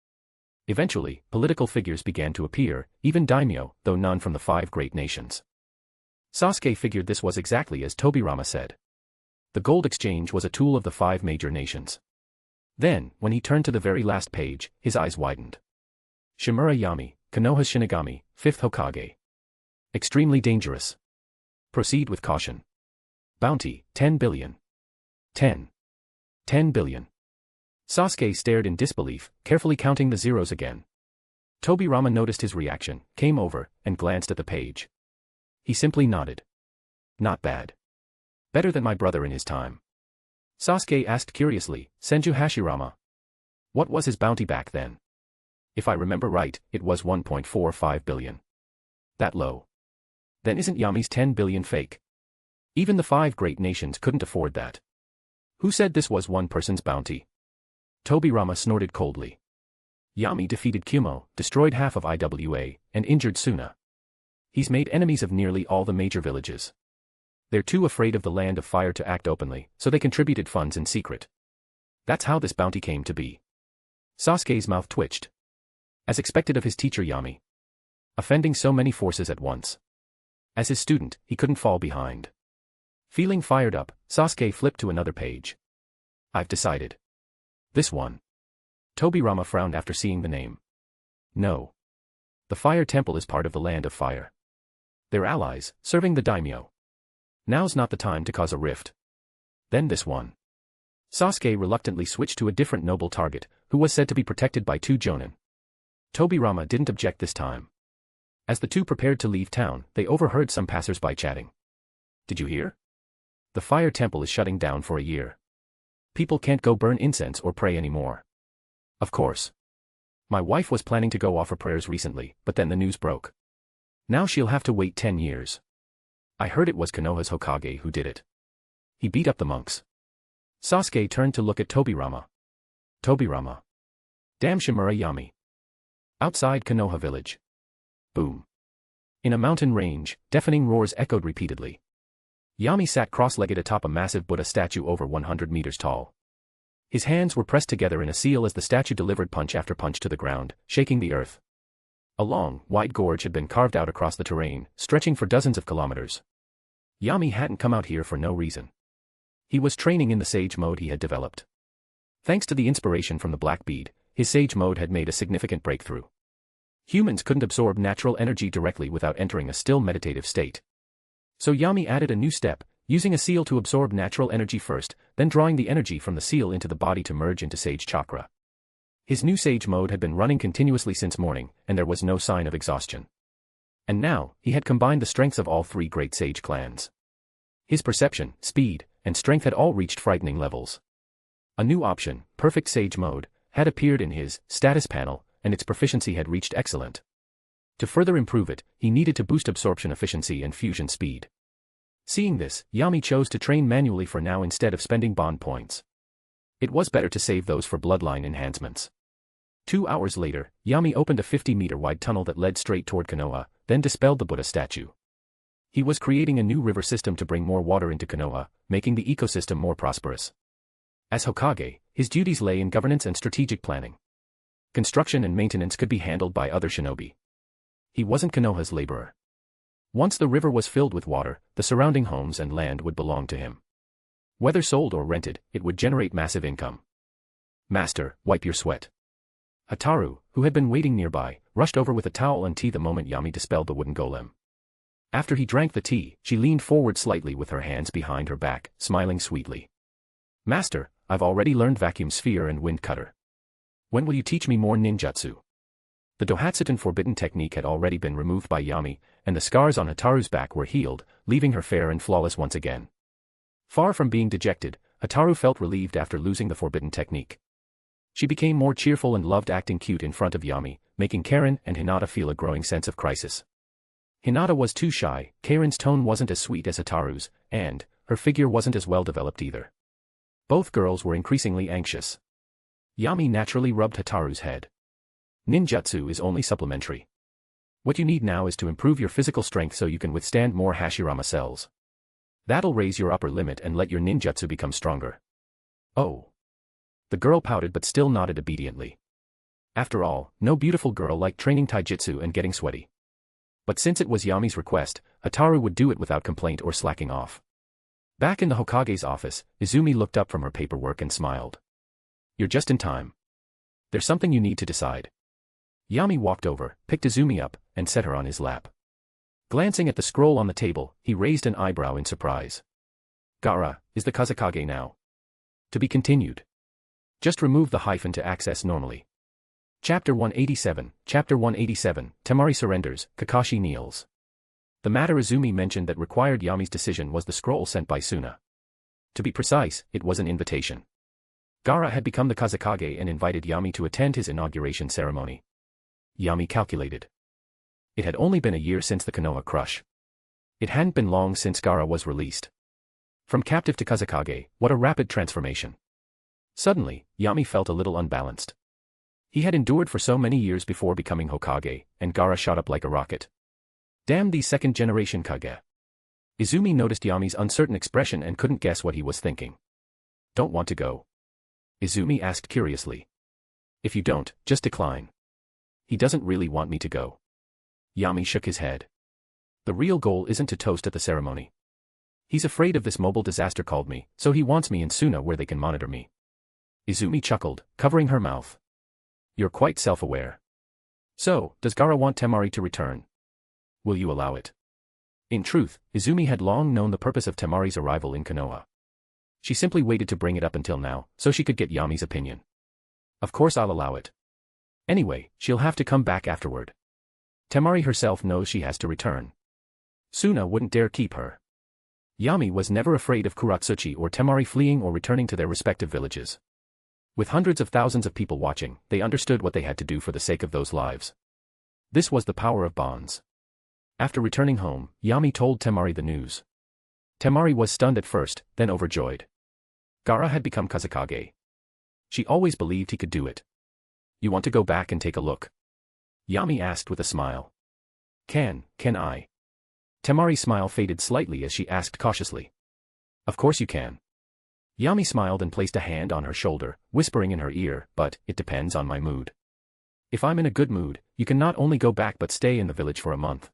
Eventually, political figures began to appear, even daimyo, though none from the 5 great nations. Sasuke figured this was exactly as Tobirama said. The Gold Exchange was a tool of the 5 major nations. Then, when he turned to the very last page, his eyes widened. Shimura Yami, Konoha's Shinigami, 5th Hokage. Extremely dangerous. Proceed with caution. Bounty, 10 billion. 10 billion. Sasuke stared in disbelief, carefully counting the zeros again. Tobirama noticed his reaction, came over, and glanced at the page. He simply nodded. Not bad. Better than my brother in his time. Sasuke asked curiously, Senju Hashirama. What was his bounty back then? If I remember right, it was 1.45 billion. That low. Then isn't Yami's 10 billion fake? Even the 5 great nations couldn't afford that. Who said this was one person's bounty? Tobirama snorted coldly. Yami defeated Kumo, destroyed half of Iwa, and injured Suna. He's made enemies of nearly all the major villages. They're too afraid of the Land of Fire to act openly, so they contributed funds in secret. That's how this bounty came to be. Sasuke's mouth twitched. As expected of his teacher Yami. Offending so many forces at once. As his student, he couldn't fall behind. Feeling fired up, Sasuke flipped to another page. I've decided. This one. Tobirama frowned after seeing the name. No. The Fire Temple is part of the Land of Fire. They're allies, serving the daimyo. Now's not the time to cause a rift. Then this one. Sasuke reluctantly switched to a different noble target, who was said to be protected by 2 jonin. Tobirama didn't object this time. As the 2 prepared to leave town, they overheard some passers-by chatting. Did you hear? The Fire Temple is shutting down for a year. People can't go burn incense or pray anymore. Of course. My wife was planning to go offer prayers recently, but then the news broke. Now she'll have to wait 10 years. I heard it was Konoha's Hokage who did it. He beat up the monks. Sasuke turned to look at Tobirama. Tobirama. Damn Shimura Yami. Outside Konoha village. Boom. In a mountain range, deafening roars echoed repeatedly. Yami sat cross-legged atop a massive Buddha statue over 100 meters tall. His hands were pressed together in a seal as the statue delivered punch after punch to the ground, shaking the earth. A long, wide gorge had been carved out across the terrain, stretching for dozens of kilometers. Yami hadn't come out here for no reason. He was training in the sage mode he had developed. Thanks to the inspiration from the black bead, his sage mode had made a significant breakthrough. Humans couldn't absorb natural energy directly without entering a still meditative state. So Yami added a new step, using a seal to absorb natural energy first, then drawing the energy from the seal into the body to merge into sage chakra. His new sage mode had been running continuously since morning, and there was no sign of exhaustion. And now, he had combined the strengths of all three great sage clans. His perception, speed, and strength had all reached frightening levels. A new option, perfect sage mode, had appeared in his status panel, and its proficiency had reached excellent. To further improve it, he needed to boost absorption efficiency and fusion speed. Seeing this, Yami chose to train manually for now instead of spending bond points. It was better to save those for bloodline enhancements. 2 hours later, Yami opened a 50-meter-wide tunnel that led straight toward Konoha, then dispelled the Buddha statue. He was creating a new river system to bring more water into Konoha, making the ecosystem more prosperous. As Hokage, his duties lay in governance and strategic planning. Construction and maintenance could be handled by other shinobi. He wasn't Konoha's laborer. Once the river was filled with water, the surrounding homes and land would belong to him. Whether sold or rented, it would generate massive income. Master, wipe your sweat. Hataru, who had been waiting nearby, rushed over with a towel and tea the moment Yami dispelled the wooden golem. After he drank the tea, she leaned forward slightly with her hands behind her back, smiling sweetly. Master, I've already learned vacuum sphere and wind cutter. When will you teach me more ninjutsu? The Dohatsutan forbidden technique had already been removed by Yami, and the scars on Hataru's back were healed, leaving her fair and flawless once again. Far from being dejected, Hataru felt relieved after losing the forbidden technique. She became more cheerful and loved acting cute in front of Yami, making Karen and Hinata feel a growing sense of crisis. Hinata was too shy, Karen's tone wasn't as sweet as Hataru's, and her figure wasn't as well developed either. Both girls were increasingly anxious. Yami naturally rubbed Hataru's head. Ninjutsu is only supplementary. What you need now is to improve your physical strength so you can withstand more Hashirama cells. That'll raise your upper limit and let your ninjutsu become stronger. Oh. The girl pouted but still nodded obediently. After all, no beautiful girl liked training taijutsu and getting sweaty. But since it was Yami's request, Hataru would do it without complaint or slacking off. Back in the Hokage's office, Izumi looked up from her paperwork and smiled. You're just in time. There's something you need to decide. Yami walked over, picked Izumi up, and set her on his lap. Glancing at the scroll on the table, he raised an eyebrow in surprise. Gaara, is the Kazekage now? To be continued. Just remove the hyphen to access normally. Chapter 187, Temari surrenders, Kakashi kneels. The matter Izumi mentioned that required Yami's decision was the scroll sent by Suna. To be precise, it was an invitation. Gaara had become the Kazekage and invited Yami to attend his inauguration ceremony. Yami calculated. It had only been a year since the Konoha crush. It hadn't been long since Gaara was released. From captive to Kazekage, what a rapid transformation. Suddenly, Yami felt a little unbalanced. He had endured for so many years before becoming Hokage, and Gaara shot up like a rocket. Damn these second-generation Kage. Izumi noticed Yami's uncertain expression and couldn't guess what he was thinking. Don't want to go? Izumi asked curiously. If you don't, just decline. He doesn't really want me to go. Yami shook his head. The real goal isn't to toast at the ceremony. He's afraid of this mobile disaster called me, so he wants me in Suna where they can monitor me. Izumi chuckled, covering her mouth. You're quite self-aware. So, does Gaara want Temari to return? Will you allow it? In truth, Izumi had long known the purpose of Temari's arrival in Konoha. She simply waited to bring it up until now, so she could get Yami's opinion. Of course I'll allow it. Anyway, she'll have to come back afterward. Temari herself knows she has to return. Suna wouldn't dare keep her. Yami was never afraid of Kuratsuchi or Temari fleeing or returning to their respective villages. With hundreds of thousands of people watching, they understood what they had to do for the sake of those lives. This was the power of bonds. After returning home, Yami told Temari the news. Temari was stunned at first, then overjoyed. Gaara had become Kazekage. She always believed he could do it. You want to go back and take a look? Yami asked with a smile. Can I? Temari's smile faded slightly as she asked cautiously. Of course you can. Yami smiled and placed a hand on her shoulder, whispering in her ear, but it depends on my mood. If I'm in a good mood, you can not only go back but stay in the village for a month.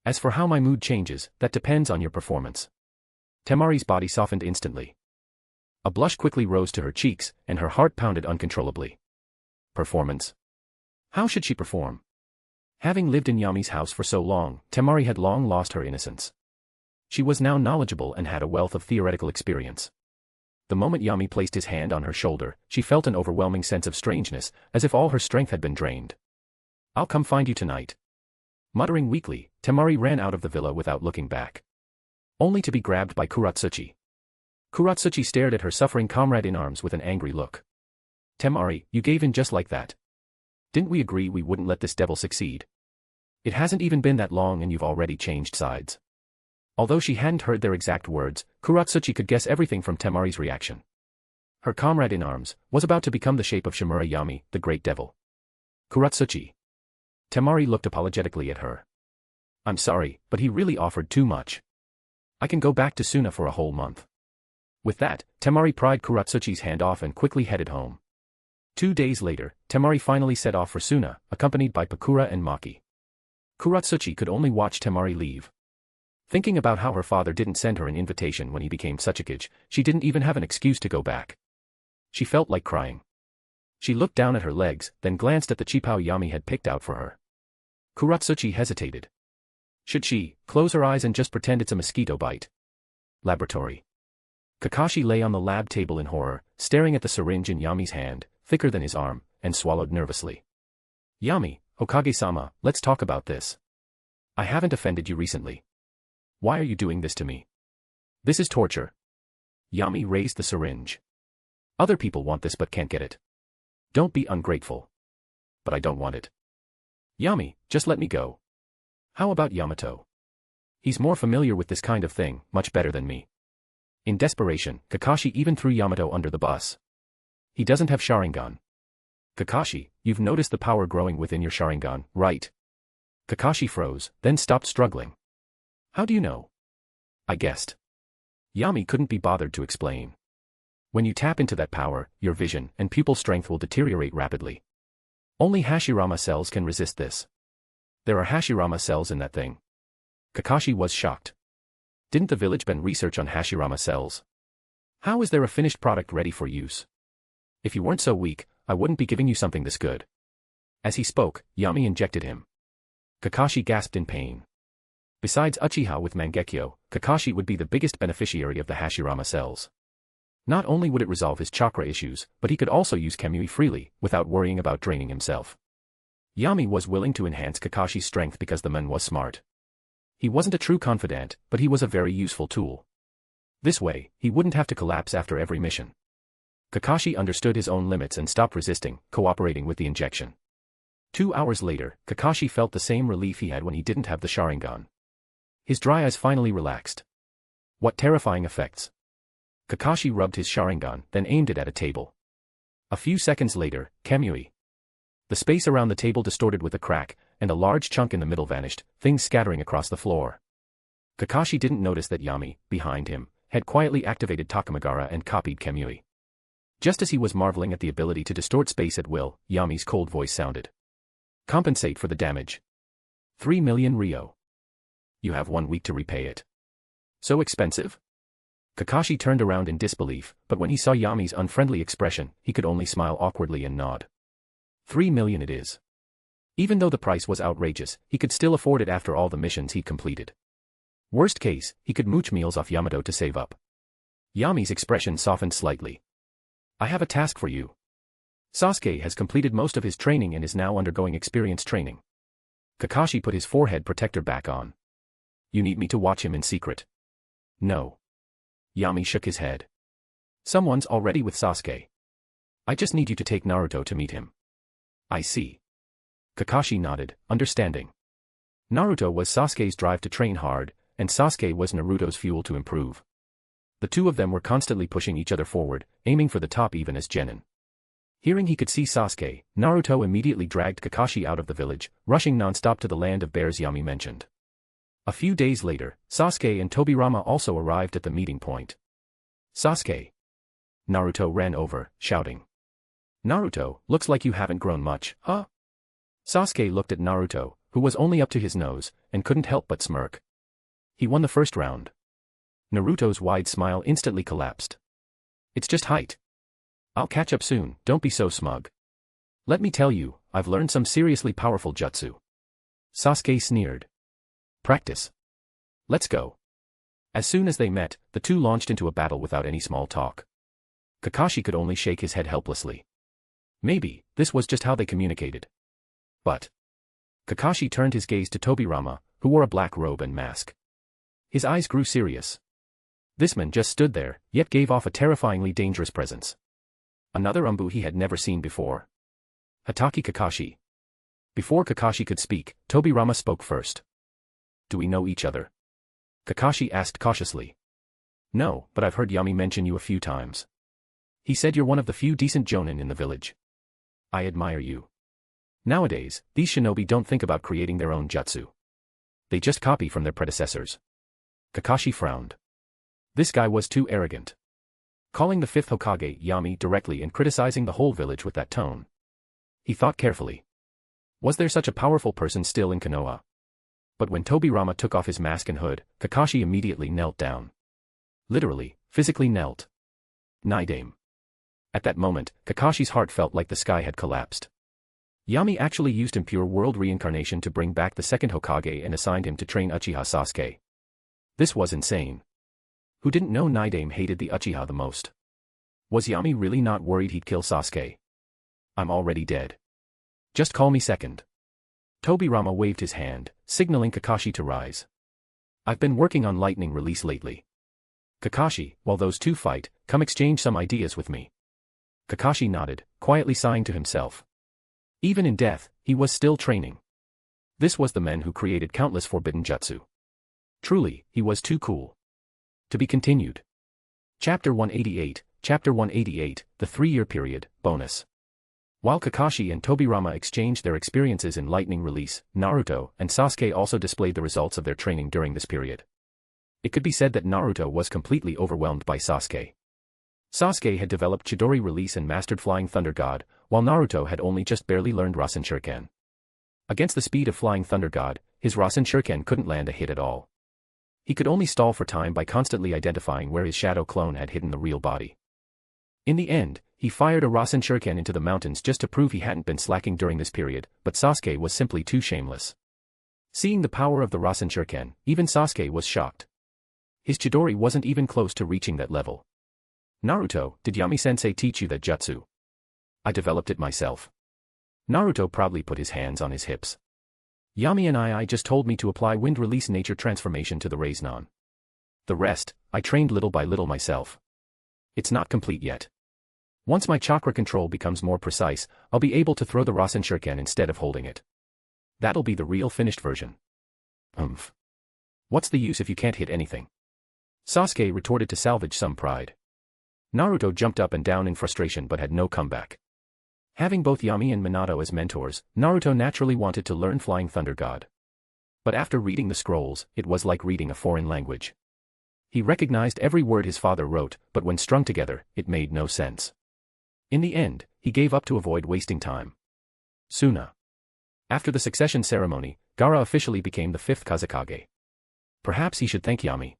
As for how my mood changes, that depends on your performance. Temari's body softened instantly. A blush quickly rose to her cheeks, and her heart pounded uncontrollably. Performance? How should she perform? Having lived in Yami's house for so long, Temari had long lost her innocence. She was now knowledgeable and had a wealth of theoretical experience. The moment Yami placed his hand on her shoulder, she felt an overwhelming sense of strangeness, as if all her strength had been drained. "I'll come find you tonight." Muttering weakly, Temari ran out of the villa without looking back. Only to be grabbed by Kuratsuchi. Kuratsuchi stared at her suffering comrade in arms with an angry look. "Temari, you gave in just like that. Didn't we agree we wouldn't let this devil succeed? It hasn't even been that long and you've already changed sides." Although she hadn't heard their exact words, Kuratsuchi could guess everything from Temari's reaction. Her comrade in arms was about to become the shape of Shimura Yami, the great devil. "Kuratsuchi." Temari looked apologetically at her. "I'm sorry, but he really offered too much. I can go back to Suna for a whole month." With that, Temari pried Kuratsuchi's hand off and quickly headed home. 2 days later, Temari finally set off for Suna, accompanied by Pakura and Maki. Kuratsuchi could only watch Temari leave. Thinking about how her father didn't send her an invitation when he became Suchikage, she didn't even have an excuse to go back. She felt like crying. She looked down at her legs, then glanced at the chipao Yami had picked out for her. Kuratsuchi hesitated. Should she close her eyes and just pretend it's a mosquito bite? Laboratory. Kakashi lay on the lab table in horror, staring at the syringe in Yami's hand, thicker than his arm, and swallowed nervously. "Yami, Hokage-sama, let's talk about this. I haven't offended you recently. Why are you doing this to me? This is torture." Yami raised the syringe. "Other people want this but can't get it. Don't be ungrateful." "But I don't want it." "Yami, just let me go." "How about Yamato? He's more familiar with this kind of thing, much better than me." In desperation, Kakashi even threw Yamato under the bus. "He doesn't have Sharingan." "Kakashi, you've noticed the power growing within your Sharingan, right?" Kakashi froze, then stopped struggling. "How do you know?" "I guessed." Yami couldn't be bothered to explain. "When you tap into that power, your vision and pupil strength will deteriorate rapidly. Only Hashirama cells can resist this. There are Hashirama cells in that thing." Kakashi was shocked. Didn't the village ban research on Hashirama cells? How is there a finished product ready for use? If you weren't so weak, I wouldn't be giving you something this good. As he spoke, Yami injected him. Kakashi gasped in pain. Besides Uchiha with Mangekyo, Kakashi would be the biggest beneficiary of the Hashirama cells. Not only would it resolve his chakra issues, but he could also use Kamui freely, without worrying about draining himself. Yami was willing to enhance Kakashi's strength because the man was smart. He wasn't a true confidant, but he was a very useful tool. This way, he wouldn't have to collapse after every mission. Kakashi understood his own limits and stopped resisting, cooperating with the injection. 2 hours later, Kakashi felt the same relief he had when he didn't have the Sharingan. His dry eyes finally relaxed. What terrifying effects! Kakashi rubbed his Sharingan, then aimed it at a table. A few seconds later, Kamui. The space around the table distorted with a crack, and a large chunk in the middle vanished, things scattering across the floor. Kakashi didn't notice that Yami, behind him, had quietly activated Takamagara and copied Kamui. Just as he was marveling at the ability to distort space at will, Yami's cold voice sounded. "Compensate for the damage. 3 million ryo. You have 1 week to repay it." "So expensive?" Kakashi turned around in disbelief, but when he saw Yami's unfriendly expression, he could only smile awkwardly and nod. 3 million it is. Even though the price was outrageous, he could still afford it after all the missions he'd completed. Worst case, he could mooch meals off Yamato to save up. Yami's expression softened slightly. "I have a task for you. Sasuke has completed most of his training and is now undergoing experience training." Kakashi put his forehead protector back on. "You need me to watch him in secret?" "No." Yami shook his head. "Someone's already with Sasuke. I just need you to take Naruto to meet him." "I see." Kakashi nodded, understanding. Naruto was Sasuke's drive to train hard, and Sasuke was Naruto's fuel to improve. The two of them were constantly pushing each other forward, aiming for the top even as genin. Hearing he could see Sasuke, Naruto immediately dragged Kakashi out of the village, rushing non-stop to the land of bears Yami mentioned. A few days later, Sasuke and Tobirama also arrived at the meeting point. "Sasuke!" Naruto ran over, shouting. "Naruto, looks like you haven't grown much, huh?" Sasuke looked at Naruto, who was only up to his nose, and couldn't help but smirk. He won the first round. Naruto's wide smile instantly collapsed. It's just height. I'll catch up soon, don't be so smug. Let me tell you, I've learned some seriously powerful jutsu. Sasuke sneered. Practice. Let's go. As soon as they met, the two launched into a battle without any small talk. Kakashi could only shake his head helplessly. Maybe, this was just how they communicated. But Kakashi turned his gaze to Tobirama, who wore a black robe and mask. His eyes grew serious. This man just stood there, yet gave off a terrifyingly dangerous presence. Another Umbu he had never seen before. Hatake Kakashi. Before Kakashi could speak, Tobirama spoke first. Do we know each other? Kakashi asked cautiously. No, but I've heard Yami mention you a few times. He said you're one of the few decent jonin in the village. I admire you. Nowadays, these shinobi don't think about creating their own jutsu. They just copy from their predecessors. Kakashi frowned. This guy was too arrogant. Calling the fifth Hokage Yami directly and criticizing the whole village with that tone. He thought carefully. Was there such a powerful person still in Konoha? But when Tobirama took off his mask and hood, Kakashi immediately knelt down. Literally, physically knelt. Naidame. At that moment, Kakashi's heart felt like the sky had collapsed. Yami actually used impure world reincarnation to bring back the second Hokage and assigned him to train Uchiha Sasuke. This was insane. Who didn't know Naidame hated the Uchiha the most? Was Yami really not worried he'd kill Sasuke? I'm already dead. Just call me second. Tobirama waved his hand, signaling Kakashi to rise. I've been working on lightning release lately. Kakashi, while those two fight, come exchange some ideas with me. Kakashi nodded, quietly sighing to himself. Even in death, he was still training. This was the man who created countless forbidden jutsu. Truly, he was too cool. To be continued. Chapter 188, Chapter 188, the 3-year period, bonus. While Kakashi and Tobirama exchanged their experiences in lightning release, Naruto and Sasuke also displayed the results of their training during this period. It could be said that Naruto was completely overwhelmed by Sasuke. Sasuke had developed Chidori release and mastered Flying Thunder God, while Naruto had only just barely learned Rasen Shuriken. Against the speed of Flying Thunder God, his Rasen Shuriken couldn't land a hit at all. He could only stall for time by constantly identifying where his shadow clone had hidden the real body. In the end, he fired a Rasen Shuriken into the mountains just to prove he hadn't been slacking during this period, but Sasuke was simply too shameless. Seeing the power of the Rasen Shuriken, even Sasuke was shocked. His Chidori wasn't even close to reaching that level. Naruto, did Yami-sensei teach you that jutsu? I developed it myself. Naruto proudly put his hands on his hips. Yami and I just told me to apply wind release nature transformation to the Rasengan. The rest, I trained little by little myself. It's not complete yet. Once my chakra control becomes more precise, I'll be able to throw the Rasen Shuriken instead of holding it. That'll be the real finished version. What's the use if you can't hit anything? Sasuke retorted to salvage some pride. Naruto jumped up and down in frustration but had no comeback. Having both Yami and Minato as mentors, Naruto naturally wanted to learn Flying Thunder God. But after reading the scrolls, it was like reading a foreign language. He recognized every word his father wrote, but when strung together, it made no sense. In the end, he gave up to avoid wasting time. Suna. After the succession ceremony, Gaara officially became the 5th Kazekage. Perhaps he should thank Yami.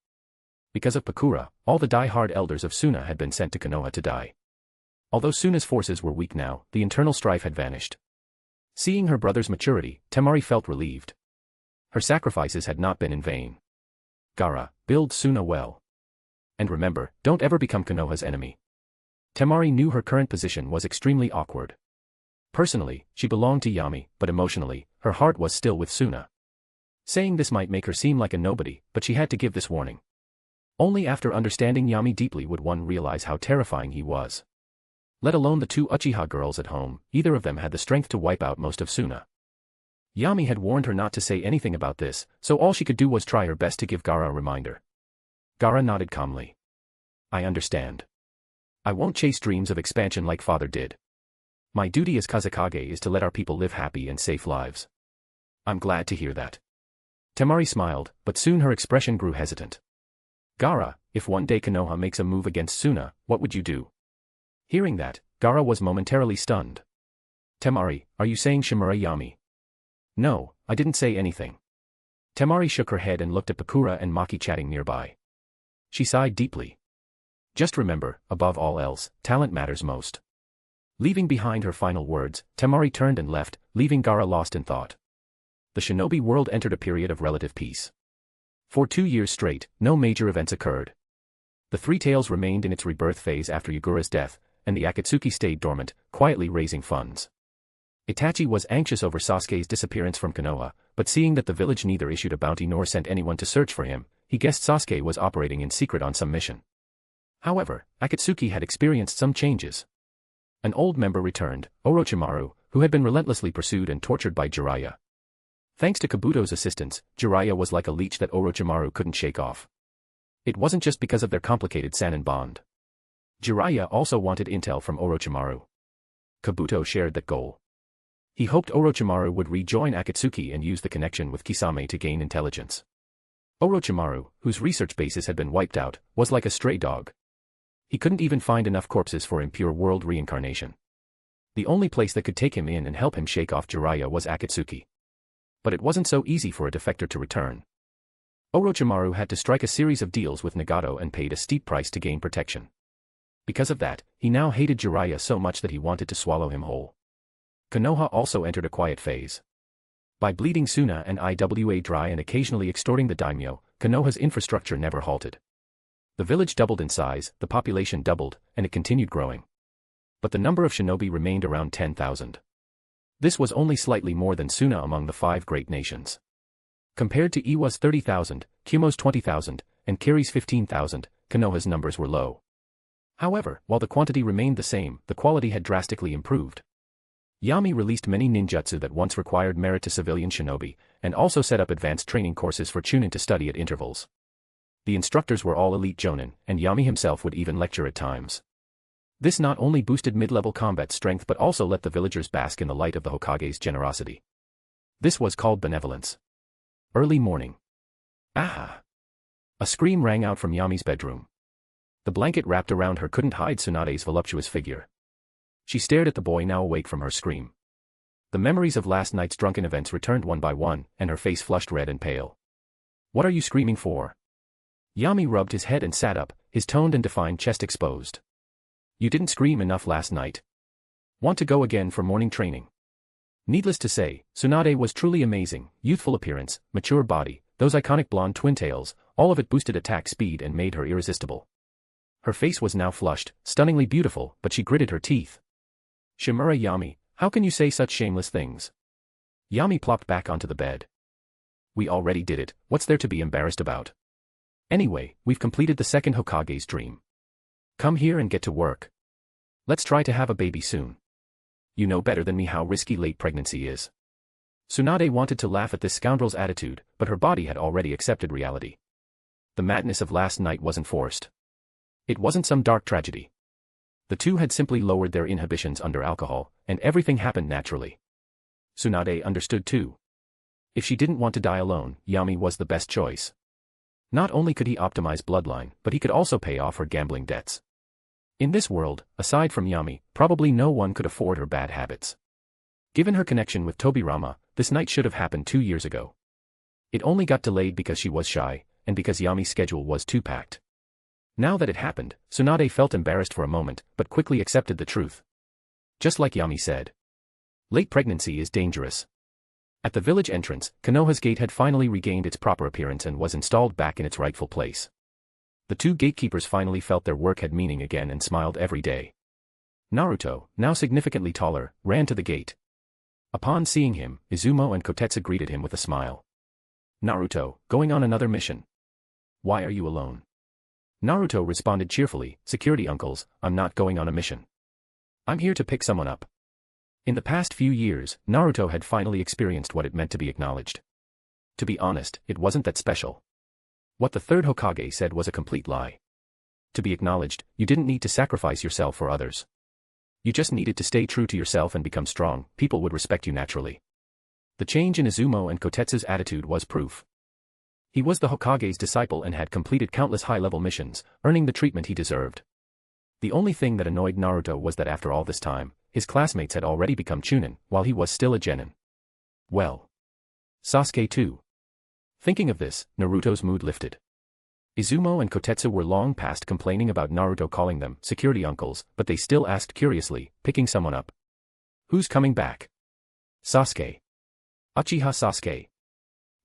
Because of Pakura, all the die-hard elders of Suna had been sent to Konoha to die. Although Suna's forces were weak now, the internal strife had vanished. Seeing her brother's maturity, Temari felt relieved. Her sacrifices had not been in vain. Gaara, build Suna well. And remember, don't ever become Konoha's enemy. Temari knew her current position was extremely awkward. Personally, she belonged to Yami, but emotionally, her heart was still with Suna. Saying this might make her seem like a nobody, but she had to give this warning. Only after understanding Yami deeply would one realize how terrifying he was. Let alone the two Uchiha girls at home, either of them had the strength to wipe out most of Suna. Yami had warned her not to say anything about this, so all she could do was try her best to give Gaara a reminder. Gaara nodded calmly. I understand. I won't chase dreams of expansion like father did. My duty as Kazekage is to let our people live happy and safe lives. I'm glad to hear that. Temari smiled, but soon her expression grew hesitant. Gaara, if one day Konoha makes a move against Suna, what would you do? Hearing that, Gaara was momentarily stunned. Temari, are you saying Shimura Yami? No, I didn't say anything. Temari shook her head and looked at Pakura and Maki chatting nearby. She sighed deeply. Just remember, above all else, talent matters most. Leaving behind her final words, Temari turned and left, leaving Gaara lost in thought. The shinobi world entered a period of relative peace. For 2 years straight, no major events occurred. The Three Tails remained in its rebirth phase after Yagura's death, and the Akatsuki stayed dormant, quietly raising funds. Itachi was anxious over Sasuke's disappearance from Konoha, but seeing that the village neither issued a bounty nor sent anyone to search for him, he guessed Sasuke was operating in secret on some mission. However, Akatsuki had experienced some changes. An old member returned, Orochimaru, who had been relentlessly pursued and tortured by Jiraiya. Thanks to Kabuto's assistance, Jiraiya was like a leech that Orochimaru couldn't shake off. It wasn't just because of their complicated Sannin bond. Jiraiya also wanted intel from Orochimaru. Kabuto shared that goal. He hoped Orochimaru would rejoin Akatsuki and use the connection with Kisame to gain intelligence. Orochimaru, whose research bases had been wiped out, was like a stray dog. He couldn't even find enough corpses for impure world reincarnation. The only place that could take him in and help him shake off Jiraiya was Akatsuki. But it wasn't so easy for a defector to return. Orochimaru had to strike a series of deals with Nagato and paid a steep price to gain protection. Because of that, he now hated Jiraiya so much that he wanted to swallow him whole. Konoha also entered a quiet phase. By bleeding Suna and Iwa dry and occasionally extorting the daimyo, Konoha's infrastructure never halted. The village doubled in size, the population doubled, and it continued growing. But the number of shinobi remained around 10,000. This was only slightly more than Suna among the 5 great nations. Compared to Iwa's 30,000, Kumo's 20,000, and Kiri's 15,000, Konoha's numbers were low. However, while the quantity remained the same, the quality had drastically improved. Yami released many ninjutsu that once required merit to civilian shinobi, and also set up advanced training courses for chunin to study at intervals. The instructors were all elite jonin, and Yami himself would even lecture at times. This not only boosted mid-level combat strength but also let the villagers bask in the light of the Hokage's generosity. This was called benevolence. Early morning. Ah! A scream rang out from Yami's bedroom. The blanket wrapped around her couldn't hide Tsunade's voluptuous figure. She stared at the boy now awake from her scream. The memories of last night's drunken events returned one by one, and her face flushed red and pale. What are you screaming for? Yami rubbed his head and sat up, his toned and defined chest exposed. You didn't scream enough last night. Want to go again for morning training? Needless to say, Tsunade was truly amazing, youthful appearance, mature body, those iconic blonde twin tails, all of it boosted attack speed and made her irresistible. Her face was now flushed, stunningly beautiful, but she gritted her teeth. Shimura Yami, how can you say such shameless things? Yami plopped back onto the bed. We already did it, what's there to be embarrassed about? Anyway, we've completed the second Hokage's dream. Come here and get to work. Let's try to have a baby soon. You know better than me how risky late pregnancy is. Tsunade wanted to laugh at this scoundrel's attitude, but her body had already accepted reality. The madness of last night wasn't forced. It wasn't some dark tragedy. The two had simply lowered their inhibitions under alcohol, and everything happened naturally. Tsunade understood too. If she didn't want to die alone, Yami was the best choice. Not only could he optimize bloodline, but he could also pay off her gambling debts. In this world, aside from Yami, probably no one could afford her bad habits. Given her connection with Tobirama, this night should have happened 2 years ago. It only got delayed because she was shy, and because Yami's schedule was too packed. Now that it happened, Tsunade felt embarrassed for a moment, but quickly accepted the truth. Just like Yami said. Late pregnancy is dangerous. At the village entrance, Konoha's gate had finally regained its proper appearance and was installed back in its rightful place. The two gatekeepers finally felt their work had meaning again and smiled every day. Naruto, now significantly taller, ran to the gate. Upon seeing him, Izumo and Kotetsu greeted him with a smile. Naruto, going on another mission. Why are you alone? Naruto responded cheerfully, security uncles, I'm not going on a mission. I'm here to pick someone up. In the past few years, Naruto had finally experienced what it meant to be acknowledged. To be honest, it wasn't that special. What the third Hokage said was a complete lie. To be acknowledged, you didn't need to sacrifice yourself for others. You just needed to stay true to yourself and become strong, people would respect you naturally. The change in Izumo and Kotetsu's attitude was proof. He was the Hokage's disciple and had completed countless high-level missions, earning the treatment he deserved. The only thing that annoyed Naruto was that after all this time, his classmates had already become chunin, while he was still a genin. Well. Sasuke too. Thinking of this, Naruto's mood lifted. Izumo and Kotetsu were long past complaining about Naruto calling them security uncles, but they still asked curiously, picking someone up. Who's coming back? Sasuke. Uchiha Sasuke.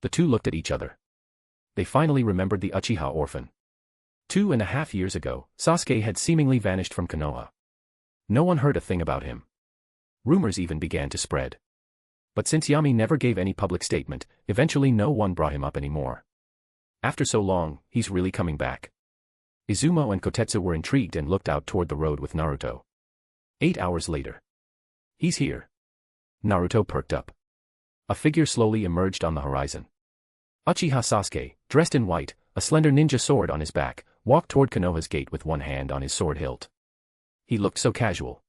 The two looked at each other. They finally remembered the Uchiha orphan. 2.5 years ago, Sasuke had seemingly vanished from Konoha. No one heard a thing about him. Rumors even began to spread. But since Yami never gave any public statement, eventually no one brought him up anymore. After so long, he's really coming back. Izumo and Kotetsu were intrigued and looked out toward the road with Naruto. 8 hours later. He's here. Naruto perked up. A figure slowly emerged on the horizon. Uchiha Sasuke, dressed in white, a slender ninja sword on his back, walked toward Konoha's gate with one hand on his sword hilt. He looked so casual.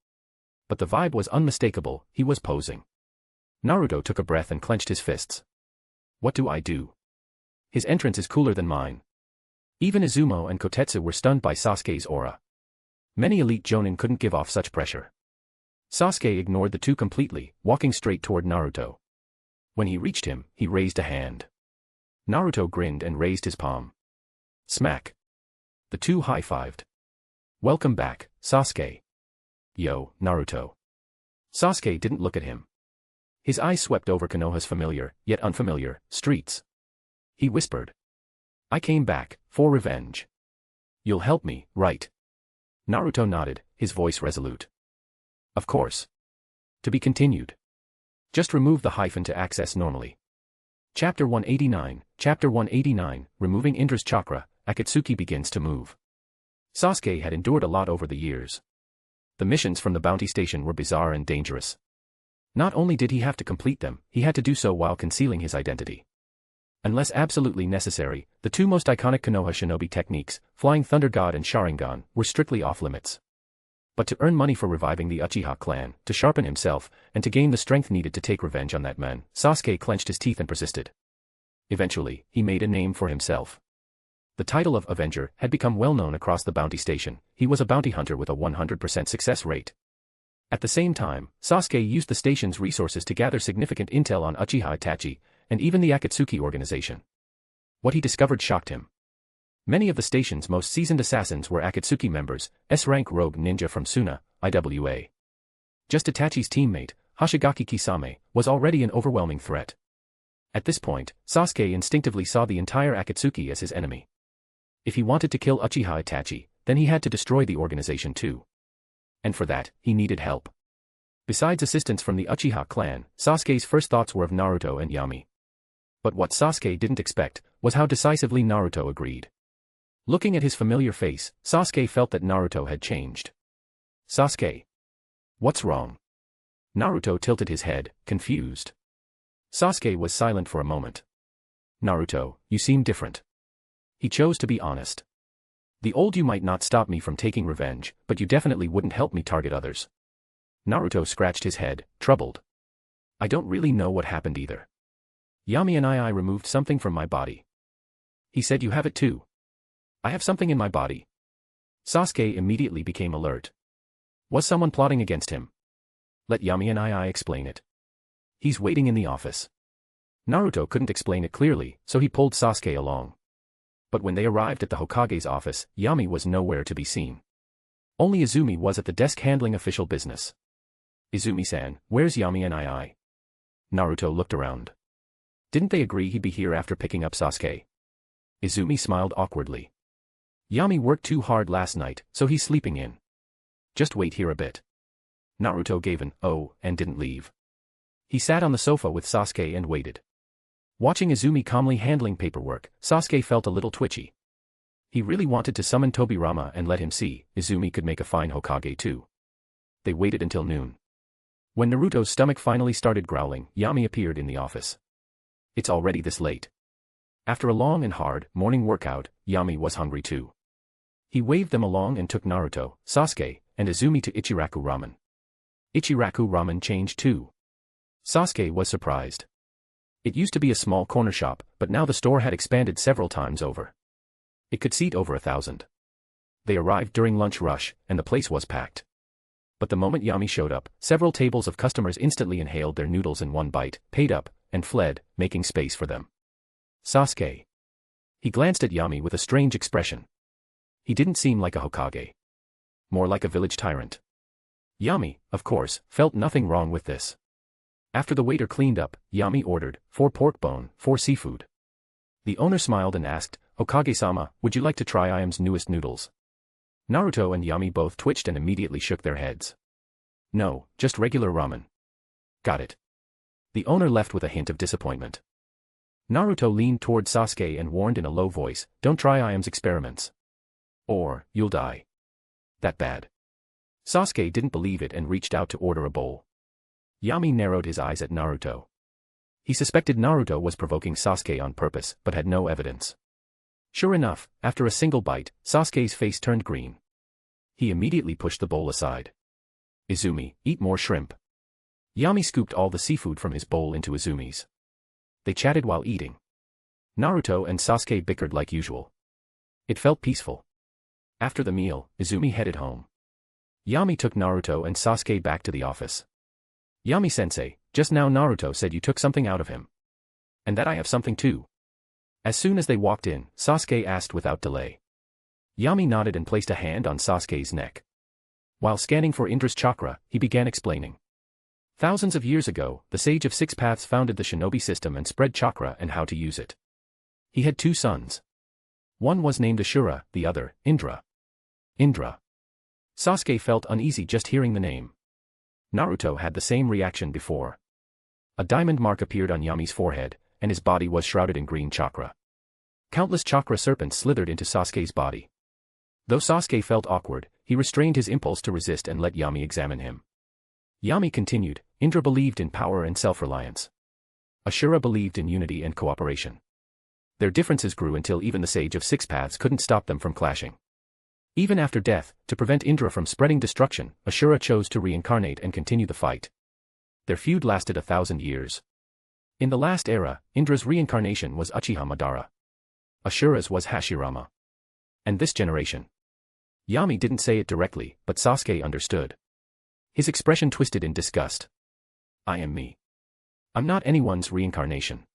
But the vibe was unmistakable, he was posing. Naruto took a breath and clenched his fists. What do I do? His entrance is cooler than mine. Even Izumo and Kotetsu were stunned by Sasuke's aura. Many elite jonin couldn't give off such pressure. Sasuke ignored the two completely, walking straight toward Naruto. When he reached him, he raised a hand. Naruto grinned and raised his palm. Smack. The two high-fived. Welcome back, Sasuke. Yo, Naruto. Sasuke didn't look at him. His eyes swept over Konoha's familiar, yet unfamiliar, streets. He whispered. I came back, for revenge. You'll help me, right? Naruto nodded, his voice resolute. Of course. To be continued. Just remove the hyphen to access normally. Chapter 189, Chapter 189, Removing Indra's Chakra, Akatsuki begins to move. Sasuke had endured a lot over the years. The missions from the bounty station were bizarre and dangerous. Not only did he have to complete them, he had to do so while concealing his identity. Unless absolutely necessary, the two most iconic Konoha shinobi techniques, Flying Thunder God and Sharingan, were strictly off-limits. But to earn money for reviving the Uchiha clan, to sharpen himself, and to gain the strength needed to take revenge on that man, Sasuke clenched his teeth and persisted. Eventually, he made a name for himself. The title of Avenger had become well known across the bounty station. He was a bounty hunter with a 100% success rate. At the same time, Sasuke used the station's resources to gather significant intel on Uchiha Itachi, and even the Akatsuki organization. What he discovered shocked him. Many of the station's most seasoned assassins were Akatsuki members, S-rank rogue ninja from Suna, IWA. Just Itachi's teammate, Hoshigaki Kisame, was already an overwhelming threat. At this point, Sasuke instinctively saw the entire Akatsuki as his enemy. If he wanted to kill Uchiha Itachi, then he had to destroy the organization too. And for that, he needed help. Besides assistance from the Uchiha clan, Sasuke's first thoughts were of Naruto and Yami. But what Sasuke didn't expect was how decisively Naruto agreed. Looking at his familiar face, Sasuke felt that Naruto had changed. Sasuke. What's wrong? Naruto tilted his head, confused. Sasuke was silent for a moment. Naruto, you seem different. He chose to be honest. The old you might not stop me from taking revenge, but you definitely wouldn't help me target others. Naruto scratched his head, troubled. I don't really know what happened either. Yami and I removed something from my body. He said you have it too. I have something in my body. Sasuke immediately became alert. Was someone plotting against him? Let Yami and I explain it. He's waiting in the office. Naruto couldn't explain it clearly, so he pulled Sasuke along. But when they arrived at the Hokage's office, Yami was nowhere to be seen. Only Izumi was at the desk handling official business. Izumi-san, where's Yami and I? Naruto looked around. Didn't they agree he'd be here after picking up Sasuke? Izumi smiled awkwardly. Yami worked too hard last night, so he's sleeping in. Just wait here a bit. Naruto gave an "oh" and didn't leave. He sat on the sofa with Sasuke and waited. Watching Izumi calmly handling paperwork, Sasuke felt a little twitchy. He really wanted to summon Tobirama and let him see, Izumi could make a fine Hokage too. They waited until noon. When Naruto's stomach finally started growling, Yami appeared in the office. It's already this late. After a long and hard morning workout, Yami was hungry too. He waved them along and took Naruto, Sasuke, and Izumi to Ichiraku Ramen. Ichiraku Ramen changed too. Sasuke was surprised. It used to be a small corner shop, but now the store had expanded several times over. It could seat over 1,000. They arrived during lunch rush, and the place was packed. But the moment Yami showed up, several tables of customers instantly inhaled their noodles in one bite, paid up, and fled, making space for them. Sasuke. He glanced at Yami with a strange expression. He didn't seem like a Hokage. More like a village tyrant. Yami, of course, felt nothing wrong with this. After the waiter cleaned up, Yami ordered 4 pork bone, 4 seafood. The owner smiled and asked, "Hokage-sama, would you like to try Iam's newest noodles?" Naruto and Yami both twitched and immediately shook their heads. "No, just regular ramen." "Got it." The owner left with a hint of disappointment. Naruto leaned toward Sasuke and warned in a low voice, "Don't try Iam's experiments. Or, you'll die." "That bad?" Sasuke didn't believe it and reached out to order a bowl. Yami narrowed his eyes at Naruto. He suspected Naruto was provoking Sasuke on purpose, but had no evidence. Sure enough, after a single bite, Sasuke's face turned green. He immediately pushed the bowl aside. "Izumi, eat more shrimp." Yami scooped all the seafood from his bowl into Izumi's. They chatted while eating. Naruto and Sasuke bickered like usual. It felt peaceful. After the meal, Izumi headed home. Yami took Naruto and Sasuke back to the office. "Yami-sensei, just now Naruto said you took something out of him. And that I have something too." As soon as they walked in, Sasuke asked without delay. Yami nodded and placed a hand on Sasuke's neck. While scanning for Indra's chakra, he began explaining. Thousands of years ago, the Sage of Six Paths founded the shinobi system and spread chakra and how to use it. He had 2 sons. One was named Ashura, the other, Indra. Indra. Sasuke felt uneasy just hearing the name. Naruto had the same reaction before. A diamond mark appeared on Yami's forehead, and his body was shrouded in green chakra. Countless chakra serpents slithered into Sasuke's body. Though Sasuke felt awkward, he restrained his impulse to resist and let Yami examine him. Yami continued, "Indra believed in power and self-reliance. Ashura believed in unity and cooperation. Their differences grew until even the Sage of Six Paths couldn't stop them from clashing. Even after death, to prevent Indra from spreading destruction, Ashura chose to reincarnate and continue the fight. Their feud lasted 1,000 years. In the last era, Indra's reincarnation was Uchiha Madara. Ashura's was Hashirama. And this generation." Yami didn't say it directly, but Sasuke understood. His expression twisted in disgust. "I am me. I'm not anyone's reincarnation."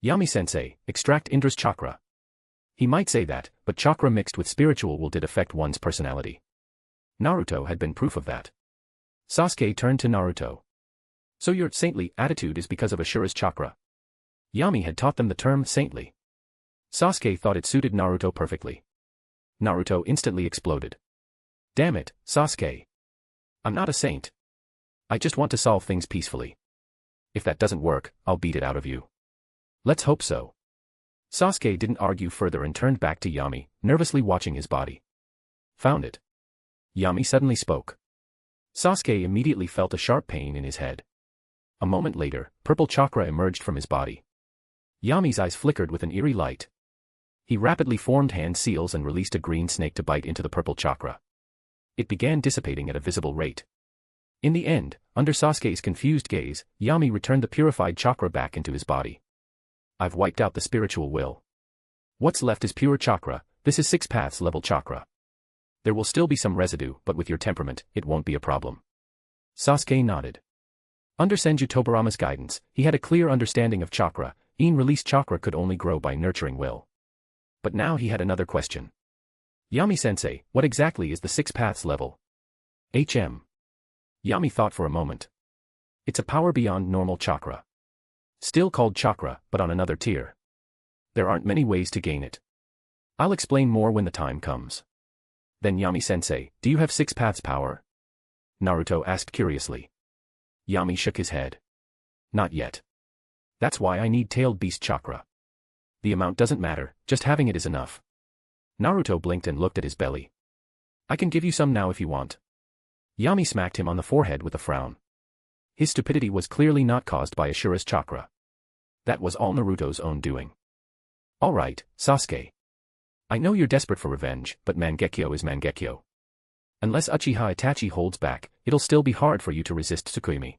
"Yami-sensei, extract Indra's chakra." He might say that, but chakra mixed with spiritual did affect one's personality. Naruto had been proof of that. Sasuke turned to Naruto. "So your saintly attitude is because of Ashura's chakra?" Yami had taught them the term saintly. Sasuke thought it suited Naruto perfectly. Naruto instantly exploded. "Damn it, Sasuke. I'm not a saint. I just want to solve things peacefully. If that doesn't work, I'll beat it out of you." "Let's hope so." Sasuke didn't argue further and turned back to Yami, nervously watching his body. "Found it." Yami suddenly spoke. Sasuke immediately felt a sharp pain in his head. A moment later, purple chakra emerged from his body. Yami's eyes flickered with an eerie light. He rapidly formed hand seals and released a green snake to bite into the purple chakra. It began dissipating at a visible rate. In the end, under Sasuke's confused gaze, Yami returned the purified chakra back into his body. "I've wiped out the spiritual will. What's left is pure chakra. This is Six Paths level chakra. There will still be some residue, but with your temperament, it won't be a problem." Sasuke nodded. Under Senju Tobirama's guidance, he had a clear understanding of chakra. Released chakra could only grow by nurturing will. But now he had another question. "Yami-sensei, what exactly is the Six Paths level?" Yami thought for a moment. "It's a power beyond normal chakra. Still called chakra, but on another tier. There aren't many ways to gain it. I'll explain more when the time comes." "Then Yami-sensei, do you have Six Paths power?" Naruto asked curiously. Yami shook his head. "Not yet. That's why I need Tailed Beast chakra. The amount doesn't matter, just having it is enough." Naruto blinked and looked at his belly. "I can give you some now if you want." Yami smacked him on the forehead with a frown. His stupidity was clearly not caused by Ashura's chakra. That was all Naruto's own doing. "All right, Sasuke. I know you're desperate for revenge, but Mangekyo is Mangekyo. Unless Uchiha Itachi holds back, it'll still be hard for you to resist Tsukuyomi."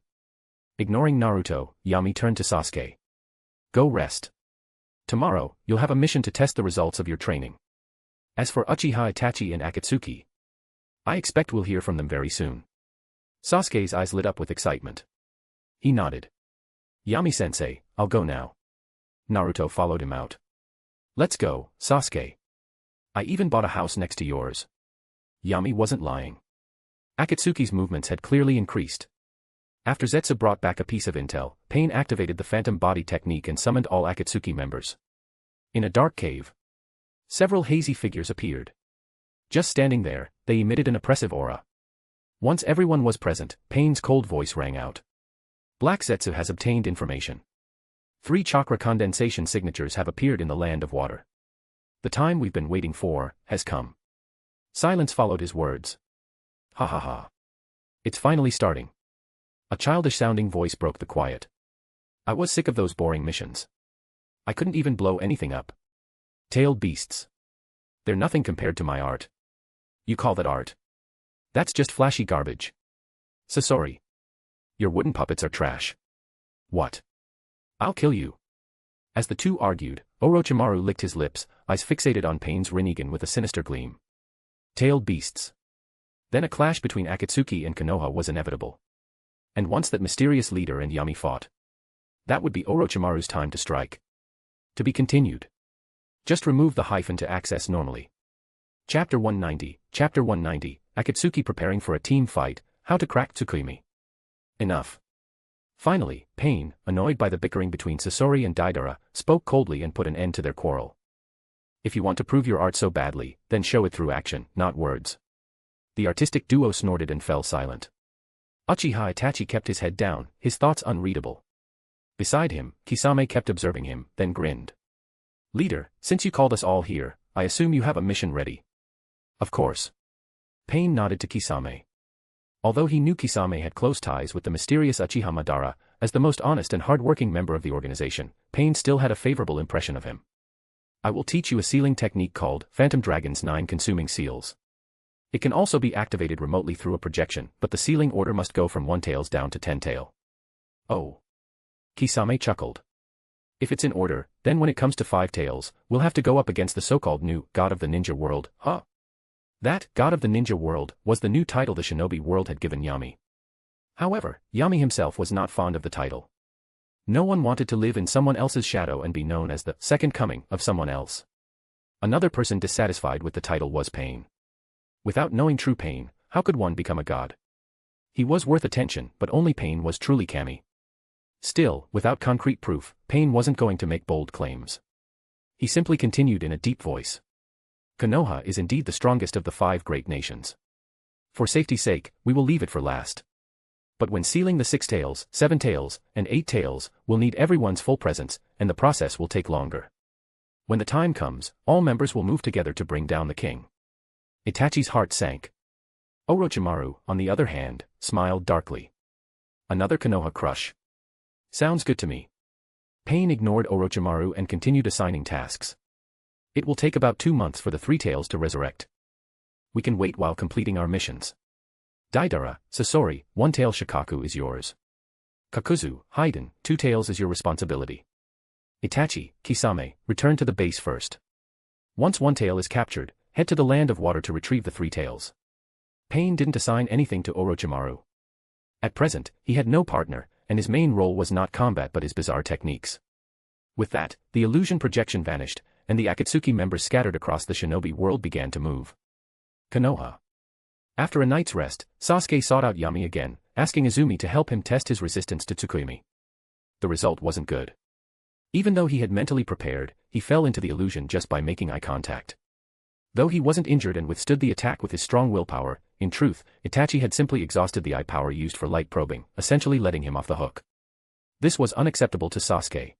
Ignoring Naruto, Yami turned to Sasuke. "Go rest. Tomorrow, you'll have a mission to test the results of your training. As for Uchiha Itachi and Akatsuki, I expect we'll hear from them very soon." Sasuke's eyes lit up with excitement. He nodded. Yami-sensei, I'll go now. Naruto followed him out. Let's go, Sasuke. I even bought a house next to yours. Yami wasn't lying. Akatsuki's movements had clearly increased. After Zetsu brought back a piece of intel, Pain activated the phantom body technique and summoned all Akatsuki members. In a dark cave, several hazy figures appeared. Just standing there, they emitted an oppressive aura. Once everyone was present, Pain's cold voice rang out. Black Zetsu has obtained information. 3 chakra condensation signatures have appeared in the land of water. The time we've been waiting for has come. Silence followed his words. Ha ha ha. It's finally starting. A childish-sounding voice broke the quiet. I was sick of those boring missions. I couldn't even blow anything up. Tailed beasts. They're nothing compared to my art. You call that art? That's just flashy garbage. Sasori. Your wooden puppets are trash. What? I'll kill you. As the two argued, Orochimaru licked his lips, eyes fixated on Pain's Rinnegan with a sinister gleam. Tailed beasts. Then a clash between Akatsuki and Konoha was inevitable. And once that mysterious leader and Yami fought, that would be Orochimaru's time to strike. To be continued. Just remove the hyphen to access normally. Chapter 190, Chapter 190, Akatsuki preparing for a team fight, how to crack Tsukuyomi. Enough. Finally, Pain, annoyed by the bickering between Sasori and Deidara, spoke coldly and put an end to their quarrel. If you want to prove your art so badly, then show it through action, not words. The artistic duo snorted and fell silent. Uchiha Itachi kept his head down, his thoughts unreadable. Beside him, Kisame kept observing him, then grinned. Leader, since you called us all here, I assume you have a mission ready. Of course. Pain nodded to Kisame. Although he knew Kisame had close ties with the mysterious Uchiha Madara, as the most honest and hard-working member of the organization, Pain still had a favorable impression of him. I will teach you a sealing technique called Phantom Dragon's 9 Consuming Seals. It can also be activated remotely through a projection, but the sealing order must go from 1 tails down to 10 tail. Oh. Kisame chuckled. If it's in order, then when it comes to 5 tails, we'll have to go up against the so-called new God of the Ninja World, huh? That, God of the Ninja World, was the new title the Shinobi world had given Yami. However, Yami himself was not fond of the title. No one wanted to live in someone else's shadow and be known as the second coming of someone else. Another person dissatisfied with the title was Pain. Without knowing true Pain, how could one become a god? He was worth attention, but only Pain was truly Kami. Still, without concrete proof, Pain wasn't going to make bold claims. He simply continued in a deep voice. Konoha is indeed the strongest of the 5 great nations. For safety's sake, we will leave it for last. But when sealing the 6 tails, 7 tails, and 8 tails, we'll need everyone's full presence, and the process will take longer. When the time comes, all members will move together to bring down the king. Itachi's heart sank. Orochimaru, on the other hand, smiled darkly. Another Konoha crush. Sounds good to me. Pain ignored Orochimaru and continued assigning tasks. It will take about 2 months for the 3 tails to resurrect. We can wait while completing our missions. Deidara, Sasori, 1 tail Shikaku is yours. Kakuzu, Haiden, 2 tails is your responsibility. Itachi, Kisame, return to the base first. Once 1 tail is captured, head to the land of water to retrieve the 3 tails. Pain didn't assign anything to Orochimaru. At present, he had no partner, and his main role was not combat but his bizarre techniques. With that, the illusion projection vanished, and the Akatsuki members scattered across the shinobi world began to move. Konoha. After a night's rest, Sasuke sought out Yami again, asking Izumi to help him test his resistance to Tsukuyomi. The result wasn't good. Even though he had mentally prepared, he fell into the illusion just by making eye contact. Though he wasn't injured and withstood the attack with his strong willpower, in truth, Itachi had simply exhausted the eye power used for light probing, essentially letting him off the hook. This was unacceptable to Sasuke.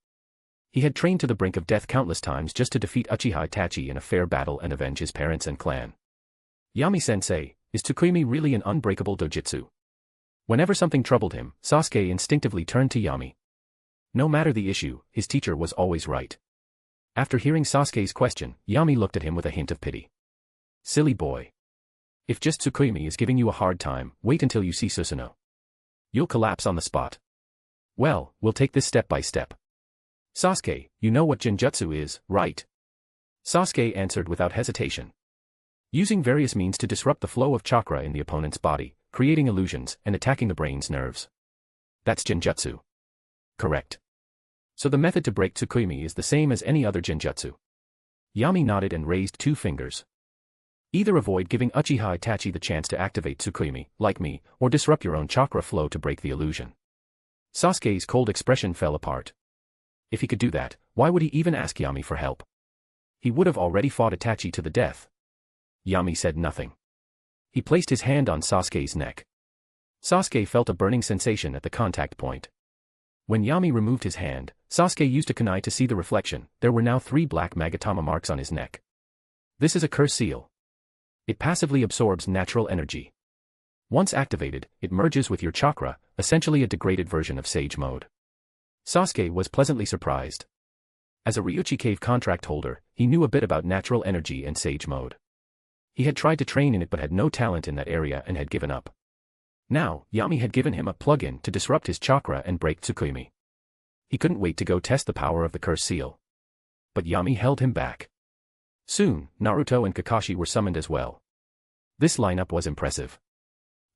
He had trained to the brink of death countless times just to defeat Uchiha Itachi in a fair battle and avenge his parents and clan. Yami-sensei, is Tsukuyomi really an unbreakable dojutsu? Whenever something troubled him, Sasuke instinctively turned to Yami. No matter the issue, his teacher was always right. After hearing Sasuke's question, Yami looked at him with a hint of pity. Silly boy. If just Tsukuyomi is giving you a hard time, wait until you see Susanoo. You'll collapse on the spot. Well, we'll take this step by step. Sasuke, you know what Genjutsu is, right? Sasuke answered without hesitation. Using various means to disrupt the flow of chakra in the opponent's body, creating illusions, and attacking the brain's nerves. That's Genjutsu. Correct. So the method to break Tsukuyomi is the same as any other genjutsu. Yami nodded and raised 2 fingers. Either avoid giving Uchiha Itachi the chance to activate Tsukuyomi, like me, or disrupt your own chakra flow to break the illusion. Sasuke's cold expression fell apart. If he could do that, why would he even ask Yami for help? He would have already fought Itachi to the death. Yami said nothing. He placed his hand on Sasuke's neck. Sasuke felt a burning sensation at the contact point. When Yami removed his hand, Sasuke used a kunai to see the reflection. There were now 3 black Magatama marks on his neck. This is a curse seal. It passively absorbs natural energy. Once activated, it merges with your chakra, essentially a degraded version of Sage Mode. Sasuke was pleasantly surprised. As a Ryuchi Cave contract holder, he knew a bit about natural energy and Sage Mode. He had tried to train in it but had no talent in that area and had given up. Now, Yami had given him a plug-in to disrupt his chakra and break Tsukuyomi. He couldn't wait to go test the power of the curse seal. But Yami held him back. Soon, Naruto and Kakashi were summoned as well. This lineup was impressive.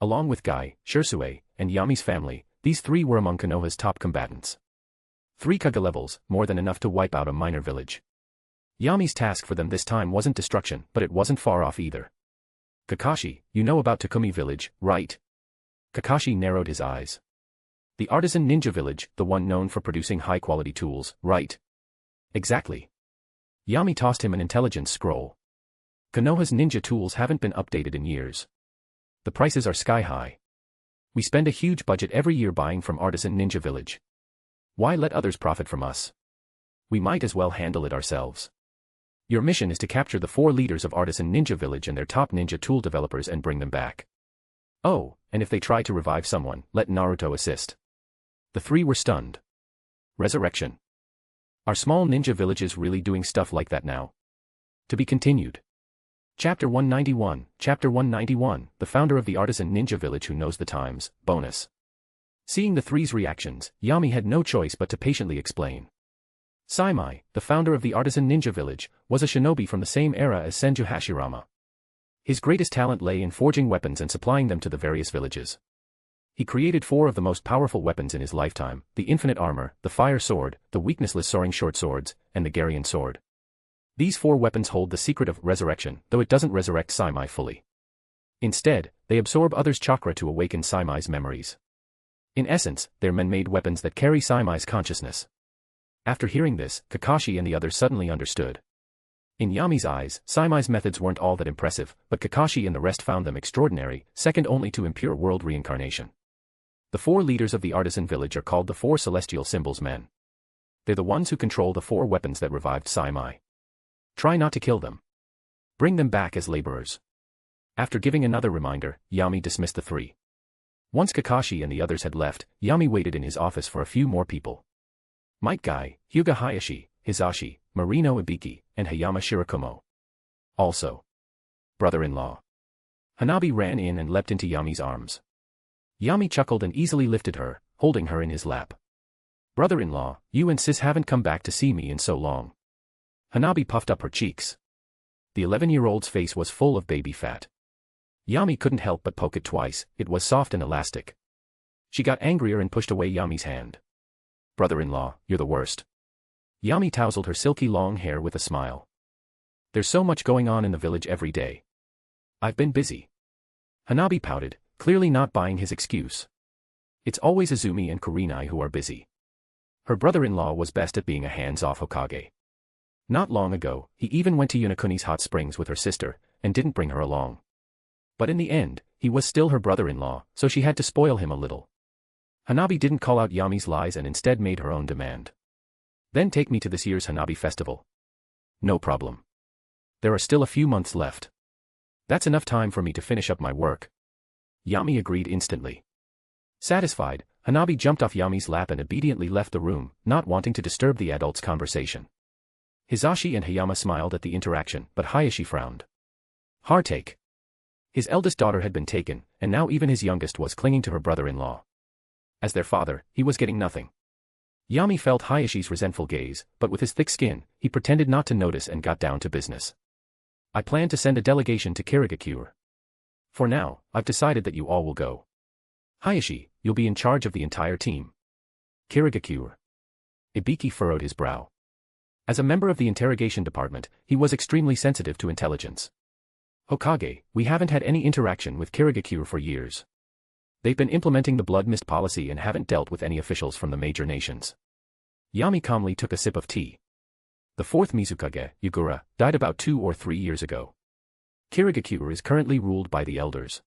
Along with Guy, Shisui, and Yami's family, these 3 were among Konoha's top combatants. 3 Kaga levels, more than enough to wipe out a minor village. Yami's task for them this time wasn't destruction, but it wasn't far off either. Kakashi, you know about Takumi village, right? Kakashi narrowed his eyes. The artisan ninja village, the one known for producing high-quality tools, right? Exactly. Yami tossed him an intelligence scroll. Konoha's ninja tools haven't been updated in years. The prices are sky-high. We spend a huge budget every year buying from artisan ninja village. Why let others profit from us? We might as well handle it ourselves. Your mission is to capture the 4 leaders of artisan ninja village and their top ninja tool developers and bring them back. Oh, and if they try to revive someone, let Naruto assist. The 3 were stunned. Resurrection. Are small ninja villages really doing stuff like that now? To be continued. Chapter 191, Chapter 191, the founder of the artisan ninja village who knows the times, bonus. Seeing the 3's reactions, Yami had no choice but to patiently explain. Saimai, the founder of the artisan ninja village, was a shinobi from the same era as Senju Hashirama. His greatest talent lay in forging weapons and supplying them to the various villages. He created 4 of the most powerful weapons in his lifetime, the infinite armor, the fire sword, the weaknessless soaring short swords, and the Garian sword. These 4 weapons hold the secret of resurrection, though it doesn't resurrect Saimai fully. Instead, they absorb others' chakra to awaken Saimai's memories. In essence, they're man-made weapons that carry Saimai's consciousness. After hearing this, Kakashi and the others suddenly understood. In Yami's eyes, Saimai's methods weren't all that impressive, but Kakashi and the rest found them extraordinary, second only to impure world reincarnation. The 4 leaders of the artisan village are called the 4 celestial symbols men. They're the ones who control the 4 weapons that revived Saimai. Try not to kill them. Bring them back as laborers. After giving another reminder, Yami dismissed the 3. Once Kakashi and the others had left, Yami waited in his office for a few more people. Might Guy, Hyuga Hayashi, Hizashi, Marino Ibiki, and Hayama Shirakumo. Also. Brother-in-law. Hanabi ran in and leapt into Yami's arms. Yami chuckled and easily lifted her, holding her in his lap. Brother-in-law, you and sis haven't come back to see me in so long. Hanabi puffed up her cheeks. The 11-year-old's face was full of baby fat. Yami couldn't help but poke it twice, it was soft and elastic. She got angrier and pushed away Yami's hand. Brother-in-law, you're the worst. Yami tousled her silky long hair with a smile. There's so much going on in the village every day. I've been busy. Hanabi pouted, clearly not buying his excuse. It's always Azumi and Kurenai who are busy. Her brother-in-law was best at being a hands-off Hokage. Not long ago, he even went to Yonakuni's hot springs with her sister, and didn't bring her along. But in the end, he was still her brother-in-law, so she had to spoil him a little. Hanabi didn't call out Yami's lies and instead made her own demand. Then take me to this year's Hanabi festival. No problem. There are still a few months left. That's enough time for me to finish up my work. Yami agreed instantly. Satisfied, Hanabi jumped off Yami's lap and obediently left the room, not wanting to disturb the adults' conversation. Hizashi and Hayama smiled at the interaction, but Hayashi frowned. Heartache. His eldest daughter had been taken, and now even his youngest was clinging to her brother-in-law. As their father, he was getting nothing. Yami felt Hayashi's resentful gaze, but with his thick skin, he pretended not to notice and got down to business. I plan to send a delegation to Kirigakure. For now, I've decided that you all will go. Hayashi, you'll be in charge of the entire team. Kirigakure. Ibiki furrowed his brow. As a member of the interrogation department, he was extremely sensitive to intelligence. Hokage, we haven't had any interaction with Kirigakure for years. They've been implementing the blood mist policy and haven't dealt with any officials from the major nations. Yami calmly took a sip of tea. The fourth Mizukage, Yagura, died about 2 or 3 years ago. Kirigakure is currently ruled by the elders.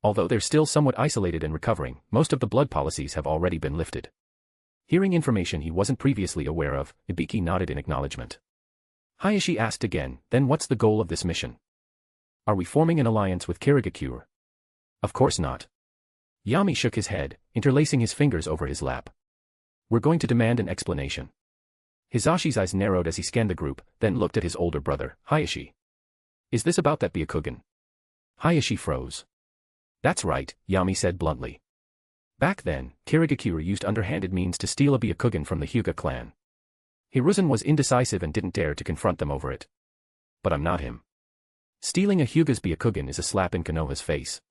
Although they're still somewhat isolated and recovering, most of the blood policies have already been lifted. Hearing information he wasn't previously aware of, Ibiki nodded in acknowledgement. Hayashi asked again, then what's the goal of this mission? Are we forming an alliance with Kirigakure? Of course not. Yami shook his head, interlacing his fingers over his lap. We're going to demand an explanation. Hisashi's eyes narrowed as he scanned the group, then looked at his older brother, Hayashi. Is this about that Byakugan? Hayashi froze. That's right, Yami said bluntly. Back then, Kirigakure used underhanded means to steal a Byakugan from the Hyuga clan. Hiruzen was indecisive and didn't dare to confront them over it. But I'm not him. Stealing a Hyuga's Byakugan is a slap in Konoha's face.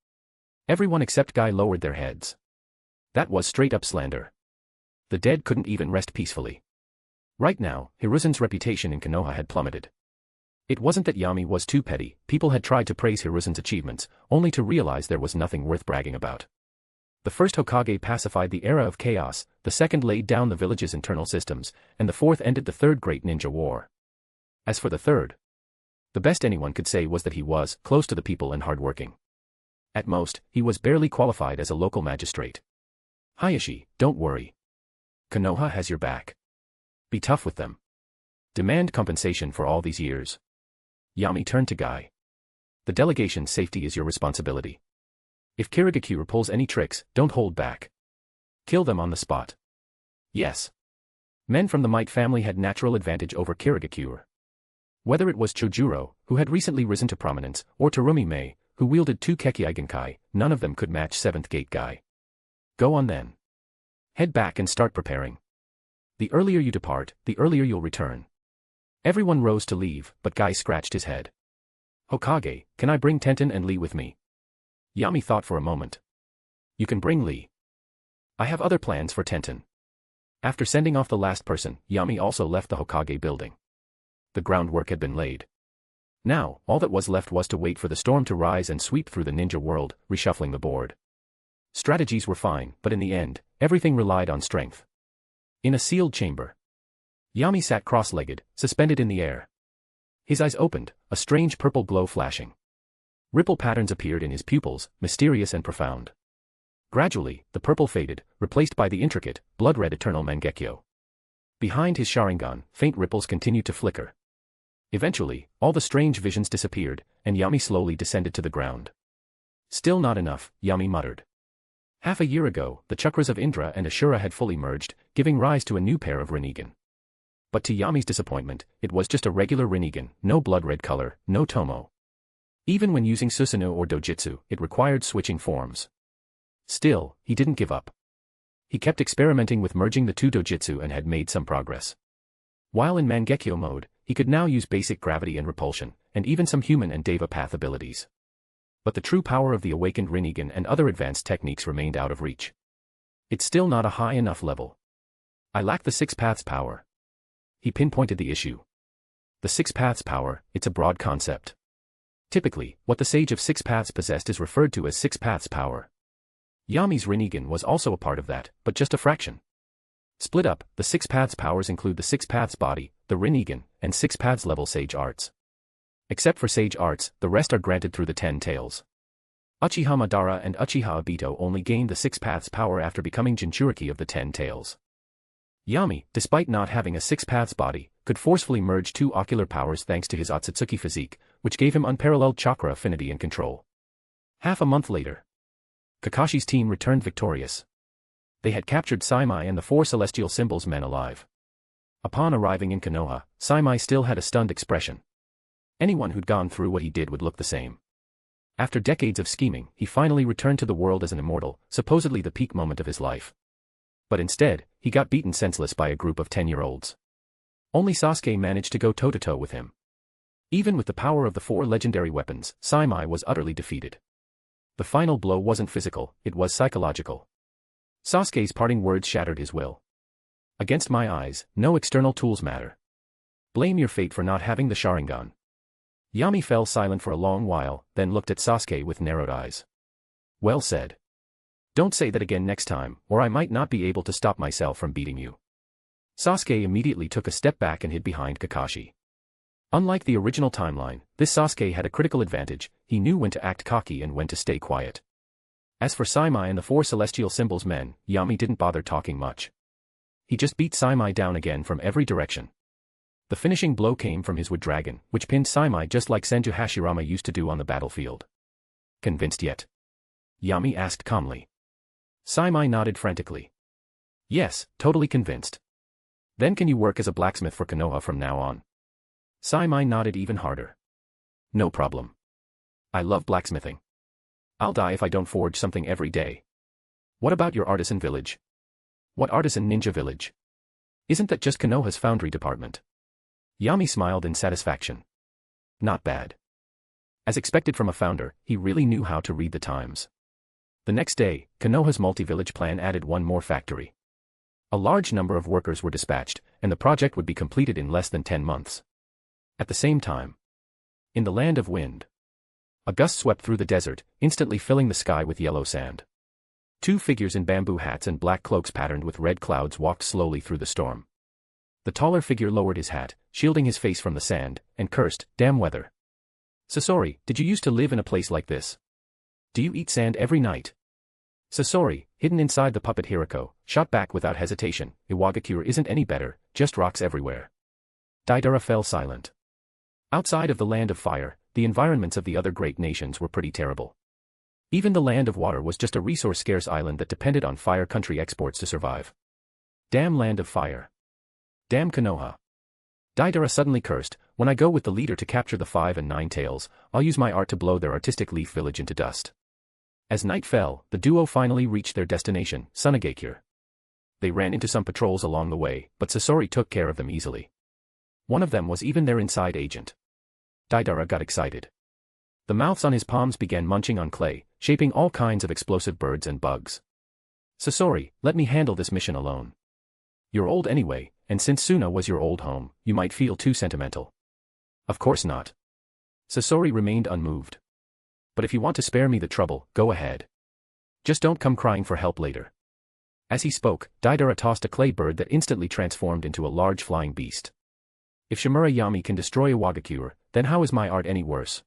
Everyone except Guy lowered their heads. That was straight-up slander. The dead couldn't even rest peacefully. Right now, Hiruzen's reputation in Konoha had plummeted. It wasn't that Yami was too petty, people had tried to praise Hiruzen's achievements, only to realize there was nothing worth bragging about. The first Hokage pacified the era of chaos, the second laid down the village's internal systems, and the fourth ended the third great ninja war. As for the third, the best anyone could say was that he was close to the people and hardworking. At most, he was barely qualified as a local magistrate. Hayashi, don't worry. Konoha has your back. Be tough with them. Demand compensation for all these years. Yami turned to Guy. The delegation's safety is your responsibility. If Kirigakure pulls any tricks, don't hold back. Kill them on the spot. Yes. Men from the Might family had natural advantage over Kirigakure. Whether it was Chojuro, who had recently risen to prominence, or Terumi Mei, who wielded 2 Kekkei Genkai, none of them could match 7th Gate Guy. Go on then. Head back and start preparing. The earlier you depart, the earlier you'll return. Everyone rose to leave, but Guy scratched his head. Hokage, can I bring Tenten and Lee with me? Yami thought for a moment. You can bring Lee. I have other plans for Tenten. After sending off the last person, Yami also left the Hokage building. The groundwork had been laid. Now, all that was left was to wait for the storm to rise and sweep through the ninja world, reshuffling the board. Strategies were fine, but in the end, everything relied on strength. In a sealed chamber, Yami sat cross-legged, suspended in the air. His eyes opened, a strange purple glow flashing. Ripple patterns appeared in his pupils, mysterious and profound. Gradually, the purple faded, replaced by the intricate, blood-red eternal Mangekyo. Behind his Sharingan, faint ripples continued to flicker. Eventually, all the strange visions disappeared, and Yami slowly descended to the ground. Still not enough, Yami muttered. Half a year ago, the chakras of Indra and Ashura had fully merged, giving rise to a new pair of Rinnegan. But to Yami's disappointment, it was just a regular Rinnegan, no blood-red color, no tomo. Even when using Susanoo or Dojutsu, it required switching forms. Still, he didn't give up. He kept experimenting with merging the 2 Dojutsu and had made some progress. While in Mangekyo mode, he could now use basic gravity and repulsion, and even some human and Deva path abilities. But the true power of the awakened Rinnegan and other advanced techniques remained out of reach. It's still not a high enough level. I lack the 6 paths power. He pinpointed the issue. The 6 paths power, it's a broad concept. Typically, what the Sage of 6 Paths possessed is referred to as 6 Paths power. Yami's Rinnegan was also a part of that, but just a fraction. Split up, the 6 Paths powers include the 6 Paths body, the Rinnegan, and 6 Paths level Sage arts. Except for Sage arts, the rest are granted through the 10 tails. Uchiha Madara and Uchiha Obito only gained the 6 Paths power after becoming Jinchuriki of the 10 tails. Yami, despite not having a 6 Paths body, could forcefully merge 2 ocular powers thanks to his Otsutsuki physique, which gave him unparalleled chakra affinity and control. Half a month later, Kakashi's team returned victorious. They had captured Saimai and the 4 celestial symbols men alive. Upon arriving in Konoha, Saimai still had a stunned expression. Anyone who'd gone through what he did would look the same. After decades of scheming, he finally returned to the world as an immortal, supposedly the peak moment of his life. But instead, he got beaten senseless by a group of 10-year-olds. Only Sasuke managed to go toe-to-toe with him. Even with the power of the 4 legendary weapons, Saimai was utterly defeated. The final blow wasn't physical, it was psychological. Sasuke's parting words shattered his will. Against my eyes, no external tools matter. Blame your fate for not having the Sharingan. Yami fell silent for a long while, then looked at Sasuke with narrowed eyes. Well said. Don't say that again next time, or I might not be able to stop myself from beating you. Sasuke immediately took a step back and hid behind Kakashi. Unlike the original timeline, this Sasuke had a critical advantage. He knew when to act cocky and when to stay quiet. As for Saimai and the four celestial symbols men, Yami didn't bother talking much. He just beat Saimai down again from every direction. The finishing blow came from his wood dragon, which pinned Saimai just like Senju Hashirama used to do on the battlefield. Convinced yet? Yami asked calmly. Saimai nodded frantically. Yes, totally convinced. Then can you work as a blacksmith for Konoha from now on? Saimai nodded even harder. No problem. I love blacksmithing. I'll die if I don't forge something every day. What about your artisan village? What artisan ninja village? Isn't that just Konoha's foundry department? Yami smiled in satisfaction. Not bad. As expected from a founder, he really knew how to read the times. The next day, Konoha's multi-village plan added one more factory. A large number of workers were dispatched, and the project would be completed in less than 10 months. At the same time, in the land of wind, a gust swept through the desert, instantly filling the sky with yellow sand. Two figures in bamboo hats and black cloaks patterned with red clouds walked slowly through the storm. The taller figure lowered his hat, shielding his face from the sand, and cursed, "Damn weather. Sasori, did you used to live in a place like this? Do you eat sand every night?" Sasori, hidden inside the puppet Hirako, shot back without hesitation, "Iwagakure isn't any better, just rocks everywhere." Deidara fell silent. Outside of the land of fire, the environments of the other great nations were pretty terrible. Even the land of water was just a resource-scarce island that depended on fire country exports to survive. Damn land of fire. Damn Konoha. Deidara suddenly cursed, "When I go with the leader to capture the 5 and 9 tails, I'll use my art to blow their artistic leaf village into dust." As night fell, the duo finally reached their destination, Sunagakure. They ran into some patrols along the way, but Sasori took care of them easily. One of them was even their inside agent. Deidara got excited. The mouths on his palms began munching on clay, shaping all kinds of explosive birds and bugs. "Sasori, let me handle this mission alone. You're old anyway, and since Suna was your old home, you might feel too sentimental." "Of course not." Sasori remained unmoved. "But if you want to spare me the trouble, go ahead. Just don't come crying for help later." As he spoke, Deidara tossed a clay bird that instantly transformed into a large flying beast. "If Shimura Yami can destroy Iwagakure, then how is my art any worse?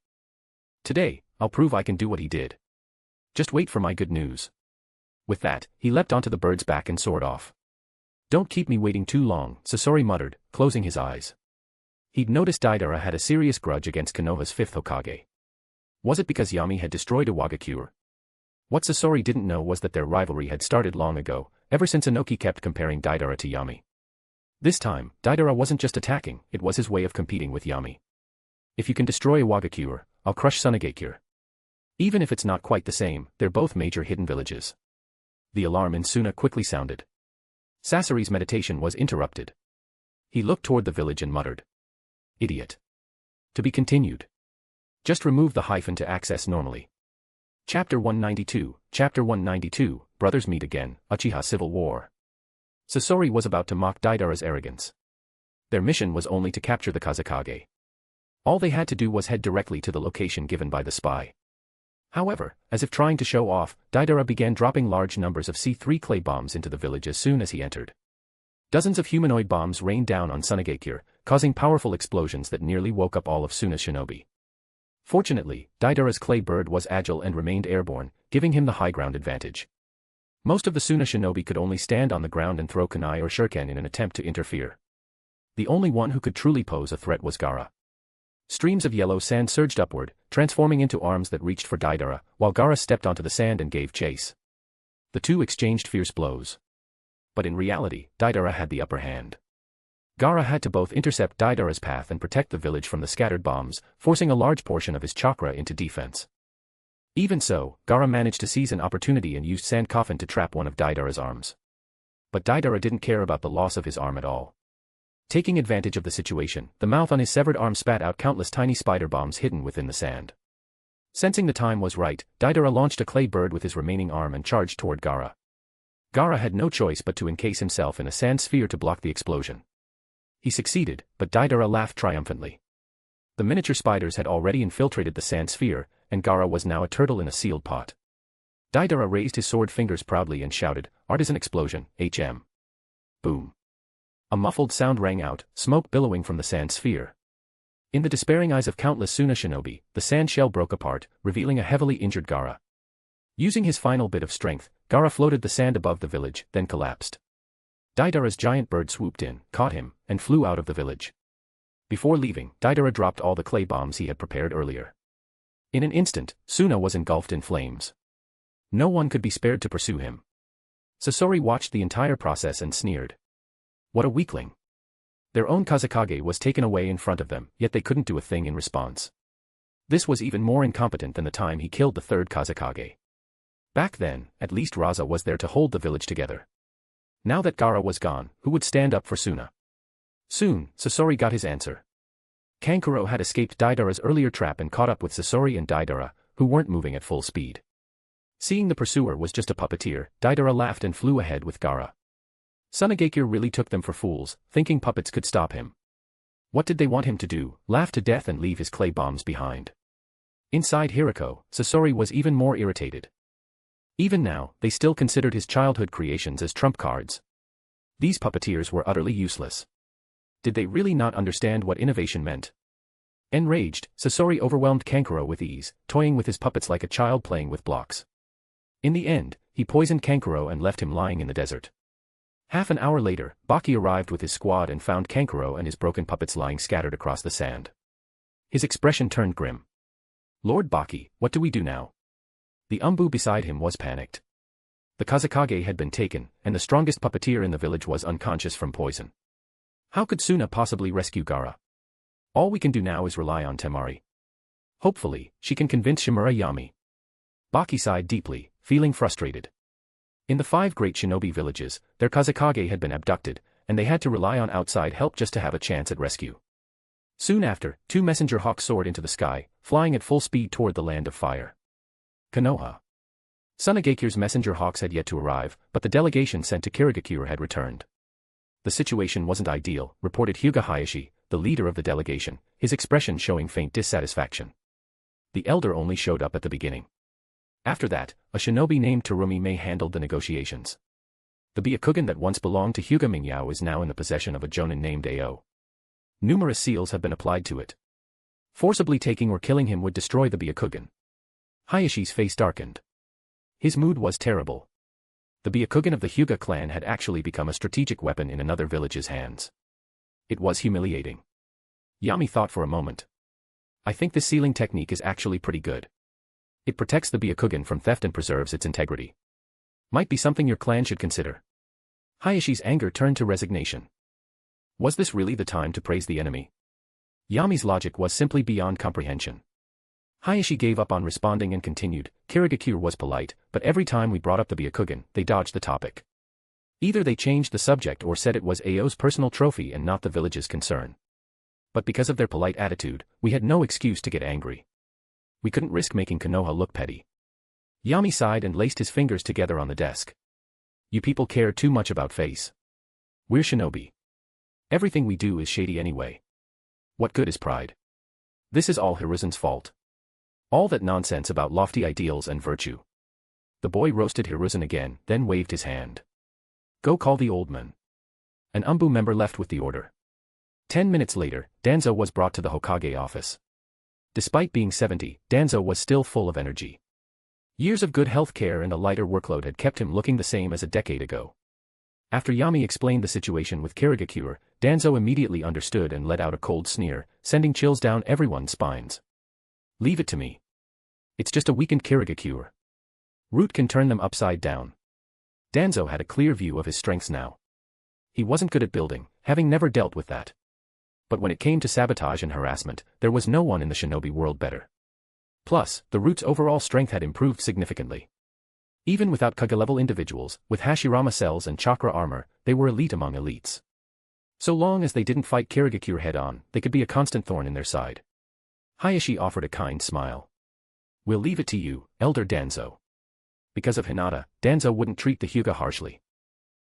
Today, I'll prove I can do what he did. Just wait for my good news." With that, he leapt onto the bird's back and soared off. "Don't keep me waiting too long," Sasori muttered, closing his eyes. He'd noticed Deidara had a serious grudge against Konoha's 5th Hokage. Was it because Yami had destroyed Iwagakure? What Sasori didn't know was that their rivalry had started long ago, ever since Inoki kept comparing Deidara to Yami. This time, Deidara wasn't just attacking, it was his way of competing with Yami. "If you can destroy Iwagakure, I'll crush Sunagakure. Even if it's not quite the same, they're both major hidden villages." The alarm in Suna quickly sounded. Sasori's meditation was interrupted. He looked toward the village and muttered, "Idiot. To be continued. Just remove the hyphen to access normally." Chapter 192, Brothers Meet Again, Uchiha Civil War. Sasori was about to mock Deidara's arrogance. Their mission was only to capture the Kazekage. All they had to do was head directly to the location given by the spy. However, as if trying to show off, Deidara began dropping large numbers of C3 clay bombs into the village as soon as he entered. Dozens of humanoid bombs rained down on Sunagakure, causing powerful explosions that nearly woke up all of Suna's shinobi. Fortunately, Deidara's clay bird was agile and remained airborne, giving him the high ground advantage. Most of the Suna shinobi could only stand on the ground and throw kunai or shuriken in an attempt to interfere. The only one who could truly pose a threat was Gaara. Streams of yellow sand surged upward, transforming into arms that reached for Deidara, while Gaara stepped onto the sand and gave chase. The two exchanged fierce blows. But in reality, Deidara had the upper hand. Gaara had to both intercept Deidara's path and protect the village from the scattered bombs, forcing a large portion of his chakra into defense. Even so, Gaara managed to seize an opportunity and used Sand Coffin to trap one of Deidara's arms. But Deidara didn't care about the loss of his arm at all. Taking advantage of the situation, the mouth on his severed arm spat out countless tiny spider bombs hidden within the sand. Sensing the time was right, Deidara launched a clay bird with his remaining arm and charged toward Gaara. Gaara had no choice but to encase himself in a sand sphere to block the explosion. He succeeded, but Deidara laughed triumphantly. The miniature spiders had already infiltrated the sand sphere, and Gaara was now a turtle in a sealed pot. Deidara raised his sword fingers proudly and shouted, "Artisan explosion, HM." Boom. A muffled sound rang out, smoke billowing from the sand sphere. In the despairing eyes of countless Suna shinobi, the sand shell broke apart, revealing a heavily injured Gaara. Using his final bit of strength, Gaara floated the sand above the village, then collapsed. Deidara's giant bird swooped in, caught him, and flew out of the village. Before leaving, Deidara dropped all the clay bombs he had prepared earlier. In an instant, Suna was engulfed in flames. No one could be spared to pursue him. Sasori watched the entire process and sneered. What a weakling. Their own Kazekage was taken away in front of them, yet they couldn't do a thing in response. This was even more incompetent than the time he killed the third Kazekage. Back then, at least Raza was there to hold the village together. Now that Gaara was gone, who would stand up for Suna? Soon, Sasori got his answer. Kankuro had escaped Deidara's earlier trap and caught up with Sasori and Deidara, who weren't moving at full speed. Seeing the pursuer was just a puppeteer, Deidara laughed and flew ahead with Gaara. Sunagakure really took them for fools, thinking puppets could stop him. What did they want him to do, laugh to death and leave his clay bombs behind? Inside Hirako, Sasori was even more irritated. Even now, they still considered his childhood creations as trump cards. These puppeteers were utterly useless. Did they really not understand what innovation meant? Enraged, Sasori overwhelmed Kankuro with ease, toying with his puppets like a child playing with blocks. In the end, he poisoned Kankuro and left him lying in the desert. Half an hour later, Baki arrived with his squad and found Kankuro and his broken puppets lying scattered across the sand. His expression turned grim. "Lord Baki, what do we do now?" The Umbu beside him was panicked. The Kazekage had been taken, and the strongest puppeteer in the village was unconscious from poison. How could Suna possibly rescue Gaara? All we can do now is rely on Temari. Hopefully, she can convince Shimura Yami. Baki sighed deeply, feeling frustrated. In the 5 great shinobi villages, their Kazekage had been abducted, and they had to rely on outside help just to have a chance at rescue. Soon after, 2 messenger hawks soared into the sky, flying at full speed toward the land of fire. Konoha. Sunagakure's messenger hawks had yet to arrive, but the delegation sent to Kirigakure had returned. The situation wasn't ideal, reported Hyuga Hayashi, the leader of the delegation, his expression showing faint dissatisfaction. The elder only showed up at the beginning. After that, a shinobi named Terumi Mei handled the negotiations. The Byakugan that once belonged to Hyuga Mingyao is now in the possession of a jonin named Ao. Numerous seals have been applied to it. Forcibly taking or killing him would destroy the Byakugan. Hayashi's face darkened. His mood was terrible. The Byakugan of the Hyuga clan had actually become a strategic weapon in another village's hands. It was humiliating. Yami thought for a moment. I think this sealing technique is actually pretty good. It protects the Byakugan from theft and preserves its integrity. Might be something your clan should consider. Hayashi's anger turned to resignation. Was this really the time to praise the enemy? Yami's logic was simply beyond comprehension. Hayashi gave up on responding and continued, Kirigakure was polite, but every time we brought up the Byakugan, they dodged the topic. Either they changed the subject or said it was Ao's personal trophy and not the village's concern. But because of their polite attitude, we had no excuse to get angry. We couldn't risk making Konoha look petty. Yami sighed and laced his fingers together on the desk. You people care too much about face. We're shinobi. Everything we do is shady anyway. What good is pride? This is all Hiruzen's fault. All that nonsense about lofty ideals and virtue. The boy roasted Hiruzen again, then waved his hand. Go call the old man. An Umbu member left with the order. 10 minutes later, Danzō was brought to the Hokage office. Despite being 70, Danzō was still full of energy. Years of good health care and a lighter workload had kept him looking the same as a decade ago. After Yami explained the situation with Kirigakure, Danzō immediately understood and let out a cold sneer, sending chills down everyone's spines. Leave it to me. It's just a weakened Kirigakure. Root can turn them upside down. Danzō had a clear view of his strengths now. He wasn't good at building, having never dealt with that. But when it came to sabotage and harassment, there was no one in the shinobi world better. Plus, the Root's overall strength had improved significantly. Even without Kage-level individuals, with Hashirama cells and chakra armor, they were elite among elites. So long as they didn't fight Kirigakure head-on, they could be a constant thorn in their side. Hayashi offered a kind smile. We'll leave it to you, Elder Danzō. Because of Hinata, Danzō wouldn't treat the Hyuga harshly.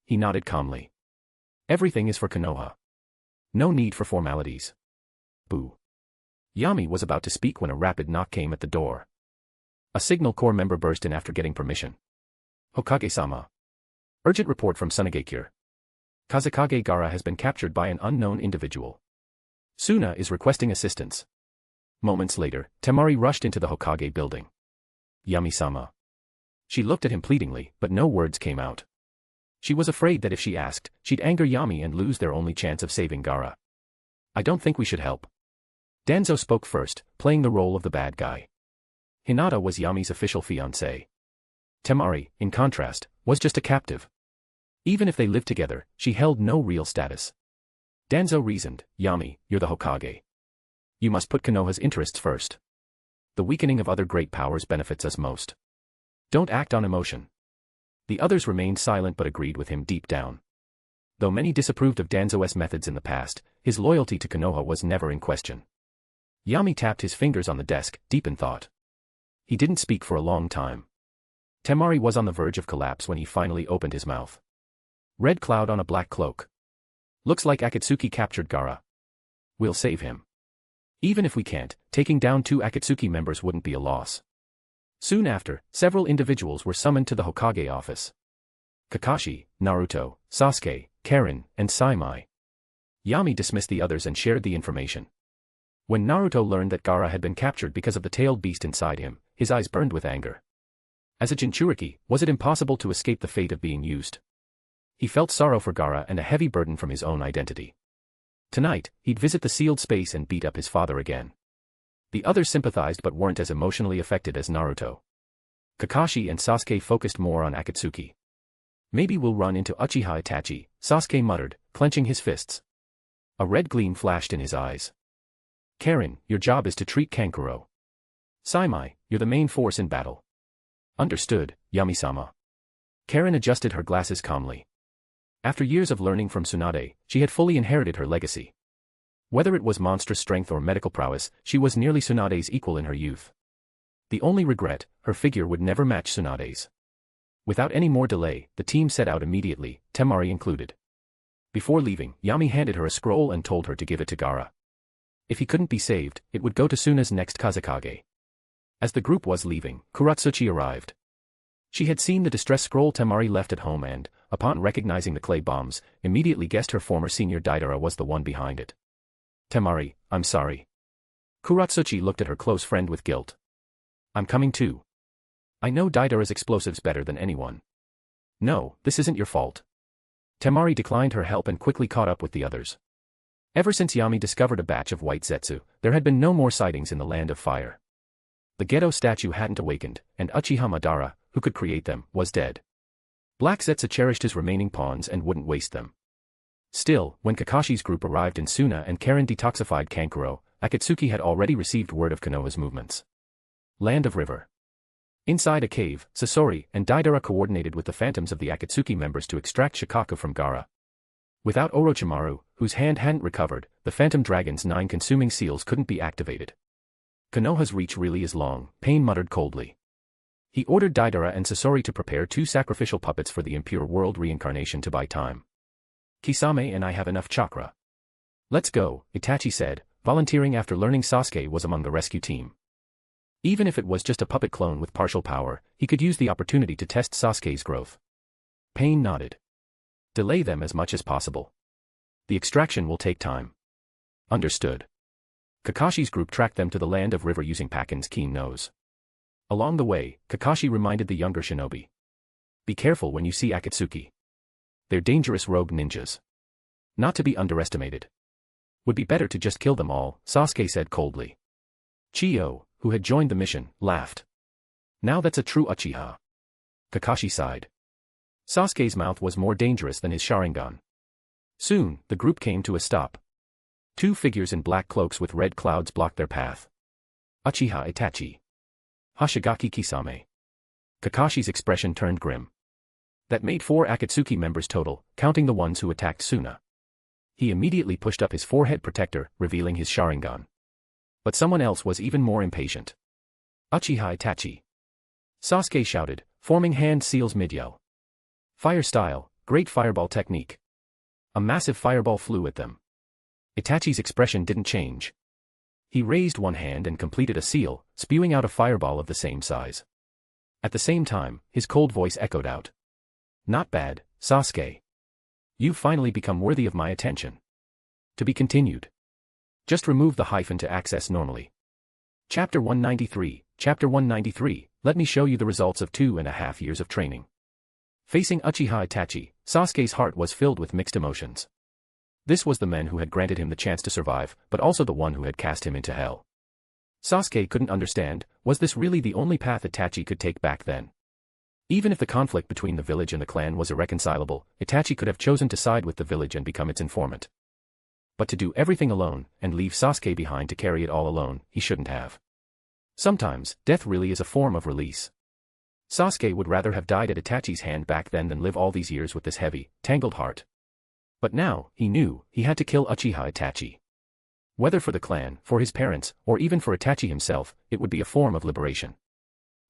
He nodded calmly. Everything is for Konoha. No need for formalities. Boo. Yami was about to speak when a rapid knock came at the door. A Signal Corps member burst in after getting permission. Hokage-sama. Urgent report from Tsunagakure. Kazekage Gaara has been captured by an unknown individual. Suna is requesting assistance. Moments later, Temari rushed into the Hokage building. Yami-sama. She looked at him pleadingly, but no words came out. She was afraid that if she asked, she'd anger Yami and lose their only chance of saving Gaara. I don't think we should help. Danzō spoke first, playing the role of the bad guy. Hinata was Yami's official fiancé. Temari, in contrast, was just a captive. Even if they lived together, she held no real status. Danzō reasoned, Yami, you're the Hokage. You must put Konoha's interests first. The weakening of other great powers benefits us most. Don't act on emotion. The others remained silent but agreed with him deep down. Though many disapproved of Danzō's methods in the past, his loyalty to Konoha was never in question. Yami tapped his fingers on the desk, deep in thought. He didn't speak for a long time. Temari was on the verge of collapse when he finally opened his mouth. Red cloud on a black cloak. Looks like Akatsuki captured Gaara. We'll save him. Even if we can't, taking down 2 Akatsuki members wouldn't be a loss. Soon after, several individuals were summoned to the Hokage office. Kakashi, Naruto, Sasuke, Karin, and Saimai. Yami dismissed the others and shared the information. When Naruto learned that Gaara had been captured because of the tailed beast inside him, his eyes burned with anger. As a Jinchuriki, was it impossible to escape the fate of being used? He felt sorrow for Gaara and a heavy burden from his own identity. Tonight, he'd visit the sealed space and beat up his father again. The others sympathized but weren't as emotionally affected as Naruto. Kakashi and Sasuke focused more on Akatsuki. Maybe we'll run into Uchiha Itachi, Sasuke muttered, clenching his fists. A red gleam flashed in his eyes. Karin, your job is to treat Kankuro. Saimai, you're the main force in battle. Understood, Yami-sama. Karin adjusted her glasses calmly. After years of learning from Tsunade, she had fully inherited her legacy. Whether it was monstrous strength or medical prowess, she was nearly Tsunade's equal in her youth. The only regret, her figure would never match Tsunade's. Without any more delay, the team set out immediately, Temari included. Before leaving, Yami handed her a scroll and told her to give it to Gaara. If he couldn't be saved, it would go to Suna's next Kazekage. As the group was leaving, Kuratsuchi arrived. She had seen the distress scroll Temari left at home and, upon recognizing the clay bombs, immediately guessed her former senior Deidara was the one behind it. Temari, I'm sorry. Kuratsuchi looked at her close friend with guilt. I'm coming too. I know Deidara's explosives better than anyone. No, this isn't your fault. Temari declined her help and quickly caught up with the others. Ever since Yami discovered a batch of white Zetsu, there had been no more sightings in the Land of Fire. The Gedo statue hadn't awakened, and Uchiha Madara, who could create them, was dead. Black Zetsu cherished his remaining pawns and wouldn't waste them. Still, when Kakashi's group arrived in Suna and Karin detoxified Kankuro, Akatsuki had already received word of Konoha's movements. Land of River. Inside a cave, Sasori and Deidara coordinated with the phantoms of the Akatsuki members to extract Shikaku from Gaara. Without Orochimaru, whose hand hadn't recovered, the Phantom Dragon's 9 consuming seals couldn't be activated. Konoha's reach really is long, Pain muttered coldly. He ordered Deidara and Sasori to prepare 2 sacrificial puppets for the impure world reincarnation to buy time. Kisame and I have enough chakra. Let's go, Itachi said, volunteering after learning Sasuke was among the rescue team. Even if it was just a puppet clone with partial power, he could use the opportunity to test Sasuke's growth. Pain nodded. Delay them as much as possible. The extraction will take time. Understood. Kakashi's group tracked them to the Land of River using Pakin's keen nose. Along the way, Kakashi reminded the younger shinobi. Be careful when you see Akatsuki. They're dangerous rogue ninjas. Not to be underestimated. Would be better to just kill them all, Sasuke said coldly. Chiyo, who had joined the mission, laughed. Now that's a true Uchiha. Kakashi sighed. Sasuke's mouth was more dangerous than his Sharingan. Soon, the group came to a stop. 2 figures in black cloaks with red clouds blocked their path. Uchiha Itachi. Hashigaki Kisame. Kakashi's expression turned grim. That made 4 Akatsuki members total, counting the ones who attacked Suna. He immediately pushed up his forehead protector, revealing his Sharingan. But someone else was even more impatient. Uchiha Itachi. Sasuke shouted, forming hand seals mid-yell. Fire style, Great fireball technique. A massive fireball flew at them. Itachi's expression didn't change. He raised one hand and completed a seal, spewing out a fireball of the same size. At the same time, his cold voice echoed out. Not bad, Sasuke. You've finally become worthy of my attention. To be continued. Just remove the hyphen to access normally. Chapter 193, Chapter 193, let me show you the results of 2.5 years of training. Facing Uchiha Itachi, Sasuke's heart was filled with mixed emotions. This was the man who had granted him the chance to survive, but also the one who had cast him into hell. Sasuke couldn't understand, was this really the only path Itachi could take back then? Even if the conflict between the village and the clan was irreconcilable, Itachi could have chosen to side with the village and become its informant. But to do everything alone, and leave Sasuke behind to carry it all alone, he shouldn't have. Sometimes, death really is a form of release. Sasuke would rather have died at Itachi's hand back then than live all these years with this heavy, tangled heart. But now, he knew, he had to kill Uchiha Itachi. Whether for the clan, for his parents, or even for Itachi himself, it would be a form of liberation.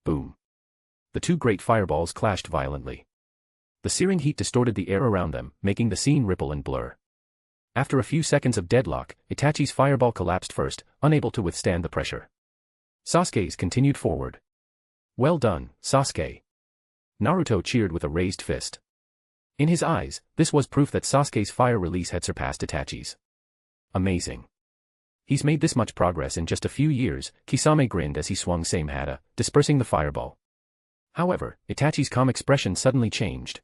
Boom. The two great fireballs clashed violently. The searing heat distorted the air around them, making the scene ripple and blur. After a few seconds of deadlock, Itachi's fireball collapsed first, unable to withstand the pressure. Sasuke's continued forward. Well done, Sasuke. Naruto cheered with a raised fist. In his eyes, this was proof that Sasuke's fire release had surpassed Itachi's. Amazing. He's made this much progress in just a few years, Kisame grinned as he swung same hata, dispersing the fireball. However, Itachi's calm expression suddenly changed.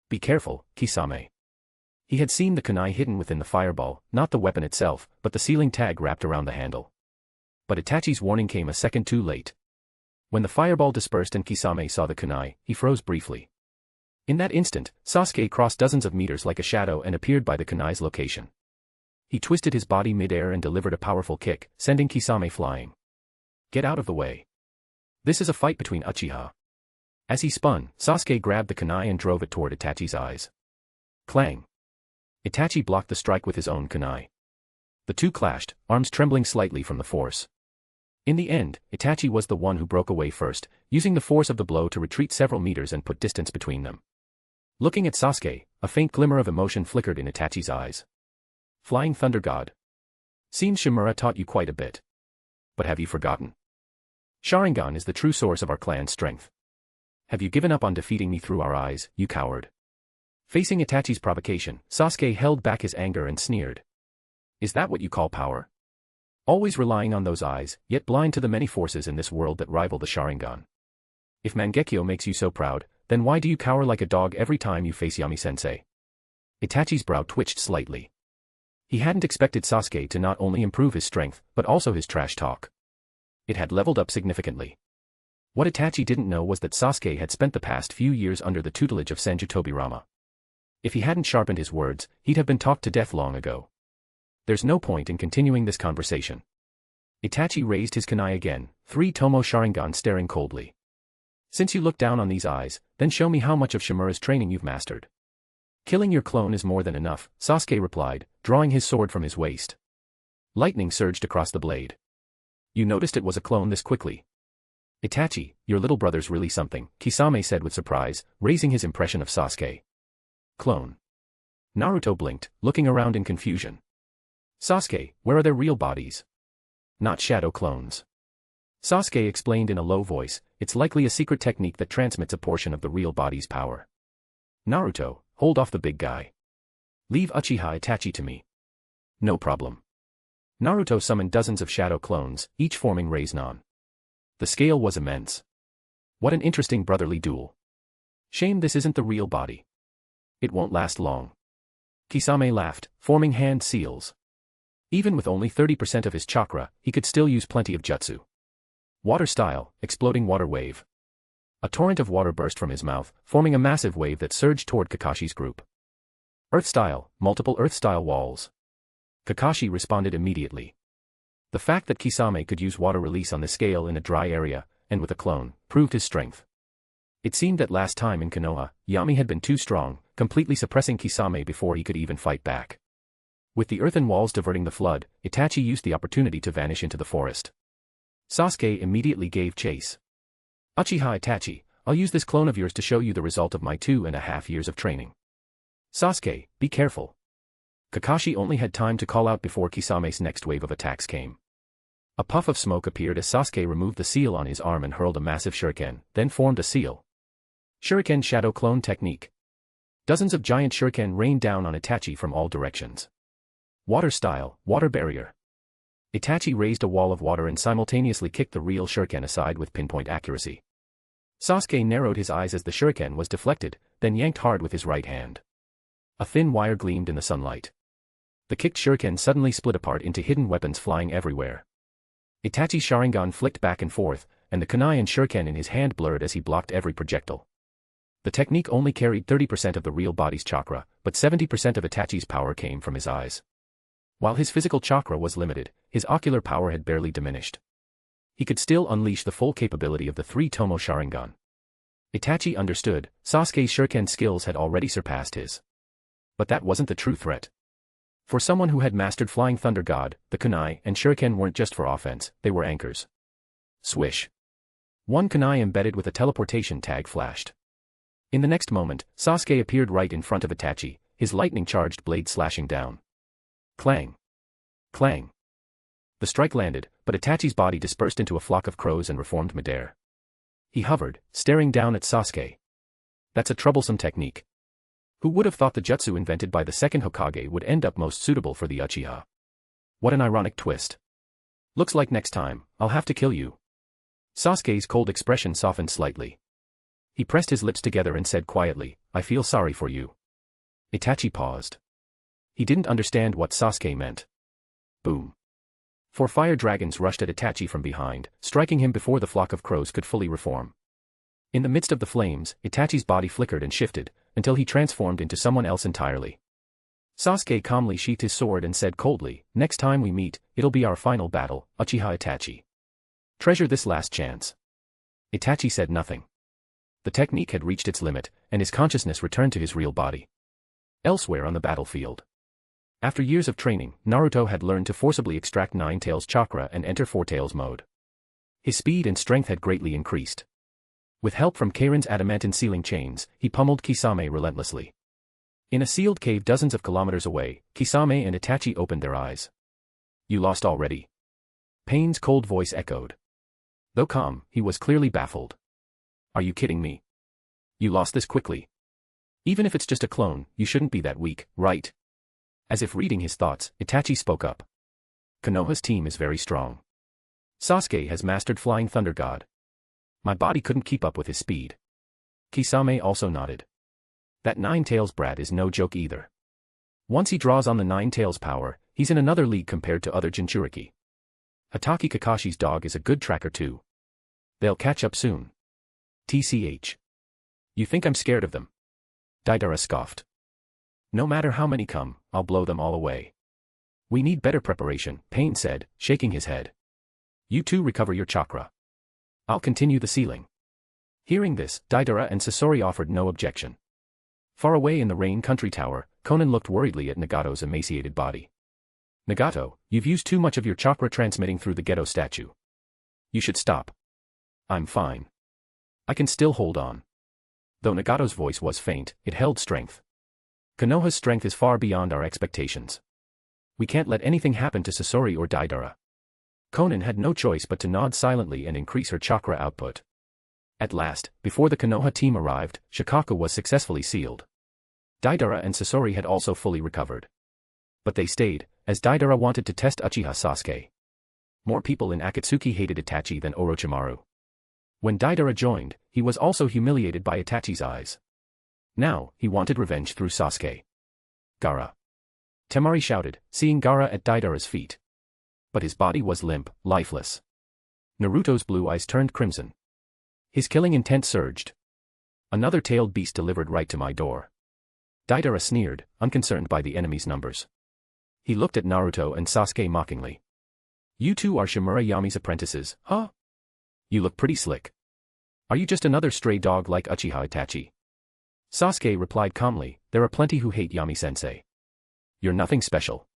Be careful, Kisame. He had seen the kunai hidden within the fireball, not the weapon itself, but the sealing tag wrapped around the handle. But Itachi's warning came a second too late. When the fireball dispersed and Kisame saw the kunai, he froze briefly. In that instant, Sasuke crossed dozens of meters like a shadow and appeared by the kunai's location. He twisted his body mid-air and delivered a powerful kick, sending Kisame flying. Get out of the way. This is a fight between Uchiha. As he spun, Sasuke grabbed the kunai and drove it toward Itachi's eyes. Clang. Itachi blocked the strike with his own kunai. The two clashed, arms trembling slightly from the force. In the end, Itachi was the one who broke away first, using the force of the blow to retreat several meters and put distance between them. Looking at Sasuke, a faint glimmer of emotion flickered in Itachi's eyes. Flying Thunder God. Seems Shimura taught you quite a bit. But have you forgotten? Sharingan is the true source of our clan's strength. Have you given up on defeating me through our eyes, you coward? Facing Itachi's provocation, Sasuke held back his anger and sneered. Is that what you call power? Always relying on those eyes, yet blind to the many forces in this world that rival the Sharingan. If Mangekyo makes you so proud, then why do you cower like a dog every time you face Yami-sensei? Itachi's brow twitched slightly. He hadn't expected Sasuke to not only improve his strength, but also his trash talk. It had leveled up significantly. What Itachi didn't know was that Sasuke had spent the past few years under the tutelage of Senju Tobirama. If he hadn't sharpened his words, he'd have been talked to death long ago. There's no point in continuing this conversation. Itachi raised his kunai again, 3 Tomo Sharingan staring coldly. Since you look down on these eyes, then show me how much of Shimura's training you've mastered. Killing your clone is more than enough, Sasuke replied, drawing his sword from his waist. Lightning surged across the blade. You noticed it was a clone this quickly. Itachi, your little brother's really something, Kisame said with surprise, raising his impression of Sasuke. Clone. Naruto blinked, looking around in confusion. Sasuke, where are their real bodies? Not shadow clones. Sasuke explained in a low voice, it's likely a secret technique that transmits a portion of the real body's power. Naruto, hold off the big guy. Leave Uchiha Itachi to me. No problem. Naruto summoned dozens of shadow clones, each forming Raiznan. The scale was immense. What an interesting brotherly duel. Shame this isn't the real body. It won't last long. Kisame laughed, forming hand seals. Even with only 30% of his chakra, he could still use plenty of jutsu. Water style, exploding water wave. A torrent of water burst from his mouth, forming a massive wave that surged toward Kakashi's group. Earth style, multiple earth style walls. Kakashi responded immediately. The fact that Kisame could use water release on the scale in a dry area, and with a clone, proved his strength. It seemed that last time in Konoha, Yami had been too strong, completely suppressing Kisame before he could even fight back. With the earthen walls diverting the flood, Itachi used the opportunity to vanish into the forest. Sasuke immediately gave chase. Uchiha Itachi, I'll use this clone of yours to show you the result of my 2.5 years of training. Sasuke, be careful. Kakashi only had time to call out before Kisame's next wave of attacks came. A puff of smoke appeared as Sasuke removed the seal on his arm and hurled a massive shuriken, then formed a seal. Shuriken Shadow Clone Technique. Dozens of giant shuriken rained down on Itachi from all directions. Water Style, Water Barrier. Itachi raised a wall of water and simultaneously kicked the real shuriken aside with pinpoint accuracy. Sasuke narrowed his eyes as the shuriken was deflected, then yanked hard with his right hand. A thin wire gleamed in the sunlight. The kicked shuriken suddenly split apart into hidden weapons flying everywhere. Itachi's Sharingan flicked back and forth, and the kunai and shuriken in his hand blurred as he blocked every projectile. The technique only carried 30% of the real body's chakra, but 70% of Itachi's power came from his eyes. While his physical chakra was limited, his ocular power had barely diminished. He could still unleash the full capability of the three-tomo Sharingan. Itachi understood, Sasuke's shuriken skills had already surpassed his. But that wasn't the true threat. For someone who had mastered Flying Thunder God, the kunai and shuriken weren't just for offense, they were anchors. Swish. One kunai embedded with a teleportation tag flashed. In the next moment, Sasuke appeared right in front of Itachi, his lightning-charged blade slashing down. Clang. Clang. The strike landed, but Itachi's body dispersed into a flock of crows and reformed midair. He hovered, staring down at Sasuke. That's a troublesome technique. Who would have thought the jutsu invented by the second Hokage would end up most suitable for the Uchiha? What an ironic twist. Looks like next time, I'll have to kill you. Sasuke's cold expression softened slightly. He pressed his lips together and said quietly, I feel sorry for you. Itachi paused. He didn't understand what Sasuke meant. Boom. 4 fire dragons rushed at Itachi from behind, striking him before the flock of crows could fully reform. In the midst of the flames, Itachi's body flickered and shifted, until he transformed into someone else entirely. Sasuke calmly sheathed his sword and said coldly, next time we meet, it'll be our final battle, Uchiha Itachi. Treasure this last chance. Itachi said nothing. The technique had reached its limit, and his consciousness returned to his real body. Elsewhere on the battlefield. After years of training, Naruto had learned to forcibly extract Nine Tails chakra and enter Four Tails mode. His speed and strength had greatly increased. With help from Kairin's adamantine sealing chains, he pummeled Kisame relentlessly. In a sealed cave dozens of kilometers away, Kisame and Itachi opened their eyes. You lost already? Pain's cold voice echoed. Though calm, he was clearly baffled. Are you kidding me? You lost this quickly. Even if it's just a clone, you shouldn't be that weak, right? As if reading his thoughts, Itachi spoke up. Konoha's team is very strong. Sasuke has mastered Flying Thunder God. My body couldn't keep up with his speed. Kisame also nodded. That Nine Tails brat is no joke either. Once he draws on the Nine Tails power, he's in another league compared to other Jinchuriki. Hatake Kakashi's dog is a good tracker too. They'll catch up soon. TCH. You think I'm scared of them? Deidara scoffed. No matter how many come, I'll blow them all away. We need better preparation, Pain said, shaking his head. You two recover your chakra. I'll continue the sealing. Hearing this, Deidara and Sasori offered no objection. Far away in the Rain Country Tower, Konan looked worriedly at Nagato's emaciated body. Nagato, you've used too much of your chakra transmitting through the ghetto statue. You should stop. I'm fine. I can still hold on. Though Nagato's voice was faint, it held strength. Konoha's strength is far beyond our expectations. We can't let anything happen to Sasori or Deidara. Konan had no choice but to nod silently and increase her chakra output. At last, before the Konoha team arrived, Shikaku was successfully sealed. Deidara and Sasori had also fully recovered. But they stayed, as Deidara wanted to test Uchiha Sasuke. More people in Akatsuki hated Itachi than Orochimaru. When Deidara joined, he was also humiliated by Itachi's eyes. Now, he wanted revenge through Sasuke. Gaara. Temari shouted, seeing Gaara at Deidara's feet. But his body was limp, lifeless. Naruto's blue eyes turned crimson. His killing intent surged. Another tailed beast delivered right to my door. Deidara sneered, unconcerned by the enemy's numbers. He looked at Naruto and Sasuke mockingly. You two are Shimura Yami's apprentices, huh? You look pretty slick. Are you just another stray dog like Uchiha Itachi? Sasuke replied calmly, there are plenty who hate Yami-sensei. You're nothing special.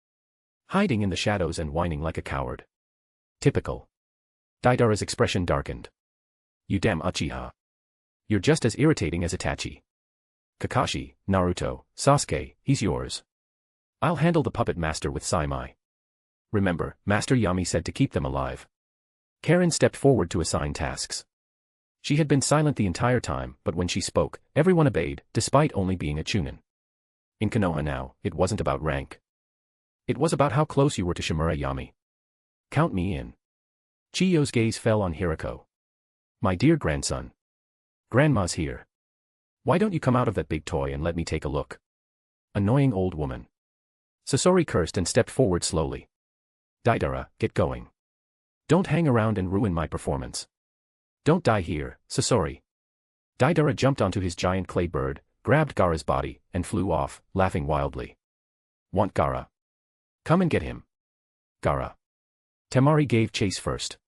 Hiding in the shadows and whining like a coward. Typical. Deidara's expression darkened. You damn Uchiha. You're just as irritating as Itachi. Kakashi, Naruto, Sasuke, he's yours. I'll handle the puppet master with Saimai. Remember, Master Yami said to keep them alive. Karen stepped forward to assign tasks. She had been silent the entire time, but when she spoke, everyone obeyed, despite only being a chunin. In Konoha now, it wasn't about rank. It was about how close you were to Shimura Yami. Count me in. Chiyo's gaze fell on Hirako. My dear grandson. Grandma's here. Why don't you come out of that big toy and let me take a look? Annoying old woman. Sasori cursed and stepped forward slowly. Deidara, get going. Don't hang around and ruin my performance. Don't die here, Sasori. Deidara jumped onto his giant clay bird, grabbed Gaara's body, and flew off, laughing wildly. Want Gaara? Come and get him. Gaara. Temari gave chase first.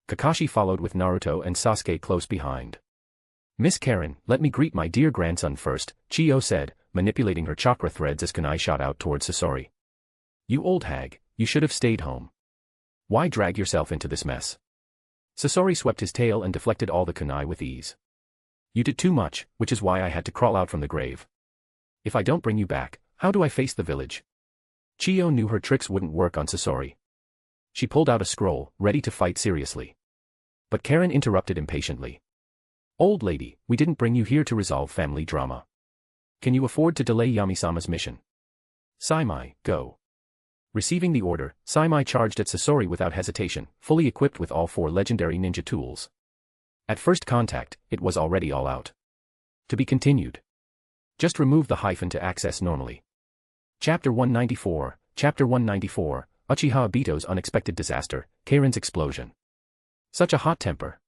Kakashi followed with Naruto and Sasuke close behind. Miss Karen, let me greet my dear grandson first, Chiyo said, manipulating her chakra threads as kunai shot out towards Sasori. You old hag, you should have stayed home. Why drag yourself into this mess? Sasori swept his tail and deflected all the kunai with ease. You did too much, which is why I had to crawl out from the grave. If I don't bring you back, how do I face the village? Chiyo knew her tricks wouldn't work on Sasori. She pulled out a scroll, ready to fight seriously. But Karen interrupted impatiently. Old lady, we didn't bring you here to resolve family drama. Can you afford to delay Yami-sama's mission? Saimai, go. Receiving the order, Saimai charged at Sasori without hesitation, fully equipped with all 4 legendary ninja tools. At first contact, it was already all out. To be continued. Just remove the hyphen to access normally. Chapter 194, Chapter 194, Uchiha Obito's unexpected disaster, Karen's explosion. Such a hot temper.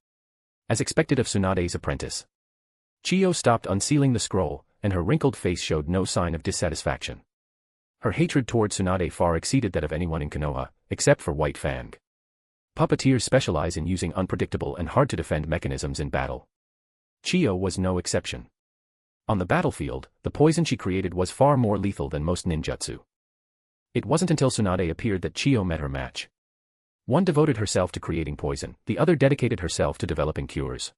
As expected of Tsunade's apprentice. Chiyo stopped unsealing the scroll, and her wrinkled face showed no sign of dissatisfaction. Her hatred toward Tsunade far exceeded that of anyone in Konoha, except for White Fang. Puppeteers specialize in using unpredictable and hard-to-defend mechanisms in battle. Chiyo was no exception. On the battlefield, the poison she created was far more lethal than most ninjutsu. It wasn't until Tsunade appeared that Chiyo met her match. One devoted herself to creating poison, the other dedicated herself to developing cures.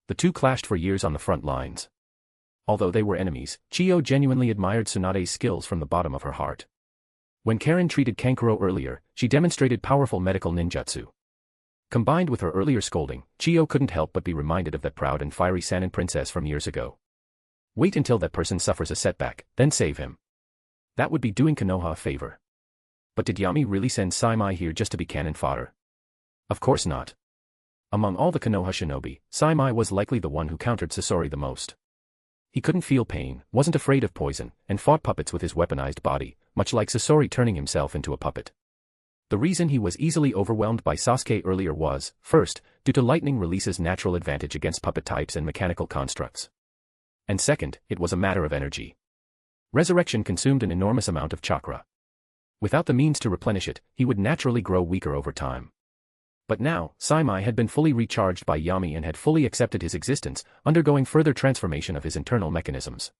The two clashed for years on the front lines. Although they were enemies, Chiyo genuinely admired Tsunade's skills from the bottom of her heart. When Karen treated Kankuro earlier, she demonstrated powerful medical ninjutsu. Combined with her earlier scolding, Chiyo couldn't help but be reminded of that proud and fiery Sannin princess from years ago. Wait until that person suffers a setback, then save him. That would be doing Konoha a favor. But did Yami really send Saimai here just to be cannon fodder? Of course not. Among all the Konoha shinobi, Saimai was likely the one who countered Sasori the most. He couldn't feel pain, wasn't afraid of poison, and fought puppets with his weaponized body, much like Sasori turning himself into a puppet. The reason he was easily overwhelmed by Sasuke earlier was, first, due to lightning release's natural advantage against puppet types and mechanical constructs. And second, it was a matter of energy. Resurrection consumed an enormous amount of chakra. Without the means to replenish it, he would naturally grow weaker over time. But now, Saimai had been fully recharged by Yami and had fully accepted his existence, undergoing further transformation of his internal mechanisms.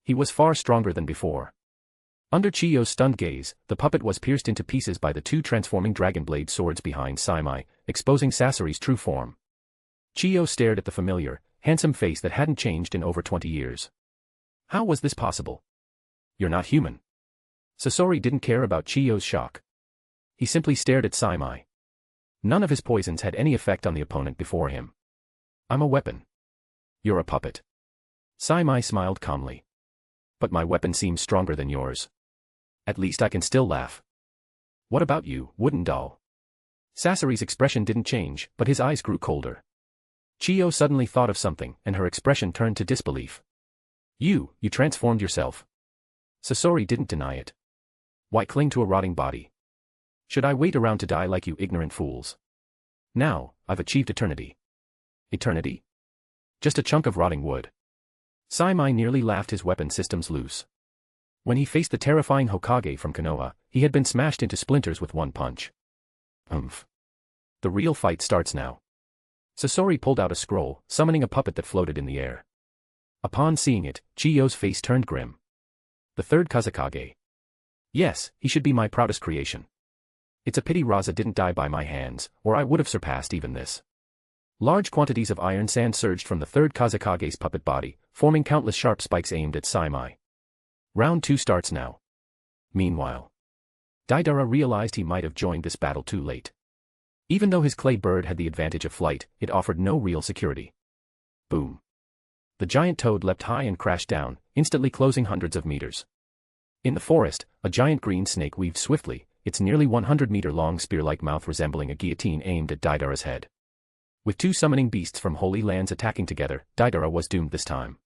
He was far stronger than before. Under Chiyo's stunned gaze, the puppet was pierced into pieces by the 2 transforming dragon blade swords behind Saimai, exposing Sasori's true form. Chiyo stared at the familiar, handsome face that hadn't changed in over 20 years. How was this possible? You're not human. Sasori didn't care about Chiyo's shock. He simply stared at Saimai. None of his poisons had any effect on the opponent before him. I'm a weapon. You're a puppet. Saimai smiled calmly. But my weapon seems stronger than yours. At least I can still laugh. What about you, wooden doll? Sasori's expression didn't change, but his eyes grew colder. Chiyo suddenly thought of something, and her expression turned to disbelief. You transformed yourself. Sasori didn't deny it. Why cling to a rotting body? Should I wait around to die like you ignorant fools? Now, I've achieved eternity. Eternity? Just a chunk of rotting wood. Saimai nearly laughed his weapon systems loose. When he faced the terrifying Hokage from Konoha, he had been smashed into splinters with one punch. The real fight starts now. Sasori pulled out a scroll, summoning a puppet that floated in the air. Upon seeing it, Chiyo's face turned grim. The 3rd Kazekage. Yes, he should be my proudest creation. It's a pity Raza didn't die by my hands, or I would have surpassed even this. Large quantities of iron sand surged from the 3rd Kazekage's puppet body, forming countless sharp spikes aimed at Sigh. Round 2 starts now. Meanwhile, Daidara realized he might have joined this battle too late. Even though his clay bird had the advantage of flight, it offered no real security. Boom. The giant toad leapt high and crashed down, instantly closing hundreds of meters. In the forest, a giant green snake weaved swiftly, its nearly 100-meter-long spear-like mouth resembling a guillotine aimed at Daidara's head. With 2 summoning beasts from Holy Lands attacking together, Daidara was doomed this time.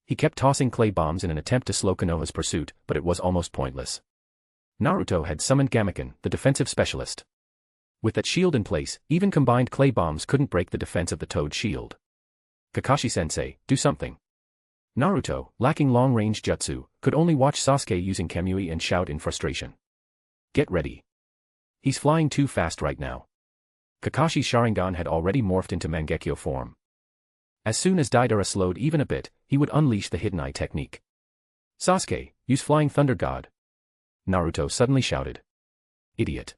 He kept tossing clay bombs in an attempt to slow Konoha's pursuit, but it was almost pointless. Naruto had summoned Gamaken, the defensive specialist. With that shield in place, even combined clay bombs couldn't break the defense of the toad shield. Kakashi-sensei, do something. Naruto, lacking long-range jutsu, could only watch Sasuke using Kamui and shout in frustration. Get ready. He's flying too fast right now. Kakashi's Sharingan had already morphed into Mangekyo form. As soon as Daidara slowed even a bit, he would unleash the Hidden Eye technique. Sasuke, use Flying Thunder God. Naruto suddenly shouted. Idiot.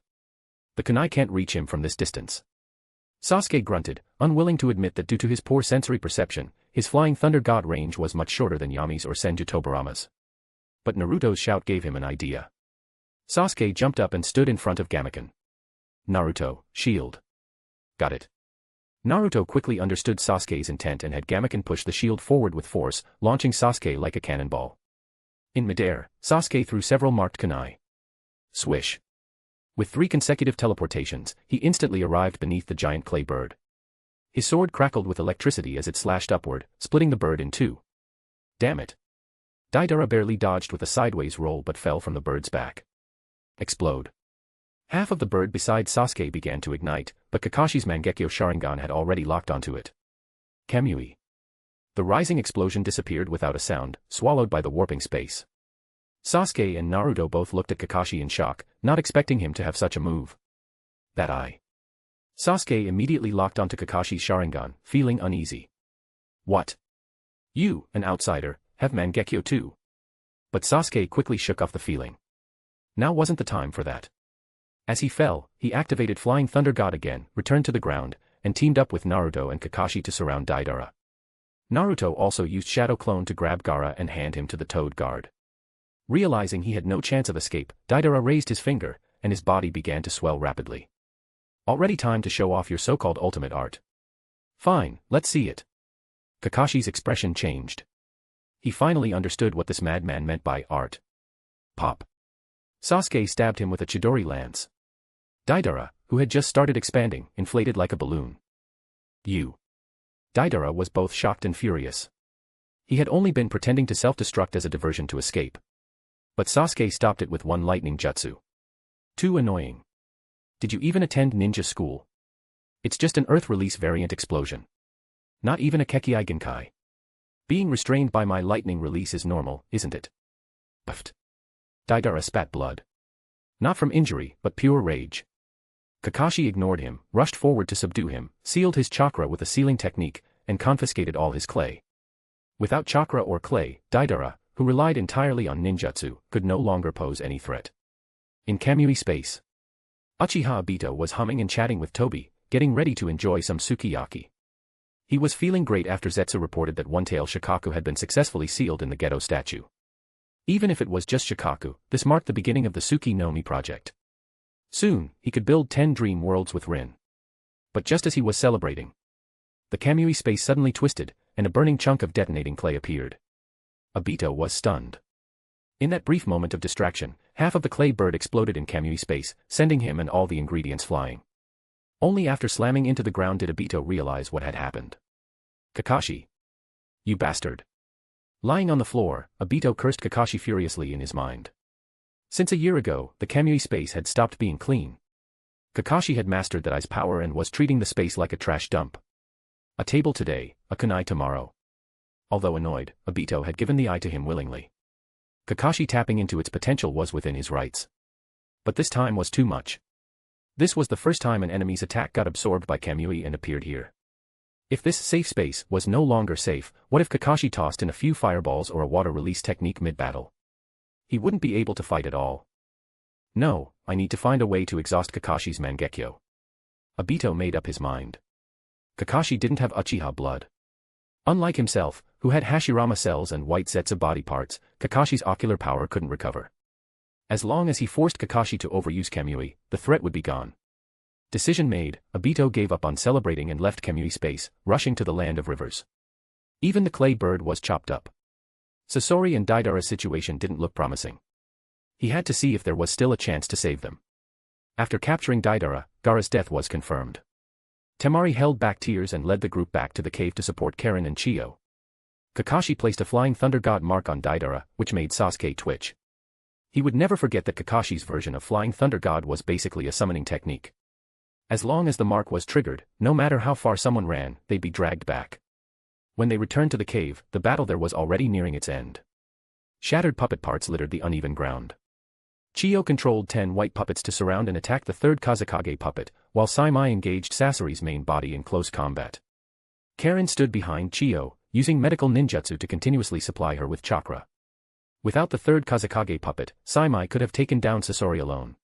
The kunai can't reach him from this distance. Sasuke grunted, unwilling to admit that due to his poor sensory perception, his Flying Thunder God range was much shorter than Yami's or Senju Tobarama's. But Naruto's shout gave him an idea. Sasuke jumped up and stood in front of Gamaken. Naruto, shield. Got it. Naruto quickly understood Sasuke's intent and had Gamaken push the shield forward with force, launching Sasuke like a cannonball. In midair, Sasuke threw several marked kunai. Swish. With 3 consecutive teleportations, he instantly arrived beneath the giant clay bird. His sword crackled with electricity as it slashed upward, splitting the bird in 2. Damn it. Daidara barely dodged with a sideways roll but fell from the bird's back. Explode. Half of the bird beside Sasuke began to ignite, but Kakashi's Mangekyo Sharingan had already locked onto it. Kamui. The rising explosion disappeared without a sound, swallowed by the warping space. Sasuke and Naruto both looked at Kakashi in shock, not expecting him to have such a move. That eye. Sasuke immediately locked onto Kakashi's Sharingan, feeling uneasy. What? You, an outsider, have Mangekyo too. But Sasuke quickly shook off the feeling. Now wasn't the time for that. As he fell, he activated Flying Thunder God again, returned to the ground, and teamed up with Naruto and Kakashi to surround Daidara. Naruto also used Shadow Clone to grab Gaara and hand him to the Toad Guard. Realizing he had no chance of escape, Daidara raised his finger, and his body began to swell rapidly. Already time to show off your so-called ultimate art. Fine, let's see it. Kakashi's expression changed. He finally understood what this madman meant by art. Pop. Sasuke stabbed him with a Chidori lance. Daidara, who had just started expanding, inflated like a balloon. You. Daidara was both shocked and furious. He had only been pretending to self-destruct as a diversion to escape. But Sasuke stopped it with one lightning jutsu. Too annoying. Did you even attend ninja school? It's just an Earth release variant explosion. Not even a Kekkei Genkai. Being restrained by my lightning release is normal, isn't it? Puffed. Daidara spat blood. Not from injury, but pure rage. Kakashi ignored him, rushed forward to subdue him, sealed his chakra with a sealing technique, and confiscated all his clay. Without chakra or clay, Daidara, who relied entirely on ninjutsu, could no longer pose any threat. In Kamui space, Uchiha Obito was humming and chatting with Tobi, getting ready to enjoy some sukiyaki. He was feeling great after Zetsu reported that one-tail Shikaku had been successfully sealed in the ghetto statue. Even if it was just Shikaku, this marked the beginning of the Suki no Mi project. Soon, he could build 10 dream worlds with Rin. But just as he was celebrating, the Kamui space suddenly twisted, and a burning chunk of detonating clay appeared. Obito was stunned. In that brief moment of distraction, half of the clay bird exploded in Kamui space, sending him and all the ingredients flying. Only after slamming into the ground did Obito realize what had happened. Kakashi. You bastard. Lying on the floor, Obito cursed Kakashi furiously in his mind. Since a year ago, the Kamui space had stopped being clean. Kakashi had mastered that eye's power and was treating the space like a trash dump. A table today, a kunai tomorrow. Although annoyed, Obito had given the eye to him willingly. Kakashi tapping into its potential was within his rights. But this time was too much. This was the first time an enemy's attack got absorbed by Kamui and appeared here. If this safe space was no longer safe, what if Kakashi tossed in a few fireballs or a water release technique mid-battle? He wouldn't be able to fight at all. No, I need to find a way to exhaust Kakashi's Mangekyo. Obito made up his mind. Kakashi didn't have Uchiha blood. Unlike himself, who had Hashirama cells and white sets of body parts, Kakashi's ocular power couldn't recover. As long as he forced Kakashi to overuse Kamui, the threat would be gone. Decision made, Obito gave up on celebrating and left Kamui space, rushing to the land of rivers. Even the clay bird was chopped up. Sasori and Deidara's situation didn't look promising. He had to see if there was still a chance to save them. After capturing Deidara, Gaara's death was confirmed. Temari held back tears and led the group back to the cave to support Karen and Chiyo. Kakashi placed a flying thunder god mark on Deidara, which made Sasuke twitch. He would never forget that Kakashi's version of flying thunder god was basically a summoning technique. As long as the mark was triggered, no matter how far someone ran, they'd be dragged back. When they returned to the cave, the battle there was already nearing its end. Shattered puppet parts littered the uneven ground. Chiyo controlled 10 white puppets to surround and attack the third Kazekage puppet, while Saimai engaged Sasori's main body in close combat. Karen stood behind Chiyo, using medical ninjutsu to continuously supply her with chakra. Without the third Kazekage puppet, Saimai could have taken down Sasori alone.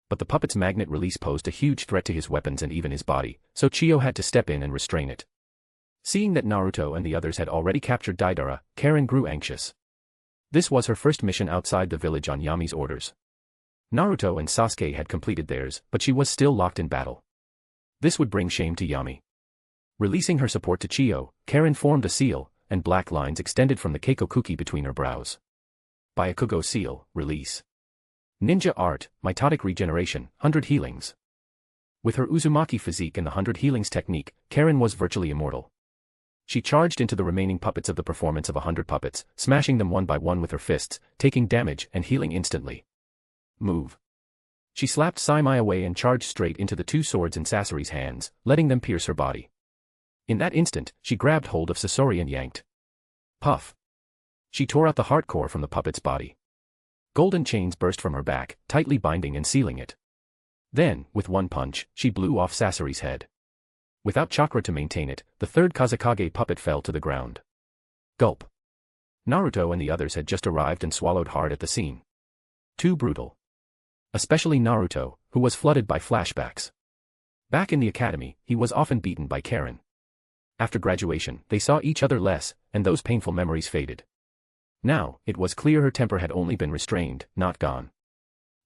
But the puppet's magnet release posed a huge threat to his weapons and even his body, so Chiyo had to step in and restrain it. Seeing that Naruto and the others had already captured Deidara, Karen grew anxious. This was her first mission outside the village on Yami's orders. Naruto and Sasuke had completed theirs, but she was still locked in battle. This would bring shame to Yami. Releasing her support to Chiyo, Karen formed a seal, and black lines extended from the Keikokuki between her brows. Byakugo seal, release. Ninja art, mitotic regeneration, 100 healings. With her Uzumaki physique and the 100 healings technique, Karen was virtually immortal. She charged into the remaining puppets of the performance of 100 puppets, smashing them one by one with her fists, taking damage and healing instantly. Move. She slapped Saimai away and charged straight into the 2 swords in Sasori's hands, letting them pierce her body. In that instant, she grabbed hold of Sasori and yanked. Puff. She tore out the heart core from the puppet's body. Golden chains burst from her back, tightly binding and sealing it. Then, with one punch, she blew off Sasori's head. Without chakra to maintain it, the third Kazekage puppet fell to the ground. Gulp. Naruto and the others had just arrived and swallowed hard at the scene. Too brutal. Especially Naruto, who was flooded by flashbacks. Back in the academy, he was often beaten by Karen. After graduation, they saw each other less, and those painful memories faded. Now, it was clear her temper had only been restrained, not gone.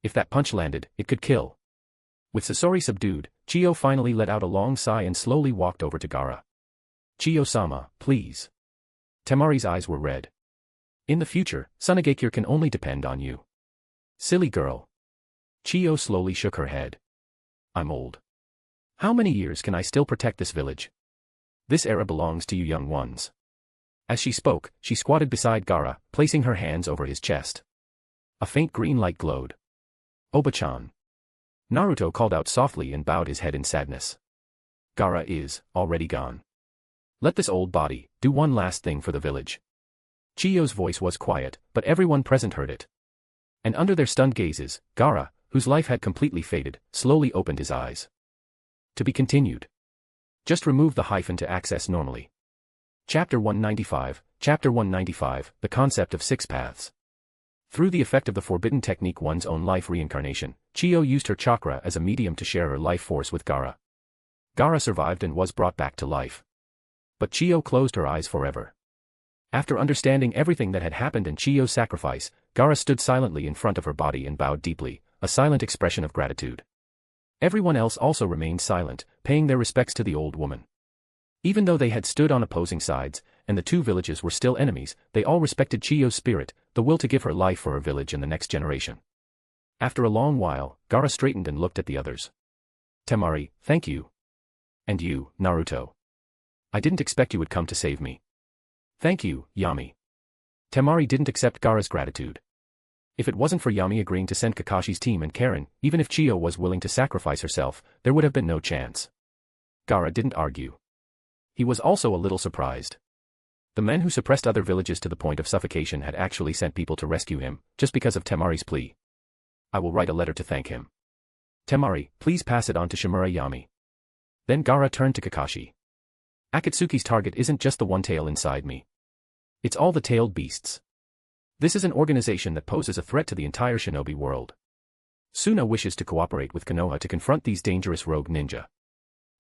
If that punch landed, it could kill. With Sasori subdued, Chiyo finally let out a long sigh and slowly walked over to Gaara. Chiyo-sama, please. Temari's eyes were red. In the future, Tsunagakure can only depend on you. Silly girl. Chiyo slowly shook her head. I'm old. How many years can I still protect this village? This era belongs to you young ones. As she spoke, she squatted beside Gaara, placing her hands over his chest. A faint green light glowed. Oba-chan. Naruto called out softly and bowed his head in sadness. Gaara is already gone. Let this old body do one last thing for the village. Chiyo's voice was quiet, but everyone present heard it. And under their stunned gazes, Gaara, whose life had completely faded, slowly opened his eyes. To be continued. Just remove the hyphen to access normally. Chapter 195, Chapter 195, The Concept of Six Paths. Through the effect of the forbidden technique one's own life reincarnation, Chiyo used her chakra as a medium to share her life force with Gaara. Gaara survived and was brought back to life. But Chiyo closed her eyes forever. After understanding everything that had happened and Chiyo's sacrifice, Gaara stood silently in front of her body and bowed deeply, a silent expression of gratitude. Everyone else also remained silent, paying their respects to the old woman. Even though they had stood on opposing sides, and the two villages were still enemies, they all respected Chiyo's spirit, the will to give her life for her village and the next generation. After a long while, Gaara straightened and looked at the others. Temari, thank you. And you, Naruto. I didn't expect you would come to save me. Thank you, Yami. Temari didn't accept Gaara's gratitude. If it wasn't for Yami agreeing to send Kakashi's team and Karen, even if Chiyo was willing to sacrifice herself, there would have been no chance. Gaara didn't argue. He was also a little surprised. The men who suppressed other villages to the point of suffocation had actually sent people to rescue him, just because of Temari's plea. I will write a letter to thank him. Temari, please pass it on to Shimura Yami. Then Gaara turned to Kakashi. Akatsuki's target isn't just the one tail inside me. It's all the tailed beasts. This is an organization that poses a threat to the entire shinobi world. Suna wishes to cooperate with Konoha to confront these dangerous rogue ninja.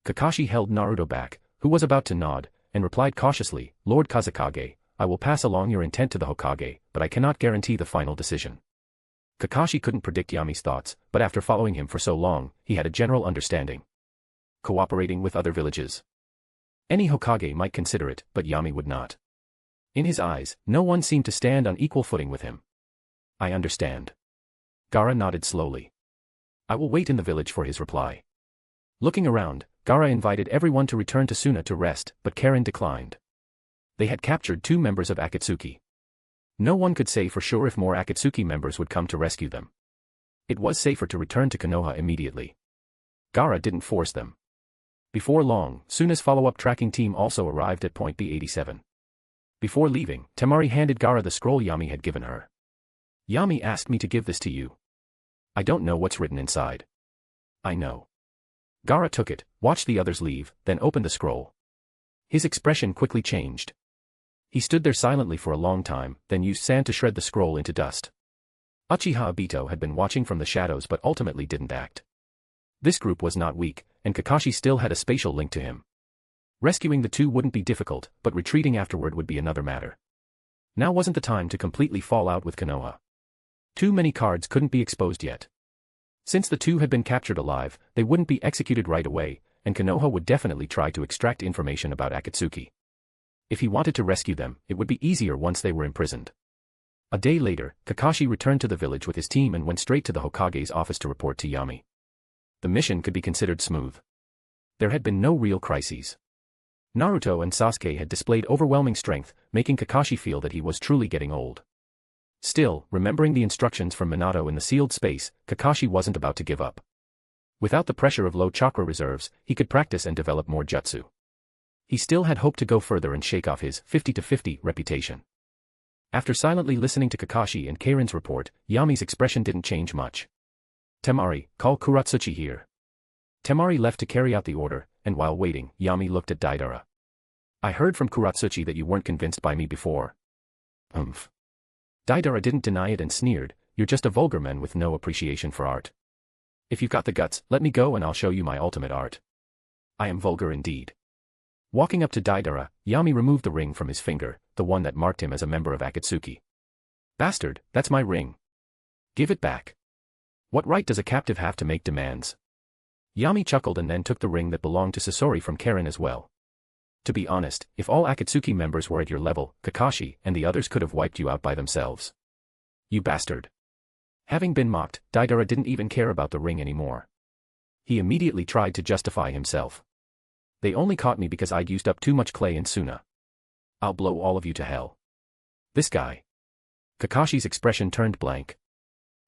Kakashi held Naruto back, who was about to nod, and replied cautiously, "Lord Kazekage, I will pass along your intent to the Hokage, but I cannot guarantee the final decision." Kakashi couldn't predict Yami's thoughts, but after following him for so long, he had a general understanding. Cooperating with other villages. Any Hokage might consider it, but Yami would not. In his eyes, no one seemed to stand on equal footing with him. "I understand." Gaara nodded slowly. "I will wait in the village for his reply." Looking around, Gaara invited everyone to return to Suna to rest, but Karen declined. They had captured 2 members of Akatsuki. No one could say for sure if more Akatsuki members would come to rescue them. It was safer to return to Konoha immediately. Gaara didn't force them. Before long, Suna's follow-up tracking team also arrived at point B87. Before leaving, Temari handed Gaara the scroll Yami had given her. "Yami asked me to give this to you. I don't know what's written inside." "I know." Gaara took it, watched the others leave, then opened the scroll. His expression quickly changed. He stood there silently for a long time, then used sand to shred the scroll into dust. Uchiha Obito had been watching from the shadows but ultimately didn't act. This group was not weak, and Kakashi still had a spatial link to him. Rescuing the 2 wouldn't be difficult, but retreating afterward would be another matter. Now wasn't the time to completely fall out with Konoha. Too many cards couldn't be exposed yet. Since the 2 had been captured alive, they wouldn't be executed right away, and Konoha would definitely try to extract information about Akatsuki. If he wanted to rescue them, it would be easier once they were imprisoned. A day later, Kakashi returned to the village with his team and went straight to the Hokage's office to report to Yami. The mission could be considered smooth. There had been no real crises. Naruto and Sasuke had displayed overwhelming strength, making Kakashi feel that he was truly getting old. Still, remembering the instructions from Minato in the sealed space, Kakashi wasn't about to give up. Without the pressure of low chakra reserves, he could practice and develop more jutsu. He still had hope to go further and shake off his 50-50 reputation. After silently listening to Kakashi and Karen's report, Yami's expression didn't change much. "Temari, call Kuratsuchi here." Temari left to carry out the order, and while waiting, Yami looked at Deidara. "I heard from Kuratsuchi that you weren't convinced by me before." Deidara didn't deny it and sneered, "You're just a vulgar man with no appreciation for art. If you've got the guts, let me go and I'll show you my ultimate art." "I am vulgar indeed." Walking up to Deidara, Yami removed the ring from his finger, the one that marked him as a member of Akatsuki. "Bastard, that's my ring. Give it back. What right does a captive have to make demands?" Yami chuckled and then took the ring that belonged to Sasori from Karen as well. To be honest, if all Akatsuki members were at your level, Kakashi and the others could have wiped you out by themselves. "You bastard." Having been mocked, Deidara didn't even care about the ring anymore. He immediately tried to justify himself. "They only caught me because I'd used up too much clay in Suna. I'll blow all of you to hell." This guy. Kakashi's expression turned blank.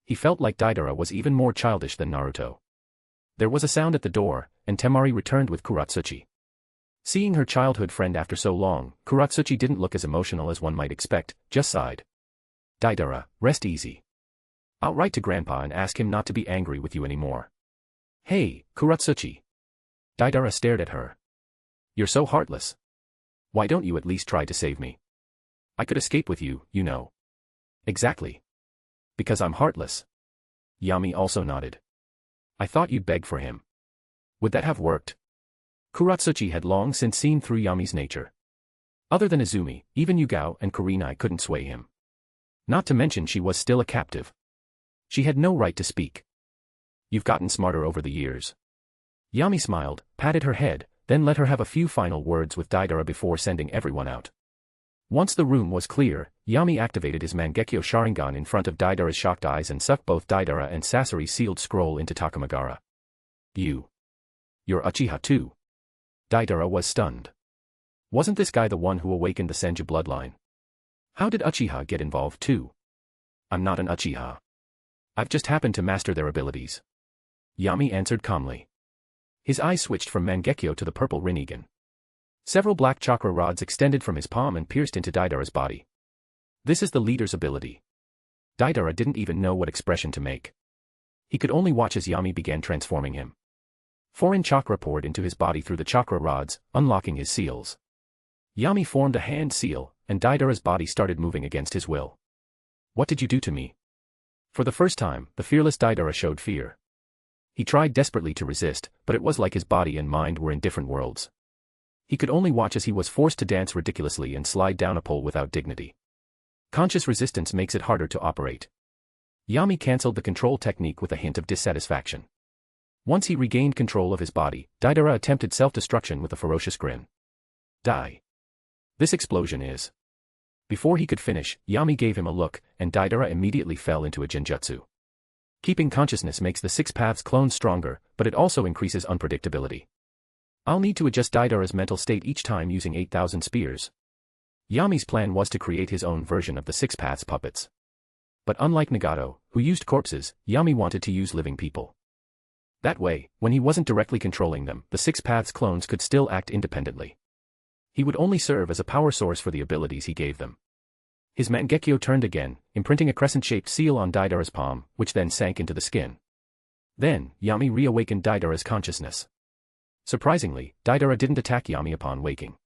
He felt like Deidara was even more childish than Naruto. There was a sound at the door, and Temari returned with Kuratsuchi. Seeing her childhood friend after so long, Kuratsuchi didn't look as emotional as one might expect, just sighed. "Deidara, rest easy. I'll write to Grandpa and ask him not to be angry with you anymore." "Hey, Kuratsuchi." Deidara stared at her. "You're so heartless. Why don't you at least try to save me? I could escape with you, you know." "Exactly. Because I'm heartless." Yami also nodded. "I thought you'd beg for him. Would that have worked?" Kuratsuchi had long since seen through Yami's nature. Other than Izumi, even Yugao and Kurenai couldn't sway him. Not to mention she was still a captive. She had no right to speak. "You've gotten smarter over the years." Yami smiled, patted her head, then let her have a few final words with Deidara before sending everyone out. Once the room was clear, Yami activated his Mangekyo Sharingan in front of Deidara's shocked eyes and sucked both Deidara and Sasori's sealed scroll into Takamagara. You're Uchiha too." Deidara was stunned. Wasn't this guy the one who awakened the Senju bloodline? How did Uchiha get involved too? "I'm not an Uchiha. I've just happened to master their abilities." Yami answered calmly. His eyes switched from Mangekyo to the purple Rinnegan. Several black chakra rods extended from his palm and pierced into Deidara's body. "This is the leader's ability." Deidara didn't even know what expression to make. He could only watch as Yami began transforming him. Foreign chakra poured into his body through the chakra rods, unlocking his seals. Yami formed a hand seal, and Deidara's body started moving against his will. "What did you do to me?" For the first time, the fearless Deidara showed fear. He tried desperately to resist, but it was like his body and mind were in different worlds. He could only watch as he was forced to dance ridiculously and slide down a pole without dignity. Conscious resistance makes it harder to operate. Yami cancelled the control technique with a hint of dissatisfaction. Once he regained control of his body, Deidara attempted self-destruction with a ferocious grin. Die. This explosion is. Before he could finish, Yami gave him a look, and Deidara immediately fell into a genjutsu. Keeping consciousness makes the Six Paths clone stronger, but it also increases unpredictability. I'll need to adjust Deidara's mental state each time using 8,000 spears. Yami's plan was to create his own version of the Six Paths puppets. But unlike Nagato, who used corpses, Yami wanted to use living people. That way, when he wasn't directly controlling them, the Six Paths clones could still act independently. He would only serve as a power source for the abilities he gave them. His Mangekyo turned again, imprinting a crescent-shaped seal on Deidara's palm, which then sank into the skin. Then, Yami reawakened Deidara's consciousness. Surprisingly, Deidara didn't attack Yami upon waking.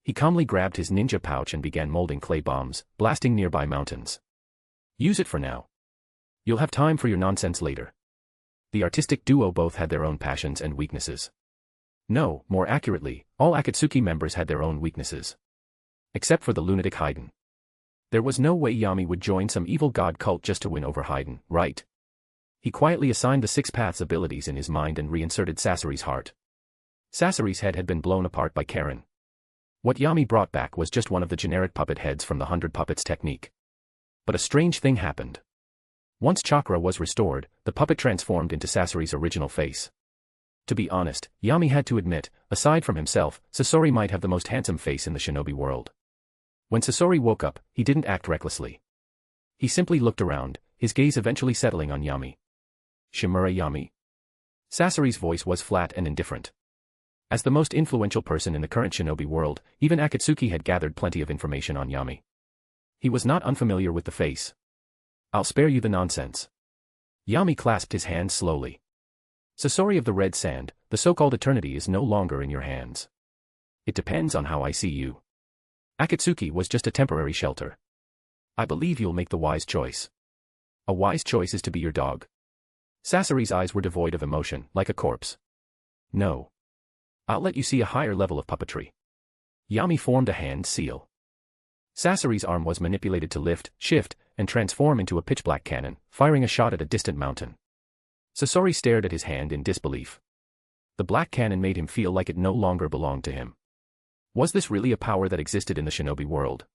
He calmly grabbed his ninja pouch and began molding clay bombs, blasting nearby mountains. Use it for now. You'll have time for your nonsense later. The artistic duo both had their own passions and weaknesses. No, more accurately, all Akatsuki members had their own weaknesses. Except for the lunatic Haydn. There was no way Yami would join some evil god cult just to win over Haydn, right? He quietly assigned the Six Paths abilities in his mind and reinserted Sasori's heart. Sasori's head had been blown apart by Karen. What Yami brought back was just one of the generic puppet heads from the 100 Puppets technique. But a strange thing happened. Once chakra was restored, the puppet transformed into Sasori's original face. To be honest, Yami had to admit, aside from himself, Sasori might have the most handsome face in the shinobi world. When Sasori woke up, he didn't act recklessly. He simply looked around, his gaze eventually settling on Yami. Shimura Yami. Sasori's voice was flat and indifferent. As the most influential person in the current shinobi world, even Akatsuki had gathered plenty of information on Yami. He was not unfamiliar with the face. I'll spare you the nonsense. Yami clasped his hands slowly. Sasori of the Red Sand, the so-called eternity is no longer in your hands. It depends on how I see you. Akatsuki was just a temporary shelter. I believe you'll make the wise choice. A wise choice is to be your dog. Sasori's eyes were devoid of emotion, like a corpse. No. I'll let you see a higher level of puppetry. Yami formed a hand seal. Sasori's arm was manipulated to lift, shift, and transform into a pitch-black cannon, firing a shot at a distant mountain. Sasori stared at his hand in disbelief. The black cannon made him feel like it no longer belonged to him. Was this really a power that existed in the shinobi world?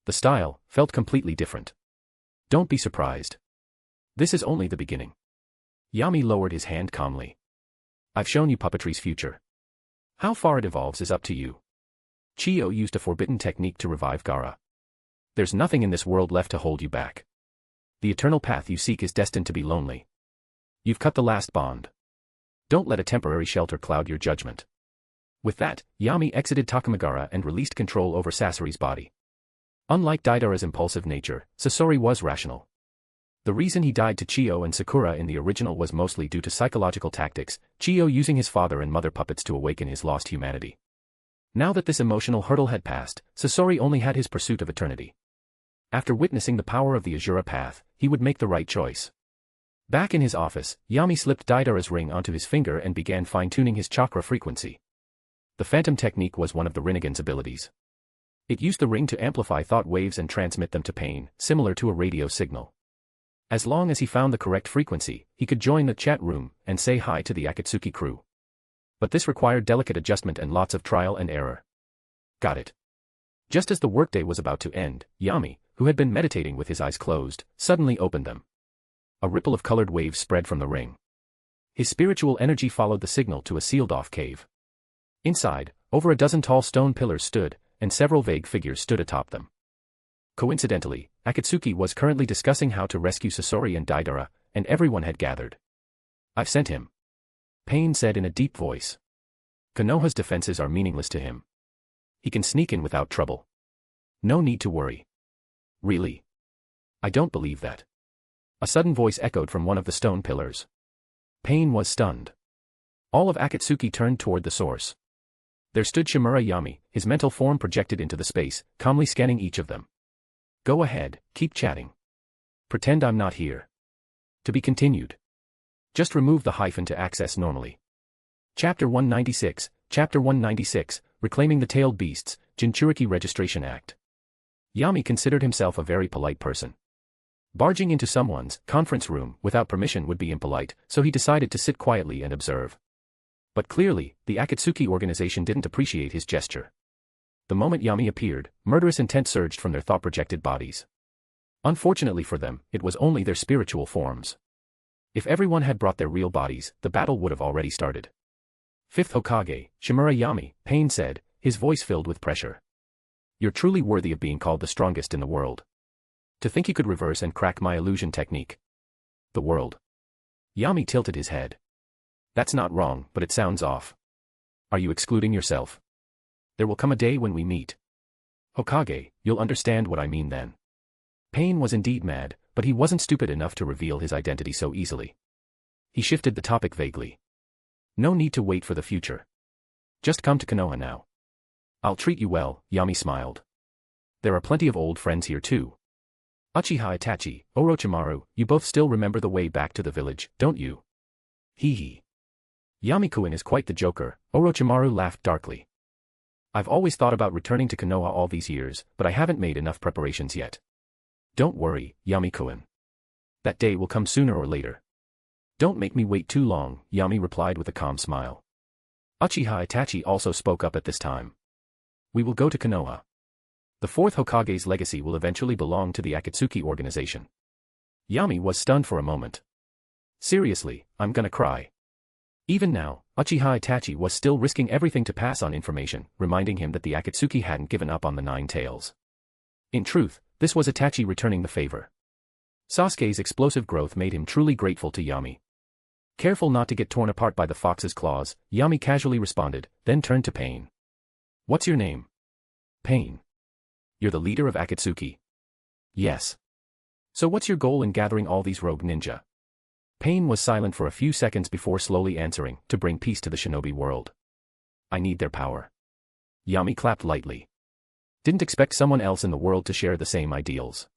The style felt completely different. Don't be surprised. This is only the beginning. Yami lowered his hand calmly. I've shown you puppetry's future. How far it evolves is up to you. Chiyo used a forbidden technique to revive Gaara. There's nothing in this world left to hold you back. The eternal path you seek is destined to be lonely. You've cut the last bond. Don't let a temporary shelter cloud your judgment. With that, Yami exited Takamagara and released control over Sasori's body. Unlike Deidara's impulsive nature, Sasori was rational. The reason he died to Chiyo and Sakura in the original was mostly due to psychological tactics, Chiyo using his father and mother puppets to awaken his lost humanity. Now that this emotional hurdle had passed, Sasori only had his pursuit of eternity. After witnessing the power of the Azura path, he would make the right choice. Back in his office, Yami slipped Deidara's ring onto his finger and began fine-tuning his chakra frequency. The Phantom technique was one of the Rinnegan's abilities. It used the ring to amplify thought waves and transmit them to Pain, similar to a radio signal. As long as he found the correct frequency, he could join the chat room and say hi to the Akatsuki crew. But this required delicate adjustment and lots of trial and error. Got it. Just as the workday was about to end, Yami, who had been meditating with his eyes closed, suddenly opened them. A ripple of colored waves spread from the ring. His spiritual energy followed the signal to a sealed-off cave. Inside, over a dozen tall stone pillars stood, and several vague figures stood atop them. Coincidentally, Akatsuki was currently discussing how to rescue Sasori and Deidara, and everyone had gathered. I've sent him. Pain said in a deep voice. Konoha's defenses are meaningless to him. He can sneak in without trouble. No need to worry. Really? I don't believe that. A sudden voice echoed from one of the stone pillars. Pain was stunned. All of Akatsuki turned toward the source. There stood Shimura Yami, his mental form projected into the space, calmly scanning each of them. Go ahead, keep chatting. Pretend I'm not here. To be continued. Just remove the hyphen to access normally. Chapter 196, Chapter 196, Reclaiming the Tailed Beasts, Jinchuriki Registration Act. Yami considered himself a very polite person. Barging into someone's conference room without permission would be impolite, so he decided to sit quietly and observe. But clearly, the Akatsuki organization didn't appreciate his gesture. The moment Yami appeared, murderous intent surged from their thought-projected bodies. Unfortunately for them, it was only their spiritual forms. If everyone had brought their real bodies, the battle would have already started. Fifth Hokage, Shimura Yami, Pain said, his voice filled with pressure. You're truly worthy of being called the strongest in the world. To think you could reverse and crack my illusion technique. The world. Yami tilted his head. That's not wrong, but it sounds off. Are you excluding yourself? There will come a day when we meet. Hokage, you'll understand what I mean then. Pain was indeed mad, but he wasn't stupid enough to reveal his identity so easily. He shifted the topic vaguely. No need to wait for the future. Just come to Konoha now. I'll treat you well, Yami smiled. There are plenty of old friends here too. Uchiha Itachi, Orochimaru, you both still remember the way back to the village, don't you? Hee hee. Yami-kun is quite the joker, Orochimaru laughed darkly. I've always thought about returning to Konoha all these years, but I haven't made enough preparations yet. Don't worry, Yami-kun. That day will come sooner or later. Don't make me wait too long, Yami replied with a calm smile. Uchiha Itachi also spoke up at this time. We will go to Konoha. The fourth Hokage's legacy will eventually belong to the Akatsuki organization. Yami was stunned for a moment. Seriously, I'm gonna cry. Even now, Uchiha Itachi was still risking everything to pass on information, reminding him that the Akatsuki hadn't given up on the Nine Tails. In truth, this was Itachi returning the favor. Sasuke's explosive growth made him truly grateful to Yami. Careful not to get torn apart by the fox's claws, Yami casually responded, then turned to Pain. What's your name? Pain. You're the leader of Akatsuki? Yes. So what's your goal in gathering all these rogue ninja? Pain was silent for a few seconds before slowly answering, to bring peace to the shinobi world. I need their power. Yami clapped lightly. Didn't expect someone else in the world to share the same ideals.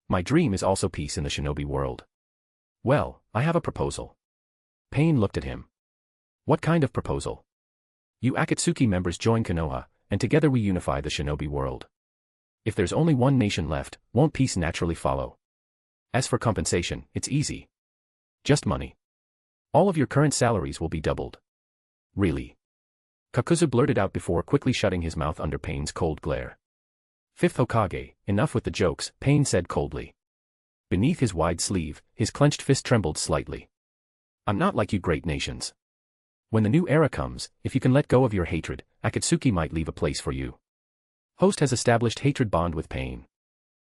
My dream is also peace in the shinobi world. Well, I have a proposal. Pain looked at him. What kind of proposal? You Akatsuki members join Konoha, and together we unify the shinobi world. If there's only one nation left, won't peace naturally follow? As for compensation, it's easy. Just money. All of your current salaries will be doubled. Really? Kakuzu blurted out before quickly shutting his mouth under Pain's cold glare. Fifth Hokage, enough with the jokes, Pain said coldly. Beneath his wide sleeve, his clenched fist trembled slightly. I'm not like you great nations. When the new era comes, if you can let go of your hatred, Akatsuki might leave a place for you. Host has established hatred bond with Pain.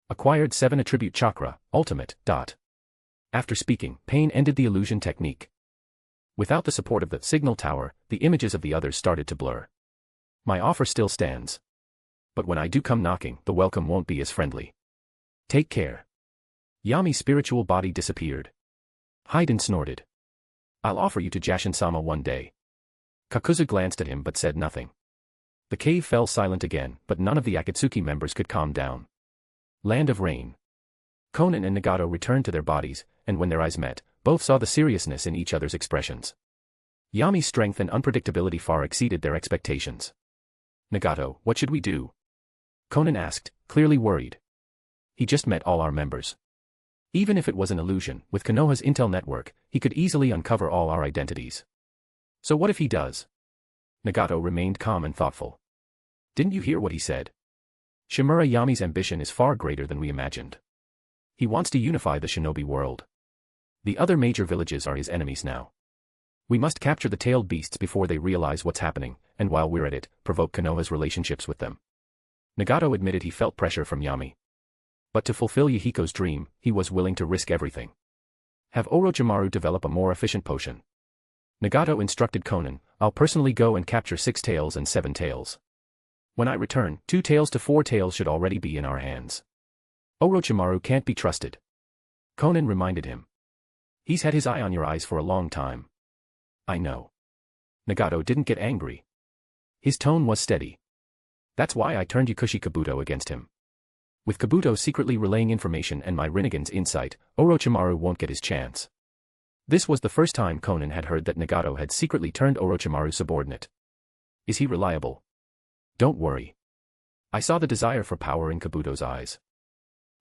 Acquired 7 attribute chakra, ultimate. After speaking, Pain ended the illusion technique. Without the support of the signal tower, the images of the others started to blur. My offer still stands. But when I do come knocking, the welcome won't be as friendly. Take care. Yami's spiritual body disappeared. Haiden snorted. I'll offer you to Jashin-sama one day. Kakuzu glanced at him but said nothing. The cave fell silent again, but none of the Akatsuki members could calm down. Land of Rain. Konan and Nagato returned to their bodies, and when their eyes met, both saw the seriousness in each other's expressions. Yami's strength and unpredictability far exceeded their expectations. Nagato, what should we do? Konan asked, clearly worried. He just met all our members. Even if it was an illusion, with Konoha's intel network, he could easily uncover all our identities. So what if he does? Nagato remained calm and thoughtful. Didn't you hear what he said? Shimura Yami's ambition is far greater than we imagined. He wants to unify the shinobi world. The other major villages are his enemies now. We must capture the tailed beasts before they realize what's happening, and while we're at it, provoke Konoha's relationships with them. Nagato admitted he felt pressure from Yami. But to fulfill Yahiko's dream, he was willing to risk everything. Have Orochimaru develop a more efficient potion. Nagato instructed Konan, I'll personally go and capture 6 tails and 7 tails. When I return, 2 tails to 4 tails should already be in our hands. Orochimaru can't be trusted. Konan reminded him. He's had his eye on your eyes for a long time. I know. Nagato didn't get angry. His tone was steady. That's why I turned Yakushi Kabuto against him. With Kabuto secretly relaying information and my Rinnegan's insight, Orochimaru won't get his chance. This was the first time Conan had heard that Nagato had secretly turned Orochimaru subordinate. Is he reliable? Don't worry. I saw the desire for power in Kabuto's eyes.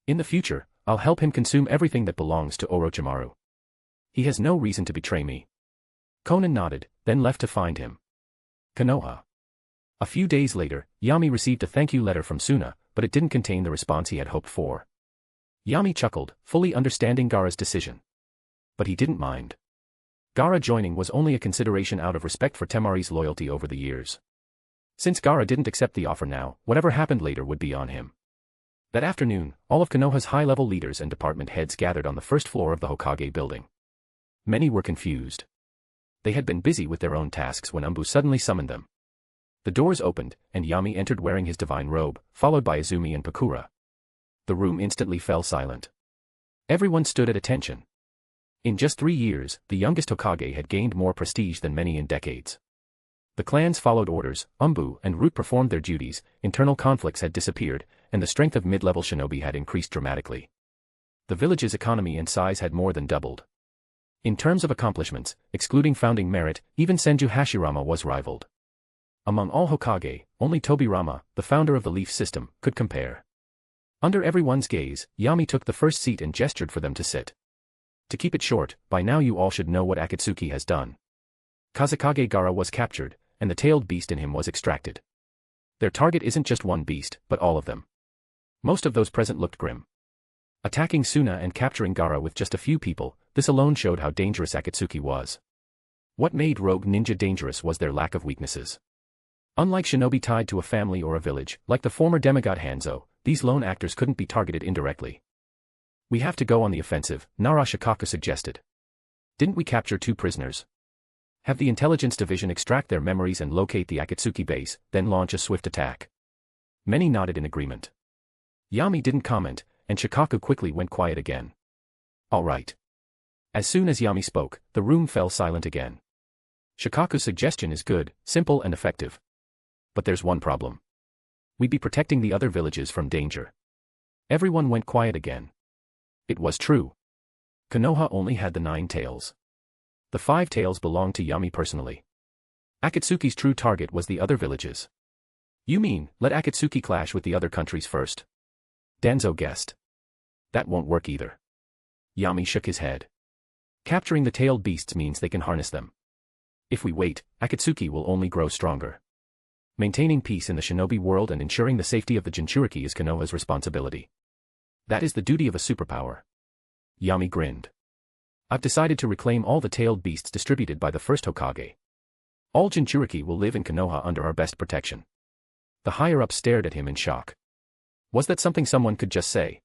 In the future, I'll help him consume everything that belongs to Orochimaru. He has no reason to betray me. Conan nodded, then left to find him. Konoha. A few days later, Yami received a thank you letter from Suna, but it didn't contain the response he had hoped for. Yami chuckled, fully understanding Gaara's decision. But he didn't mind. Gaara joining was only a consideration out of respect for Temari's loyalty over the years. Since Gaara didn't accept the offer now, whatever happened later would be on him. That afternoon, all of Konoha's high-level leaders and department heads gathered on the first floor of the Hokage building. Many were confused. They had been busy with their own tasks when Umbu suddenly summoned them. The doors opened, and Yami entered wearing his divine robe, followed by Izumi and Pakura. The room instantly fell silent. Everyone stood at attention. In just 3 years, the youngest Hokage had gained more prestige than many in decades. The clans followed orders, Umbu and Root performed their duties, internal conflicts had disappeared, and the strength of mid-level shinobi had increased dramatically. The village's economy and size had more than doubled. In terms of accomplishments, excluding founding merit, even Senju Hashirama was rivaled. Among all Hokage, only Tobirama, the founder of the Leaf System, could compare. Under everyone's gaze, Yami took the first seat and gestured for them to sit. To keep it short, by now you all should know what Akatsuki has done. Kazekage Gaara was captured, and the tailed beast in him was extracted. Their target isn't just one beast, but all of them. Most of those present looked grim. Attacking Suna and capturing Gaara with just a few people, this alone showed how dangerous Akatsuki was. What made rogue ninja dangerous was their lack of weaknesses. Unlike shinobi tied to a family or a village, like the former demigod Hanzo, these lone actors couldn't be targeted indirectly. We have to go on the offensive, Nara Shikaku suggested. Didn't we capture 2 prisoners? Have the intelligence division extract their memories and locate the Akatsuki base, then launch a swift attack. Many nodded in agreement. Yami didn't comment, and Shikaku quickly went quiet again. All right. As soon as Yami spoke, the room fell silent again. Shikaku's suggestion is good, simple and effective. But there's one problem. We'd be protecting the other villages from danger. Everyone went quiet again. It was true. Konoha only had the 9 tails. The 5 tails belonged to Yami personally. Akatsuki's true target was the other villages. You mean, let Akatsuki clash with the other countries first? Danzō guessed. That won't work either. Yami shook his head. Capturing the tailed beasts means they can harness them. If we wait, Akatsuki will only grow stronger. Maintaining peace in the shinobi world and ensuring the safety of the Jinchuriki is Konoha's responsibility. That is the duty of a superpower. Yami grinned. I've decided to reclaim all the tailed beasts distributed by the first Hokage. All Jinchuriki will live in Konoha under our best protection. The higher-ups stared at him in shock. Was that something someone could just say?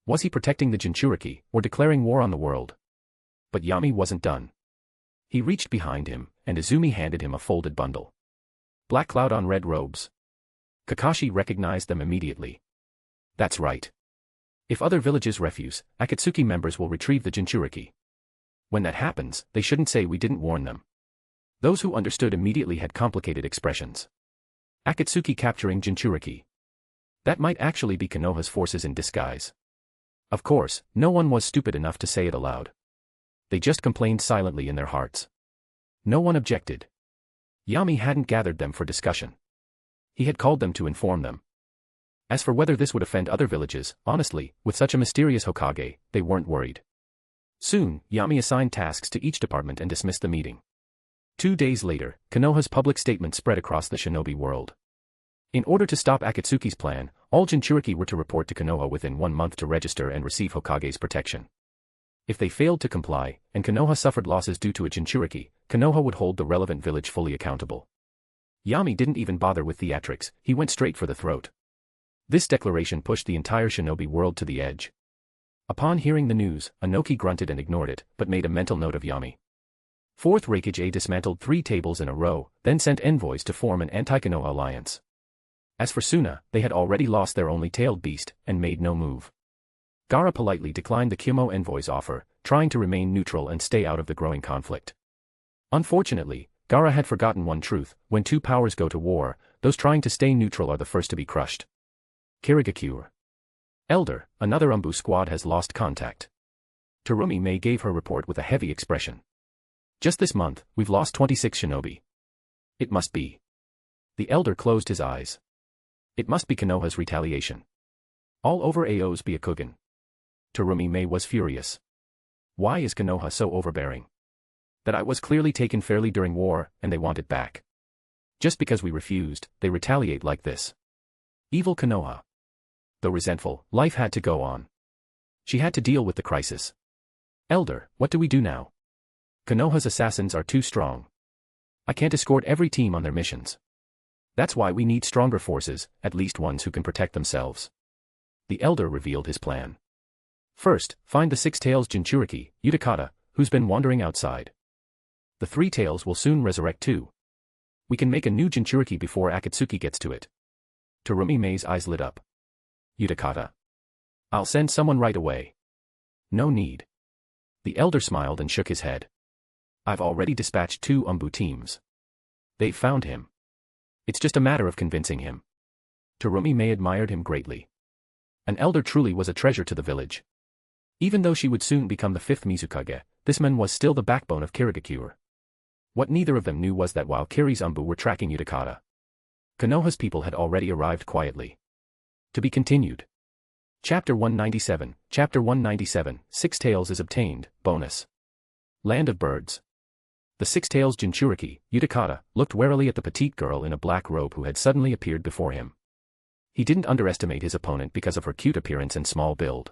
Was he protecting the Jinchuriki, or declaring war on the world? But Yami wasn't done. He reached behind him, and Izumi handed him a folded bundle. Black cloud on red robes. Kakashi recognized them immediately. That's right. If other villages refuse, Akatsuki members will retrieve the Jinchuriki. When that happens, they shouldn't say we didn't warn them. Those who understood immediately had complicated expressions. Akatsuki capturing Jinchuriki. That might actually be Konoha's forces in disguise. Of course, no one was stupid enough to say it aloud. They just complained silently in their hearts. No one objected. Yami hadn't gathered them for discussion. He had called them to inform them. As for whether this would offend other villages, honestly, with such a mysterious Hokage, they weren't worried. Soon, Yami assigned tasks to each department and dismissed the meeting. 2 days later, Konoha's public statement spread across the shinobi world. In order to stop Akatsuki's plan, all Jinchuriki were to report to Konoha within 1 month to register and receive Hokage's protection. If they failed to comply, and Konoha suffered losses due to a Jinchuriki, Konoha would hold the relevant village fully accountable. Yami didn't even bother with theatrics, he went straight for the throat. This declaration pushed the entire shinobi world to the edge. Upon hearing the news, Anoki grunted and ignored it, but made a mental note of Yami. 4th Reikage dismantled 3 tables in a row, then sent envoys to form an anti-Konoha alliance. As for Suna, they had already lost their only tailed beast, and made no move. Gaara politely declined the Kyomo envoy's offer, trying to remain neutral and stay out of the growing conflict. Unfortunately, Gaara had forgotten one truth: when 2 powers go to war, those trying to stay neutral are the first to be crushed. Kirigakure. Elder, another Umbu squad has lost contact. Terumi May gave her report with a heavy expression. Just this month, we've lost 26 shinobi. It must be. The elder closed his eyes. It must be Konoha's retaliation. All over Ao's Byakugan. Terumi May was furious. Why is Konoha so overbearing? That I was clearly taken fairly during war, and they want it back. Just because we refused, they retaliate like this. Evil Konoha. Though resentful, life had to go on. She had to deal with the crisis. Elder, what do we do now? Konoha's assassins are too strong. I can't escort every team on their missions. That's why we need stronger forces, at least ones who can protect themselves. The elder revealed his plan. First, find the Six Tails Jinchuriki, Utakata, who's been wandering outside. The Three Tails will soon resurrect too. We can make a new Jinchuriki before Akatsuki gets to it. Terumi May's eyes lit up. Utakata. I'll send someone right away. No need. The elder smiled and shook his head. I've already dispatched 2 Umbu teams. They've found him. It's just a matter of convincing him. Terumi May admired him greatly. An elder truly was a treasure to the village. Even though she would soon become the 5th Mizukage, this man was still the backbone of Kirigakure. What neither of them knew was that while Kiri's Umbu were tracking Utakata, Konoha's people had already arrived quietly. To be continued. Chapter 197, Chapter 197, Six Tails is obtained, bonus. Land of Birds. The Six Tails Jinchuriki, Utakata, looked warily at the petite girl in a black robe who had suddenly appeared before him. He didn't underestimate his opponent because of her cute appearance and small build.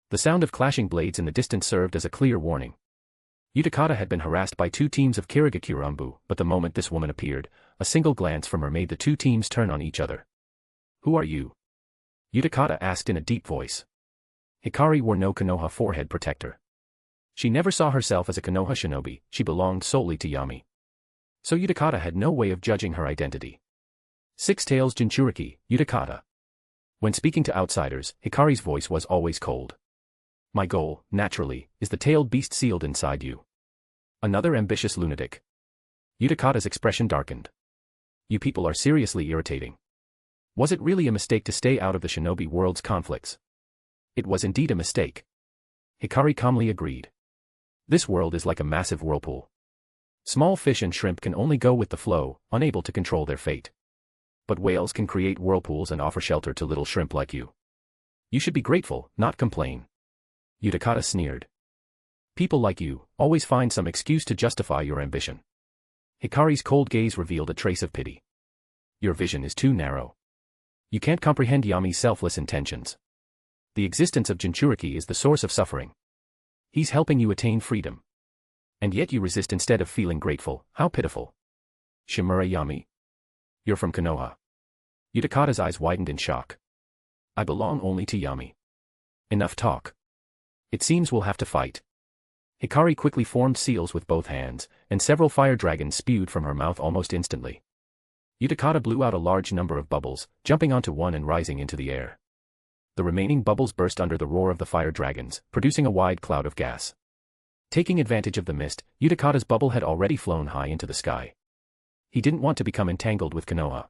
The sound of clashing blades in the distance served as a clear warning. Utakata had been harassed by 2 teams of Kirigakure Umbu, but the moment this woman appeared, a single glance from her made the 2 teams turn on each other. Who are you? Utakata asked in a deep voice. Hikari wore no Konoha forehead protector. She never saw herself as a Konoha shinobi, she belonged solely to Yami. So Utakata had no way of judging her identity. Six Tails Jinchuriki, Utakata. When speaking to outsiders, Hikari's voice was always cold. My goal, naturally, is the tailed beast sealed inside you. Another ambitious lunatic. Utakata's expression darkened. You people are seriously irritating. Was it really a mistake to stay out of the shinobi world's conflicts? It was indeed a mistake. Hikari calmly agreed. This world is like a massive whirlpool. Small fish and shrimp can only go with the flow, unable to control their fate. But whales can create whirlpools and offer shelter to little shrimp like you. You should be grateful, not complain. Utakata sneered. People like you always find some excuse to justify your ambition. Hikari's cold gaze revealed a trace of pity. Your vision is too narrow. You can't comprehend Yami's selfless intentions. The existence of Jinchuriki is the source of suffering. He's helping you attain freedom. And yet you resist instead of feeling grateful. How pitiful. Shimura Yami. You're from Konoha. Utakata's eyes widened in shock. I belong only to Yami. Enough talk. It seems we'll have to fight. Hikari quickly formed seals with both hands, and several fire dragons spewed from her mouth almost instantly. Utakata blew out a large number of bubbles, jumping onto one and rising into the air. The remaining bubbles burst under the roar of the fire dragons, producing a wide cloud of gas. Taking advantage of the mist, Utakata's bubble had already flown high into the sky. He didn't want to become entangled with Konoha.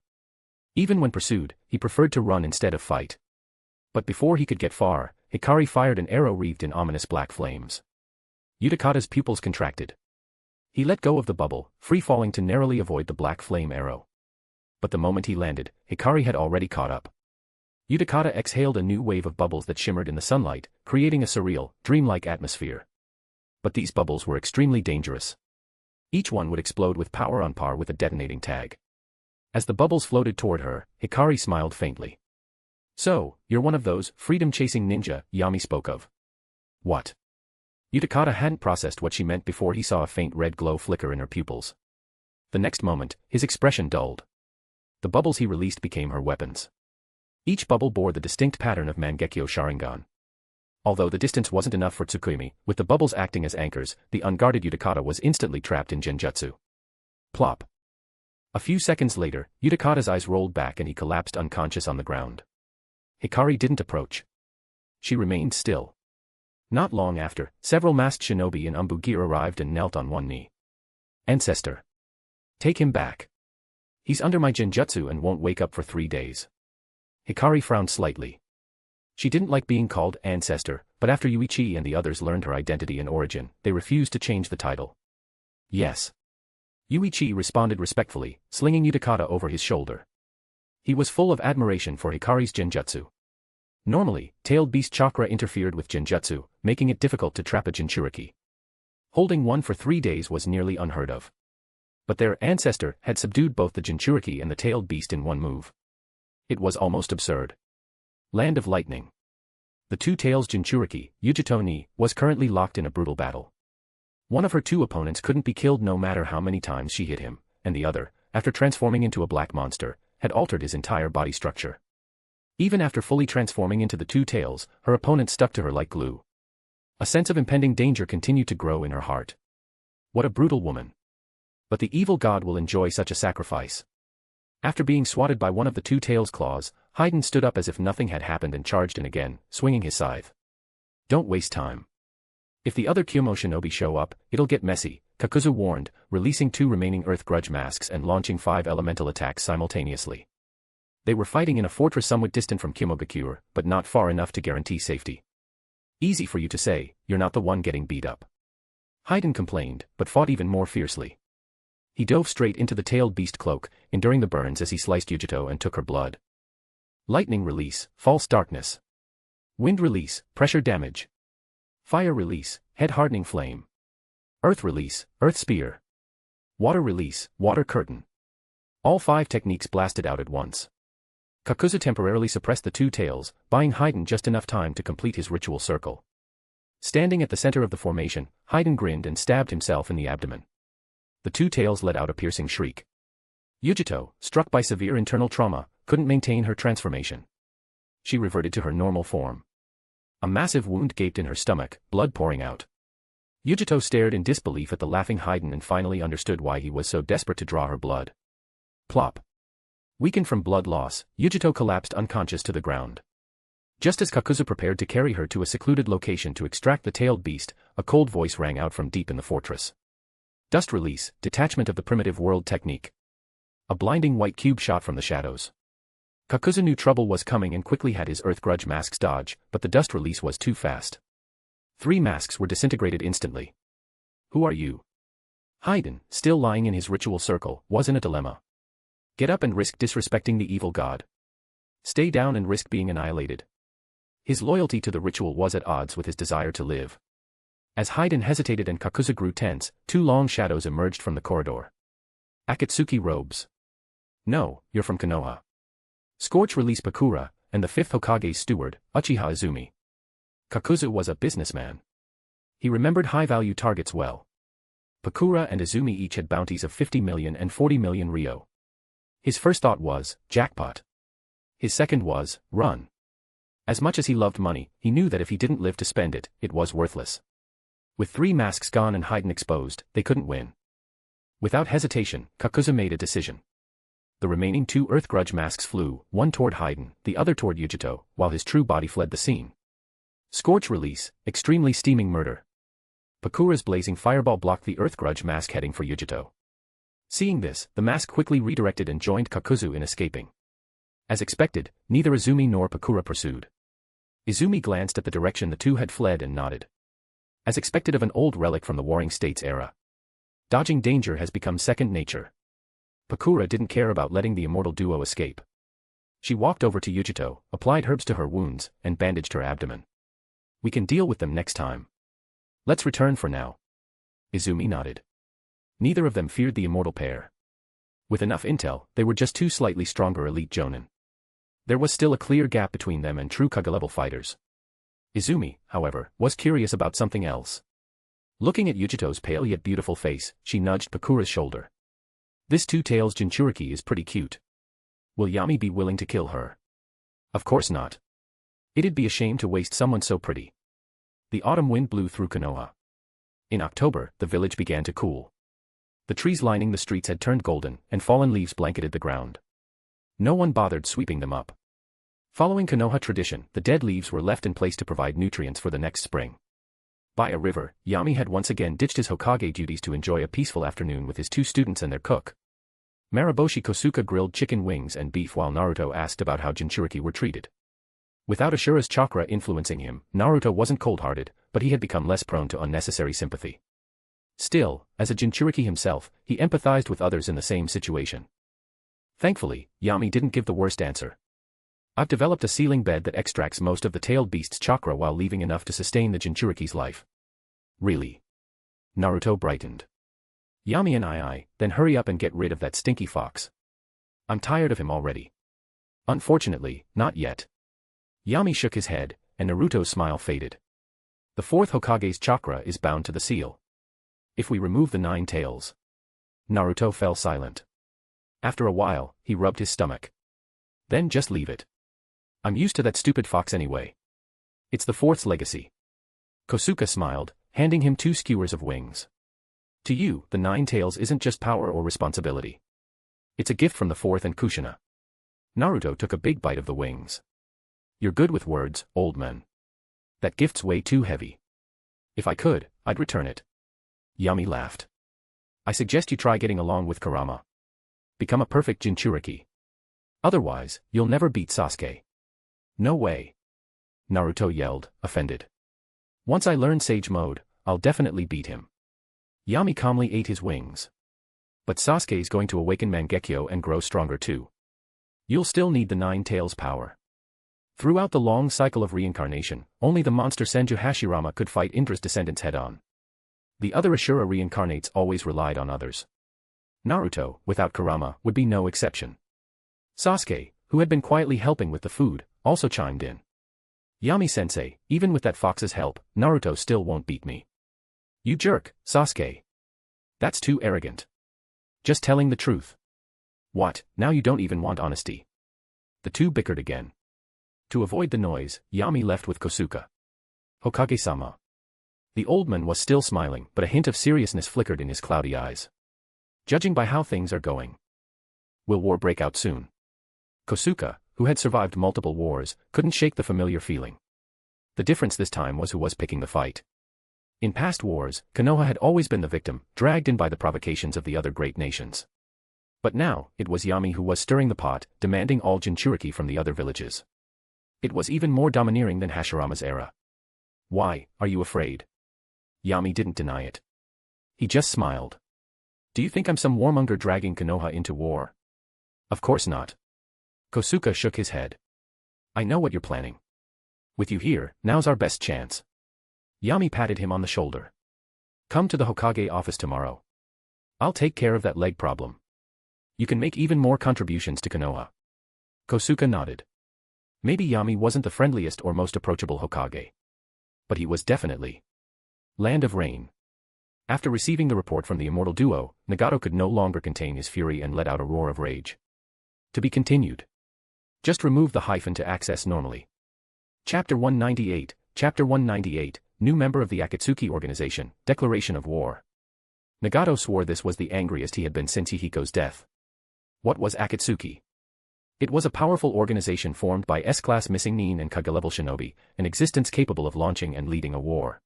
Even when pursued, he preferred to run instead of fight. But before he could get far, Hikari fired an arrow wreathed in ominous black flames. Utakata's pupils contracted. He let go of the bubble, free-falling to narrowly avoid the black flame arrow. But the moment he landed, Hikari had already caught up. Utakata exhaled a new wave of bubbles that shimmered in the sunlight, creating a surreal, dreamlike atmosphere. But these bubbles were extremely dangerous. Each one would explode with power on par with a detonating tag. As the bubbles floated toward her, Hikari smiled faintly. So, you're one of those freedom-chasing ninja Yami spoke of. What? Utakata hadn't processed what she meant before he saw a faint red glow flicker in her pupils. The next moment, his expression dulled. The bubbles he released became her weapons. Each bubble bore the distinct pattern of Mangekyo Sharingan. Although the distance wasn't enough for Tsukumi, with the bubbles acting as anchors, the unguarded Utakata was instantly trapped in Genjutsu. Plop. A few seconds later, Utakata's eyes rolled back and he collapsed unconscious on the ground. Hikari didn't approach. She remained still. Not long after, several masked shinobi in Umbu gear arrived and knelt on one knee. Ancestor. Take him back. He's under my Genjutsu and won't wake up for 3 days. Hikari frowned slightly. She didn't like being called ancestor, but after Yuichi and the others learned her identity and origin, they refused to change the title. Yes. Yuichi responded respectfully, slinging Utakata over his shoulder. He was full of admiration for Hikari's genjutsu. Normally, tailed beast chakra interfered with genjutsu, making it difficult to trap a Jinchuriki. Holding one for 3 days was nearly unheard of. But their ancestor had subdued both the Jinchuriki and the tailed beast in one move. It was almost absurd. Land of Lightning. The two tails Jinchuriki, Yujito ni, was currently locked in a brutal battle. One of her two opponents couldn't be killed no matter how many times she hit him, and the other, after transforming into a black monster, had altered his entire body structure. Even after fully transforming into the two tails, her opponent stuck to her like glue. A sense of impending danger continued to grow in her heart. What a brutal woman. But the evil god will enjoy such a sacrifice. After being swatted by one of the two tails' claws, Haydn stood up as if nothing had happened and charged in again, swinging his scythe. Don't waste time. If the other Kyomo shinobi show up, it'll get messy, Kakuzu warned, releasing 2 remaining Earth Grudge masks and launching 5 elemental attacks simultaneously. They were fighting in a fortress somewhat distant from Kyomogakuer, but not far enough to guarantee safety. Easy for you to say, you're not the one getting beat up. Haydn complained, but fought even more fiercely. He dove straight into the tailed beast cloak, enduring the burns as he sliced Yujito and took her blood. Lightning release, false darkness. Wind release, pressure damage. Fire release, head hardening flame. Earth release, earth spear. Water release, water curtain. All 5 techniques blasted out at once. Kakuzu temporarily suppressed the two tails, buying Haydn just enough time to complete his ritual circle. Standing at the center of the formation, Haydn grinned and stabbed himself in the abdomen. The two tails let out a piercing shriek. Yujito, struck by severe internal trauma, couldn't maintain her transformation. She reverted to her normal form. A massive wound gaped in her stomach, blood pouring out. Yujito stared in disbelief at the laughing Haydn and finally understood why he was so desperate to draw her blood. Plop. Weakened from blood loss, Yujito collapsed unconscious to the ground. Just as Kakuzu prepared to carry her to a secluded location to extract the tailed beast, a cold voice rang out from deep in the fortress. Dust release, detachment of the primitive world technique. A blinding white cube shot from the shadows. Kakuzu knew trouble was coming and quickly had his Earth Grudge masks dodge, but the dust release was too fast. 3 masks were disintegrated instantly. Who are you? Haydn, still lying in his ritual circle, was in a dilemma. Get up and risk disrespecting the evil god. Stay down and risk being annihilated. His loyalty to the ritual was at odds with his desire to live. As Haydn hesitated and Kakuzu grew tense, 2 long shadows emerged from the corridor. Akatsuki robes. No, you're from Konoha. Scorch released Pakura, and the 5th Hokage's steward, Uchiha Izumi. Kakuzu was a businessman. He remembered high-value targets well. Pakura and Izumi each had bounties of 50 million and 40 million ryo. His first thought was, jackpot. His second was, run. As much as he loved money, he knew that if he didn't live to spend it, it was worthless. With 3 masks gone and Haydn exposed, they couldn't win. Without hesitation, Kakuzu made a decision. The remaining 2 Earth Grudge masks flew, one toward Haydn, the other toward Yujito, while his true body fled the scene. Scorch release, extremely steaming murder. Pakura's blazing fireball blocked the Earth Grudge mask heading for Yujito. Seeing this, the mask quickly redirected and joined Kakuzu in escaping. As expected, neither Izumi nor Pakura pursued. Izumi glanced at the direction the two had fled and nodded. As expected of an old relic from the Warring States era. Dodging danger has become second nature. Pakura didn't care about letting the immortal duo escape. She walked over to Yujito, applied herbs to her wounds, and bandaged her abdomen. We can deal with them next time. Let's return for now. Izumi nodded. Neither of them feared the immortal pair. With enough intel, they were just 2 slightly stronger elite jonin. There was still a clear gap between them and true Kage-level fighters. Izumi, however, was curious about something else. Looking at Yujito's pale yet beautiful face, she nudged Pakura's shoulder. This 2 tails Jinchuriki is pretty cute. Will Yami be willing to kill her? Of course not. It'd be a shame to waste someone so pretty. The autumn wind blew through Konoha. In October, the village began to cool. The trees lining the streets had turned golden, and fallen leaves blanketed the ground. No one bothered sweeping them up. Following Konoha tradition, the dead leaves were left in place to provide nutrients for the next spring. By a river, Yami had once again ditched his Hokage duties to enjoy a peaceful afternoon with his 2 students and their cook. Mariboshi Kosuka grilled chicken wings and beef while Naruto asked about how Jinchuriki were treated. Without Ashura's chakra influencing him, Naruto wasn't cold-hearted, but he had become less prone to unnecessary sympathy. Still, as a Jinchuriki himself, he empathized with others in the same situation. Thankfully, Yami didn't give the worst answer. I've developed a sealing bed that extracts most of the tailed beast's chakra while leaving enough to sustain the Jinchuriki's life. Really? Naruto brightened. Yami and I, then hurry up and get rid of that stinky fox. I'm tired of him already. Unfortunately, not yet. Yami shook his head, and Naruto's smile faded. The fourth Hokage's chakra is bound to the seal. If we remove the 9 tails. Naruto fell silent. After a while, he rubbed his stomach. Then just leave it. I'm used to that stupid fox anyway. It's the fourth's legacy. Kosuke smiled, handing him 2 skewers of wings. To you, the 9 tails isn't just power or responsibility. It's a gift from the fourth and Kushina. Naruto took a big bite of the wings. You're good with words, old man. That gift's way too heavy. If I could, I'd return it. Yami laughed. I suggest you try getting along with Kurama. Become a perfect Jinchuriki. Otherwise, you'll never beat Sasuke. No way. Naruto yelled, offended. Once I learn Sage Mode, I'll definitely beat him. Yami calmly ate his wings. But Sasuke's going to awaken Mangekyo and grow stronger too. You'll still need the 9 tails power. Throughout the long cycle of reincarnation, only the monster Senju Hashirama could fight Indra's descendants head-on. The other Ashura reincarnates always relied on others. Naruto, without Kurama, would be no exception. Sasuke, who had been quietly helping with the food, also chimed in. Yami-sensei, even with that fox's help, Naruto still won't beat me. You jerk, Sasuke. That's too arrogant. Just telling the truth. What, now you don't even want honesty? The two bickered again. To avoid the noise, Yami left with Kosuke. Hokage-sama. The old man was still smiling, but a hint of seriousness flickered in his cloudy eyes. Judging by how things are going. Will war break out soon? Kosuke, who had survived multiple wars, couldn't shake the familiar feeling. The difference this time was who was picking the fight. In past wars, Konoha had always been the victim, dragged in by the provocations of the other great nations. But now, it was Yami who was stirring the pot, demanding all Jinchuriki from the other villages. It was even more domineering than Hashirama's era. Why, are you afraid? Yami didn't deny it. He just smiled. Do you think I'm some warmonger dragging Konoha into war? Of course not. Kosuke shook his head. I know what you're planning. With you here, now's our best chance. Yami patted him on the shoulder. Come to the Hokage office tomorrow. I'll take care of that leg problem. You can make even more contributions to Konoha. Kosuke nodded. Maybe Yami wasn't the friendliest or most approachable Hokage. But he was definitely Land of Rain. After receiving the report from the immortal duo, Nagato could no longer contain his fury and let out a roar of rage. To be continued. Just remove the hyphen to access normally. Chapter 198, Chapter 198, New member of the Akatsuki organization, Declaration of War. Nagato swore this was the angriest he had been since Hihiko's death. What was Akatsuki? It was a powerful organization formed by S-class missing nin and Kage-level shinobi, an existence capable of launching and leading a war.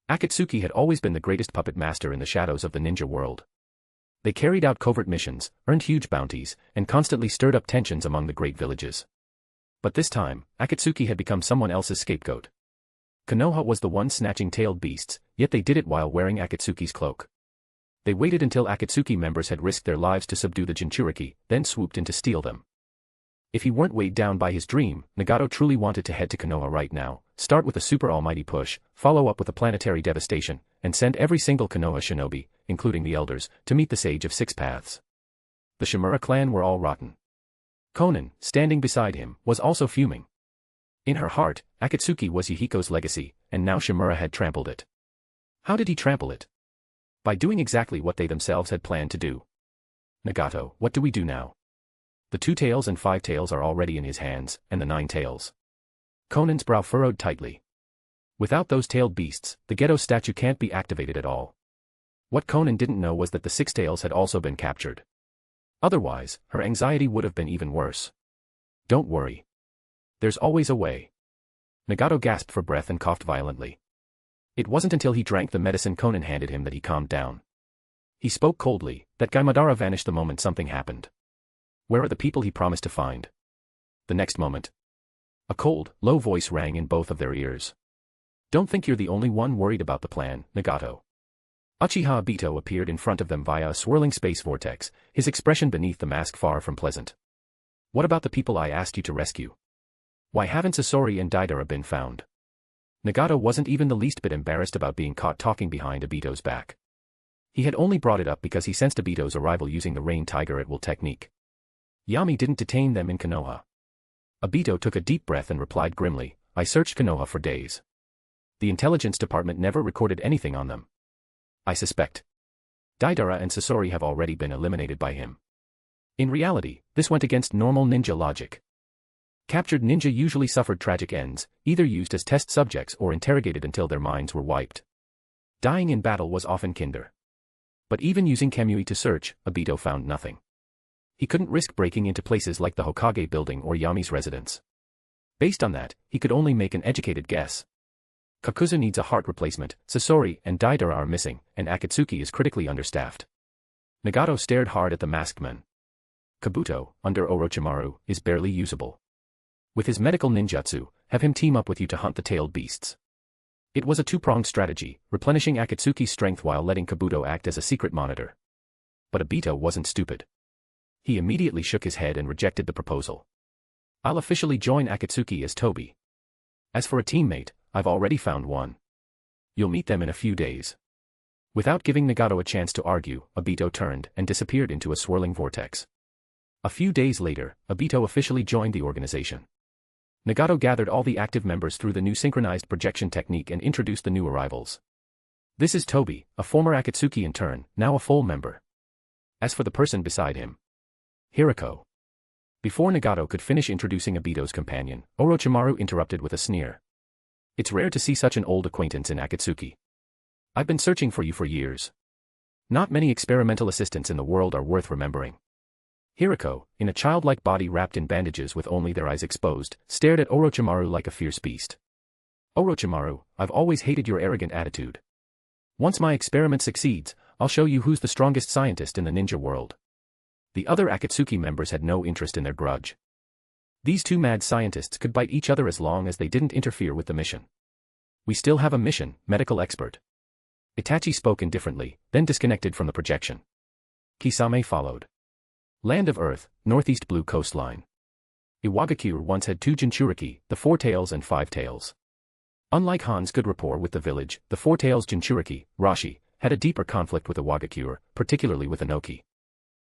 Akatsuki had always been the greatest puppet master in the shadows of the ninja world. They carried out covert missions, earned huge bounties, and constantly stirred up tensions among the great villages. But this time, Akatsuki had become someone else's scapegoat. Konoha was the one snatching tailed beasts, yet they did it while wearing Akatsuki's cloak. They waited until Akatsuki members had risked their lives to subdue the Jinchuriki, then swooped in to steal them. If he weren't weighed down by his dream, Nagato truly wanted to head to Konoha right now, start with a super almighty push, follow up with a planetary devastation, and send every single Konoha shinobi, including the elders, to meet the Sage of Six Paths. The Shimura clan were all rotten. Konan, standing beside him, was also fuming. In her heart, Akatsuki was Yahiko's legacy, and now Shimura had trampled it. How did he trample it? By doing exactly what they themselves had planned to do. Nagato, what do we do now? The 2 tails and 5 tails are already in his hands, and the 9 tails. Konan's brow furrowed tightly. Without those tailed beasts, the Geto statue can't be activated at all. What Konan didn't know was that the 6 tails had also been captured. Otherwise, her anxiety would have been even worse. Don't worry. There's always a way. Nagato gasped for breath and coughed violently. It wasn't until he drank the medicine Konan handed him that he calmed down. He spoke coldly, that guy Madara vanished the moment something happened. Where are the people he promised to find? The next moment. A cold, low voice rang in both of their ears. Don't think you're the only one worried about the plan, Nagato. Uchiha Obito appeared in front of them via a swirling space vortex, his expression beneath the mask far from pleasant. What about the people I asked you to rescue? Why haven't Sasori and Deidara been found? Nagato wasn't even the least bit embarrassed about being caught talking behind Obito's back. He had only brought it up because he sensed Obito's arrival using the Rain Tiger at will technique. Yami didn't detain them in Konoha. Obito took a deep breath and replied grimly, I searched Konoha for days. The intelligence department never recorded anything on them. I suspect Deidara and Sasori have already been eliminated by him. In reality, this went against normal ninja logic. Captured ninja usually suffered tragic ends, either used as test subjects or interrogated until their minds were wiped. Dying in battle was often kinder. But even using Kamui to search, Obito found nothing. He couldn't risk breaking into places like the Hokage building or Yami's residence. Based on that, he could only make an educated guess. Kakuzu needs a heart replacement, Sasori and Deidara are missing, and Akatsuki is critically understaffed. Nagato stared hard at the masked men. Kabuto, under Orochimaru, is barely usable. With his medical ninjutsu, have him team up with you to hunt the tailed beasts. It was a two-pronged strategy, replenishing Akatsuki's strength while letting Kabuto act as a secret monitor. But Obito wasn't stupid. He immediately shook his head and rejected the proposal. I'll officially join Akatsuki as Toby. As for a teammate, I've already found one. You'll meet them in a few days. Without giving Nagato a chance to argue, Obito turned and disappeared into a swirling vortex. A few days later, Obito officially joined the organization. Nagato gathered all the active members through the new synchronized projection technique and introduced the new arrivals. This is Toby, a former Akatsuki intern, now a full member. As for the person beside him, Hirako. Before Nagato could finish introducing Obito's companion, Orochimaru interrupted with a sneer. It's rare to see such an old acquaintance in Akatsuki. I've been searching for you for years. Not many experimental assistants in the world are worth remembering. Hirako, in a childlike body wrapped in bandages with only their eyes exposed, stared at Orochimaru like a fierce beast. Orochimaru, I've always hated your arrogant attitude. Once my experiment succeeds, I'll show you who's the strongest scientist in the ninja world. The other Akatsuki members had no interest in their grudge. These two mad scientists could bite each other as long as they didn't interfere with the mission. We still have a mission, medical expert. Itachi spoke indifferently, then disconnected from the projection. Kisame followed. Land of Earth, northeast blue coastline. Iwagakure once had two Jinchuriki, the Four Tails and Five Tails. Unlike Han's good rapport with the village, the Four Tails Jinchuriki, Rashi, had a deeper conflict with Iwagakure, particularly with Inoki.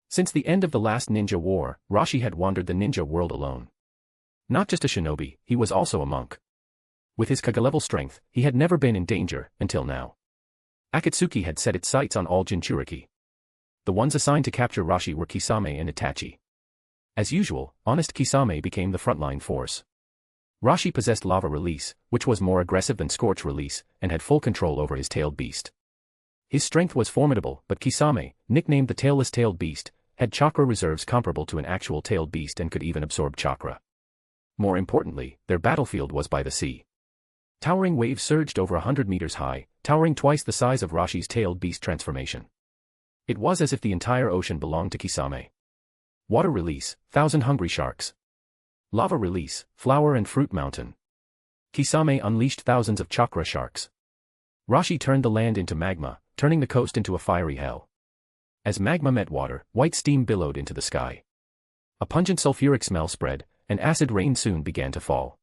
Since the end of the last ninja war, Rashi had wandered the ninja world alone. Not just a shinobi, he was also a monk. With his Kage-level strength, he had never been in danger, until now. Akatsuki had set its sights on all Jinchuriki. The ones assigned to capture Rashi were Kisame and Itachi. As usual, honest Kisame became the frontline force. Rashi possessed Lava Release, which was more aggressive than Scorch Release, and had full control over his tailed beast. His strength was formidable, but Kisame, nicknamed the Tailless Tailed Beast, had chakra reserves comparable to an actual tailed beast and could even absorb chakra. More importantly, their battlefield was by the sea. Towering waves surged over 100 meters high, towering twice the size of Rashi's tailed beast transformation. It was as if the entire ocean belonged to Kisame. Water Release, 1,000 Hungry Sharks. Lava Release, Flower and Fruit Mountain. Kisame unleashed thousands of chakra sharks. Rashi turned the land into magma, turning the coast into a fiery hell. As magma met water, white steam billowed into the sky. A pungent sulfuric smell spread, and acid rain soon began to fall.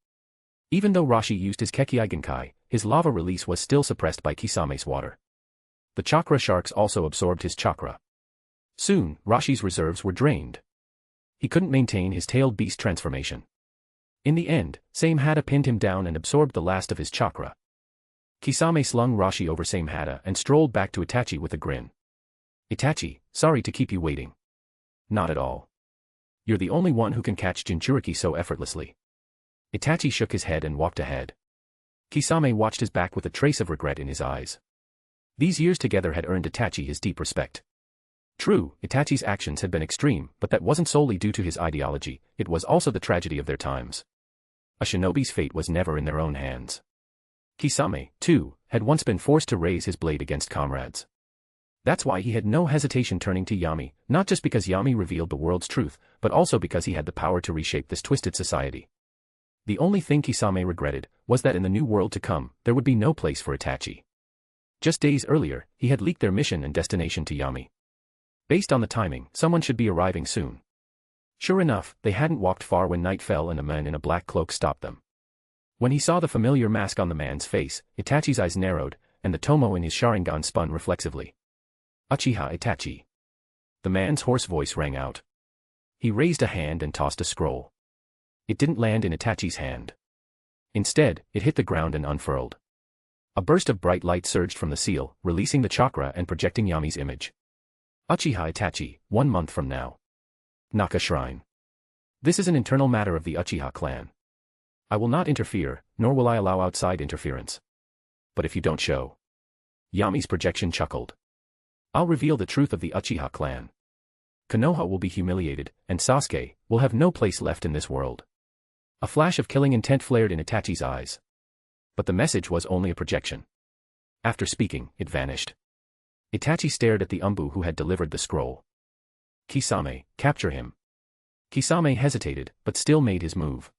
Even though Rashi used his Kekkei Genkai, his lava release was still suppressed by Kisame's water. The chakra sharks also absorbed his chakra. Soon, Rashi's reserves were drained. He couldn't maintain his tailed beast transformation. In the end, Samehada pinned him down and absorbed the last of his chakra. Kisame slung Rashi over Samehada and strolled back to Itachi with a grin. Itachi, sorry to keep you waiting. Not at all. You're the only one who can catch Jinchuriki so effortlessly. Itachi shook his head and walked ahead. Kisame watched his back with a trace of regret in his eyes. These years together had earned Itachi his deep respect. True, Itachi's actions had been extreme, but that wasn't solely due to his ideology, it was also the tragedy of their times. A shinobi's fate was never in their own hands. Kisame, too, had once been forced to raise his blade against comrades. That's why he had no hesitation turning to Yami, not just because Yami revealed the world's truth, but also because he had the power to reshape this twisted society. The only thing Kisame regretted was that in the new world to come, there would be no place for Itachi. Just days earlier, he had leaked their mission and destination to Yami. Based on the timing, someone should be arriving soon. Sure enough, they hadn't walked far when night fell and a man in a black cloak stopped them. When he saw the familiar mask on the man's face, Itachi's eyes narrowed, and the tomo in his Sharingan spun reflexively. Uchiha Itachi. The man's hoarse voice rang out. He raised a hand and tossed a scroll. It didn't land in Itachi's hand. Instead, it hit the ground and unfurled. A burst of bright light surged from the seal, releasing the chakra and projecting Yami's image. Uchiha Itachi, 1 month from now. Naka Shrine. This is an internal matter of the Uchiha clan. I will not interfere, nor will I allow outside interference. But if you don't show. Yami's projection chuckled. I'll reveal the truth of the Uchiha clan. Konoha will be humiliated, and Sasuke will have no place left in this world. A flash of killing intent flared in Itachi's eyes. But the message was only a projection. After speaking, it vanished. Itachi stared at the Umbu who had delivered the scroll. Kisame, capture him. Kisame hesitated, but still made his move.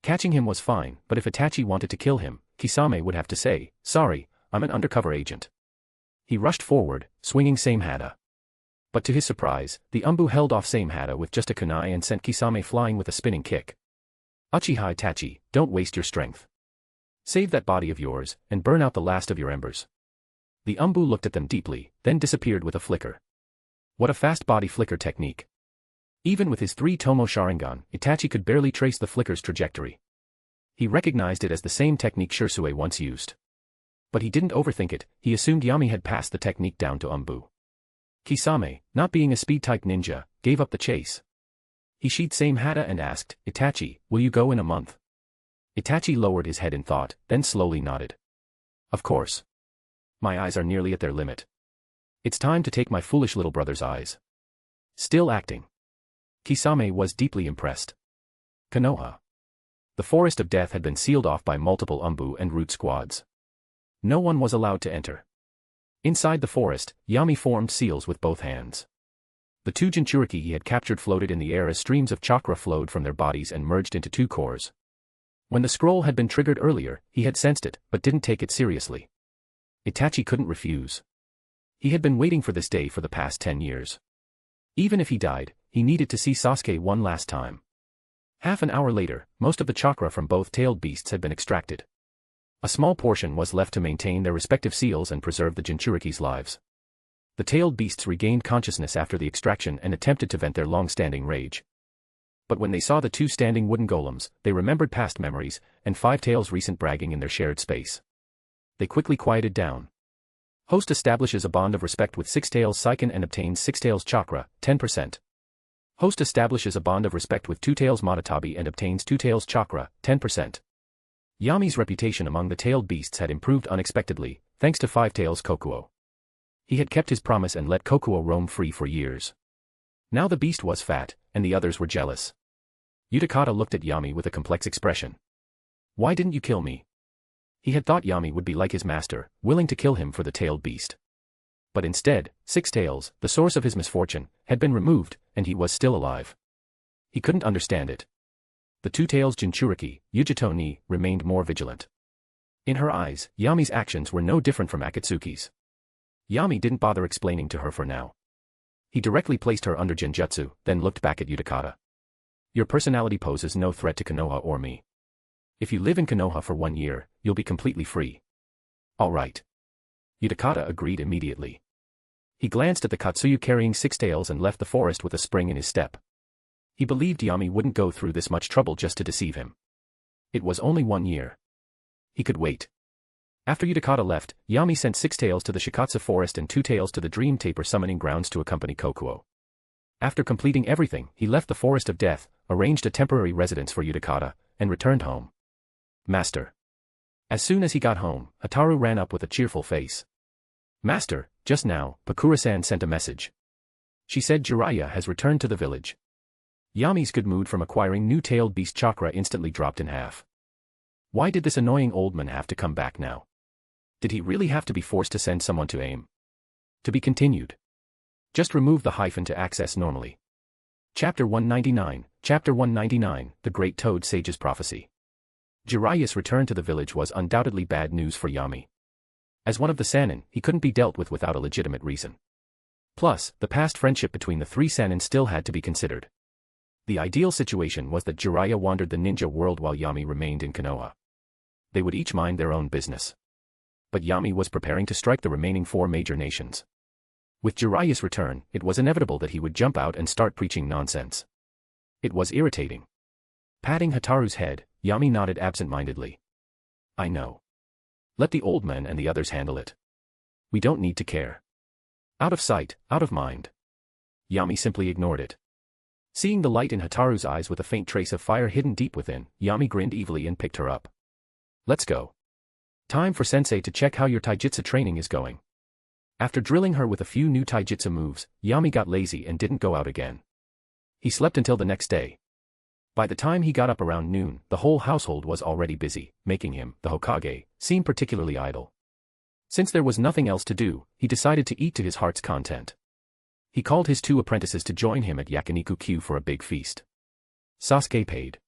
Catching him was fine, but if Itachi wanted to kill him, Kisame would have to say, sorry, I'm an undercover agent. He rushed forward, swinging Same Hada. But to his surprise, the Umbu held off Same Hada with just a kunai and sent Kisame flying with a spinning kick. Uchiha Itachi, don't waste your strength. Save that body of yours, and burn out the last of your embers. The Umbu looked at them deeply, then disappeared with a flicker. What a fast body flicker technique. Even with his 3 Tomo Sharingan, Itachi could barely trace the flicker's trajectory. He recognized it as the same technique Shursue once used. But he didn't overthink it, he assumed Yami had passed the technique down to Umbu. Kisame, not being a speed-type ninja, gave up the chase. He sheathed Same Hada and asked, Itachi, will you go in a month? Itachi lowered his head in thought, then slowly nodded. Of course. My eyes are nearly at their limit. It's time to take my foolish little brother's eyes. Still acting. Kisame was deeply impressed. Konoha. The forest of death had been sealed off by multiple Umbu and root squads. No one was allowed to enter. Inside the forest, Yami formed seals with both hands. The 2 Jinchuriki he had captured floated in the air as streams of chakra flowed from their bodies and merged into 2 cores. When the scroll had been triggered earlier, he had sensed it, but didn't take it seriously. Itachi couldn't refuse. He had been waiting for this day for the past 10 years. Even if he died, he needed to see Sasuke one last time. Half an hour later, most of the chakra from both tailed beasts had been extracted. A small portion was left to maintain their respective seals and preserve the Jinchuriki's lives. The tailed beasts regained consciousness after the extraction and attempted to vent their long-standing rage. But when they saw the 2 standing wooden golems, they remembered past memories, and Five Tails' recent bragging in their shared space. They quickly quieted down. Host establishes a bond of respect with Six Tails Seiken and obtains Six Tails Chakra, 10%. Host establishes a bond of respect with Two Tails Matatabi and obtains Two Tails Chakra, 10%. Yami's reputation among the tailed beasts had improved unexpectedly, thanks to Five Tails Kokuo. He had kept his promise and let Kokuo roam free for years. Now the beast was fat, and the others were jealous. Utakata looked at Yami with a complex expression. Why didn't you kill me? He had thought Yami would be like his master, willing to kill him for the tailed beast. But instead, Six Tails, the source of his misfortune, had been removed, and he was still alive. He couldn't understand it. The Two Tails Jinchuriki, Yujito ni, remained more vigilant. In her eyes, Yami's actions were no different from Akatsuki's. Yami didn't bother explaining to her for now. He directly placed her under Genjutsu, then looked back at Utakata. Your personality poses no threat to Konoha or me. If you live in Konoha for 1 year, you'll be completely free. All right. Utakata agreed immediately. He glanced at the Katsuyu carrying Six Tails and left the forest with a spring in his step. He believed Yami wouldn't go through this much trouble just to deceive him. It was only 1 year. He could wait. After Utakata left, Yami sent Six Tails to the Shikatsu forest and Two Tails to the Dream Taper summoning grounds to accompany Kokuo. After completing everything, he left the Forest of Death, arranged a temporary residence for Utakata, and returned home. Master. As soon as he got home, Hataru ran up with a cheerful face. Master, just now, Pakura-san sent a message. She said Jiraiya has returned to the village. Yami's good mood from acquiring new tailed beast chakra instantly dropped in half. Why did this annoying old man have to come back now? Did he really have to be forced to send someone to aim? To be continued. Just remove the hyphen to access normally. Chapter 199, The Great Toad Sage's Prophecy. Jiraiya's return to the village was undoubtedly bad news for Yami. As one of the Sannin, he couldn't be dealt with without a legitimate reason. Plus, the past friendship between the three Sannin still had to be considered. The ideal situation was that Jiraiya wandered the ninja world while Yami remained in Konoha. They would each mind their own business. But Yami was preparing to strike the remaining 4 major nations. With Jiraiya's return, it was inevitable that he would jump out and start preaching nonsense. It was irritating. Patting Hataru's head, Yami nodded absent-mindedly. I know. Let the old men and the others handle it. We don't need to care. Out of sight, out of mind. Yami simply ignored it. Seeing the light in Hataru's eyes with a faint trace of fire hidden deep within, Yami grinned evilly and picked her up. Let's go. Time for Sensei to check how your taijutsu training is going. After drilling her with a few new taijutsu moves, Yami got lazy and didn't go out again. He slept until the next day. By the time he got up around noon, the whole household was already busy, making him, the Hokage, seem particularly idle. Since there was nothing else to do, he decided to eat to his heart's content. He called his 2 apprentices to join him at Yakiniku-Kyu for a big feast. Sasuke paid.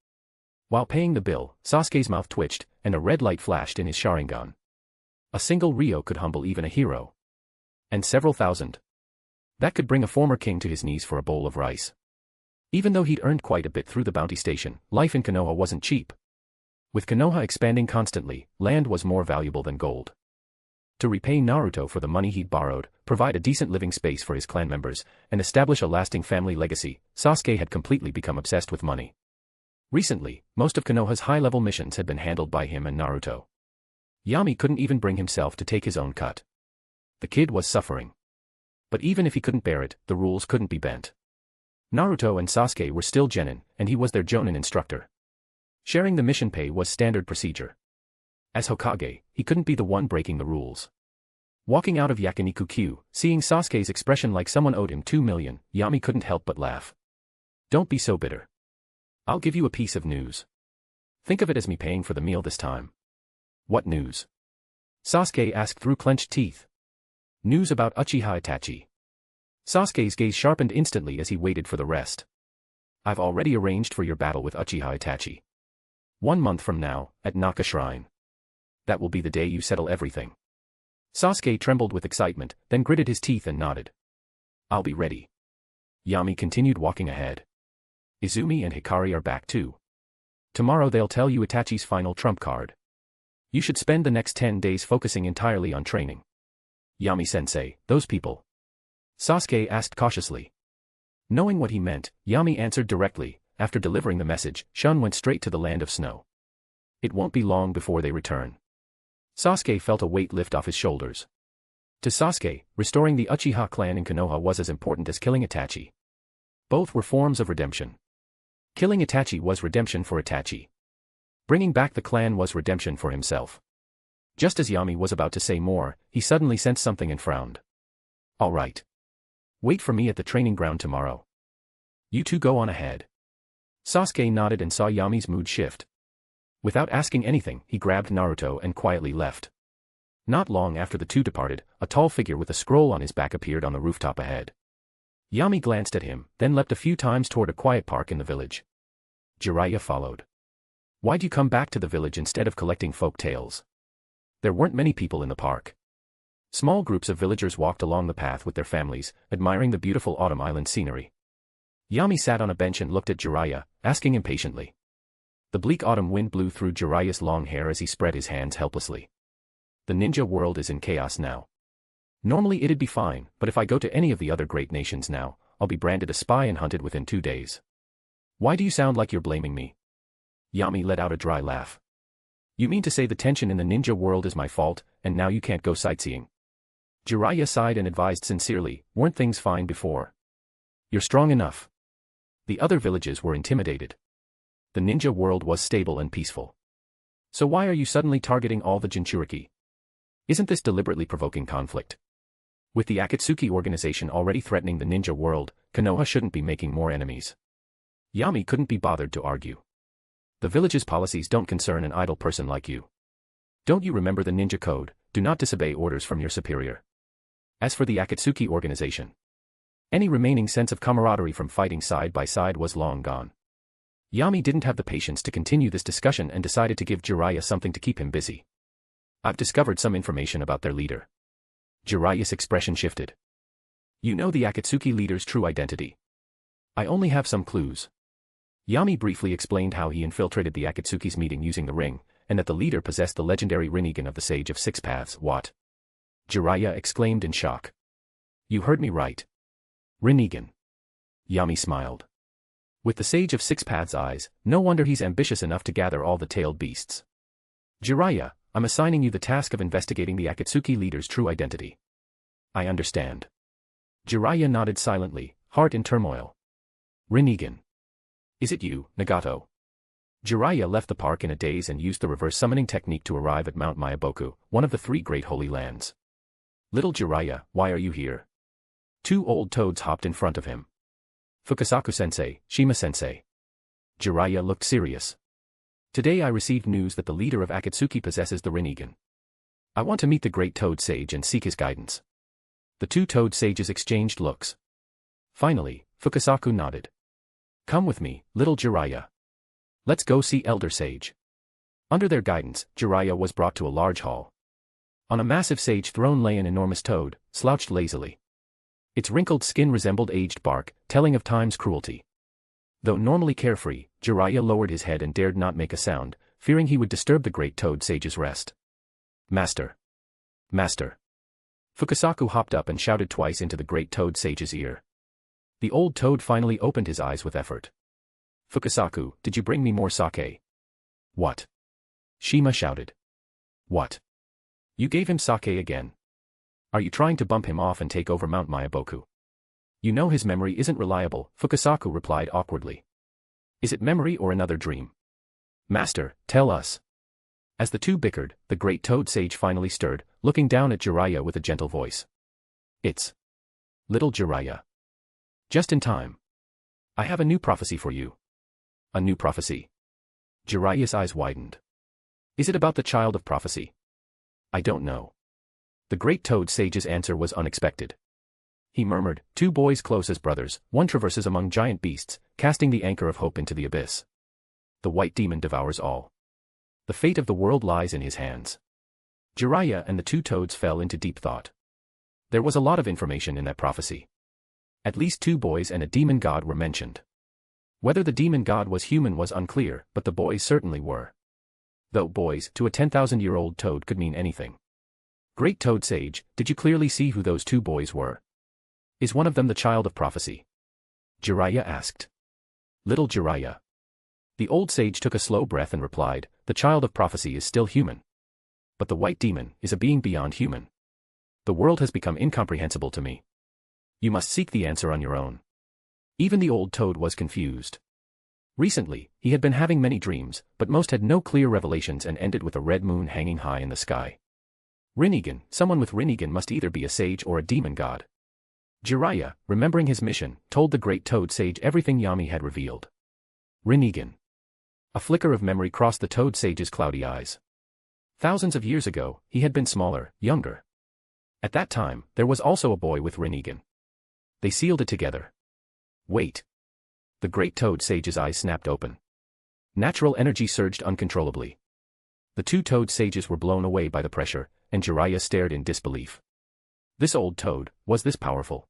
While paying the bill, Sasuke's mouth twitched, and a red light flashed in his Sharingan. A single Ryo could humble even a hero. And several thousand. That could bring a former king to his knees for a bowl of rice. Even though he'd earned quite a bit through the bounty station, life in Konoha wasn't cheap. With Konoha expanding constantly, land was more valuable than gold. To repay Naruto for the money he'd borrowed, provide a decent living space for his clan members, and establish a lasting family legacy, Sasuke had completely become obsessed with money. Recently, most of Konoha's high-level missions had been handled by him and Naruto. Yami couldn't even bring himself to take his own cut. The kid was suffering. But even if he couldn't bear it, the rules couldn't be bent. Naruto and Sasuke were still genin, and he was their jonin instructor. Sharing the mission pay was standard procedure. As Hokage, he couldn't be the one breaking the rules. Walking out of Yakiniku-Kyu, seeing Sasuke's expression like someone owed him 2 million, Yami couldn't help but laugh. Don't be so bitter. I'll give you a piece of news. Think of it as me paying for the meal this time. What news? Sasuke asked through clenched teeth. News about Uchiha Itachi. Sasuke's gaze sharpened instantly as he waited for the rest. I've already arranged for your battle with Uchiha Itachi. 1 month from now, at Naka Shrine. That will be the day you settle everything. Sasuke trembled with excitement, then gritted his teeth and nodded. I'll be ready. Yami continued walking ahead. Izumi and Hikari are back too. Tomorrow they'll tell you Itachi's final trump card. You should spend the next 10 days focusing entirely on training. Yami-sensei, those people. Sasuke asked cautiously. Knowing what he meant, Yami answered directly. After delivering the message, Shun went straight to the land of snow. It won't be long before they return. Sasuke felt a weight lift off his shoulders. To Sasuke, restoring the Uchiha clan in Konoha was as important as killing Itachi. Both were forms of redemption. Killing Itachi was redemption for Itachi. Bringing back the clan was redemption for himself. Just as Yami was about to say more, he suddenly sensed something and frowned. All right. Wait for me at the training ground tomorrow. You two go on ahead. Sasuke nodded and saw Yami's mood shift. Without asking anything, he grabbed Naruto and quietly left. Not long after the two departed, a tall figure with a scroll on his back appeared on the rooftop ahead. Yami glanced at him, then leapt a few times toward a quiet park in the village. Jiraiya followed. Why'd you come back to the village instead of collecting folk tales? There weren't many people in the park. Small groups of villagers walked along the path with their families, admiring the beautiful autumn island scenery. Yami sat on a bench and looked at Jiraiya, asking impatiently. The bleak autumn wind blew through Jiraiya's long hair as he spread his hands helplessly. The ninja world is in chaos now. Normally it'd be fine, but if I go to any of the other great nations now, I'll be branded a spy and hunted within 2 days. Why do you sound like you're blaming me? Yami let out a dry laugh. You mean to say the tension in the ninja world is my fault, and now you can't go sightseeing? Jiraiya sighed and advised sincerely, weren't things fine before? You're strong enough. The other villages were intimidated. The ninja world was stable and peaceful. So why are you suddenly targeting all the Jinchuriki? Isn't this deliberately provoking conflict? With the Akatsuki organization already threatening the ninja world, Konoha shouldn't be making more enemies. Yami couldn't be bothered to argue. The village's policies don't concern an idle person like you. Don't you remember the ninja code? Do not disobey orders from your superior. As for the Akatsuki organization, any remaining sense of camaraderie from fighting side by side was long gone. Yami didn't have the patience to continue this discussion and decided to give Jiraiya something to keep him busy. I've discovered some information about their leader. Jiraiya's expression shifted. You know the Akatsuki leader's true identity. I only have some clues. Yami briefly explained how he infiltrated the Akatsuki's meeting using the ring, and that the leader possessed the legendary Rinnegan of the Sage of Six Paths. What? Jiraiya exclaimed in shock. You heard me right. Rinnegan. Yami smiled. With the Sage of Six Paths' eyes, no wonder he's ambitious enough to gather all the tailed beasts. Jiraiya, I'm assigning you the task of investigating the Akatsuki leader's true identity. I understand. Jiraiya nodded silently, heart in turmoil. Rinnegan. Is it you, Nagato? Jiraiya left the park in a daze and used the reverse summoning technique to arrive at Mount Mayaboku, one of the three great holy lands. Little Jiraiya, why are you here? Two old toads hopped in front of him. Fukasaku-sensei, Shima-sensei. Jiraiya looked serious. Today I received news that the leader of Akatsuki possesses the Rinnegan. I want to meet the great toad sage and seek his guidance. The two toad sages exchanged looks. Finally, Fukasaku nodded. Come with me, little Jiraiya. Let's go see Elder Sage. Under their guidance, Jiraiya was brought to a large hall. On a massive sage throne lay an enormous toad, slouched lazily. Its wrinkled skin resembled aged bark, telling of time's cruelty. Though normally carefree, Jiraiya lowered his head and dared not make a sound, fearing he would disturb the great toad sage's rest. Master! Master! Fukasaku hopped up and shouted twice into the great toad sage's ear. The old toad finally opened his eyes with effort. Fukasaku, did you bring me more sake? What? Shima shouted. What? You gave him sake again? Are you trying to bump him off and take over Mount Mayaboku? You know his memory isn't reliable, Fukasaku replied awkwardly. Is it memory or another dream? Master, tell us. As the two bickered, the great toad sage finally stirred, looking down at Jiraiya with a gentle voice. It's little Jiraiya. Just in time. I have a new prophecy for you. A new prophecy? Jiraiya's eyes widened. Is it about the child of prophecy? I don't know. The great toad sage's answer was unexpected. He murmured, two boys close as brothers, one traverses among giant beasts, casting the anchor of hope into the abyss. The white demon devours all. The fate of the world lies in his hands. Jiraiya and the two toads fell into deep thought. There was a lot of information in that prophecy. At least two boys and a demon god were mentioned. Whether the demon god was human was unclear, but the boys certainly were. Though boys, to a 10,000-year-old toad could mean anything. Great toad sage, did you clearly see who those two boys were? Is one of them the child of prophecy? Jiraiya asked. Little Jiraiya. The old sage took a slow breath and replied, the child of prophecy is still human. But the white demon is a being beyond human. The world has become incomprehensible to me. You must seek the answer on your own. Even the old toad was confused. Recently, he had been having many dreams, but most had no clear revelations and ended with a red moon hanging high in the sky. Rinnegan, someone with Rinnegan must either be a sage or a demon god. Jiraiya, remembering his mission, told the great toad sage everything Yami had revealed. Rinnegan. A flicker of memory crossed the toad sage's cloudy eyes. Thousands of years ago, he had been smaller, younger. At that time, there was also a boy with Rinnegan. They sealed it together. Wait. The great toad sage's eyes snapped open. Natural energy surged uncontrollably. The two toad sages were blown away by the pressure, and Jiraiya stared in disbelief. This old toad, was this powerful?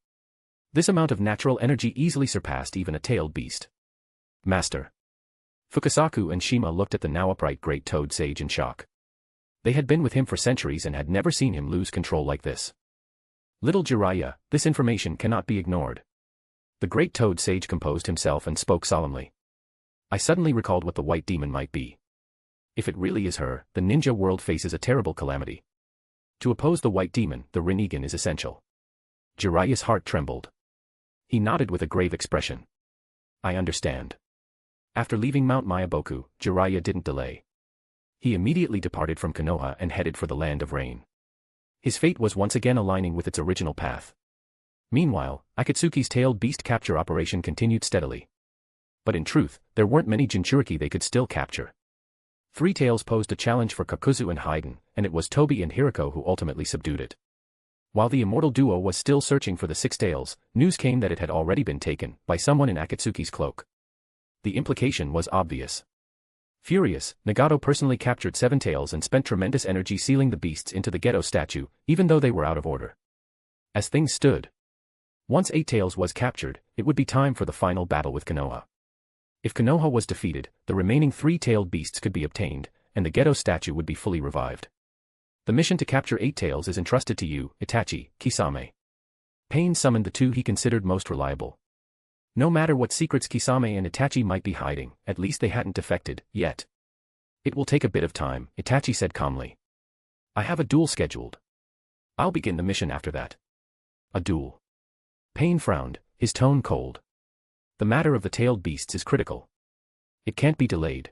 This amount of natural energy easily surpassed even a tailed beast. Master. Fukasaku and Shima looked at the now upright great toad sage in shock. They had been with him for centuries and had never seen him lose control like this. Little Jiraiya, this information cannot be ignored. The great toad sage composed himself and spoke solemnly. I suddenly recalled what the white demon might be. If it really is her, the ninja world faces a terrible calamity. To oppose the white demon, the Rinnegan is essential. Jiraiya's heart trembled. He nodded with a grave expression. I understand. After leaving Mount Mayaboku, Jiraiya didn't delay. He immediately departed from Konoha and headed for the Land of Rain. His fate was once again aligning with its original path. Meanwhile, Akatsuki's tailed beast capture operation continued steadily. But in truth, there weren't many Jinchuriki they could still capture. Three Tails posed a challenge for Kakuzu and Haiden, and it was Tobi and Hiriko who ultimately subdued it. While the immortal duo was still searching for the Six Tails, news came that it had already been taken by someone in Akatsuki's cloak. The implication was obvious. Furious, Nagato personally captured 7 tails and spent tremendous energy sealing the beasts into the ghetto statue, even though they were out of order. As things stood, once 8 tails was captured, it would be time for the final battle with Konoha. If Konoha was defeated, the remaining 3-tailed beasts could be obtained, and the ghetto statue would be fully revived. The mission to capture 8 tails is entrusted to you, Itachi, Kisame. Pain summoned the 2 he considered most reliable. No matter what secrets Kisame and Itachi might be hiding, at least they hadn't defected, yet. It will take a bit of time, Itachi said calmly. I have a duel scheduled. I'll begin the mission after that. A duel. Pain frowned, his tone cold. The matter of the tailed beasts is critical. It can't be delayed.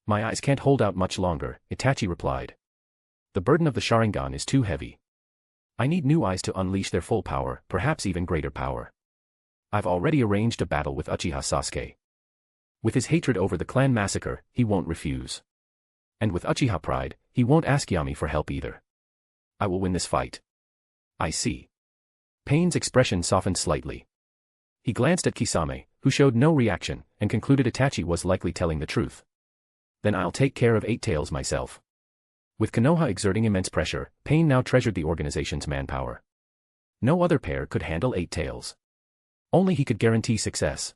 My eyes can't hold out much longer, Itachi replied. The burden of the Sharingan is too heavy. I need new eyes to unleash their full power, perhaps even greater power. I've already arranged a battle with Uchiha Sasuke. With his hatred over the clan massacre, he won't refuse. And with Uchiha pride, he won't ask Yami for help either. I will win this fight. I see. Pain's expression softened slightly. He glanced at Kisame, who showed no reaction, and concluded Itachi was likely telling the truth. Then I'll take care of 8 tails myself. With Konoha exerting immense pressure, Pain now treasured the organization's manpower. No other pair could handle 8 tails. Only he could guarantee success.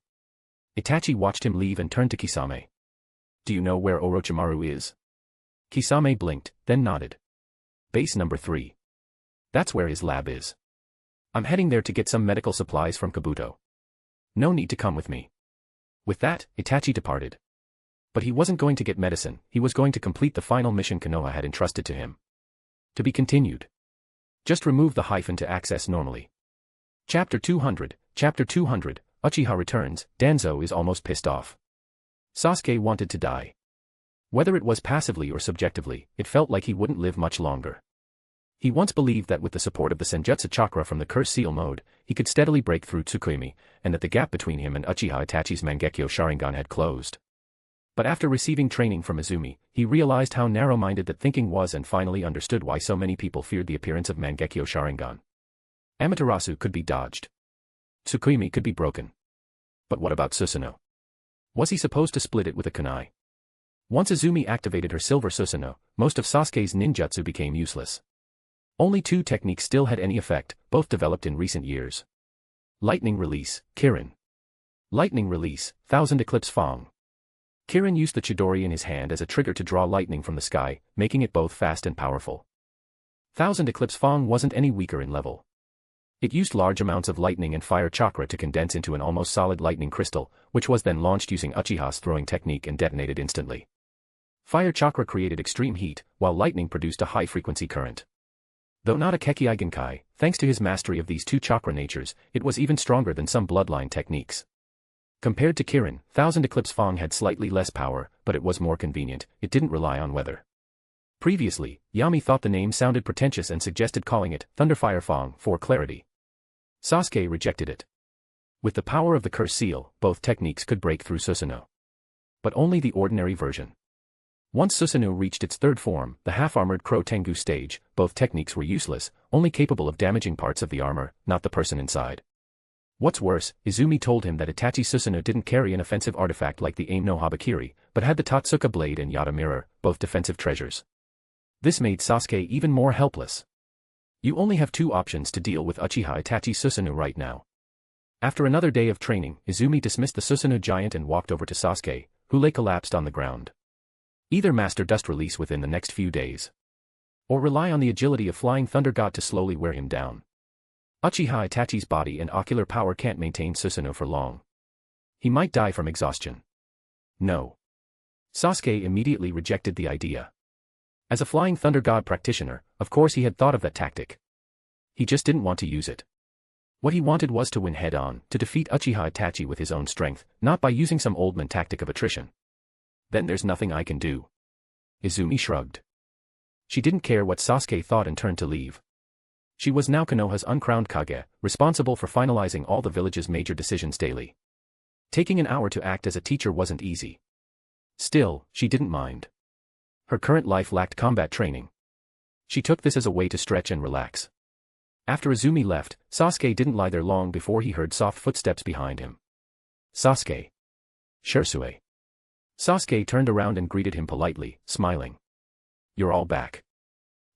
Itachi watched him leave and turned to Kisame. Do you know where Orochimaru is? Kisame blinked, then nodded. Base number 3. That's where his lab is. I'm heading there to get some medical supplies from Kabuto. No need to come with me. With that, Itachi departed. But he wasn't going to get medicine, he was going to complete the final mission Konoha had entrusted to him. To be continued. Just remove the hyphen to access normally. Chapter 200, Uchiha returns, Danzō is almost pissed off. Sasuke wanted to die. Whether it was passively or subjectively, it felt like he wouldn't live much longer. He once believed that with the support of the Senjutsu chakra from the curse seal mode, he could steadily break through Tsukuyomi, and that the gap between him and Uchiha Itachi's Mangekyo Sharingan had closed. But after receiving training from Izumi, he realized how narrow-minded that thinking was and finally understood why so many people feared the appearance of Mangekyo Sharingan. Amaterasu could be dodged. Tsukuyomi could be broken. But what about Susanoo? Was he supposed to split it with a kunai? Once Izumi activated her silver Susanoo, most of Sasuke's ninjutsu became useless. Only 2 techniques still had any effect, both developed in recent years. Lightning Release, Kirin. Lightning Release, Thousand Eclipse Fang. Kirin used the Chidori in his hand as a trigger to draw lightning from the sky, making it both fast and powerful. Thousand Eclipse Fang wasn't any weaker in level. It used large amounts of lightning and fire chakra to condense into an almost solid lightning crystal, which was then launched using Uchiha's throwing technique and detonated instantly. Fire chakra created extreme heat, while lightning produced a high-frequency current. Though not a Kekkei Genkai, thanks to his mastery of these 2 chakra natures, it was even stronger than some bloodline techniques. Compared to Kirin, Thousand Eclipse Fang had slightly less power, but it was more convenient, it didn't rely on weather. Previously, Yami thought the name sounded pretentious and suggested calling it Thunderfire Fang for clarity. Sasuke rejected it. With the power of the curse seal, both techniques could break through Susanoo. But only the ordinary version. Once Susanoo reached its 3rd form, the half-armored Crow Tengu stage, both techniques were useless, only capable of damaging parts of the armor, not the person inside. What's worse, Izumi told him that Itachi Susanoo didn't carry an offensive artifact like the Aim no Habakiri, but had the Totsuka blade and Yata mirror, both defensive treasures. This made Sasuke even more helpless. You only have 2 options to deal with Uchiha Itachi Susanoo right now. After another day of training, Izumi dismissed the Susanoo giant and walked over to Sasuke, who lay collapsed on the ground. Either master Dust Release within the next few days. Or rely on the agility of Flying Thunder God to slowly wear him down. Uchiha Itachi's body and ocular power can't maintain Susanoo for long. He might die from exhaustion. No. Sasuke immediately rejected the idea. As a Flying Thunder God practitioner, of course he had thought of that tactic. He just didn't want to use it. What he wanted was to win head-on, to defeat Uchiha Itachi with his own strength, not by using some old man tactic of attrition. Then there's nothing I can do. Izumi shrugged. She didn't care what Sasuke thought and turned to leave. She was now Konoha's uncrowned Kage, responsible for finalizing all the village's major decisions daily. Taking an hour to act as a teacher wasn't easy. Still, she didn't mind. Her current life lacked combat training. She took this as a way to stretch and relax. After Izumi left, Sasuke didn't lie there long before he heard soft footsteps behind him. Sasuke. Shisui. Sasuke turned around and greeted him politely, smiling. You're all back.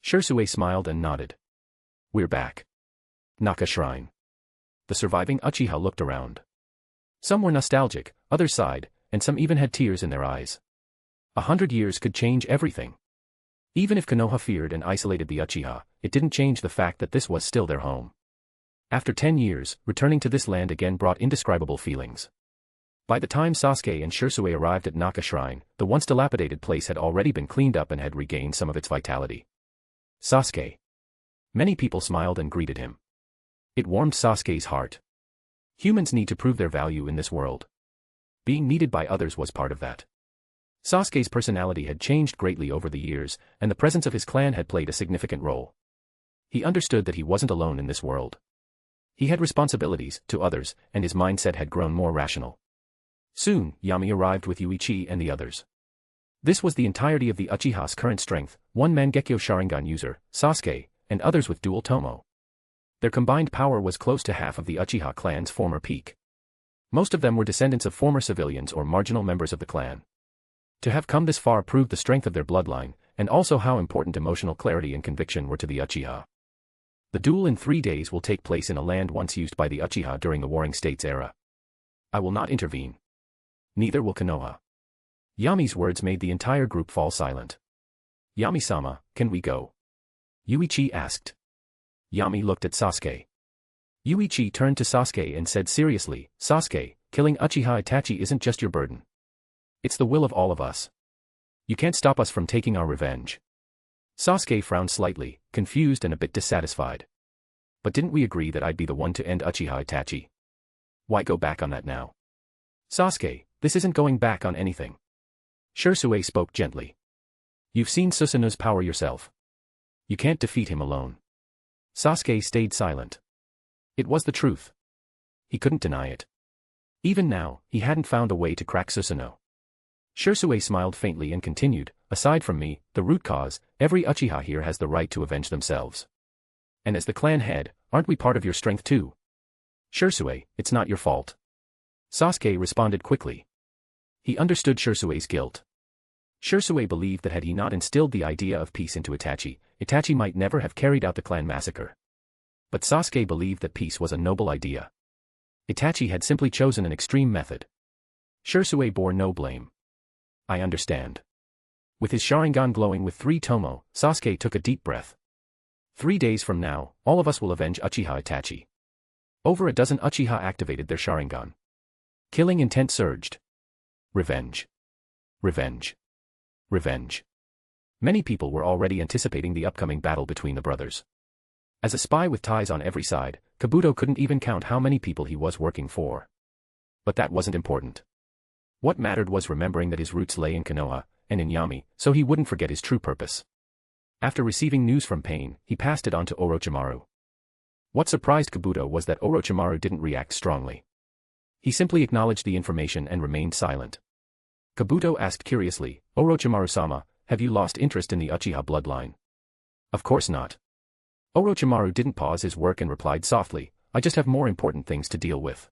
Shisui smiled and nodded. We're back. Naka Shrine. The surviving Uchiha looked around. Some were nostalgic, others sighed, and some even had tears in their eyes. 100 years could change everything. Even if Konoha feared and isolated the Uchiha, it didn't change the fact that this was still their home. After 10 years, returning to this land again brought indescribable feelings. By the time Sasuke and Shisui arrived at Naka Shrine, the once dilapidated place had already been cleaned up and had regained some of its vitality. Sasuke. Many people smiled and greeted him. It warmed Sasuke's heart. Humans need to prove their value in this world. Being needed by others was part of that. Sasuke's personality had changed greatly over the years, and the presence of his clan had played a significant role. He understood that he wasn't alone in this world. He had responsibilities to others, and his mindset had grown more rational. Soon, Yami arrived with Yuichi and the others. This was the entirety of the Uchiha's current strength, one Mangekyo Sharingan user, Sasuke, and others with dual Tomo. Their combined power was close to half of the Uchiha clan's former peak. Most of them were descendants of former civilians or marginal members of the clan. To have come this far proved the strength of their bloodline, and also how important emotional clarity and conviction were to the Uchiha. The duel in 3 days will take place in a land once used by the Uchiha during the Warring States era. I will not intervene. Neither will Konoha. Yami's words made the entire group fall silent. Yami-sama, can we go? Yuichi asked. Yami looked at Sasuke. Yuichi turned to Sasuke and said seriously, Sasuke, killing Uchiha Itachi isn't just your burden. It's the will of all of us. You can't stop us from taking our revenge. Sasuke frowned slightly, confused and a bit dissatisfied. But didn't we agree that I'd be the one to end Uchiha Itachi? Why go back on that now? Sasuke, this isn't going back on anything. Shisui spoke gently. You've seen Susanu's power yourself. You can't defeat him alone. Sasuke stayed silent. It was the truth. He couldn't deny it. Even now, he hadn't found a way to crack Susanoo. Shisui smiled faintly and continued, aside from me, the root cause, every Uchiha here has the right to avenge themselves. And as the clan head, aren't we part of your strength too? Shisui, it's not your fault. Sasuke responded quickly. He understood Shisui's guilt. Shisui believed that had he not instilled the idea of peace into Itachi, Itachi might never have carried out the clan massacre. But Sasuke believed that peace was a noble idea. Itachi had simply chosen an extreme method. Shisui bore no blame. I understand. With his Sharingan glowing with 3 Tomo, Sasuke took a deep breath. 3 days from now, all of us will avenge Uchiha Itachi. Over a dozen Uchiha activated their Sharingan. Killing intent surged. Revenge. Revenge. Revenge. Many people were already anticipating the upcoming battle between the brothers. As a spy with ties on every side, Kabuto couldn't even count how many people he was working for. But that wasn't important. What mattered was remembering that his roots lay in Konoha, and in Yami, so he wouldn't forget his true purpose. After receiving news from Pain, he passed it on to Orochimaru. What surprised Kabuto was that Orochimaru didn't react strongly. He simply acknowledged the information and remained silent. Kabuto asked curiously, Orochimaru-sama, have you lost interest in the Uchiha bloodline? Of course not. Orochimaru didn't pause his work and replied softly, I just have more important things to deal with.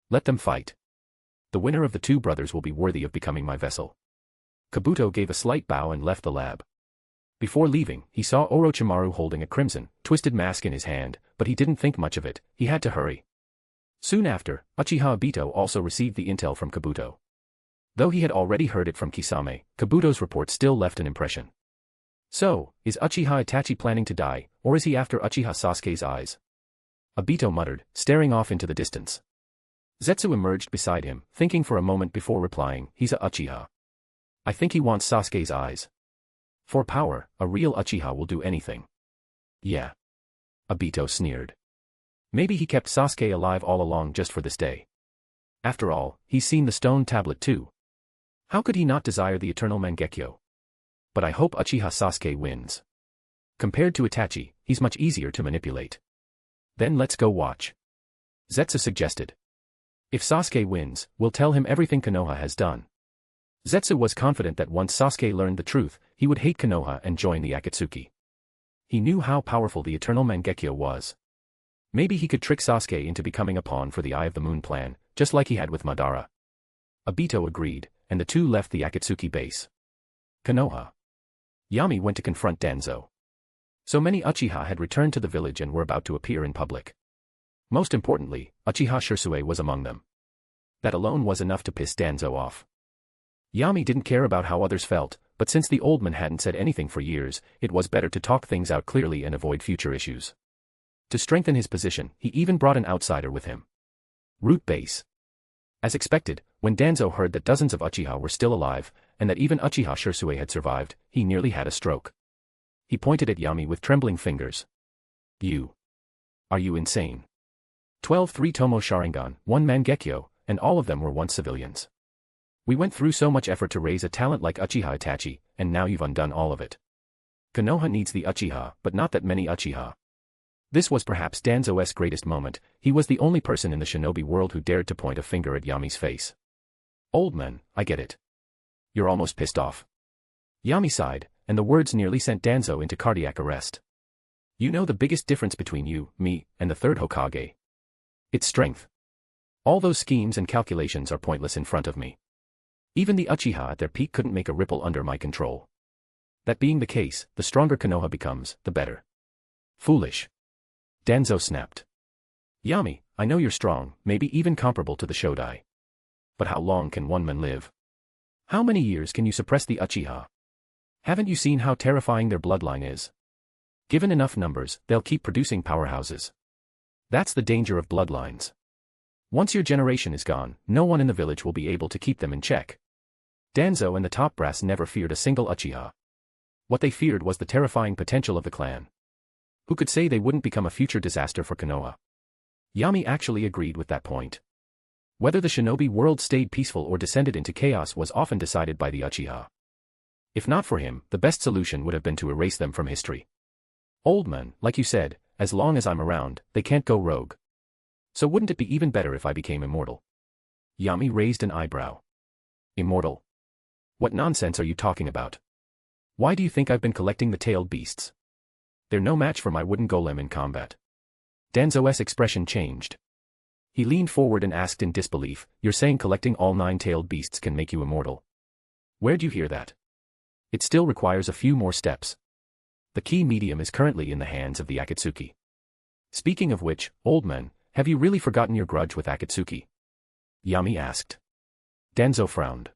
Let them fight. The winner of the 2 brothers will be worthy of becoming my vessel. Kabuto gave a slight bow and left the lab. Before leaving, he saw Orochimaru holding a crimson, twisted mask in his hand, but he didn't think much of it, he had to hurry. Soon after, Uchiha Obito also received the intel from Kabuto. Though he had already heard it from Kisame, Kabuto's report still left an impression. So, is Uchiha Itachi planning to die, or is he after Uchiha Sasuke's eyes? Obito muttered, staring off into the distance. Zetsu emerged beside him, thinking for a moment before replying, he's a Uchiha. I think he wants Sasuke's eyes. For power, a real Uchiha will do anything. Yeah. Obito sneered. Maybe he kept Sasuke alive all along just for this day. After all, he's seen the stone tablet too. How could he not desire the eternal Mangekyo? But I hope Uchiha Sasuke wins. Compared to Itachi, he's much easier to manipulate. Then let's go watch. Zetsu suggested. If Sasuke wins, we'll tell him everything Konoha has done. Zetsu was confident that once Sasuke learned the truth, he would hate Konoha and join the Akatsuki. He knew how powerful the eternal Mangekyo was. Maybe he could trick Sasuke into becoming a pawn for the Eye of the Moon plan, just like he had with Madara. Obito agreed, and the two left the Akatsuki base. Konoha. Yami went to confront Danzō. So many Uchiha had returned to the village and were about to appear in public. Most importantly, Uchiha Shisui was among them. That alone was enough to piss Danzō off. Yami didn't care about how others felt, but since the old man hadn't said anything for years, it was better to talk things out clearly and avoid future issues. To strengthen his position, he even brought an outsider with him. Root Base. As expected, when Danzō heard that dozens of Uchiha were still alive, and that even Uchiha Shisui had survived, he nearly had a stroke. He pointed at Yami with trembling fingers. Are you insane? 12 3-tomo Sharingan, 1 Mangekyo, and all of them were once civilians. We went through so much effort to raise a talent like Uchiha Itachi, and now you've undone all of it. Konoha needs the Uchiha, but not that many Uchiha. This was perhaps Danzō's greatest moment. He was the only person in the shinobi world who dared to point a finger at Yami's face. Old man, I get it. You're almost pissed off. Yami sighed, and the words nearly sent Danzō into cardiac arrest. You know the biggest difference between you, me, and the third Hokage. It's strength. All those schemes and calculations are pointless in front of me. Even the Uchiha at their peak couldn't make a ripple under my control. That being the case, the stronger Konoha becomes, the better. Foolish. Danzō snapped. Yami, I know you're strong, maybe even comparable to the Shodai. But how long can one man live? How many years can you suppress the Uchiha? Haven't you seen how terrifying their bloodline is? Given enough numbers, they'll keep producing powerhouses. That's the danger of bloodlines. Once your generation is gone, no one in the village will be able to keep them in check. Danzō and the top brass never feared a single Uchiha. What they feared was the terrifying potential of the clan. Who could say they wouldn't become a future disaster for Konoha? Yami actually agreed with that point. Whether the shinobi world stayed peaceful or descended into chaos was often decided by the Uchiha. If not for him, the best solution would have been to erase them from history. Old man, like you said, as long as I'm around, they can't go rogue. So wouldn't it be even better if I became immortal? Yami raised an eyebrow. Immortal? What nonsense are you talking about? Why do you think I've been collecting the tailed beasts? They're no match for my wooden golem in combat. Danzō's expression changed. He leaned forward and asked in disbelief, you're saying collecting all 9 tailed beasts can make you immortal? Where'd you hear that? It still requires a few more steps. The key medium is currently in the hands of the Akatsuki. Speaking of which, old man, have you really forgotten your grudge with Akatsuki? Yami asked. Danzō frowned.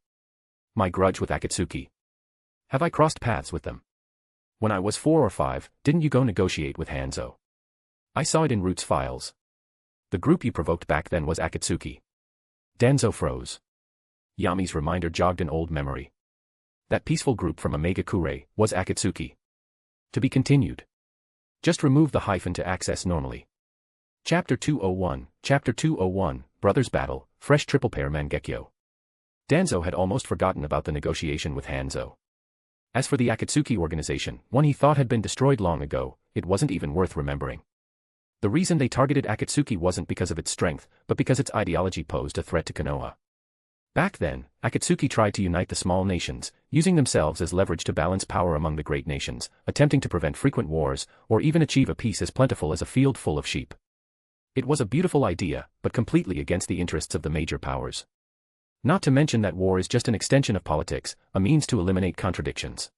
My grudge with Akatsuki? Have I crossed paths with them? When I was 4 or 5, didn't you go negotiate with Hanzo? I saw it in Root's files. The group you provoked back then was Akatsuki. Danzō froze. Yami's reminder jogged an old memory. That peaceful group from Omega-Kure was Akatsuki. To be continued. Just remove the hyphen to access normally. Chapter 201, Brothers Battle, Fresh Triple Pair Mangekyo. Danzō had almost forgotten about the negotiation with Hanzo. As for the Akatsuki organization, one he thought had been destroyed long ago, it wasn't even worth remembering. The reason they targeted Akatsuki wasn't because of its strength, but because its ideology posed a threat to Konoha. Back then, Akatsuki tried to unite the small nations, using themselves as leverage to balance power among the great nations, attempting to prevent frequent wars, or even achieve a peace as plentiful as a field full of sheep. It was a beautiful idea, but completely against the interests of the major powers. Not to mention that war is just an extension of politics, a means to eliminate contradictions.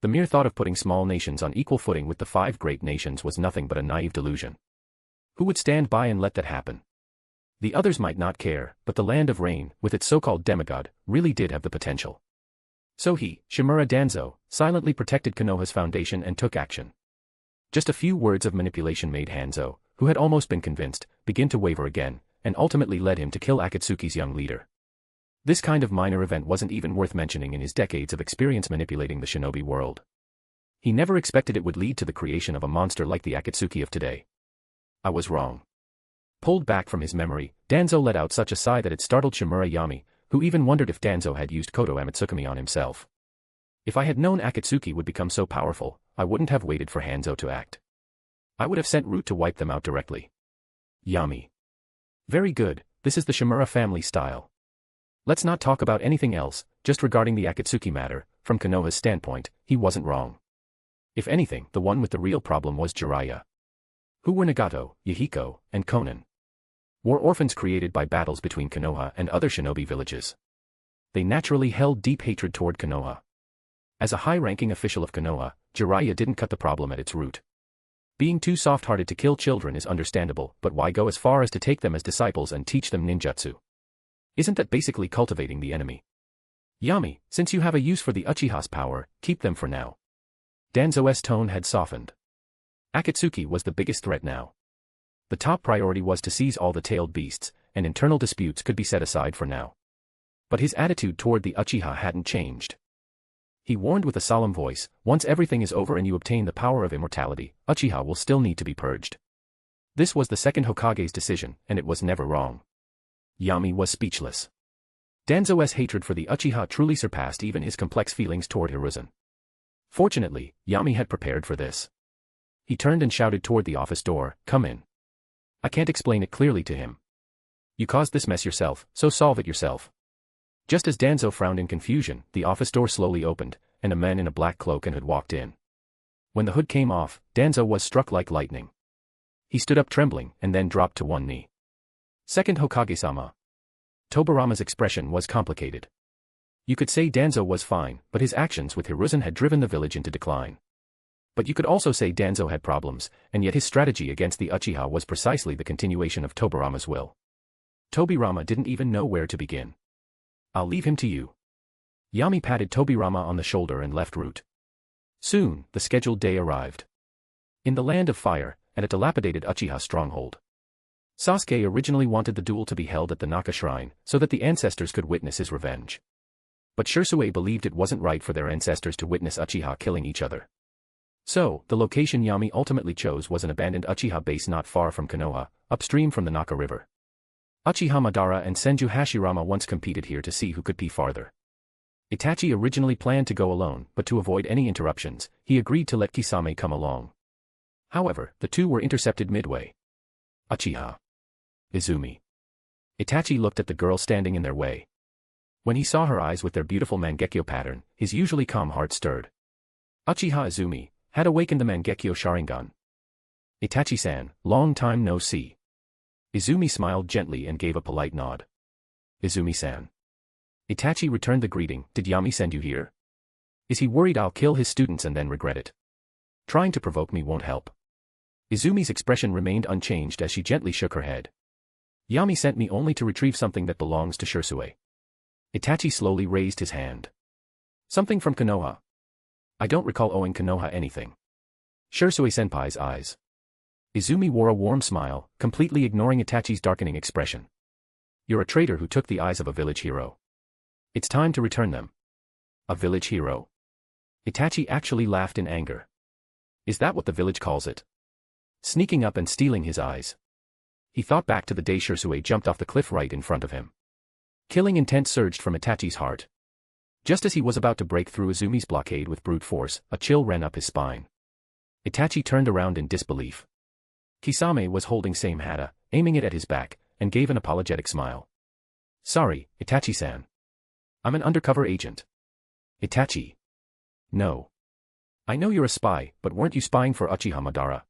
The mere thought of putting small nations on equal footing with the 5 great nations was nothing but a naive delusion. Who would stand by and let that happen? The others might not care, but the land of rain, with its so-called demigod, really did have the potential. So he, Shimura Danzō, silently protected Konoha's foundation and took action. Just a few words of manipulation made Hanzo, who had almost been convinced, begin to waver again, and ultimately led him to kill Akatsuki's young leader. This kind of minor event wasn't even worth mentioning in his decades of experience manipulating the shinobi world. He never expected it would lead to the creation of a monster like the Akatsuki of today. I was wrong. Pulled back from his memory, Danzō let out such a sigh that it startled Shimura Yami, who even wondered if Danzō had used Kodo Amatsukami on himself. If I had known Akatsuki would become so powerful, I wouldn't have waited for Hanzo to act. I would have sent Root to wipe them out directly. Yami. Very good, this is the Shimura family style. Let's not talk about anything else, just regarding the Akatsuki matter, from Konoha's standpoint, he wasn't wrong. If anything, the one with the real problem was Jiraiya. Who were Nagato, Yahiko, and Konan? War orphans created by battles between Konoha and other shinobi villages. They naturally held deep hatred toward Konoha. As a high-ranking official of Konoha, Jiraiya didn't cut the problem at its root. Being too soft-hearted to kill children is understandable, but why go as far as to take them as disciples and teach them ninjutsu? Isn't that basically cultivating the enemy? Yami, since you have a use for the Uchiha's power, keep them for now. Danzō's tone had softened. Akatsuki was the biggest threat now. The top priority was to seize all the tailed beasts, and internal disputes could be set aside for now. But his attitude toward the Uchiha hadn't changed. He warned with a solemn voice, once everything is over and you obtain the power of immortality, Uchiha will still need to be purged. This was the second Hokage's decision, and it was never wrong. Yami was speechless. Danzō's hatred for the Uchiha truly surpassed even his complex feelings toward Hiruzen. Fortunately, Yami had prepared for this. He turned and shouted toward the office door, "Come in. I can't explain it clearly to him. You caused this mess yourself, so solve it yourself." Just as Danzō frowned in confusion, the office door slowly opened, and a man in a black cloak and hood walked in. When the hood came off, Danzō was struck like lightning. He stood up trembling, and then dropped to one knee. "Second Hokage-sama." Tobirama's expression was complicated. You could say Danzō was fine, but his actions with Hiruzen had driven the village into decline. But you could also say Danzō had problems, and yet his strategy against the Uchiha was precisely the continuation of Tobirama's will. Tobirama didn't even know where to begin. "I'll leave him to you." Yami patted Tobirama on the shoulder and left route. Soon, the scheduled day arrived. In the Land of Fire, at a dilapidated Uchiha stronghold. Sasuke originally wanted the duel to be held at the Naka Shrine, so that the ancestors could witness his revenge. But Shisui believed it wasn't right for their ancestors to witness Uchiha killing each other. So, the location Yami ultimately chose was an abandoned Uchiha base not far from Konoha, upstream from the Naka River. Uchiha Madara and Senju Hashirama once competed here to see who could pee farther. Itachi originally planned to go alone, but to avoid any interruptions, he agreed to let Kisame come along. However, the two were intercepted midway. "Uchiha. Izumi." Itachi looked at the girl standing in their way. When he saw her eyes with their beautiful Mangekyo pattern, his usually calm heart stirred. Uchiha Izumi had awakened the Mangekyo Sharingan. "Itachi-san, long time no see." Izumi smiled gently and gave a polite nod. "Izumi-san." Itachi returned the greeting. "Did Yami send you here? Is he worried I'll kill his students and then regret it? Trying to provoke me won't help." Izumi's expression remained unchanged as she gently shook her head. "Yami sent me only to retrieve something that belongs to Shisui." Itachi slowly raised his hand. "Something from Konoha? I don't recall owing Konoha anything." Shisui-senpai's eyes. Izumi wore a warm smile, completely ignoring Itachi's darkening expression. "You're a traitor who took the eyes of a village hero. It's time to return them." "A village hero?" Itachi actually laughed in anger. "Is that what the village calls it? Sneaking up and stealing his eyes?" He thought back to the day Shisui jumped off the cliff right in front of him. Killing intent surged from Itachi's heart. Just as he was about to break through Izumi's blockade with brute force, a chill ran up his spine. Itachi turned around in disbelief. Kisame was holding same hata, aiming it at his back, and gave an apologetic smile. "Sorry, Itachi-san. I'm an undercover agent." "Itachi." "No. I know you're a spy, but weren't you spying for Uchiha Madara?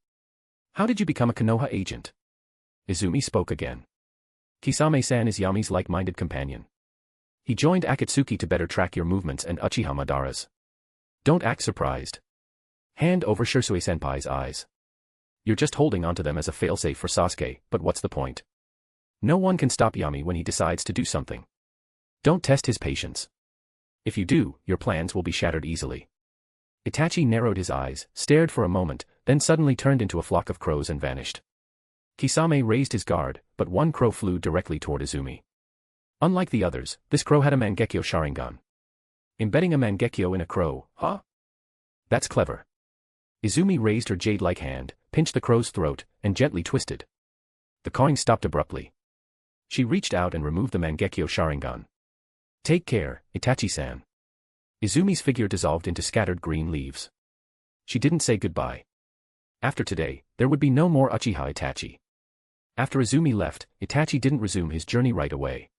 How did you become a Konoha agent?" Izumi spoke again. "Kisame-san is Yami's like-minded companion. He joined Akatsuki to better track your movements and Uchiha Madara's. Don't act surprised." Hand over Shisui-senpai's eyes. "You're just holding onto them as a failsafe for Sasuke, but what's the point? No one can stop Yami when he decides to do something. Don't test his patience. If you do, your plans will be shattered easily." Itachi narrowed his eyes, stared for a moment, then suddenly turned into a flock of crows and vanished. Kisame raised his guard, but one crow flew directly toward Izumi. Unlike the others, this crow had a Mangekyo Sharingan. Embedding a Mangekyo in a crow, huh? That's clever. Izumi raised her jade-like hand, pinched the crow's throat, and gently twisted. The cawing stopped abruptly. She reached out and removed the Mangekyo Sharingan. "Take care, Itachi-san." Izumi's figure dissolved into scattered green leaves. She didn't say goodbye. After today, there would be no more Uchiha Itachi. After Izumi left, Itachi didn't resume his journey right away.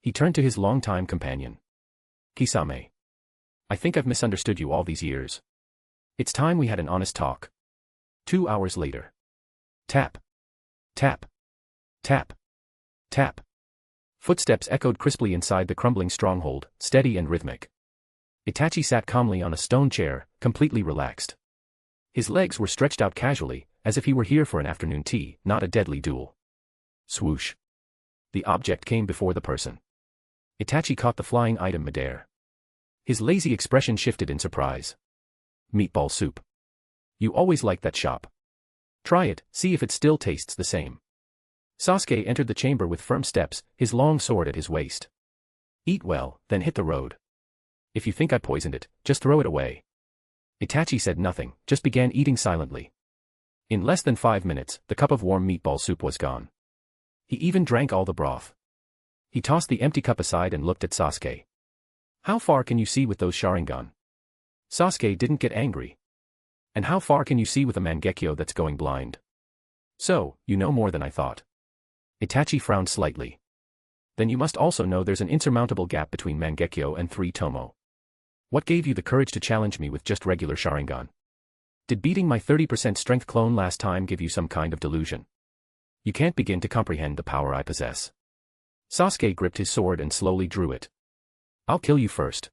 He turned to his longtime companion. "Kisame. I think I've misunderstood you all these years. It's time we had an honest talk." 2 hours later. Tap. Tap. Tap. Tap. Footsteps echoed crisply inside the crumbling stronghold, steady and rhythmic. Itachi sat calmly on a stone chair, completely relaxed. His legs were stretched out casually, as if he were here for an afternoon tea, not a deadly duel. Swoosh. The object came before the person. Itachi caught the flying item midair. His lazy expression shifted in surprise. Meatball soup. You always liked that shop. Try it, see if it still tastes the same. Sasuke entered the chamber with firm steps, his long sword at his waist. Eat well, then hit the road. If you think I poisoned it, just throw it away. Itachi said nothing, just began eating silently. In less than 5 minutes, the cup of warm meatball soup was gone. He even drank all the broth. He tossed the empty cup aside and looked at Sasuke. How far can you see with those Sharingan? Sasuke didn't get angry. And how far can you see with a Mangekyo that's going blind? So, you know more than I thought. Itachi frowned slightly. Then you must also know there's an insurmountable gap between Mangekyo and 3 Tomo. What gave you the courage to challenge me with just regular Sharingan? Did beating my 30% strength clone last time give you some kind of delusion? You can't begin to comprehend the power I possess. Sasuke gripped his sword and slowly drew it. I'll kill you first.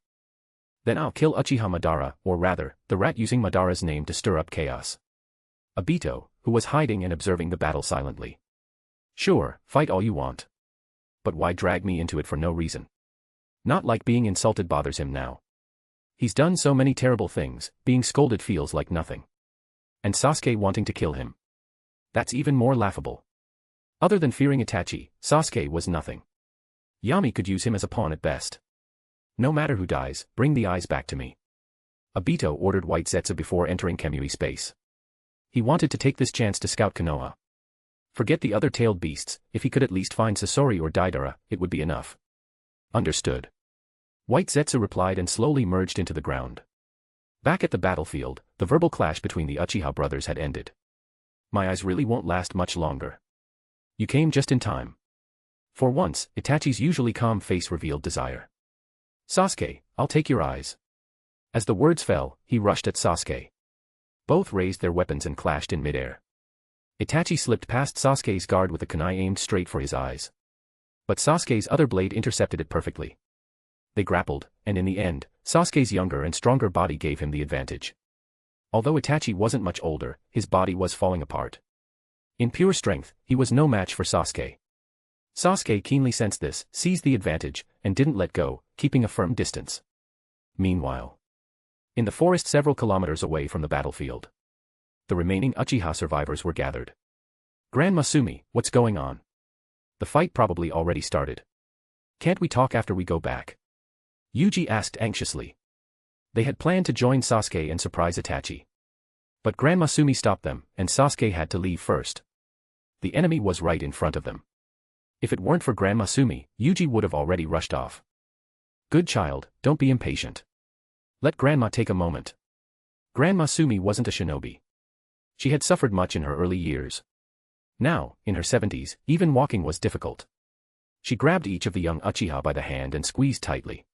Then I'll kill Uchiha Madara, or rather, the rat using Madara's name to stir up chaos. Obito, who was hiding and observing the battle silently. Sure, fight all you want. But why drag me into it for no reason? Not like being insulted bothers him now. He's done so many terrible things, being scolded feels like nothing. And Sasuke wanting to kill him. That's even more laughable. Other than fearing Itachi, Sasuke was nothing. Yami could use him as a pawn at best. No matter who dies, bring the eyes back to me. Obito ordered White Zetsu before entering Kamui space. He wanted to take this chance to scout Konoha. Forget the other tailed beasts, if he could at least find Sasori or Deidara, it would be enough. Understood. White Zetsu replied and slowly merged into the ground. Back at the battlefield, the verbal clash between the Uchiha brothers had ended. My eyes really won't last much longer. You came just in time. For once, Itachi's usually calm face revealed desire. Sasuke, I'll take your eyes. As the words fell, he rushed at Sasuke. Both raised their weapons and clashed in midair. Itachi slipped past Sasuke's guard with a kunai aimed straight for his eyes. But Sasuke's other blade intercepted it perfectly. They grappled, and in the end, Sasuke's younger and stronger body gave him the advantage. Although Itachi wasn't much older, his body was falling apart. In pure strength, he was no match for Sasuke. Sasuke keenly sensed this, seized the advantage, and didn't let go, keeping a firm distance. Meanwhile, in the forest several kilometers away from the battlefield, the remaining Uchiha survivors were gathered. Grand Masumi, what's going on? The fight probably already started. Can't we talk after we go back? Yuji asked anxiously. They had planned to join Sasuke and surprise Itachi. But Grand Masumi stopped them, and Sasuke had to leave first. The enemy was right in front of them. If it weren't for Grand Masumi, Yuji would have already rushed off. Good child, don't be impatient. Let Grandma take a moment. Grand Masumi wasn't a shinobi. She had suffered much in her early years. Now, in her 70s, even walking was difficult. She grabbed each of the young Uchiha by the hand and squeezed tightly.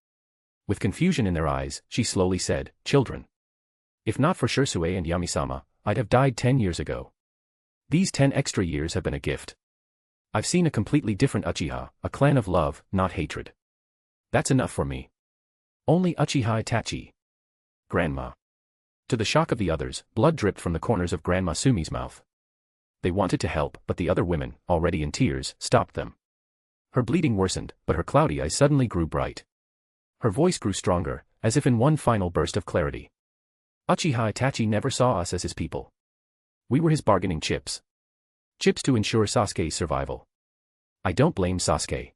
With confusion in their eyes, she slowly said, "Children. If not for Shursue and Yami-sama, I'd have died 10 years ago. These 10 extra years have been a gift. I've seen a completely different Uchiha, a clan of love, not hatred. That's enough for me. Only Uchiha Itachi. Grandma." To the shock of the others, blood dripped from the corners of Grand Masumi's mouth. They wanted to help, but the other women, already in tears, stopped them. Her bleeding worsened, but her cloudy eyes suddenly grew bright. Her voice grew stronger, as if in one final burst of clarity. Uchiha Itachi never saw us as his people. We were his bargaining chips. Chips to ensure Sasuke's survival. I don't blame Sasuke.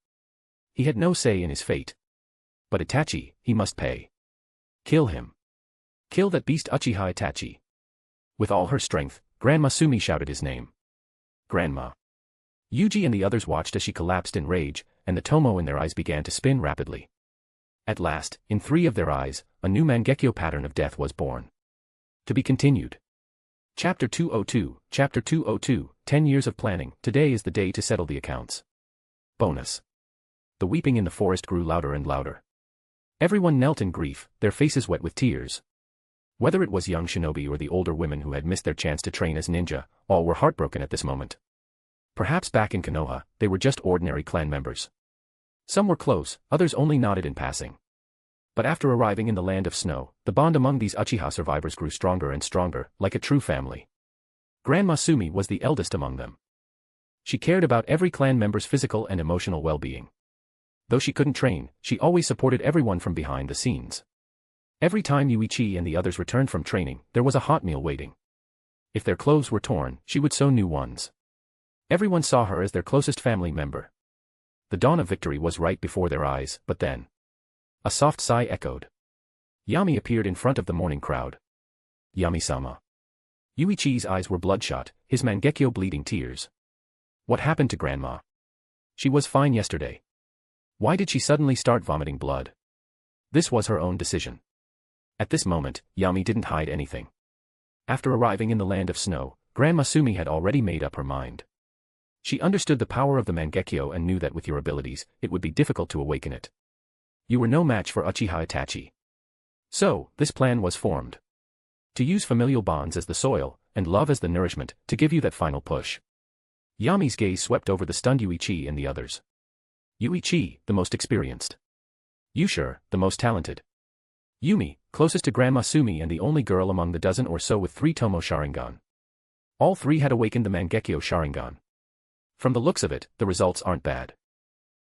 He had no say in his fate. But Itachi, he must pay. Kill him. Kill that beast Uchiha Itachi. With all her strength, Grand Masumi shouted his name. Grandma. Yuji and the others watched as she collapsed in rage, and the tomo in their eyes began to spin rapidly. At last, in 3 of their eyes, a new Mangekyo pattern of death was born. To be continued. Chapter 202, Chapter 202, 10 years of planning, today is the day to settle the accounts. Bonus. The weeping in the forest grew louder and louder. Everyone knelt in grief, their faces wet with tears. Whether it was young shinobi or the older women who had missed their chance to train as ninja, all were heartbroken at this moment. Perhaps back in Konoha, they were just ordinary clan members. Some were close, others only nodded in passing. But after arriving in the land of snow, the bond among these Uchiha survivors grew stronger and stronger, like a true family. Grandma Sumi was the eldest among them. She cared about every clan member's physical and emotional well-being. Though she couldn't train, she always supported everyone from behind the scenes. Every time Yuichi and the others returned from training, there was a hot meal waiting. If their clothes were torn, she would sew new ones. Everyone saw her as their closest family member. The dawn of victory was right before their eyes, but then a soft sigh echoed. Yami appeared in front of the mourning crowd. Yami-sama. Yuichi's eyes were bloodshot, his mangekyo bleeding tears. What happened to Grandma? She was fine yesterday. Why did she suddenly start vomiting blood? This was her own decision. At this moment, Yami didn't hide anything. After arriving in the land of snow, Grandma Sumi had already made up her mind. She understood the power of the mangekyo and knew that with your abilities, it would be difficult to awaken it. You were no match for Uchiha Itachi. So, this plan was formed. To use familial bonds as the soil, and love as the nourishment, to give you that final push. Yami's gaze swept over the stunned Yuichi and the others. Yuichi, the most experienced. Yushir, the most talented. Yumi, closest to Grandma Sumi and the only girl among the dozen or so with 3 Tomo Sharingan. All 3 had awakened the Mangekyo Sharingan. From the looks of it, the results aren't bad.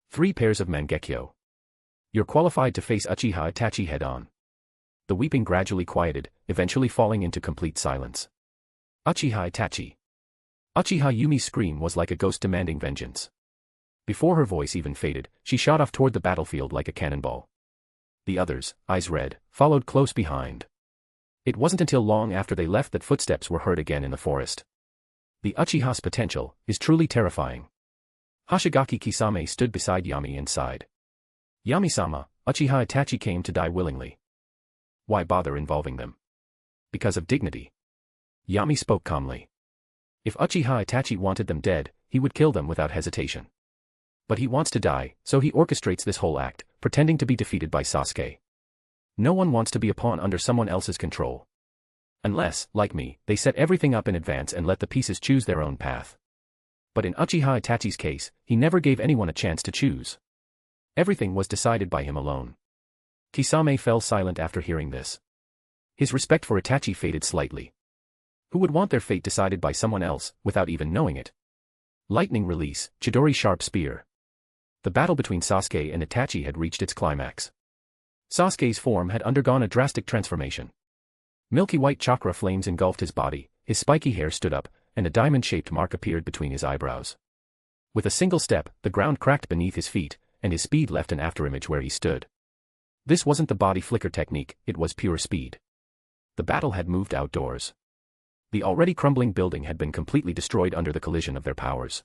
3 pairs of Mangekyo. You're qualified to face Uchiha Itachi head-on. The weeping gradually quieted, eventually falling into complete silence. Uchiha Itachi. Uchiha Yumi's scream was like a ghost demanding vengeance. Before her voice even faded, she shot off toward the battlefield like a cannonball. The others, eyes red, followed close behind. It wasn't until long after they left that footsteps were heard again in the forest. The Uchiha's potential is truly terrifying. Hoshigaki Kisame stood beside Yami and sighed. Yami-sama, Uchiha Itachi came to die willingly. Why bother involving them? Because of dignity. Yami spoke calmly. If Uchiha Itachi wanted them dead, he would kill them without hesitation. But he wants to die, so he orchestrates this whole act, pretending to be defeated by Sasuke. No one wants to be a pawn under someone else's control. Unless, like me, they set everything up in advance and let the pieces choose their own path. But in Uchiha Itachi's case, he never gave anyone a chance to choose. Everything was decided by him alone. Kisame fell silent after hearing this. His respect for Itachi faded slightly. Who would want their fate decided by someone else, without even knowing it? Lightning release, Chidori sharp spear. The battle between Sasuke and Itachi had reached its climax. Sasuke's form had undergone a drastic transformation. Milky white chakra flames engulfed his body, his spiky hair stood up, and a diamond-shaped mark appeared between his eyebrows. With a single step, the ground cracked beneath his feet, and his speed left an afterimage where he stood. This wasn't the body flicker technique, it was pure speed. The battle had moved outdoors. The already crumbling building had been completely destroyed under the collision of their powers.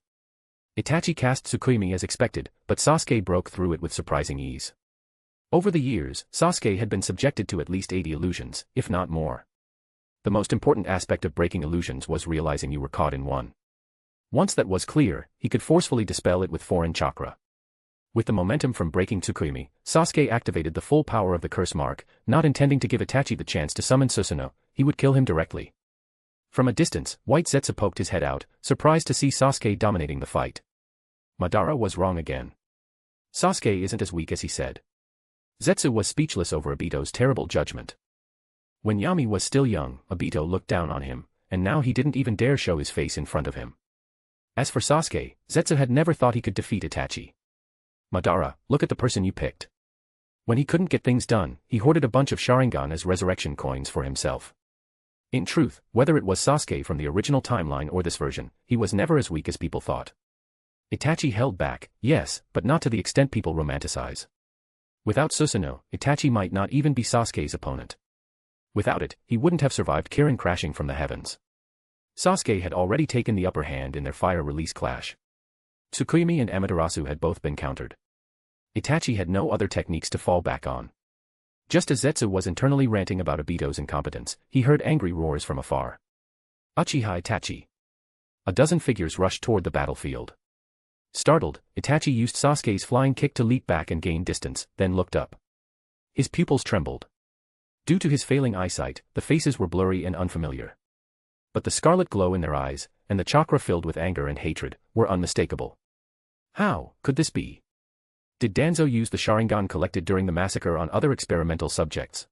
Itachi cast Tsukuyomi as expected, but Sasuke broke through it with surprising ease. Over the years, Sasuke had been subjected to at least 80 illusions, if not more. The most important aspect of breaking illusions was realizing you were caught in one. Once that was clear, he could forcefully dispel it with foreign chakra. With the momentum from breaking Tsukuyomi, Sasuke activated the full power of the curse mark, not intending to give Itachi the chance to summon Susanoo, he would kill him directly. From a distance, White Zetsu poked his head out, surprised to see Sasuke dominating the fight. Madara was wrong again. Sasuke isn't as weak as he said. Zetsu was speechless over Obito's terrible judgment. When Yami was still young, Obito looked down on him, and now he didn't even dare show his face in front of him. As for Sasuke, Zetsu had never thought he could defeat Itachi. Madara, look at the person you picked. When he couldn't get things done, he hoarded a bunch of Sharingan as resurrection coins for himself. In truth, whether it was Sasuke from the original timeline or this version, he was never as weak as people thought. Itachi held back, yes, but not to the extent people romanticize. Without Susanoo, Itachi might not even be Sasuke's opponent. Without it, he wouldn't have survived Kirin crashing from the heavens. Sasuke had already taken the upper hand in their fire release clash. Tsukuyomi and Amaterasu had both been countered. Itachi had no other techniques to fall back on. Just as Zetsu was internally ranting about Obito's incompetence, he heard angry roars from afar. Uchiha Itachi. A dozen figures rushed toward the battlefield. Startled, Itachi used Sasuke's flying kick to leap back and gain distance, then looked up. His pupils trembled. Due to his failing eyesight, the faces were blurry and unfamiliar. But the scarlet glow in their eyes, and the chakra filled with anger and hatred, were unmistakable. How could this be? Did Danzō use the Sharingan collected during the massacre on other experimental subjects?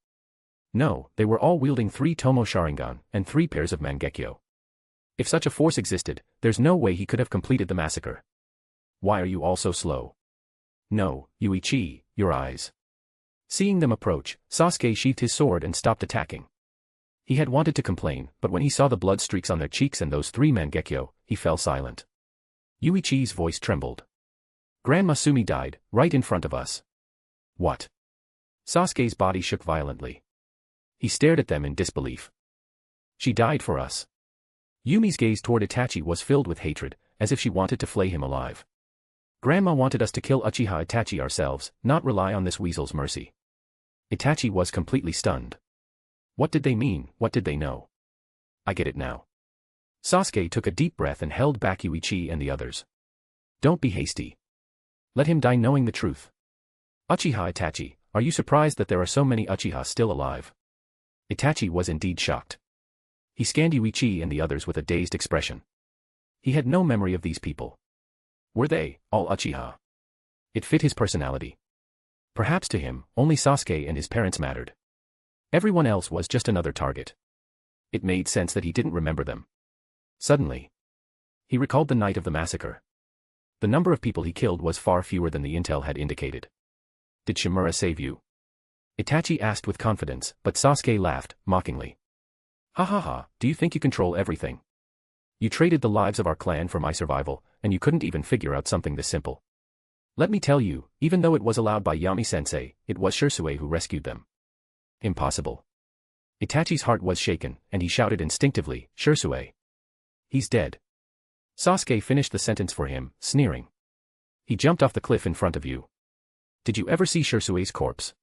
No, they were all wielding 3 Tomo Sharingan and 3 pairs of Mangekyo. If such a force existed, there's no way he could have completed the massacre. Why are you all so slow? No, Yuichi, your eyes. Seeing them approach, Sasuke sheathed his sword and stopped attacking. He had wanted to complain, but when he saw the blood streaks on their cheeks and those 3 Mangekyo, he fell silent. Yuichi's voice trembled. Grandma Sumi died, right in front of us. What? Sasuke's body shook violently. He stared at them in disbelief. She died for us. Yumi's gaze toward Itachi was filled with hatred, as if she wanted to flay him alive. Grandma wanted us to kill Uchiha Itachi ourselves, not rely on this weasel's mercy. Itachi was completely stunned. What did they mean? What did they know? I get it now. Sasuke took a deep breath and held back Yuichi and the others. Don't be hasty. Let him die knowing the truth. Uchiha Itachi, are you surprised that there are so many Uchiha still alive? Itachi was indeed shocked. He scanned Yuichi and the others with a dazed expression. He had no memory of these people. Were they all Uchiha? It fit his personality. Perhaps to him, only Sasuke and his parents mattered. Everyone else was just another target. It made sense that he didn't remember them. Suddenly, he recalled the night of the massacre. The number of people he killed was far fewer than the intel had indicated. Did Shimura save you? Itachi asked with confidence, but Sasuke laughed, mockingly. Ha ha ha, do you think you control everything? You traded the lives of our clan for my survival, and you couldn't even figure out something this simple. Let me tell you, even though it was allowed by Yami-sensei, it was Shisui who rescued them. Impossible. Itachi's heart was shaken, and he shouted instinctively, Shisui. He's dead. Sasuke finished the sentence for him, sneering. He jumped off the cliff in front of you. Did you ever see Shisui's corpse?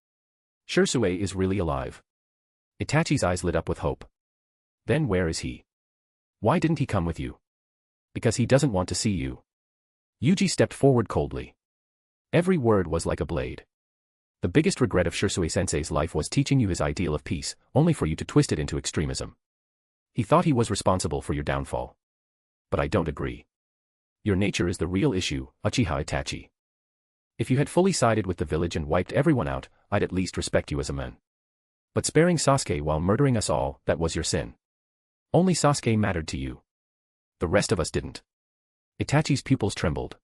Shisui is really alive. Itachi's eyes lit up with hope. Then where is he? Why didn't he come with you? Because he doesn't want to see you. Yuji stepped forward coldly. Every word was like a blade. The biggest regret of Shisui-sensei's life was teaching you his ideal of peace, only for you to twist it into extremism. He thought he was responsible for your downfall. But I don't agree. Your nature is the real issue, Uchiha Itachi. If you had fully sided with the village and wiped everyone out, I'd at least respect you as a man. But sparing Sasuke while murdering us all, that was your sin. Only Sasuke mattered to you. The rest of us didn't. Itachi's pupils trembled.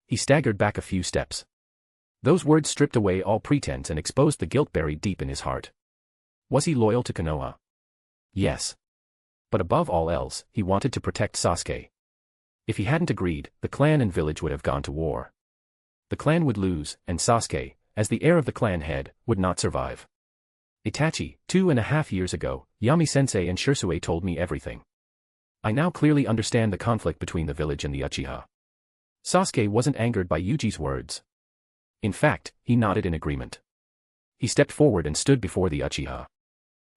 He staggered back a few steps. Those words stripped away all pretense and exposed the guilt buried deep in his heart. Was he loyal to Konoha? Yes. But above all else, he wanted to protect Sasuke. If he hadn't agreed, the clan and village would have gone to war. The clan would lose, and Sasuke, as the heir of the clan head, would not survive. Itachi, 2.5 years ago, Yami-sensei and Shisui told me everything. I now clearly understand the conflict between the village and the Uchiha. Sasuke wasn't angered by Yuji's words. In fact, he nodded in agreement. He stepped forward and stood before the Uchiha.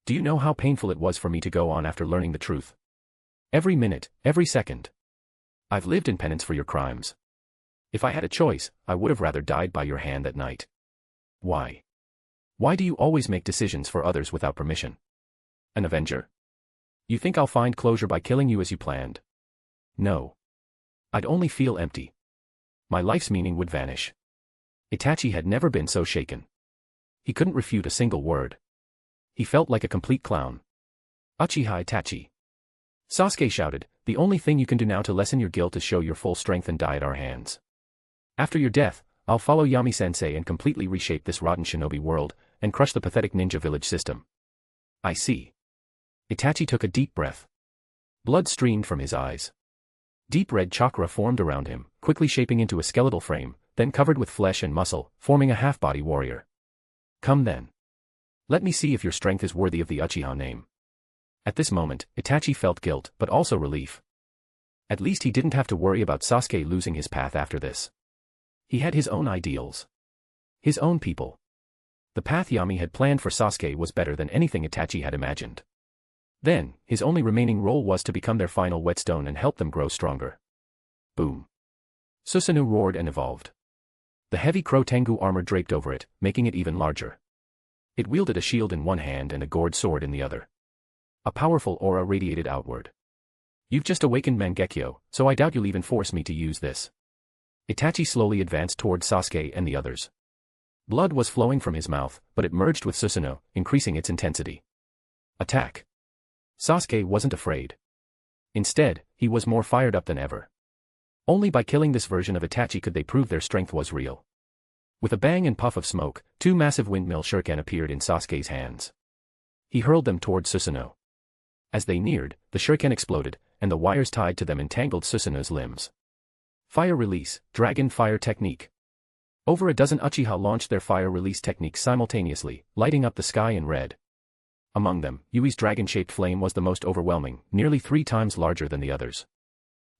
Do you know how painful it was for me to go on after learning the truth? Every minute, every second. I've lived in penance for your crimes. If I had a choice, I would have rather died by your hand that night. Why? Why do you always make decisions for others without permission? An avenger? You think I'll find closure by killing you as you planned? No. I'd only feel empty. My life's meaning would vanish. Itachi had never been so shaken. He couldn't refute a single word. He felt like a complete clown. Uchiha Itachi. Sasuke shouted, the only thing you can do now to lessen your guilt is show your full strength and die at our hands. After your death, I'll follow Yami-sensei and completely reshape this rotten shinobi world, and crush the pathetic ninja village system. I see. Itachi took a deep breath. Blood streamed from his eyes. Deep red chakra formed around him, quickly shaping into a skeletal frame, then covered with flesh and muscle, forming a half-body warrior. Come then. Let me see if your strength is worthy of the Uchiha name. At this moment, Itachi felt guilt, but also relief. At least he didn't have to worry about Sasuke losing his path after this. He had his own ideals. His own people. The path Yami had planned for Sasuke was better than anything Itachi had imagined. Then, his only remaining role was to become their final whetstone and help them grow stronger. Boom. Susanoo roared and evolved. The heavy Crow Tengu armor draped over it, making it even larger. It wielded a shield in one hand and a gourd sword in the other. A powerful aura radiated outward. You've just awakened Mangekyo, so I doubt you'll even force me to use this. Itachi slowly advanced toward Sasuke and the others. Blood was flowing from his mouth, but it merged with Susanoo, increasing its intensity. Attack! Sasuke wasn't afraid. Instead, he was more fired up than ever. Only by killing this version of Itachi could they prove their strength was real. With a bang and puff of smoke, two massive windmill shuriken appeared in Sasuke's hands. He hurled them toward Susanoo. As they neared, the shuriken exploded, and the wires tied to them entangled Susanoo's limbs. Fire release, dragon fire technique. Over a dozen Uchiha launched their fire release techniques simultaneously, lighting up the sky in red. Among them, Yui's dragon-shaped flame was the most overwhelming, nearly 3 times larger than the others.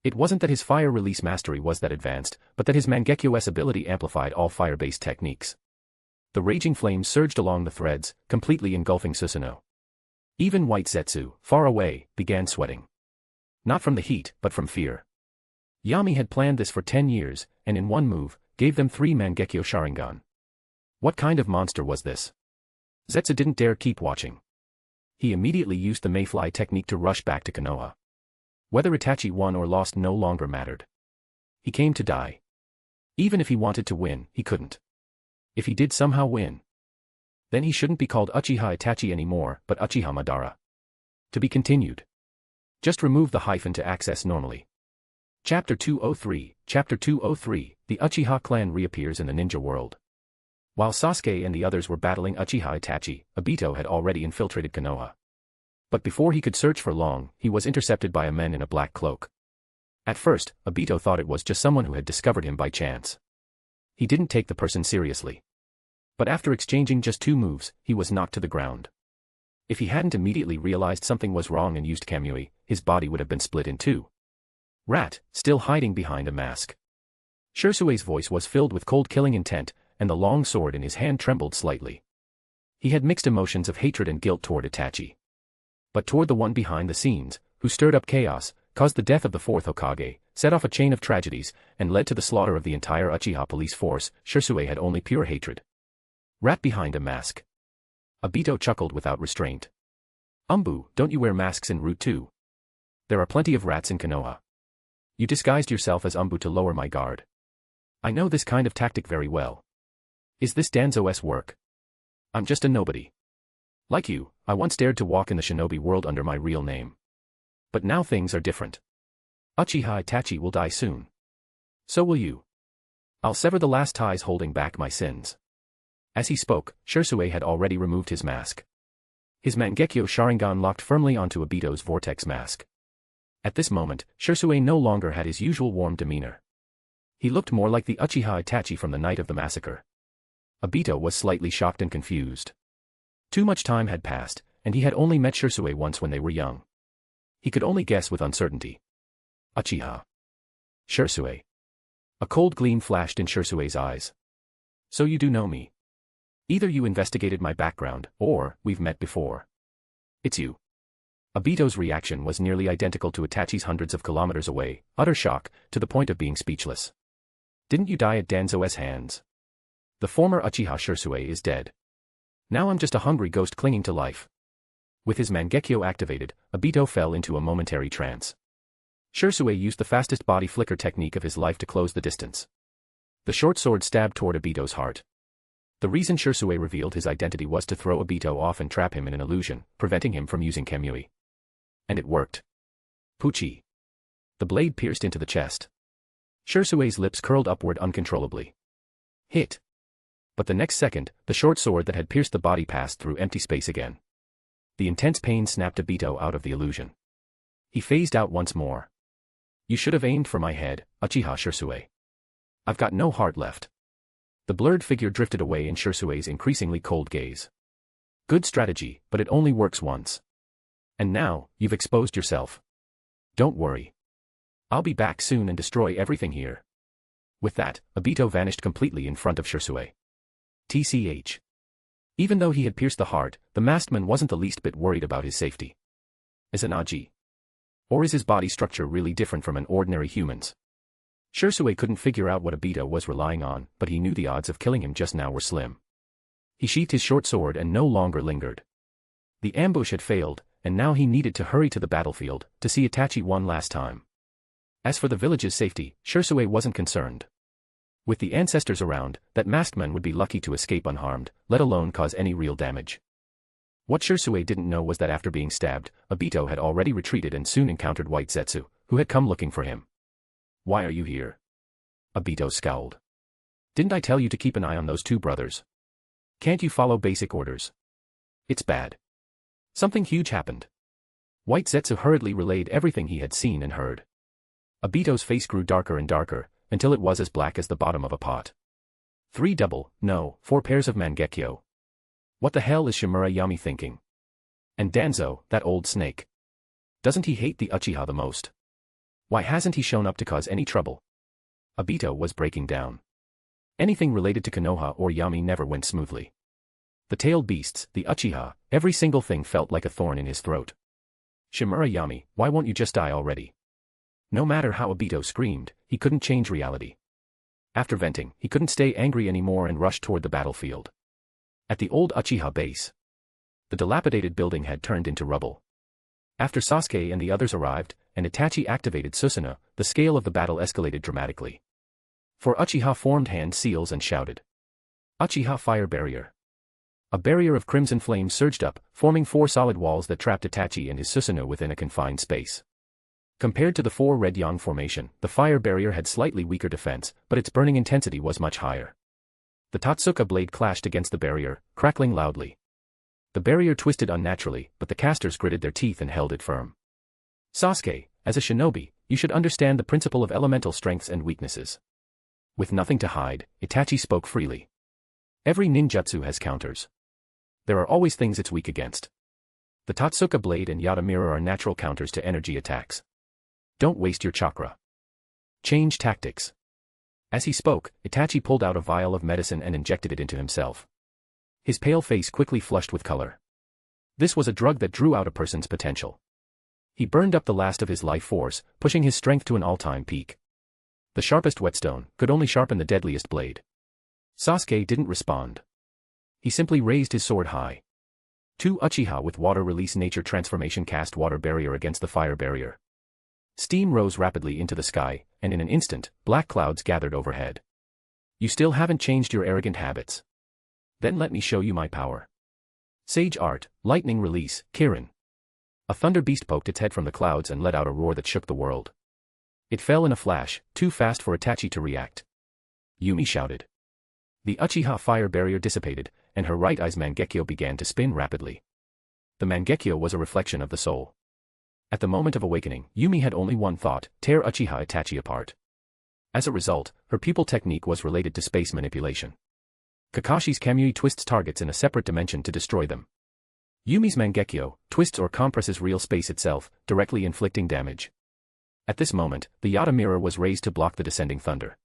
It wasn't that his fire release mastery was that advanced, but that his Mangekyo's ability amplified all fire-based techniques. The raging flame surged along the threads, completely engulfing Susanoo. Even White Zetsu, far away, began sweating. Not from the heat, but from fear. Yami had planned this for 10 years, and in one move, gave them 3 Mangekyo Sharingan. What kind of monster was this? Zetsu didn't dare keep watching. He immediately used the Mayfly technique to rush back to Konoha. Whether Itachi won or lost no longer mattered. He came to die. Even if he wanted to win, he couldn't. If he did somehow win, then he shouldn't be called Uchiha Itachi anymore, but Uchiha Madara. To be continued. Just remove the hyphen to access normally. Chapter 203, Chapter 203, the Uchiha clan reappears in the ninja world. While Sasuke and the others were battling Uchiha Itachi, Obito had already infiltrated Konoha. But before he could search for long, he was intercepted by a man in a black cloak. At first, Obito thought it was just someone who had discovered him by chance. He didn't take the person seriously. But after exchanging just 2 moves, he was knocked to the ground. If he hadn't immediately realized something was wrong and used Kamui, his body would have been split in 2. Rat, still hiding behind a mask. Shursue's voice was filled with cold killing intent, and the long sword in his hand trembled slightly. He had mixed emotions of hatred and guilt toward Itachi. But toward the one behind the scenes, who stirred up chaos, caused the death of the 4th Hokage, set off a chain of tragedies, and led to the slaughter of the entire Uchiha police force, Shursue had only pure hatred. Rat behind a mask. Obito chuckled without restraint. Umbu, don't you wear masks in Route 2? There are plenty of rats in Konoha. You disguised yourself as Umbu to lower my guard. I know this kind of tactic very well. Is this Danzo's work? I'm just a nobody. Like you, I once dared to walk in the shinobi world under my real name. But now things are different. Uchiha Itachi will die soon. So will you. I'll sever the last ties holding back my sins. As he spoke, Shursue had already removed his mask. His Mangekyo Sharingan locked firmly onto Obito's vortex mask. At this moment, Shursue no longer had his usual warm demeanor. He looked more like the Uchiha Itachi from the night of the massacre. Obito was slightly shocked and confused. Too much time had passed, and he had only met Shursue once when they were young. He could only guess with uncertainty. Uchiha. Shursue. A cold gleam flashed in Shursue's eyes. So you do know me. Either you investigated my background, or we've met before. It's you. Obito's reaction was nearly identical to Itachi's hundreds of kilometers away, utter shock, to the point of being speechless. Didn't you die at Danzo's hands? The former Uchiha Shursue is dead. Now I'm just a hungry ghost clinging to life. With his Mangekyo activated, Obito fell into a momentary trance. Shursue used the fastest body flicker technique of his life to close the distance. The short sword stabbed toward Obito's heart. The reason Shursue revealed his identity was to throw Obito off and trap him in an illusion, preventing him from using Kamui. And it worked. Puchi. The blade pierced into the chest. Shursue's lips curled upward uncontrollably. Hit. But the next second, the short sword that had pierced the body passed through empty space again. The intense pain snapped Obito out of the illusion. He phased out once more. You should have aimed for my head, Uchiha Shursue. I've got no heart left. The blurred figure drifted away in Shursue's increasingly cold gaze. Good strategy, but it only works once. And now, you've exposed yourself. Don't worry. I'll be back soon and destroy everything here. With that, Obito vanished completely in front of Shursue. TCH. Even though he had pierced the heart, the masked man wasn't the least bit worried about his safety. Is an Aji? Or is his body structure really different from an ordinary human's? Shursue couldn't figure out what Obito was relying on, but he knew the odds of killing him just now were slim. He sheathed his short sword and no longer lingered. The ambush had failed, and now he needed to hurry to the battlefield, to see Itachi one last time. As for the village's safety, Shursue wasn't concerned. With the ancestors around, that masked man would be lucky to escape unharmed, let alone cause any real damage. What Shisui didn't know was that after being stabbed, Obito had already retreated and soon encountered White Zetsu, who had come looking for him. "Why are you here?" Obito scowled. "Didn't I tell you to keep an eye on those two brothers? Can't you follow basic orders? It's bad. Something huge happened." White Zetsu hurriedly relayed everything he had seen and heard. Obito's face grew darker and darker, until it was as black as the bottom of a pot. 4 pairs of Mangekyo. What the hell is Shimura Yami thinking? And Danzō, that old snake. Doesn't he hate the Uchiha the most? Why hasn't he shown up to cause any trouble? Obito was breaking down. Anything related to Konoha or Yami never went smoothly. The tailed beasts, the Uchiha, every single thing felt like a thorn in his throat. "Shimura Yami, why won't you just die already?" No matter how Obito screamed, he couldn't change reality. After venting, he couldn't stay angry anymore and rushed toward the battlefield. At the old Uchiha base, the dilapidated building had turned into rubble. After Sasuke and the others arrived, and Itachi activated Susanoo, the scale of the battle escalated dramatically. For Uchiha formed hand seals and shouted, "Uchiha Fire Barrier!" A barrier of crimson flames surged up, forming 4 solid walls that trapped Itachi and his Susanoo within a confined space. Compared to the 4 red yang formation, the fire barrier had slightly weaker defense, but its burning intensity was much higher. The Totsuka blade clashed against the barrier, crackling loudly. The barrier twisted unnaturally, but the casters gritted their teeth and held it firm. "Sasuke, as a shinobi, you should understand the principle of elemental strengths and weaknesses." With nothing to hide, Itachi spoke freely. "Every ninjutsu has counters. There are always things it's weak against. The Totsuka blade and Yata mirror are natural counters to energy attacks. Don't waste your chakra. Change tactics." As he spoke, Itachi pulled out a vial of medicine and injected it into himself. His pale face quickly flushed with color. This was a drug that drew out a person's potential. He burned up the last of his life force, pushing his strength to an all-time peak. The sharpest whetstone could only sharpen the deadliest blade. Sasuke didn't respond. He simply raised his sword high. 2 Uchiha with water release nature transformation cast water barrier against the fire barrier. Steam rose rapidly into the sky, and in an instant, black clouds gathered overhead. "You still haven't changed your arrogant habits. Then let me show you my power." Sage art, lightning release, Kirin. A thunder beast poked its head from the clouds and let out a roar that shook the world. It fell in a flash, too fast for Itachi to react. Yumi shouted. The Uchiha fire barrier dissipated, and her right eye's Mangekyo began to spin rapidly. The Mangekyo was a reflection of the soul. At the moment of awakening, Yumi had only one thought: tear Uchiha Itachi apart. As a result, her pupil technique was related to space manipulation. Kakashi's Kamui twists targets in a separate dimension to destroy them. Yumi's Mangekyo twists or compresses real space itself, directly inflicting damage. At this moment, the Yata mirror was raised to block the descending thunder.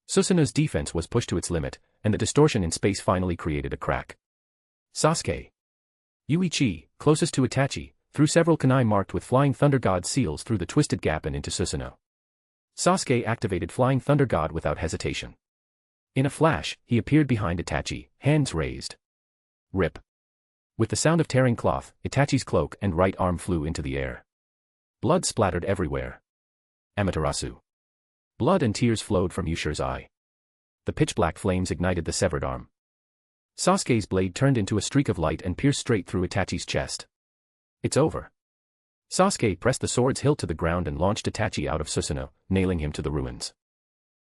Susanoo's defense was pushed to its limit, and the distortion in space finally created a crack. Sasuke. Yuichi, closest to Itachi, threw several kunai marked with Flying Thunder God seals through the twisted gap and into Susanoo. Sasuke activated Flying Thunder God without hesitation. In a flash, he appeared behind Itachi, hands raised. Rip. With the sound of tearing cloth, Itachi's cloak and right arm flew into the air. Blood splattered everywhere. Amaterasu. Blood and tears flowed from Yushi's eye. The pitch-black flames ignited the severed arm. Sasuke's blade turned into a streak of light and pierced straight through Itachi's chest. It's over. Sasuke pressed the sword's hilt to the ground and launched Itachi out of Susanoo, nailing him to the ruins.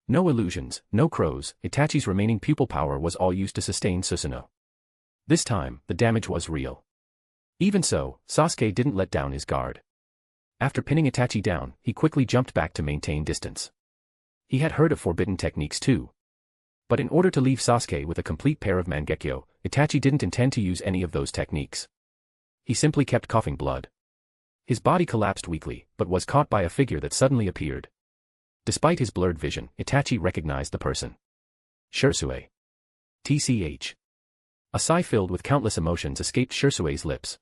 No illusions, no crows, Itachi's remaining pupil power was all used to sustain Susanoo. This time, the damage was real. Even so, Sasuke didn't let down his guard. After pinning Itachi down, he quickly jumped back to maintain distance. He had heard of forbidden techniques too. But in order to leave Sasuke with a complete pair of Mangekyo, Itachi didn't intend to use any of those techniques. He simply kept coughing blood. His body collapsed weakly, but was caught by a figure that suddenly appeared. Despite his blurred vision, Itachi recognized the person. Shisui. TCH. A sigh filled with countless emotions escaped Shisui's lips.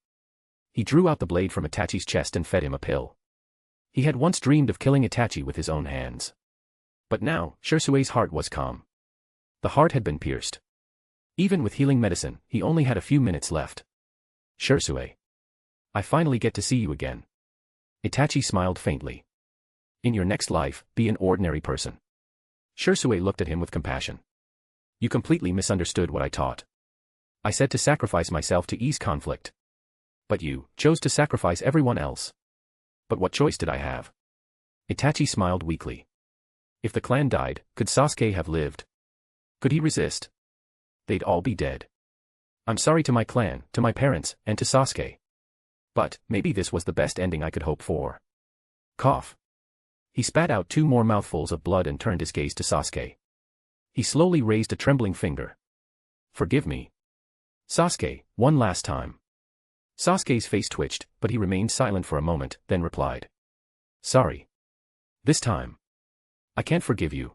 He drew out the blade from Itachi's chest and fed him a pill. He had once dreamed of killing Itachi with his own hands. But now, Shisui's heart was calm. The heart had been pierced. Even with healing medicine, he only had a few minutes left. Shisui. I finally get to see you again. Itachi smiled faintly. In your next life, be an ordinary person. Shisui looked at him with compassion. You completely misunderstood what I taught. I said to sacrifice myself to ease conflict. But you chose to sacrifice everyone else. But what choice did I have? Itachi smiled weakly. If the clan died, could Sasuke have lived? Could he resist? They'd all be dead. I'm sorry to my clan, to my parents, and to Sasuke. But, maybe this was the best ending I could hope for. Cough. He spat out 2 more mouthfuls of blood and turned his gaze to Sasuke. He slowly raised a trembling finger. Forgive me. Sasuke, one last time. Sasuke's face twitched, but he remained silent for a moment, then replied. Sorry. This time. I can't forgive you.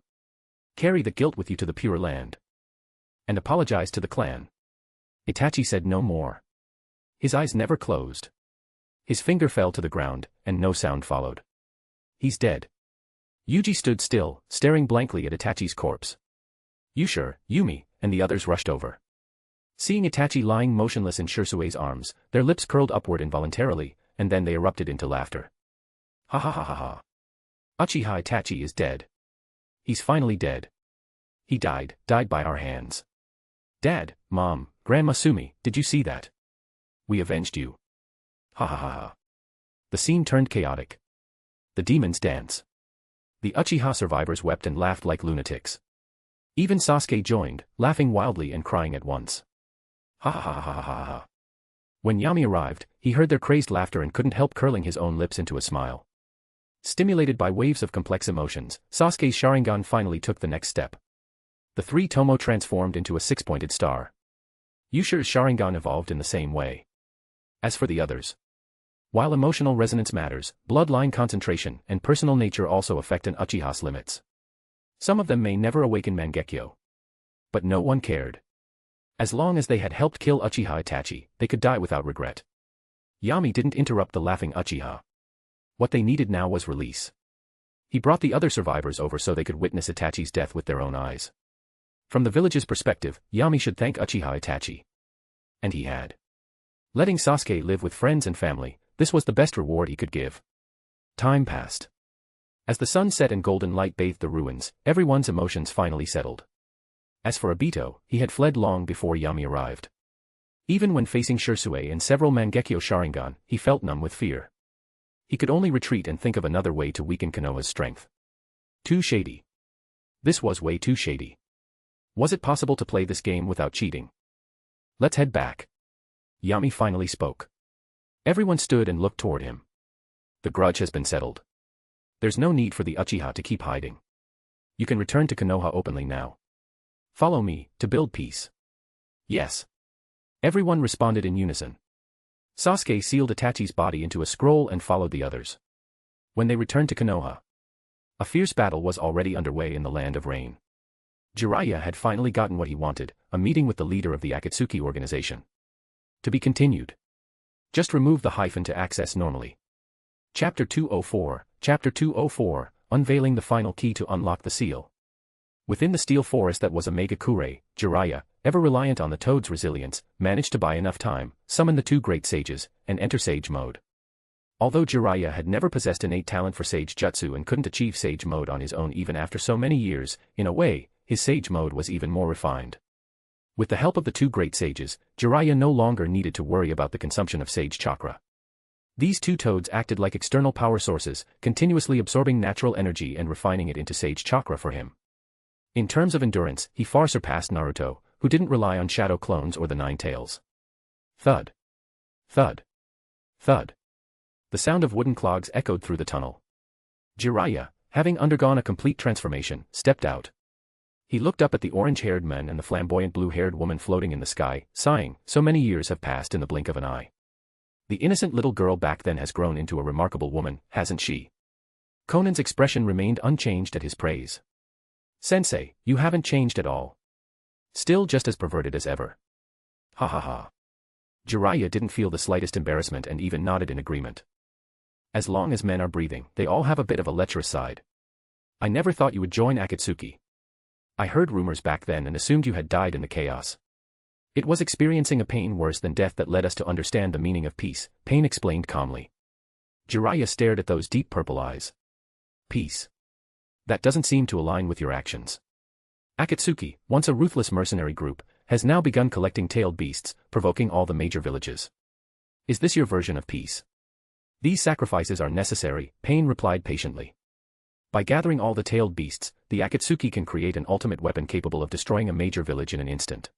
Carry the guilt with you to the Pure Land. And apologize to the clan. Itachi said no more. His eyes never closed. His finger fell to the ground, and no sound followed. He's dead. Yuji stood still, staring blankly at Itachi's corpse. Yusha, Yumi, and the others rushed over. Seeing Itachi lying motionless in Shisui's arms, their lips curled upward involuntarily, and then they erupted into laughter. Ha ha ha ha ha. Uchiha Itachi is dead. He's finally dead. He died by our hands. Dad, Mom, Grandma Sumi, did you see that? We avenged you. Ha ha ha ha. The scene turned chaotic. The demons dance. The Uchiha survivors wept and laughed like lunatics. Even Sasuke joined, laughing wildly and crying at once. Ha ha ha ha ha ha ha. When Yami arrived, he heard their crazed laughter and couldn't help curling his own lips into a smile. Stimulated by waves of complex emotions, Sasuke's Sharingan finally took the next step. The 3 Tomo transformed into a 6-pointed star. Yusha's Sharingan evolved in the same way. As for the others, while emotional resonance matters, bloodline concentration and personal nature also affect an Uchiha's limits. Some of them may never awaken Mangekyo. But no one cared. As long as they had helped kill Uchiha Itachi, they could die without regret. Yami didn't interrupt the laughing Uchiha. What they needed now was release. He brought the other survivors over so they could witness Itachi's death with their own eyes. From the village's perspective, Yami should thank Uchiha Itachi. And he had. Letting Sasuke live with friends and family, this was the best reward he could give. Time passed. As the sun set and golden light bathed the ruins, everyone's emotions finally settled. As for Obito, he had fled long before Yami arrived. Even when facing Shisui and several Mangekyo Sharingan, he felt numb with fear. He could only retreat and think of another way to weaken Konoha's strength. Too shady. This was way too shady. Was it possible to play this game without cheating? Let's head back. Yami finally spoke. Everyone stood and looked toward him. The grudge has been settled. There's no need for the Uchiha to keep hiding. You can return to Konoha openly now. Follow me, to build peace. Yes. Everyone responded in unison. Sasuke sealed Itachi's body into a scroll and followed the others. When they returned to Konoha, a fierce battle was already underway in the Land of Rain. Jiraiya had finally gotten what he wanted, a meeting with the leader of the Akatsuki organization. To be continued. Just remove the hyphen to access normally. Chapter 204, Chapter 204, Unveiling the Final Key to Unlock the Seal. Within the steel forest that was Omega-Kure, Jiraiya, ever reliant on the toad's resilience, managed to buy enough time, summon the 2 great sages, and enter Sage Mode. Although Jiraiya had never possessed innate talent for Sage Jutsu and couldn't achieve Sage Mode on his own even after so many years, in a way, his Sage Mode was even more refined. With the help of the 2 great sages, Jiraiya no longer needed to worry about the consumption of Sage Chakra. These 2 toads acted like external power sources, continuously absorbing natural energy and refining it into Sage Chakra for him. In terms of endurance, he far surpassed Naruto, who didn't rely on shadow clones or the 9 tails. Thud. Thud. Thud. The sound of wooden clogs echoed through the tunnel. Jiraiya, having undergone a complete transformation, stepped out. He looked up at the orange-haired men and the flamboyant blue-haired woman floating in the sky, sighing, so many years have passed in the blink of an eye. The innocent little girl back then has grown into a remarkable woman, hasn't she? Conan's expression remained unchanged at his praise. Sensei, you haven't changed at all. Still just as perverted as ever. Ha ha ha. Jiraiya didn't feel the slightest embarrassment and even nodded in agreement. As long as men are breathing, they all have a bit of a lecherous side. I never thought you would join Akatsuki. I heard rumors back then and assumed you had died in the chaos. It was experiencing a pain worse than death that led us to understand the meaning of peace, Pain explained calmly. Jiraiya stared at those deep purple eyes. Peace. That doesn't seem to align with your actions. Akatsuki, once a ruthless mercenary group, has now begun collecting tailed beasts, provoking all the major villages. Is this your version of peace? These sacrifices are necessary, Pain replied patiently. By gathering all the tailed beasts, the Akatsuki can create an ultimate weapon capable of destroying a major village in an instant.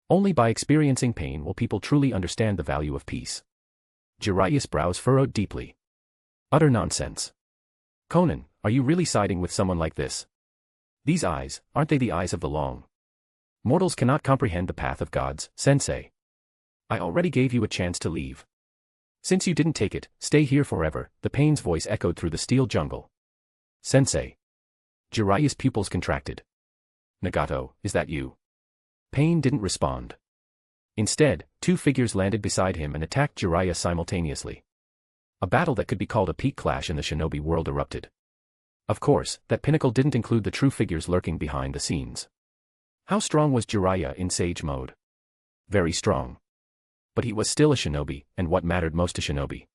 Only by experiencing pain will people truly understand the value of peace. Jiraiya's brows furrowed deeply. Utter nonsense. Conan, are you really siding with someone like this? These eyes, aren't they the eyes of the long? Mortals cannot comprehend the path of gods, sensei. I already gave you a chance to leave. Since you didn't take it, stay here forever, the Pain's voice echoed through the steel jungle. Sensei. Jiraiya's pupils contracted. Nagato, is that you? Pain didn't respond. Instead, two figures landed beside him and attacked Jiraiya simultaneously. A battle that could be called a peak clash in the shinobi world erupted. Of course, that pinnacle didn't include the true figures lurking behind the scenes. How strong was Jiraiya in Sage mode? Very strong. But he was still a shinobi, and what mattered most to shinobi?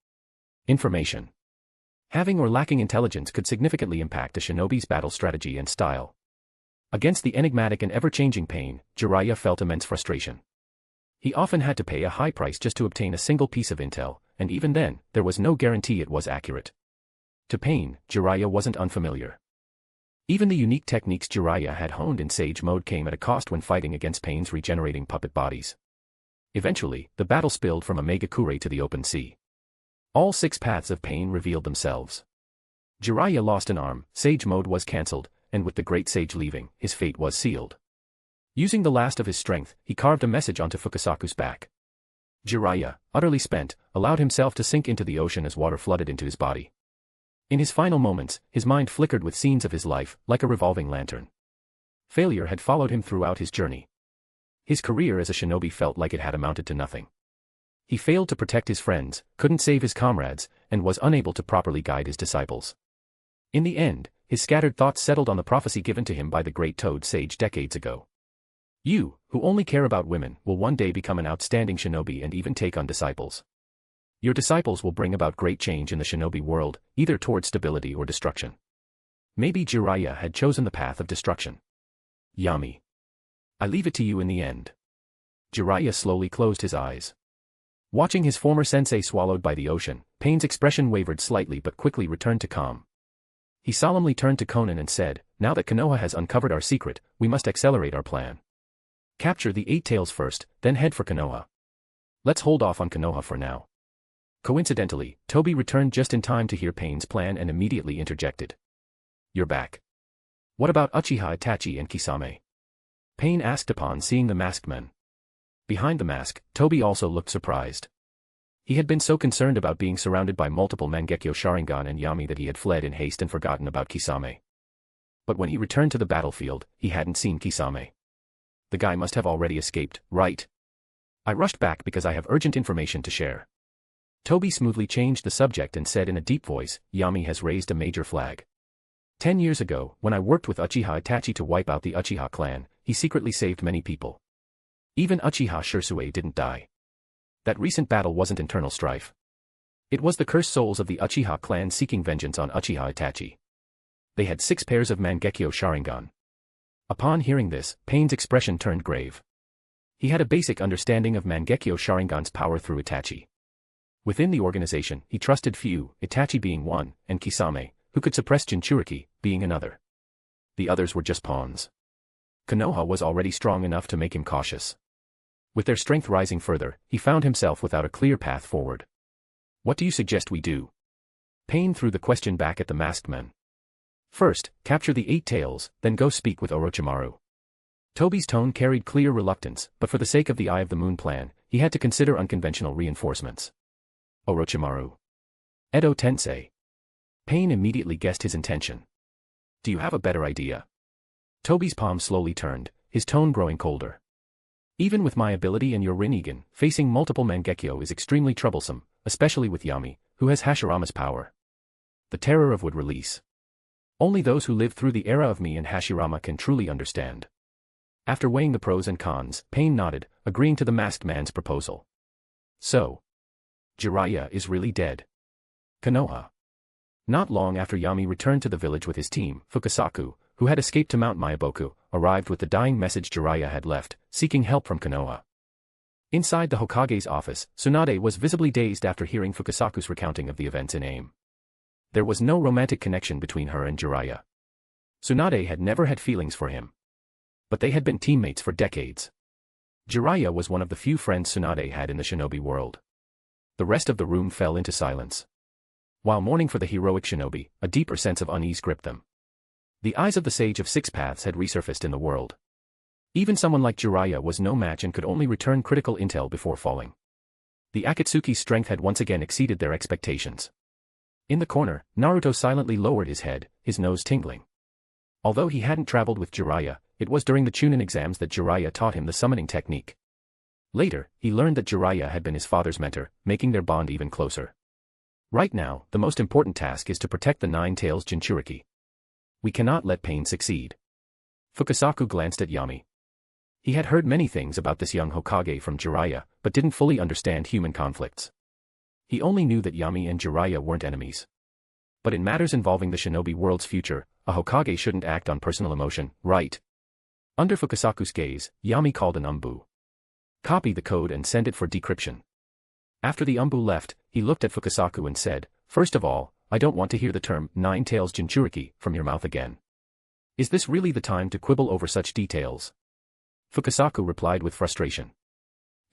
Information. Having or lacking intelligence could significantly impact a shinobi's battle strategy and style. Against the enigmatic and ever-changing Pain, Jiraiya felt immense frustration. He often had to pay a high price just to obtain a single piece of intel, and even then, there was no guarantee it was accurate. To Pain, Jiraiya wasn't unfamiliar. Even the unique techniques Jiraiya had honed in Sage mode came at a cost when fighting against Pain's regenerating puppet bodies. Eventually, the battle spilled from a Megakure to the open sea. All 6 paths of Pain revealed themselves. Jiraiya lost an arm, Sage mode was cancelled, and with the Great Sage leaving, his fate was sealed. Using the last of his strength, he carved a message onto Fukasaku's back. Jiraiya, utterly spent, allowed himself to sink into the ocean as water flooded into his body. In his final moments, his mind flickered with scenes of his life, like a revolving lantern. Failure had followed him throughout his journey. His career as a shinobi felt like it had amounted to nothing. He failed to protect his friends, couldn't save his comrades, and was unable to properly guide his disciples. In the end, his scattered thoughts settled on the prophecy given to him by the great Toad Sage decades ago. You, who only care about women, will one day become an outstanding shinobi and even take on disciples. Your disciples will bring about great change in the shinobi world, either towards stability or destruction. Maybe Jiraiya had chosen the path of destruction. Yami. I leave it to you in the end. Jiraiya slowly closed his eyes. Watching his former sensei swallowed by the ocean, Pain's expression wavered slightly but quickly returned to calm. He solemnly turned to Conan and said, now that Konoha has uncovered our secret, we must accelerate our plan. Capture the 8 tails first, then head for Konoha. Let's hold off on Konoha for now. Coincidentally, Toby returned just in time to hear Pain's plan and immediately interjected. You're back. What about Uchiha Itachi and Kisame? Pain asked upon seeing the masked men. Behind the mask, Toby also looked surprised. He had been so concerned about being surrounded by multiple Mangekyo Sharingan and Yami that he had fled in haste and forgotten about Kisame. But when he returned to the battlefield, he hadn't seen Kisame. The guy must have already escaped, right? I rushed back because I have urgent information to share. Toby smoothly changed the subject and said in a deep voice, Yami has raised a major flag. 10 years ago, when I worked with Uchiha Itachi to wipe out the Uchiha clan, he secretly saved many people. Even Uchiha Shisui didn't die. That recent battle wasn't internal strife. It was the cursed souls of the Uchiha clan seeking vengeance on Uchiha Itachi. They had 6 pairs of Mangekyo Sharingan. Upon hearing this, Pain's expression turned grave. He had a basic understanding of Mangekyo Sharingan's power through Itachi. Within the organization, he trusted few, Itachi being one, and Kisame, who could suppress Jinchuriki, being another. The others were just pawns. Konoha was already strong enough to make him cautious. With their strength rising further, he found himself without a clear path forward. What do you suggest we do? Pain threw the question back at the masked men. First, capture the 8 tails, then go speak with Orochimaru. Toby's tone carried clear reluctance, but for the sake of the Eye of the Moon plan, he had to consider unconventional reinforcements. Orochimaru. Edo Tensei. Pain immediately guessed his intention. Do you have a better idea? Toby's palm slowly turned, his tone growing colder. Even with my ability and your Rinnegan, facing multiple Mangekyo is extremely troublesome, especially with Yami, who has Hashirama's power. The terror of would release. Only those who lived through the era of me and Hashirama can truly understand. After weighing the pros and cons, Pain nodded, agreeing to the masked man's proposal. So. Jiraiya is really dead. Konoha. Not long after Yami returned to the village with his team, Fukasaku, who had escaped to Mount Myaboku, arrived with the dying message Jiraiya had left, seeking help from Konoha. Inside the Hokage's office, Tsunade was visibly dazed after hearing Fukasaku's recounting of the events in AIM. There was no romantic connection between her and Jiraiya. Tsunade had never had feelings for him. But they had been teammates for decades. Jiraiya was one of the few friends Tsunade had in the shinobi world. The rest of the room fell into silence. While mourning for the heroic shinobi, a deeper sense of unease gripped them. The eyes of the Sage of Six Paths had resurfaced in the world. Even someone like Jiraiya was no match and could only return critical intel before falling. The Akatsuki's strength had once again exceeded their expectations. In the corner, Naruto silently lowered his head, his nose tingling. Although he hadn't traveled with Jiraiya, it was during the Chunin exams that Jiraiya taught him the summoning technique. Later, he learned that Jiraiya had been his father's mentor, making their bond even closer. Right now, the most important task is to protect the Nine Tails Jinchuriki. We cannot let pain succeed. Fukasaku glanced at Yami. He had heard many things about this young Hokage from Jiraiya, but didn't fully understand human conflicts. He only knew that Yami and Jiraiya weren't enemies. But in matters involving the shinobi world's future, a Hokage shouldn't act on personal emotion, right? Under Fukasaku's gaze, Yami called an umbu. Copy the code and send it for decryption. After the umbu left, he looked at Fukasaku and said, "First of all, I don't want to hear the term Nine Tails Jinchuriki from your mouth again. Is this really the time to quibble over such details?" Fukasaku replied with frustration.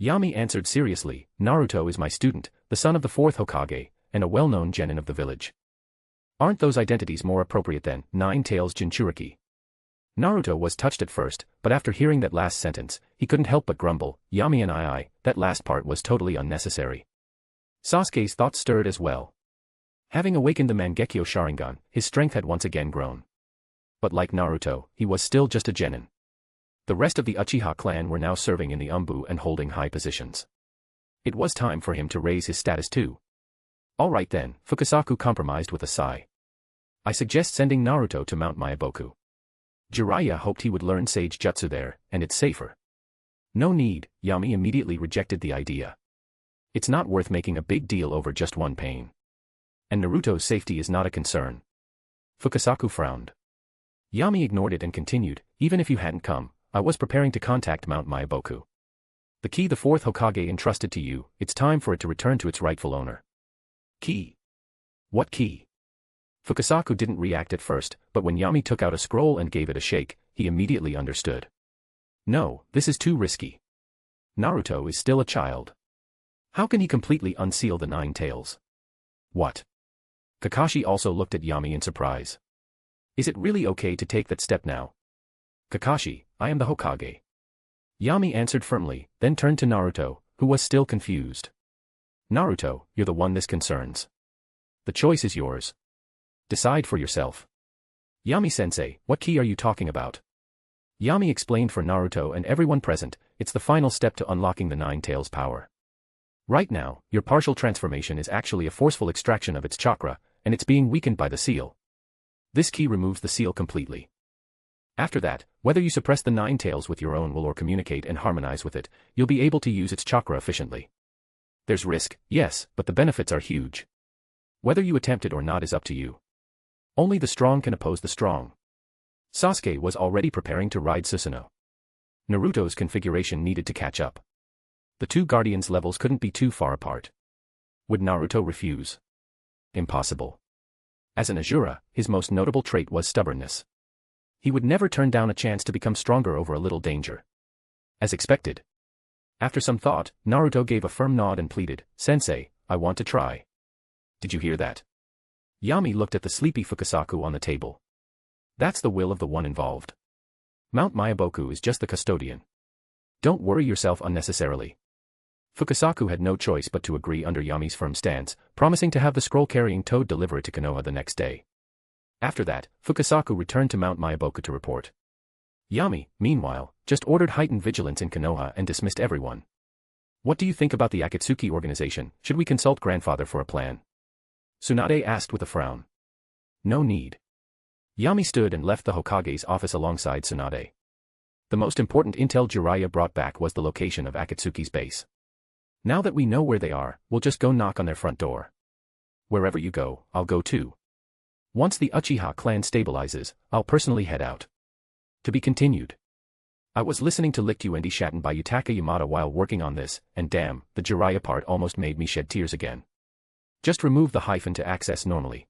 Yami answered seriously, "Naruto is my student, the son of the fourth Hokage, and a well-known genin of the village. Aren't those identities more appropriate than Nine Tails Jinchuriki?" Naruto was touched at first, but after hearing that last sentence, he couldn't help but grumble, "Yami and I, that last part was totally unnecessary." Sasuke's thoughts stirred as well. Having awakened the Mangekyo Sharingan, his strength had once again grown. But like Naruto, he was still just a genin. The rest of the Uchiha clan were now serving in the umbu and holding high positions. It was time for him to raise his status too. Alright then, Fukasaku compromised with a sigh. "I suggest sending Naruto to Mount Myaboku. Jiraiya hoped he would learn Sage Jutsu there, and it's safer." "No need," Yami immediately rejected the idea. "It's not worth making a big deal over just one pain. And Naruto's safety is not a concern." Fukasaku frowned. Yami ignored it and continued, "Even if you hadn't come, I was preparing to contact Mount Myaboku. The key the fourth Hokage entrusted to you, it's time for it to return to its rightful owner." "Key? What key?" Fukasaku didn't react at first, but when Yami took out a scroll and gave it a shake, he immediately understood. "No, this is too risky. Naruto is still a child. How can he completely unseal the Nine Tails?" "What?" Kakashi also looked at Yami in surprise. "Is it really okay to take that step now?" "Kakashi, I am the Hokage." Yami answered firmly, then turned to Naruto, who was still confused. "Naruto, you're the one this concerns. The choice is yours. Decide for yourself." "Yami-sensei, what key are you talking about?" Yami explained for Naruto and everyone present, "It's the final step to unlocking the Nine Tails' power. Right now, your partial transformation is actually a forceful extraction of its chakra, and it's being weakened by the seal. This key removes the seal completely. After that, whether you suppress the Nine Tails with your own will or communicate and harmonize with it, you'll be able to use its chakra efficiently. There's risk, yes, but the benefits are huge. Whether you attempt it or not is up to you. Only the strong can oppose the strong." Sasuke was already preparing to ride Susanoo. Naruto's configuration needed to catch up. The two guardians' levels couldn't be too far apart. Would Naruto refuse? Impossible. As an Asura, his most notable trait was stubbornness. He would never turn down a chance to become stronger over a little danger. As expected. After some thought, Naruto gave a firm nod and pleaded, "Sensei, I want to try." "Did you hear that?" Yami looked at the sleepy Fukasaku on the table. "That's the will of the one involved. Mount Myaboku is just the custodian. Don't worry yourself unnecessarily." Fukasaku had no choice but to agree under Yami's firm stance, promising to have the scroll-carrying toad deliver it to Konoha the next day. After that, Fukasaku returned to Mount Myaboku to report. Yami, meanwhile, just ordered heightened vigilance in Konoha and dismissed everyone. "What do you think about the Akatsuki organization? Should we consult grandfather for a plan?" Tsunade asked with a frown. "No need." Yami stood and left the Hokage's office alongside Tsunade. The most important intel Jiraiya brought back was the location of Akatsuki's base. "Now that we know where they are, we'll just go knock on their front door. Wherever you go, I'll go too." Once the Uchiha clan stabilizes, I'll personally head out. To be continued. I was listening to Lictu and Ishatten by Yutaka Yamada while working on this, and damn, the Jiraiya part almost made me shed tears again. Just remove the hyphen to access normally.